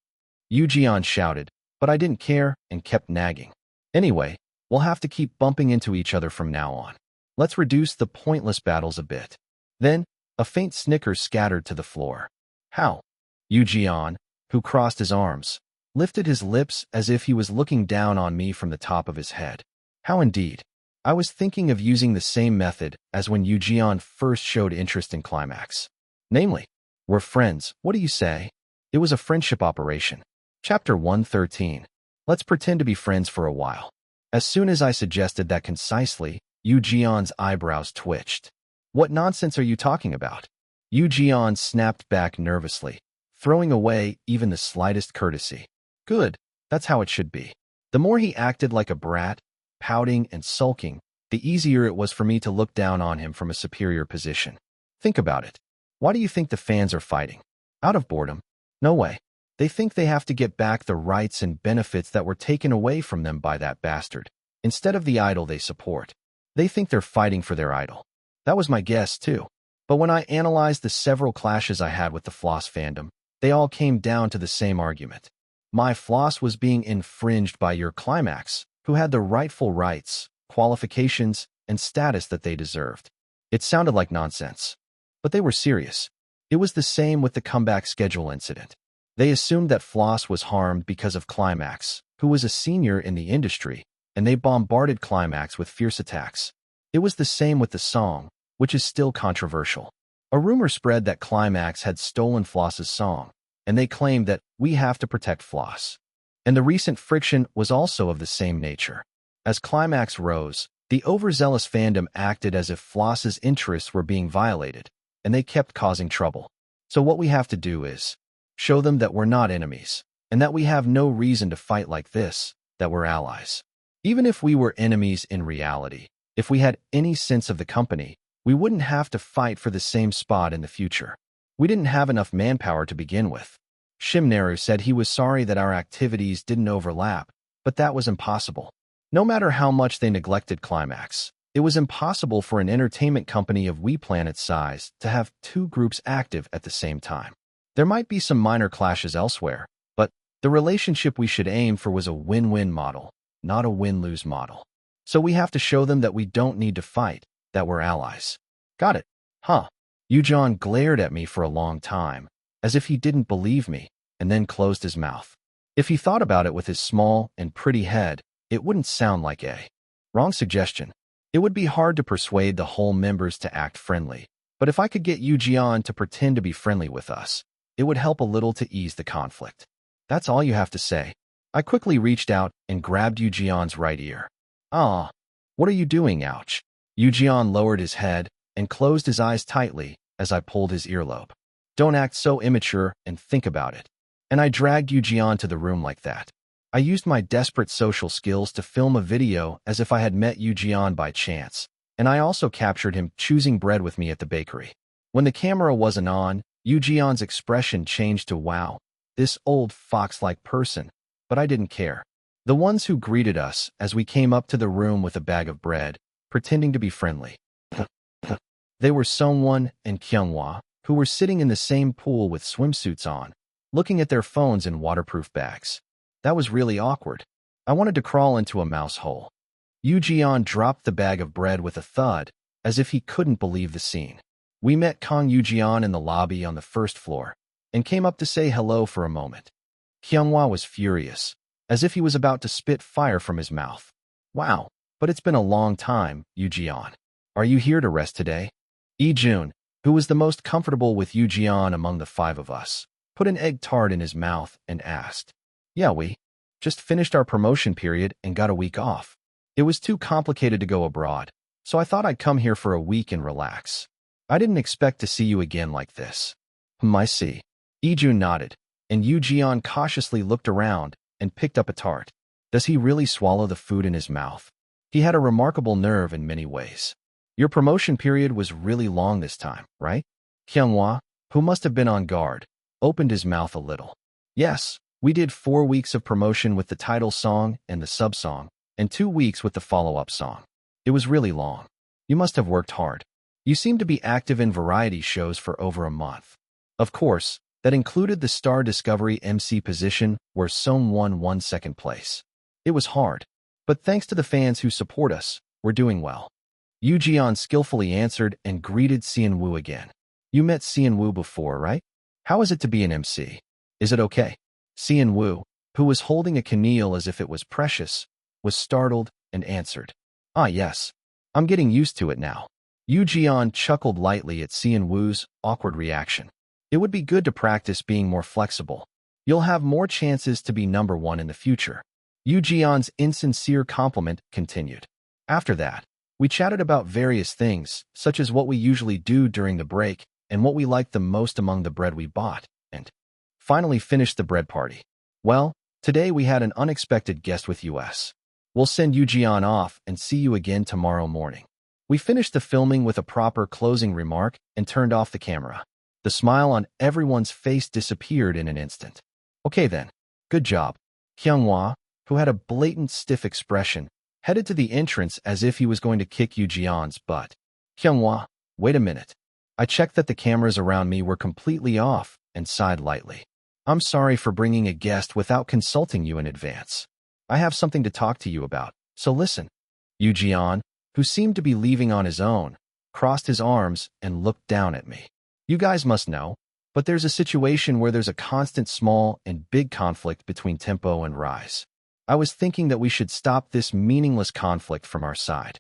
[SPEAKER 1] Yujian shouted, but I didn't care and kept nagging. Anyway, we'll have to keep bumping into each other from now on. Let's reduce the pointless battles a bit. Then, a faint snicker scattered to the floor. How? Yujian, who crossed his arms, lifted his lips as if he was looking down on me from the top of his head. How indeed? I was thinking of using the same method as when Yujian first showed interest in Climax. Namely, we're friends, what do you say? It was a friendship operation. Chapter 113. Let's pretend to be friends for a while. As soon as I suggested that concisely, Yujian's eyebrows twitched. What nonsense are you talking about? Yujian snapped back nervously, throwing away even the slightest courtesy. Good, that's how it should be. The more he acted like a brat, pouting and sulking, the easier it was for me to look down on him from a superior position. Think about it. Why do you think the fans are fighting? Out of boredom? No way. They think they have to get back the rights and benefits that were taken away from them by that bastard, instead of the idol they support. They think they're fighting for their idol. That was my guess, too. But when I analyzed the several clashes I had with the Floss fandom, they all came down to the same argument. My Floss was being infringed by your Climax, who had the rightful rights, qualifications, and status that they deserved. It sounded like nonsense. But they were serious. It was the same with the comeback schedule incident. They assumed that Floss was harmed because of Climax, who was a senior in the industry, and they bombarded Climax with fierce attacks. It was the same with the song, which is still controversial. A rumor spread that Climax had stolen Floss's song, and they claimed that we have to protect Floss. And the recent friction was also of the same nature. As Climax rose, the overzealous fandom acted as if Floss's interests were being violated, and they kept causing trouble. So what we have to do is show them that we're not enemies, and that we have no reason to fight like this, that we're allies. Even if we were enemies in reality, if we had any sense of the company, we wouldn't have to fight for the same spot in the future. We didn't have enough manpower to begin with. Shimneru said he was sorry that our activities didn't overlap, but that was impossible. No matter how much they neglected Climax, it was impossible for an entertainment company of We Planet's size to have two groups active at the same time. There might be some minor clashes elsewhere, but the relationship we should aim for was a win-win model, not a win-lose model. So we have to show them that we don't need to fight, that we're allies. Got it, huh? Yujian glared at me for a long time, as if he didn't believe me, and then closed his mouth. If he thought about it with his small and pretty head, it wouldn't sound like a wrong suggestion. It would be hard to persuade the whole members to act friendly, but if I could get Yujian to pretend to be friendly with us, it would help a little to ease the conflict. That's all you have to say. I quickly reached out and grabbed Yujian's right ear. Ah, what are you doing, ouch? Yujian lowered his head and closed his eyes tightly as I pulled his earlobe. Don't act so immature and think about it. And I dragged Yujian to the room like that. I used my desperate social skills to film a video as if I had met Yujian by chance, and I also captured him choosing bread with me at the bakery. When the camera wasn't on, Yujian's expression changed to wow, this old fox-like person, but I didn't care. The ones who greeted us as we came up to the room with a bag of bread, pretending to be friendly. They were Sungwon and Kyunghwa, who were sitting in the same pool with swimsuits on, looking at their phones in waterproof bags. That was really awkward. I wanted to crawl into a mouse hole. Yujian dropped the bag of bread with a thud, as if he couldn't believe the scene. We met Kang Yujian in the lobby on the first floor, and came up to say hello for a moment. Kyunghwa was furious. as if he was about to spit fire from his mouth. Wow, but it's been a long time, Yoo-jeon. Are you here to rest today? Lee-jun, who was the most comfortable with Yoo-jeon among the five of us, put an egg tart in his mouth and asked, Yeah, we just finished our promotion period and got a week off. It was too complicated to go abroad, so I thought I'd come here for a week and relax. I didn't expect to see you again like this. I see. Lee-jun nodded, and Yoo-jeon cautiously looked around and picked up a tart. Does he really swallow the food in his mouth? He had a remarkable nerve in many ways. Your promotion period was really long this time, right? Kyunghwa, who must have been on guard, opened his mouth a little. Yes, we did 4 weeks of promotion with the title song and the sub-song, and 2 weeks with the follow-up song. It was really long. You must have worked hard. You seem to be active in variety shows for over a month. Of course, that included the Star Discovery MC position where Song won second place. It was hard, but thanks to the fans who support us, we're doing well. Yoo-jeon skillfully answered and greeted Seon-woo again. You met Seon-woo before, right? How is it to be an MC? Is it okay? Seon-woo, who was holding a caneel as if it was precious, was startled and answered. Ah yes, I'm getting used to it now. Yoo-jeon chuckled lightly at Seon-woo's awkward reaction. It would be good to practice being more flexible. You'll have more chances to be number one in the future. Yoo-jeon's insincere compliment continued. After that, we chatted about various things, such as what we usually do during the break and what we liked the most among the bread we bought, and finally finished the bread party. Well, today we had an unexpected guest with us. We'll send Yoo-jeon off and see you again tomorrow morning. We finished the filming with a proper closing remark and turned off the camera. The smile on everyone's face disappeared in an instant. Okay then, good job. Kyunghwa, who had a blatant stiff expression, headed to the entrance as if he was going to kick Yoo-jeon's butt. Kyunghwa, wait a minute. I checked that the cameras around me were completely off and sighed lightly. I'm sorry for bringing a guest without consulting you in advance. I have something to talk to you about, so listen. Yoo-jeon, who seemed to be leaving on his own, crossed his arms and looked down at me. You guys must know, but there's a situation where there's a constant small and big conflict between Tempo and Rise. I was thinking that we should stop this meaningless conflict from our side.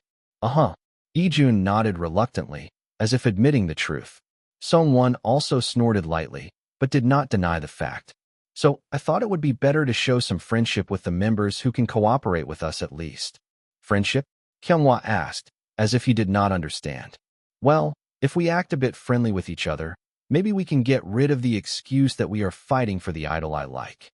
[SPEAKER 1] Lee-jun nodded reluctantly, as if admitting the truth. Song also snorted lightly, but did not deny the fact. So I thought it would be better to show some friendship with the members who can cooperate with us at least. Friendship? Kyunghwa asked, as if he did not understand. Well, if we act a bit friendly with each other, maybe we can get rid of the excuse that we are fighting for the idol I like.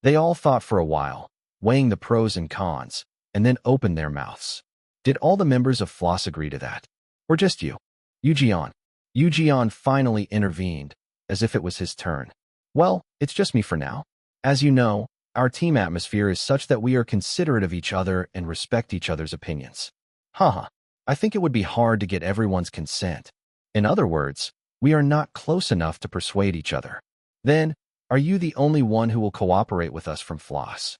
[SPEAKER 1] They all thought for a while, weighing the pros and cons, and then opened their mouths. Did all the members of Floss agree to that? Or just you? Yoo-jeon. Yoo-jeon finally intervened, as if it was his turn. Well, it's just me for now. As you know, our team atmosphere is such that we are considerate of each other and respect each other's opinions. I think it would be hard to get everyone's consent. In other words, we are not close enough to persuade each other. Then, are you the only one who will cooperate with us from Floss?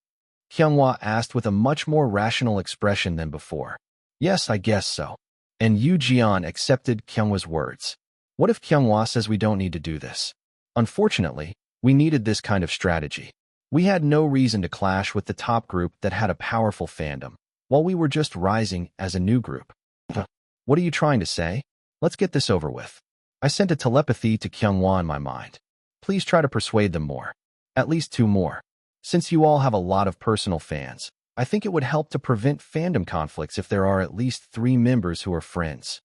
[SPEAKER 1] Kyunghwa asked with a much more rational expression than before. Yes, I guess so. And Yoo-jeon accepted Kyunghwa's words. What if Kyunghwa says we don't need to do this? Unfortunately, we needed this kind of strategy. We had no reason to clash with the top group that had a powerful fandom, while we were just rising as a new group. What are you trying to say? Let's get this over with. I sent a telepathy to Kyunghwa in my mind. Please try to persuade them more. At least 2 more. Since you all have a lot of personal fans, I think it would help to prevent fandom conflicts if there are at least 3 members who are friends.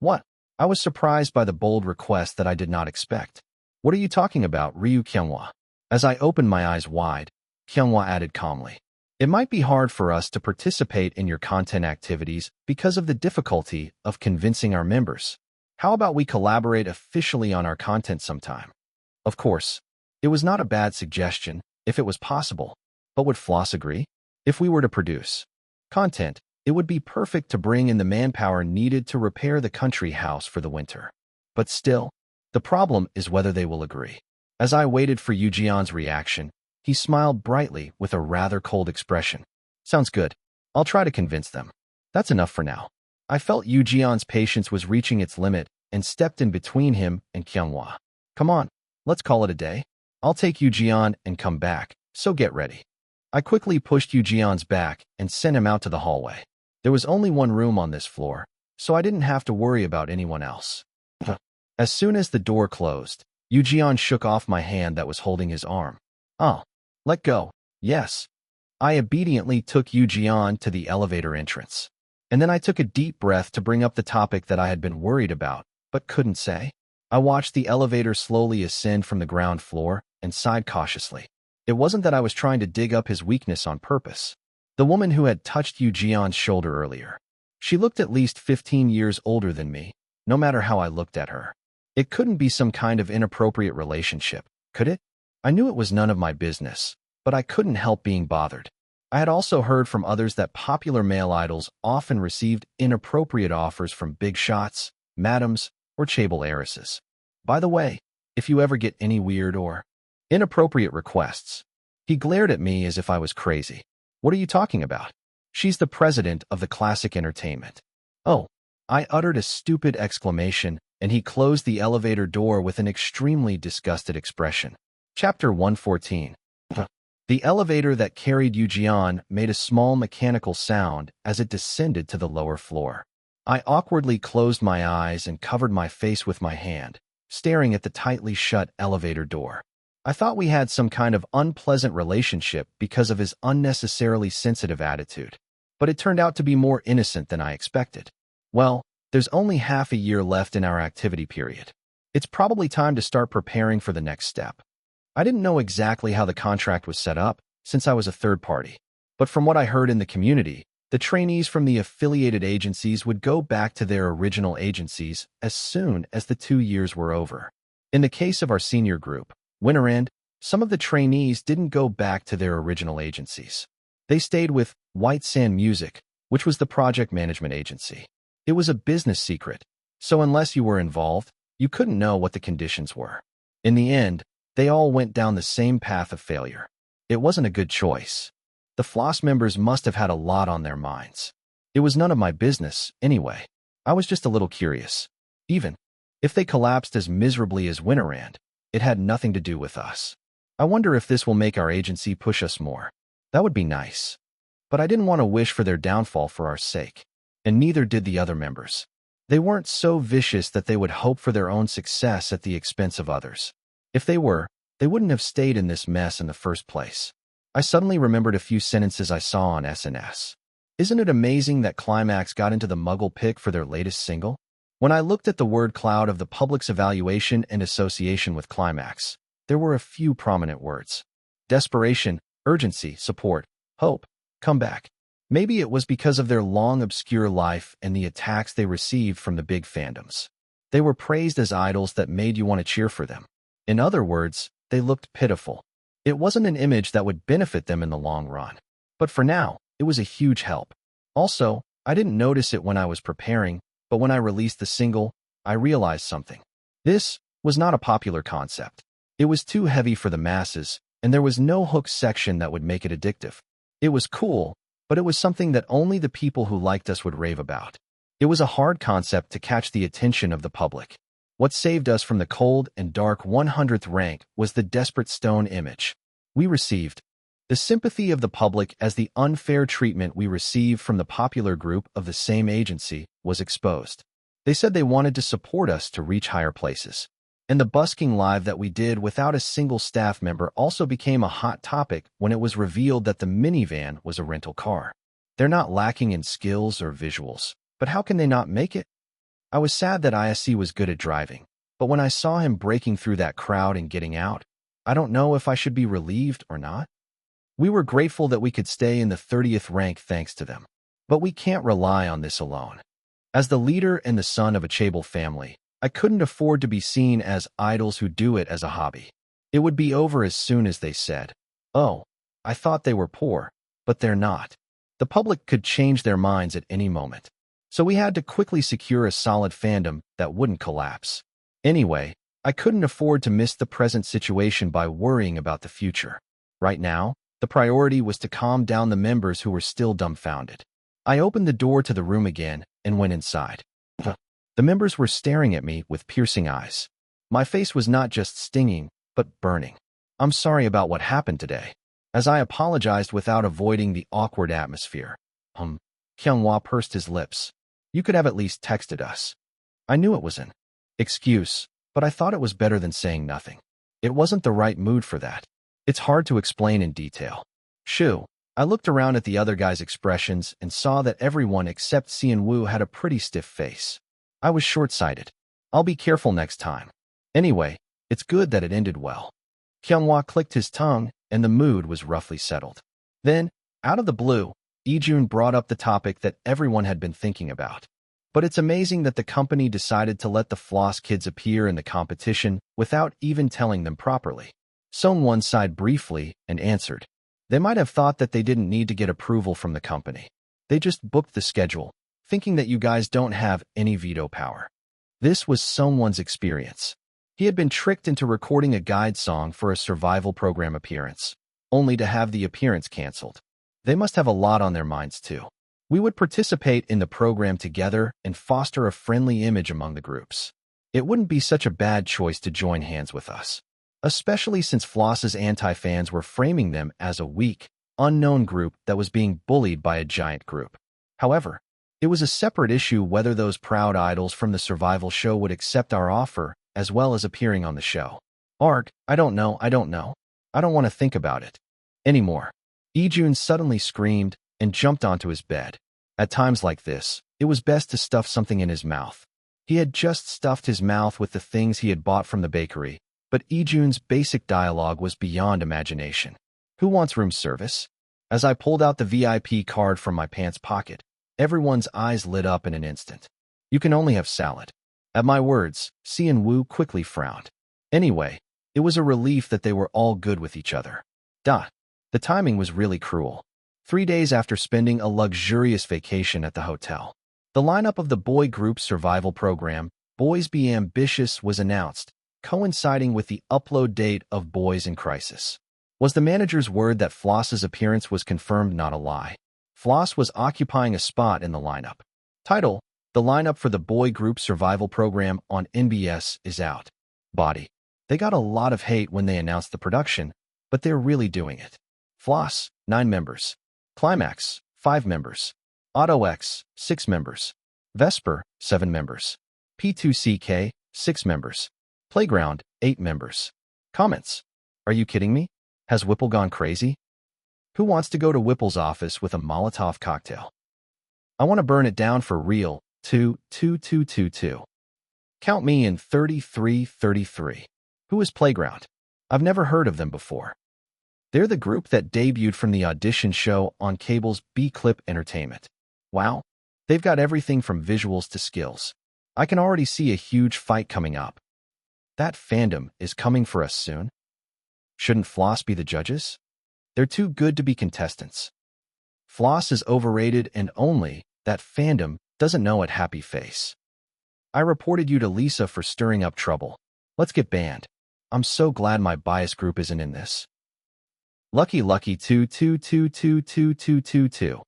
[SPEAKER 1] What? I was surprised by the bold request that I did not expect. What are you talking about, Ryu Kyunghwa? As I opened my eyes wide, Kyunghwa added calmly. It might be hard for us to participate in your content activities because of the difficulty of convincing our members. How about we collaborate officially on our content sometime? Of course, it was not a bad suggestion if it was possible, but would Floss agree? If we were to produce content, it would be perfect to bring in the manpower needed to repair the country house for the winter. But still, the problem is whether they will agree. As I waited for Yoo-jeon's reaction, he smiled brightly with a rather cold expression. Sounds good. I'll try to convince them. That's enough for now. I felt Yoo-jeon's patience was reaching its limit and stepped in between him and Kyunghwa. Come on, let's call it a day. I'll take Yoo-jeon and come back, so get ready. I quickly pushed Jeon's back and sent him out to the hallway. There was only one room on this floor, so I didn't have to worry about anyone else. As soon as the door closed, Jeon shook off my hand that was holding his arm. "Oh, let go." "Yes." I obediently took Jeon to the elevator entrance. And then I took a deep breath to bring up the topic that I had been worried about, but couldn't say. I watched the elevator slowly ascend from the ground floor and sighed cautiously. It wasn't that I was trying to dig up his weakness on purpose. The woman who had touched Jeon's shoulder earlier. She looked at least 15 years older than me, no matter how I looked at her. It couldn't be some kind of inappropriate relationship, could it? I knew it was none of my business, but I couldn't help being bothered. I had also heard from others that popular male idols often received inappropriate offers from big shots, madams, or chaebol heiresses. By the way, if you ever get any weird or inappropriate requests. He glared at me as if I was crazy. "What are you talking about? She's the president of the Classic Entertainment." "Oh." I uttered a stupid exclamation, and he closed the elevator door with an extremely disgusted expression. Chapter 114. The elevator that carried Jeon made a small mechanical sound as it descended to the lower floor. I awkwardly closed my eyes and covered my face with my hand, staring at the tightly shut elevator door. I thought we had some kind of unpleasant relationship because of his unnecessarily sensitive attitude, but it turned out to be more innocent than I expected. Well, there's only half a year left in our activity period. It's probably time to start preparing for the next step. I didn't know exactly how the contract was set up, since I was a third party, but from what I heard in the community, the trainees from the affiliated agencies would go back to their original agencies as soon as the 2 years were over. In the case of our senior group, Winter End, some of the trainees didn't go back to their original agencies. They stayed with White Sand Music, which was the project management agency. It was a business secret, so unless you were involved, you couldn't know what the conditions were. In the end, they all went down the same path of failure. It wasn't a good choice. The Floss members must have had a lot on their minds. It was none of my business, anyway. I was just a little curious. Even if they collapsed as miserably as Winter End, it had nothing to do with us. I wonder if this will make our agency push us more. That would be nice. But I didn't want to wish for their downfall for our sake, and neither did the other members. They weren't so vicious that they would hope for their own success at the expense of others. If they were, they wouldn't have stayed in this mess in the first place. I suddenly remembered a few sentences I saw on SNS. Isn't it amazing that Climax got into the Muggle pick for their latest single? When I looked at the word cloud of the public's evaluation and association with Climax, there were a few prominent words. Desperation, urgency, support, hope, comeback. Maybe it was because of their long obscure life and the attacks they received from the big fandoms. They were praised as idols that made you want to cheer for them. In other words, they looked pitiful. It wasn't an image that would benefit them in the long run. But for now, it was a huge help. Also, I didn't notice it when I was preparing, but when I released the single, I realized something. This was not a popular concept. It was too heavy for the masses, and there was no hook section that would make it addictive. It was cool, but it was something that only the people who liked us would rave about. It was a hard concept to catch the attention of the public. What saved us from the cold and dark 100th rank was the desperate stone image we received. The sympathy of the public as the unfair treatment we received from the popular group of the same agency was exposed. They said they wanted to support us to reach higher places. And the busking live that we did without a single staff member also became a hot topic when it was revealed that the minivan was a rental car. They're not lacking in skills or visuals, but how can they not make it? I was sad that ISC was good at driving, but when I saw him breaking through that crowd and getting out, I don't know if I should be relieved or not. We were grateful that we could stay in the 30th rank thanks to them. But we can't rely on this alone. As the leader and the son of a chaebol family, I couldn't afford to be seen as idols who do it as a hobby. It would be over as soon as they said, "Oh, I thought they were poor," but they're not. The public could change their minds at any moment. So we had to quickly secure a solid fandom that wouldn't collapse. Anyway, I couldn't afford to miss the present situation by worrying about the future. Right now, the priority was to calm down the members who were still dumbfounded. I opened the door to the room again and went inside. The members were staring at me with piercing eyes. My face was not just stinging, but burning. "I'm sorry about what happened today." As I apologized without avoiding the awkward atmosphere. Kyunghwa pursed his lips. You could have at least texted us. I knew it was an excuse, but I thought it was better than saying nothing. It wasn't the right mood for that. It's hard to explain in detail. Shoo. I looked around at the other guys' expressions and saw that everyone except Sian-woo had a pretty stiff face. I was short-sighted. I'll be careful next time. Anyway, it's good that it ended well. Kyunghwa clicked his tongue, and the mood was roughly settled. Then, out of the blue, Ijun brought up the topic that everyone had been thinking about. But it's amazing that the company decided to let the Floss kids appear in the competition without even telling them properly. Song-won sighed briefly and answered. They might have thought that they didn't need to get approval from the company. They just booked the schedule, thinking that you guys don't have any veto power. This was Song-won's experience. He had been tricked into recording a guide song for a survival program appearance, only to have the appearance canceled. They must have a lot on their minds too. We would participate in the program together and foster a friendly image among the groups. It wouldn't be such a bad choice to join hands with us, especially since Floss's anti-fans were framing them as a weak, unknown group that was being bullied by a giant group. However, it was a separate issue whether those proud idols from the survival show would accept our offer as well as appearing on the show. Arg, I don't know. I don't want to think about it anymore. Ijun suddenly screamed and jumped onto his bed. At times like this, it was best to stuff something in his mouth. He had just stuffed his mouth with the things he had bought from the bakery, but Ijun's basic dialogue was beyond imagination. Who wants room service? As I pulled out the VIP card from my pants pocket, everyone's eyes lit up in an instant. You can only have salad. At my words, Sian-woo quickly frowned. Anyway, it was a relief that they were all good with each other. The timing was really cruel. 3 days after spending a luxurious vacation at the hotel, the lineup of the boy group survival program, Boys Be Ambitious, was announced, coinciding with the upload date of Boys in Crisis. Was the manager's word that Floss's appearance was confirmed not a lie? Floss was occupying a spot in the lineup. Title: The lineup for the boy group survival program on NBS is out. Body. They got a lot of hate when they announced the production, but they're really doing it. Floss, 9 members. Climax, 5 members. AutoX, 6 members. Vesper, 7 members. P2CK, 6 members. Playground, 8 members. Comments: Are you kidding me? Has Whipple gone crazy? Who wants to go to Whipple's office with a Molotov cocktail? I want to burn it down for real. 22222. Count me in 3333. Who is Playground? I've never heard of them before. They're the group that debuted from the audition show on cable's B-Clip Entertainment. Wow, they've got everything from visuals to skills. I can already see a huge fight coming up. That fandom is coming for us soon. Shouldn't Floss be the judges? They're too good to be contestants. Floss is overrated and only that fandom doesn't know it. Happy face. I reported you to Lisa for stirring up trouble. Let's get banned. I'm so glad my bias group isn't in this. Lucky 2222222.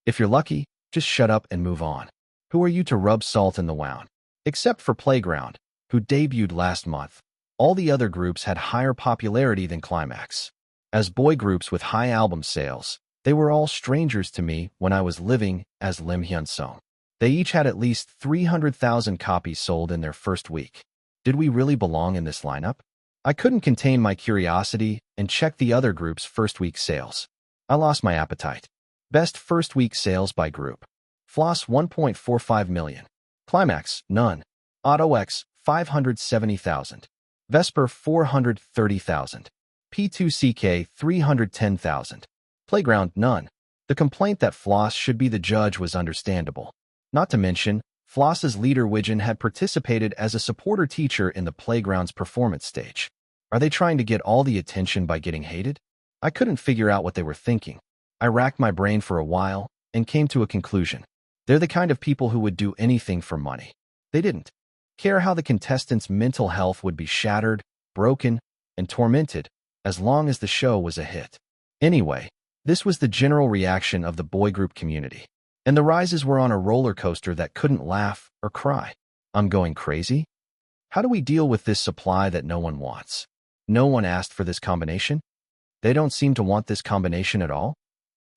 [SPEAKER 1] If you're lucky, just shut up and move on. Who are you to rub salt in the wound? Except for Playground, who debuted last month. All the other groups had higher popularity than Climax. As boy groups with high album sales, they were all strangers to me when I was living as Im Hyunsung. They each had at least 300,000 copies sold in their first week. Did we really belong in this lineup? I couldn't contain my curiosity and checked the other group's first-week sales. I lost my appetite. Best first-week sales by group. Floss 1.45 million. Climax, none. AutoX, 570,000. Vesper, 430,000. P2CK, 310,000. Playground, none. The complaint that Floss should be the judge was understandable. Not to mention, Floss's leader Wijin had participated as a supporter teacher in the Playground's performance stage. Are they trying to get all the attention by getting hated? I couldn't figure out what they were thinking. I racked my brain for a while and came to a conclusion. They're the kind of people who would do anything for money. They didn't care how the contestants' mental health would be shattered, broken, and tormented as long as the show was a hit. Anyway, this was the general reaction of the boy group community. And the rises were on a roller coaster that couldn't laugh or cry. I'm going crazy? How do we deal with this supply that no one wants? No one asked for this combination? They don't seem to want this combination at all.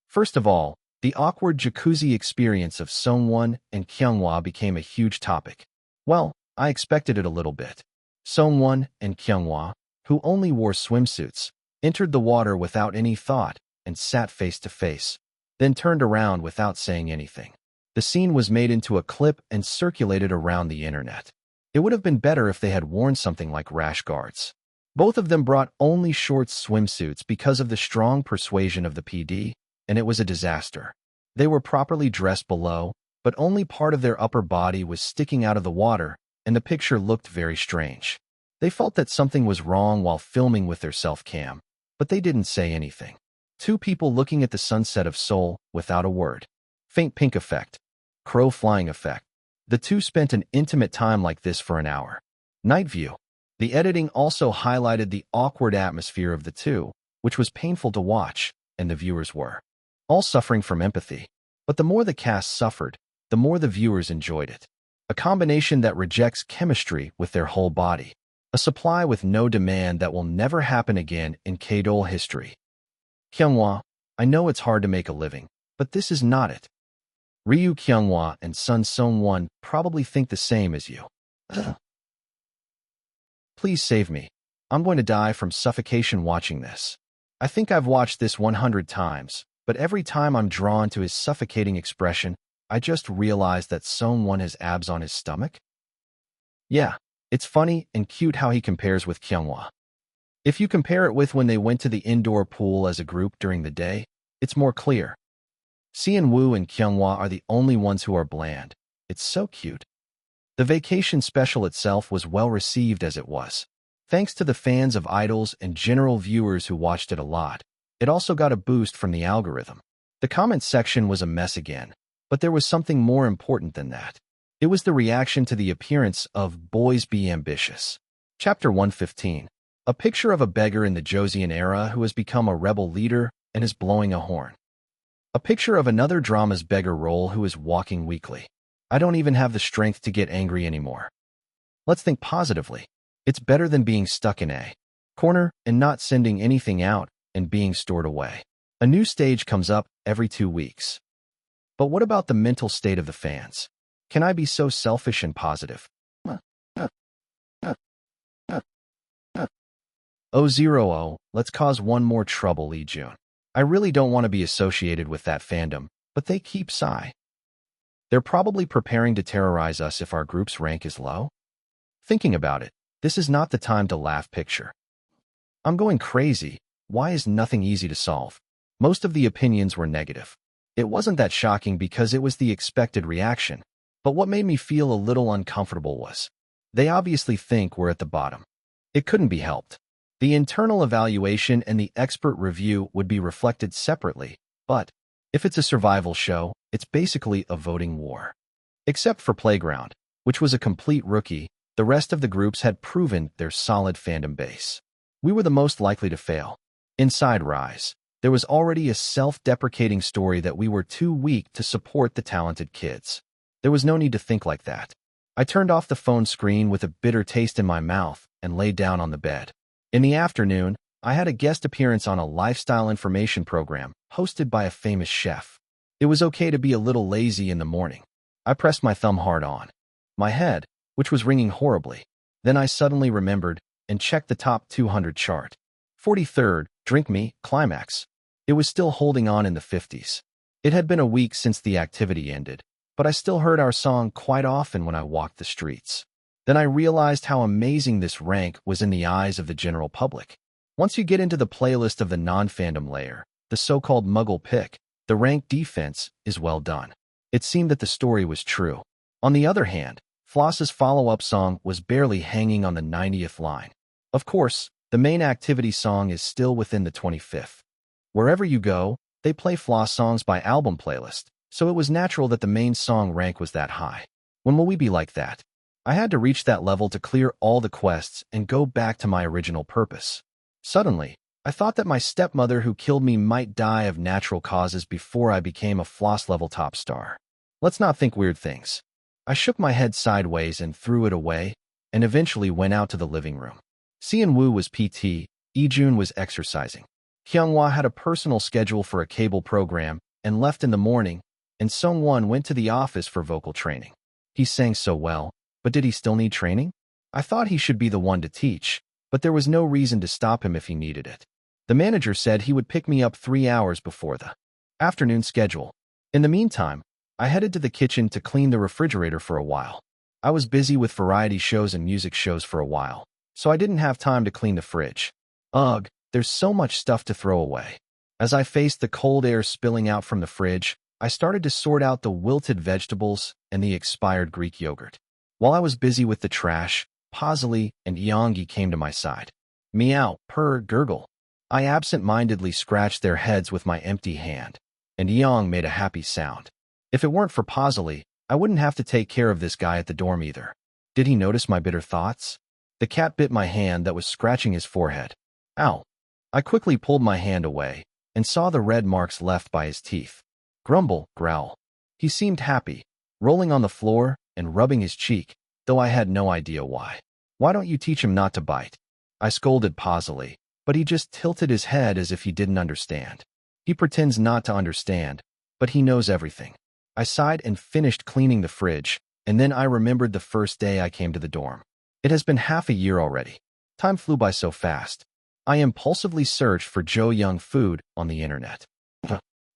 [SPEAKER 1] First of all, the awkward jacuzzi experience of Sungwon and Kyunghwa became a huge topic. Well, I expected it a little bit. Sungwon and Kyunghwa, who only wore swimsuits, entered the water without any thought and sat face to face, then turned around without saying anything. The scene was made into a clip and circulated around the internet. It would have been better if they had worn something like rash guards. Both of them brought only short swimsuits because of the strong persuasion of the PD, and it was a disaster. They were properly dressed below, but only part of their upper body was sticking out of the water, and the picture looked very strange. They felt that something was wrong while filming with their self-cam, but they didn't say anything. Two people looking at the sunset of Seoul without a word. Faint pink effect. Crow flying effect. The two spent an intimate time like this for an hour. Night view. The editing also highlighted the awkward atmosphere of the two, which was painful to watch, and the viewers were all suffering from empathy. But the more the cast suffered, the more the viewers enjoyed it. A combination that rejects chemistry with their whole body. A supply with no demand that will never happen again in K-Dole history. Kyunghwa, I know it's hard to make a living, but this is not it. Ryu Kyunghwa and Sun Sung-won probably think the same as you. Please save me. I'm going to die from suffocation watching this. I think I've watched this 100 times, but every time I'm drawn to his suffocating expression, I just realize that Sung-won has abs on his stomach. Yeah, it's funny and cute how he compares with Kyunghwa. If you compare it with when they went to the indoor pool as a group during the day, it's more clear. Seon-woo and Kyunghwa are the only ones who are bland. It's so cute. The vacation special itself was well received as it was. Thanks to the fans of idols and general viewers who watched it a lot, it also got a boost from the algorithm. The comment section was a mess again, but there was something more important than that. It was the reaction to the appearance of Boys Be Ambitious. Chapter 115. A picture of a beggar in the Joseon era who has become a rebel leader and is blowing a horn. A picture of another drama's beggar role who is walking weakly. I don't even have the strength to get angry anymore. Let's think positively. It's better than being stuck in a corner and not sending anything out and being stored away. A new stage comes up every 2 weeks. But what about the mental state of the fans? Can I be so selfish and positive? Oh, let's cause one more trouble, Lee Jun. I really don't want to be associated with that fandom, but they keep sigh. They're probably preparing to terrorize us if our group's rank is low. Thinking about it, this is not the time to laugh picture. I'm going crazy. Why is nothing easy to solve? Most of the opinions were negative. It wasn't that shocking because it was the expected reaction, but what made me feel a little uncomfortable was, they obviously think we're at the bottom. It couldn't be helped. The internal evaluation and the expert review would be reflected separately, but if it's a survival show, it's basically a voting war. Except for Playground, which was a complete rookie, the rest of the groups had proven their solid fandom base. We were the most likely to fail. Inside Rise, there was already a self-deprecating story that we were too weak to support the talented kids. There was no need to think like that. I turned off the phone screen with a bitter taste in my mouth and lay down on the bed. In the afternoon, I had a guest appearance on a lifestyle information program hosted by a famous chef. It was okay to be a little lazy in the morning. I pressed my thumb hard on my head, which was ringing horribly. Then I suddenly remembered and checked the top 200 chart. 43rd, Drink Me, Climax. It was still holding on in the 50s. It had been a week since the activity ended, but I still heard our song quite often when I walked the streets. Then I realized how amazing this rank was in the eyes of the general public. Once you get into the playlist of the non-fandom layer, the so-called Muggle pick, the rank defense is well done. It seemed that the story was true. On the other hand, Floss's follow-up song was barely hanging on the 90th line. Of course, the main activity song is still within the 25th. Wherever you go, they play Floss songs by album playlist, so it was natural that the main song rank was that high. When will we be like that? I had to reach that level to clear all the quests and go back to my original purpose. Suddenly, I thought that my stepmother who killed me might die of natural causes before I became a Floss-level top star. Let's not think weird things. I shook my head sideways and threw it away, and eventually went out to the living room. Seon-woo was PT, Lee-jun was exercising. Kyunghwa had a personal schedule for a cable program and left in the morning, and Sungwon went to the office for vocal training. He sang so well, but did he still need training? I thought he should be the one to teach, but there was no reason to stop him if he needed it. The manager said he would pick me up 3 hours before the afternoon schedule. In the meantime, I headed to the kitchen to clean the refrigerator for a while. I was busy with variety shows and music shows for a while, so I didn't have time to clean the fridge. Ugh, there's so much stuff to throw away. As I faced the cold air spilling out from the fridge, I started to sort out the wilted vegetables and the expired Greek yogurt. While I was busy with the trash, Pazili and Yongi came to my side. Meow, purr, gurgle. I absent-mindedly scratched their heads with my empty hand, and Yong made a happy sound. If it weren't for Pazili, I wouldn't have to take care of this guy at the dorm either. Did he notice my bitter thoughts? The cat bit my hand that was scratching his forehead. Ow. I quickly pulled my hand away and saw the red marks left by his teeth. Grumble, growl. He seemed happy, rolling on the floor and rubbing his cheek, though I had no idea why. Why don't you teach him not to bite? I scolded Pazili, but he just tilted his head as if he didn't understand. He pretends not to understand, but he knows everything. I sighed and finished cleaning the fridge, and then I remembered the first day I came to the dorm. It has been half a year already. Time flew by so fast. I impulsively searched for Jo Young food on the internet.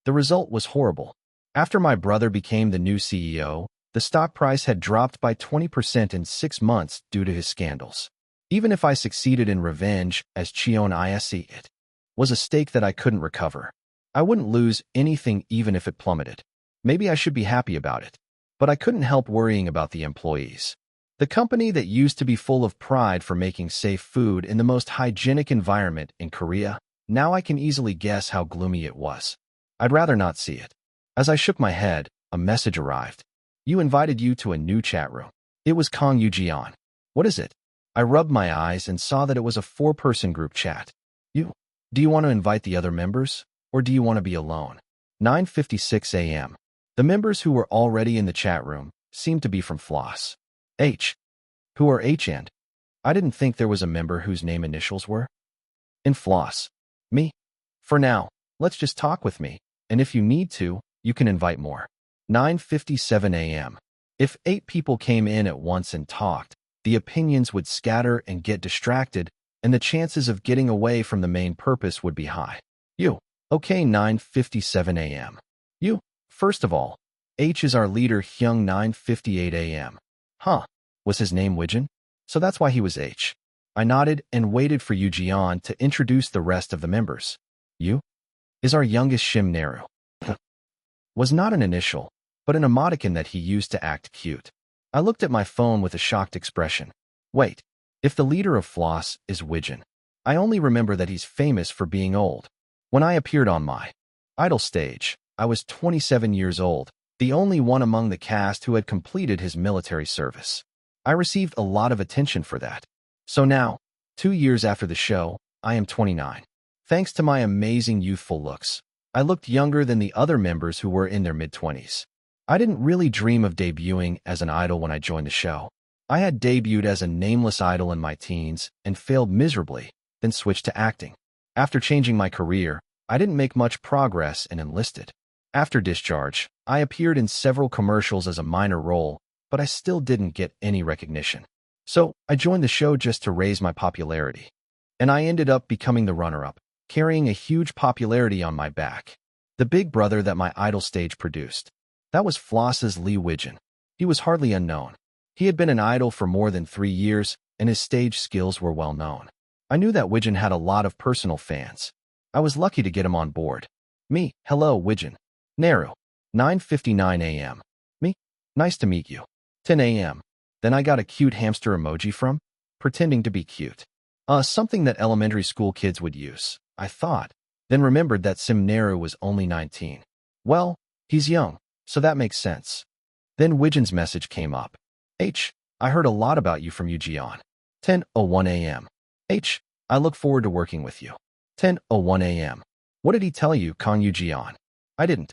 [SPEAKER 1] The result was horrible. After my brother became the new CEO, the stock price had dropped by 20% in 6 months due to his scandals. Even if I succeeded in revenge, as Cheon Yise, it was a stake that I couldn't recover. I wouldn't lose anything even if it plummeted. Maybe I should be happy about it. But I couldn't help worrying about the employees. The company that used to be full of pride for making safe food in the most hygienic environment in Korea, now I can easily guess how gloomy it was. I'd rather not see it. As I shook my head, a message arrived. You invited you to a new chat room. It was Kang Yoo-jeon. What is it? I rubbed my eyes and saw that it was a 4-person group chat. Do you want to invite the other members, or do you want to be alone? 9:56 a.m. The members who were already in the chat room seemed to be from Floss. H. Who are H and? I didn't think there was a member whose name initials were in Floss. Me? For now, let's just talk with me, and if you need to, you can invite more. 9:57 a.m. If 8 people came in at once and talked, the opinions would scatter and get distracted, and the chances of getting away from the main purpose would be high. Okay, 9:57 a.m. First of all, H is our leader Hyung. 9:58 a.m. Huh, was his name Wijin? So that's why he was H. I nodded and waited for Yoo-jeon to introduce the rest of the members. Is our youngest Shim Naru. Was not an initial, but an emoticon that he used to act cute. I looked at my phone with a shocked expression. Wait, if the leader of Floss is Wijin, I only remember that he's famous for being old. When I appeared on my idol stage, I was 27 years old, the only one among the cast who had completed his military service. I received a lot of attention for that. So now, 2 years after the show, I am 29. Thanks to my amazing youthful looks, I looked younger than the other members who were in their mid-20s. I didn't really dream of debuting as an idol when I joined the show. I had debuted as a nameless idol in my teens and failed miserably, then switched to acting. After changing my career, I didn't make much progress and enlisted. After discharge, I appeared in several commercials as a minor role, but I still didn't get any recognition. So, I joined the show just to raise my popularity. And I ended up becoming the runner-up, carrying a huge popularity on my back. The big brother that my idol stage produced. That was Floss's Lee Wijin. He was hardly unknown. He had been an idol for more than 3 years, and his stage skills were well known. I knew that Wijin had a lot of personal fans. I was lucky to get him on board. Me, hello Wijin. Naru. 9:59 a.m. Me, nice to meet you. 10 a.m. Then I got a cute hamster emoji from, pretending to be cute. Something that elementary school kids would use, I thought, then remembered that Sim Naru was only 19. Well, he's young, so that makes sense. Then Wijin's message came up. H, I heard a lot about you from Yoo-jeon. 10:01 a.m. H, I look forward to working with you. 10:01 a.m. What did he tell you, Kang Yoo-jeon? I didn't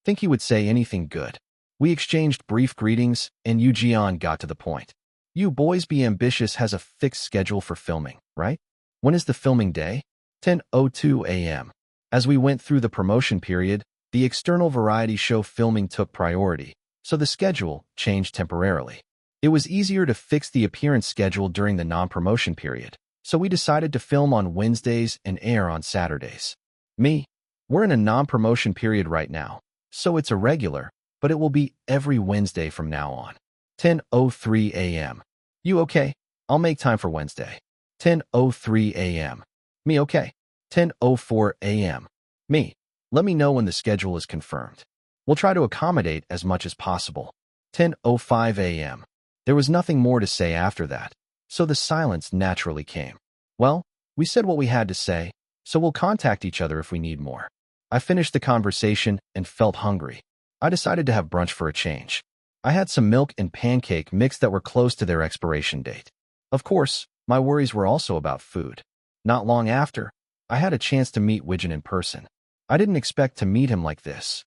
[SPEAKER 1] think he would say anything good. We exchanged brief greetings, and Yoo-jeon got to the point. You boys be ambitious has a fixed schedule for filming, right? When is the filming day? 10:02 a.m. As we went through the promotion period, the external variety show filming took priority, so the schedule changed temporarily. It was easier to fix the appearance schedule during the non-promotion period, so we decided to film on Wednesdays and air on Saturdays. We're in a non-promotion period right now, so it's irregular, but it will be every Wednesday from now on. 10:03 a.m. You okay? I'll make time for Wednesday. 10:03 a.m. Me okay? 10:04 a.m. Me. Let me know when the schedule is confirmed. We'll try to accommodate as much as possible. 10:05 a.m. There was nothing more to say after that, so the silence naturally came. Well, we said what we had to say, so we'll contact each other if we need more. I finished the conversation and felt hungry. I decided to have brunch for a change. I had some milk and pancake mix that were close to their expiration date. Of course, my worries were also about food. Not long after, I had a chance to meet Widgeon in person. I didn't expect to meet him like this.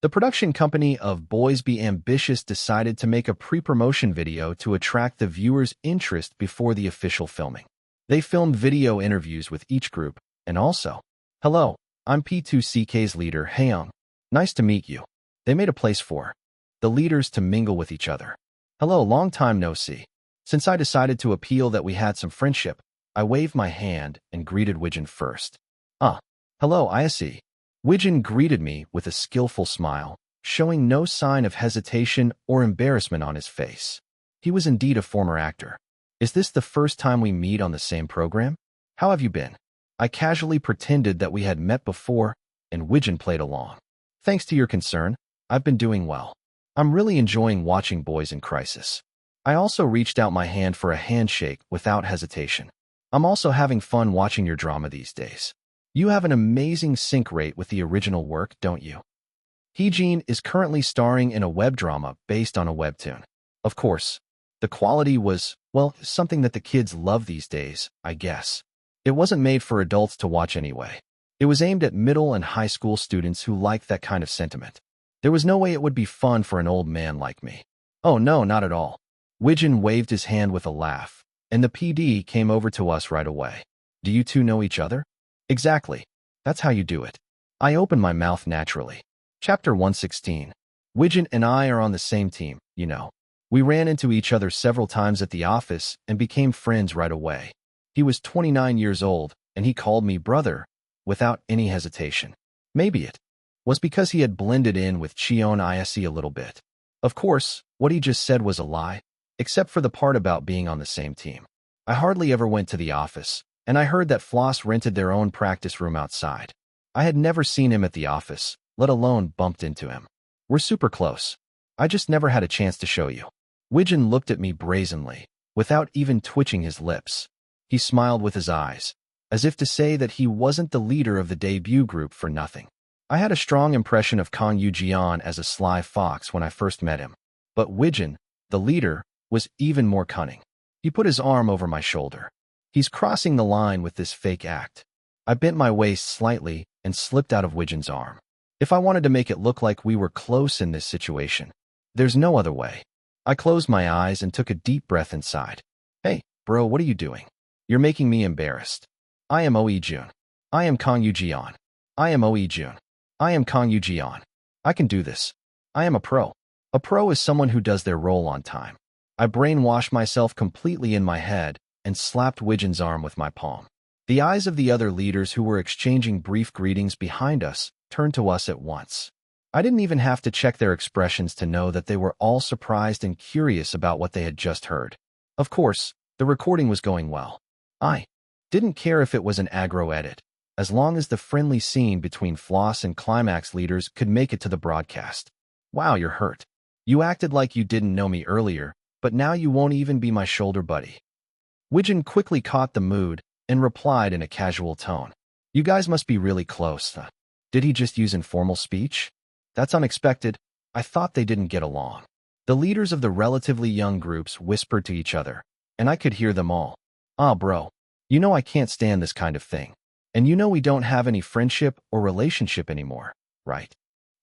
[SPEAKER 1] The production company of Boys Be Ambitious decided to make a pre-promotion video to attract the viewers' interest before the official filming. They filmed video interviews with each group, and also, "Hello, I'm P2CK's leader, Hyung. Nice to meet you." They made a place for the leaders to mingle with each other. "Hello, long time no see." Since I decided to appeal that we had some friendship, I waved my hand and greeted Widgeon first. Hello, Yise." Widgeon greeted me with a skillful smile, showing no sign of hesitation or embarrassment on his face. He was indeed a former actor. "Is this the first time we meet on the same program? How have you been?" I casually pretended that we had met before, and Widgeon played along. "Thanks to your concern, I've been doing well. I'm really enjoying watching Boys in Crisis." I also reached out my hand for a handshake without hesitation. "I'm also having fun watching your drama these days. You have an amazing sync rate with the original work, don't you?" Heejin is currently starring in a web drama based on a webtoon. Of course, the quality was, well, something that the kids love these days, I guess. It wasn't made for adults to watch anyway. It was aimed at middle and high school students who liked that kind of sentiment. There was no way it would be fun for an old man like me. "Oh no, not at all." Widgeon waved his hand with a laugh, and the PD came over to us right away. "Do you two know each other?" "Exactly. That's how you do it." I opened my mouth naturally. Chapter 116. Widgeon and I are on the same team, you know. We ran into each other several times at the office and became friends right away. He was 29 years old, and he called me brother, without any hesitation. Maybe it was because he had blended in with Cheon Yise a little bit. Of course, what he just said was a lie, except for the part about being on the same team. I hardly ever went to the office, and I heard that Floss rented their own practice room outside. I had never seen him at the office, let alone bumped into him. We're super close. I just never had a chance to show you. Widgeon looked at me brazenly, without even twitching his lips. He smiled with his eyes, as if to say that he wasn't the leader of the debut group for nothing. I had a strong impression of Kang Yoo-jeon as a sly fox when I first met him, but Widgeon, the leader, was even more cunning. He put his arm over my shoulder. He's crossing the line with this fake act. I bent my waist slightly and slipped out of Widgeon's arm. If I wanted to make it look like we were close in this situation, there's no other way. I closed my eyes and took a deep breath inside. "Hey, bro, what are you doing? You're making me embarrassed." "I am Oe-jun. I am Kang Yoo-jeon. I am Oe-jun. I am Kang Yoo-jeon. I can do this. I am a pro." A pro is someone who does their role on time. I brainwashed myself completely in my head and slapped Widgeon's arm with my palm. The eyes of the other leaders who were exchanging brief greetings behind us turned to us at once. I didn't even have to check their expressions to know that they were all surprised and curious about what they had just heard. Of course, the recording was going well. I didn't care if it was an aggro edit, as long as the friendly scene between Floss and Climax leaders could make it to the broadcast. "Wow, you're hurt. You acted like you didn't know me earlier, but now you won't even be my shoulder buddy." Widgeon quickly caught the mood and replied in a casual tone. "You guys must be really close. Did he just use informal speech? That's unexpected. I thought they didn't get along." The leaders of the relatively young groups whispered to each other, and I could hear them all. "Ah, bro, you know I can't stand this kind of thing. And you know we don't have any friendship or relationship anymore, right?"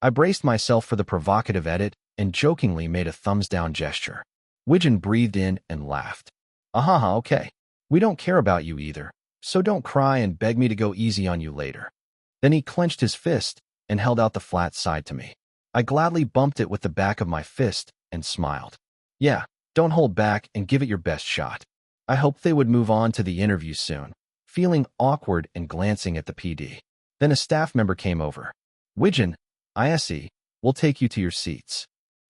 [SPEAKER 1] I braced myself for the provocative edit and jokingly made a thumbs-down gesture. Widgeon breathed in and laughed. "Ahaha, okay. We don't care about you either, so don't cry and beg me to go easy on you later." Then he clenched his fist and held out the flat side to me. I gladly bumped it with the back of my fist and smiled. Yeah, don't hold back and give it your best shot. I hoped they would move on to the interview soon, feeling awkward and glancing at the PD. Then a staff member came over. Wijin, ISE, we'll take you to your seats.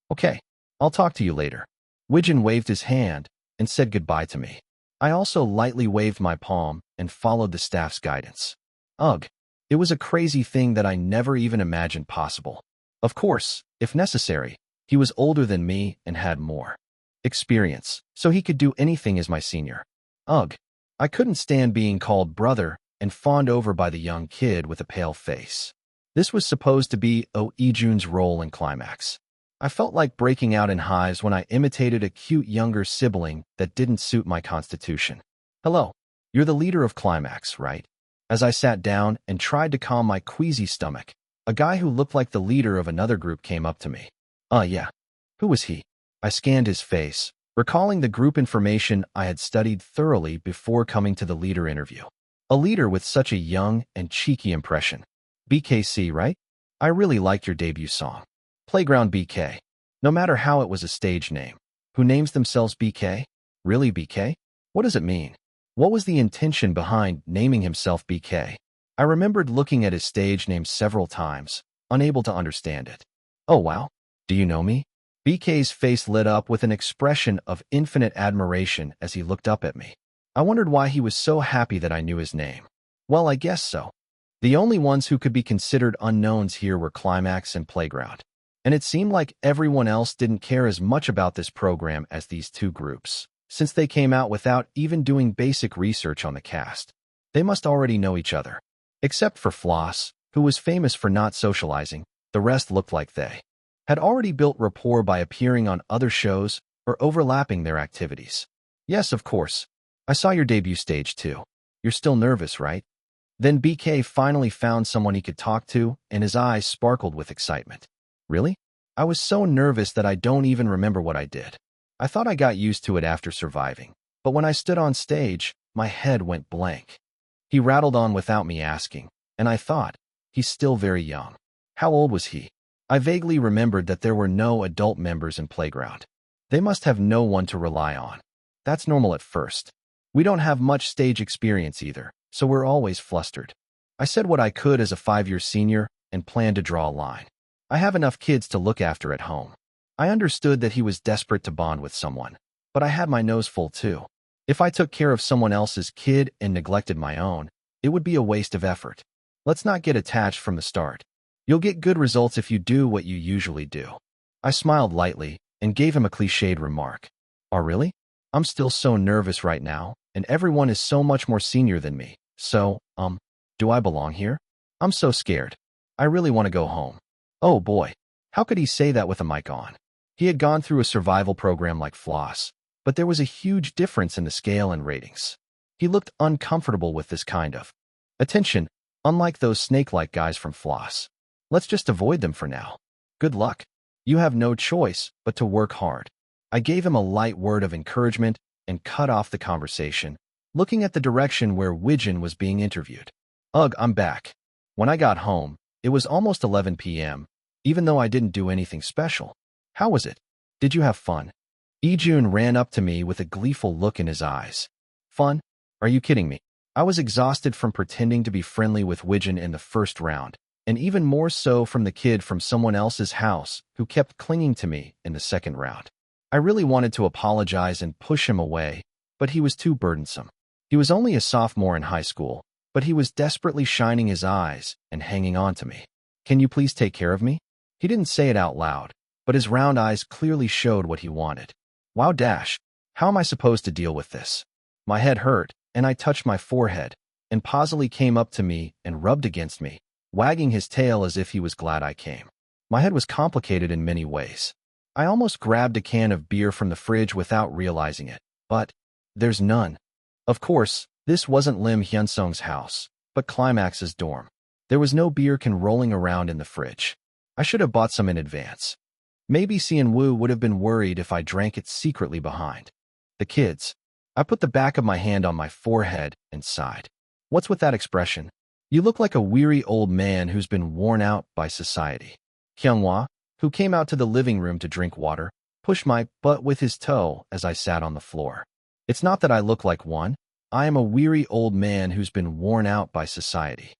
[SPEAKER 1] Okay, I'll talk to you later. Wijin waved his hand and said goodbye to me. I also lightly waved my palm and followed the staff's guidance. Ugh, it was a crazy thing that I never even imagined possible. Of course, if necessary, he was older than me and had more experience, so he could do anything as my senior. Ugh, I couldn't stand being called brother and fawned over by the young kid with a pale face. This was supposed to be Oh Ijun's role in Climax. I felt like breaking out in hives when I imitated a cute younger sibling that didn't suit my constitution. Hello, you're the leader of Climax, right? As I sat down and tried to calm my queasy stomach, a guy who looked like the leader of another group came up to me. Yeah. Who was he? I scanned his face, recalling the group information I had studied thoroughly before coming to the leader interview. A leader with such a young and cheeky impression. BKC, right? I really liked your debut song. Playground BK. No matter how it was a stage name. Who names themselves BK? Really BK? What does it mean? What was the intention behind naming himself BK? I remembered looking at his stage name several times, unable to understand it. Oh wow, do you know me? BK's face lit up with an expression of infinite admiration as he looked up at me. I wondered why he was so happy that I knew his name. Well, I guess so. The only ones who could be considered unknowns here were Climax and Playground. And it seemed like everyone else didn't care as much about this program as these two groups, since they came out without even doing basic research on the cast. They must already know each other. Except for Floss, who was famous for not socializing, the rest looked like they had already built rapport by appearing on other shows or overlapping their activities. Yes, of course. I saw your debut stage too. You're still nervous, right? Then BK finally found someone he could talk to, and his eyes sparkled with excitement. Really? I was so nervous that I don't even remember what I did. I thought I got used to it after surviving, but when I stood on stage, my head went blank. He rattled on without me asking, and I thought, he's still very young. How old was he? I vaguely remembered that there were no adult members in Playground. They must have no one to rely on. That's normal at first. We don't have much stage experience either, so we're always flustered. I said what I could as a 5-year senior and planned to draw a line. I have enough kids to look after at home. I understood that he was desperate to bond with someone, but I had my nose full too. If I took care of someone else's kid and neglected my own, it would be a waste of effort. Let's not get attached from the start. You'll get good results if you do what you usually do. I smiled lightly and gave him a cliched remark. Oh, really? I'm still so nervous right now, and everyone is so much more senior than me. So, do I belong here? I'm so scared. I really want to go home. Oh boy, how could he say that with a mic on? He had gone through a survival program like Floss, but there was a huge difference in the scale and ratings. He looked uncomfortable with this kind of attention, unlike those snake-like guys from Floss. Let's just avoid them for now. Good luck. You have no choice but to work hard. I gave him a light word of encouragement and cut off the conversation, looking at the direction where Wijin was being interviewed. Ugh, I'm back. When I got home, it was almost 11 p.m., even though I didn't do anything special. How was it? Did you have fun? Ijun ran up to me with a gleeful look in his eyes. Fun? Are you kidding me? I was exhausted from pretending to be friendly with Wijin in the first round, and even more so from the kid from someone else's house who kept clinging to me in the second round. I really wanted to apologize and push him away, but he was too burdensome. He was only a sophomore in high school, but he was desperately shining his eyes and hanging on to me. Can you please take care of me? He didn't say it out loud, but his round eyes clearly showed what he wanted. Wow dash, how am I supposed to deal with this? My head hurt, and I touched my forehead, and Pazili came up to me and rubbed against me, wagging his tail as if he was glad I came. My head was complicated in many ways. I almost grabbed a can of beer from the fridge without realizing it, but there's none. Of course, this wasn't Im Hyunsung's house, but Climax's dorm. There was no beer can rolling around in the fridge. I should have bought some in advance. Maybe Sian-woo would have been worried if I drank it secretly behind the kids. I put the back of my hand on my forehead and sighed. What's with that expression? You look like a weary old man who's been worn out by society. Kyunghwa, who came out to the living room to drink water, pushed my butt with his toe as I sat on the floor. It's not that I look like one. I am a weary old man who's been worn out by society.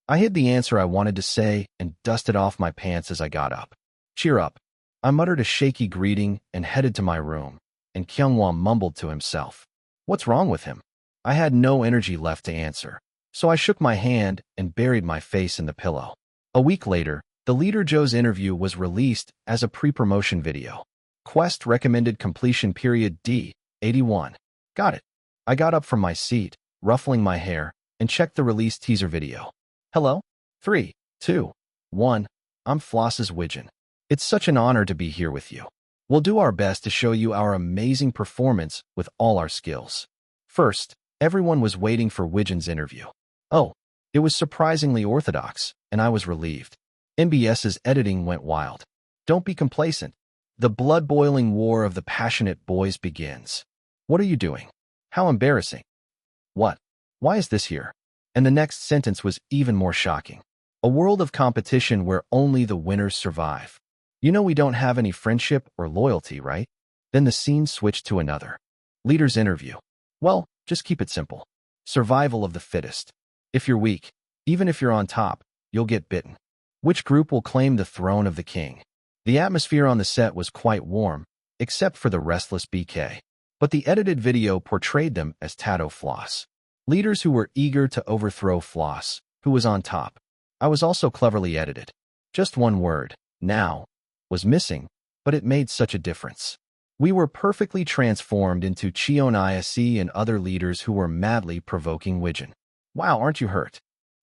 [SPEAKER 1] I hid the answer I wanted to say and dusted off my pants as I got up. Cheer up. I muttered a shaky greeting and headed to my room, and Kyunghwa mumbled to himself. What's wrong with him? I had no energy left to answer, so I shook my hand and buried my face in the pillow. A week later, the Leader Joe's interview was released as a pre-promotion video. Quest recommended completion period D, 81. Got it. I got up from my seat, ruffling my hair, and checked the released teaser video. Hello? 3, 2, 1. I'm Floss's Widgeon. It's such an honor to be here with you. We'll do our best to show you our amazing performance with all our skills. First, everyone was waiting for Widgeon's interview. Oh, it was surprisingly orthodox, and I was relieved. MBS's editing went wild. Don't be complacent. The blood-boiling war of the passionate boys begins. What are you doing? How embarrassing. What? Why is this here? And the next sentence was even more shocking. A world of competition where only the winners survive. You know we don't have any friendship or loyalty, right? Then the scene switched to another. Leader's interview. Well, just keep it simple. Survival of the fittest. If you're weak, even if you're on top, you'll get bitten. Which group will claim the throne of the king? The atmosphere on the set was quite warm, except for the restless BK. But the edited video portrayed them as Tato Floss. Leaders who were eager to overthrow Floss, who was on top. I was also cleverly edited. Just one word, now, was missing, but it made such a difference. We were perfectly transformed into Cheon Yise and other leaders who were madly provoking Widgeon. Wow, aren't you hurt?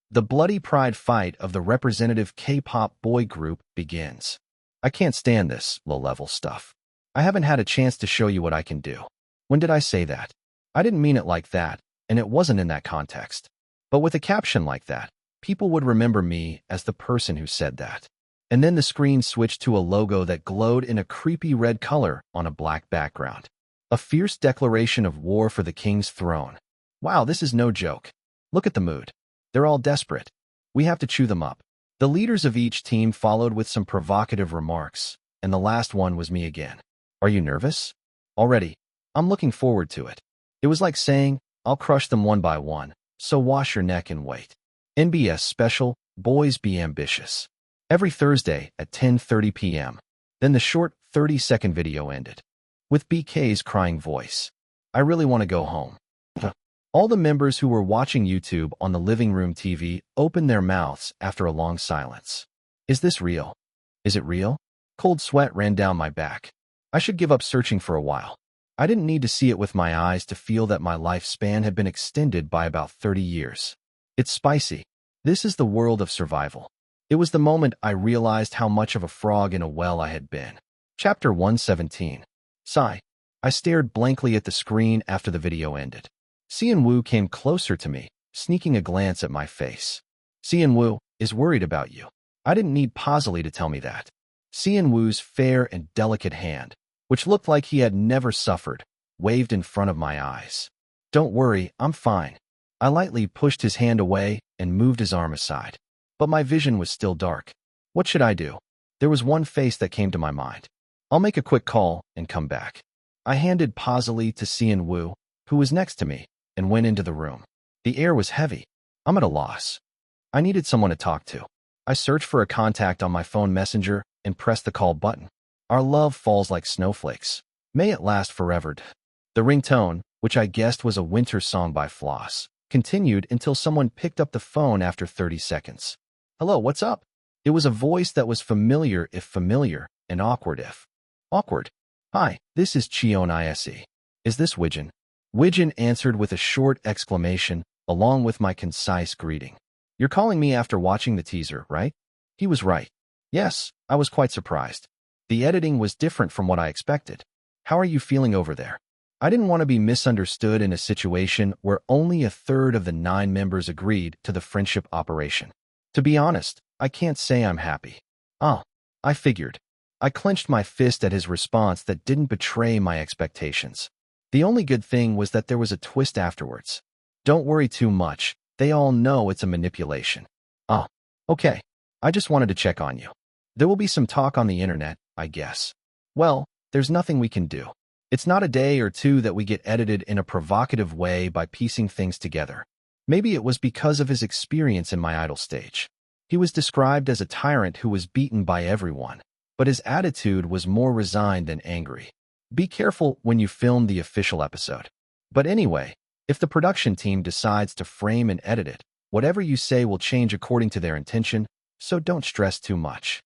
[SPEAKER 1] The bloody pride fight of the representative K-pop boy group begins. I can't stand this low-level stuff. I haven't had a chance to show you what I can do. When did I say that? I didn't mean it like that, and it wasn't in that context. But with a caption like that, people would remember me as the person who said that. And then the screen switched to a logo that glowed in a creepy red color on a black background. A fierce declaration of war for the king's throne. Wow, this is no joke. Look at the mood. They're all desperate. We have to chew them up. The leaders of each team followed with some provocative remarks, and the last one was me again. Are you nervous? Already. I'm looking forward to it. It was like saying, I'll crush them one by one, so wash your neck and wait. NBS Special, Boys Be Ambitious. Every Thursday at 10:30 p.m. Then the short 30-second video ended. With BK's crying voice. I really want to go home. All the members who were watching YouTube on the living room TV opened their mouths after a long silence. Is this real? Is it real? Cold sweat ran down my back. I should give up searching for a while. I didn't need to see it with my eyes to feel that my lifespan had been extended by about 30 years. It's spicy. This is the world of survival. It was the moment I realized how much of a frog in a well I had been. Chapter 117. Sigh. I stared blankly at the screen after the video ended. Sean-woo came closer to me, sneaking a glance at my face. Sean-woo is worried about you. I didn't need Pasley to tell me that. Seon-woo's fair and delicate hand, which looked like he had never suffered, waved in front of my eyes. Don't worry, I'm fine. I lightly pushed his hand away and moved his arm aside. But my vision was still dark. What should I do? There was one face that came to my mind. I'll make a quick call and come back. I handed Pasley to Seon-woo, who was next to me, and went into the room. The air was heavy. I'm at a loss. I needed someone to talk to. I searched for a contact on my phone messenger and pressed the call button. Our love falls like snowflakes. May it last forever. The ringtone, which I guessed was a winter song by Floss, continued until someone picked up the phone after 30 seconds. Hello, what's up? It was a voice that was familiar if familiar, and awkward if awkward. Hi, this is Cheon Yise. Is this Widgeon? Widgeon answered with a short exclamation, along with my concise greeting. You're calling me after watching the teaser, right? He was right. Yes, I was quite surprised. The editing was different from what I expected. How are you feeling over there? I didn't want to be misunderstood in a situation where only a third of the 9 members agreed to the friendship operation. To be honest, I can't say I'm happy. Oh, I figured. I clenched my fist at his response that didn't betray my expectations. The only good thing was that there was a twist afterwards. Don't worry too much. They all know it's a manipulation. Oh, okay. I just wanted to check on you. There will be some talk on the internet, I guess. Well, there's nothing we can do. It's not a day or two that we get edited in a provocative way by piecing things together. Maybe it was because of his experience in my idol stage. He was described as a tyrant who was beaten by everyone, but his attitude was more resigned than angry. Be careful when you film the official episode. But anyway, if the production team decides to frame and edit it, whatever you say will change according to their intention, so don't stress too much.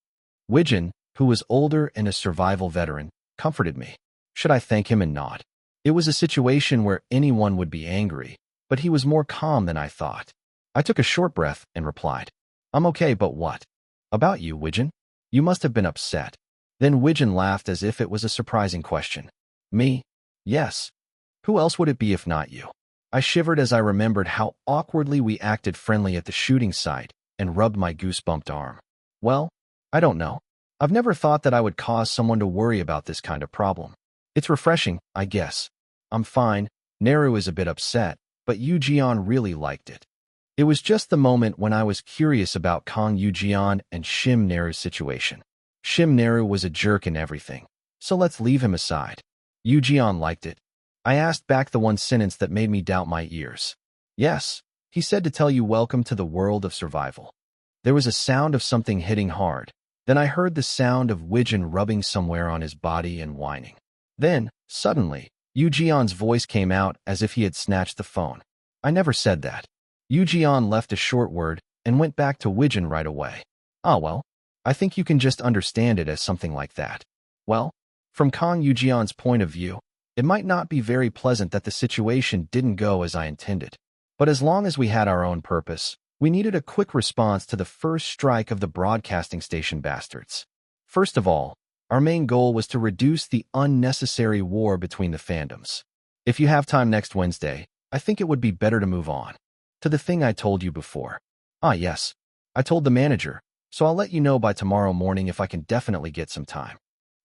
[SPEAKER 1] Wijin, who was older and a survival veteran, comforted me. Should I thank him and not? It was a situation where anyone would be angry, but he was more calm than I thought. I took a short breath and replied, I'm okay, but what? About you, Wijin? You must have been upset. Then Wijin laughed as if it was a surprising question. Me? Yes. Who else would it be if not you? I shivered as I remembered how awkwardly we acted friendly at the shooting site and rubbed my goosebumped arm. Well, I don't know. I've never thought that I would cause someone to worry about this kind of problem. It's refreshing, I guess. I'm fine. Naru is a bit upset, but Yu Jian really liked it. It was just the moment when I was curious about Kang Yu Jian and Shim Naru's situation. Shim Naru was a jerk in everything, so let's leave him aside. Yu Jian liked it. I asked back the one sentence that made me doubt my ears. Yes, he said to tell you welcome to the world of survival. There was a sound of something hitting hard. Then I heard the sound of Wijin rubbing somewhere on his body and whining. Then, suddenly, Yu Jian's voice came out as if he had snatched the phone. I never said that. Yu Jian left a short word and went back to Wijin right away. Ah well, I think you can just understand it as something like that. Well, from Kang Yu Jian's point of view, it might not be very pleasant that the situation didn't go as I intended. But as long as we had our own purpose, we needed a quick response to the first strike of the broadcasting station bastards. First of all, our main goal was to reduce the unnecessary war between the fandoms. If you have time next Wednesday, I think it would be better to move on. To the thing I told you before. Ah yes, I told the manager, so I'll let you know by tomorrow morning if I can definitely get some time.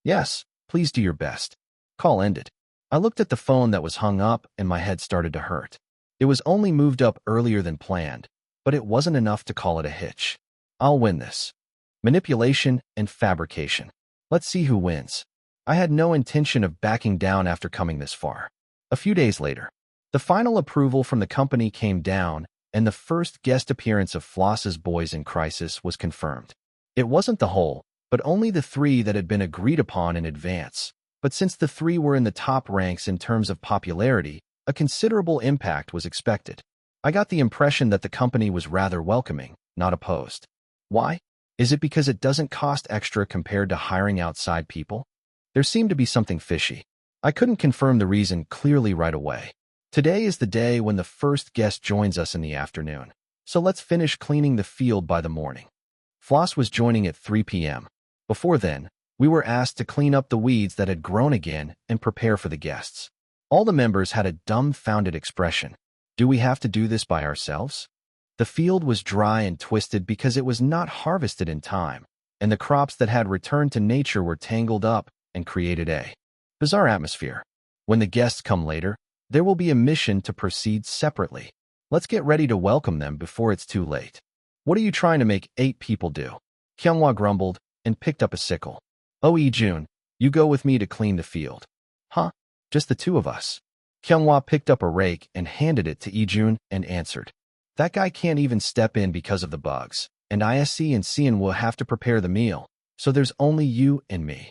[SPEAKER 1] Yes, please do your best. Call ended. I looked at the phone that was hung up and my head started to hurt. It was only moved up earlier than planned, but it wasn't enough to call it a hitch. I'll win this. Manipulation and fabrication. Let's see who wins. I had no intention of backing down after coming this far. A few days later, the final approval from the company came down and the first guest appearance of Floss's Boys in Crisis was confirmed. It wasn't the whole, but only the 3 that had been agreed upon in advance. But since the 3 were in the top ranks in terms of popularity, a considerable impact was expected. I got the impression that the company was rather welcoming, not opposed. Why? Is it because it doesn't cost extra compared to hiring outside people? There seemed to be something fishy. I couldn't confirm the reason clearly right away. Today is the day when the first guest joins us in the afternoon, so let's finish cleaning the field by the morning. Floss was joining at 3 p.m. Before then, we were asked to clean up the weeds that had grown again and prepare for the guests. All the members had a dumbfounded expression. Do we have to do this by ourselves? The field was dry and twisted because it was not harvested in time, and the crops that had returned to nature were tangled up and created a bizarre atmosphere. When the guests come later, there will be a mission to proceed separately. Let's get ready to welcome them before it's too late. What are you trying to make 8 people do? Kyunghwa grumbled and picked up a sickle. Oh, Ijun, you go with me to clean the field. Huh? Just the 2 of us. Kyunghwa picked up a rake and handed it to Ijun and answered. That guy can't even step in because of the bugs, and ISC and Cian will have to prepare the meal, so there's only you and me.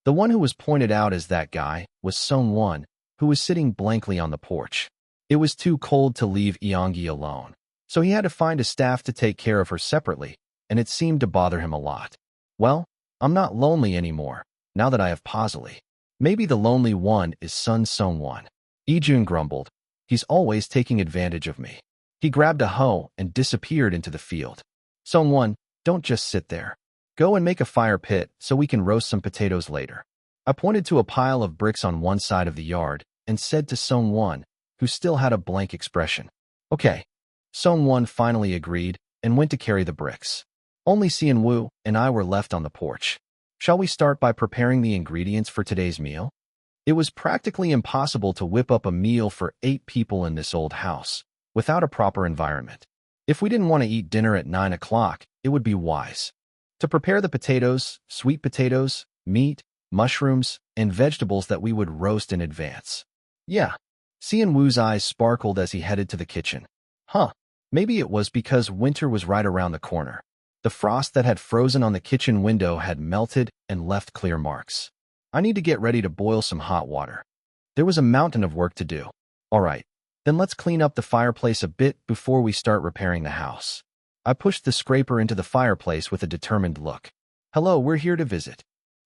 [SPEAKER 1] The one who was pointed out as that guy was Song-won, who was sitting blankly on the porch. It was too cold to leave Eongi alone, so he had to find a staff to take care of her separately, and it seemed to bother him a lot. Well, I'm not lonely anymore, now that I have Posily. Maybe the lonely one is Sun Song-won. Ijun grumbled. He's always taking advantage of me. He grabbed a hoe and disappeared into the field. Song-won, don't just sit there. Go and make a fire pit so we can roast some potatoes later. I pointed to a pile of bricks on one side of the yard and said to Song-won, who still had a blank expression. Okay. Song-won finally agreed and went to carry the bricks. Only Cian Wu and I were left on the porch. Shall we start by preparing the ingredients for today's meal? It was practically impossible to whip up a meal for 8 people in this old house without a proper environment. If we didn't want to eat dinner at 9 o'clock, it would be wise to prepare the potatoes, sweet potatoes, meat, mushrooms, and vegetables that we would roast in advance. Yeah. Seon Woo's eyes sparkled as he headed to the kitchen. Huh. Maybe it was because winter was right around the corner. The frost that had frozen on the kitchen window had melted and left clear marks. I need to get ready to boil some hot water. There was a mountain of work to do. All right, then let's clean up the fireplace a bit before we start repairing the house. I pushed the scraper into the fireplace with a determined look. Hello, we're here to visit.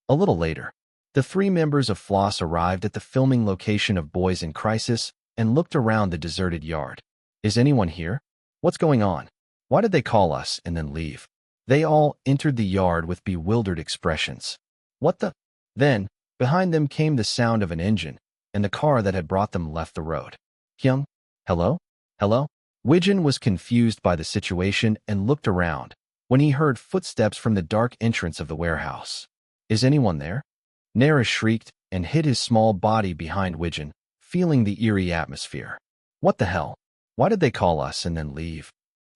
[SPEAKER 1] A little later, the 3 members of Floss arrived at the filming location of Boys in Crisis and looked around the deserted yard. Is anyone here? What's going on? Why did they call us and then leave? They all entered the yard with bewildered expressions. What the? Then, behind them came the sound of an engine, and the car that had brought them left the road. Hyung? Hello? Hello? Wijin was confused by the situation and looked around when he heard footsteps from the dark entrance of the warehouse. Is anyone there? Nara shrieked and hid his small body behind Wijin, feeling the eerie atmosphere. What the hell? Why did they call us and then leave?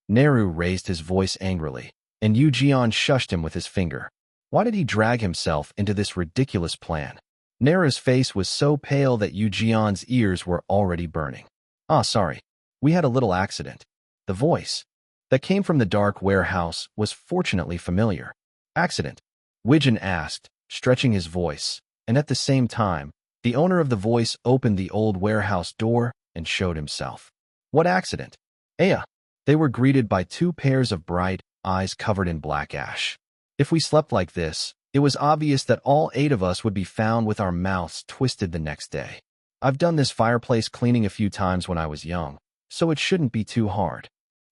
[SPEAKER 1] Naru raised his voice angrily, and Yu Jian shushed him with his finger. Why did he drag himself into this ridiculous plan? Nara's face was so pale that Yu Jian's ears were already burning. Sorry. We had a little accident. The voice that came from the dark warehouse was fortunately familiar. Accident? Wijin asked, stretching his voice, and at the same time, the owner of the voice opened the old warehouse door and showed himself. What accident? Aya. They were greeted by 2 pairs of bright eyes covered in black ash. If we slept like this, it was obvious that all 8 of us would be found with our mouths twisted the next day. I've done this fireplace cleaning a few times when I was young, so it shouldn't be too hard.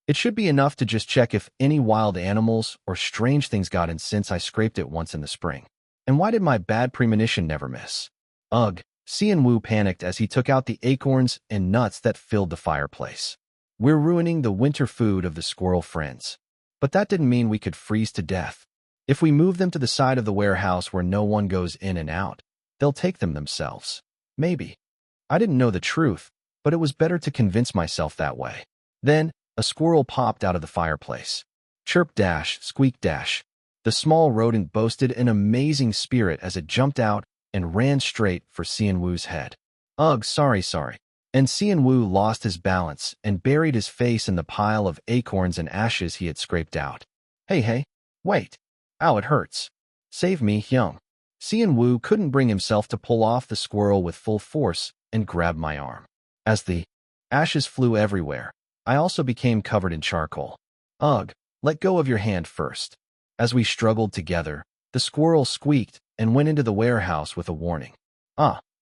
[SPEAKER 1] It should be enough to just check if any wild animals or strange things got in since I scraped it once in the spring. And why did my bad premonition never miss? Ugh, Seon Woo panicked as he took out the acorns and nuts that filled the fireplace. We're ruining the winter food of the squirrel friends. But that didn't mean we could freeze to death. If we move them to the side of the warehouse where no one goes in and out, they'll take them themselves. Maybe. I didn't know the truth, but it was better to convince myself that way. Then, a squirrel popped out of the fireplace. Chirp dash, squeak dash. The small rodent boasted an amazing spirit as it jumped out and ran straight for Seon Woo's head. Ugh, sorry. And Seon Woo lost his balance and buried his face in the pile of acorns and ashes he had scraped out. Hey, wait. Ow, it hurts. Save me, Hyung. Seon Woo couldn't bring himself to pull off the squirrel with full force and grabbed my arm. As the ashes flew everywhere, I also became covered in charcoal. Ugh, let go of your hand first. As we struggled together, the squirrel squeaked and went into the warehouse with a warning.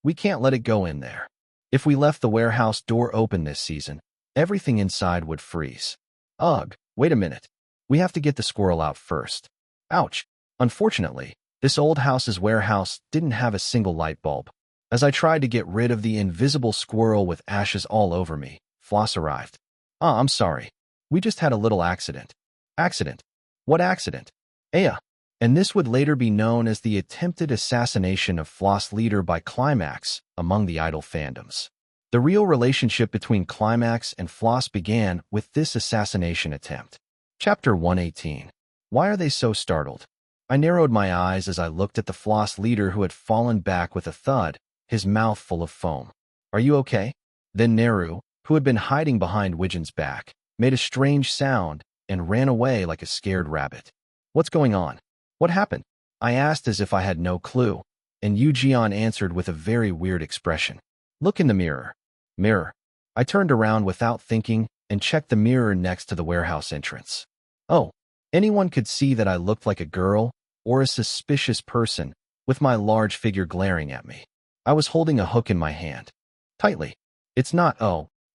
[SPEAKER 1] We can't let it go in there. If we left the warehouse door open this season, everything inside would freeze. Ugh, wait a minute. We have to get the squirrel out first. Ouch. Unfortunately, this old house's warehouse didn't have a single light bulb. As I tried to get rid of the invisible squirrel with ashes all over me, Floss arrived. I'm sorry. We just had a little accident. Accident? What accident? Aya. And this would later be known as the attempted assassination of Floss leader by Climax among the idol fandoms. The real relationship between Climax and Floss began with this assassination attempt. Chapter 118. Why are they so startled? I narrowed my eyes as I looked at the Floss leader who had fallen back with a thud, his mouth full of foam. Are you okay? Then Naru, who had been hiding behind Wijin's back, made a strange sound and ran away like a scared rabbit. What's going on? What happened? I asked as if I had no clue, and Yu Jian answered with a very weird expression. Look in the mirror. Mirror. I turned around without thinking and checked the mirror next to the warehouse entrance. Oh, anyone could see that I looked like a girl or a suspicious person with my large figure glaring at me. I was holding a hook in my hand. Tightly. It's not,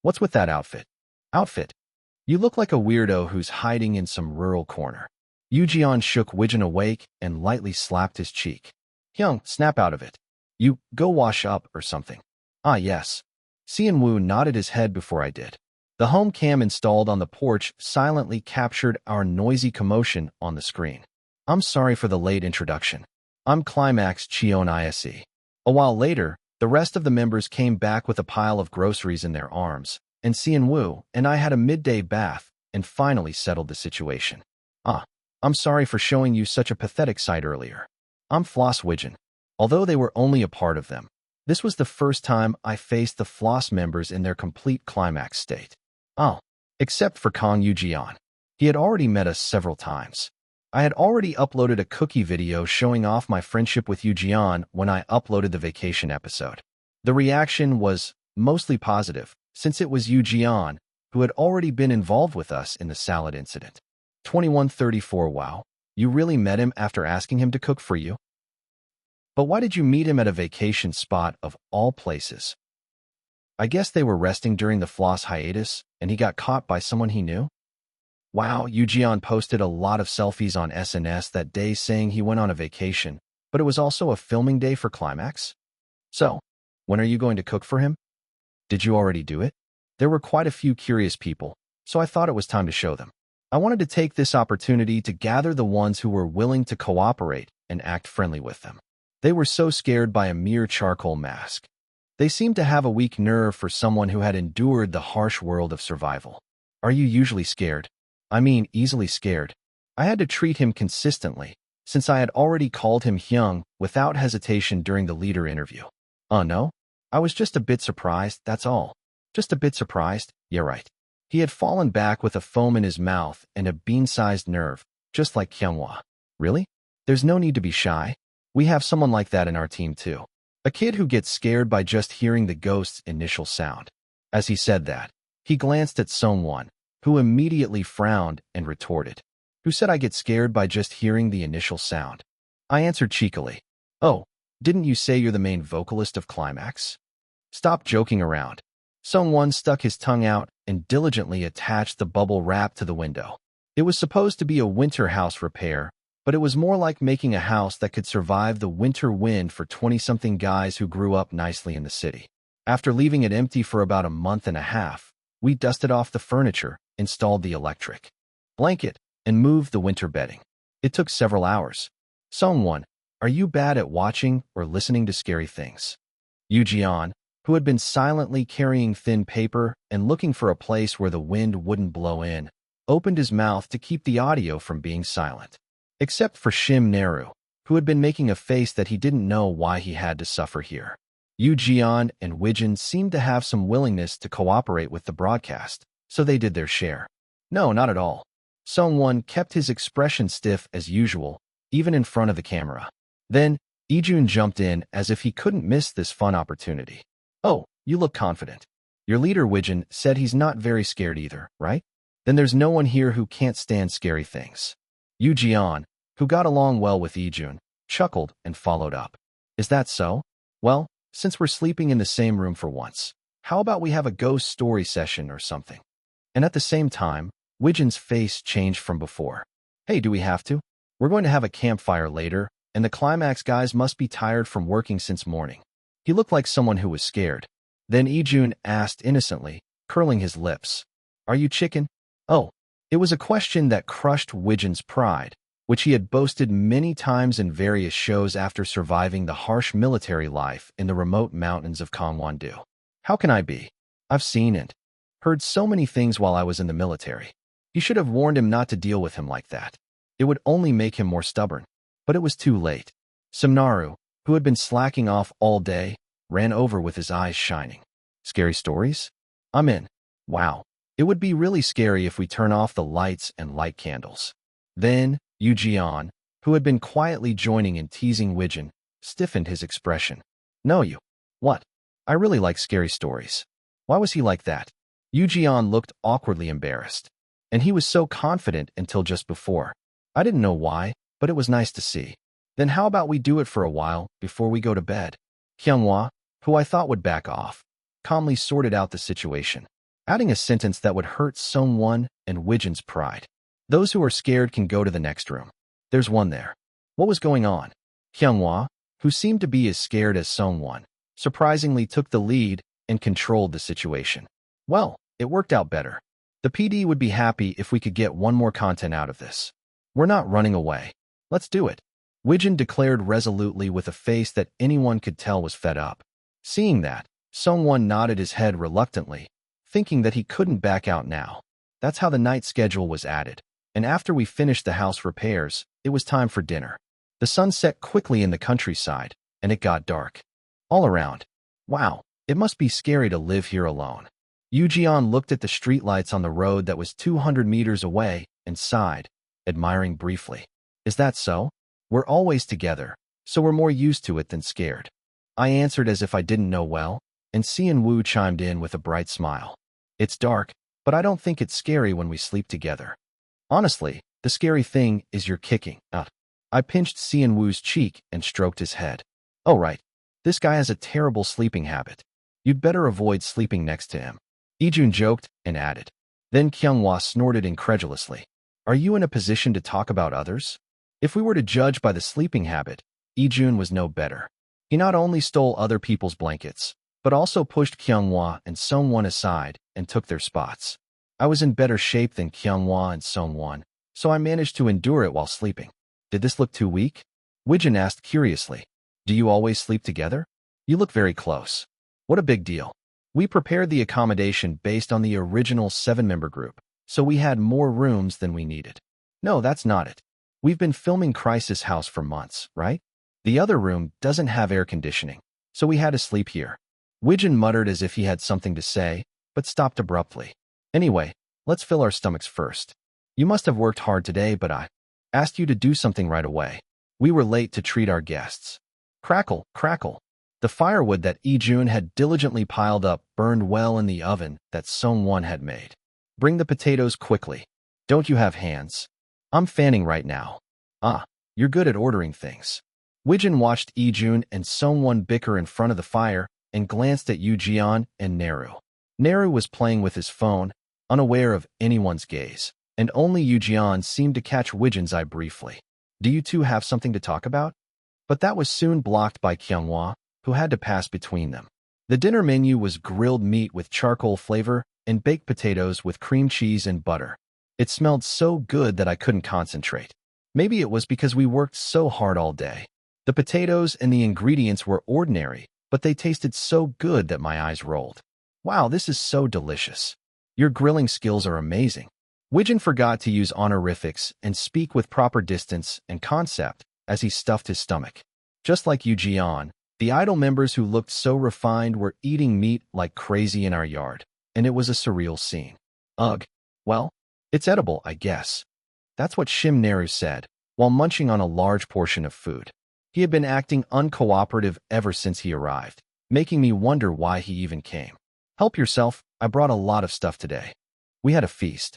[SPEAKER 1] what's with that outfit? Outfit? You look like a weirdo who's hiding in some rural corner. Yu Jian shook Wijin awake and lightly slapped his cheek. Hyung, snap out of it. You, go wash up or something. Yes. Seon Woo nodded his head before I did. The home cam installed on the porch silently captured our noisy commotion on the screen. I'm sorry for the late introduction. I'm Climax Cheon Yise. A while later, the rest of the members came back with a pile of groceries in their arms, and Seon Woo and I had a midday bath and finally settled the situation. Ah, I'm sorry for showing you such a pathetic sight earlier. I'm Floss Widgeon. Although they were only a part of them, this was the first time I faced the Floss members in their complete climax state. Oh, except for Kang Yoo-jeon. He had already met us several times. I had already uploaded a cookie video showing off my friendship with Yoo-jeon when I uploaded the vacation episode. The reaction was mostly positive, since it was Yoo-jeon who had already been involved with us in the salad incident. 2134 Wow, you really met him after asking him to cook for you? But why did you meet him at a vacation spot of all places? I guess they were resting during the Floss hiatus, and he got caught by someone he knew? Wow, Yoo-jeon posted a lot of selfies on SNS that day saying he went on a vacation, but it was also a filming day for Climax? So, when are you going to cook for him? Did you already do it? There were quite a few curious people, so I thought it was time to show them. I wanted to take this opportunity to gather the ones who were willing to cooperate and act friendly with them. They were so scared by a mere charcoal mask. They seemed to have a weak nerve for someone who had endured the harsh world of survival. Are you usually scared? I mean, easily scared. I had to treat him consistently, since I had already called him Hyung without hesitation during the leader interview. Oh no? I was just a bit surprised, that's all. Just a bit surprised, yeah right. He had fallen back with a foam in his mouth and a bean-sized nerve, just like Kyunghwa. Really? There's no need to be shy. We have someone like that in our team too. A kid who gets scared by just hearing the ghost's initial sound. As he said that, he glanced at Sungwon, who immediately frowned and retorted. Who said I get scared by just hearing the initial sound? I answered cheekily. Oh, didn't you say you're the main vocalist of Climax? Stop joking around. Sungwon stuck his tongue out and diligently attached the bubble wrap to the window. It was supposed to be a winter house repair, but it was more like making a house that could survive the winter wind for 20-something guys who grew up nicely in the city. After leaving it empty for about a month and a half, we dusted off the furniture, installed the electric blanket, and moved the winter bedding. It took several hours. Sungwon, are you bad at watching or listening to scary things? Yoo-jeon, who had been silently carrying thin paper and looking for a place where the wind wouldn't blow in, opened his mouth to keep the audio from being silent. Except for Shim Naru, who had been making a face that he didn't know why he had to suffer here. Yoo-jeon and Widgeon seemed to have some willingness to cooperate with the broadcast, so they did their share. No, not at all. Sungwon kept his expression stiff as usual, even in front of the camera. Then, Ijun jumped in as if he couldn't miss this fun opportunity. Oh, you look confident. Your leader, Widgeon, said he's not very scared either, right? Then there's no one here who can't stand scary things. Yoo-jeon, who got along well with Ijun, chuckled and followed up. Is that so? Well, since we're sleeping in the same room for once, how about we have a ghost story session or something? And at the same time, Widgeon's face changed from before. Hey, do we have to? We're going to have a campfire later, and the Climax guys must be tired from working since morning. He looked like someone who was scared. Then Ijun asked innocently, curling his lips. Are you chicken? Oh, it was a question that crushed Widgeon's pride, which he had boasted many times in various shows after surviving the harsh military life in the remote mountains of Gangwon-do. How can I be? I've seen and heard so many things while I was in the military. You should have warned him not to deal with him like that. It would only make him more stubborn. But it was too late. Simnaru, who had been slacking off all day, ran over with his eyes shining. Scary stories? I'm in. Wow. It would be really scary if we turn off the lights and light candles. Then, Yoo-jeon, who had been quietly joining and teasing Widgeon, stiffened his expression. No you. What? I really like scary stories. Why was he like that? Yoo-jeon looked awkwardly embarrassed. And he was so confident until just before. I didn't know why, but it was nice to see. Then how about we do it for a while, before we go to bed? Kyunghwa, who I thought would back off, calmly sorted out the situation, adding a sentence that would hurt Sungwon and Widgeon's pride. Those who are scared can go to the next room. There's one there. What was going on? Kyunghwa, who seemed to be as scared as Sungwon, surprisingly took the lead and controlled the situation. Well, it worked out better. The PD would be happy if we could get one more content out of this. We're not running away. Let's do it. Widgeon declared resolutely with a face that anyone could tell was fed up. Seeing that, Sungwon nodded his head reluctantly, thinking that he couldn't back out now. That's how the night schedule was added. And after we finished the house repairs, it was time for dinner. The sun set quickly in the countryside, and it got dark. All around. Wow, it must be scary to live here alone. Yujian looked at the streetlights on the road that was 200 meters away and sighed, admiring briefly. Is that so? We're always together, so we're more used to it than scared. I answered as if I didn't know well, and Xian Wu chimed in with a bright smile. It's dark, but I don't think it's scary when we sleep together. Honestly, the scary thing is you're kicking. I pinched Xian Wu's cheek and stroked his head. Oh right, this guy has a terrible sleeping habit. You'd better avoid sleeping next to him. Yijun joked and added. Then Kyunghwa snorted incredulously. Are you in a position to talk about others? If we were to judge by the sleeping habit, Yijun was no better. He not only stole other people's blankets, but also pushed Kyunghwa and Songwon aside and took their spots. I was in better shape than Kyunghwa and Songwon, so I managed to endure it while sleeping. Did this look too weak? Wijin asked curiously. Do you always sleep together? You look very close. What a big deal. We prepared the accommodation based on the original 7-member group, so we had more rooms than we needed. No, that's not it. We've been filming Crisis House for months, right? The other room doesn't have air conditioning, so we had to sleep here. Wijin muttered as if he had something to say, but stopped abruptly. Anyway, let's fill our stomachs first. You must have worked hard today, but I asked you to do something right away. We were late to treat our guests. Crackle, crackle. The firewood that Yijun had diligently piled up burned well in the oven that Songwon had made. Bring the potatoes quickly. Don't you have hands? I'm fanning right now. You're good at ordering things. Wijin watched Yijun and Songwon bicker in front of the fire and glanced at Yujian and Neru. Neru was playing with his phone, unaware of anyone's gaze, and only Yujian seemed to catch Wijin's eye briefly. Do you two have something to talk about? But that was soon blocked by Kyunghwa, who had to pass between them. The dinner menu was grilled meat with charcoal flavor and baked potatoes with cream cheese and butter. It smelled so good that I couldn't concentrate. Maybe it was because we worked so hard all day. The potatoes and the ingredients were ordinary, but they tasted so good that my eyes rolled. Wow, this is so delicious. Your grilling skills are amazing. Wijin forgot to use honorifics and speak with proper distance and concept as he stuffed his stomach. Just like Yujian, the idol members who looked so refined were eating meat like crazy in our yard, and it was a surreal scene. Ugh. Well, it's edible, I guess. That's what Shim Neru said, while munching on a large portion of food. He had been acting uncooperative ever since he arrived, making me wonder why he even came. Help yourself, I brought a lot of stuff today. We had a feast,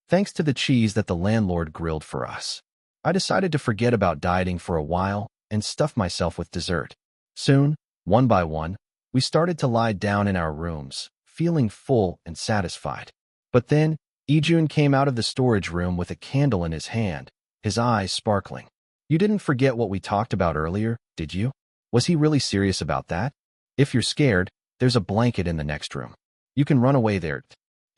[SPEAKER 1] thanks to the cheese that the landlord grilled for us. I decided to forget about dieting for a while and stuff myself with dessert. Soon, one by one, we started to lie down in our rooms, feeling full and satisfied. But then, Yijun came out of the storage room with a candle in his hand, his eyes sparkling. You didn't forget what we talked about earlier, did you? Was he really serious about that? If you're scared, there's a blanket in the next room. You can run away there.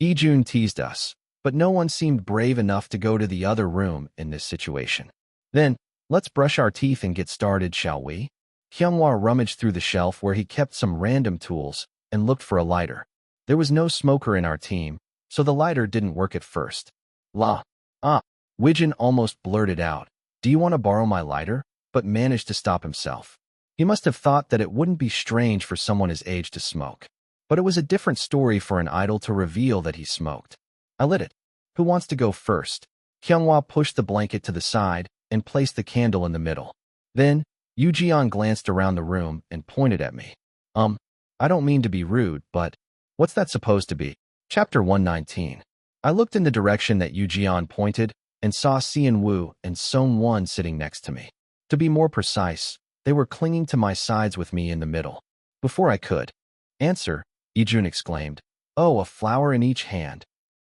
[SPEAKER 1] Yijun teased us, but no one seemed brave enough to go to the other room in this situation. Then, let's brush our teeth and get started, shall we? Kyunghwa rummaged through the shelf where he kept some random tools and looked for a lighter. There was no smoker in our team, so the lighter didn't work at first. Wijin almost blurted out, do you want to borrow my lighter? But managed to stop himself. He must have thought that it wouldn't be strange for someone his age to smoke. But it was a different story for an idol to reveal that he smoked. I lit it. Who wants to go first? Kyunghwa pushed the blanket to the side and placed the candle in the middle. Then, Yujian glanced around the room and pointed at me. I don't mean to be rude, but what's that supposed to be? Chapter 119. I looked in the direction that Yujian pointed and saw Xian Wu and Songwon sitting next to me. To be more precise, they were clinging to my sides with me in the middle. Before I could answer, Yijun exclaimed, "Oh, a flower in each hand.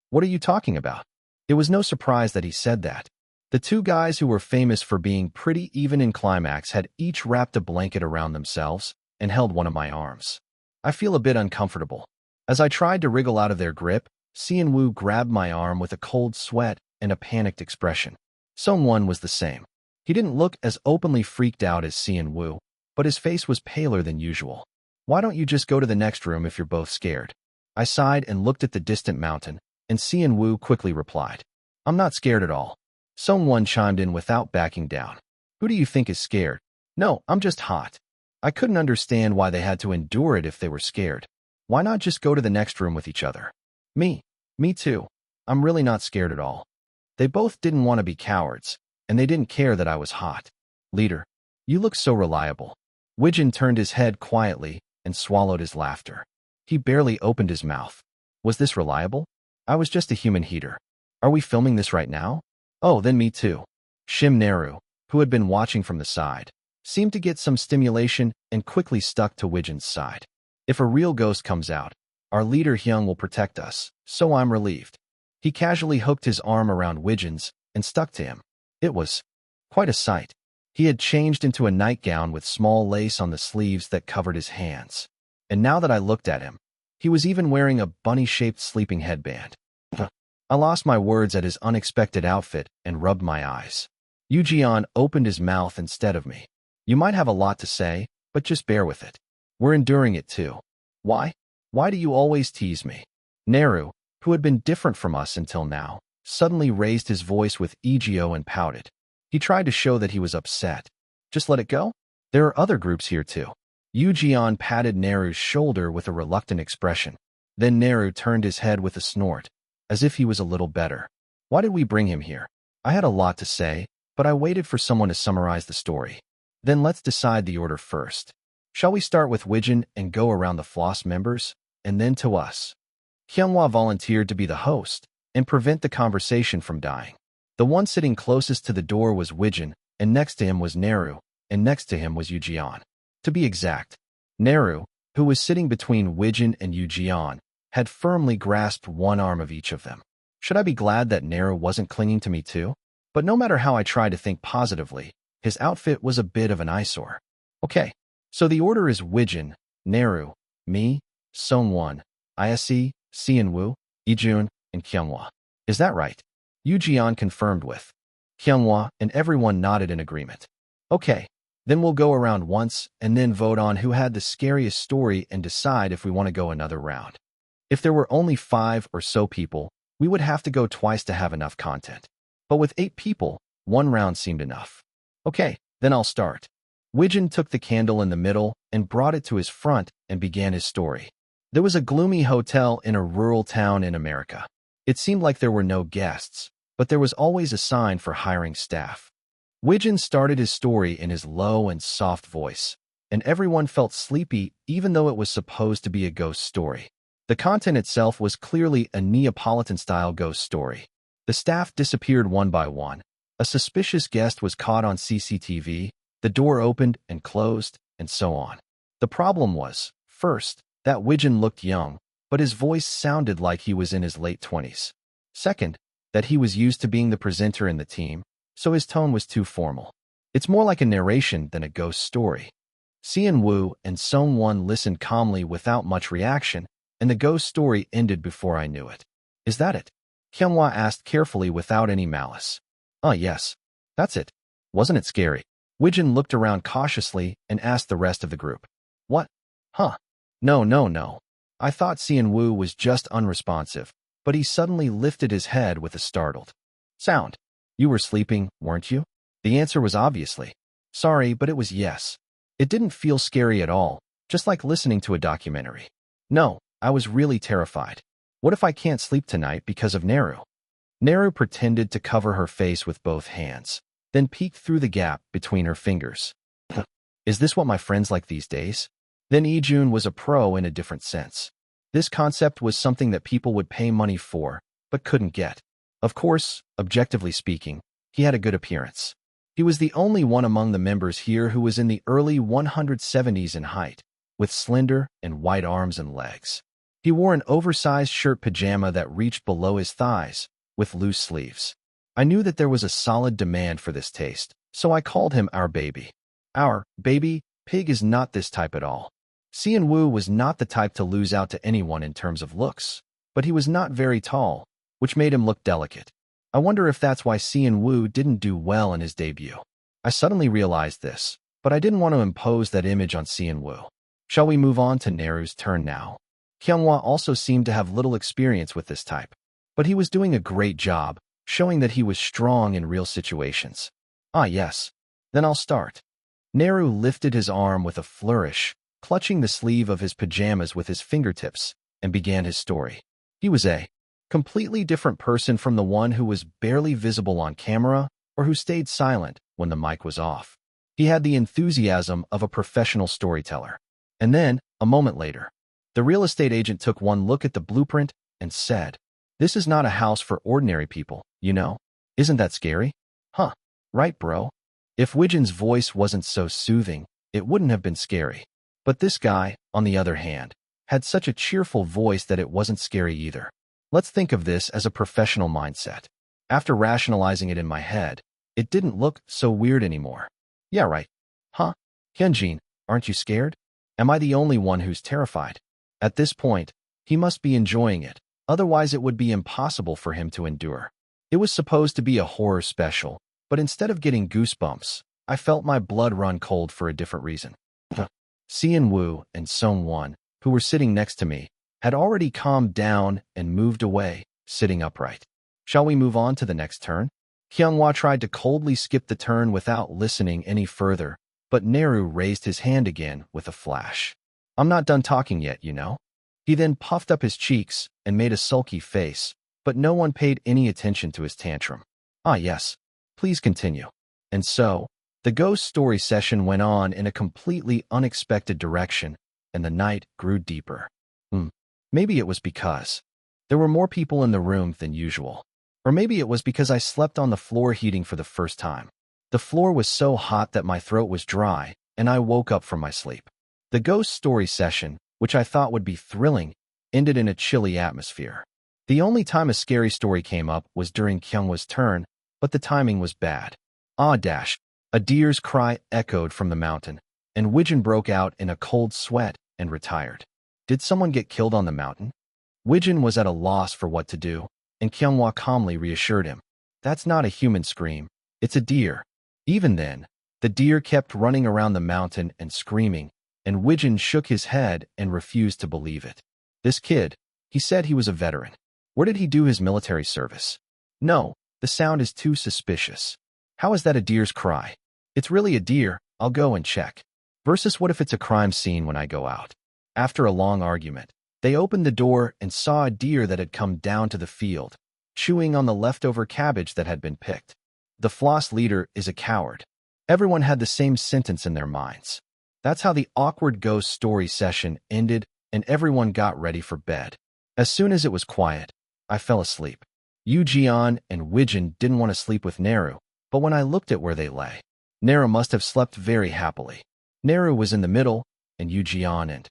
[SPEAKER 1] What are you talking about?" It was no surprise that he said that. The two guys who were famous for being pretty even in Climax had each wrapped a blanket around themselves and held one of my arms. I feel a bit uncomfortable. As I tried to wriggle out of their grip, Xian Wu grabbed my arm with a cold sweat and a panicked expression. Songwon was the same. He didn't look as openly freaked out as Xian Wu, but his face was paler than usual. Why don't you just go to the next room if you're both scared? I sighed and looked at the distant mountain, and Xian Wu quickly replied, I'm not scared at all. Someone chimed in without backing down. Who do you think is scared? No, I'm just hot. I couldn't understand why they had to endure it if they were scared. Why not just go to the next room with each other? Me too. I'm really not scared at all. They both didn't want to be cowards, and they didn't care that I was hot. Leader, you look so reliable. Wijin turned his head quietly and swallowed his laughter. He barely opened his mouth. Was this reliable? I was just a human heater. Are we filming this right now? Oh, then me too. Shim Neru, who had been watching from the side, seemed to get some stimulation and quickly stuck to Wijin's side. If a real ghost comes out, our leader Hyung will protect us, so I'm relieved. He casually hooked his arm around Wijin's and stuck to him. It was quite a sight. He had changed into a nightgown with small lace on the sleeves that covered his hands. And now that I looked at him, he was even wearing a bunny-shaped sleeping headband. I lost my words at his unexpected outfit and rubbed my eyes. Yu Jian opened his mouth instead of me. You might have a lot to say, but just bear with it. We're enduring it too. Why? Why do you always tease me? Neru, who had been different from us until now, suddenly raised his voice with ego and pouted. He tried to show that he was upset. Just let it go? There are other groups here too. Yu Jian patted Neru's shoulder with a reluctant expression. Then Neru turned his head with a snort, as if he was a little better. Why did we bring him here? I had a lot to say, but I waited for someone to summarize the story. Then let's decide the order first. Shall we start with Wijin and go around the floss members, and then to us? Hyunhwa volunteered to be the host and prevent the conversation from dying. The one sitting closest to the door was Wijin, and next to him was Neru, and next to him was Yu Jian. To be exact, Neru, who was sitting between Wijin and Yu Jian, had firmly grasped one arm of each of them. Should I be glad that Neru wasn't clinging to me too? But no matter how I tried to think positively, his outfit was a bit of an eyesore. Okay, so the order is Wijin, Neru, me, Songwon, Ise, Xian Wu, Ijun, and Hyunhwa. Is that right? Yu Jian confirmed with Hyunhwa, and everyone nodded in agreement. Okay, then we'll go around once and then vote on who had the scariest story and decide if we want to go another round. If there were only 5 or so people, we would have to go twice to have enough content. But with 8 people, 1 round seemed enough. Okay, then I'll start. Wijin took the candle in the middle and brought it to his front and began his story. There was a gloomy hotel in a rural town in America. It seemed like there were no guests, but there was always a sign for hiring staff. Wijin started his story in his low and soft voice, and everyone felt sleepy even though it was supposed to be a ghost story. The content itself was clearly a Neapolitan-style ghost story. The staff disappeared one by one. A suspicious guest was caught on CCTV, the door opened and closed, and so on. The problem was, first, that Wijin looked young, but his voice sounded like he was in his late 20s. Second, that he was used to being the presenter in the team, so his tone was too formal. It's more like a narration than a ghost story. Xian Wu and Songwon listened calmly without much reaction, and the ghost story ended before I knew it. Is that it? Hyunhwa asked carefully without any malice. Yes. That's it. Wasn't it scary? Wijin looked around cautiously and asked the rest of the group. What? Huh. No. I thought Xian Wu was just unresponsive, but he suddenly lifted his head with a startled sound. You were sleeping, weren't you? The answer was obviously. Sorry, but it was yes. It didn't feel scary at all, just like listening to a documentary. No, I was really terrified. What if I can't sleep tonight because of Neru? Neru pretended to cover her face with both hands, then peeked through the gap between her fingers. Is this what my friends like these days? Then Ijun was a pro in a different sense. This concept was something that people would pay money for, but couldn't get. Of course, objectively speaking, he had a good appearance. He was the only one among the members here who was in the early 170s in height, with slender and white arms and legs. He wore an oversized shirt pajama that reached below his thighs, with loose sleeves. I knew that there was a solid demand for this taste, so I called him our baby. Our baby pig is not this type at all. Xian Wu was not the type to lose out to anyone in terms of looks, but he was not very tall, which made him look delicate. I wonder if that's why Xian Wu didn't do well in his debut. I suddenly realized this, but I didn't want to impose that image on Xian Wu. Shall we move on to Neru's turn now? Hyunhwa also seemed to have little experience with this type. But he was doing a great job, showing that he was strong in real situations. Ah, yes. Then I'll start. Naru lifted his arm with a flourish, clutching the sleeve of his pajamas with his fingertips, and began his story. He was a completely different person from the one who was barely visible on camera or who stayed silent when the mic was off. He had the enthusiasm of a professional storyteller. And then, a moment later, the real estate agent took one look at the blueprint and said, "This is not a house for ordinary people, you know. Isn't that scary?" Huh, right, bro? If Wijin's voice wasn't so soothing, it wouldn't have been scary. But this guy, on the other hand, had such a cheerful voice that it wasn't scary either. Let's think of this as a professional mindset. After rationalizing it in my head, it didn't look so weird anymore. Yeah, right. Huh? Hyunjin, aren't you scared? Am I the only one who's terrified? At this point, he must be enjoying it. Otherwise, it would be impossible for him to endure. It was supposed to be a horror special, but instead of getting goosebumps, I felt my blood run cold for a different reason. Sean Woo and Song Won, who were sitting next to me, had already calmed down and moved away, sitting upright. Shall we move on to the next turn? Kyunghwa tried to coldly skip the turn without listening any further, but Naru raised his hand again with a flash. I'm not done talking yet, you know. He then puffed up his cheeks and made a sulky face, but no one paid any attention to his tantrum. Ah, yes. Please continue. And so, the ghost story session went on in a completely unexpected direction, and the night grew deeper. Maybe it was because there were more people in the room than usual. Or maybe it was because I slept on the floor heating for the first time. The floor was so hot that my throat was dry, and I woke up from my sleep. The ghost story session, which I thought would be thrilling, ended in a chilly atmosphere. The only time a scary story came up was during Kyunghwa's turn, but the timing was bad. Ah dash! A deer's cry echoed from the mountain, and Wijin broke out in a cold sweat and retired. Did someone get killed on the mountain? Wijin was at a loss for what to do, and Kyunghwa calmly reassured him. That's not a human scream, it's a deer. Even then, the deer kept running around the mountain and screaming, and Wijin shook his head and refused to believe it. This kid, he said he was a veteran. Where did he do his military service? No, the sound is too suspicious. How is that a deer's cry? It's really a deer, I'll go and check. Versus what if it's a crime scene when I go out? After a long argument, they opened the door and saw a deer that had come down to the field, chewing on the leftover cabbage that had been picked. The floss leader is a coward. Everyone had the same sentence in their minds. That's how the awkward ghost story session ended, and everyone got ready for bed. As soon as it was quiet, I fell asleep. Yu Jian and Wijin didn't want to sleep with Naru, but when I looked at where they lay, Naru must have slept very happily. Naru was in the middle, and Yu Jian and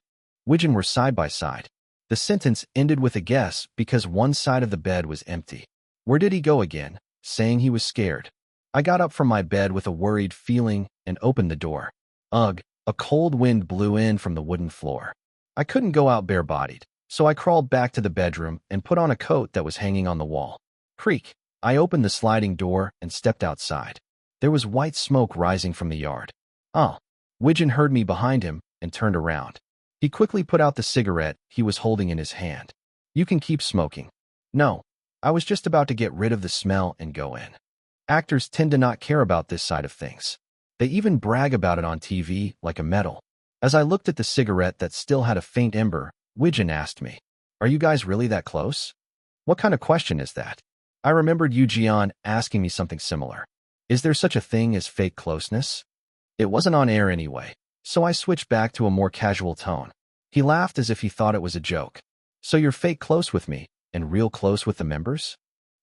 [SPEAKER 1] Wijin were side by side. The sentence ended with a guess because one side of the bed was empty. Where did he go again? Saying he was scared. I got up from my bed with a worried feeling and opened the door. Ugh, a cold wind blew in from the wooden floor. I couldn't go out bare-bodied, so I crawled back to the bedroom and put on a coat that was hanging on the wall. Creak. I opened the sliding door and stepped outside. There was white smoke rising from the yard. Oh. Wijin heard me behind him and turned around. He quickly put out the cigarette he was holding in his hand. You can keep smoking. No, I was just about to get rid of the smell and go in. Actors tend to not care about this side of things. They even brag about it on TV like a medal. As I looked at the cigarette that still had a faint ember, Wijin asked me, "Are you guys really that close?" What kind of question is that? I remembered Yu Jian asking me something similar. Is there such a thing as fake closeness? It wasn't on air anyway, so I switched back to a more casual tone. He laughed as if he thought it was a joke. So you're fake close with me, and real close with the members?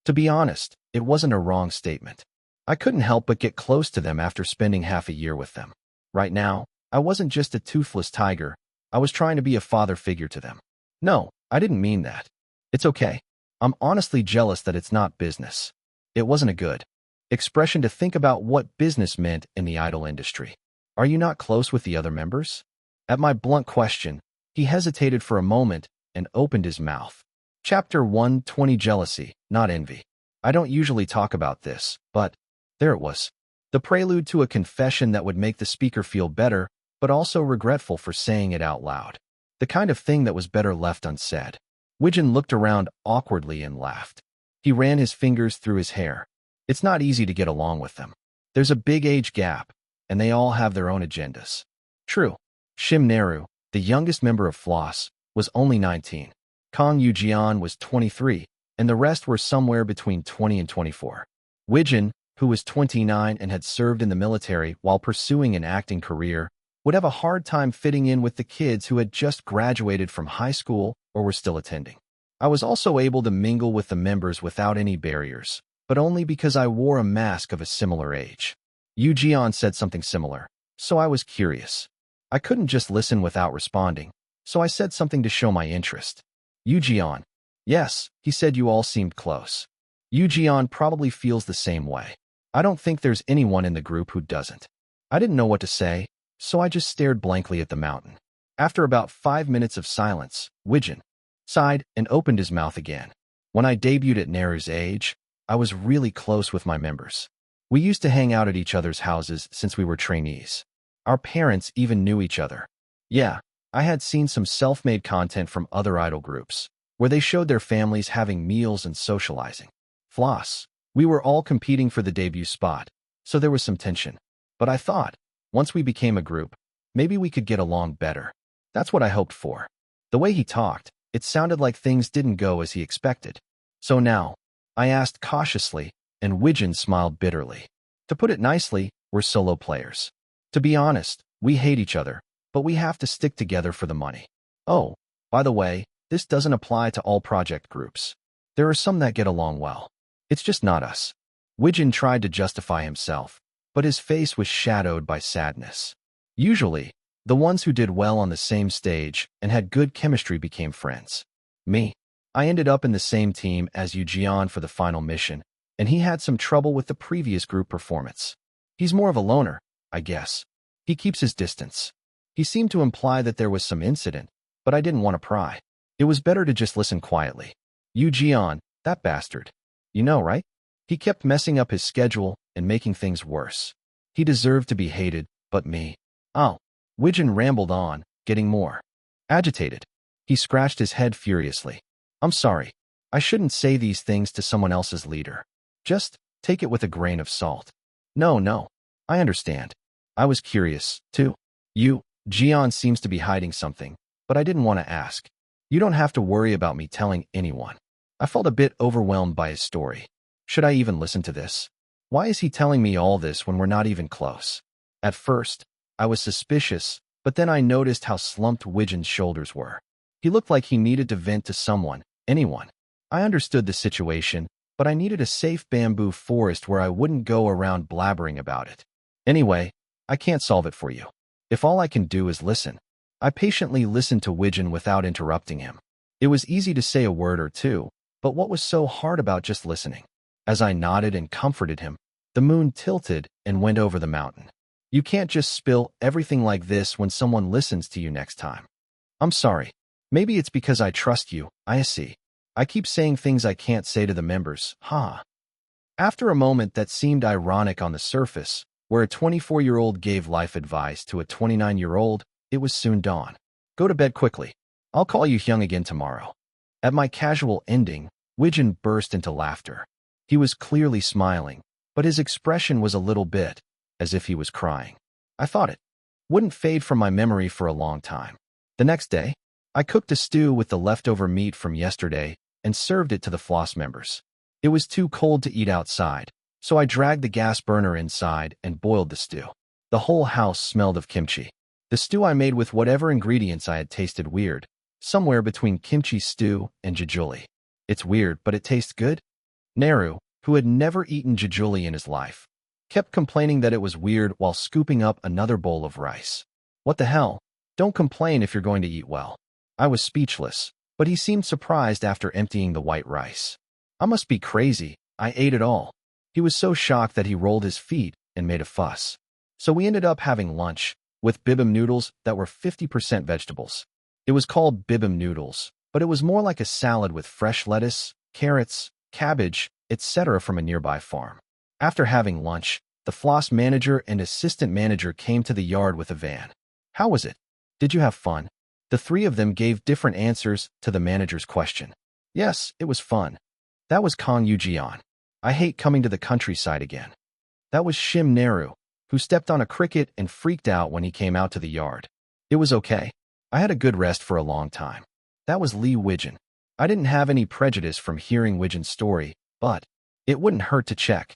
[SPEAKER 1] To be honest, it wasn't a wrong statement. I couldn't help but get close to them after spending half a year with them. Right now, I wasn't just a toothless tiger, I was trying to be a father figure to them. No, I didn't mean that. It's okay. I'm honestly jealous that it's not business. It wasn't a good expression to think about what business meant in the idol industry. Are you not close with the other members? At my blunt question, he hesitated for a moment and opened his mouth. Chapter 120 Jealousy, not envy. I don't usually talk about this, but there it was. The prelude to a confession that would make the speaker feel better, but also regretful for saying it out loud. The kind of thing that was better left unsaid. Wijin looked around awkwardly and laughed. He ran his fingers through his hair. It's not easy to get along with them. There's a big age gap, and they all have their own agendas. True. Shim Naru, the youngest member of Floss, was only 19. Kang Yujian was 23, and the rest were somewhere between 20 and 24. Wijin, who was 29 and had served in the military while pursuing an acting career, would have a hard time fitting in with the kids who had just graduated from high school or were still attending. I was also able to mingle with the members without any barriers, but only because I wore a mask of a similar age. Yu Jian said something similar, so I was curious. I couldn't just listen without responding, so I said something to show my interest. Yu Jian. Yes, he said you all seemed close. Yu Jian probably feels the same way. I don't think there's anyone in the group who doesn't. I didn't know what to say, so I just stared blankly at the mountain. After about 5 minutes of silence, Wijin sighed and opened his mouth again. When I debuted at Naru's age, I was really close with my members. We used to hang out at each other's houses since we were trainees. Our parents even knew each other. Yeah, I had seen some self-made content from other idol groups, where they showed their families having meals and socializing. Floss. We were all competing for the debut spot, so there was some tension. But I thought, once we became a group, maybe we could get along better. That's what I hoped for. The way he talked, it sounded like things didn't go as he expected. So now, I asked cautiously, and Wijin smiled bitterly. To put it nicely, we're solo players. To be honest, we hate each other, but we have to stick together for the money. Oh, by the way, this doesn't apply to all project groups. There are some that get along well. It's just not us. Wijin tried to justify himself, but his face was shadowed by sadness. Usually, the ones who did well on the same stage and had good chemistry became friends. Me. I ended up in the same team as Yu Jian for the final mission, and he had some trouble with the previous group performance. He's more of a loner, I guess. He keeps his distance. He seemed to imply that there was some incident, but I didn't want to pry. It was better to just listen quietly. Yu Jian, that bastard. You know, right? He kept messing up his schedule and making things worse. He deserved to be hated, but me. Oh. Wijin rambled on, getting more agitated. He scratched his head furiously. I'm sorry. I shouldn't say these things to someone else's leader. Just take it with a grain of salt. No. I understand. I was curious, too. Yu Jian seems to be hiding something, but I didn't want to ask. You don't have to worry about me telling anyone. I felt a bit overwhelmed by his story. Should I even listen to this? Why is he telling me all this when we're not even close? At first, I was suspicious, but then I noticed how slumped Wijin's shoulders were. He looked like he needed to vent to someone, anyone. I understood the situation, but I needed a safe bamboo forest where I wouldn't go around blabbering about it. Anyway, I can't solve it for you. If all I can do is listen. I patiently listened to Wijin without interrupting him. It was easy to say a word or two, but what was so hard about just listening? As I nodded and comforted him, the moon tilted and went over the mountain. You can't just spill everything like this when someone listens to you next time. I'm sorry. Maybe it's because I trust you, I see. I keep saying things I can't say to the members, huh? After a moment that seemed ironic on the surface, where a 24-year-old gave life advice to a 29-year-old, it was soon dawn. Go to bed quickly. I'll call you Hyung again tomorrow. At my casual ending, Wijin burst into laughter. He was clearly smiling, but his expression was a little bit as if he was crying. I thought it wouldn't fade from my memory for a long time. The next day, I cooked a stew with the leftover meat from yesterday and served it to the Floss members. It was too cold to eat outside, so I dragged the gas burner inside and boiled the stew. The whole house smelled of kimchi. The stew I made with whatever ingredients I had tasted weird, somewhere between kimchi stew and jjajuli. It's weird, but it tastes good. Naru, who had never eaten jjajuli in his life, kept complaining that it was weird while scooping up another bowl of rice. What the hell? Don't complain if you're going to eat well. I was speechless, but he seemed surprised after emptying the white rice. I must be crazy. I ate it all. He was so shocked that he rolled his feet and made a fuss. So we ended up having lunch with bibimbap noodles that were 50% vegetables. It was called bibimbap noodles, but it was more like a salad with fresh lettuce, carrots, cabbage, etc. from a nearby farm. After having lunch, the Floss manager and assistant manager came to the yard with a van. How was it? Did you have fun? The three of them gave different answers to the manager's question. Yes, it was fun. That was Kang Yujian. I hate coming to the countryside again. That was Shim Neru, who stepped on a cricket and freaked out when he came out to the yard. It was okay. I had a good rest for a long time. That was Lee Wijin. I didn't have any prejudice from hearing Wijin's story, but it wouldn't hurt to check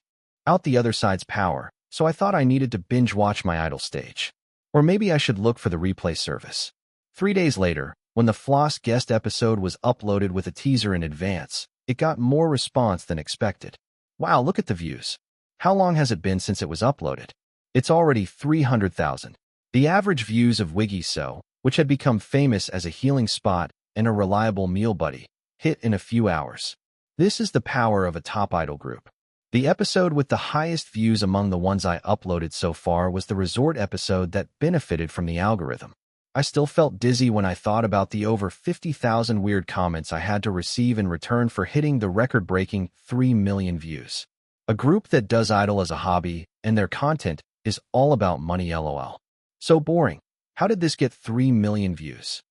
[SPEAKER 1] out the other side's power, so I thought I needed to binge-watch my idol stage. Or maybe I should look for the replay service. 3 days later, when the Floss guest episode was uploaded with a teaser in advance, it got more response than expected. Wow, look at the views. How long has it been since it was uploaded? It's already 300,000. The average views of Wiggy So, which had become famous as a healing spot and a reliable meal buddy, hit in a few hours. This is the power of a top idol group. The episode with the highest views among the ones I uploaded so far was the resort episode that benefited from the algorithm. I still felt dizzy when I thought about the over 50,000 weird comments I had to receive in return for hitting the record-breaking 3 million views. A group that does idol as a hobby, and their content is all about money lol. So boring. How did this get 3 million views?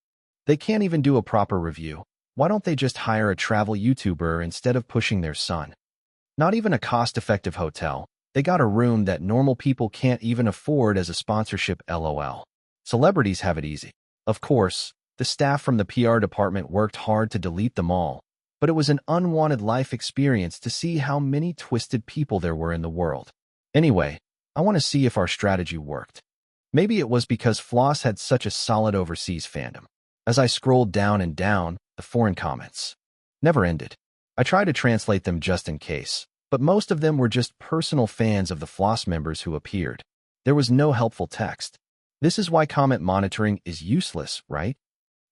[SPEAKER 1] They can't even do a proper review. Why don't they just hire a travel YouTuber instead of pushing their son? Not even a cost-effective hotel. They got a room that normal people can't even afford as a sponsorship lol. Celebrities have it easy. Of course, the staff from the PR department worked hard to delete them all, but it was an unwanted life experience to see how many twisted people there were in the world. Anyway, I want to see if our strategy worked. Maybe it was because Floss had such a solid overseas fandom. As I scrolled down and down, the foreign comments never ended. I tried to translate them just in case, but most of them were just personal fans of the Floss members who appeared. There was no helpful text. This is why comment monitoring is useless, right?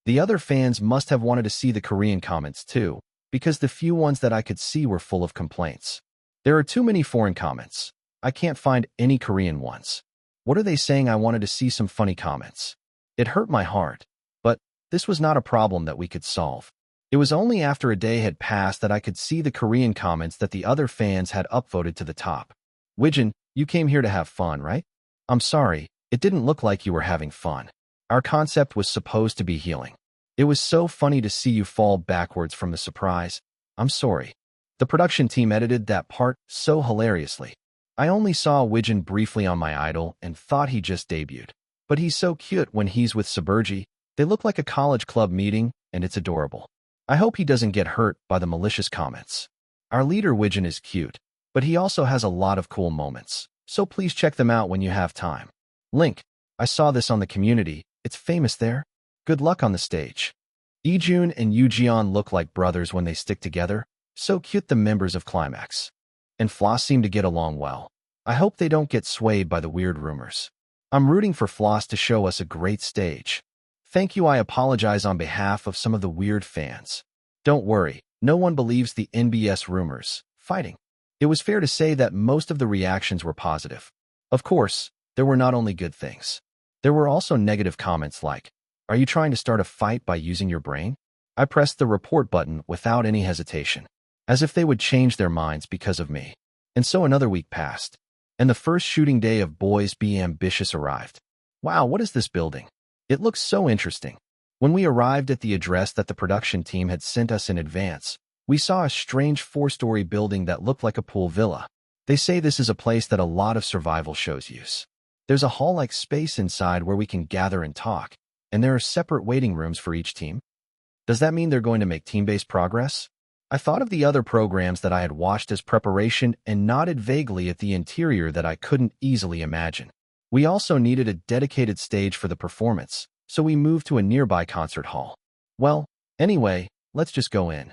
[SPEAKER 1] The other fans must have wanted to see the Korean comments too, because the few ones that I could see were full of complaints. There are too many foreign comments. I can't find any Korean ones. What are they saying? I wanted to see some funny comments. It hurt my heart, but this was not a problem that we could solve. It was only after a day had passed that I could see the Korean comments that the other fans had upvoted to the top. Wijin, you came here to have fun, right? I'm sorry. It didn't look like you were having fun. Our concept was supposed to be healing. It was so funny to see you fall backwards from the surprise. I'm sorry. The production team edited that part so hilariously. I only saw Wijin briefly on my idol and thought he just debuted. But he's so cute when he's with Suburji. They look like a college club meeting, and it's adorable. I hope he doesn't get hurt by the malicious comments. Our leader Wijin is cute, but he also has a lot of cool moments, so please check them out when you have time. Link. I saw this on the community. It's famous there. Good luck on the stage. Ijun and Yujian look like brothers when they stick together. So cute, the members of Climax. And Floss seem to get along well. I hope they don't get swayed by the weird rumors. I'm rooting for Floss to show us a great stage. Thank you. I apologize on behalf of some of the weird fans. Don't worry, no one believes the NBS rumors. Fighting. It was fair to say that most of the reactions were positive. Of course, there were not only good things. There were also negative comments like, "Are you trying to start a fight by using your brain?" I pressed the report button without any hesitation, as if they would change their minds because of me. And so another week passed, and the first shooting day of Boys Be Ambitious arrived. Wow, what is this building? It looks so interesting. When we arrived at the address that the production team had sent us in advance, we saw a strange 4-story building that looked like a pool villa. They say this is a place that a lot of survival shows use. There's a hall-like space inside where we can gather and talk, and there are separate waiting rooms for each team. Does that mean they're going to make team-based progress? I thought of the other programs that I had watched as preparation and nodded vaguely at the interior that I couldn't easily imagine. We also needed a dedicated stage for the performance, so we moved to a nearby concert hall. Well, anyway, let's just go in.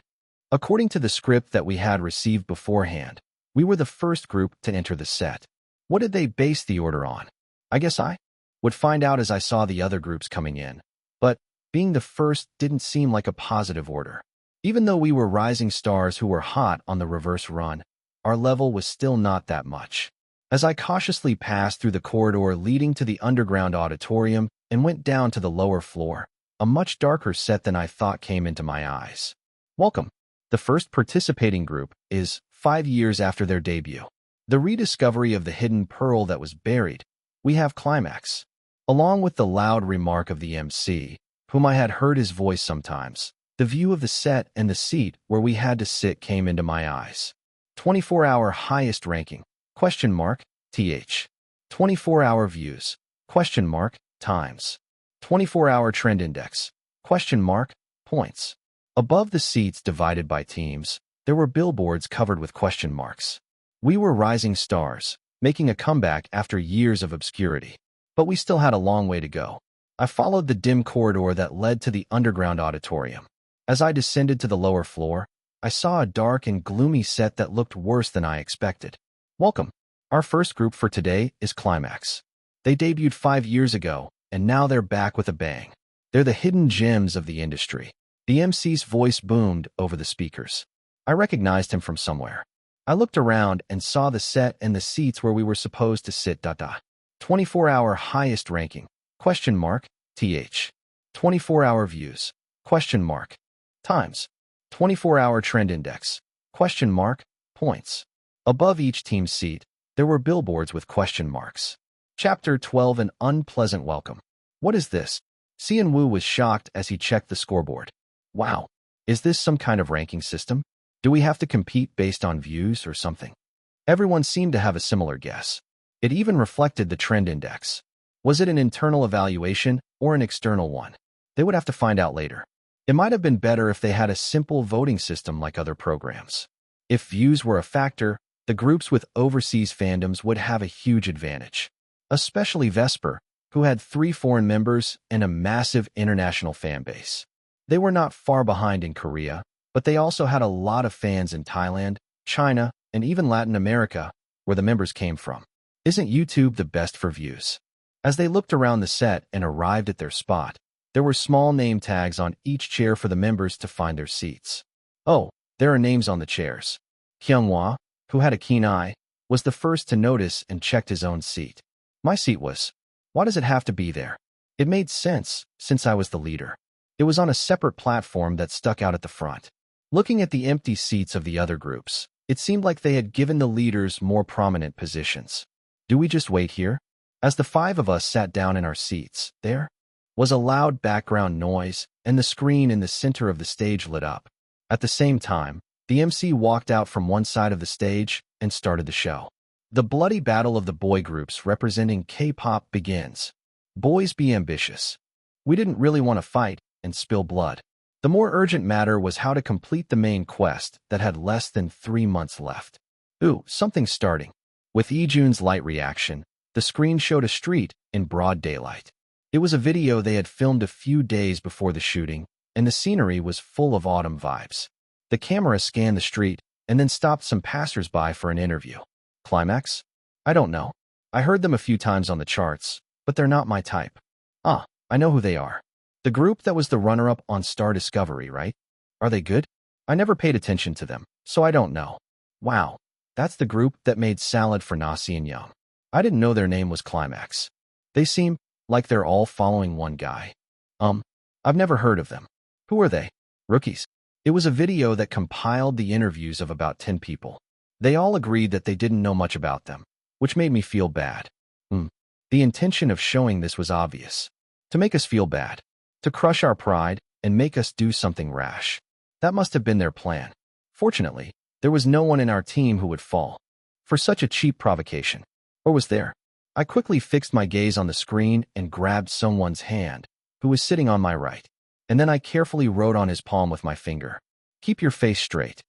[SPEAKER 1] According to the script that we had received beforehand, we were the first group to enter the set. What did they base the order on? I guess I would find out as I saw the other groups coming in. But being the first didn't seem like a positive order. Even though we were rising stars who were hot on the reverse run, our level was still not that much. As I cautiously passed through the corridor leading to the underground auditorium and went down to the lower floor, a much darker set than I thought came into my eyes. Welcome. The first participating group is 5 years after their debut. The rediscovery of the hidden pearl that was buried. We have Climax. Along with the loud remark of the MC, whom I had heard his voice sometimes, The view of the set and the seat where we had to sit came into my eyes. 24-hour highest ranking, question mark, th. 24-hour views, question mark, times. 24-hour trend index, question mark, points. Above the seats divided by teams, there were billboards covered with question marks. We were rising stars, making a comeback after years of obscurity. But we still had a long way to go. I followed the dim corridor that led to the underground auditorium. As I descended to the lower floor, I saw a dark and gloomy set that looked worse than I expected. Welcome. Our first group for today is Climax. They debuted 5 years ago, and now they're back with a bang. They're the hidden gems of the industry. The MC's voice boomed over the speakers. I recognized him from somewhere. I looked around and saw the set and the seats where we were supposed to sit. 24-hour highest ranking, question mark, th. 24-hour views, question mark, times. 24-hour trend index, question mark, points. Above each team's seat, there were billboards with question marks. Chapter 12, An Unpleasant Welcome. What is this? Cheon Yise was shocked as he checked the scoreboard. Wow, is this some kind of ranking system? Do we have to compete based on views or something? Everyone seemed to have a similar guess. It even reflected the trend index. Was it an internal evaluation or an external one? They would have to find out later. It might have been better if they had a simple voting system like other programs. If views were a factor, the groups with overseas fandoms would have a huge advantage. Especially Vesper, who had 3 foreign members and a massive international fan base. They were not far behind in Korea, but they also had a lot of fans in Thailand, China, and even Latin America, where the members came from. Isn't YouTube the best for views? As they looked around the set and arrived at their spot, there were small name tags on each chair for the members to find their seats. Oh, there are names on the chairs. Kyunghwa, who had a keen eye, was the first to notice and checked his own seat. My seat was. Why does it have to be there? It made sense, since I was the leader. It was on a separate platform that stuck out at the front. Looking at the empty seats of the other groups, it seemed like they had given the leaders more prominent positions. Do we just wait here? As the 5 of us sat down in our seats, there was a loud background noise, and the screen in the center of the stage lit up. At the same time, the MC walked out from one side of the stage and started the show. The bloody battle of the boy groups representing K-pop begins. Boys, be ambitious. We didn't really want to fight and spill blood. The more urgent matter was how to complete the main quest that had less than 3 months left. Ooh, something's starting. With Ijun's light reaction, the screen showed a street in broad daylight. It was a video they had filmed a few days before the shooting, and the scenery was full of autumn vibes. The camera scanned the street and then stopped some passers-by for an interview. Climax? I don't know. I heard them a few times on the charts, but they're not my type. Ah, I know who they are. The group that was the runner-up on Star Discovery, right? Are they good? I never paid attention to them, so I don't know. Wow, that's the group that made Salad for Nasi and Yum. I didn't know their name was Climax. They seem like they're all following one guy. I've never heard of them. Who are they? Rookies. It was a video that compiled the interviews of about 10 people. They all agreed that they didn't know much about them, which made me feel bad. The intention of showing this was obvious. To make us feel bad. To crush our pride and make us do something rash. That must have been their plan. Fortunately, there was no one in our team who would fall for such a cheap provocation. Or was there? I quickly fixed my gaze on the screen and grabbed someone's hand, who was sitting on my right. And then I carefully wrote on his palm with my finger. Keep your face straight.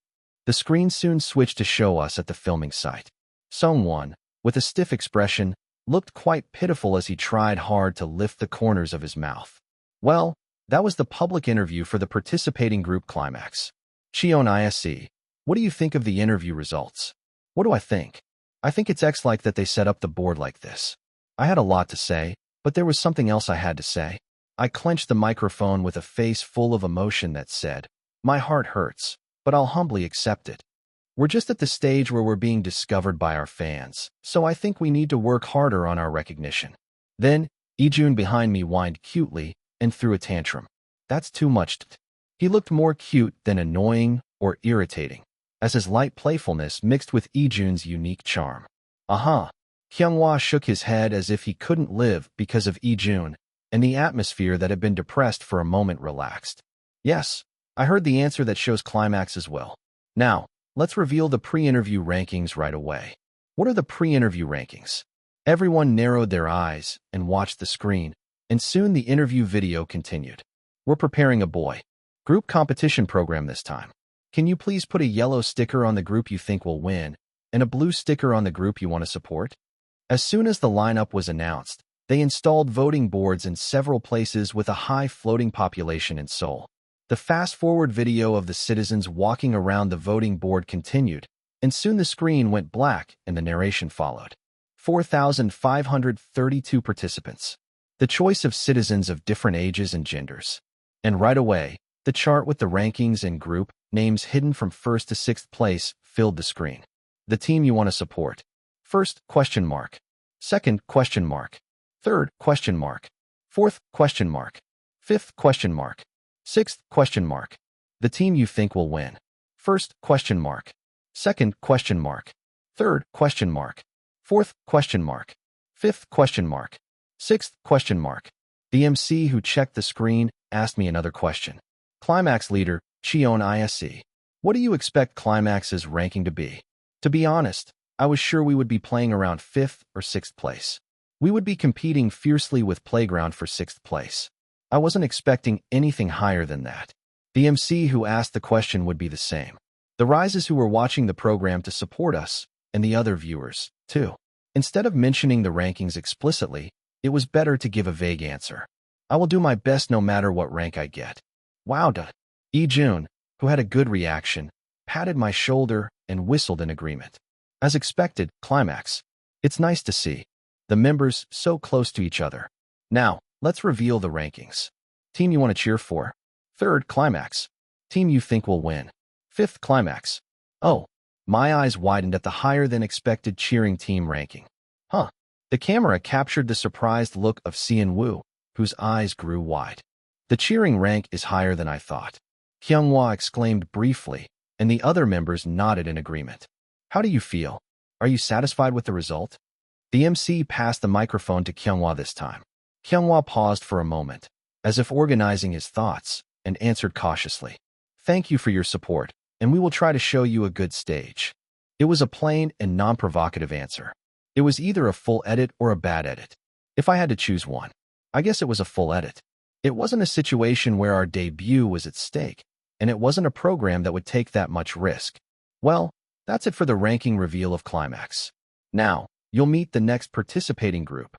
[SPEAKER 1] The screen soon switched to show us at the filming site. Someone, with a stiff expression, looked quite pitiful as he tried hard to lift the corners of his mouth. Well, that was the public interview for the participating group Climax. Cheon Yise, what do you think of the interview results? What do I think? I think it's X-like that they set up the board like this. I had a lot to say, but there was something else I had to say. I clenched the microphone with a face full of emotion that said, my heart hurts, but I'll humbly accept it. We're just at the stage where we're being discovered by our fans, so I think we need to work harder on our recognition. Then, Ijun behind me whined cutely and threw a tantrum. That's too much. He looked more cute than annoying or irritating, as his light playfulness mixed with Ijun's unique charm. Aha! Kyunghwa shook his head as if he couldn't live because of Ijun, and the atmosphere that had been depressed for a moment relaxed. Yes, I heard the answer that shows Climax as well. Now, let's reveal the pre-interview rankings right away. What are the pre-interview rankings? Everyone narrowed their eyes and watched the screen, and soon the interview video continued. We're preparing a boy group competition program this time. Can you please put a yellow sticker on the group you think will win and a blue sticker on the group you want to support? As soon as the lineup was announced, they installed voting boards in several places with a high floating population in Seoul. The fast-forward video of the citizens walking around the voting board continued, and soon the screen went black and the narration followed. 4,532 participants. The choice of citizens of different ages and genders. And right away, the chart with the rankings and group names hidden from 1st to 6th place filled the screen. The team you want to support. 1st, question mark. 2nd, question mark. 3rd, question mark. 4th, question mark. 5th, question mark. 6th, question mark. The team you think will win. 1st, question mark. 2nd, question mark. 3rd, question mark. 4th, question mark. 5th, question mark. 6th, question mark. The MC who checked the screen asked me another question. Climax leader, Cheon Yise. What do you expect Climax's ranking to be? To be honest, I was sure we would be playing around 5th or 6th place. We would be competing fiercely with Playground for 6th place. I wasn't expecting anything higher than that. The MC who asked the question would be the same. The Rises who were watching the program to support us, and the other viewers, too. Instead of mentioning the rankings explicitly, it was better to give a vague answer. I will do my best no matter what rank I get. Wow. Jun, who had a good reaction, patted my shoulder and whistled in agreement. As expected, Climax. It's nice to see the members so close to each other. Now, let's reveal the rankings. Team you want to cheer for. 3rd, Climax. Team you think will win. 5th, Climax. Oh, my eyes widened at the higher-than-expected cheering team ranking. The camera captured the surprised look of Seon-woo, whose eyes grew wide. The cheering rank is higher than I thought. Kyunghwa exclaimed briefly, and the other members nodded in agreement. How do you feel? Are you satisfied with the result? The MC passed the microphone to Kyunghwa this time. Kyunghwa paused for a moment, as if organizing his thoughts, and answered cautiously. Thank you for your support, and we will try to show you a good stage. It was a plain and non-provocative answer. It was either a full edit or a bad edit. If I had to choose one, I guess it was a full edit. It wasn't a situation where our debut was at stake, and it wasn't a program that would take that much risk. Well, that's it for the ranking reveal of Climax. Now, you'll meet the next participating group.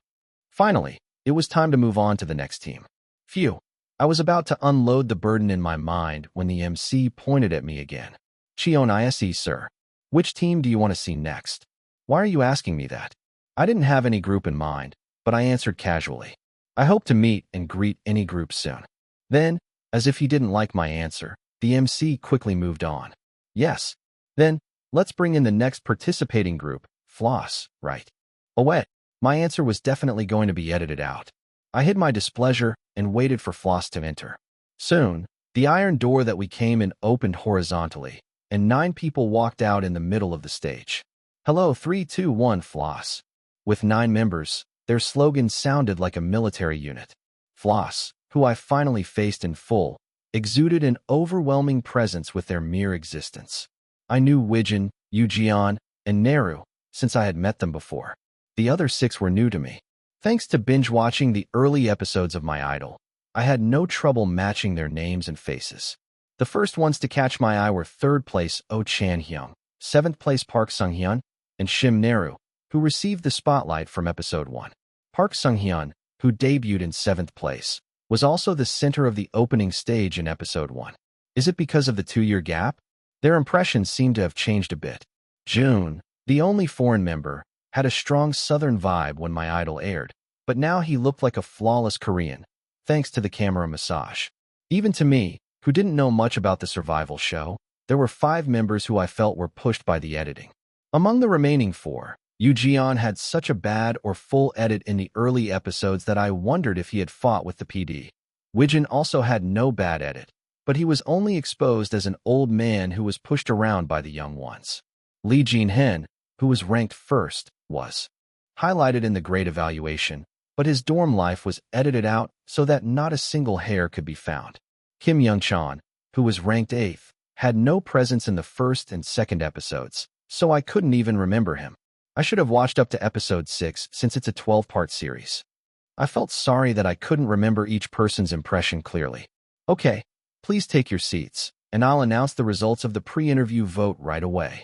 [SPEAKER 1] Finally, it was time to move on to the next team. Phew, I was about to unload the burden in my mind when the MC pointed at me again. Cheon Yise, sir. Which team do you want to see next? Why are you asking me that? I didn't have any group in mind, but I answered casually. I hope to meet and greet any group soon. Then, as if he didn't like my answer, the MC quickly moved on. Yes. Then, let's bring in the next participating group, Floss, right? Oh wait, my answer was definitely going to be edited out. I hid my displeasure and waited for Floss to enter. Soon, the iron door that we came in opened horizontally, and 9 people walked out in the middle of the stage. Hello 3, 2, 1 Floss. With 9 members, their slogan sounded like a military unit. Floss, who I finally faced in full, exuded an overwhelming presence with their mere existence. I knew Wijin, Yujian, and Neru, since I had met them before. The other 6 were new to me. Thanks to binge-watching the early episodes of my idol, I had no trouble matching their names and faces. The first ones to catch my eye were 3rd place Oh Chan-hyung, 7th place Park Sung-hyun, and Shim Neru, who received the spotlight from episode 1. Park Sung-hyun, who debuted in 7th place, was also the center of the opening stage in episode 1. Is it because of the 2-year gap? Their impressions seem to have changed a bit. June, the only foreign member, had a strong southern vibe when my idol aired, but now he looked like a flawless Korean, thanks to the camera massage. Even to me, who didn't know much about the survival show, there were 5 members who I felt were pushed by the editing. Among the remaining 4, Yujian had such a bad or full edit in the early episodes that I wondered if he had fought with the PD. Wijin also had no bad edit, but he was only exposed as an old man who was pushed around by the young ones. Lee Jin-hen, who was ranked 1st, was highlighted in the grade evaluation, but his dorm life was edited out so that not a single hair could be found. Kim Young-chan, who was ranked 8th, had no presence in the first and second episodes, so I couldn't even remember him. I should have watched up to episode 6 since it's a 12-part series. I felt sorry that I couldn't remember each person's impression clearly. Okay, please take your seats, and I'll announce the results of the pre-interview vote right away.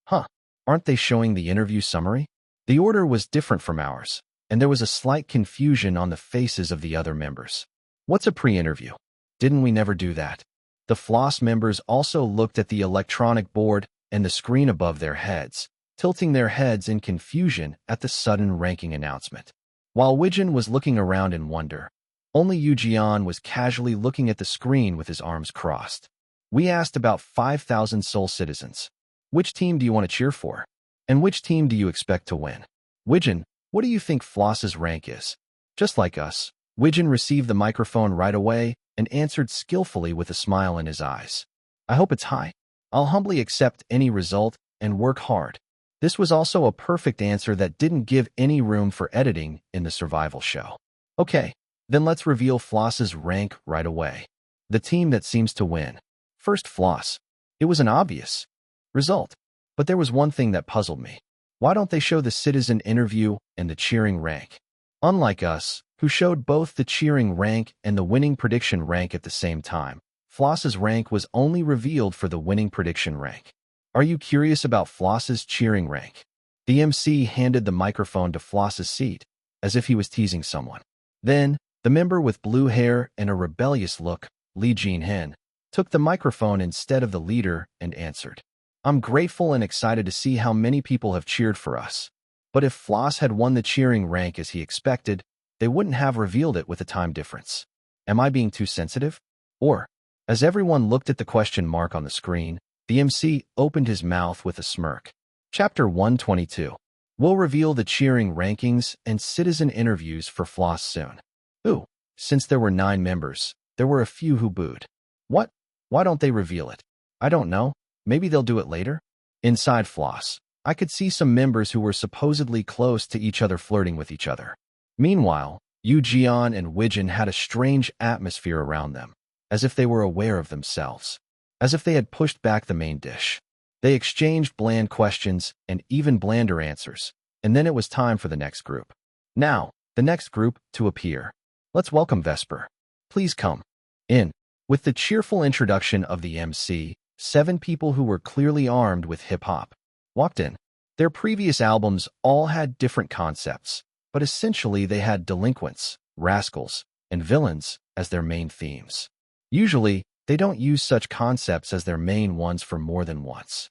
[SPEAKER 1] Huh, aren't they showing the interview summary? The order was different from ours, and there was a slight confusion on the faces of the other members. What's a pre-interview? Didn't we never do that? The Floss members also looked at the electronic board and the screen above their heads, tilting their heads in confusion at the sudden ranking announcement. While Wijin was looking around in wonder, only Yu was casually looking at the screen with his arms crossed. We asked about 5,000 Seoul citizens. Which team do you want to cheer for? And which team do you expect to win? Wijin, what do you think Floss's rank is? Just like us, Wijin received the microphone right away and answered skillfully with a smile in his eyes. I hope it's high. I'll humbly accept any result and work hard. This was also a perfect answer that didn't give any room for editing in the survival show. Okay, then let's reveal Floss's rank right away. The team that seems to win. First, Floss. It was an obvious result. But there was one thing that puzzled me. Why don't they show the citizen interview and the cheering rank? Unlike us, who showed both the cheering rank and the winning prediction rank at the same time, Floss's rank was only revealed for the winning prediction rank. Are you curious about Floss's cheering rank? The MC handed the microphone to Floss's seat, as if he was teasing someone. Then, the member with blue hair and a rebellious look, Lee Jin-hen, took the microphone instead of the leader and answered. I'm grateful and excited to see how many people have cheered for us. But if Floss had won the cheering rank as he expected, they wouldn't have revealed it with a time difference. Am I being too sensitive? Or, as everyone looked at the question mark on the screen, the MC opened his mouth with a smirk. Chapter 122. We'll reveal the cheering rankings and citizen interviews for Floss soon. Ooh, since there were 9 members, there were a few who booed. What? Why don't they reveal it? I don't know. Maybe they'll do it later? Inside Floss, I could see some members who were supposedly close to each other flirting with each other. Meanwhile, Yu and Wijin had a strange atmosphere around them, as if they were aware of themselves, as if they had pushed back the main dish. They exchanged bland questions and even blander answers, and then it was time for the next group. Now, the next group to appear. Let's welcome Vesper. Please come in. With the cheerful introduction of the MC, 7 people who were clearly armed with hip-hop walked in. Their previous albums all had different concepts, but essentially they had delinquents, rascals, and villains as their main themes. Usually, they don't use such concepts as their main ones for more than once.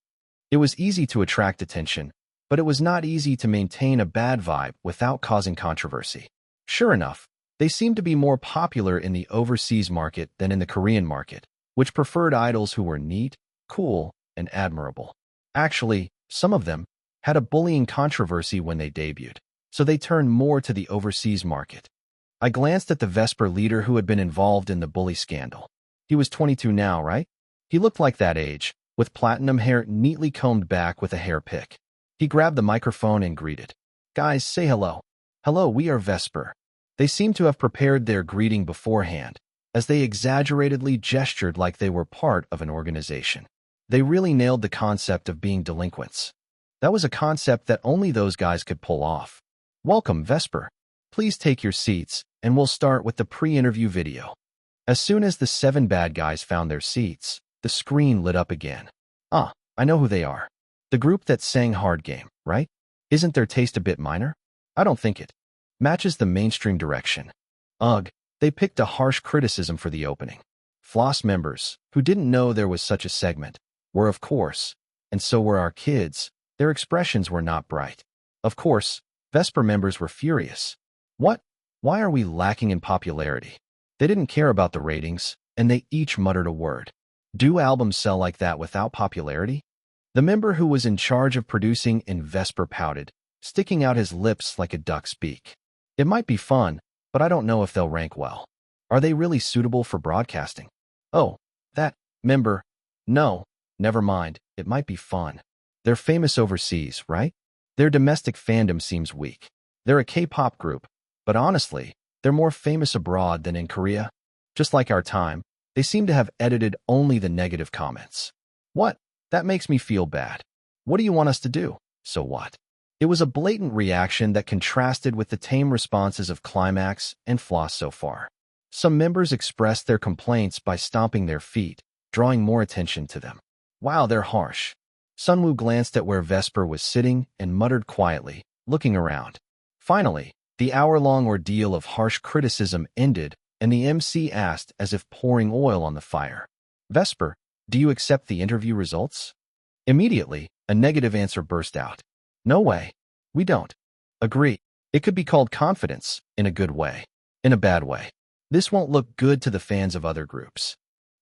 [SPEAKER 1] It was easy to attract attention, but it was not easy to maintain a bad vibe without causing controversy. Sure enough, they seemed to be more popular in the overseas market than in the Korean market, which preferred idols who were neat, cool, and admirable. Actually, some of them had a bullying controversy when they debuted, so they turned more to the overseas market. I glanced at the Vesper leader who had been involved in the bully scandal. He was 22 now, right? He looked like that age, with platinum hair neatly combed back with a hair pick. He grabbed the microphone and greeted. Guys, say hello. Hello, we are Vesper. They seemed to have prepared their greeting beforehand, as they exaggeratedly gestured like they were part of an organization. They really nailed the concept of being delinquents. That was a concept that only those guys could pull off. Welcome, Vesper. Please take your seats, and we'll start with the pre-interview video. As soon as the 7 bad guys found their seats, the screen lit up again. Ah, I know who they are. The group that sang Hard Game, right? Isn't their taste a bit minor? I don't think it matches the mainstream direction. Ugh, they picked a harsh criticism for the opening. Floss members, who didn't know there was such a segment, were of course, and so were our kids. Their expressions were not bright. Of course, Vesper members were furious. What? Why are we lacking in popularity? They didn't care about the ratings, and they each muttered a word. Do albums sell like that without popularity? The member who was in charge of producing in Vesper pouted, sticking out his lips like a duck's beak. It might be fun, but I don't know if they'll rank well. Are they really suitable for broadcasting? Oh, that member. No, never mind, it might be fun. They're famous overseas, right? Their domestic fandom seems weak. They're a K-pop group, but honestly, they're more famous abroad than in Korea. Just like our time, They seem to have edited only the negative comments. What? That makes me feel bad. What do you want us to do? So what? It was a blatant reaction that contrasted with the tame responses of Climax and Floss so far. Some members expressed their complaints by stomping their feet, drawing more attention to them. Wow, they're harsh. Sunwoo glanced at where Vesper was sitting and muttered quietly, looking around. Finally, the hour-long ordeal of harsh criticism ended, and the MC asked as if pouring oil on the fire. Vesper, do you accept the interview results? Immediately, a negative answer burst out. No way. We don't. Agree. It could be called confidence, in a good way. In a bad way. This won't look good to the fans of other groups.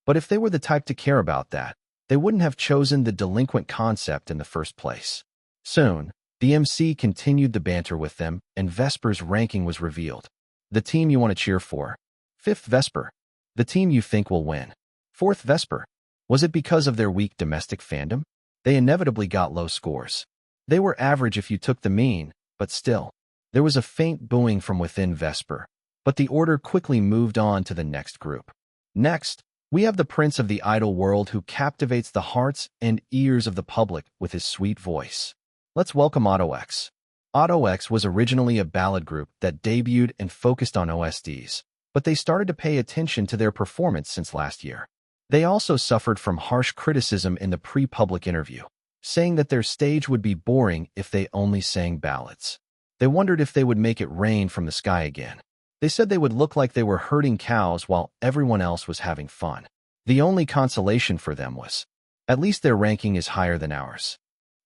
[SPEAKER 1] But if they were the type to care about that, they wouldn't have chosen the delinquent concept in the first place. Soon, the MC continued the banter with them, and Vesper's ranking was revealed. The team you want to cheer for. 5th Vesper. The team you think will win. 4th Vesper. Was it because of their weak domestic fandom? They inevitably got low scores. They were average if you took the mean, but still. There was a faint booing from within Vesper, but the order quickly moved on to the next group. Next, we have the prince of the idol world who captivates the hearts and ears of the public with his sweet voice. Let's welcome Auto X. Auto X was originally a ballad group that debuted and focused on OSTs, but they started to pay attention to their performance since last year. They also suffered from harsh criticism in the pre-public interview, saying that their stage would be boring if they only sang ballads. They wondered if they would make it rain from the sky again. They said they would look like they were herding cows while everyone else was having fun. The only consolation for them was, at least their ranking is higher than ours.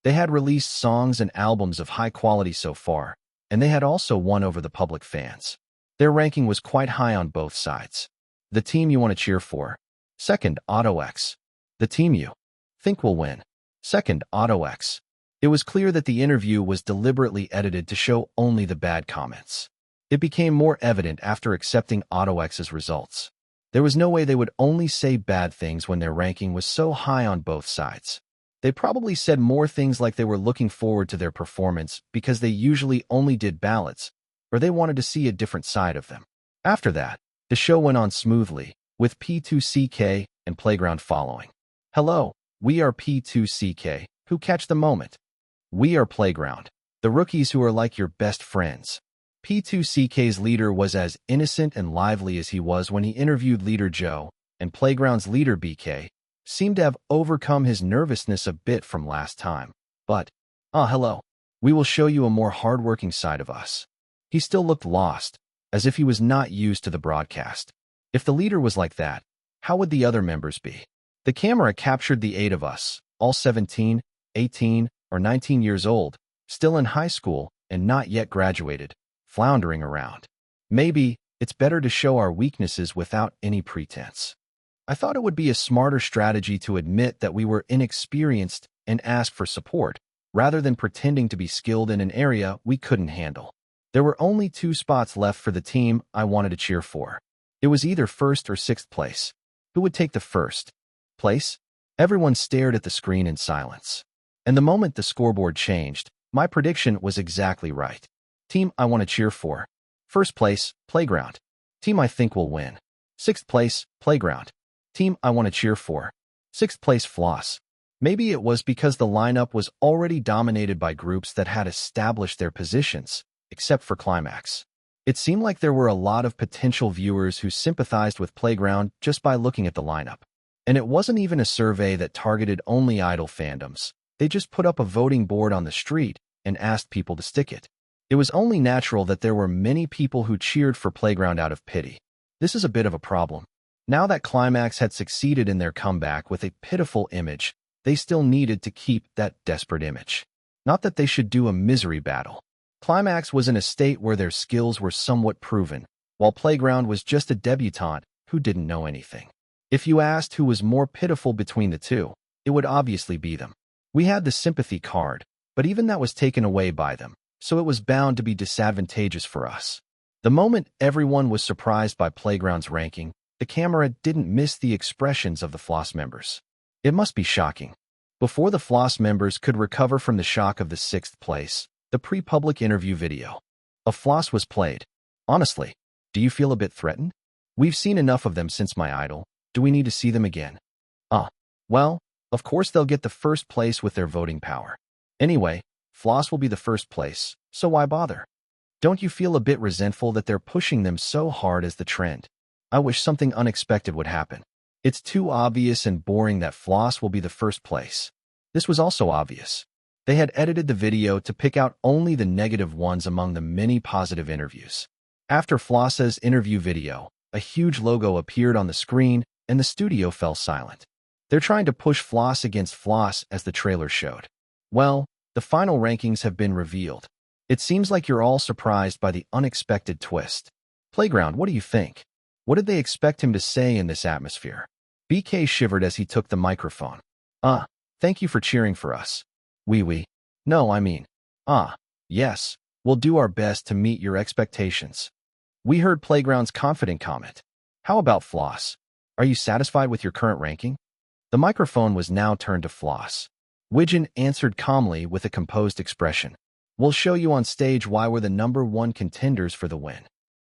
[SPEAKER 1] They had released songs and albums of high quality so far, and they had also won over the public fans. Their ranking was quite high on both sides. The team you want to cheer for. 2nd, Auto X. The team you think will win. 2nd, Auto X. It was clear that the interview was deliberately edited to show only the bad comments. It became more evident after accepting Auto X's results. There was no way they would only say bad things when their ranking was so high on both sides. They probably said more things like they were looking forward to their performance because they usually only did ballads, or they wanted to see a different side of them. After that, the show went on smoothly, with P2CK and Playground following. Hello, we are P2CK, who catch the moment. We are Playground, the rookies who are like your best friends. P2CK's leader was as innocent and lively as he was when he interviewed leader Joe, and Playground's leader BK seemed to have overcome his nervousness a bit from last time. But, hello. We will show you a more hardworking side of us. He still looked lost, as if he was not used to the broadcast. If the leader was like that, how would the other members be? The camera captured the 8 of us, all 17, 18, or 19 years old, still in high school and not yet graduated, floundering around. Maybe it's better to show our weaknesses without any pretense. I thought it would be a smarter strategy to admit that we were inexperienced and ask for support, rather than pretending to be skilled in an area we couldn't handle. There were only 2 spots left for the team I wanted to cheer for. It was either 1st or 6th place. Who would take the 1st place? Everyone stared at the screen in silence. And the moment the scoreboard changed, my prediction was exactly right. Team I want to cheer for. 1st place, Playground. Team I think will win. 6th place, Playground. Team I want to cheer for. 6th place, Floss. Maybe it was because the lineup was already dominated by groups that had established their positions, except for Climax. It seemed like there were a lot of potential viewers who sympathized with Playground just by looking at the lineup. And it wasn't even a survey that targeted only idol fandoms. They just put up a voting board on the street and asked people to stick it. It was only natural that there were many people who cheered for Playground out of pity. This is a bit of a problem. Now that Climax had succeeded in their comeback with a pitiful image, they still needed to keep that desperate image. Not that they should do a misery battle. Climax was in a state where their skills were somewhat proven, while Playground was just a debutante who didn't know anything. If you asked who was more pitiful between the two, it would obviously be them. We had the sympathy card, but even that was taken away by them, so it was bound to be disadvantageous for us. The moment everyone was surprised by Playground's ranking, the camera didn't miss the expressions of the Floss members. It must be shocking. Before the Floss members could recover from the shock of the 6th place, the pre-public interview video of Floss was played. Honestly, do you feel a bit threatened? We've seen enough of them since my idol. Do we need to see them again? Ah, well, of course they'll get the first place with their voting power. Anyway, Floss will be the first place, so why bother? Don't you feel a bit resentful that they're pushing them so hard as the trend? I wish something unexpected would happen. It's too obvious and boring that Floss will be the first place. This was also obvious. They had edited the video to pick out only the negative ones among the many positive interviews. After Floss's interview video, a huge logo appeared on the screen and the studio fell silent. They're trying to push Floss against Floss as the trailer showed. Well, the final rankings have been revealed. It seems like you're all surprised by the unexpected twist. Playground, what do you think? What did they expect him to say in this atmosphere? BK shivered as he took the microphone. Thank you for cheering for us. Oui. No, I mean. Yes, we'll do our best to meet your expectations. We heard Playground's confident comment. How about Floss? Are you satisfied with your current ranking? The microphone was now turned to Floss. Widgeon answered calmly with a composed expression. We'll show you on stage why we're the #1 contenders for the win.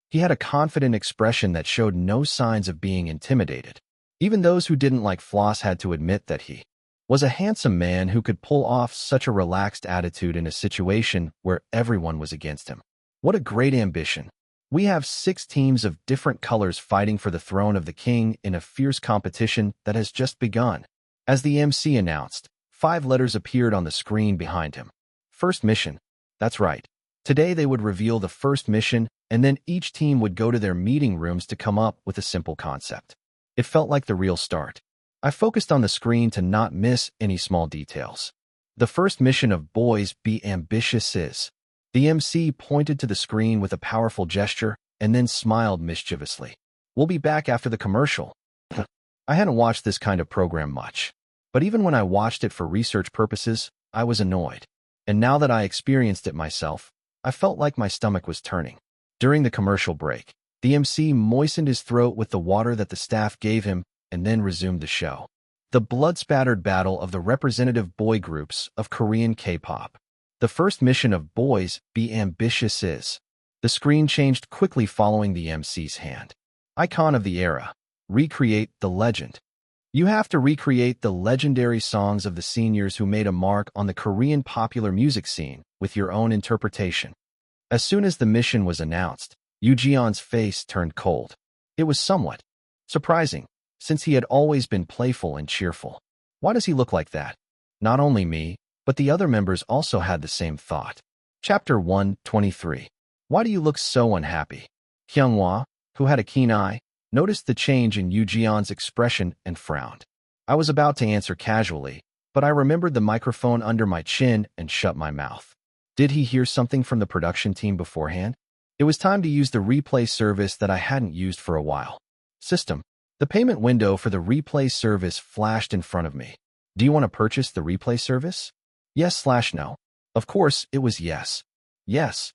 [SPEAKER 1] He had a confident expression that showed no signs of being intimidated. Even those who didn't like Floss had to admit that he was a handsome man who could pull off such a relaxed attitude in a situation where everyone was against him. What a great ambition. We have 6 teams of different colors fighting for the throne of the king in a fierce competition that has just begun. As the MC announced, 5 letters appeared on the screen behind him. First mission. That's right. Today they would reveal the first mission, and then each team would go to their meeting rooms to come up with a simple concept. It felt like the real start. I focused on the screen to not miss any small details. The first mission of Boys Be Ambitious is. The MC pointed to the screen with a powerful gesture and then smiled mischievously. We'll be back after the commercial. I hadn't watched this kind of program much, but even when I watched it for research purposes, I was annoyed. And now that I experienced it myself, I felt like my stomach was turning. During the commercial break, the MC moistened his throat with the water that the staff gave him and then resumed the show. The blood-spattered battle of the representative boy groups of Korean K-pop. The first mission of Boys Be Ambitious is. The screen changed quickly following the MC's hand. Icon of the era. Recreate the legend. You have to recreate the legendary songs of the seniors who made a mark on the Korean popular music scene with your own interpretation. As soon as the mission was announced, Yoo Ji-yeon's face turned cold. It was somewhat surprising, since he had always been playful and cheerful. Why does he look like that? Not only me, but the other members also had the same thought. Chapter 123. Why do you look so unhappy? Hyunghwa, who had a keen eye, noticed the change in Yoo Ji-yeon's expression and frowned. I was about to answer casually, but I remembered the microphone under my chin and shut my mouth. Did he hear something from the production team beforehand? It was time to use the replay service that I hadn't used for a while. System. The payment window for the replay service flashed in front of me. Do you want to purchase the replay service? Yes/no. Of course, it was yes. Yes.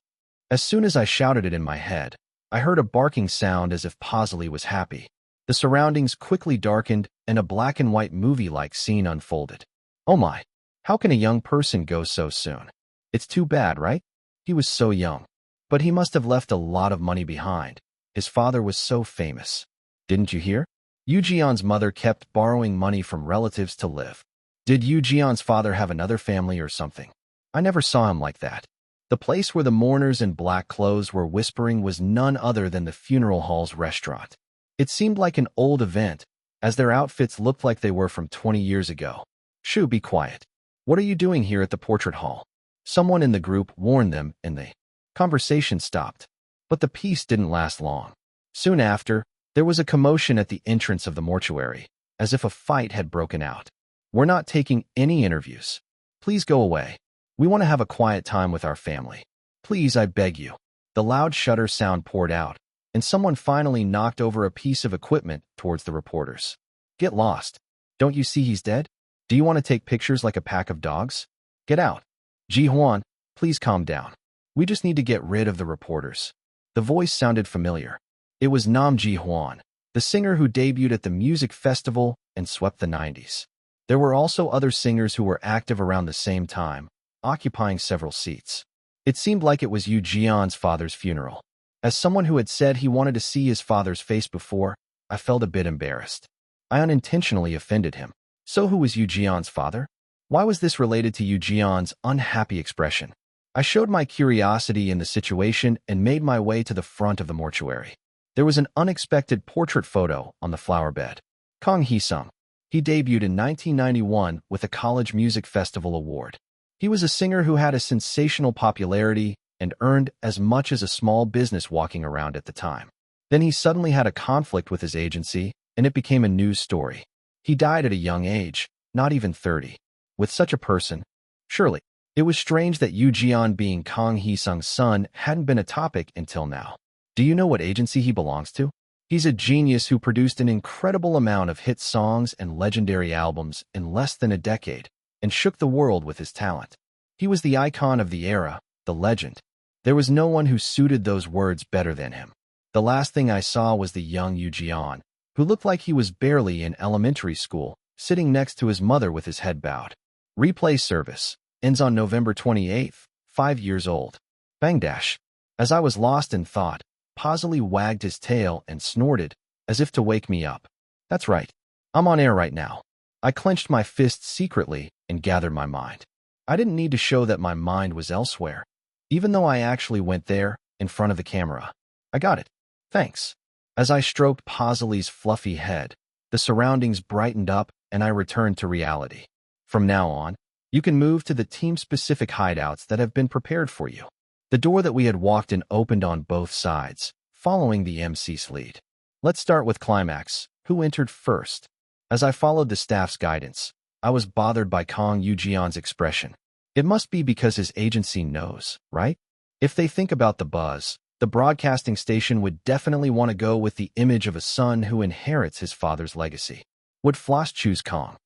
[SPEAKER 1] As soon as I shouted it in my head, I heard a barking sound as if Posley was happy. The surroundings quickly darkened and a black and white movie-like scene unfolded. Oh my, how can a young person go so soon? It's too bad, right? He was so young. But he must have left a lot of money behind. His father was so famous. Didn't you hear? Yoo Ji-yeon's mother kept borrowing money from relatives to live. Did Yoo Ji-yeon's father have another family or something? I never saw him like that. The place where the mourners in black clothes were whispering was none other than the funeral hall's restaurant. It seemed like an old event, as their outfits looked like they were from 20 years ago. Shoo, be quiet. What are you doing here at the portrait hall? Someone in the group warned them, and the conversation stopped. But the peace didn't last long. Soon after, there was a commotion at the entrance of the mortuary, as if a fight had broken out. We're not taking any interviews. Please go away. We want to have a quiet time with our family. Please, I beg you. The loud shutter sound poured out, and someone finally knocked over a piece of equipment towards the reporters. Get lost. Don't you see he's dead? Do you want to take pictures like a pack of dogs? Get out. Ji-hwan, please calm down. We just need to get rid of the reporters. The voice sounded familiar. It was Nam Ji-hwan, the singer who debuted at the music festival and swept the 90s. There were also other singers who were active around the same time, occupying several seats. It seemed like it was Yoo Ji-yeon's father's funeral. As someone who had said he wanted to see his father's face before, I felt a bit embarrassed. I unintentionally offended him. So who was Yu Jian's father? Why was this related to Yu Jian's unhappy expression? I showed my curiosity in the situation and made my way to the front of the mortuary. There was an unexpected portrait photo on the flower bed. Kang Hyunsung. He debuted in 1991 with a College Music Festival award. He was a singer who had a sensational popularity and earned as much as a small business walking around at the time. Then he suddenly had a conflict with his agency, and it became a news story. He died at a young age, not even 30. With such a person, surely, it was strange that Yu Jian being Kang Hyunsung's son hadn't been a topic until now. Do you know what agency he belongs to? He's a genius who produced an incredible amount of hit songs and legendary albums in less than a decade and shook the world with his talent. He was the icon of the era, the legend. There was no one who suited those words better than him. The last thing I saw was the young Yu Jian, who looked like he was barely in elementary school, sitting next to his mother with his head bowed. Replay service ends on November 28th, 5 years old. Bang dash. As I was lost in thought, Paisley wagged his tail and snorted, as if to wake me up. That's right. I'm on air right now. I clenched my fists secretly and gathered my mind. I didn't need to show that my mind was elsewhere, even though I actually went there, in front of the camera. I got it. Thanks. As I stroked Paisley's fluffy head, the surroundings brightened up and I returned to reality. From now on, you can move to the team-specific hideouts that have been prepared for you. The door that we had walked in opened on both sides, following the MC's lead. Let's start with Climax, who entered first. As I followed the staff's guidance, I was bothered by Kang Yu Jian's expression. It must be because his agency knows, right? If they think about the buzz, the broadcasting station would definitely want to go with the image of a son who inherits his father's legacy. Would Floss choose Kang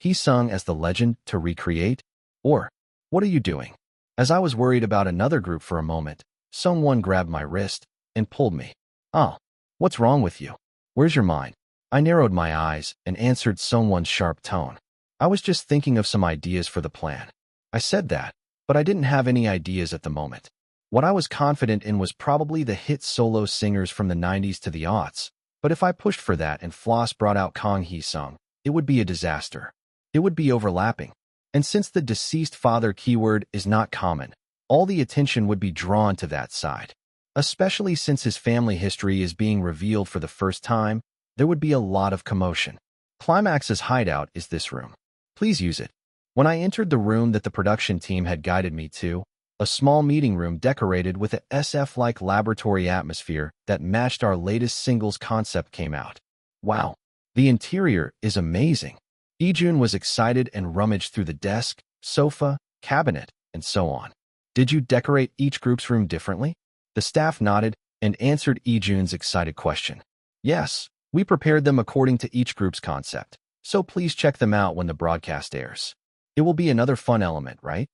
[SPEAKER 1] Hyunsung as the legend to recreate? Or, what are you doing? As I was worried about another group for a moment, someone grabbed my wrist and pulled me. Oh, what's wrong with you? Where's your mind? I narrowed my eyes and answered someone's sharp tone. I was just thinking of some ideas for the plan. I said that, but I didn't have any ideas at the moment. What I was confident in was probably the hit solo singers from the 90s to the aughts, but if I pushed for that and Floss brought out Kang Hyunsung, it would be a disaster. It would be overlapping. And since the deceased father keyword is not common, all the attention would be drawn to that side. Especially since his family history is being revealed for the first time, there would be a lot of commotion. Climax's hideout is this room. Please use it. When I entered the room that the production team had guided me to, a small meeting room decorated with a SF-like laboratory atmosphere that matched our latest singles concept came out. Wow, the interior is amazing. Ijun was excited and rummaged through the desk, sofa, cabinet, and so on. Did you decorate each group's room differently? The staff nodded and answered Ijun's excited question. Yes, we prepared them according to each group's concept, so please check them out when the broadcast airs. It will be another fun element, right?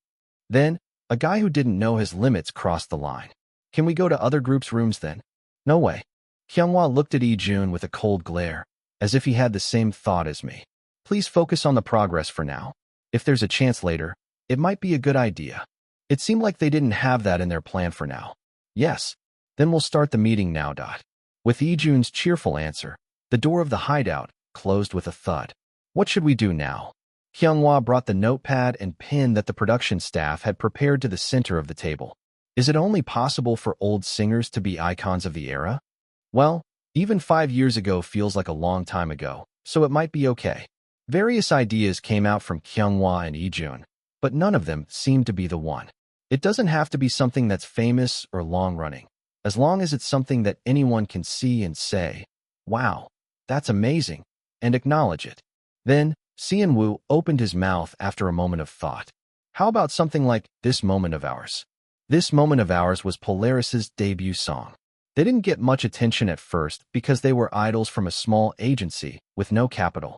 [SPEAKER 1] Then, a guy who didn't know his limits crossed the line. Can we go to other groups' rooms then? No way. Kyunghwa looked at Ijun with a cold glare, as if he had the same thought as me. Please focus on the progress for now. If there's a chance later, it might be a good idea. It seemed like they didn't have that in their plan for now. Yes, then we'll start the meeting now. With Ijun's cheerful answer, the door of the hideout closed with a thud. What should we do now? Kyunghwa brought the notepad and pen that the production staff had prepared to the center of the table. Is it only possible for old singers to be icons of the era? Well, even 5 years ago feels like a long time ago, so it might be okay. Various ideas came out from Kyunghwa and Ijun, but none of them seemed to be the one. It doesn't have to be something that's famous or long-running, as long as it's something that anyone can see and say, wow, that's amazing, and acknowledge it. Then, Sean-woo opened his mouth after a moment of thought. How about something like This Moment of Ours? This Moment of Ours was Polaris's debut song. They didn't get much attention at first because they were idols from a small agency with no capital.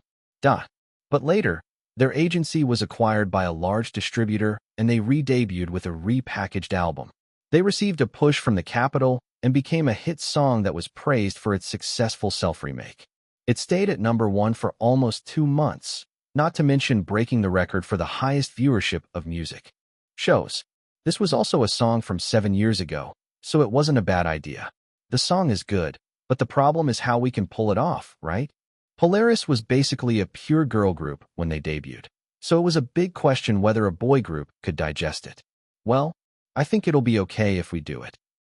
[SPEAKER 1] But later, their agency was acquired by a large distributor and they re-debuted with a repackaged album. They received a push from the capital and became a hit song that was praised for its successful self-remake. It stayed at #1 for almost 2 months, not to mention breaking the record for the highest viewership of music shows. This was also a song from 7 years ago, so it wasn't a bad idea. The song is good, but the problem is how we can pull it off, right? Polaris was basically a pure girl group when they debuted, so it was a big question whether a boy group could digest it. Well, I think it'll be okay if we do it.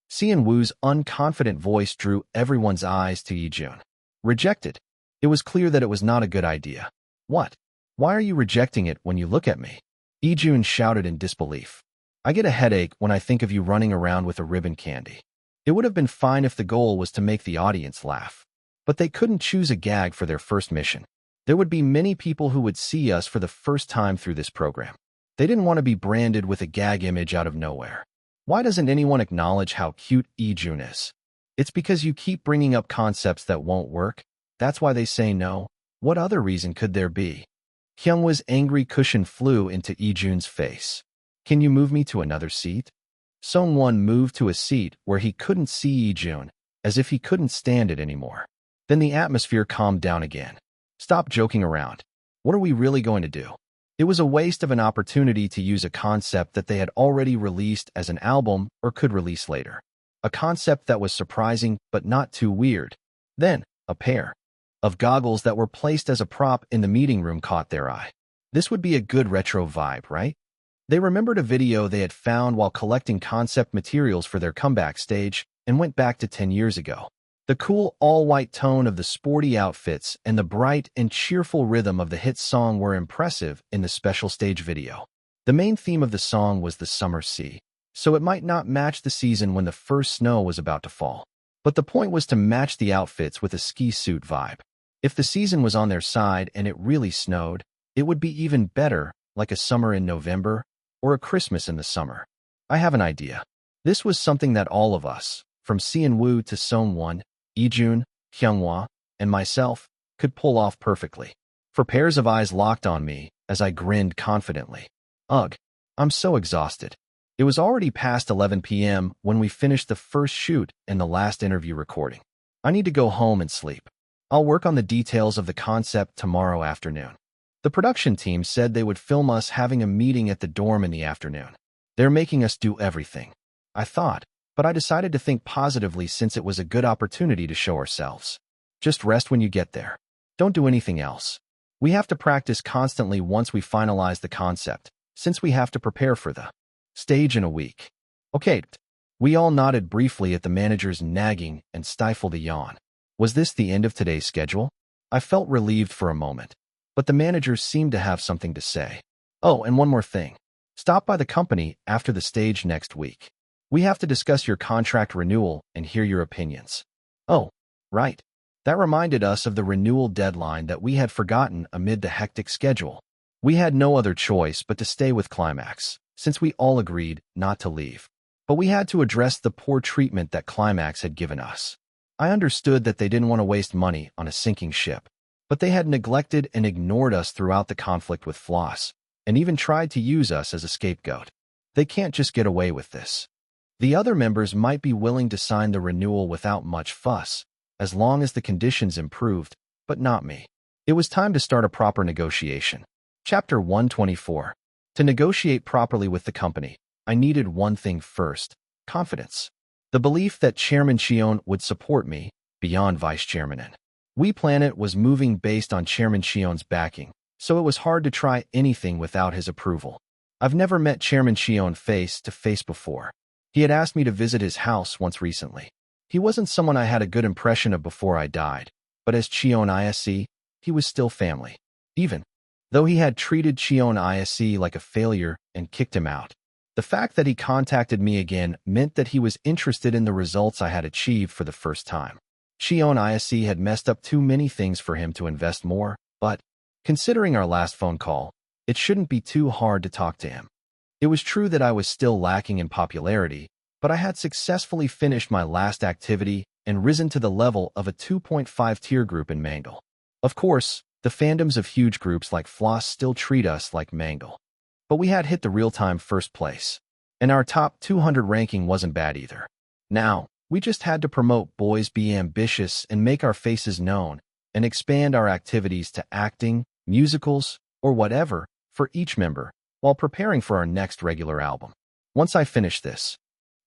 [SPEAKER 1] Seon Woo's unconfident voice drew everyone's eyes to Yijun. Rejected. It was clear that it was not a good idea. What? Why are you rejecting it when you look at me? Yijun shouted in disbelief. I get a headache when I think of you running around with a ribbon candy. It would have been fine if the goal was to make the audience laugh. But they couldn't choose a gag for their first mission. There would be many people who would see us for the first time through this program. They didn't want to be branded with a gag image out of nowhere. Why doesn't anyone acknowledge how cute Yijun is? It's because you keep bringing up concepts that won't work. That's why they say no. What other reason could there be? Hyungwa's angry cushion flew into Yijun's face. Can you move me to another seat? Songwon moved to a seat where he couldn't see Yijun, as if he couldn't stand it anymore. Then the atmosphere calmed down again. Stop joking around. What are we really going to do? It was a waste of an opportunity to use a concept that they had already released as an album or could release later. A concept that was surprising but not too weird. Then, a pair of goggles that were placed as a prop in the meeting room caught their eye. This would be a good retro vibe, right? They remembered a video they had found while collecting concept materials for their comeback stage and went back to 10 years ago. The cool all-white tone of the sporty outfits and the bright and cheerful rhythm of the hit song were impressive in the special stage video. The main theme of the song was the summer sea, so it might not match the season when the first snow was about to fall. But the point was to match the outfits with a ski suit vibe. If the season was on their side and it really snowed, it would be even better, like a summer in November or a Christmas in the summer. I have an idea. This was something that all of us, from Seon Woo to Songwon, Yijun, Hyungwa, and myself, could pull off perfectly. For pairs of eyes locked on me as I grinned confidently. Ugh, I'm so exhausted. It was already past 11 p.m. when we finished the first shoot and the last interview recording. I need to go home and sleep. I'll work on the details of the concept tomorrow afternoon. The production team said they would film us having a meeting at the dorm in the afternoon. They're making us do everything, I thought, but I decided to think positively since it was a good opportunity to show ourselves. Just rest when you get there. Don't do anything else. We have to practice constantly once we finalize the concept, since we have to prepare for the stage in a week. Okay. We all nodded briefly at the manager's nagging and stifled a yawn. Was this the end of today's schedule? I felt relieved for a moment, but the manager seemed to have something to say. Oh, and one more thing. Stop by the company after the stage next week. We have to discuss your contract renewal and hear your opinions. Oh, right. That reminded us of the renewal deadline that we had forgotten amid the hectic schedule. We had no other choice but to stay with Climax, since we all agreed not to leave. But we had to address the poor treatment that Climax had given us. I understood that they didn't want to waste money on a sinking ship, but they had neglected and ignored us throughout the conflict with Floss, and even tried to use us as a scapegoat. They can't just get away with this. The other members might be willing to sign the renewal without much fuss, as long as the conditions improved, but not me. It was time to start a proper negotiation. Chapter 124. To negotiate properly with the company, I needed one thing first: confidence. The belief that Chairman Cheon would support me, beyond Vice Chairman N. We Planet was moving based on Chairman Cheon's backing, so it was hard to try anything without his approval. I've never met Chairman Cheon face to face before. He had asked me to visit his house once recently. He wasn't someone I had a good impression of before I died, but as Cheon Yise, he was still family. Even though he had treated Cheon Yise like a failure and kicked him out. The fact that he contacted me again meant that he was interested in the results I had achieved for the first time. Cheon Yise had messed up too many things for him to invest more, but, considering our last phone call, it shouldn't be too hard to talk to him. It was true that I was still lacking in popularity, but I had successfully finished my last activity and risen to the level of a 2.5 tier group in Mangle. Of course, the fandoms of huge groups like Floss still treat us like Mangle. But we had hit the real-time first place, and our top 200 ranking wasn't bad either. Now, we just had to promote Boys Be Ambitious and make our faces known, and expand our activities to acting, musicals, or whatever, for each member, while preparing for our next regular album. Once I finished this,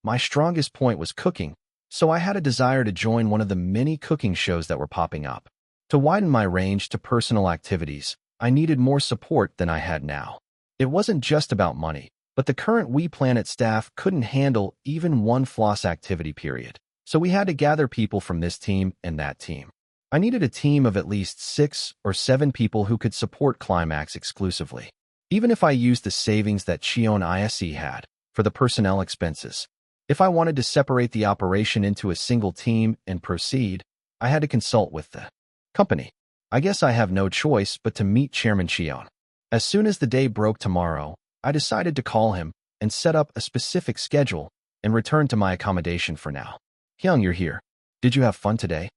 [SPEAKER 1] my strongest point was cooking, so I had a desire to join one of the many cooking shows that were popping up. To widen my range to personal activities, I needed more support than I had now. It wasn't just about money, but the current We Planet staff couldn't handle even one floss activity period. So we had to gather people from this team and that team. I needed a team of at least 6 or 7 people who could support Climax exclusively. Even if I used the savings that Cheon Yise had for the personnel expenses. If I wanted to separate the operation into a single team and proceed, I had to consult with the company. I guess I have no choice but to meet Chairman Cheon. As soon as the day broke tomorrow, I decided to call him and set up a specific schedule and return to my accommodation for now. Hyung, you're here. Did you have fun today?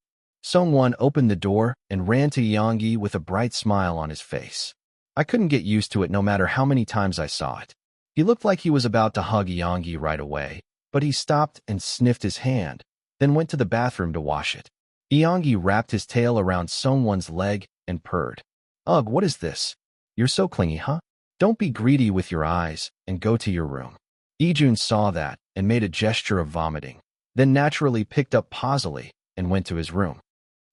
[SPEAKER 1] Sungwon opened the door and ran to Yonggi with a bright smile on his face. I couldn't get used to it no matter how many times I saw it. He looked like he was about to hug Yonggi right away, but he stopped and sniffed his hand, then went to the bathroom to wash it. Yonggi wrapped his tail around Sungwon's leg and purred. Ugh, what is this? You're so clingy, huh? Don't be greedy with your eyes and go to your room. Ijun saw that and made a gesture of vomiting, then naturally picked up Pasley and went to his room.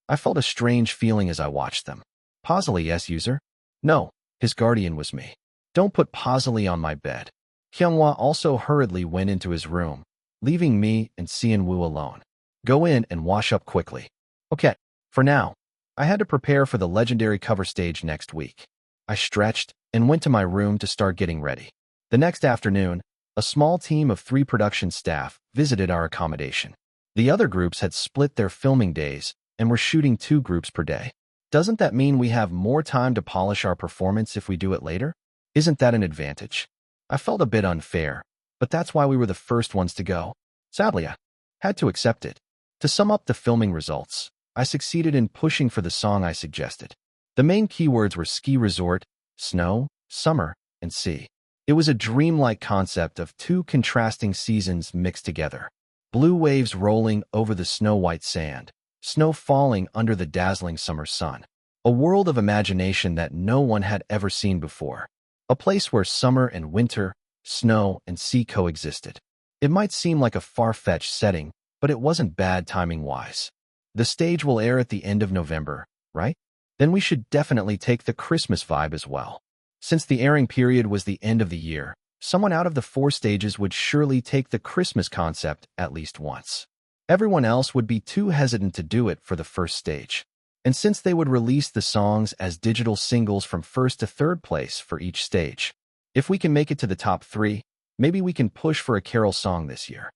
[SPEAKER 1] I felt a strange feeling as I watched them. Pasley, yes, user? No, his guardian was me. Don't put Pasley on my bed. Kyunghwa also hurriedly went into his room, leaving me and Seon-woo alone. Go in and wash up quickly. Okay, for now. I had to prepare for the legendary cover stage next week. I stretched and went to my room to start getting ready. The next afternoon, a small team of 3 production staff visited our accommodation. The other groups had split their filming days and were shooting 2 groups per day. Doesn't that mean we have more time to polish our performance if we do it later? Isn't that an advantage? I felt a bit unfair, but that's why we were the first ones to go. Sadly, I had to accept it. To sum up the filming results, I succeeded in pushing for the song I suggested. The main keywords were ski resort, snow, summer, and sea. It was a dreamlike concept of 2 contrasting seasons mixed together. Blue waves rolling over the snow-white sand, snow falling under the dazzling summer sun. A world of imagination that no one had ever seen before. A place where summer and winter, snow and sea coexisted. It might seem like a far-fetched setting, but it wasn't bad timing-wise. The stage will air at the end of November, right? Then we should definitely take the Christmas vibe as well. Since the airing period was the end of the year, someone out of the 4 stages would surely take the Christmas concept at least once. Everyone else would be too hesitant to do it for the first stage. And since they would release the songs as digital singles from 1st to 3rd place for each stage, if we can make it to the top 3, maybe we can push for a carol song this year.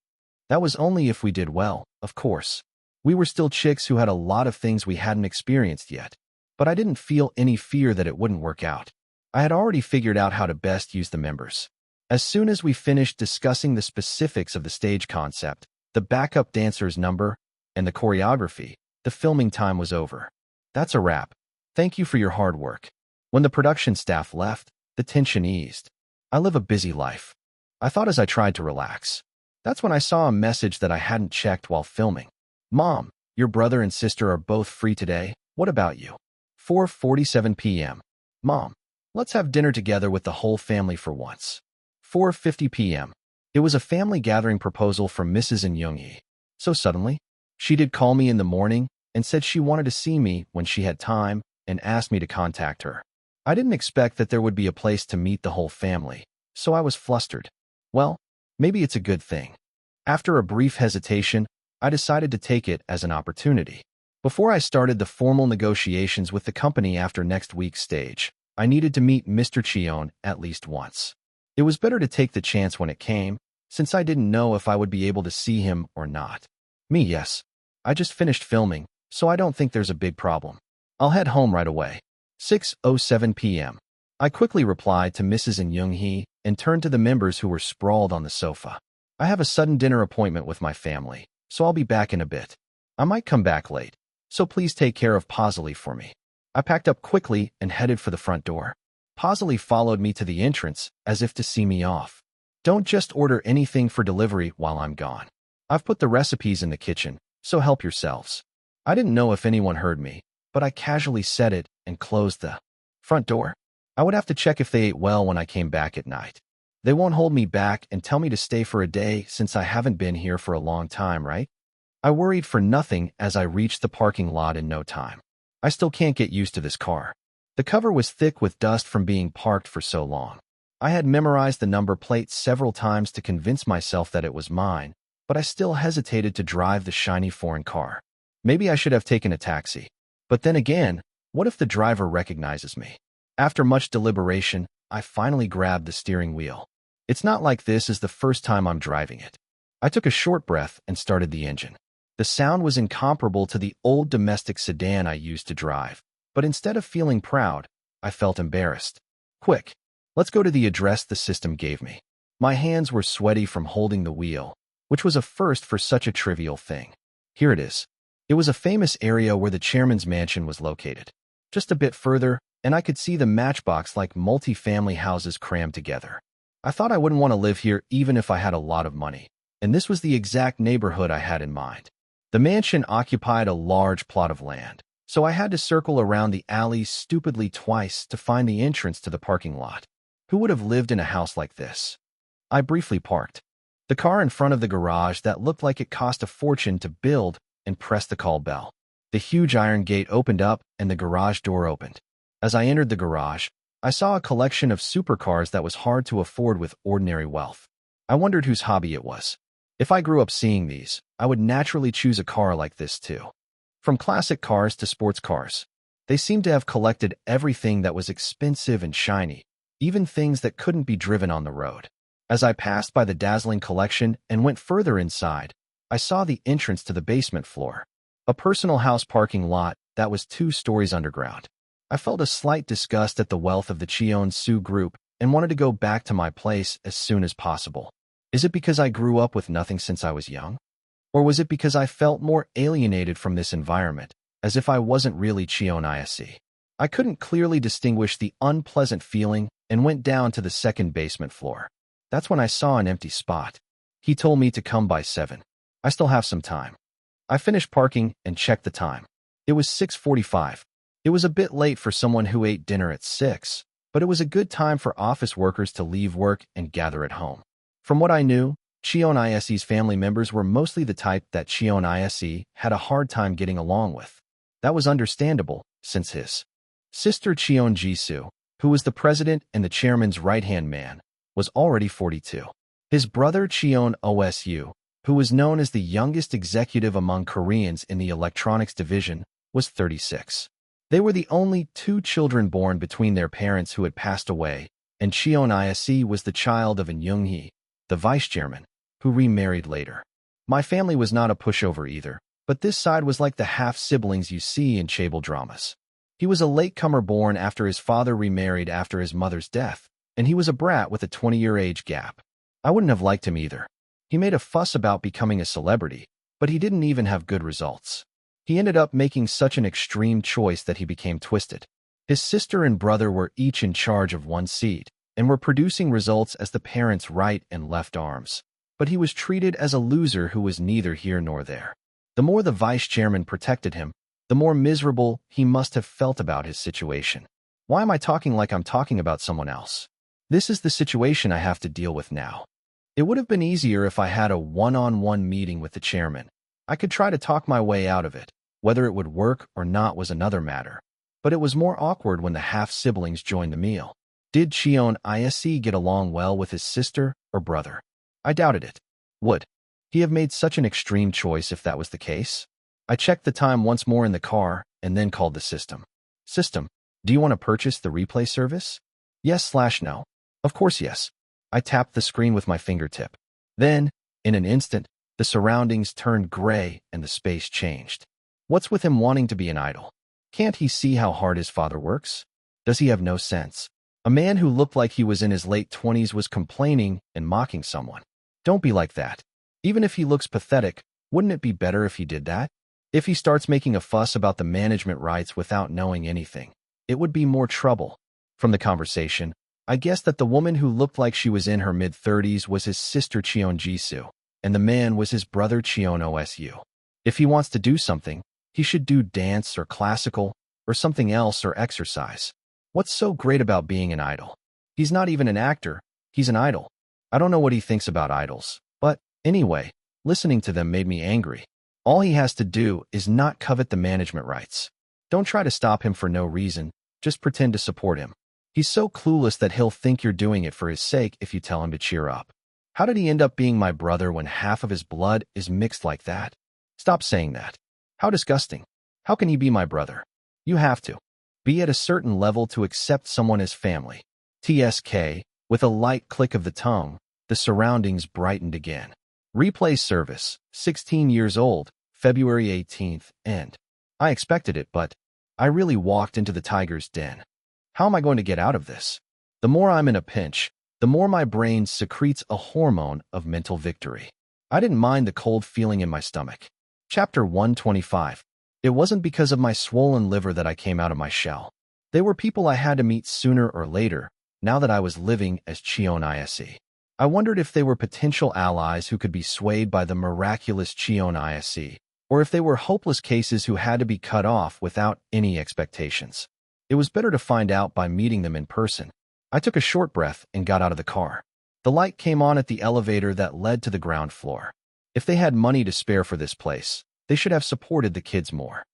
[SPEAKER 1] That was only if we did well, of course. We were still chicks who had a lot of things we hadn't experienced yet. But I didn't feel any fear that it wouldn't work out. I had already figured out how to best use the members. As soon as we finished discussing the specifics of the stage concept, the backup dancer's number, and the choreography, the filming time was over. That's a wrap. Thank you for your hard work. When the production staff left, the tension eased. I live a busy life. I thought as I tried to relax. That's when I saw a message that I hadn't checked while filming. Mom, your brother and sister are both free today. What about you? 4:47 p.m. Mom, let's have dinner together with the whole family for once. 4:50 p.m. It was a family gathering proposal from Mrs. Im Hyunsung. So suddenly, she did call me in the morning and said she wanted to see me when she had time and asked me to contact her. I didn't expect that there would be a place to meet the whole family, so I was flustered. Well, maybe it's a good thing. After a brief hesitation, I decided to take it as an opportunity. Before I started the formal negotiations with the company after next week's stage, I needed to meet Mr. Cheon at least once. It was better to take the chance when it came, since I didn't know if I would be able to see him or not. Me, yes. I just finished filming, so I don't think there's a big problem. I'll head home right away. 6:07 p.m. I quickly replied to Mrs. Im Hyunsung and turned to the members who were sprawled on the sofa. I have a sudden dinner appointment with my family, so I'll be back in a bit. I might come back late, so please take care of Pasley for me. I packed up quickly and headed for the front door. Pasley followed me to the entrance as if to see me off. Don't just order anything for delivery while I'm gone. I've put the recipes in the kitchen, so help yourselves. I didn't know if anyone heard me, but I casually said it and closed the front door. I would have to check if they ate well when I came back at night. They won't hold me back and tell me to stay for a day since I haven't been here for a long time, right? I worried for nothing as I reached the parking lot in no time. I still can't get used to this car. The cover was thick with dust from being parked for so long. I had memorized the number plate several times to convince myself that it was mine, but I still hesitated to drive the shiny foreign car. Maybe I should have taken a taxi. But then again, what if the driver recognizes me? After much deliberation, I finally grabbed the steering wheel. It's not like this is the first time I'm driving it. I took a short breath and started the engine. The sound was incomparable to the old domestic sedan I used to drive, but instead of feeling proud, I felt embarrassed. Quick, let's go to the address the system gave me. My hands were sweaty from holding the wheel, which was a first for such a trivial thing. Here it is. It was a famous area where the chairman's mansion was located. Just a bit further, and I could see the matchbox-like multi-family houses crammed together. I thought I wouldn't want to live here even if I had a lot of money, and this was the exact neighborhood I had in mind. The mansion occupied a large plot of land, so I had to circle around the alleys stupidly twice to find the entrance to the parking lot. Who would have lived in a house like this? I briefly parked the car in front of the garage that looked like it cost a fortune to build and pressed the call bell. The huge iron gate opened up and the garage door opened. As I entered the garage, I saw a collection of supercars that was hard to afford with ordinary wealth. I wondered whose hobby it was. If I grew up seeing these, I would naturally choose a car like this too. From classic cars to sports cars, they seemed to have collected everything that was expensive and shiny, even things that couldn't be driven on the road. As I passed by the dazzling collection and went further inside, I saw the entrance to the basement floor, a personal house parking lot that was 2 stories underground. I felt a slight disgust at the wealth of the Cheon Yise group and wanted to go back to my place as soon as possible. Is it because I grew up with nothing since I was young? Or was it because I felt more alienated from this environment, as if I wasn't really Cheon Yise? I couldn't clearly distinguish the unpleasant feeling and went down to the second basement floor. That's when I saw an empty spot. He told me to come by 7. I still have some time. I finished parking and checked the time. It was 6:45. It was a bit late for someone who ate dinner at 6, but it was a good time for office workers to leave work and gather at home. From what I knew, Cheon Yise's family members were mostly the type that Cheon Yise had a hard time getting along with. That was understandable, since his sister Cheon Yise, who was the president and the chairman's right-hand man, was already 42. His brother Cheon Osu, who was known as the youngest executive among Koreans in the electronics division, was 36. They were the only 2 children born between their parents who had passed away, and Cheon Yise was the child of Im Hyunsung, the vice chairman, who remarried later. My family was not a pushover either, but this side was like the half-siblings you see in chaebol dramas. He was a latecomer born after his father remarried after his mother's death, and he was a brat with a 20-year age gap. I wouldn't have liked him either. He made a fuss about becoming a celebrity, but he didn't even have good results. He ended up making such an extreme choice that he became twisted. His sister and brother were each in charge of 1 seat, and were producing results as the parents' right and left arms. But he was treated as a loser who was neither here nor there. The more the vice chairman protected him, the more miserable he must have felt about his situation. Why am I talking like I'm talking about someone else? This is the situation I have to deal with now. It would have been easier if I had a one-on-one meeting with the chairman. I could try to talk my way out of it. Whether it would work or not was another matter. But it was more awkward when the half-siblings joined the meal. Did Cheon Yise get along well with his sister or brother? I doubted it. Would he have made such an extreme choice if that was the case? I checked the time once more in the car and then called the system. System, do you want to purchase the replay service? Yes/no. Of course yes. I tapped the screen with my fingertip. Then, in an instant, the surroundings turned gray and the space changed. What's with him wanting to be an idol? Can't he see how hard his father works? Does he have no sense? A man who looked like he was in his late 20s was complaining and mocking someone. Don't be like that. Even if he looks pathetic, wouldn't it be better if he did that? If he starts making a fuss about the management rights without knowing anything, it would be more trouble. From the conversation, I guessed that the woman who looked like she was in her mid-30s was his sister Cheon Yise, and the man was his brother Cheon Osu. If he wants to do something, he should do dance or classical or something else or exercise. What's so great about being an idol? He's not even an actor, he's an idol. I don't know what he thinks about idols, but anyway, listening to them made me angry. All he has to do is not covet the management rights. Don't try to stop him for no reason, just pretend to support him. He's so clueless that he'll think you're doing it for his sake if you tell him to cheer up. How did he end up being my brother when half of his blood is mixed like that? Stop saying that. How disgusting. How can he be my brother? You have to be at a certain level to accept someone as family. TSK, with a light click of the tongue, the surroundings brightened again. Replay service, 16 years old, February 18th, end. I expected it, but I really walked into the tiger's den. How am I going to get out of this? The more I'm in a pinch, the more my brain secretes a hormone of mental victory. I didn't mind the cold feeling in my stomach. Chapter 125. It wasn't because of my swollen liver that I came out of my shell. They were people I had to meet sooner or later, now that I was living as Cheon Yise. I wondered if they were potential allies who could be swayed by the miraculous Cheon Yise, or if they were hopeless cases who had to be cut off without any expectations. It was better to find out by meeting them in person. I took a short breath and got out of the car. The light came on at the elevator that led to the ground floor. If they had money to spare for this place, they should have supported the kids more.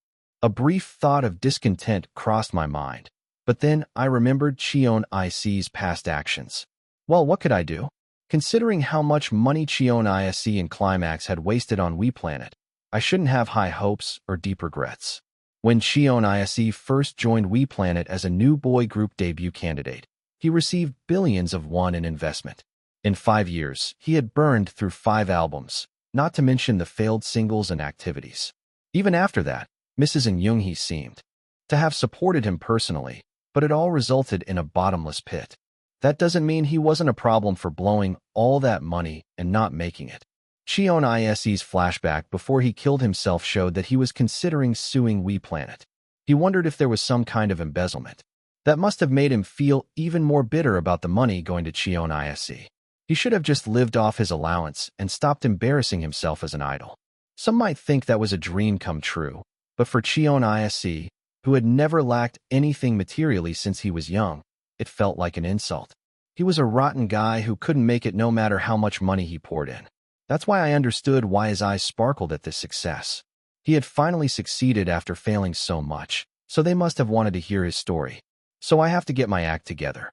[SPEAKER 1] A brief thought of discontent crossed my mind, but then I remembered Cheon Yise's past actions. Well, what could I do? Considering how much money Cheon Yise and Climax had wasted on WePlanet, I shouldn't have high hopes or deep regrets. When Cheon Yise first joined WePlanet as a new boy group debut candidate, he received billions of won in investment. In 5 years, he had burned through 5 albums, not to mention the failed singles and activities. Even after that, Mrs. Im Hyunsung seemed to have supported him personally, but it all resulted in a bottomless pit. That doesn't mean he wasn't a problem for blowing all that money and not making it. Cheon Yise's flashback before he killed himself showed that he was considering suing WePlanet. He wondered if there was some kind of embezzlement. That must have made him feel even more bitter about the money going to Cheon Yise. He should have just lived off his allowance and stopped embarrassing himself as an idol. Some might think that was a dream come true, but for Cheon Yise, who had never lacked anything materially since he was young, it felt like an insult. He was a rotten guy who couldn't make it no matter how much money he poured in. That's why I understood why his eyes sparkled at this success. He had finally succeeded after failing so much, so they must have wanted to hear his story. So I have to get my act together.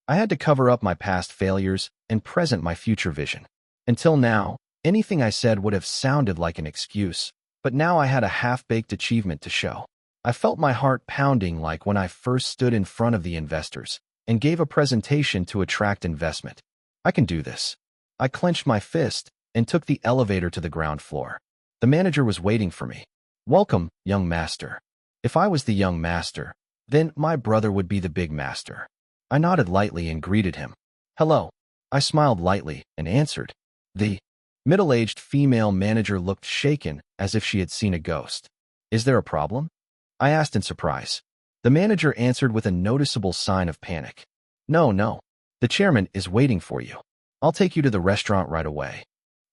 [SPEAKER 1] I had to cover up my past failures and present my future vision. Until now, anything I said would have sounded like an excuse, but now I had a half-baked achievement to show. I felt my heart pounding like when I first stood in front of the investors and gave a presentation to attract investment. I can do this. I clenched my fist and took the elevator to the ground floor. The manager was waiting for me. Welcome, young master. If I was the young master, then my brother would be the big master. I nodded lightly and greeted him. Hello. I smiled lightly and answered. The middle-aged female manager looked shaken as if she had seen a ghost. Is there a problem? I asked in surprise. The manager answered with a noticeable sign of panic. No. The chairman is waiting for you. I'll take you to the restaurant right away.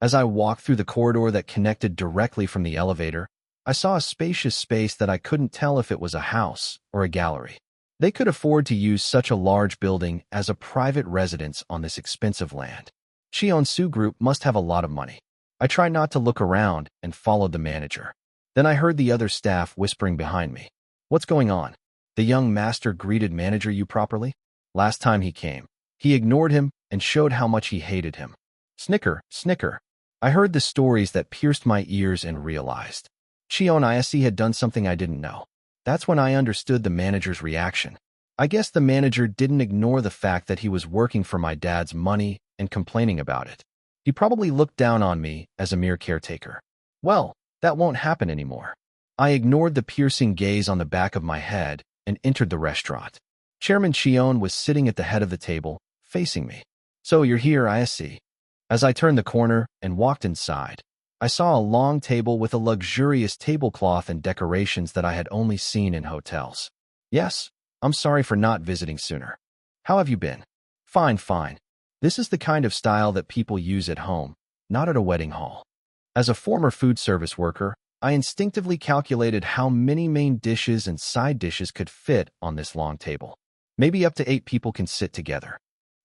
[SPEAKER 1] As I walked through the corridor that connected directly from the elevator, I saw a spacious space that I couldn't tell if it was a house or a gallery. They could afford to use such a large building as a private residence on this expensive land. Cheon Yise Group must have a lot of money. I tried not to look around and followed the manager. Then I heard the other staff whispering behind me. What's going on? The young master greeted manager you properly? Last time he came, he ignored him and showed how much he hated him. Snicker. I heard the stories that pierced my ears and realized Cheon Yise had done something I didn't know. That's when I understood the manager's reaction. I guess the manager didn't ignore the fact that he was working for my dad's money and complaining about it. He probably looked down on me as a mere caretaker. Well, that won't happen anymore. I ignored the piercing gaze on the back of my head and entered the restaurant. Chairman Cheon was sitting at the head of the table, facing me. So you're here, I see. As I turned the corner and walked inside, I saw a long table with a luxurious tablecloth and decorations that I had only seen in hotels. Yes, I'm sorry for not visiting sooner. How have you been? Fine. This is the kind of style that people use at home, not at a wedding hall. As a former food service worker, I instinctively calculated how many main dishes and side dishes could fit on this long table. Maybe up to 8 people can sit together.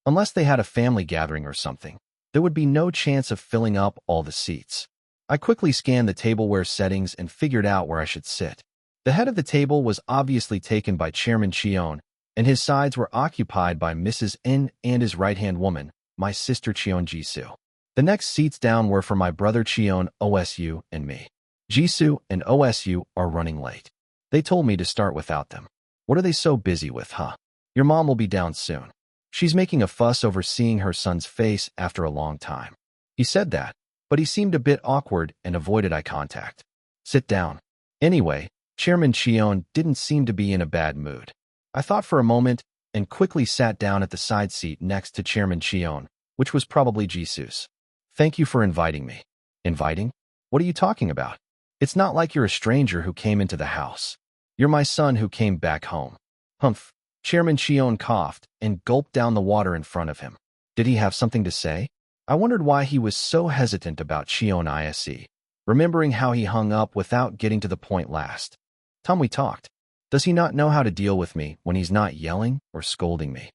[SPEAKER 1] Unless they had a family gathering or something, there would be no chance of filling up all the seats. I quickly scanned the tableware settings and figured out where I should sit. The head of the table was obviously taken by Chairman Cheon, and his sides were occupied by Mrs. N and his right-hand woman, my sister Cheon Jisoo. The next seats down were for my brother Cheon, OSU, and me. Jisoo and OSU are running late. They told me to start without them. What are they so busy with, huh? Your mom will be down soon. She's making a fuss over seeing her son's face after a long time. He said that, but he seemed a bit awkward and avoided eye contact. Sit down. Anyway, Chairman Cheon didn't seem to be in a bad mood. I thought for a moment and quickly sat down at the side seat next to Chairman Cheon, which was probably Jisoo's. Thank you for inviting me. Inviting? What are you talking about? It's not like you're a stranger who came into the house. You're my son who came back home. Humph. Chairman Cheon coughed and gulped down the water in front of him. Did he have something to say? I wondered why he was so hesitant about Cheon Yise, remembering how he hung up without getting to the point last. Time we talked. Does he not know how to deal with me when he's not yelling or scolding me?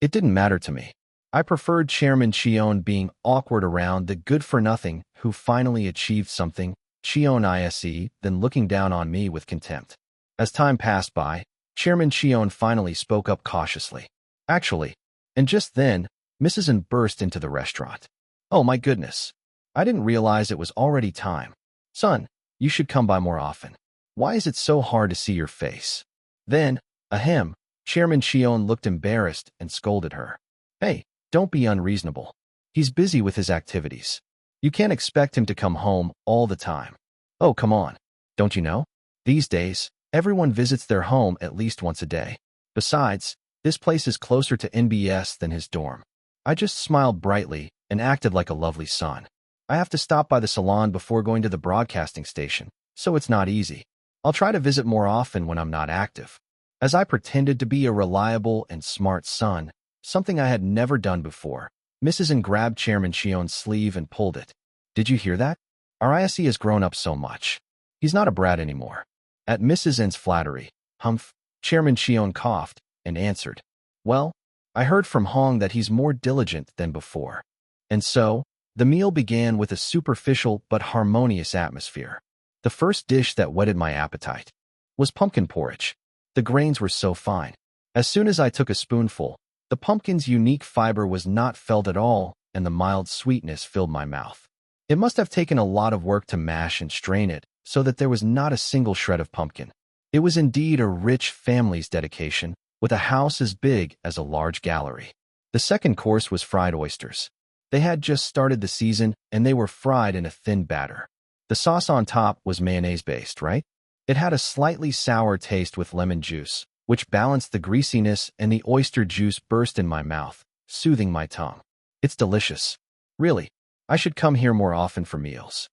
[SPEAKER 1] It didn't matter to me. I preferred Chairman Cheon being awkward around the good-for-nothing who finally achieved something, Cheon Yise, than looking down on me with contempt. As time passed by, Chairman Cheon finally spoke up cautiously. Actually, and just then, Mrs. N burst into the restaurant. Oh my goodness. I didn't realize it was already time. Son, you should come by more often. Why is it so hard to see your face? Then, ahem, Chairman Cheon looked embarrassed and scolded her. Hey, don't be unreasonable. He's busy with his activities. You can't expect him to come home all the time. Oh, come on. Don't you know? These days, everyone visits their home at least once a day. Besides, this place is closer to NBS than his dorm. I just smiled brightly and acted like a lovely son. I have to stop by the salon before going to the broadcasting station, so it's not easy. I'll try to visit more often when I'm not active. As I pretended to be a reliable and smart son, something I had never done before, Mrs. N grabbed Chairman Cheon's sleeve and pulled it. Did you hear that? Our ISE has grown up so much. He's not a brat anymore. At Mrs. N's flattery, humph, Chairman Cheon coughed and answered, well, I heard from Hong that he's more diligent than before. And so, the meal began with a superficial but harmonious atmosphere. The first dish that whetted my appetite was pumpkin porridge. The grains were so fine. As soon as I took a spoonful, the pumpkin's unique fiber was not felt at all, and the mild sweetness filled my mouth. It must have taken a lot of work to mash and strain it, so that there was not a single shred of pumpkin. It was indeed a rich family's dedication, with a house as big as a large gallery. The second course was fried oysters. They had just started the season, and they were fried in a thin batter. The sauce on top was mayonnaise-based, right? It had a slightly sour taste with lemon juice, which balanced the greasiness, and the oyster juice burst in my mouth, soothing my tongue. It's delicious. Really, I should come here more often for meals.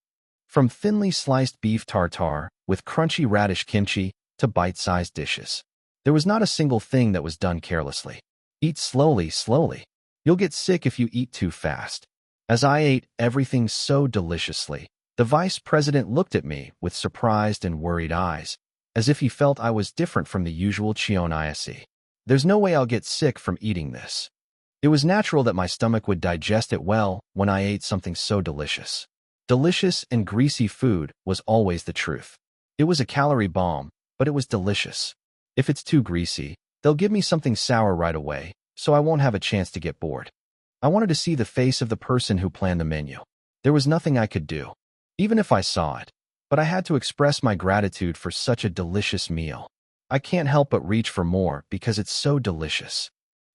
[SPEAKER 1] From thinly sliced beef tartare with crunchy radish kimchi to bite-sized dishes. There was not a single thing that was done carelessly. Eat slowly, slowly. You'll get sick if you eat too fast. As I ate everything so deliciously, the vice president looked at me with surprised and worried eyes, as if he felt I was different from the usual Cheon Yise. There's no way I'll get sick from eating this. It was natural that my stomach would digest it well when I ate something so delicious. Delicious and greasy food was always the truth. It was a calorie bomb, but it was delicious. If it's too greasy, they'll give me something sour right away, so I won't have a chance to get bored. I wanted to see the face of the person who planned the menu. There was nothing I could do, even if I saw it, but I had to express my gratitude for such a delicious meal. I can't help but reach for more because it's so delicious.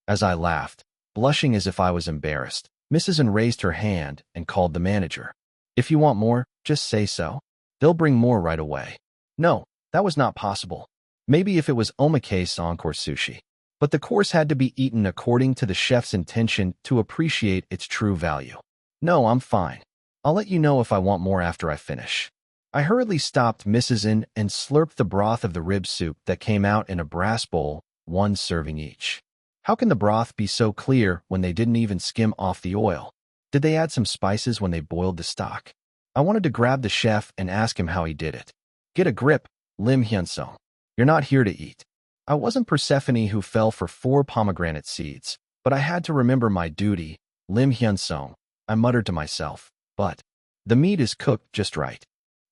[SPEAKER 1] As I laughed, blushing as if I was embarrassed, Mrs. N raised her hand and called the manager. If you want more, just say so. They'll bring more right away. No, that was not possible. Maybe if it was omakase encore sushi. But the course had to be eaten according to the chef's intention to appreciate its true value. No, I'm fine. I'll let you know if I want more after I finish. I hurriedly stopped Mrs. N and slurped the broth of the rib soup that came out in a brass bowl, one serving each. How can the broth be so clear when they didn't even skim off the oil? Did they add some spices when they boiled the stock? I wanted to grab the chef and ask him how he did it. Get a grip, Im Hyunsung. You're not here to eat. I wasn't Persephone who fell for 4 pomegranate seeds, but I had to remember my duty, Im Hyunsung, I muttered to myself, but the meat is cooked just right.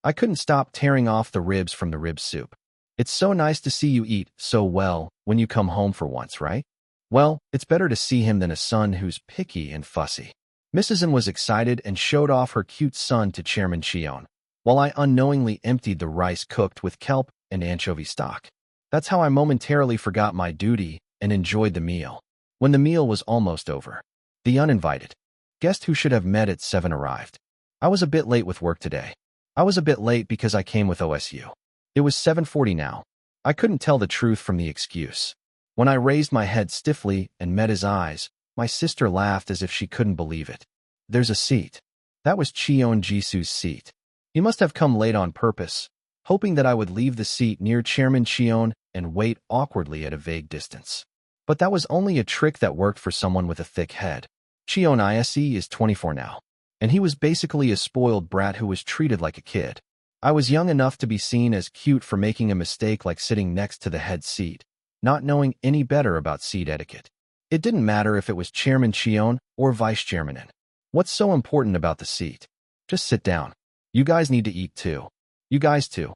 [SPEAKER 1] I couldn't stop tearing off the ribs from the rib soup. It's so nice to see you eat so well when you come home for once, right? Well, it's better to see him than a son who's picky and fussy. Mrs. Im was excited and showed off her cute son to Chairman Cheon, while I unknowingly emptied the rice cooked with kelp and anchovy stock. That's how I momentarily forgot my duty and enjoyed the meal. When the meal was almost over, the uninvited guest who should have met at 7 arrived. I was a bit late with work today. I was a bit late because I came with OSU. It was 7:40 now. I couldn't tell the truth from the excuse. When I raised my head stiffly and met his eyes, my sister laughed as if she couldn't believe it. There's a seat. That was Cheon Yise's seat. He must have come late on purpose, hoping that I would leave the seat near Chairman Cheon and wait awkwardly at a vague distance. But that was only a trick that worked for someone with a thick head. Cheon Yise is 24 now, and he was basically a spoiled brat who was treated like a kid. I was young enough to be seen as cute for making a mistake like sitting next to the head seat, not knowing any better about seat etiquette. It didn't matter if it was Chairman Cheon or Vice Chairman In. What's so important about the seat? Just sit down. You guys need to eat too. You guys too.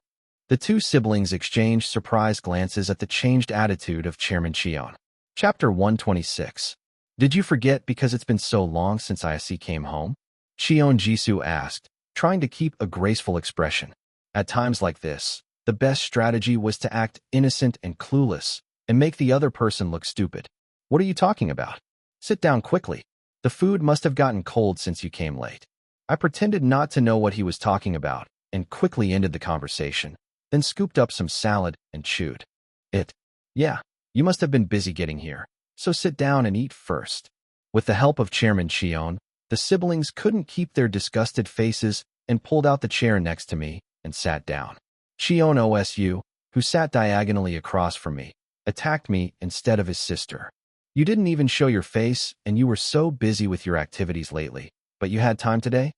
[SPEAKER 1] The two siblings exchanged surprised glances at the changed attitude of Chairman Cheon. Chapter 126. Did you forget because it's been so long since Yise came home? Cheon Yise asked, trying to keep a graceful expression. At times like this, the best strategy was to act innocent and clueless and make the other person look stupid. What are you talking about? Sit down quickly. The food must have gotten cold since you came late. I pretended not to know what he was talking about and quickly ended the conversation, then scooped up some salad and chewed it. Yeah, you must have been busy getting here, so sit down and eat first. With the help of Chairman Cheon, the siblings couldn't keep their disgusted faces and pulled out the chair next to me and sat down. Cheon OSU, who sat diagonally across from me, attacked me instead of his sister. You didn't even show your face and you were so busy with your activities lately, but you had time today?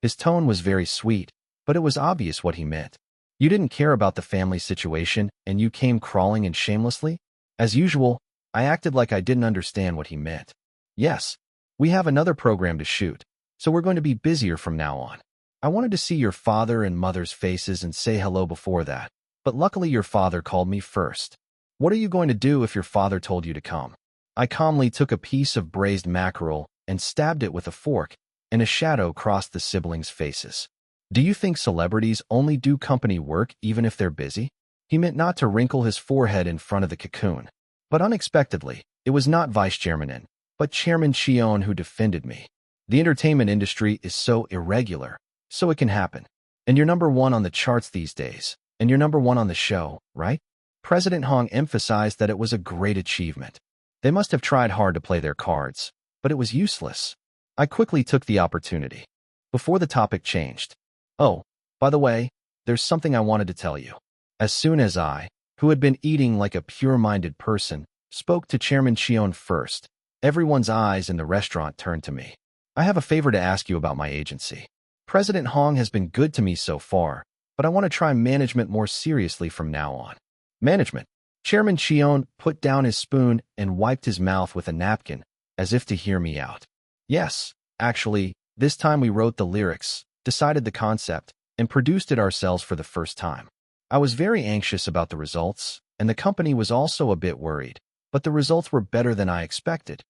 [SPEAKER 1] His tone was very sweet, but it was obvious what he meant. You didn't care about the family situation and you came crawling in shamelessly? As usual, I acted like I didn't understand what he meant. Yes, we have another program to shoot, so we're going to be busier from now on. I wanted to see your father and mother's faces and say hello before that, but luckily your father called me first. What are you going to do if your father told you to come? I calmly took a piece of braised mackerel and stabbed it with a fork, and a shadow crossed the siblings' faces. Do you think celebrities only do company work even if they're busy? He meant not to wrinkle his forehead in front of the cocoon. But unexpectedly, it was not Vice Chairman In, but Chairman Cheon who defended me. The entertainment industry is so irregular, so it can happen. And you're number one on the charts these days, and you're number one on the show, right? President Hong emphasized that it was a great achievement. They must have tried hard to play their cards, but it was useless. I quickly took the opportunity. Before the topic changed. Oh, by the way, there's something I wanted to tell you. As soon as I, who had been eating like a pure-minded person, spoke to Chairman Cheon first, everyone's eyes in the restaurant turned to me. I have a favor to ask you about my agency. President Hong has been good to me so far, but I want to try management more seriously from now on. Management. Chairman Cheon put down his spoon and wiped his mouth with a napkin, as if to hear me out. Yes, actually, this time we wrote the lyrics, decided the concept, and produced it ourselves for the first time. I was very anxious about the results, and the company was also a bit worried, but the results were better than I expected.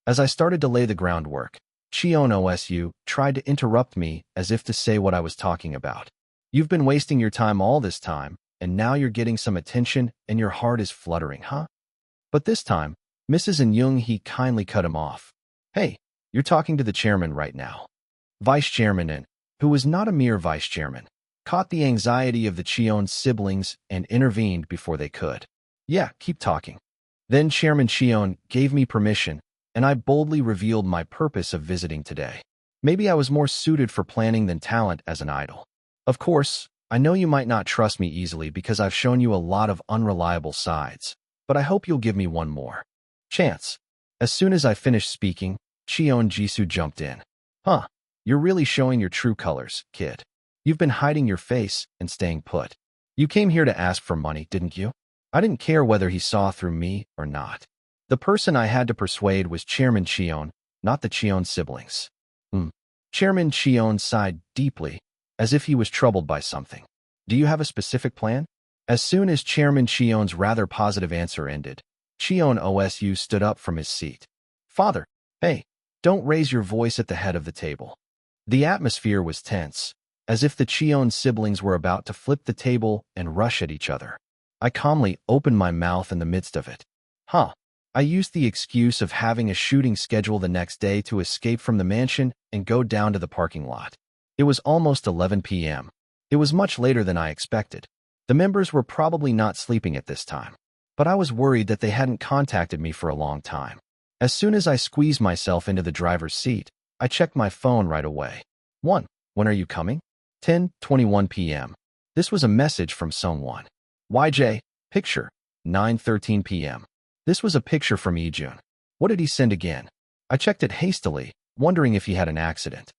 [SPEAKER 1] As I started to lay the groundwork, Cheon OSU tried to interrupt me as if to say what I was talking about. You've been wasting your time all this time, and now you're getting some attention and your heart is fluttering, huh? But this time, Mrs. Im Hyunsung he kindly cut him off. Hey, you're talking to the chairman right now. Vice Chairman In, who was not a mere vice chairman, caught the anxiety of the Cheon siblings and intervened before they could. Yeah, keep talking. Then Chairman Cheon gave me permission, and I boldly revealed my purpose of visiting today. Maybe I was more suited for planning than talent as an idol. Of course, I know you might not trust me easily because I've shown you a lot of unreliable sides, but I hope you'll give me one more chance. As soon as I finished speaking, Cheon Yise jumped in. Huh, you're really showing your true colors, kid. You've been hiding your face and staying put. You came here to ask for money, didn't you? I didn't care whether he saw through me or not. The person I had to persuade was Chairman Cheon, not the Cheon siblings. Chairman Cheon sighed deeply, as if he was troubled by something. Do you have a specific plan? As soon as Chairman Cheon's rather positive answer ended, Cheon Osu stood up from his seat. Father, hey, don't raise your voice at the head of the table. The atmosphere was tense, as if the Cheon siblings were about to flip the table and rush at each other. I calmly opened my mouth in the midst of it. I used the excuse of having a shooting schedule the next day to escape from the mansion and go down to the parking lot. It was almost 11 p.m. It was much later than I expected. The members were probably not sleeping at this time, but I was worried that they hadn't contacted me for a long time. As soon as I squeezed myself into the driver's seat, I checked my phone right away. When are you coming? 10:21 p.m. This was a message from someone. YJ, picture, 9:13 p.m. This was a picture from Ijun. What did he send again? I checked it hastily, wondering if he had an accident.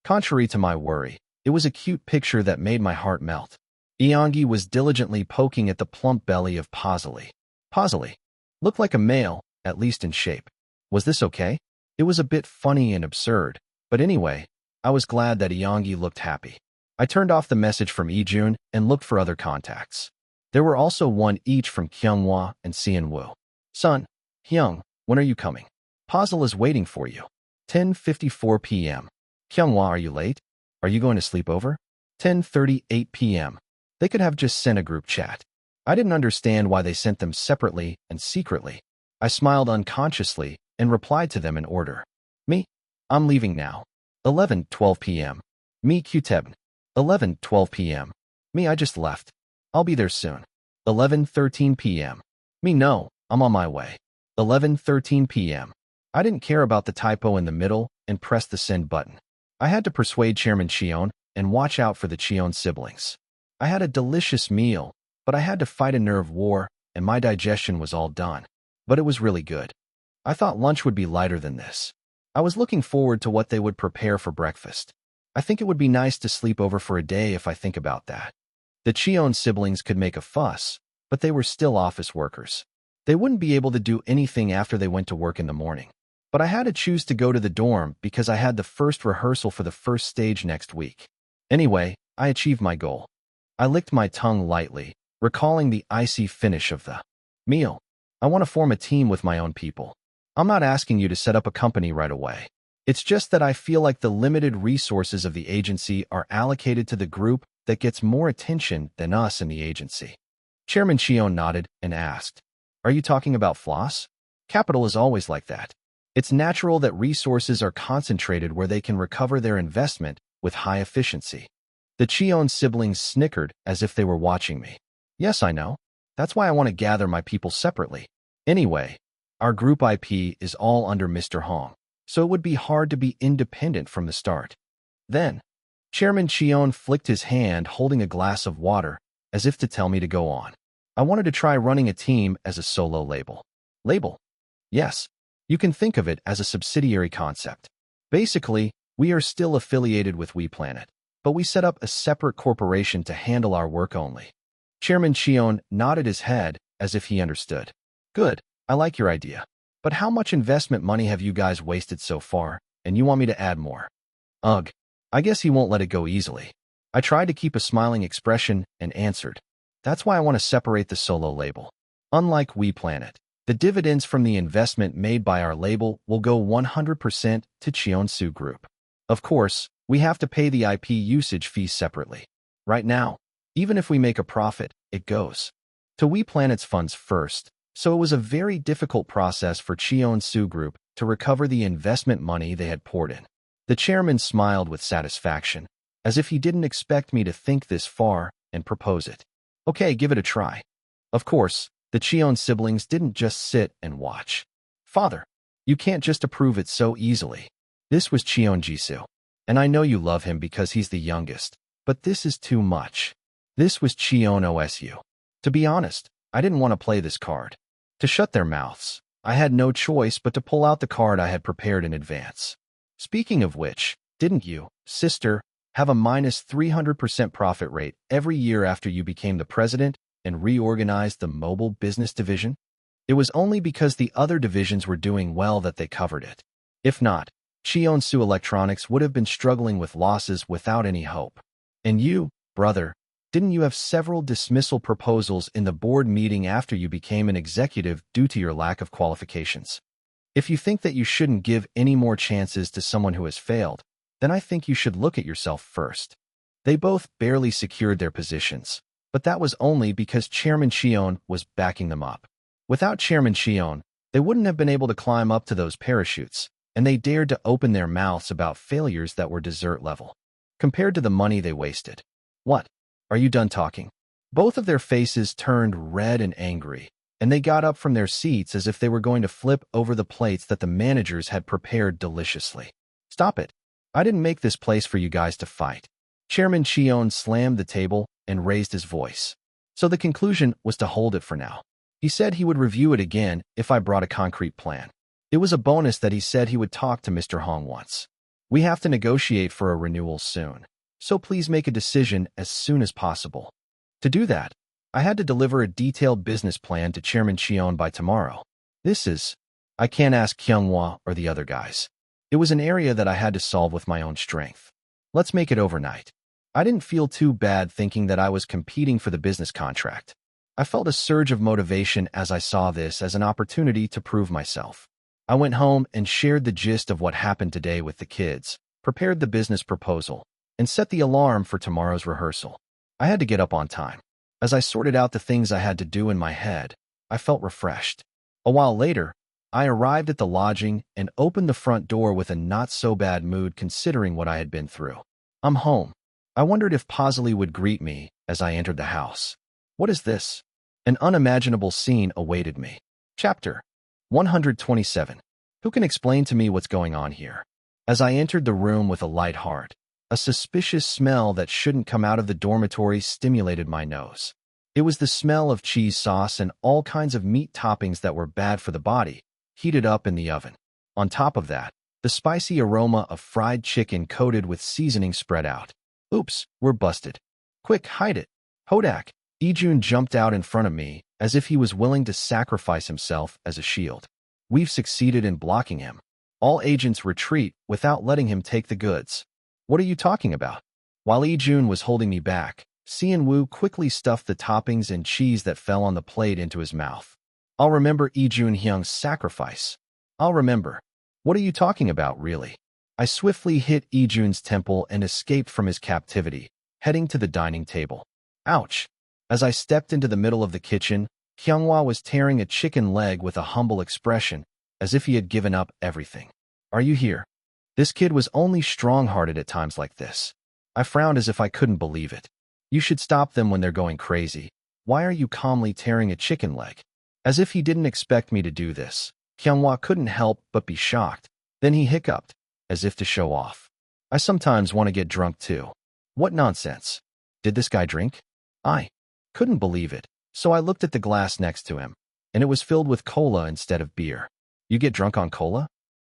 [SPEAKER 1] Contrary to my worry, it was a cute picture that made my heart melt. Eongi was diligently poking at the plump belly of Pazali. Pazali looked like a male, at least in shape. Was this okay? It was a bit funny and absurd, but anyway, I was glad that Eongi looked happy. I turned off the message from Ijun and looked for other contacts. There were also one each from Kyunghwa and Seonwoo. Son, Hyung, when are you coming? Pazal is waiting for you. 10:54 p.m. Kyunghwa, are you late? Are you going to sleep over? 10:38 p.m. They could have just sent a group chat. I didn't understand why they sent them separately and secretly. I smiled unconsciously and replied to them in order. Me, I'm leaving now. 11:12 p.m. Me, Qtebn. 11:12 p.m. Me, I just left. I'll be there soon. 11:13 p.m. Me, no, I'm on my way. 11:13 p.m. I didn't care about the typo in the middle and pressed the send button. I had to persuade Chairman Cheon and watch out for the Cheon siblings. I had a delicious meal, but I had to fight a nerve war and my digestion was all done. But it was really good. I thought lunch would be lighter than this. I was looking forward to what they would prepare for breakfast. I think it would be nice to sleep over for a day if I think about that. The Cheon siblings could make a fuss, but they were still office workers. They wouldn't be able to do anything after they went to work in the morning. But I had to choose to go to the dorm because I had the first rehearsal for the first stage next week. Anyway, I achieved my goal. I licked my tongue lightly, recalling the icy finish of the meal. I want to form a team with my own people. I'm not asking you to set up a company right away. It's just that I feel like the limited resources of the agency are allocated to the group that gets more attention than us in the agency. Chairman Cheon nodded and asked, are you talking about floss? Capital is always like that. It's natural that resources are concentrated where they can recover their investment with high efficiency. The Cheon siblings snickered as if they were watching me. Yes, I know. That's why I want to gather my people separately. Anyway, our group IP is all under Mr. Hong, so it would be hard to be independent from the start. Then, Chairman Cheon flicked his hand holding a glass of water as if to tell me to go on. I wanted to try running a team as a solo label. Label? Yes. You can think of it as a subsidiary concept. Basically, we are still affiliated with WePlanet, but we set up a separate corporation to handle our work only. Chairman Cheon nodded his head as if he understood. Good, I like your idea. But how much investment money have you guys wasted so far, and you want me to add more? Ugh, I guess he won't let it go easily. I tried to keep a smiling expression and answered. That's why I want to separate the solo label. Unlike WePlanet, the dividends from the investment made by our label will go 100% to Cheonsu Group. Of course, we have to pay the IP usage fee separately. Right now, even if we make a profit, it goes to WePlanet's funds first, so it was a very difficult process for Cheonsu Group to recover the investment money they had poured in. The chairman smiled with satisfaction, as if he didn't expect me to think this far and propose it. Okay, give it a try. Of course, the Cheon siblings didn't just sit and watch. Father, you can't just approve it so easily. This was Cheon Yise, and I know you love him because he's the youngest, but this is too much. This was Cheon Osu. To be honest, I didn't want to play this card. To shut their mouths, I had no choice but to pull out the card I had prepared in advance. Speaking of which, didn't you, sister, have a -300% profit rate every year after you became the president and reorganized the mobile business division? It was only because the other divisions were doing well that they covered it. If not, Cheonsu Electronics would have been struggling with losses without any hope. And you, brother, Didn't you have several dismissal proposals in the board meeting after you became an executive due to your lack of qualifications? If you think that you shouldn't give any more chances to someone who has failed, then I think you should look at yourself first. They both barely secured their positions, but that was only because Chairman Cheon was backing them up. Without Chairman Cheon, they wouldn't have been able to climb up to those parachutes, and they dared to open their mouths about failures that were dessert level, compared to the money they wasted. What? Are you done talking? Both of their faces turned red and angry, and they got up from their seats as if they were going to flip over the plates that the managers had prepared deliciously. Stop it. I didn't make this place for you guys to fight. Chairman Cheon slammed the table and raised his voice. So the conclusion was to hold it for now. He said he would review it again if I brought a concrete plan. It was a bonus that he said he would talk to Mr. Hong once. We have to negotiate for a renewal soon, so please make a decision as soon as possible. To do that, I had to deliver a detailed business plan to Chairman Cheon by tomorrow. I can't ask Kyunghwa or the other guys. It was an area that I had to solve with my own strength. Let's make it overnight. I didn't feel too bad thinking that I was competing for the business contract. I felt a surge of motivation as I saw this as an opportunity to prove myself. I went home and shared the gist of what happened today with the kids, prepared the business proposal, and set the alarm for tomorrow's rehearsal. I had to get up on time. As I sorted out the things I had to do in my head, I felt refreshed. A while later, I arrived at the lodging and opened the front door with a not-so-bad mood considering what I had been through. I'm home. I wondered if Pasley would greet me as I entered the house. What is this? An unimaginable scene awaited me. Chapter 127. Who can explain to me what's going on here? As I entered the room with a light heart, a suspicious smell that shouldn't come out of the dormitory stimulated my nose. It was the smell of cheese sauce and all kinds of meat toppings that were bad for the body, heated up in the oven. On top of that, the spicy aroma of fried chicken coated with seasoning spread out. Oops, we're busted. Quick, hide it. Hodak. Ijun jumped out in front of me as if he was willing to sacrifice himself as a shield. We've succeeded in blocking him. All agents retreat without letting him take the goods. What are you talking about? While Ijun was holding me back, Sean-woo quickly stuffed the toppings and cheese that fell on the plate into his mouth. I'll remember Ijun Hyung's sacrifice. I'll remember. What are you talking about, really? I swiftly hit Ijun's temple and escaped from his captivity, heading to the dining table. Ouch! As I stepped into the middle of the kitchen, Kyunghwa was tearing a chicken leg with a humble expression, as if he had given up everything. Are you here? This kid was only strong-hearted at times like this. I frowned as if I couldn't believe it. You should stop them when they're going crazy. Why are you calmly tearing a chicken leg? As if he didn't expect me to do this, Kyunghwa couldn't help but be shocked. Then he hiccuped, as if to show off. I sometimes want to get drunk too. What nonsense. Did this guy drink? I couldn't believe it, so I looked at the glass next to him, and it was filled with cola instead of beer. You get drunk on cola?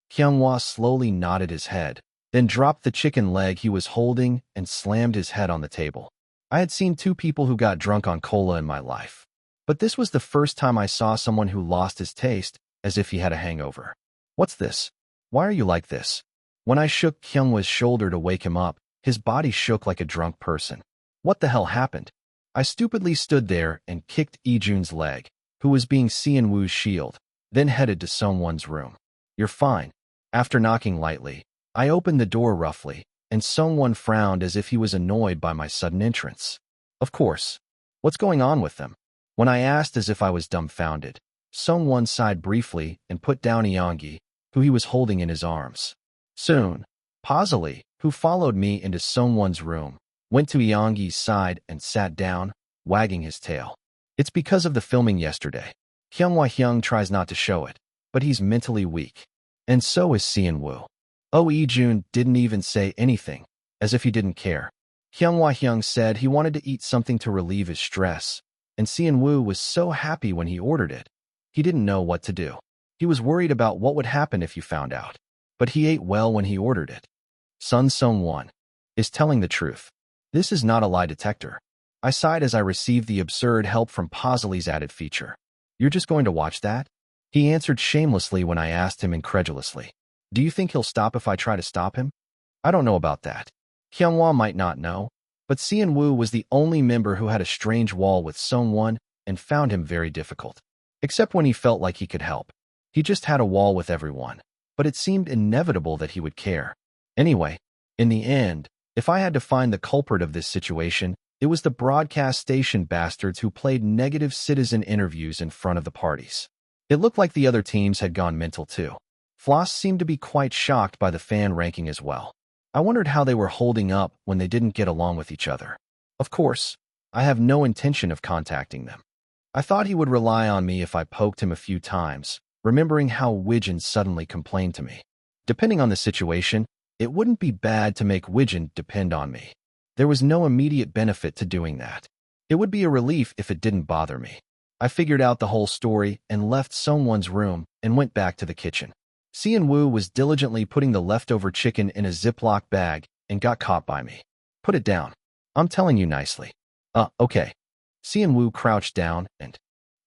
[SPEAKER 1] Kyunghwa slowly nodded his head, then dropped the chicken leg he was holding and slammed his head on the table. I had seen 2 people who got drunk on cola in my life, but this was the first time I saw someone who lost his taste as if he had a hangover. What's this? Why are you like this? When I shook Kyunghwa's shoulder to wake him up, his body shook like a drunk person. What the hell happened? I stupidly stood there and kicked Ijun's leg, who was being Seon-woo's shield, then headed to Sungwon's room. You're fine. After knocking lightly, I opened the door roughly, and Sungwon frowned as if he was annoyed by my sudden entrance. Of course. What's going on with them? When I asked as if I was dumbfounded, Sungwon sighed briefly and put down Eongi, who he was holding in his arms. Soon, Pasley, who followed me into Sungwon's room, went to Eongi's side and sat down, wagging his tail. It's because of the filming yesterday. Kyunghwa Hyung tries not to show it, but he's mentally weak. And so is Seon-woo. Oh, Ijun didn't even say anything, as if he didn't care. Kyunghwa Hyung said he wanted to eat something to relieve his stress, and Seon-woo was so happy when he ordered it. He didn't know what to do. He was worried about what would happen if you found out, but he ate well when he ordered it. Sun Sung-won is telling the truth. This is not a lie detector. I sighed as I received the absurd help from Pasley's added feature. You're just going to watch that? He answered shamelessly when I asked him incredulously. Do you think he'll stop if I try to stop him? I don't know about that. Kyunghwa might not know. But Sian-woo was the only member who had a strange wall with Sung-won and found him very difficult. Except when he felt like he could help. He just had a wall with everyone. But it seemed inevitable that he would care. Anyway, in the end, if I had to find the culprit of this situation, it was the broadcast station bastards who played negative citizen interviews in front of the parties. It looked like the other teams had gone mental too. Floss seemed to be quite shocked by the fan ranking as well. I wondered how they were holding up when they didn't get along with each other. Of course, I have no intention of contacting them. I thought he would rely on me if I poked him a few times, remembering how Widgeon suddenly complained to me. Depending on the situation, it wouldn't be bad to make Widgeon depend on me. There was no immediate benefit to doing that. It would be a relief if it didn't bother me. I figured out the whole story and left Sungwon's room and went back to the kitchen. Sian-woo was diligently putting the leftover chicken in a Ziploc bag and got caught by me. Put it down. I'm telling you nicely. Okay. Sian-woo crouched down and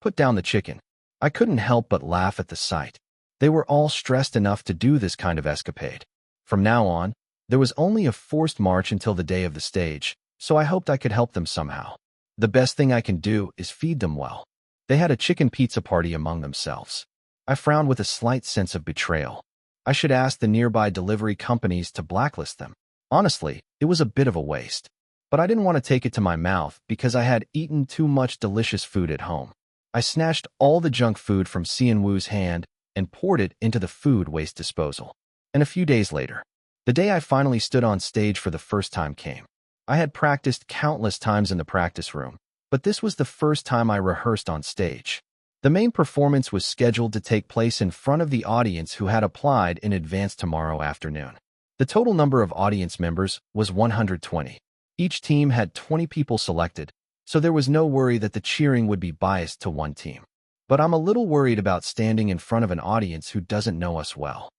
[SPEAKER 1] put down the chicken. I couldn't help but laugh at the sight. They were all stressed enough to do this kind of escapade. From now on, there was only a forced march until the day of the stage, so I hoped I could help them somehow. The best thing I can do is feed them well. They had a chicken pizza party among themselves. I frowned with a slight sense of betrayal. I should ask the nearby delivery companies to blacklist them. Honestly, it was a bit of a waste. But I didn't want to take it to my mouth because I had eaten too much delicious food at home. I snatched all the junk food from Sian-woo's hand and poured it into the food waste disposal. And a few days later, the day I finally stood on stage for the first time came. I had practiced countless times in the practice room, but this was the first time I rehearsed on stage. The main performance was scheduled to take place in front of the audience who had applied in advance tomorrow afternoon. The total number of audience members was 120. Each team had 20 people selected, so there was no worry that the cheering would be biased to one team. But I'm a little worried about standing in front of an audience who doesn't know us well.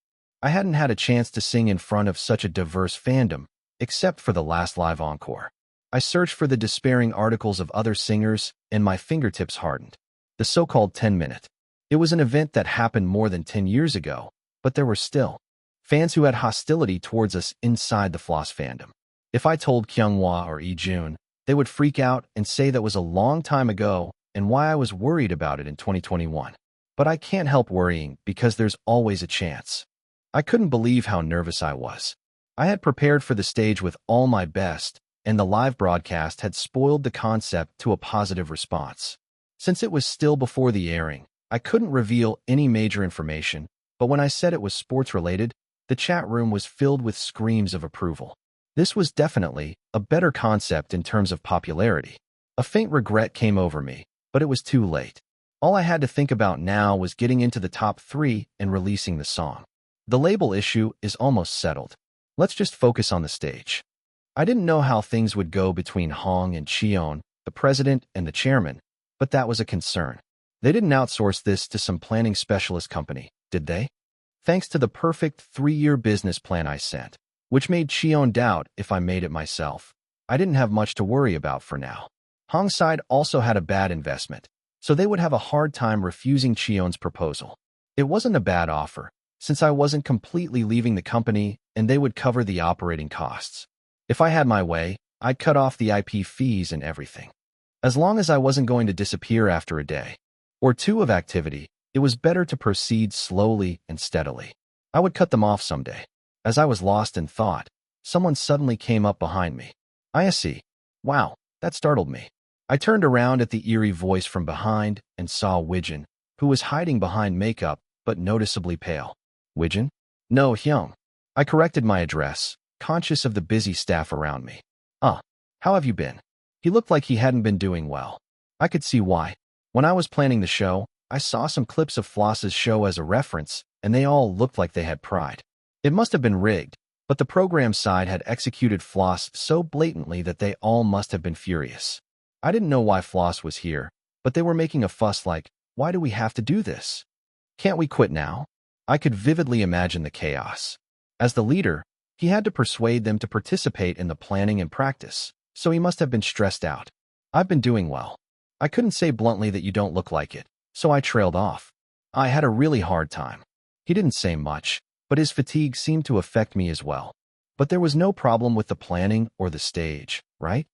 [SPEAKER 1] I hadn't had a chance to sing in front of such a diverse fandom, except for the last live encore. I searched for the despairing articles of other singers, and my fingertips hardened. The so-called 10-minute. It was an event that happened more than 10 years ago, but there were still fans who had hostility towards us inside the Floss fandom. If I told Kyunghwa or Lee-jun, they would freak out and say that was a long time ago and why I was worried about it in 2021. But I can't help worrying because there's always a chance. I couldn't believe how nervous I was. I had prepared for the stage with all my best, and the live broadcast had spoiled the concept to a positive response. Since it was still before the airing, I couldn't reveal any major information, but when I said it was sports-related, the chat room was filled with screams of approval. This was definitely a better concept in terms of popularity. A faint regret came over me, but it was too late. All I had to think about now was getting into the top 3 and releasing the song. The label issue is almost settled. Let's just focus on the stage. I didn't know how things would go between Hong and Cheon, the president and the chairman, but that was a concern. They didn't outsource this to some planning specialist company, did they? Thanks to the perfect 3-year business plan I sent, which made Cheon doubt if I made it myself, I didn't have much to worry about for now. Hong's side also had a bad investment, so they would have a hard time refusing Cheon's proposal. It wasn't a bad offer, since I wasn't completely leaving the company and they would cover the operating costs. If I had my way, I'd cut off the IP fees and everything. As long as I wasn't going to disappear after a day or 2 of activity, it was better to proceed slowly and steadily. I would cut them off someday. As I was lost in thought, someone suddenly came up behind me. I see. Wow, that startled me. I turned around at the eerie voice from behind and saw Widgeon, who was hiding behind makeup but noticeably pale. Widgeon? No, Hyung. I corrected my address, conscious of the busy staff around me. How have you been? He looked like he hadn't been doing well. I could see why. When I was planning the show, I saw some clips of Floss's show as a reference, and they all looked like they had pride. It must have been rigged, but the program side had executed Floss so blatantly that they all must have been furious. I didn't know why Floss was here, but they were making a fuss like, why do we have to do this? Can't we quit now? I could vividly imagine the chaos. As the leader, he had to persuade them to participate in the planning and practice, so he must have been stressed out. I've been doing well. I couldn't say bluntly that you don't look like it, so I trailed off. I had a really hard time. He didn't say much, but his fatigue seemed to affect me as well. But there was no problem with the planning or the stage, right?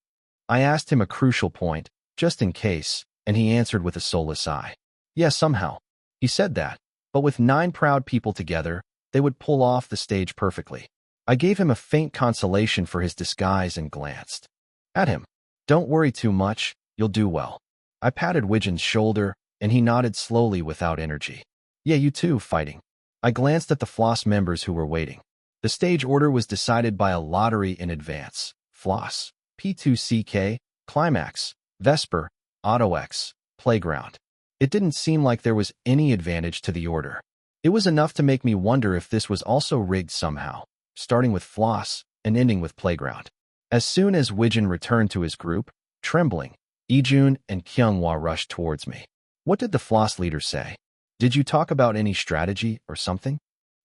[SPEAKER 1] I asked him a crucial point, just in case, and he answered with a soulless sigh. Yeah, somehow. He said that, but with 9 proud people together, they would pull off the stage perfectly. I gave him a faint consolation for his disguise and glanced at him. Don't worry too much, you'll do well. I patted Widgeon's shoulder, and he nodded slowly without energy. Yeah, you too, fighting. I glanced at the Floss members who were waiting. The stage order was decided by a lottery in advance. Floss, P2CK, Climax, Vesper, AutoX, Playground. It didn't seem like there was any advantage to the order. It was enough to make me wonder if this was also rigged somehow, starting with Floss and ending with Playground. As soon as Widgeon returned to his group, trembling, Ijun and Kyunghwa rushed towards me. What did the Floss leader say? Did you talk about any strategy or something?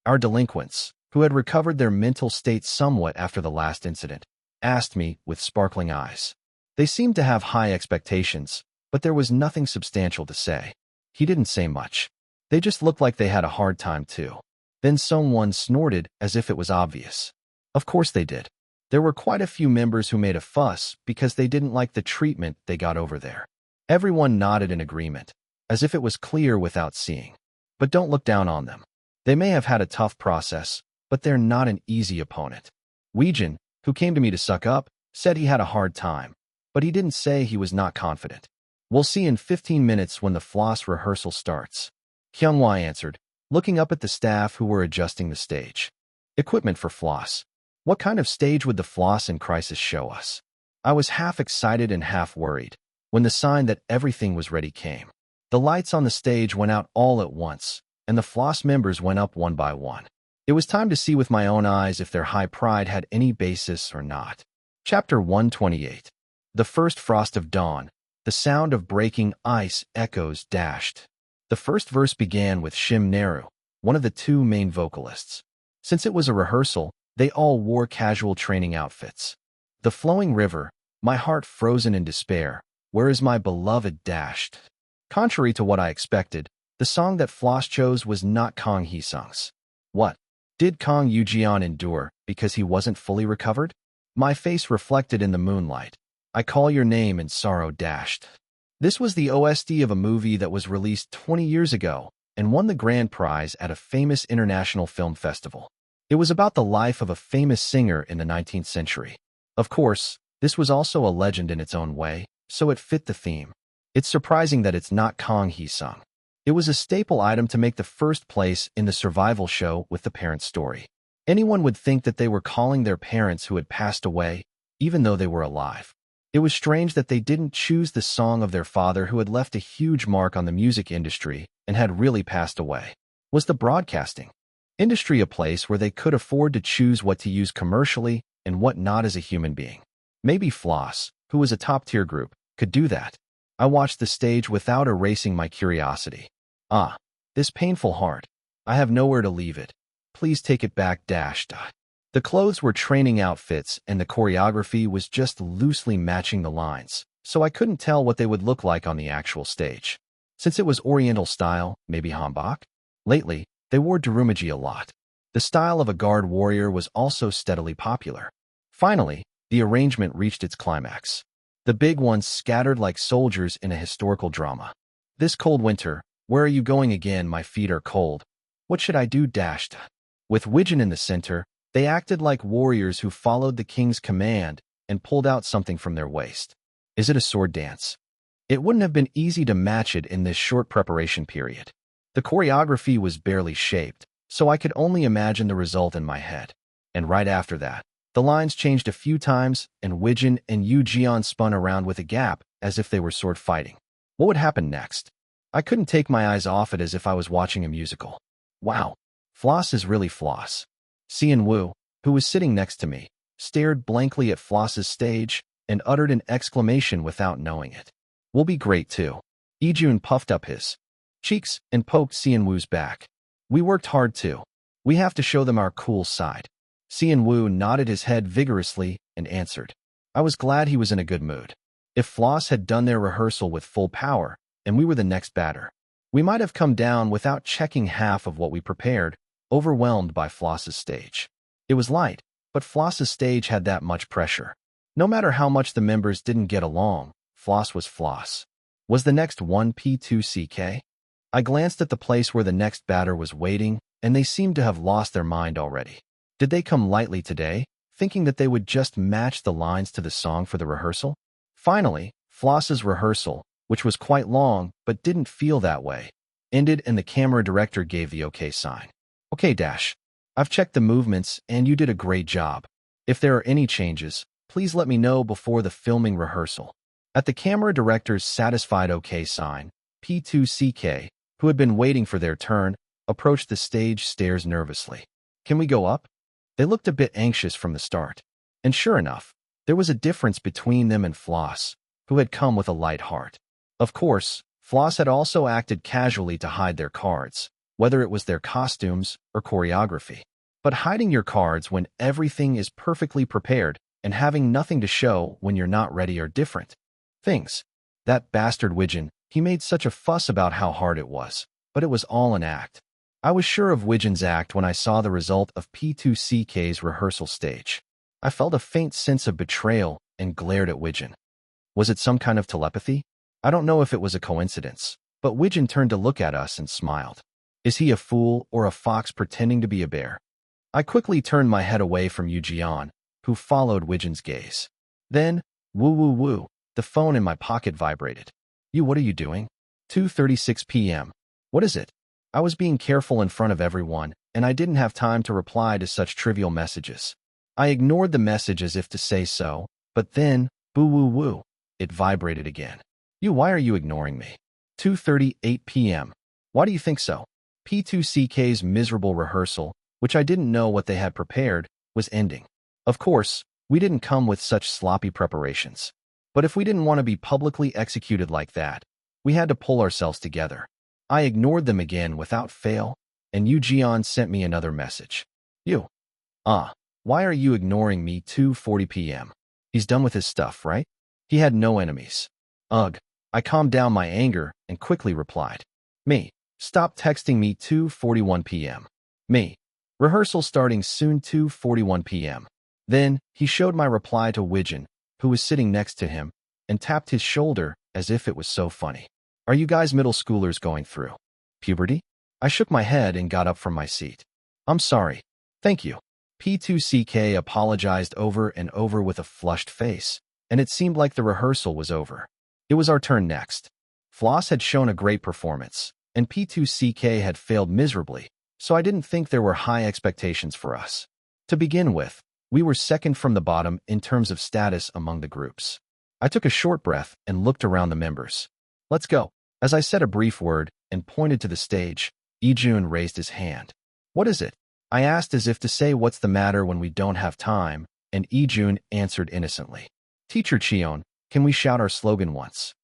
[SPEAKER 1] Our delinquents, who had recovered their mental state somewhat after the last incident, asked me with sparkling eyes. They seemed to have high expectations, but there was nothing substantial to say. He didn't say much. They just looked like they had a hard time too. Then someone snorted as if it was obvious. Of course they did. There were quite a few members who made a fuss because they didn't like the treatment they got over there. Everyone nodded in agreement, as if it was clear without seeing. But don't look down on them. They may have had a tough process, but they're not an easy opponent. Widgeon, who came to me to suck up, said he had a hard time, but he didn't say he was not confident. We'll see in 15 minutes when the Floss rehearsal starts. Kyunghwa answered, looking up at the staff who were adjusting the stage. Equipment for Floss. What kind of stage would the Floss in Crisis show us? I was half excited and half worried when the sign that everything was ready came. The lights on the stage went out all at once, and the Floss members went up one by one. It was time to see with my own eyes if their high pride had any basis or not. Chapter 128. The first frost of dawn. The sound of breaking ice echoes dashed. The first verse began with Shim Naru, one of the 2 main vocalists. Since it was a rehearsal, they all wore casual training outfits. The flowing river, my heart frozen in despair, where is my beloved dashed. Contrary to what I expected, the song that Floss chose was not Kang Hee-sung's. What? Did Kang Yoo-jeon endure because he wasn't fully recovered? My face reflected in the moonlight. I call your name in sorrow dashed. This was the OST of a movie that was released 20 years ago and won the grand prize at a famous international film festival. It was about the life of a famous singer in the 19th century. Of course, this was also a legend in its own way, so it fit the theme. It's surprising that it's not Kang Hee-sung. It was a staple item to make the first place in the survival show with the parent story. Anyone would think that they were calling their parents who had passed away, even though they were alive. It was strange that they didn't choose the song of their father who had left a huge mark on the music industry and had really passed away. Was the broadcasting industry a place where they could afford to choose what to use commercially and what not as a human being? Maybe Floss, who was a top-tier group, could do that. I watched the stage without erasing my curiosity. This painful heart. I have nowhere to leave it. Please take it back dashed. The clothes were training outfits and the choreography was just loosely matching the lines, so I couldn't tell what they would look like on the actual stage. Since it was Oriental style, maybe hanbok? Lately, they wore darumaji a lot. The style of a guard warrior was also steadily popular. Finally, the arrangement reached its climax. The big ones scattered like soldiers in a historical drama. This cold winter, where are you going again? My feet are cold. What should I do dashed? With Widgeon in the center, they acted like warriors who followed the king's command and pulled out something from their waist. Is it a sword dance? It wouldn't have been easy to match it in this short preparation period. The choreography was barely shaped, so I could only imagine the result in my head. And right after that, the lines changed a few times and Widgeon and Yoo-jeon spun around with a gap as if they were sword fighting. What would happen next? I couldn't take my eyes off it as if I was watching a musical. Wow, Floss is really Floss. Seon-woo, who was sitting next to me, stared blankly at Floss's stage and uttered an exclamation without knowing it. We'll be great too. Ijun puffed up his cheeks and poked Seon-woo's back. We worked hard too. We have to show them our cool side. Seon-woo nodded his head vigorously and answered. I was glad he was in a good mood. If Floss had done their rehearsal with full power, and we were the next batter, we might have come down without checking half of what we prepared, overwhelmed by Floss's stage. It was light, but Floss's stage had that much pressure. No matter how much the members didn't get along, floss was floss. Was the next one P2CK? I glanced at the place where the next batter was waiting, and they seemed to have lost their mind already. Did they come lightly today, thinking that they would just match the lines to the song for the rehearsal? Finally, Floss's rehearsal, which was quite long but didn't feel that way, ended and the camera director gave the okay sign. Okay, Dash. I've checked the movements and you did a great job. If there are any changes, please let me know before the filming rehearsal. At the camera director's satisfied okay sign, P2CK, who had been waiting for their turn, approached the stage stairs nervously. Can we go up? They looked a bit anxious from the start. And sure enough, there was a difference between them and Floss, who had come with a light heart. Of course, Floss had also acted casually to hide their cards, whether it was their costumes or choreography. But hiding your cards when everything is perfectly prepared and having nothing to show when you're not ready are different things. That bastard Widgeon, he made such a fuss about how hard it was, but it was all an act. I was sure of Widgeon's act when I saw the result of P2CK's rehearsal stage. I felt a faint sense of betrayal and glared at Widgeon. Was it some kind of telepathy? I don't know if it was a coincidence, but Widgeon turned to look at us and smiled. Is he a fool or a fox pretending to be a bear? I quickly turned my head away from Jeon, who followed Widgeon's gaze. Then, woo woo woo, the phone in my pocket vibrated. What are you doing? 2:36 p.m. What is it? I was being careful in front of everyone, and I didn't have time to reply to such trivial messages. I ignored the message as if to say so, but then, boo woo woo, it vibrated again. Why are you ignoring me? 2:38 p.m. Why do you think so? P2CK's miserable rehearsal, which I didn't know what they had prepared, was ending. Of course, we didn't come with such sloppy preparations. But if we didn't want to be publicly executed like that, we had to pull ourselves together. I ignored them again without fail, and Jeon sent me another message. Why are you ignoring me? 2:40 p.m. He's done with his stuff, right? He had no enemies. Ugh. I calmed down my anger and quickly replied. Me. Stop texting me. 2:41 p.m. Me. Rehearsal starting soon. 2:41 p.m. Then, he showed my reply to Widgeon, who was sitting next to him, and tapped his shoulder as if it was so funny. Are you guys middle schoolers going through puberty? I shook my head and got up from my seat. I'm sorry. Thank you. P2CK apologized over and over with a flushed face, and it seemed like the rehearsal was over. It was our turn next. Floss had shown a great performance, and P2CK had failed miserably, so I didn't think there were high expectations for us. To begin with, we were second from the bottom in terms of status among the groups. I took a short breath and looked around the members. Let's go. As I said a brief word and pointed to the stage, Ijun raised his hand. What is it? I asked as if to say what's the matter when we don't have time, and Ijun answered innocently. Teacher Cheon, can we shout our slogan once?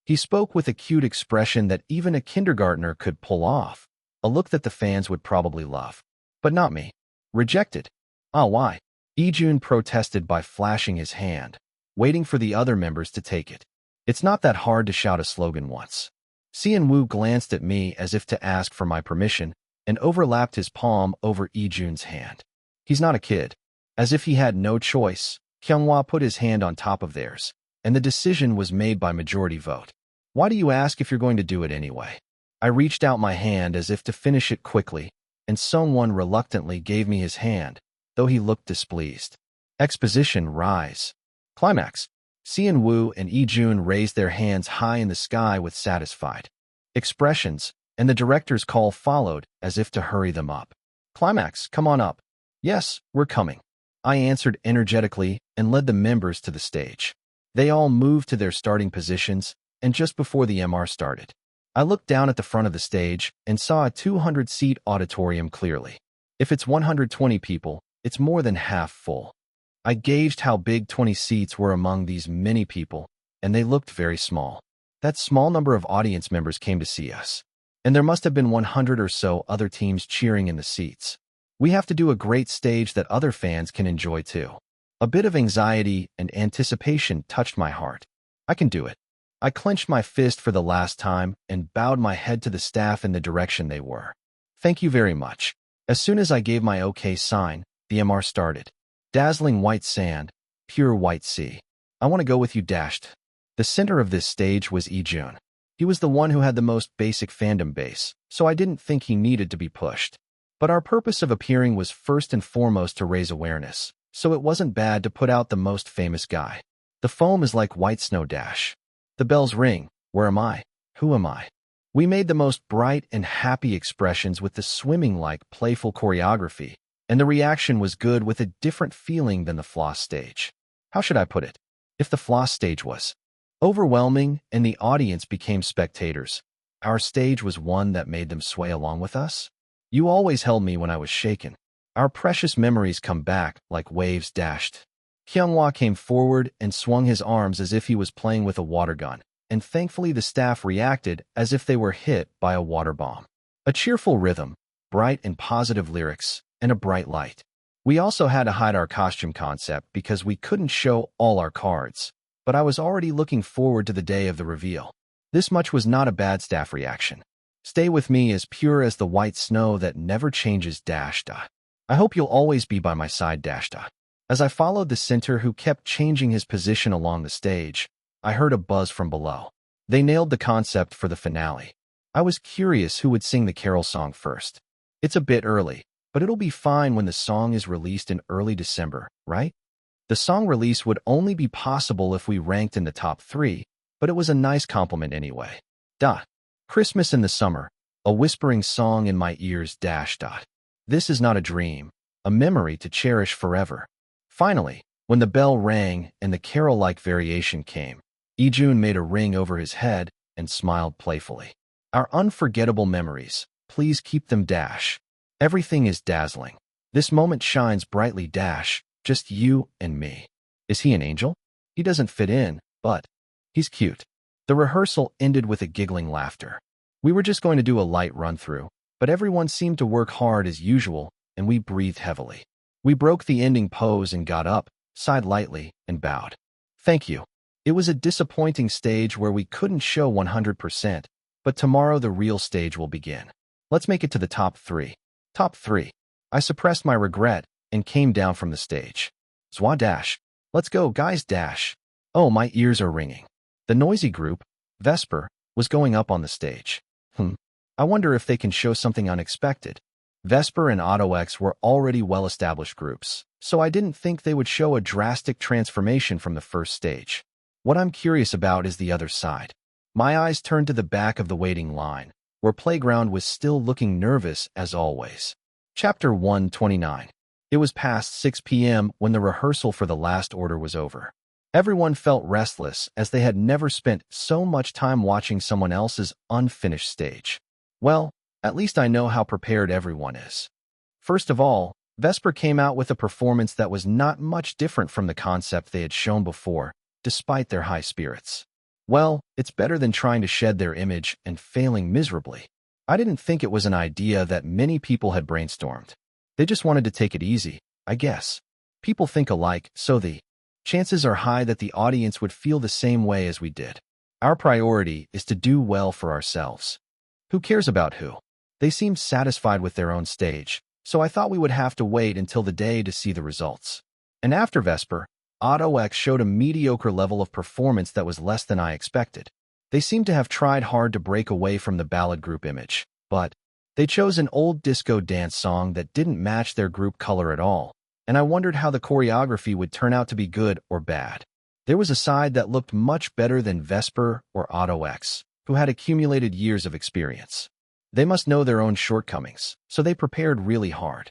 [SPEAKER 1] He spoke with a cute expression that even a kindergartner could pull off, a look that the fans would probably love. But not me. Rejected. Why? Ijun protested by flashing his hand, waiting for the other members to take it. It's not that hard to shout a slogan once. Sean-woo glanced at me as if to ask for my permission and overlapped his palm over Ijun's hand. He's not a kid. As if he had no choice, Kyunghwa put his hand on top of theirs, and the decision was made by majority vote. Why do you ask if you're going to do it anyway? I reached out my hand as if to finish it quickly, and Sungwon reluctantly gave me his hand, though he looked displeased. Exposition rise. Climax. Seon-woo and Ijun raised their hands high in the sky with satisfied expressions, and the director's call followed as if to hurry them up. Climax, come on up. Yes, we're coming. I answered energetically and led the members to the stage. They all moved to their starting positions, and just before the MR started, I looked down at the front of the stage and saw a 200-seat auditorium clearly. If it's 120 people, it's more than half full. I gauged how big 20 seats were among these many people, and they looked very small. That small number of audience members came to see us, and there must have been 100 or so other teams cheering in the seats. We have to do a great stage that other fans can enjoy too. A bit of anxiety and anticipation touched my heart. I can do it. I clenched my fist for the last time and bowed my head to the staff in the direction they were. Thank you very much. As soon as I gave my okay sign, the MR started. Dazzling white sand, pure white sea. I want to go with you dashed. The center of this stage was Ijun. He was the one who had the most basic fandom base, so I didn't think he needed to be pushed. But our purpose of appearing was first and foremost to raise awareness, so it wasn't bad to put out the most famous guy. The foam is like white snow dash. The bells ring. Where am I? Who am I? We made the most bright and happy expressions with the swimming-like playful choreography, and the reaction was good with a different feeling than the floss stage. How should I put it? If the floss stage was overwhelming and the audience became spectators, our stage was one that made them sway along with us. You always held me when I was shaken. Our precious memories come back like waves dashed. Kyunghwa came forward and swung his arms as if he was playing with a water gun, and thankfully the staff reacted as if they were hit by a water bomb. A cheerful rhythm, bright and positive lyrics, and a bright light. We also had to hide our costume concept because we couldn't show all our cards, but I was already looking forward to the day of the reveal. This much was not a bad staff reaction. Stay with me as pure as the white snow that never changes dashda. I hope you'll always be by my side dashda. As I followed the center who kept changing his position along the stage, I heard a buzz from below. They nailed the concept for the finale. I was curious who would sing the carol song first. It's a bit early, but it'll be fine when the song is released in early December, right? The song release would only be possible if we ranked in the top 3, but it was a nice compliment anyway. Christmas in the summer, a whispering song in my ears . This is not a dream, a memory to cherish forever. Finally, when the bell rang and the carol-like variation came, Ijun made a ring over his head and smiled playfully. Our unforgettable memories, please keep them . Everything is dazzling. This moment shines brightly . Just you and me. Is he an angel? He doesn't fit in, but he's cute. The rehearsal ended with a giggling laughter. We were just going to do a light run-through, but everyone seemed to work hard as usual, and we breathed heavily. We broke the ending pose and got up, sighed lightly, and bowed. Thank you. It was a disappointing stage where we couldn't show 100%, but tomorrow the real stage will begin. Let's make it to the top 3. Top 3. I suppressed my regret and came down from the stage. Zwa . Let's go, guys . Oh, my ears are ringing. The noisy group, Vesper, was going up on the stage. I wonder if they can show something unexpected. Vesper and AutoX were already well-established groups, so I didn't think they would show a drastic transformation from the first stage. What I'm curious about is the other side. My eyes turned to the back of the waiting line, where Playground was still looking nervous as always. Chapter 129. It was past 6 p.m. when the rehearsal for the last order was over. Everyone felt restless as they had never spent so much time watching someone else's unfinished stage. Well, at least I know how prepared everyone is. First of all, Vesper came out with a performance that was not much different from the concept they had shown before, despite their high spirits. Well, it's better than trying to shed their image and failing miserably. I didn't think it was an idea that many people had brainstormed. They just wanted to take it easy, I guess. People think alike, so the chances are high that the audience would feel the same way as we did. Our priority is to do well for ourselves. Who cares about who? They seemed satisfied with their own stage, so I thought we would have to wait until the day to see the results. And after Vesper, AutoX showed a mediocre level of performance that was less than I expected. They seemed to have tried hard to break away from the ballad group image, but they chose an old disco dance song that didn't match their group color at all, and I wondered how the choreography would turn out to be good or bad. There was a side that looked much better than Vesper or AutoX, who had accumulated years of experience. They must know their own shortcomings, so they prepared really hard.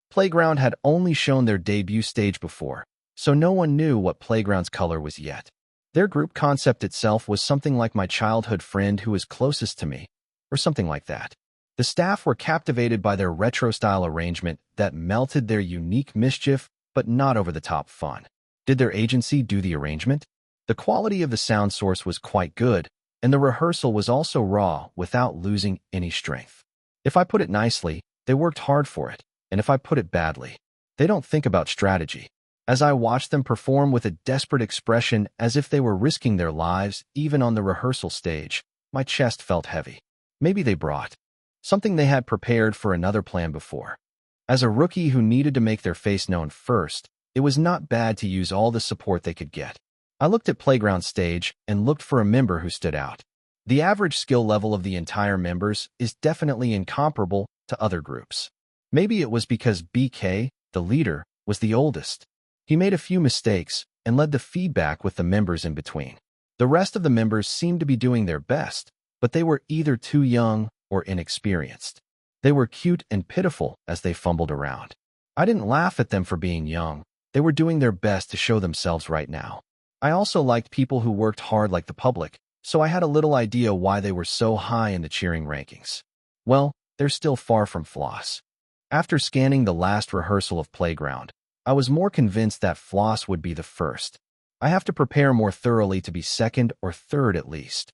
[SPEAKER 1] Playground had only shown their debut stage before, so no one knew what Playground's color was yet. Their group concept itself was something like my childhood friend who was closest to me, or something like that. The staff were captivated by their retro-style arrangement that melted their unique mischief, but not over-the-top fun. Did their agency do the arrangement? The quality of the sound source was quite good, and the rehearsal was also raw without losing any strength. If I put it nicely, they worked hard for it, and if I put it badly, they don't think about strategy. As I watched them perform with a desperate expression as if they were risking their lives even on the rehearsal stage, my chest felt heavy. Maybe they brought something they had prepared for another plan before. As a rookie who needed to make their face known first, It was not bad to use all the support they could get. I looked at playground stage and looked for a member who stood out. The average skill level of the entire members is definitely incomparable to other groups. Maybe it was because BK, the leader, was the oldest. He made a few mistakes and led the feedback with the members in between. The rest of the members seemed to be doing their best, but they were either too young or inexperienced. They were cute and pitiful as they fumbled around. I didn't laugh at them for being young. They were doing their best to show themselves right now. I also liked people who worked hard like the public, so I had a little idea why they were so high in the cheering rankings. Well, they're still far from Floss. After scanning the last rehearsal of Playground, I was more convinced that Floss would be the first. I have to prepare more thoroughly to be second or third at least.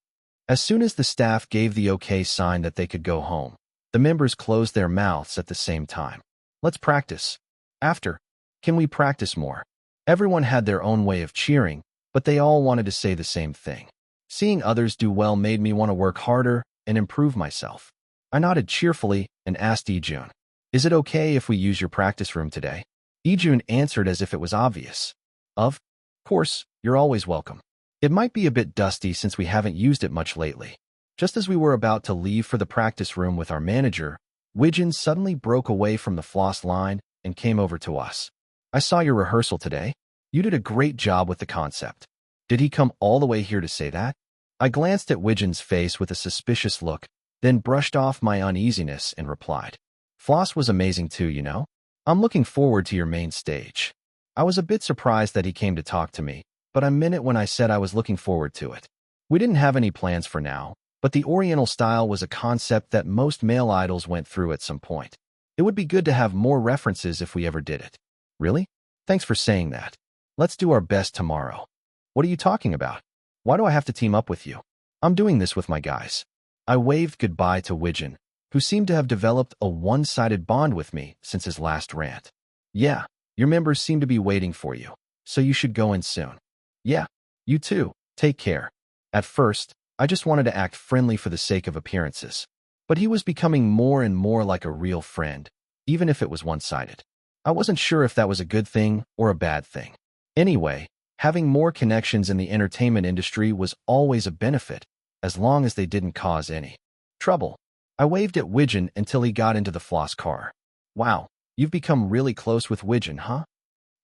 [SPEAKER 1] As soon as the staff gave the okay sign that they could go home, the members closed their mouths at the same time. Let's practice. After, can we practice more? Everyone had their own way of cheering, but they all wanted to say the same thing. Seeing others do well made me want to work harder and improve myself. I nodded cheerfully and asked Ijun, "Is it okay if we use your practice room today?" Ijun answered as if it was obvious. Of course, you're always welcome. It might be a bit dusty since we haven't used it much lately. Just as we were about to leave for the practice room with our manager, Wijin suddenly broke away from the Floss line and came over to us. "I saw your rehearsal today. You did a great job with the concept. Did he come all the way here to say that?" I glanced at Wijin's face with a suspicious look, then brushed off my uneasiness and replied, "Floss was amazing too, you know. I'm looking forward to your main stage." I was a bit surprised that he came to talk to me, but I meant it when I said I was looking forward to it. We didn't have any plans for now, but the Oriental style was a concept that most male idols went through at some point. It would be good to have more references if we ever did it. Really? Thanks for saying that. Let's do our best tomorrow. What are you talking about? Why do I have to team up with you? I'm doing this with my guys. I waved goodbye to Wijin, who seemed to have developed a one-sided bond with me since his last rant. "Yeah, your members seem to be waiting for you, so you should go in soon." "Yeah, you too. Take care." At first, I just wanted to act friendly for the sake of appearances, but he was becoming more and more like a real friend, even if it was one-sided. I wasn't sure if that was a good thing or a bad thing. Anyway, having more connections in the entertainment industry was always a benefit, as long as they didn't cause any trouble. I waved at Wijin until he got into the Floss car. "Wow, you've become really close with Wijin, huh?"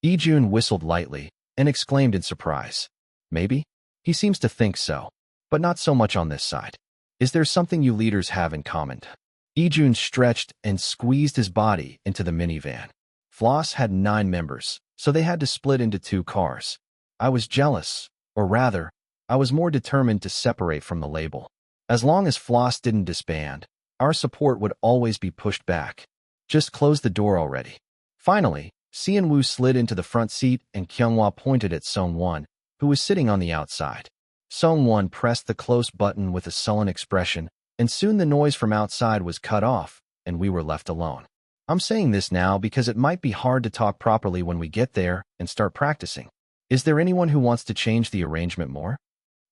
[SPEAKER 1] Ijun whistled lightly and exclaimed in surprise. "Maybe? He seems to think so, but not so much on this side. Is there something you leaders have in common?" Ijun stretched and squeezed his body into the minivan. Floss had 9 members, so they had to split into 2 cars. I was jealous, or rather, I was more determined to separate from the label. As long as Floss didn't disband, our support would always be pushed back. Just close the door already. Finally, Seon-woo slid into the front seat and Kyunghwa pointed at Song-won, who was sitting on the outside. Song-won pressed the close button with a sullen expression, and soon the noise from outside was cut off, and we were left alone. I'm saying this now because it might be hard to talk properly when we get there and start practicing. Is there anyone who wants to change the arrangement more?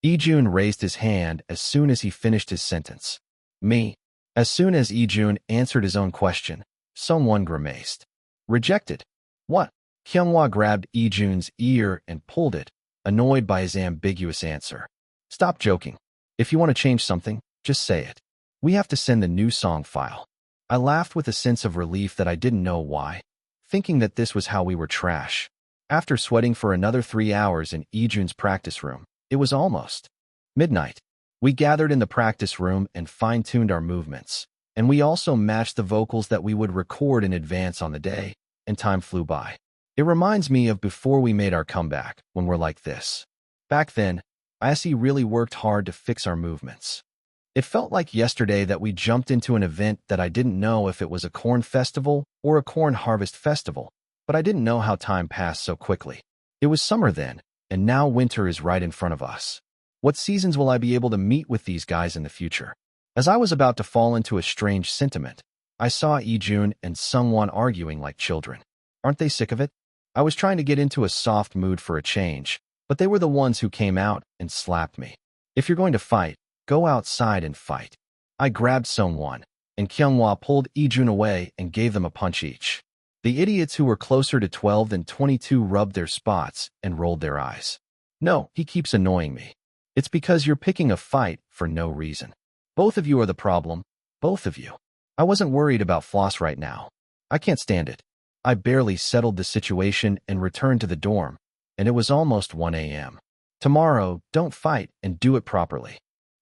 [SPEAKER 1] Ijun raised his hand as soon as he finished his sentence. Me. As soon as Ijun answered his own question, Song-won grimaced. Rejected. What? Kyunghwa grabbed Ijun's ear and pulled it, annoyed by his ambiguous answer. Stop joking. If you want to change something, just say it. We have to send the new song file. I laughed with a sense of relief that I didn't know why, thinking that this was how we were trash. After sweating for another 3 hours in Ijun's practice room, it was almost midnight. We gathered in the practice room and fine-tuned our movements, and we also matched the vocals that we would record in advance on the day, and time flew by. It reminds me of before we made our comeback, when we're like this. Back then, ISE really worked hard to fix our movements. It felt like yesterday that we jumped into an event that I didn't know if it was a corn festival or a corn harvest festival, but I didn't know how time passed so quickly. It was summer then, and now winter is right in front of us. What seasons will I be able to meet with these guys in the future? As I was about to fall into a strange sentiment, I saw Ijun and Sung-won arguing like children. Aren't they sick of it? I was trying to get into a soft mood for a change, but they were the ones who came out and slapped me. If you're going to fight, go outside and fight. I grabbed Sung-won, and Kyunghwa pulled Ijun away and gave them a punch each. The idiots who were closer to 12 than 22 rubbed their spots and rolled their eyes. No, he keeps annoying me. It's because you're picking a fight for no reason. Both of you are the problem. Both of you. I wasn't worried about Floss right now. I can't stand it. I barely settled the situation and returned to the dorm, and it was almost 1 a.m. Tomorrow, don't fight and do it properly.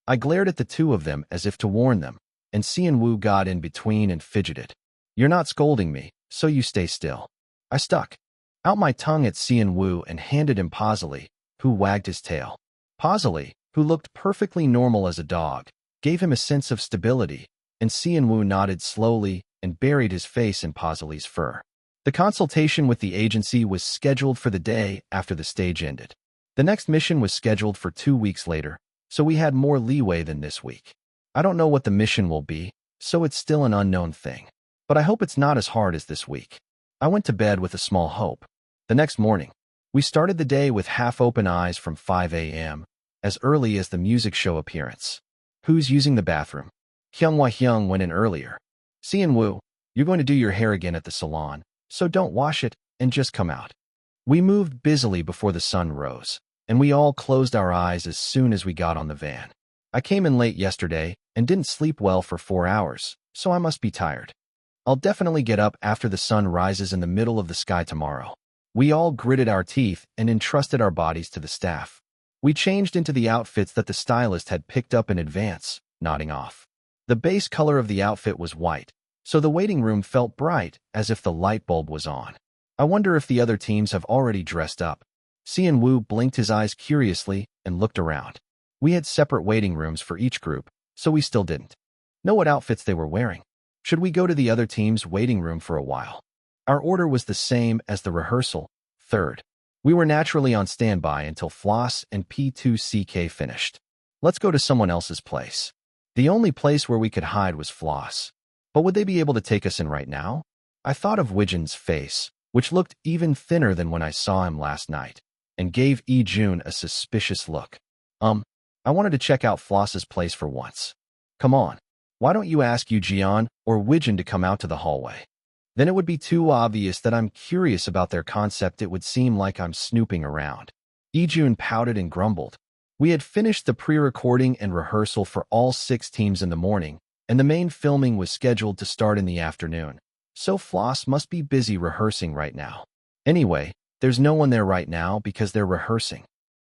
[SPEAKER 1] I glared at the two of them as if to warn them, and Sian-woo got in between and fidgeted. You're not scolding me, so you stay still. I stuck out my tongue at Sian-woo and handed him Pasley, who wagged his tail. Pasley, who looked perfectly normal as a dog, gave him a sense of stability, and Sian-woo nodded slowly and buried his face in Pasley's fur. The consultation with the agency was scheduled for the day after the stage ended. The next mission was scheduled for 2 weeks later, so we had more leeway than this week. I don't know what the mission will be, so it's still an unknown thing. But I hope it's not as hard as this week. I went to bed with a small hope. The next morning, we started the day with half-open eyes from 5 a.m., as early as the music show appearance. Who's using the bathroom? Hyung went in earlier. Sian-woo, you're going to do your hair again at the salon, so don't wash it and just come out. We moved busily before the sun rose, and we all closed our eyes as soon as we got on the van. I came in late yesterday and didn't sleep well for 4 hours, so I must be tired. I'll definitely get up after the sun rises in the middle of the sky tomorrow. We all gritted our teeth and entrusted our bodies to the staff. We changed into the outfits that the stylist had picked up in advance, nodding off. The base color of the outfit was white, so the waiting room felt bright as if the light bulb was on. I wonder if the other teams have already dressed up. Sian-woo blinked his eyes curiously and looked around. We had separate waiting rooms for each group, so we still didn't know what outfits they were wearing. Should we go to the other team's waiting room for a while? Our order was the same as the rehearsal, third. We were naturally on standby until Floss and P2CK finished. Let's go to someone else's place. The only place where we could hide was Floss. But would they be able to take us in right now? I thought of Wijin's face, which looked even thinner than when I saw him last night, and gave Ijun a suspicious look. I wanted to check out Floss's place for once. Come on. Why don't you ask Jeon or Wijin to come out to the hallway? Then it would be too obvious that I'm curious about their concept. It would seem like I'm snooping around. Ijun pouted and grumbled. We had finished the pre-recording and rehearsal for all 6 teams in the morning, and the main filming was scheduled to start in the afternoon. So Floss must be busy rehearsing right now. Anyway, there's no one there right now because they're rehearsing.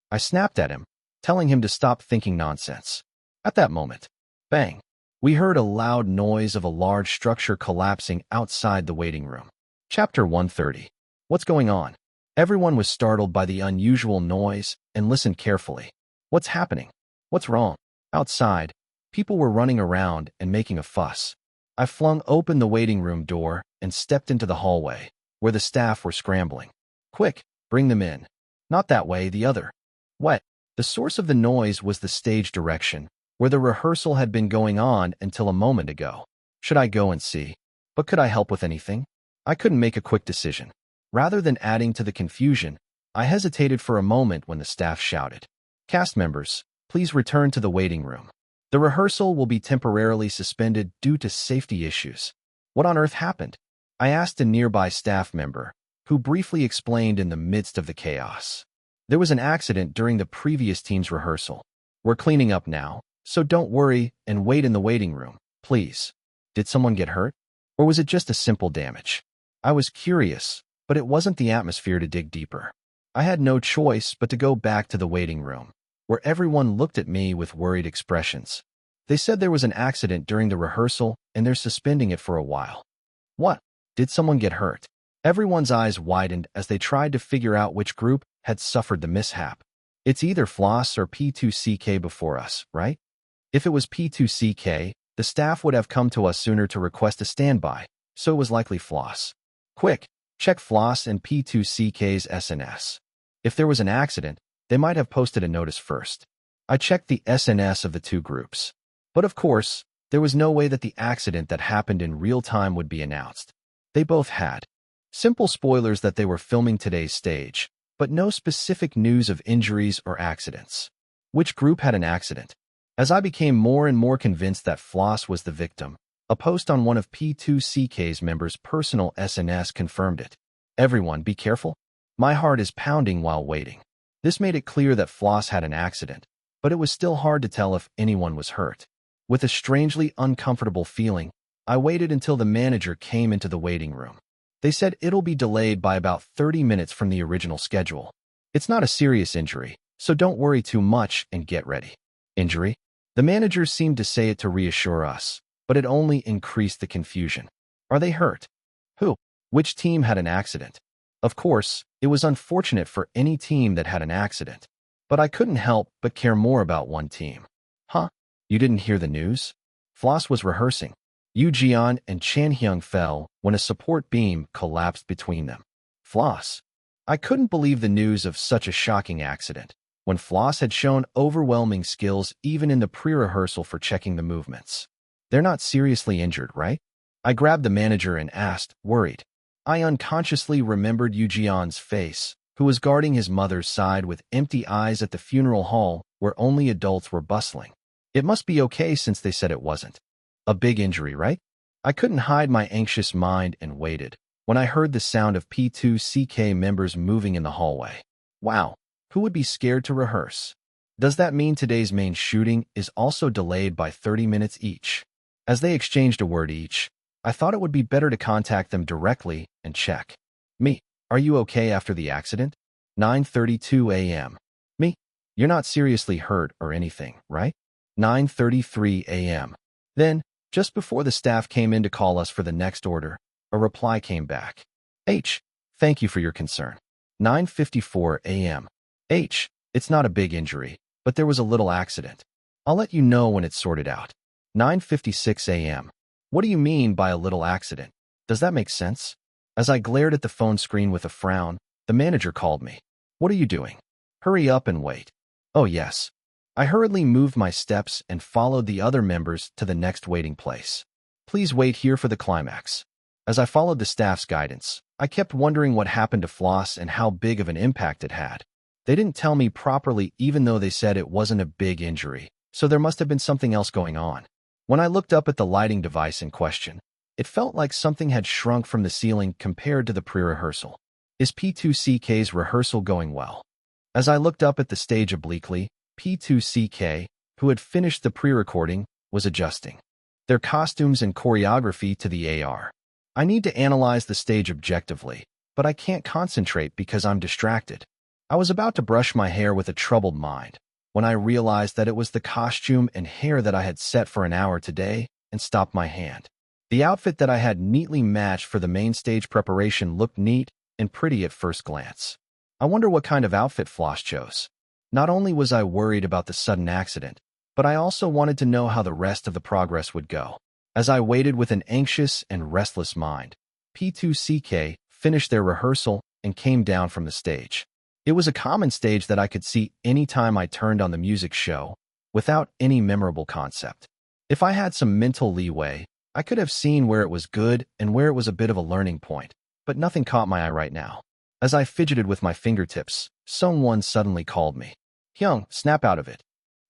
[SPEAKER 1] I snapped at him, telling him to stop thinking nonsense. At that moment, bang, we heard a loud noise of a large structure collapsing outside the waiting room. Chapter 130. What's going on? Everyone was startled by the unusual noise and listened carefully. What's happening? What's wrong? Outside, people were running around and making a fuss. I flung open the waiting room door and stepped into the hallway, where the staff were scrambling. Quick, bring them in. Not that way, the other. What? The source of the noise was the stage direction, where the rehearsal had been going on until a moment ago. Should I go and see? But could I help with anything? I couldn't make a quick decision. Rather than adding to the confusion, I hesitated for a moment when the staff shouted, "Cast members, please return to the waiting room. The rehearsal will be temporarily suspended due to safety issues." What on earth happened? I asked a nearby staff member, who briefly explained in the midst of the chaos. There was an accident during the previous team's rehearsal. We're cleaning up now, so don't worry and wait in the waiting room, please. Did someone get hurt? Or was it just a simple damage? I was curious, but it wasn't the atmosphere to dig deeper. I had no choice but to go back to the waiting room, where everyone looked at me with worried expressions. They said there was an accident during the rehearsal and they're suspending it for a while. What? Did someone get hurt? Everyone's eyes widened as they tried to figure out which group had suffered the mishap. It's either Floss or P2CK before us, right? If it was P2CK, the staff would have come to us sooner to request a standby, so it was likely Floss. Quick, check Floss and P2CK's SNS. If there was an accident, they might have posted a notice first. I checked the SNS of the two groups. But of course, there was no way that the accident that happened in real time would be announced. They both had simple spoilers that they were filming today's stage, but no specific news of injuries or accidents. Which group had an accident? As I became more and more convinced that Floss was the victim, A post on one of P2CK's members' personal SNS confirmed it. Everyone, be careful. My heart is pounding while waiting. This made it clear that Floss had an accident, but it was still hard to tell if anyone was hurt. With a strangely uncomfortable feeling, I waited until the manager came into the waiting room. They said it'll be delayed by about 30 minutes from the original schedule. It's not a serious injury, so don't worry too much and get ready. Injury? The manager seemed to say it to reassure us, but it only increased the confusion. Are they hurt? Who? Which team had an accident? Of course, it was unfortunate for any team that had an accident, but I couldn't help but care more about one team. Huh? You didn't hear the news? Floss was rehearsing. Yoo Jian and Chan Hyung fell when a support beam collapsed between them. Floss. I couldn't believe the news of such a shocking accident, when Floss had shown overwhelming skills even in the pre-rehearsal for checking the movements. They're not seriously injured, right? I grabbed the manager and asked, worried. I unconsciously remembered Yoo Jian's face, who was guarding his mother's side with empty eyes at the funeral hall where only adults were bustling. It must be okay since they said it wasn't. A big injury, right? I couldn't hide my anxious mind and waited when I heard the sound of P2CK members moving in the hallway. Wow, who would be scared to rehearse? Does that mean today's main shooting is also delayed by 30 minutes each? As they exchanged a word each, I thought it would be better to contact them directly and check. Me, are you okay after the accident? 9:32 a.m. Me, you're not seriously hurt or anything, right? 9:33 a.m. Then, just before the staff came in to call us for the next order, a reply came back. H, thank you for your concern. 9:54 a.m. H, it's not a big injury, but there was a little accident. I'll let you know when it's sorted out. 9:56 a.m. What do you mean by a little accident? Does that make sense? As I glared at the phone screen with a frown, the manager called me. What are you doing? Hurry up and wait. Oh yes. I hurriedly moved my steps and followed the other members to the next waiting place. Please wait here for the climax. As I followed the staff's guidance, I kept wondering what happened to Floss and how big of an impact it had. They didn't tell me properly even though they said it wasn't a big injury, so there must have been something else going on. When I looked up at the lighting device in question, it felt like something had shrunk from the ceiling compared to the pre-rehearsal. Is P2CK's rehearsal going well? As I looked up at the stage obliquely, P2CK, who had finished the pre-recording, was adjusting their costumes and choreography to the AR. I need to analyze the stage objectively, but I can't concentrate because I'm distracted. I was about to brush my hair with a troubled mind when I realized that it was the costume and hair that I had set for an hour today and stopped my hand. The outfit that I had neatly matched for the main stage preparation looked neat and pretty at first glance. I wonder what kind of outfit Floss chose. Not only was I worried about the sudden accident, but I also wanted to know how the rest of the progress would go. As I waited with an anxious and restless mind, P2CK finished their rehearsal and came down from the stage. It was a common stage that I could see anytime I turned on the music show, without any memorable concept. If I had some mental leeway, I could have seen where it was good and where it was a bit of a learning point, but nothing caught my eye right now. As I fidgeted with my fingertips, someone suddenly called me. Hyung, snap out of it.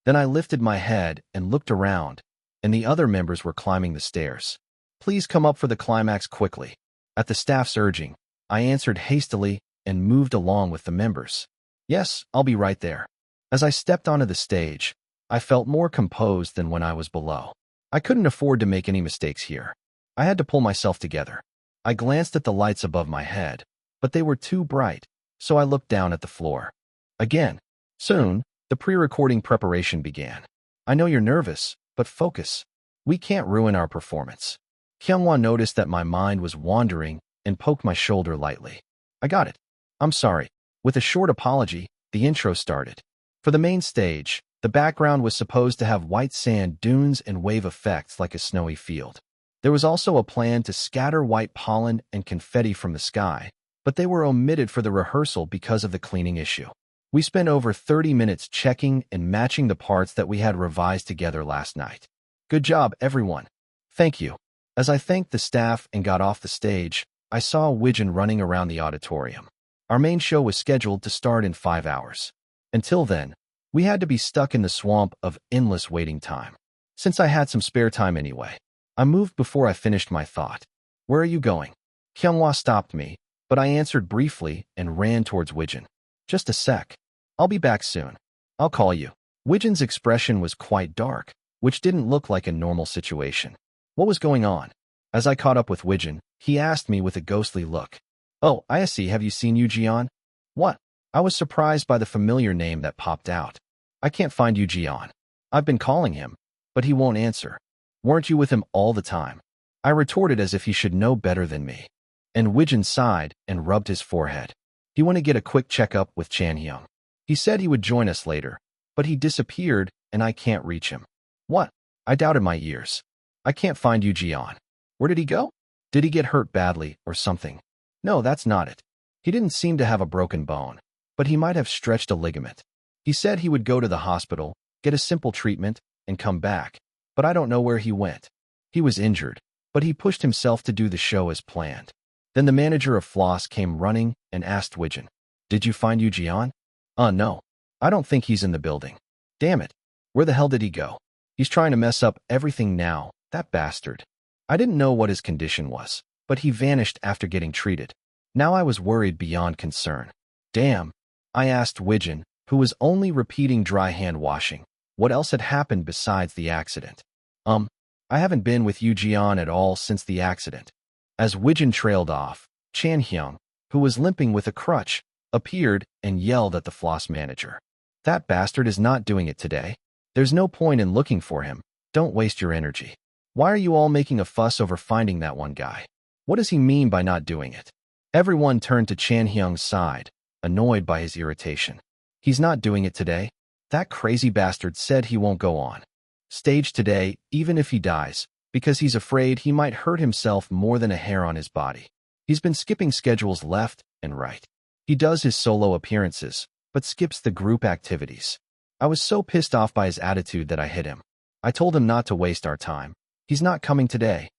[SPEAKER 1] Then I lifted my head and looked around, and the other members were climbing the stairs. Please come up for the climax quickly. At the staff's urging, I answered hastily and moved along with the members. Yes, I'll be right there. As I stepped onto the stage, I felt more composed than when I was below. I couldn't afford to make any mistakes here. I had to pull myself together. I glanced at the lights above my head, but they were too bright, so I looked down at the floor. Again. Soon, the pre-recording preparation began. I know you're nervous, but focus. We can't ruin our performance. Kyunghwa noticed that my mind was wandering and poked my shoulder lightly. I got it. I'm sorry. With a short apology, the intro started. For the main stage, the background was supposed to have white sand dunes and wave effects like a snowy field. There was also a plan to scatter white pollen and confetti from the sky, but they were omitted for the rehearsal because of the cleaning issue. We spent over 30 minutes checking and matching the parts that we had revised together last night. Good job, everyone. Thank you. As I thanked the staff and got off the stage, I saw Wijin running around the auditorium. Our main show was scheduled to start in 5 hours. Until then, we had to be stuck in the swamp of endless waiting time. Since I had some spare time anyway, I moved before I finished my thought. Where are you going? Kyunghwa stopped me, but I answered briefly and ran towards Wijin. Just a sec. I'll be back soon. I'll call you. Wijin's expression was quite dark, which didn't look like a normal situation. What was going on? As I caught up with Wijin, he asked me with a ghostly look. Oh, I see. Have you seen Yu-Jian? What? I was surprised by the familiar name that popped out. I can't find Yu-Jian. I've been calling him, but he won't answer. Weren't you with him all the time? I retorted as if he should know better than me. And Wijin sighed and rubbed his forehead. He went to get a quick checkup with Cheon Yise. He said he would join us later, but he disappeared and I can't reach him. What? I doubted my ears. I can't find Yu-Jian. Where did he go? Did he get hurt badly or something? No, that's not it. He didn't seem to have a broken bone, but he might have stretched a ligament. He said he would go to the hospital, get a simple treatment, and come back, but I don't know where he went. He was injured, but he pushed himself to do the show as planned. Then the manager of Floss came running and asked Wijin, Did you find Yu-Jian? No. I don't think he's in the building. Damn it. Where the hell did he go? He's trying to mess up everything now, that bastard. I didn't know what his condition was, but he vanished after getting treated. Now I was worried beyond concern. Damn. I asked Wijin, who was only repeating dry hand washing, what else had happened besides the accident. I haven't been with Yu-Jian at all since the accident. As Wijin trailed off, Chan Hyung, who was limping with a crutch, appeared and yelled at the Floss manager. That bastard is not doing it today. There's no point in looking for him. Don't waste your energy. Why are you all making a fuss over finding that one guy? What does he mean by not doing it? Everyone turned to Chan Hyung's side, annoyed by his irritation. He's not doing it today. That crazy bastard said he won't go on stage today, even if he dies, because he's afraid he might hurt himself more than a hair on his body. He's been skipping schedules left and right. He does his solo appearances, but skips the group activities. I was so pissed off by his attitude that I hit him. I told him not to waste our time. He's not coming today.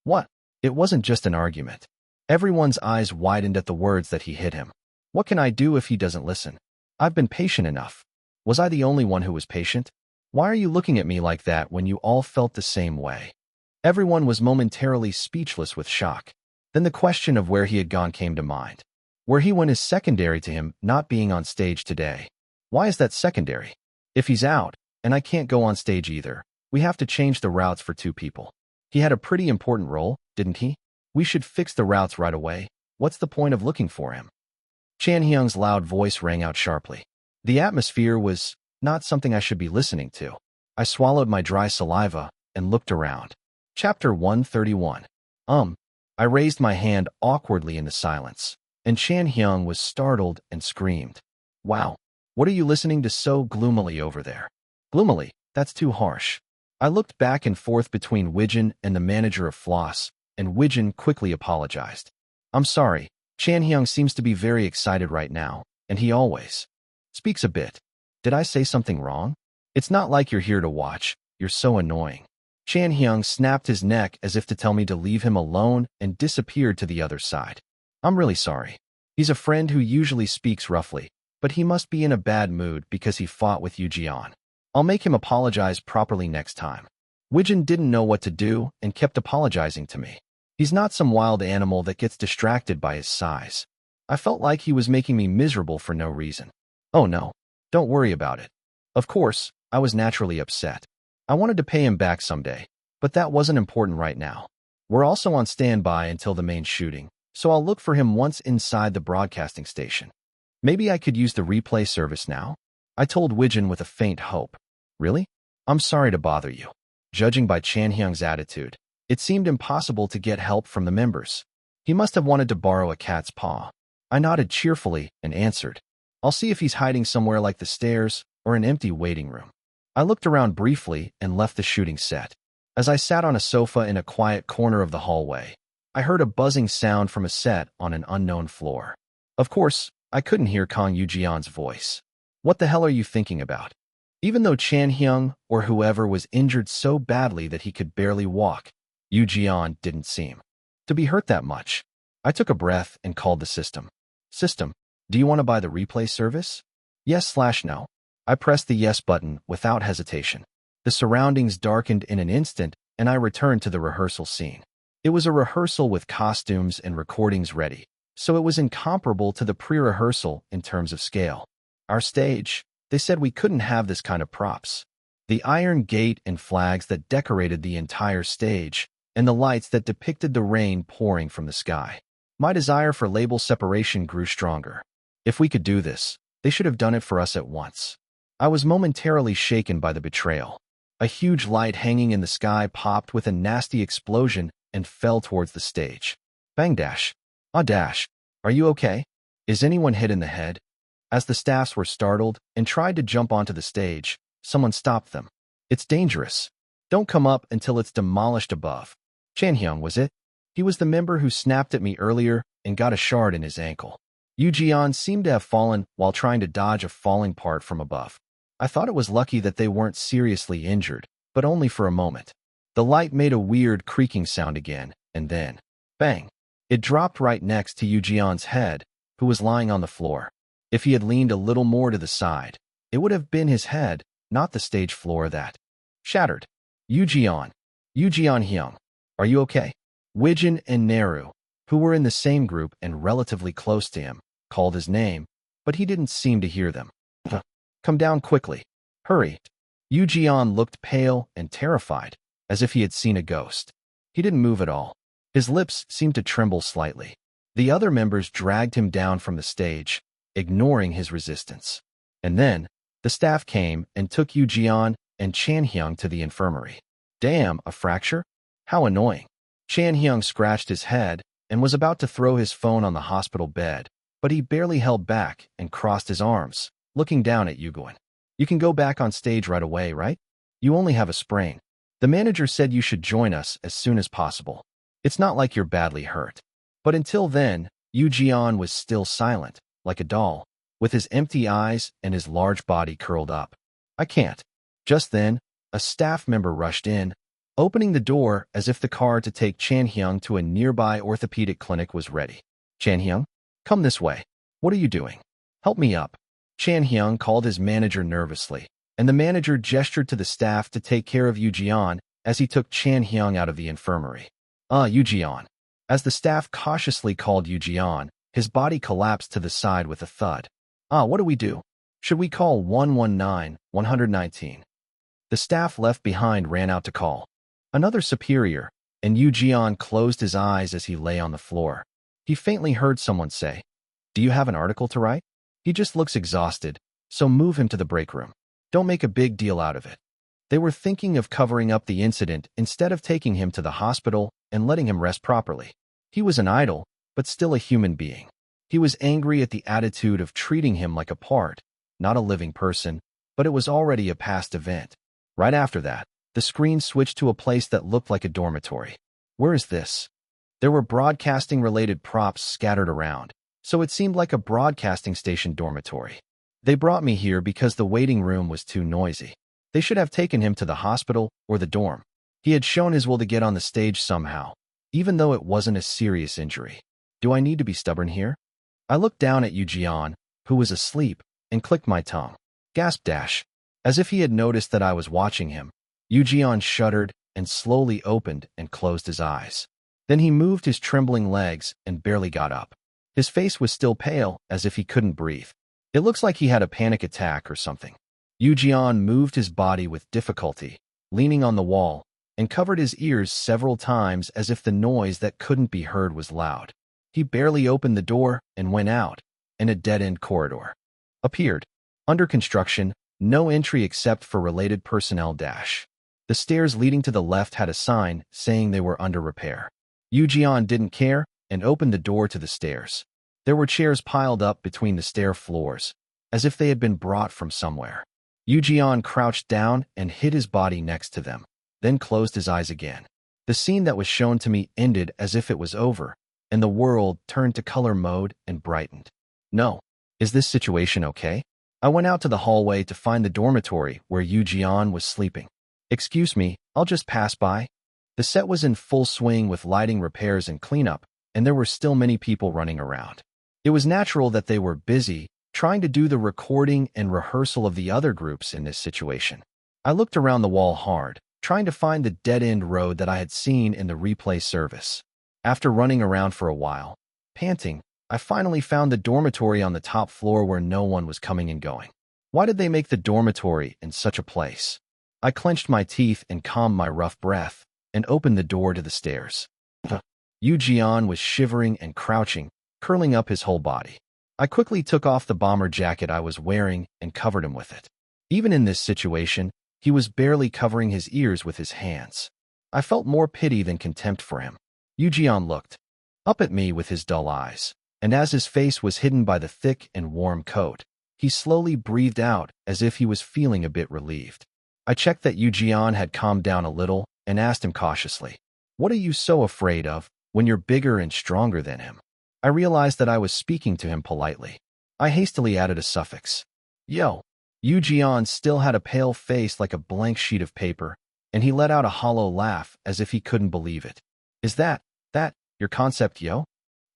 [SPEAKER 1] What? It wasn't just an argument. Everyone's eyes widened at the words that he hit him. What can I do if he doesn't listen? I've been patient enough. Was I the only one who was patient? Why are you looking at me like that when you all felt the same way? Everyone was momentarily speechless with shock. Then the question of where he had gone came to mind. Where he went is secondary to him not being on stage today. Why is that secondary? If he's out, and I can't go on stage either, we have to change the routes for two people. He had a pretty important role, didn't he? We should fix the routes right away. What's the point of looking for him? Chan Hyung's loud voice rang out sharply. The atmosphere was not something I should be listening to. I swallowed my dry saliva and looked around. Chapter 131. I raised my hand awkwardly in the silence, and Chan Hyung was startled and screamed. Wow, what are you listening to so gloomily over there? Gloomily, that's too harsh. I looked back and forth between Wijin and the manager of Floss, and Wijin quickly apologized. I'm sorry, Chan Hyung seems to be very excited right now, and he always speaks a bit. Did I say something wrong? It's not like you're here to watch. You're so annoying. Chan Hyung snapped his neck as if to tell me to leave him alone and disappeared to the other side. I'm really sorry. He's a friend who usually speaks roughly, but he must be in a bad mood because he fought with Yu-Jian. I'll make him apologize properly next time. Wijin didn't know what to do and kept apologizing to me. He's not some wild animal that gets distracted by his size. I felt like he was making me miserable for no reason. Oh no, don't worry about it. Of course, I was naturally upset. I wanted to pay him back someday, but that wasn't important right now. We're also on standby until the main shooting, so I'll look for him once inside the broadcasting station. Maybe I could use the replay service now? I told Wijin with a faint hope. Really? I'm sorry to bother you. Judging by Chan Hyung's attitude, it seemed impossible to get help from the members. He must have wanted to borrow a cat's paw. I nodded cheerfully and answered. I'll see if he's hiding somewhere like the stairs or an empty waiting room. I looked around briefly and left the shooting set. As I sat on a sofa in a quiet corner of the hallway, I heard a buzzing sound from a set on an unknown floor. Of course, I couldn't hear Kang Yu-Jian's voice. What the hell are you thinking about? Even though Chan Hyung or whoever was injured so badly that he could barely walk, Yu-Jian didn't seem to be hurt that much. I took a breath and called the system. System, do you want to buy the replay service? Yes/no. I pressed the yes button without hesitation. The surroundings darkened in an instant, and I returned to the rehearsal scene. It was a rehearsal with costumes and recordings ready, so it was incomparable to the pre-rehearsal in terms of scale. Our stage, they said we couldn't have this kind of props. The iron gate and flags that decorated the entire stage, and the lights that depicted the rain pouring from the sky. My desire for label separation grew stronger. If we could do this, they should have done it for us at once. I was momentarily shaken by the betrayal. A huge light hanging in the sky popped with a nasty explosion and fell towards the stage. Bang dash. Ah dash. Are you okay? Is anyone hit in the head? As the staffs were startled and tried to jump onto the stage, someone stopped them. It's dangerous. Don't come up until it's demolished above. Cheon Yise, was it? He was the member who snapped at me earlier and got a shard in his ankle. Yise seemed to have fallen while trying to dodge a falling part from above. I thought it was lucky that they weren't seriously injured, but only for a moment. The light made a weird creaking sound again, and then, bang! It dropped right next to Yise's head, who was lying on the floor. If he had leaned a little more to the side, it would have been his head, not the stage floor that shattered. Yise Hyung, are you okay? Wijin and Naru, who were in the same group and relatively close to him, called his name, but he didn't seem to hear them. Come down quickly. Hurry. Yise looked pale and terrified, as if he had seen a ghost. He didn't move at all. His lips seemed to tremble slightly. The other members dragged him down from the stage, ignoring his resistance. And then, the staff came and took Yise and Cheon Yise to the infirmary. Damn, a fracture? How annoying. Cheon Yise scratched his head and was about to throw his phone on the hospital bed, but he barely held back and crossed his arms, looking down at Yise. You can go back on stage right away, right? You only have a sprain. The manager said you should join us as soon as possible. It's not like you're badly hurt. But until then, Yise was still silent, like a doll, with his empty eyes and his large body curled up. I can't. Just then, a staff member rushed in, opening the door as if the car to take Cheon Yise to a nearby orthopedic clinic was ready. Cheon Yise, come this way. What are you doing? Help me up. Cheon Yise called his manager nervously, and the manager gestured to the staff to take care of Yise as he took Cheon Yise out of the infirmary. Yise. As the staff cautiously called Yise, his body collapsed to the side with a thud. What do we do? Should we call 119? The staff left behind ran out to call another superior, and Yise closed his eyes as he lay on the floor. He faintly heard someone say, "Do you have an article to write? He just looks exhausted, so move him to the break room. Don't make a big deal out of it." They were thinking of covering up the incident instead of taking him to the hospital and letting him rest properly. He was an idol, but still a human being. He was angry at the attitude of treating him like a part, not a living person, but it was already a past event. Right after that, the screen switched to a place that looked like a dormitory. Where is this? There were broadcasting-related props scattered around, so it seemed like a broadcasting station dormitory. They brought me here because the waiting room was too noisy. They should have taken him to the hospital or the dorm. He had shown his will to get on the stage somehow, even though it wasn't a serious injury. Do I need to be stubborn here? I looked down at Yise, who was asleep, and clicked my tongue. Gasp dash. As if he had noticed that I was watching him, Yise shuddered and slowly opened and closed his eyes. Then he moved his trembling legs and barely got up. His face was still pale, as if he couldn't breathe. It looks like he had a panic attack or something. Yise moved his body with difficulty, leaning on the wall, and covered his ears several times as if the noise that couldn't be heard was loud. He barely opened the door and went out, and a dead-end corridor appeared. Under construction, no entry except for related personnel dash. The stairs leading to the left had a sign saying they were under repair. Yise didn't care and opened the door to the stairs. There were chairs piled up between the stair floors, as if they had been brought from somewhere. Yise crouched down and hid his body next to them, then closed his eyes again. The scene that was shown to me ended as if it was over, and the world turned to color mode and brightened. No. Is this situation okay? I went out to the hallway to find the dormitory where Yise was sleeping. Excuse me, I'll just pass by. The set was in full swing with lighting repairs and cleanup, and there were still many people running around. It was natural that they were busy, trying to do the recording and rehearsal of the other groups in this situation. I looked around the wall hard, trying to find the dead-end road that I had seen in the replay service. After running around for a while, panting, I finally found the dormitory on the top floor where no one was coming and going. Why did they make the dormitory in such a place? I clenched my teeth and calmed my rough breath and opened the door to the stairs. Yu was shivering and crouching, curling up his whole body. I quickly took off the bomber jacket I was wearing and covered him with it. Even in this situation, he was barely covering his ears with his hands. I felt more pity than contempt for him. Yu looked up at me with his dull eyes, and as his face was hidden by the thick and warm coat, he slowly breathed out as if he was feeling a bit relieved. I checked that Yu had calmed down a little and asked him cautiously, "What are you so afraid of when you're bigger and stronger than him?" I realized that I was speaking to him politely. I hastily added a suffix. Yo. Yu still had a pale face like a blank sheet of paper, and he let out a hollow laugh as if he couldn't believe it. "Is that your concept, yo?"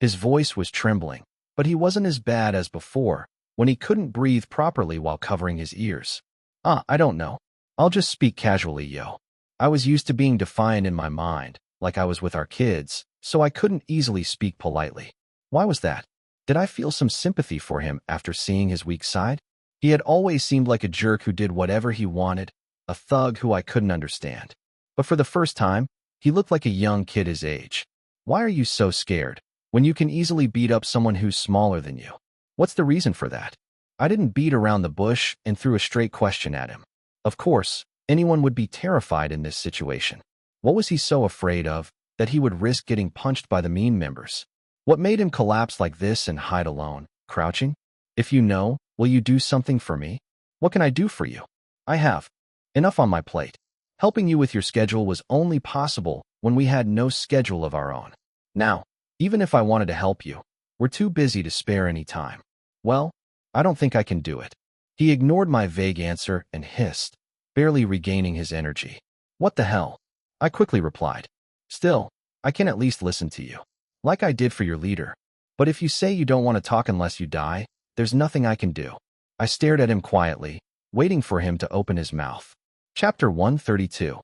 [SPEAKER 1] His voice was trembling, but he wasn't as bad as before, when he couldn't breathe properly while covering his ears. I don't know. I'll just speak casually, yo." I was used to being defiant in my mind, like I was with our kids, so I couldn't easily speak politely. Why was that? Did I feel some sympathy for him after seeing his weak side? He had always seemed like a jerk who did whatever he wanted, a thug who I couldn't understand. But for the first time, he looked like a young kid his age. "Why are you so scared, when you can easily beat up someone who's smaller than you? What's the reason for that?" I didn't beat around the bush and threw a straight question at him. Of course, anyone would be terrified in this situation. What was he so afraid of, that he would risk getting punched by the mean members? What made him collapse like this and hide alone, crouching? "If you know, will you do something for me? What can I do for you? I have enough on my plate. Helping you with your schedule was only possible when we had no schedule of our own. Now, even if I wanted to help you, we're too busy to spare any time. Well, I don't think I can do it." He ignored my vague answer and hissed, barely regaining his energy. "What the hell?" I quickly replied. "Still, I can at least listen to you, like I did for your leader. But if you say you don't want to talk unless you die, there's nothing I can do." I stared at him quietly, waiting for him to open his mouth. Chapter 132.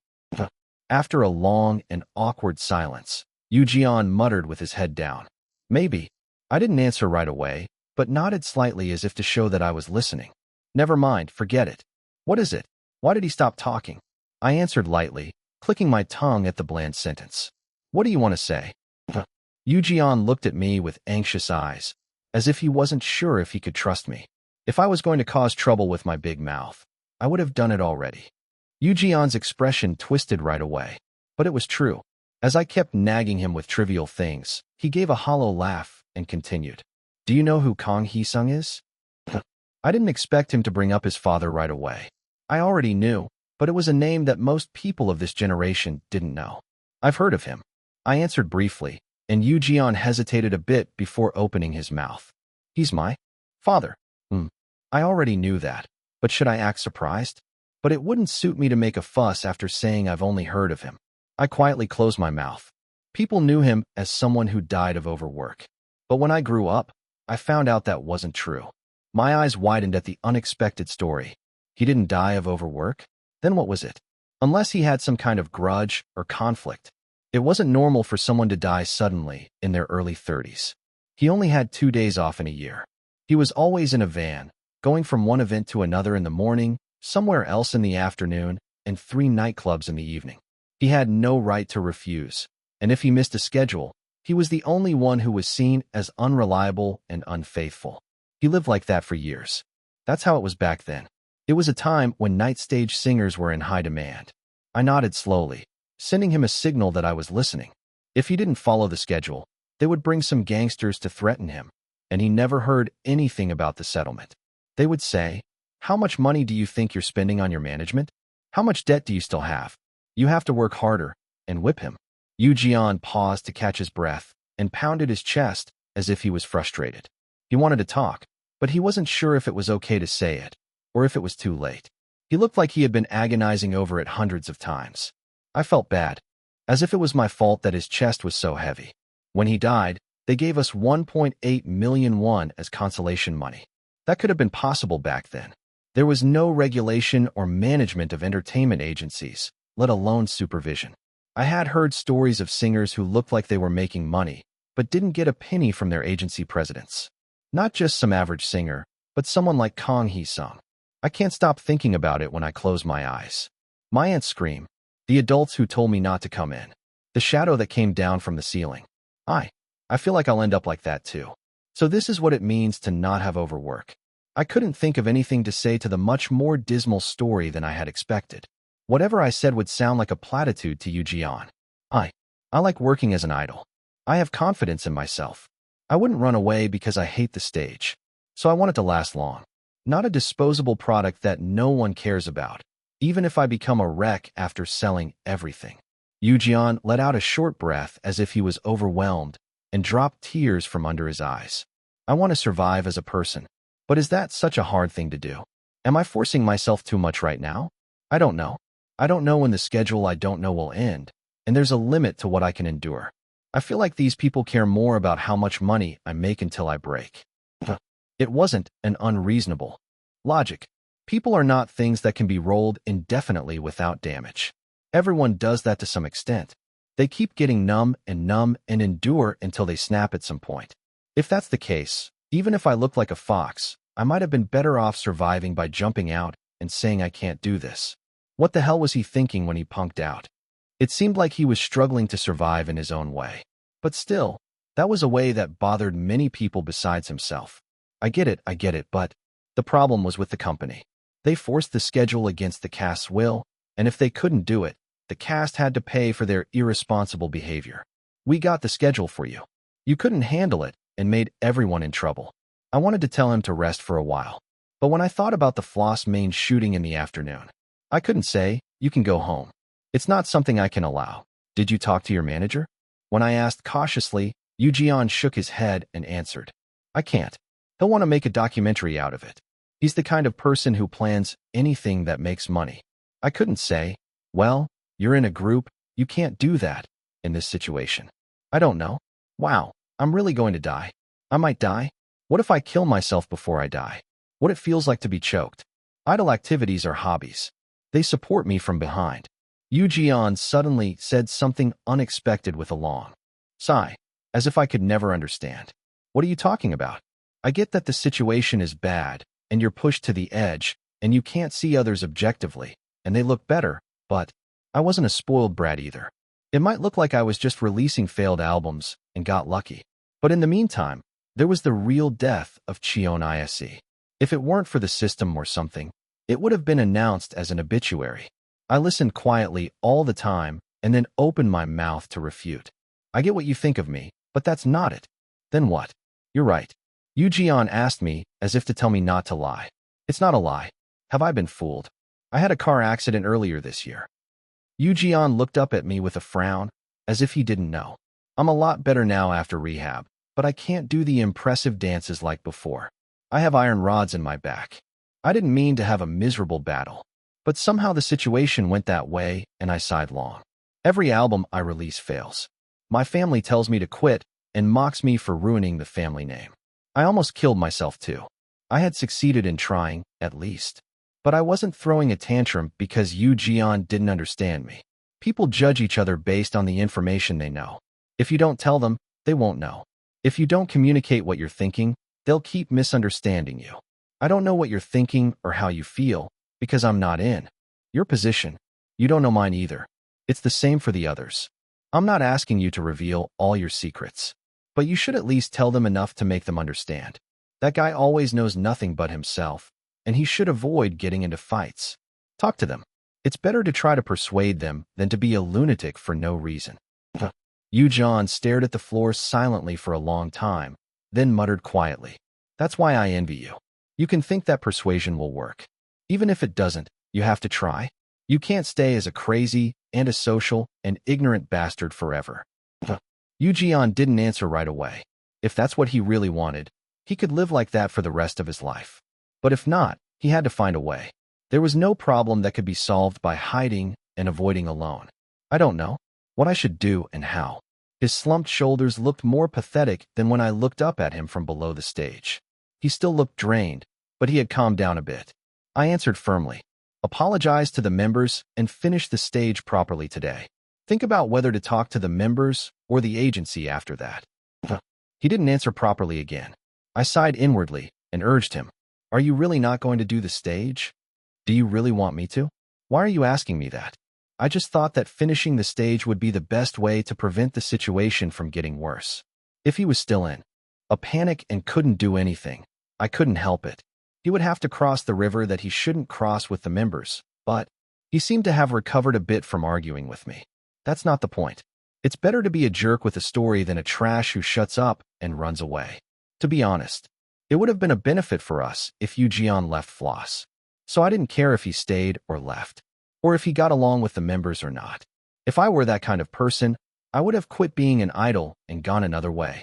[SPEAKER 1] After a long and awkward silence, Yu muttered with his head down. "Maybe." I didn't answer right away, but nodded slightly as if to show that I was listening. "Never mind, forget it. What is it? Why did he stop talking?" I answered lightly, clicking my tongue at the bland sentence. "What do you want to say?" Yu looked at me with anxious eyes, as if he wasn't sure if he could trust me. If I was going to cause trouble with my big mouth, I would have done it already. Yu expression twisted right away, but it was true. As I kept nagging him with trivial things, he gave a hollow laugh and continued. "Do you know who Im Hyunsung is?" I didn't expect him to bring up his father right away. I already knew, but it was a name that most people of this generation didn't know. "I've heard of him," I answered briefly, and Yu hesitated a bit before opening his mouth. "He's my father." I already knew that, but should I act surprised? But it wouldn't suit me to make a fuss after saying I've only heard of him. I quietly closed my mouth. People knew him as someone who died of overwork. But when I grew up, I found out that wasn't true. My eyes widened at the unexpected story. He didn't die of overwork? Then what was it? Unless he had some kind of grudge or conflict. It wasn't normal for someone to die suddenly in their early 30s. He only had 2 days off in a year. He was always in a van, going from one event to another in the morning, somewhere else in the afternoon, and 3 nightclubs in the evening. He had no right to refuse, and if he missed a schedule, he was the only one who was seen as unreliable and unfaithful. He lived like that for years. That's how it was back then. It was a time when night stage singers were in high demand. I nodded slowly, sending him a signal that I was listening. If he didn't follow the schedule, they would bring some gangsters to threaten him, and he never heard anything about the settlement. They would say, "How much money do you think you're spending on your management? How much debt do you still have? You have to work harder," and whip him. Yu paused to catch his breath and pounded his chest as if he was frustrated. He wanted to talk, but he wasn't sure if it was okay to say it, or if it was too late. He looked like he had been agonizing over it hundreds of times. I felt bad, as if it was my fault that his chest was so heavy. When he died, they gave us 1.8 million won as consolation money. That could have been possible back then. There was no regulation or management of entertainment agencies, let alone supervision. I had heard stories of singers who looked like they were making money, but didn't get a penny from their agency presidents. Not just some average singer, but someone like Im Hyunsung. I can't stop thinking about it when I close my eyes. My aunt screamed. The adults who told me not to come in. The shadow that came down from the ceiling. I feel like I'll end up like that too. So this is what it means to not have overwork. I couldn't think of anything to say to the much more dismal story than I had expected. Whatever I said would sound like a platitude to you, Jeon. I like working as an idol. I have confidence in myself. I wouldn't run away because I hate the stage. So I want it to last long. Not a disposable product that no one cares about, even if I become a wreck after selling everything. Jeon let out a short breath as if he was overwhelmed and dropped tears from under his eyes. I want to survive as a person, but is that such a hard thing to do? Am I forcing myself too much right now? I don't know. I don't know when the schedule I don't know will end, and there's a limit to what I can endure. I feel like these people care more about how much money I make until I break. It wasn't an unreasonable logic. People are not things that can be rolled indefinitely without damage. Everyone does that to some extent. They keep getting numb and endure until they snap at some point. If that's the case, even if I looked like a fox, I might have been better off surviving by jumping out and saying I can't do this. What the hell was he thinking when he punked out? It seemed like he was struggling to survive in his own way. But still, that was a way that bothered many people besides himself. I get it, but the problem was with the company. They forced the schedule against the cast's will, and if they couldn't do it, the cast had to pay for their irresponsible behavior. We got the schedule for you. You couldn't handle it and made everyone in trouble. I wanted to tell him to rest for a while. But when I thought about the Floss main shooting in the afternoon, I couldn't say, you can go home. It's not something I can allow. Did you talk to your manager? When I asked cautiously, Jeon shook his head and answered, I can't. He'll want to make a documentary out of it. He's the kind of person who plans anything that makes money. I couldn't say, well, you're in a group, you can't do that, in this situation. I don't know. Wow, I'm really going to die. I might die. What if I kill myself before I die? What it feels like to be choked. Idle activities are hobbies. They support me from behind. Jeon suddenly said something unexpected with a long sigh, as if I could never understand. What are you talking about? I get that the situation is bad, and you're pushed to the edge, and you can't see others objectively, and they look better, but I wasn't a spoiled brat either. It might look like I was just releasing failed albums and got lucky. But in the meantime, there was the real death of Cheon Yise. If it weren't for the system or something, it would have been announced as an obituary. I listened quietly all the time and then opened my mouth to refute. I get what you think of me, but that's not it. Then what? You're right. Jeon asked me as if to tell me not to lie. It's not a lie. Have I been fooled? I had a car accident earlier this year. Jeon looked up at me with a frown, as if he didn't know. I'm a lot better now after rehab, but I can't do the impressive dances like before. I have iron rods in my back. I didn't mean to have a miserable battle, but somehow the situation went that way and I sighed long. Every album I release fails. My family tells me to quit and mocks me for ruining the family name. I almost killed myself too. I had succeeded in trying, at least. But I wasn't throwing a tantrum because Jeon didn't understand me. People judge each other based on the information they know. If you don't tell them, they won't know. If you don't communicate what you're thinking, they'll keep misunderstanding you. I don't know what you're thinking or how you feel because I'm not in your position. You don't know mine either. It's the same for the others. I'm not asking you to reveal all your secrets, but you should at least tell them enough to make them understand. That guy always knows nothing but himself, and he should avoid getting into fights. Talk to them. It's better to try to persuade them than to be a lunatic for no reason. Jeon stared at the floor silently for a long time, then muttered quietly, That's why I envy you. You can think that persuasion will work. Even if it doesn't, you have to try. You can't stay as a crazy, antisocial, and ignorant bastard forever. Jeon didn't answer right away. If that's what he really wanted, he could live like that for the rest of his life. But if not, he had to find a way. There was no problem that could be solved by hiding and avoiding alone. I don't know what I should do and how. His slumped shoulders looked more pathetic than when I looked up at him from below the stage. He still looked drained, but he had calmed down a bit. I answered firmly, Apologize to the members and finish the stage properly today. Think about whether to talk to the members or the agency after that. He didn't answer properly again. I sighed inwardly and urged him, "Are you really not going to do the stage? Do you really want me to? Why are you asking me that?" I just thought that finishing the stage would be the best way to prevent the situation from getting worse. If he was still in a panic and couldn't do anything, I couldn't help it. He would have to cross the river that he shouldn't cross with the members, but he seemed to have recovered a bit from arguing with me. That's not the point. It's better to be a jerk with a story than a trash who shuts up and runs away. To be honest, it would have been a benefit for us if Yu Jian left Floss. So I didn't care if he stayed or left, or if he got along with the members or not. If I were that kind of person, I would have quit being an idol and gone another way.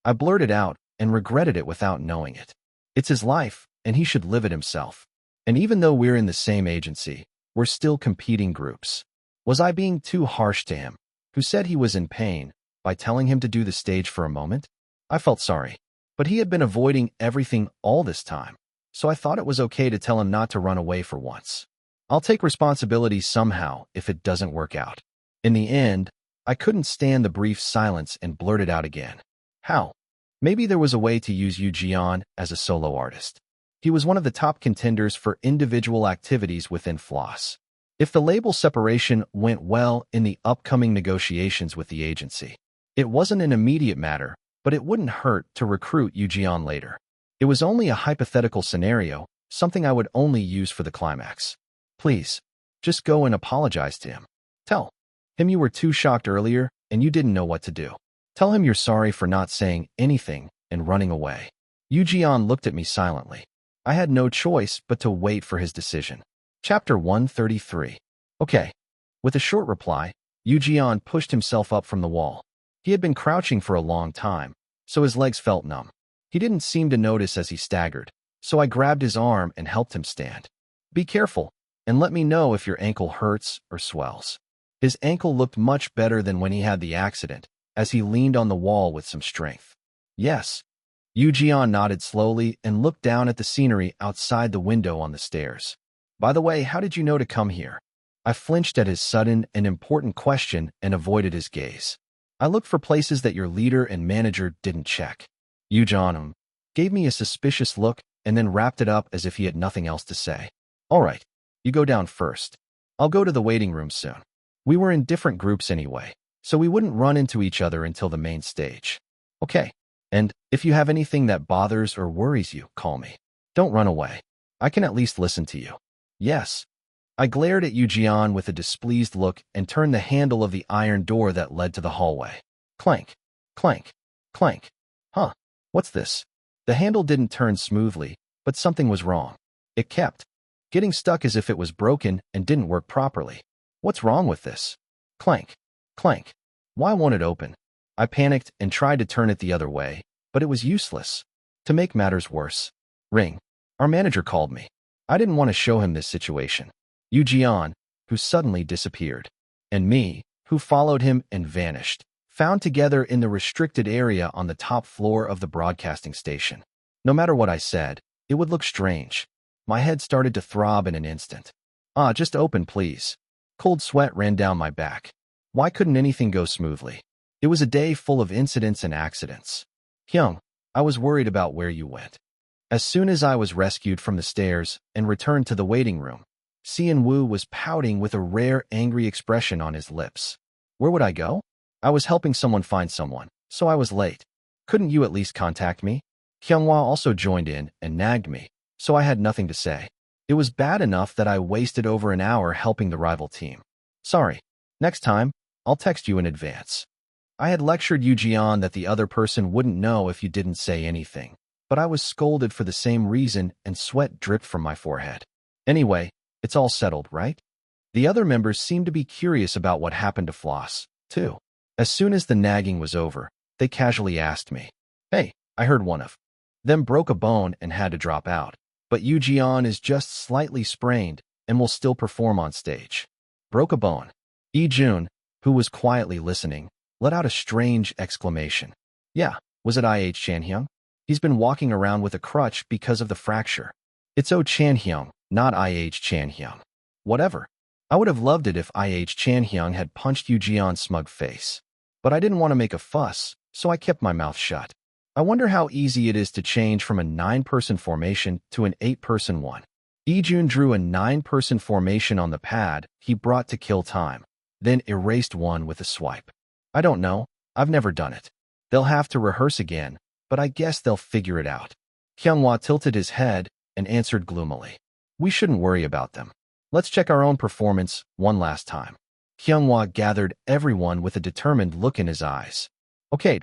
[SPEAKER 1] I blurted out and regretted it without knowing it. It's his life, and he should live it himself. And even though we're in the same agency, we're still competing groups. Was I being too harsh to him, who said he was in pain, by telling him to do the stage for a moment? I felt sorry, but he had been avoiding everything all this time, so I thought it was okay to tell him not to run away for once. I'll take responsibility somehow if it doesn't work out. In the end, I couldn't stand the brief silence and blurted out again. How? Maybe there was a way to use Yu Jian as a solo artist. He was one of the top contenders for individual activities within Floss. If the label separation went well in the upcoming negotiations with the agency, it wasn't an immediate matter, but it wouldn't hurt to recruit Yu Jian later. It was only a hypothetical scenario, something I would only use for the climax. Please, just go and apologize to him. Tell him you were too shocked earlier and you didn't know what to do. Tell him you're sorry for not saying anything and running away. Yu Jian looked at me silently. I had no choice but to wait for his decision. Chapter 133. Okay. With a short reply, Yu Jian pushed himself up from the wall. He had been crouching for a long time, so his legs felt numb. He didn't seem to notice as he staggered, so I grabbed his arm and helped him stand. Be careful, and let me know if your ankle hurts or swells. His ankle looked much better than when he had the accident, as he leaned on the wall with some strength. Yes. Yu Jian nodded slowly and looked down at the scenery outside the window on the stairs. By the way, how did you know to come here? I flinched at his sudden and important question and avoided his gaze. I looked for places that your leader and manager didn't check. Yu Jian gave me a suspicious look and then wrapped it up as if he had nothing else to say. All right, you go down first. I'll go to the waiting room soon. We were in different groups anyway, so we wouldn't run into each other until the main stage. Okay, and if you have anything that bothers or worries you, call me. Don't run away. I can at least listen to you. Yes. I glared at Yu Jian with a displeased look and turned the handle of the iron door that led to the hallway. Clank, clank, clank. Huh, what's this? The handle didn't turn smoothly, but something was wrong. It kept getting stuck as if it was broken and didn't work properly. What's wrong with this? Clank, clank. Why won't it open? I panicked and tried to turn it the other way, but it was useless. To make matters worse, ring. Our manager called me. I didn't want to show him this situation. Yu Jian, who suddenly disappeared, and me, who followed him and vanished, found together in the restricted area on the top floor of the broadcasting station. No matter what I said, it would look strange. My head started to throb in an instant. Just open, please. Cold sweat ran down my back. Why couldn't anything go smoothly? It was a day full of incidents and accidents. Hyung, I was worried about where you went. As soon as I was rescued from the stairs and returned to the waiting room, Sean Woo was pouting with a rare angry expression on his lips. Where would I go? I was helping someone find someone, so I was late. Couldn't you at least contact me? Hyunghwa also joined in and nagged me, so I had nothing to say. It was bad enough that I wasted over an hour helping the rival team. Sorry. Next time, I'll text you in advance. I had lectured Yu Jian that the other person wouldn't know if you didn't say anything, but I was scolded for the same reason and sweat dripped from my forehead. Anyway, it's all settled, right? The other members seemed to be curious about what happened to Floss, too. As soon as the nagging was over, they casually asked me, "Hey, I heard one of them broke a bone and had to drop out, but Yu Jian is just slightly sprained and will still perform on stage." Broke a bone. Yi Jun, who was quietly listening, let out a strange exclamation. Yeah, was it Chan Hyung? He's been walking around with a crutch because of the fracture. It's Chan Hyung, not IH Chanhyung. Whatever. I would have loved it if IH Chanhyung had punched Yu Jeon's smug face. But I didn't want to make a fuss, so I kept my mouth shut. I wonder how easy it is to change from a 9-person formation to an 8-person one. Ijun drew a 9-person formation on the pad he brought to kill time, then erased one with a swipe. I don't know. I've never done it. They'll have to rehearse again, but I guess they'll figure it out. Kyunghwa tilted his head and answered gloomily. We shouldn't worry about them. Let's check our own performance one last time. Kyunghwa gathered everyone with a determined look in his eyes. Okay,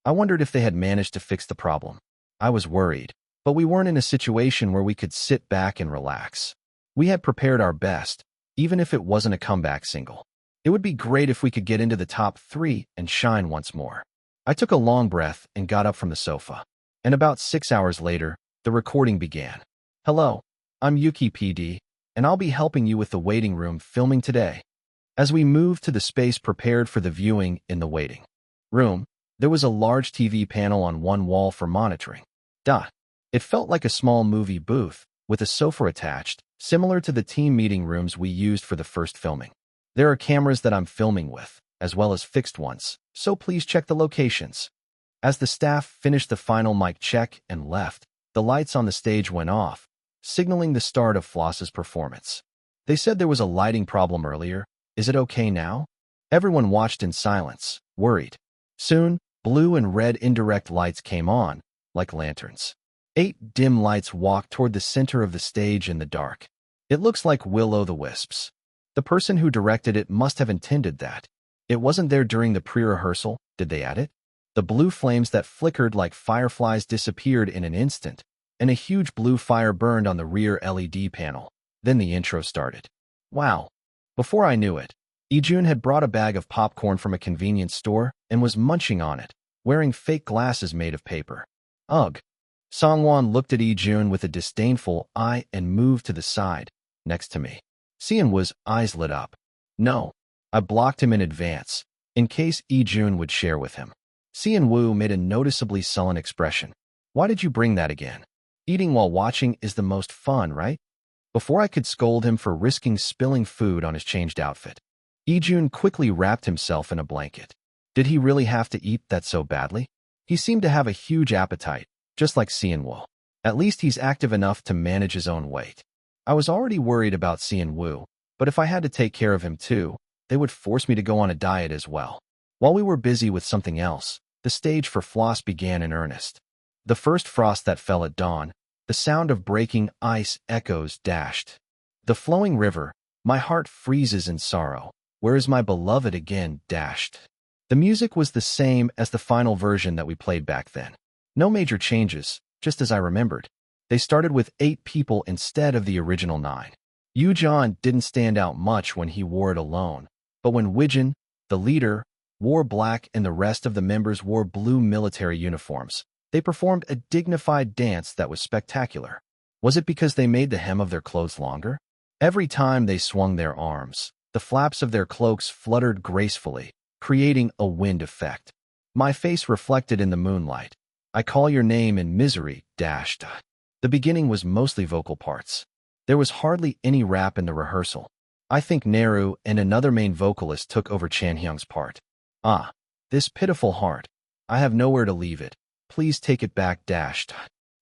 [SPEAKER 1] I wondered if they had managed to fix the problem. I was worried, but we weren't in a situation where we could sit back and relax. We had prepared our best, even if it wasn't a comeback single. It would be great if we could get into the top 3 and shine once more. I took a long breath and got up from the sofa. And about 6 hours later, the recording began. Hello, I'm Yuki PD, and I'll be helping you with the waiting room filming today. As we moved to the space prepared for the viewing in the waiting room, there was a large TV panel on one wall for monitoring. It felt like a small movie booth, with a sofa attached, similar to the team meeting rooms we used for the first filming. There are cameras that I'm filming with, as well as fixed ones, so please check the locations. As the staff finished the final mic check and left, the lights on the stage went off, signaling the start of Floss's performance. They said there was a lighting problem earlier. Is it okay now? Everyone watched in silence, worried. Soon, blue and red indirect lights came on, like lanterns. 8 dim lights walked toward the center of the stage in the dark. It looks like will-o'-the-wisps. The person who directed it must have intended that. It wasn't there during the pre-rehearsal. Did they add it? The blue flames that flickered like fireflies disappeared in an instant, and a huge blue fire burned on the rear LED panel. Then the intro started. Wow. Before I knew it, Ijun had brought a bag of popcorn from a convenience store and was munching on it, wearing fake glasses made of paper. Ugh. Songwon looked at Ijun with a disdainful eye and moved to the side, next to me. Seonwoo's eyes lit up. No. I blocked him in advance, in case Ijun would share with him. Seonwoo made a noticeably sullen expression. Why did you bring that again? Eating while watching is the most fun, right? Before I could scold him for risking spilling food on his changed outfit, Ijun quickly wrapped himself in a blanket. Did he really have to eat that so badly? He seemed to have a huge appetite, just like Seonwoo. At least he's active enough to manage his own weight. I was already worried about Seonwoo, but if I had to take care of him too, they would force me to go on a diet as well. While we were busy with something else, the stage for Floss began in earnest. The first frost that fell at dawn, the sound of breaking ice echoes dashed. The flowing river, my heart freezes in sorrow. Where is my beloved again dashed. The music was the same as the final version that we played back then. No major changes, just as I remembered. They started with 8 people instead of the original 9. Yu Jeon didn't stand out much when he wore it alone, but when Wijin, the leader, wore black and the rest of the members wore blue military uniforms, they performed a dignified dance that was spectacular. Was it because they made the hem of their clothes longer? Every time they swung their arms, the flaps of their cloaks fluttered gracefully, creating a wind effect. My face reflected in the moonlight. I call your name in misery, dashed. The beginning was mostly vocal parts. There was hardly any rap in the rehearsal. I think Naru and another main vocalist took over Chanhyung's part. Ah, this pitiful heart. I have nowhere to leave it. Please take it back, dashed.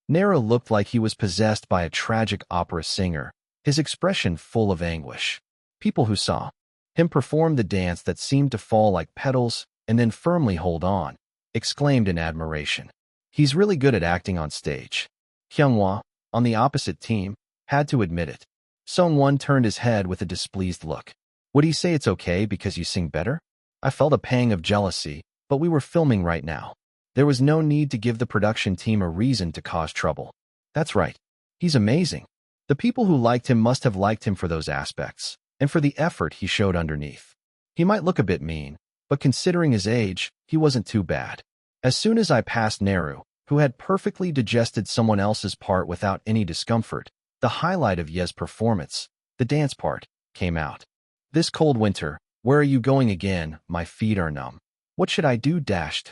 [SPEAKER 1] Naru looked like he was possessed by a tragic opera singer, his expression full of anguish. People who saw him perform the dance that seemed to fall like petals and then firmly hold on, exclaimed in admiration. He's really good at acting on stage. Kyunghwa, on the opposite team, had to admit it. Songwon turned his head with a displeased look. Would he say it's okay because you sing better? I felt a pang of jealousy, but we were filming right now. There was no need to give the production team a reason to cause trouble. That's right. He's amazing. The people who liked him must have liked him for those aspects, and for the effort he showed underneath. He might look a bit mean, but considering his age, he wasn't too bad. As soon as I passed Naru, who had perfectly digested someone else's part without any discomfort, the highlight of Ye's performance, the dance part, came out. This cold winter, where are you going again? My feet are numb. What should I do? Dashed.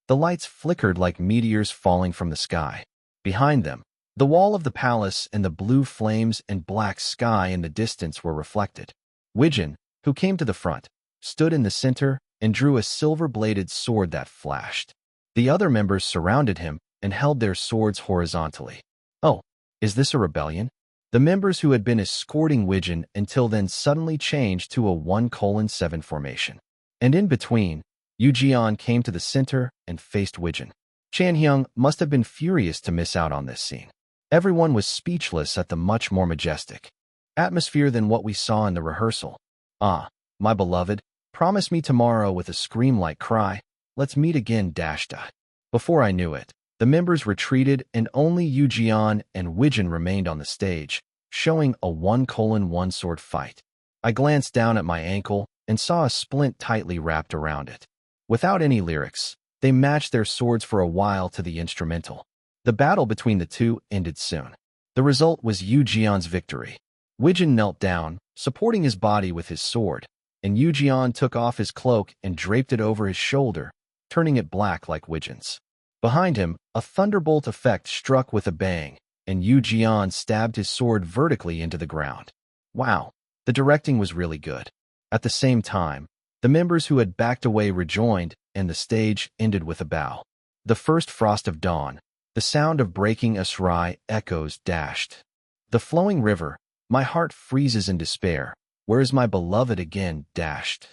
[SPEAKER 1] The lights flickered like meteors falling from the sky. Behind them, The wall of the palace and the blue flames and black sky in the distance were reflected. Wijin, who came to the front, stood in the center and drew a silver-bladed sword that flashed. The other members surrounded him and held their swords horizontally. Oh, is this a rebellion? The members who had been escorting Wijin until then suddenly changed to a 1:7 formation. And in between, Jian came to the center and faced Wijin. Cheon Yise must have been furious to miss out on this scene. Everyone was speechless at the much more majestic atmosphere than what we saw in the rehearsal. Ah, my beloved, promise me tomorrow with a scream-like cry, let's meet again dash dot. Before I knew it, the members retreated and only Jian and Wijin remained on the stage, showing a 1:1 sword fight. I glanced down at my ankle and saw a splint tightly wrapped around it. Without any lyrics, they matched their swords for a while to the instrumental. The battle between the two ended soon. The result was Jian's victory. Wijin knelt down, supporting his body with his sword, and Jian took off his cloak and draped it over his shoulder, turning it black like Wijin's. Behind him, a thunderbolt effect struck with a bang, and Jian stabbed his sword vertically into the ground. Wow, the directing was really good. At the same time, the members who had backed away rejoined, and the stage ended with a bow. The first frost of dawn, the sound of breaking Asrai echoes dashed. The flowing river, my heart freezes in despair. Where is my beloved again dashed?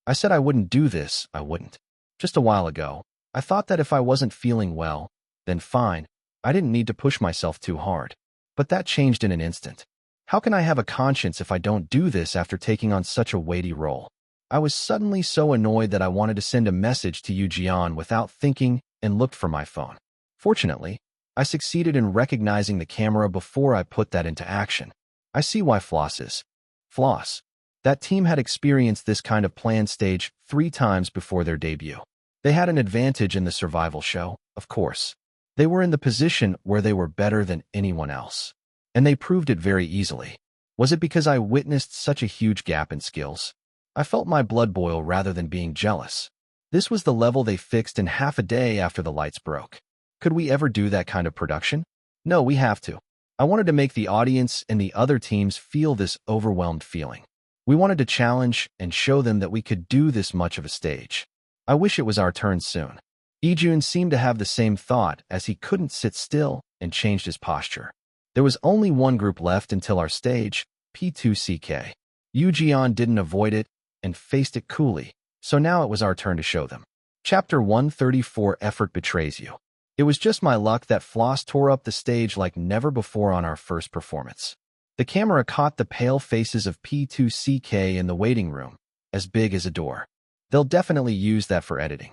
[SPEAKER 1] I said I wouldn't do this, I wouldn't. Just a while ago, I thought that if I wasn't feeling well, then fine, I didn't need to push myself too hard. But that changed in an instant. How can I have a conscience if I don't do this after taking on such a weighty role? I was suddenly so annoyed that I wanted to send a message to Jian without thinking and looked for my phone. Fortunately, I succeeded in recognizing the camera before I put that into action. I see why Floss is. Floss. That team had experienced this kind of planned stage 3 times before their debut. They had an advantage in the survival show, of course. They were in the position where they were better than anyone else. And they proved it very easily. Was it because I witnessed such a huge gap in skills? I felt my blood boil rather than being jealous. This was the level they fixed in half a day after the lights broke. Could we ever do that kind of production? No, we have to. I wanted to make the audience and the other teams feel this overwhelmed feeling. We wanted to challenge and show them that we could do this much of a stage. I wish it was our turn soon. Ijun seemed to have the same thought as he couldn't sit still and changed his posture. There was only one group left until our stage, P2CK. Jian didn't avoid it and faced it coolly, so now it was our turn to show them. Chapter 134 Effort Betrays You. It was just my luck that Floss tore up the stage like never before on our first performance. The camera caught the pale faces of P2CK in the waiting room, as big as a door. They'll definitely use that for editing.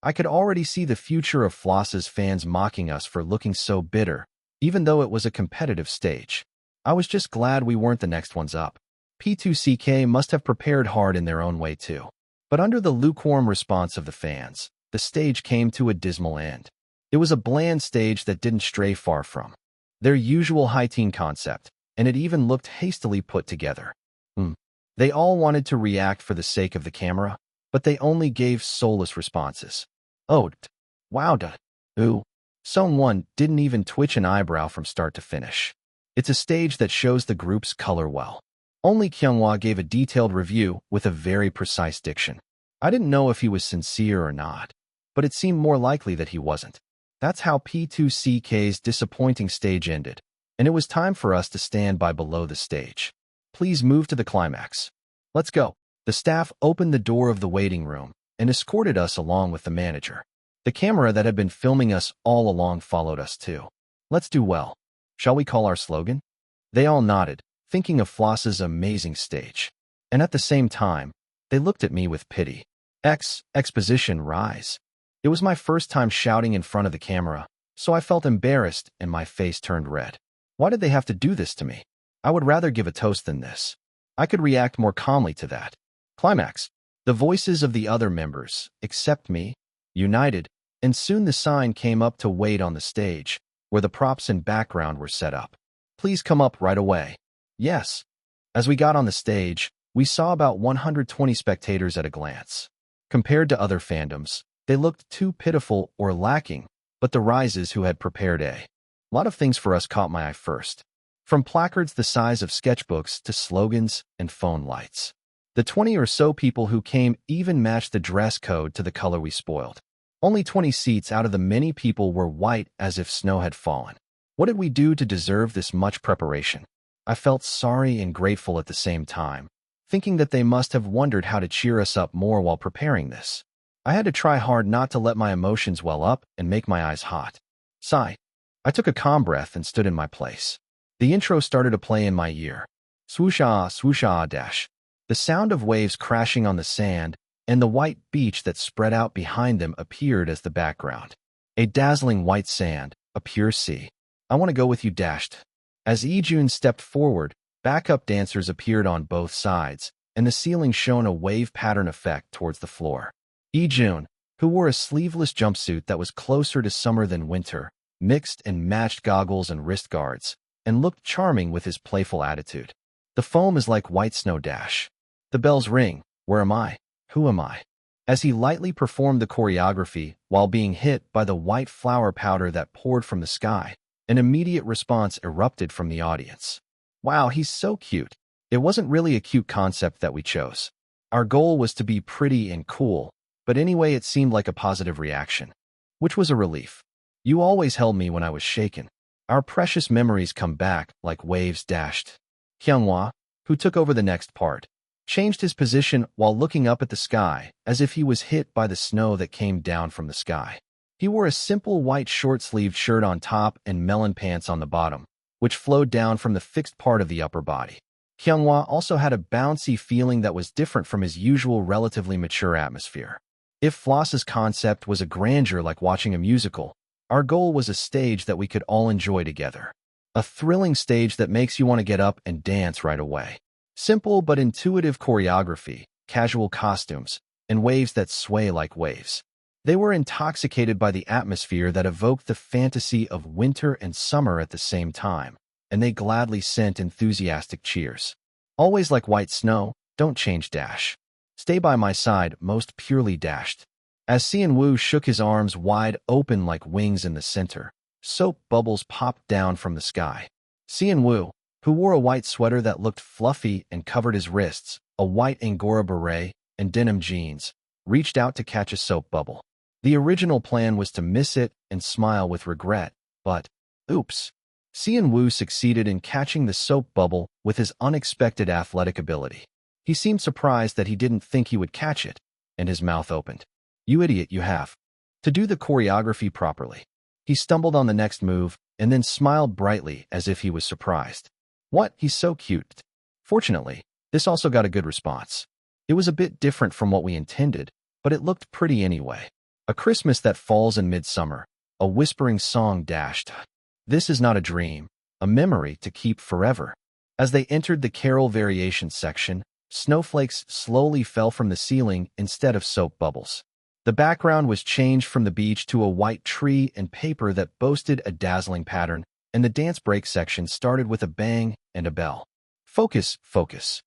[SPEAKER 1] I could already see the future of Floss's fans mocking us for looking so bitter, even though it was a competitive stage. I was just glad we weren't the next ones up. P2CK must have prepared hard in their own way too. But under the lukewarm response of the fans, the stage came to a dismal end. It was a bland stage that didn't stray far from their usual high-teen concept, and it even looked hastily put together. They all wanted to react for the sake of the camera, but they only gave soulless responses. Oh, wow, ooh. Song-won didn't even twitch an eyebrow from start to finish. It's a stage that shows the group's color well. Only Kyunghwa gave a detailed review with a very precise diction. I didn't know if he was sincere or not, but it seemed more likely that he wasn't. That's how P2CK's disappointing stage ended, and it was time for us to stand by below the stage. Please move to the climax. Let's go. The staff opened the door of the waiting room and escorted us along with the manager. The camera that had been filming us all along followed us too. Let's do well. Shall we call our slogan? They all nodded, thinking of Floss's amazing stage. And at the same time, they looked at me with pity. Exposition rise. It was my first time shouting in front of the camera, so I felt embarrassed and my face turned red. Why did they have to do this to me? I would rather give a toast than this. I could react more calmly to that. Climax. The voices of the other members, except me, united, and soon the sign came up to wait on the stage, where the props and background were set up. Please come up right away. Yes. As we got on the stage, we saw about 120 spectators at a glance. Compared to other fandoms, they looked too pitiful or lacking, but the Rises who had prepared a A lot of things for us caught my eye first. From placards the size of sketchbooks to slogans and phone lights. The 20 or so people who came even matched the dress code to the color we spoiled. Only 20 seats out of the many people were white as if snow had fallen. What did we do to deserve this much preparation? I felt sorry and grateful at the same time, thinking that they must have wondered how to cheer us up more while preparing this. I had to try hard not to let my emotions well up and make my eyes hot. Sigh. I took a calm breath and stood in my place. The intro started to play in my ear. Swoosha, swoosha, dash. The sound of waves crashing on the sand and the white beach that spread out behind them appeared as the background. A dazzling white sand, a pure sea. I want to go with you, dashed. As Ijun stepped forward, backup dancers appeared on both sides, and the ceiling shone a wave pattern effect towards the floor. Ijun, who wore a sleeveless jumpsuit that was closer to summer than winter, mixed and matched goggles and wrist guards, and looked charming with his playful attitude. The foam is like white snow, dash. The bells ring. Where am I? Who am I? As he lightly performed the choreography while being hit by the white flower powder that poured from the sky, an immediate response erupted from the audience. Wow, he's so cute. It wasn't really a cute concept that we chose. Our goal was to be pretty and cool, but anyway it seemed like a positive reaction, which was a relief. You always held me when I was shaken. Our precious memories come back like waves, dashed. Hyunghwa, who took over the next part, changed his position while looking up at the sky as if he was hit by the snow that came down from the sky. He wore a simple white short-sleeved shirt on top and melon pants on the bottom, which flowed down from the fixed part of the upper body. Hyunghwa also had a bouncy feeling that was different from his usual relatively mature atmosphere. If Floss's concept was a grandeur like watching a musical, our goal was a stage that we could all enjoy together. A thrilling stage that makes you want to get up and dance right away. Simple but intuitive choreography, casual costumes, and waves that sway like waves. They were intoxicated by the atmosphere that evoked the fantasy of winter and summer at the same time, and they gladly sent enthusiastic cheers. Always like white snow, don't change, dash. Stay by my side, most purely, dashed. As Sean-woo shook his arms wide open like wings in the center, soap bubbles popped down from the sky. Seon-woo, who wore a white sweater that looked fluffy and covered his wrists, a white Angora beret, and denim jeans, reached out to catch a soap bubble. The original plan was to miss it and smile with regret, but, oops. Seon-woo succeeded in catching the soap bubble with his unexpected athletic ability. He seemed surprised that he didn't think he would catch it, and his mouth opened. You idiot, you have to do the choreography properly. He stumbled on the next move and then smiled brightly as if he was surprised. What? He's so cute. Fortunately, this also got a good response. It was a bit different from what we intended, but it looked pretty anyway. A Christmas that falls in midsummer, a whispering song, dashed. This is not a dream, a memory to keep forever. As they entered the carol variation section, snowflakes slowly fell from the ceiling instead of soap bubbles. The background was changed from the beach to a white tree and paper that boasted a dazzling pattern, and the dance break section started with a bang and a bell. Focus, focus.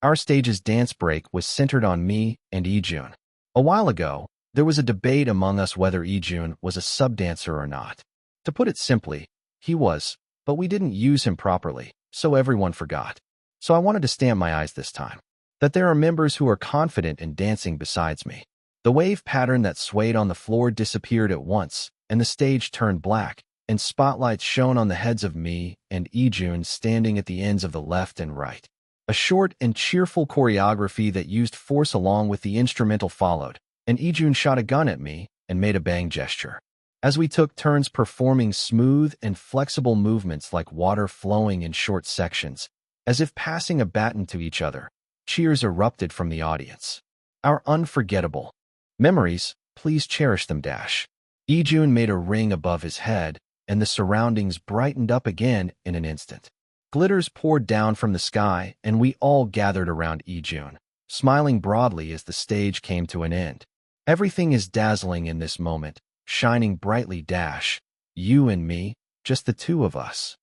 [SPEAKER 1] Our stage's dance break was centered on me and Ijun. A while ago, there was a debate among us whether Ijun was a sub-dancer or not. To put it simply, he was, but we didn't use him properly, so everyone forgot. So I wanted to stamp my eyes this time. That there are members who are confident in dancing besides me. The wave pattern that swayed on the floor disappeared at once, and the stage turned black, and spotlights shone on the heads of me and Ijun standing at the ends of the left and right. A short and cheerful choreography that used force along with the instrumental followed, and Ijun shot a gun at me and made a bang gesture. As we took turns performing smooth and flexible movements like water flowing in short sections, as if passing a baton to each other, cheers erupted from the audience. Our unforgettable memories, please cherish them, dash. Ijun made a ring above his head, and the surroundings brightened up again in an instant. Glitters poured down from the sky, and we all gathered around Ijun, smiling broadly as the stage came to an end. Everything is dazzling in this moment, shining brightly, dash. You and me, just the two of us.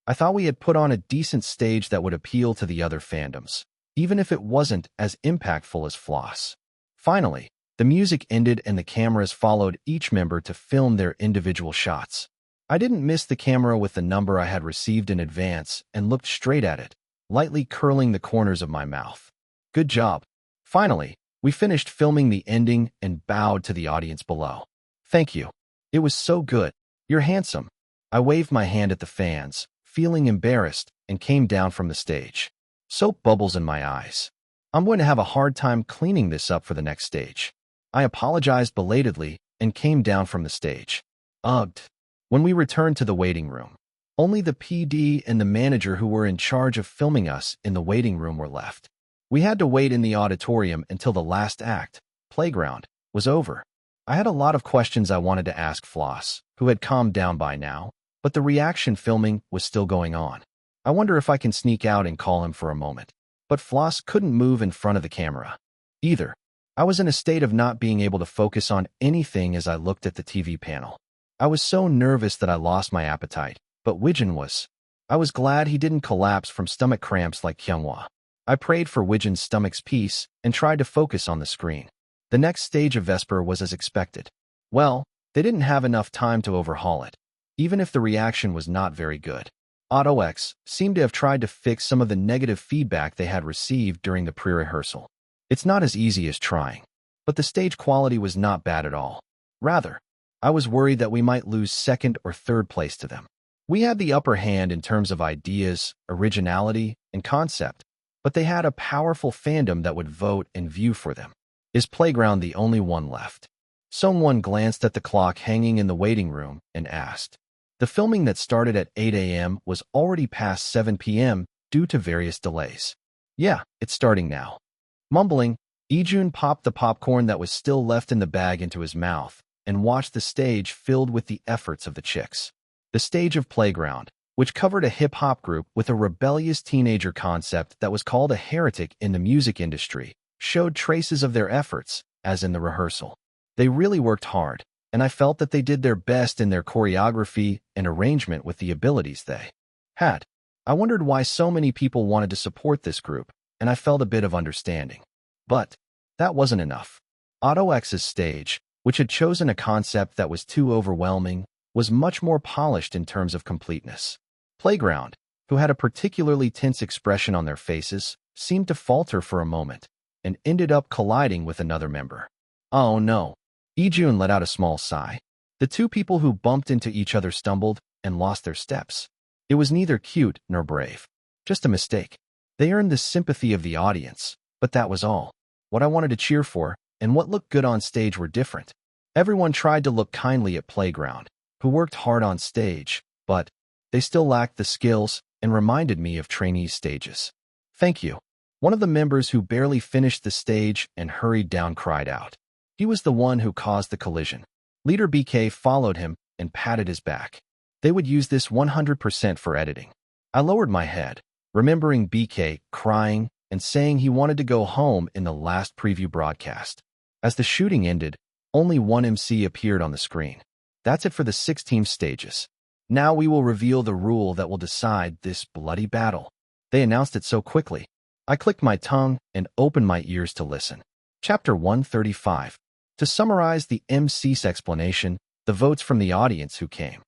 [SPEAKER 1] I thought we had put on a decent stage that would appeal to the other fandoms, even if it wasn't as impactful as Floss. Finally, the music ended and the cameras followed each member to film their individual shots. I didn't miss the camera with the number I had received in advance and looked straight at it, lightly curling the corners of my mouth. Good job. Finally, we finished filming the ending and bowed to the audience below. Thank you. It was so good. You're handsome. I waved my hand at the fans, feeling embarrassed, and came down from the stage. Soap bubbles in my eyes. I'm going to have a hard time cleaning this up for the next stage. I apologized belatedly and came down from the stage. Ugh. When we returned to the waiting room, only the PD and the manager who were in charge of filming us in the waiting room were left. We had to wait in the auditorium until the last act, Playground, was over. I had a lot of questions I wanted to ask Floss, who had calmed down by now, but the reaction filming was still going on. I wonder if I can sneak out and call him for a moment. But Floss couldn't move in front of the camera. Either. I was in a state of not being able to focus on anything as I looked at the TV panel. I was so nervous that I lost my appetite, but Wijin was. I was glad he didn't collapse from stomach cramps like Kyunghwa. I prayed for Wijin's stomach's peace and tried to focus on the screen. The next stage of Vesper was as expected. Well, they didn't have enough time to overhaul it, even if the reaction was not very good. AutoX seemed to have tried to fix some of the negative feedback they had received during the pre-rehearsal. It's not as easy as trying, but the stage quality was not bad at all. Rather, I was worried that we might lose second or third place to them. We had the upper hand in terms of ideas, originality, and concept, but they had a powerful fandom that would vote and view for them. Is Playground the only one left? Someone glanced at the clock hanging in the waiting room and asked. The filming that started at 8 a.m. was already past 7 p.m. due to various delays. Yeah, it's starting now. Mumbling, Ijun popped the popcorn that was still left in the bag into his mouth and watched the stage filled with the efforts of the chicks. The stage of Playground, which covered a hip-hop group with a rebellious teenager concept that was called a heretic in the music industry, showed traces of their efforts, as in the rehearsal. They really worked hard, and I felt that they did their best in their choreography and arrangement with the abilities they had. I wondered why so many people wanted to support this group, and I felt a bit of understanding. But that wasn't enough. AutoX's stage, which had chosen a concept that was too overwhelming, was much more polished in terms of completeness. Playground, who had a particularly tense expression on their faces, seemed to falter for a moment, and ended up colliding with another member. Oh no. Ijun let out a small sigh. The two people who bumped into each other stumbled and lost their steps. It was neither cute nor brave. Just a mistake. They earned the sympathy of the audience, but that was all. What I wanted to cheer for and what looked good on stage were different. Everyone tried to look kindly at Playground, who worked hard on stage, but they still lacked the skills and reminded me of trainees' stages. Thank you. One of the members who barely finished the stage and hurried down cried out. He was the one who caused the collision. Leader BK followed him and patted his back. They would use this 100% for editing. I lowered my head, remembering BK crying and saying he wanted to go home in the last preview broadcast. As the shooting ended, only one MC appeared on the screen. That's it for the 16 stages. Now we will reveal the rule that will decide this bloody battle. They announced it so quickly. I clicked my tongue and opened my ears to listen. Chapter 135. To summarize the MC's explanation, the votes from the audience who came.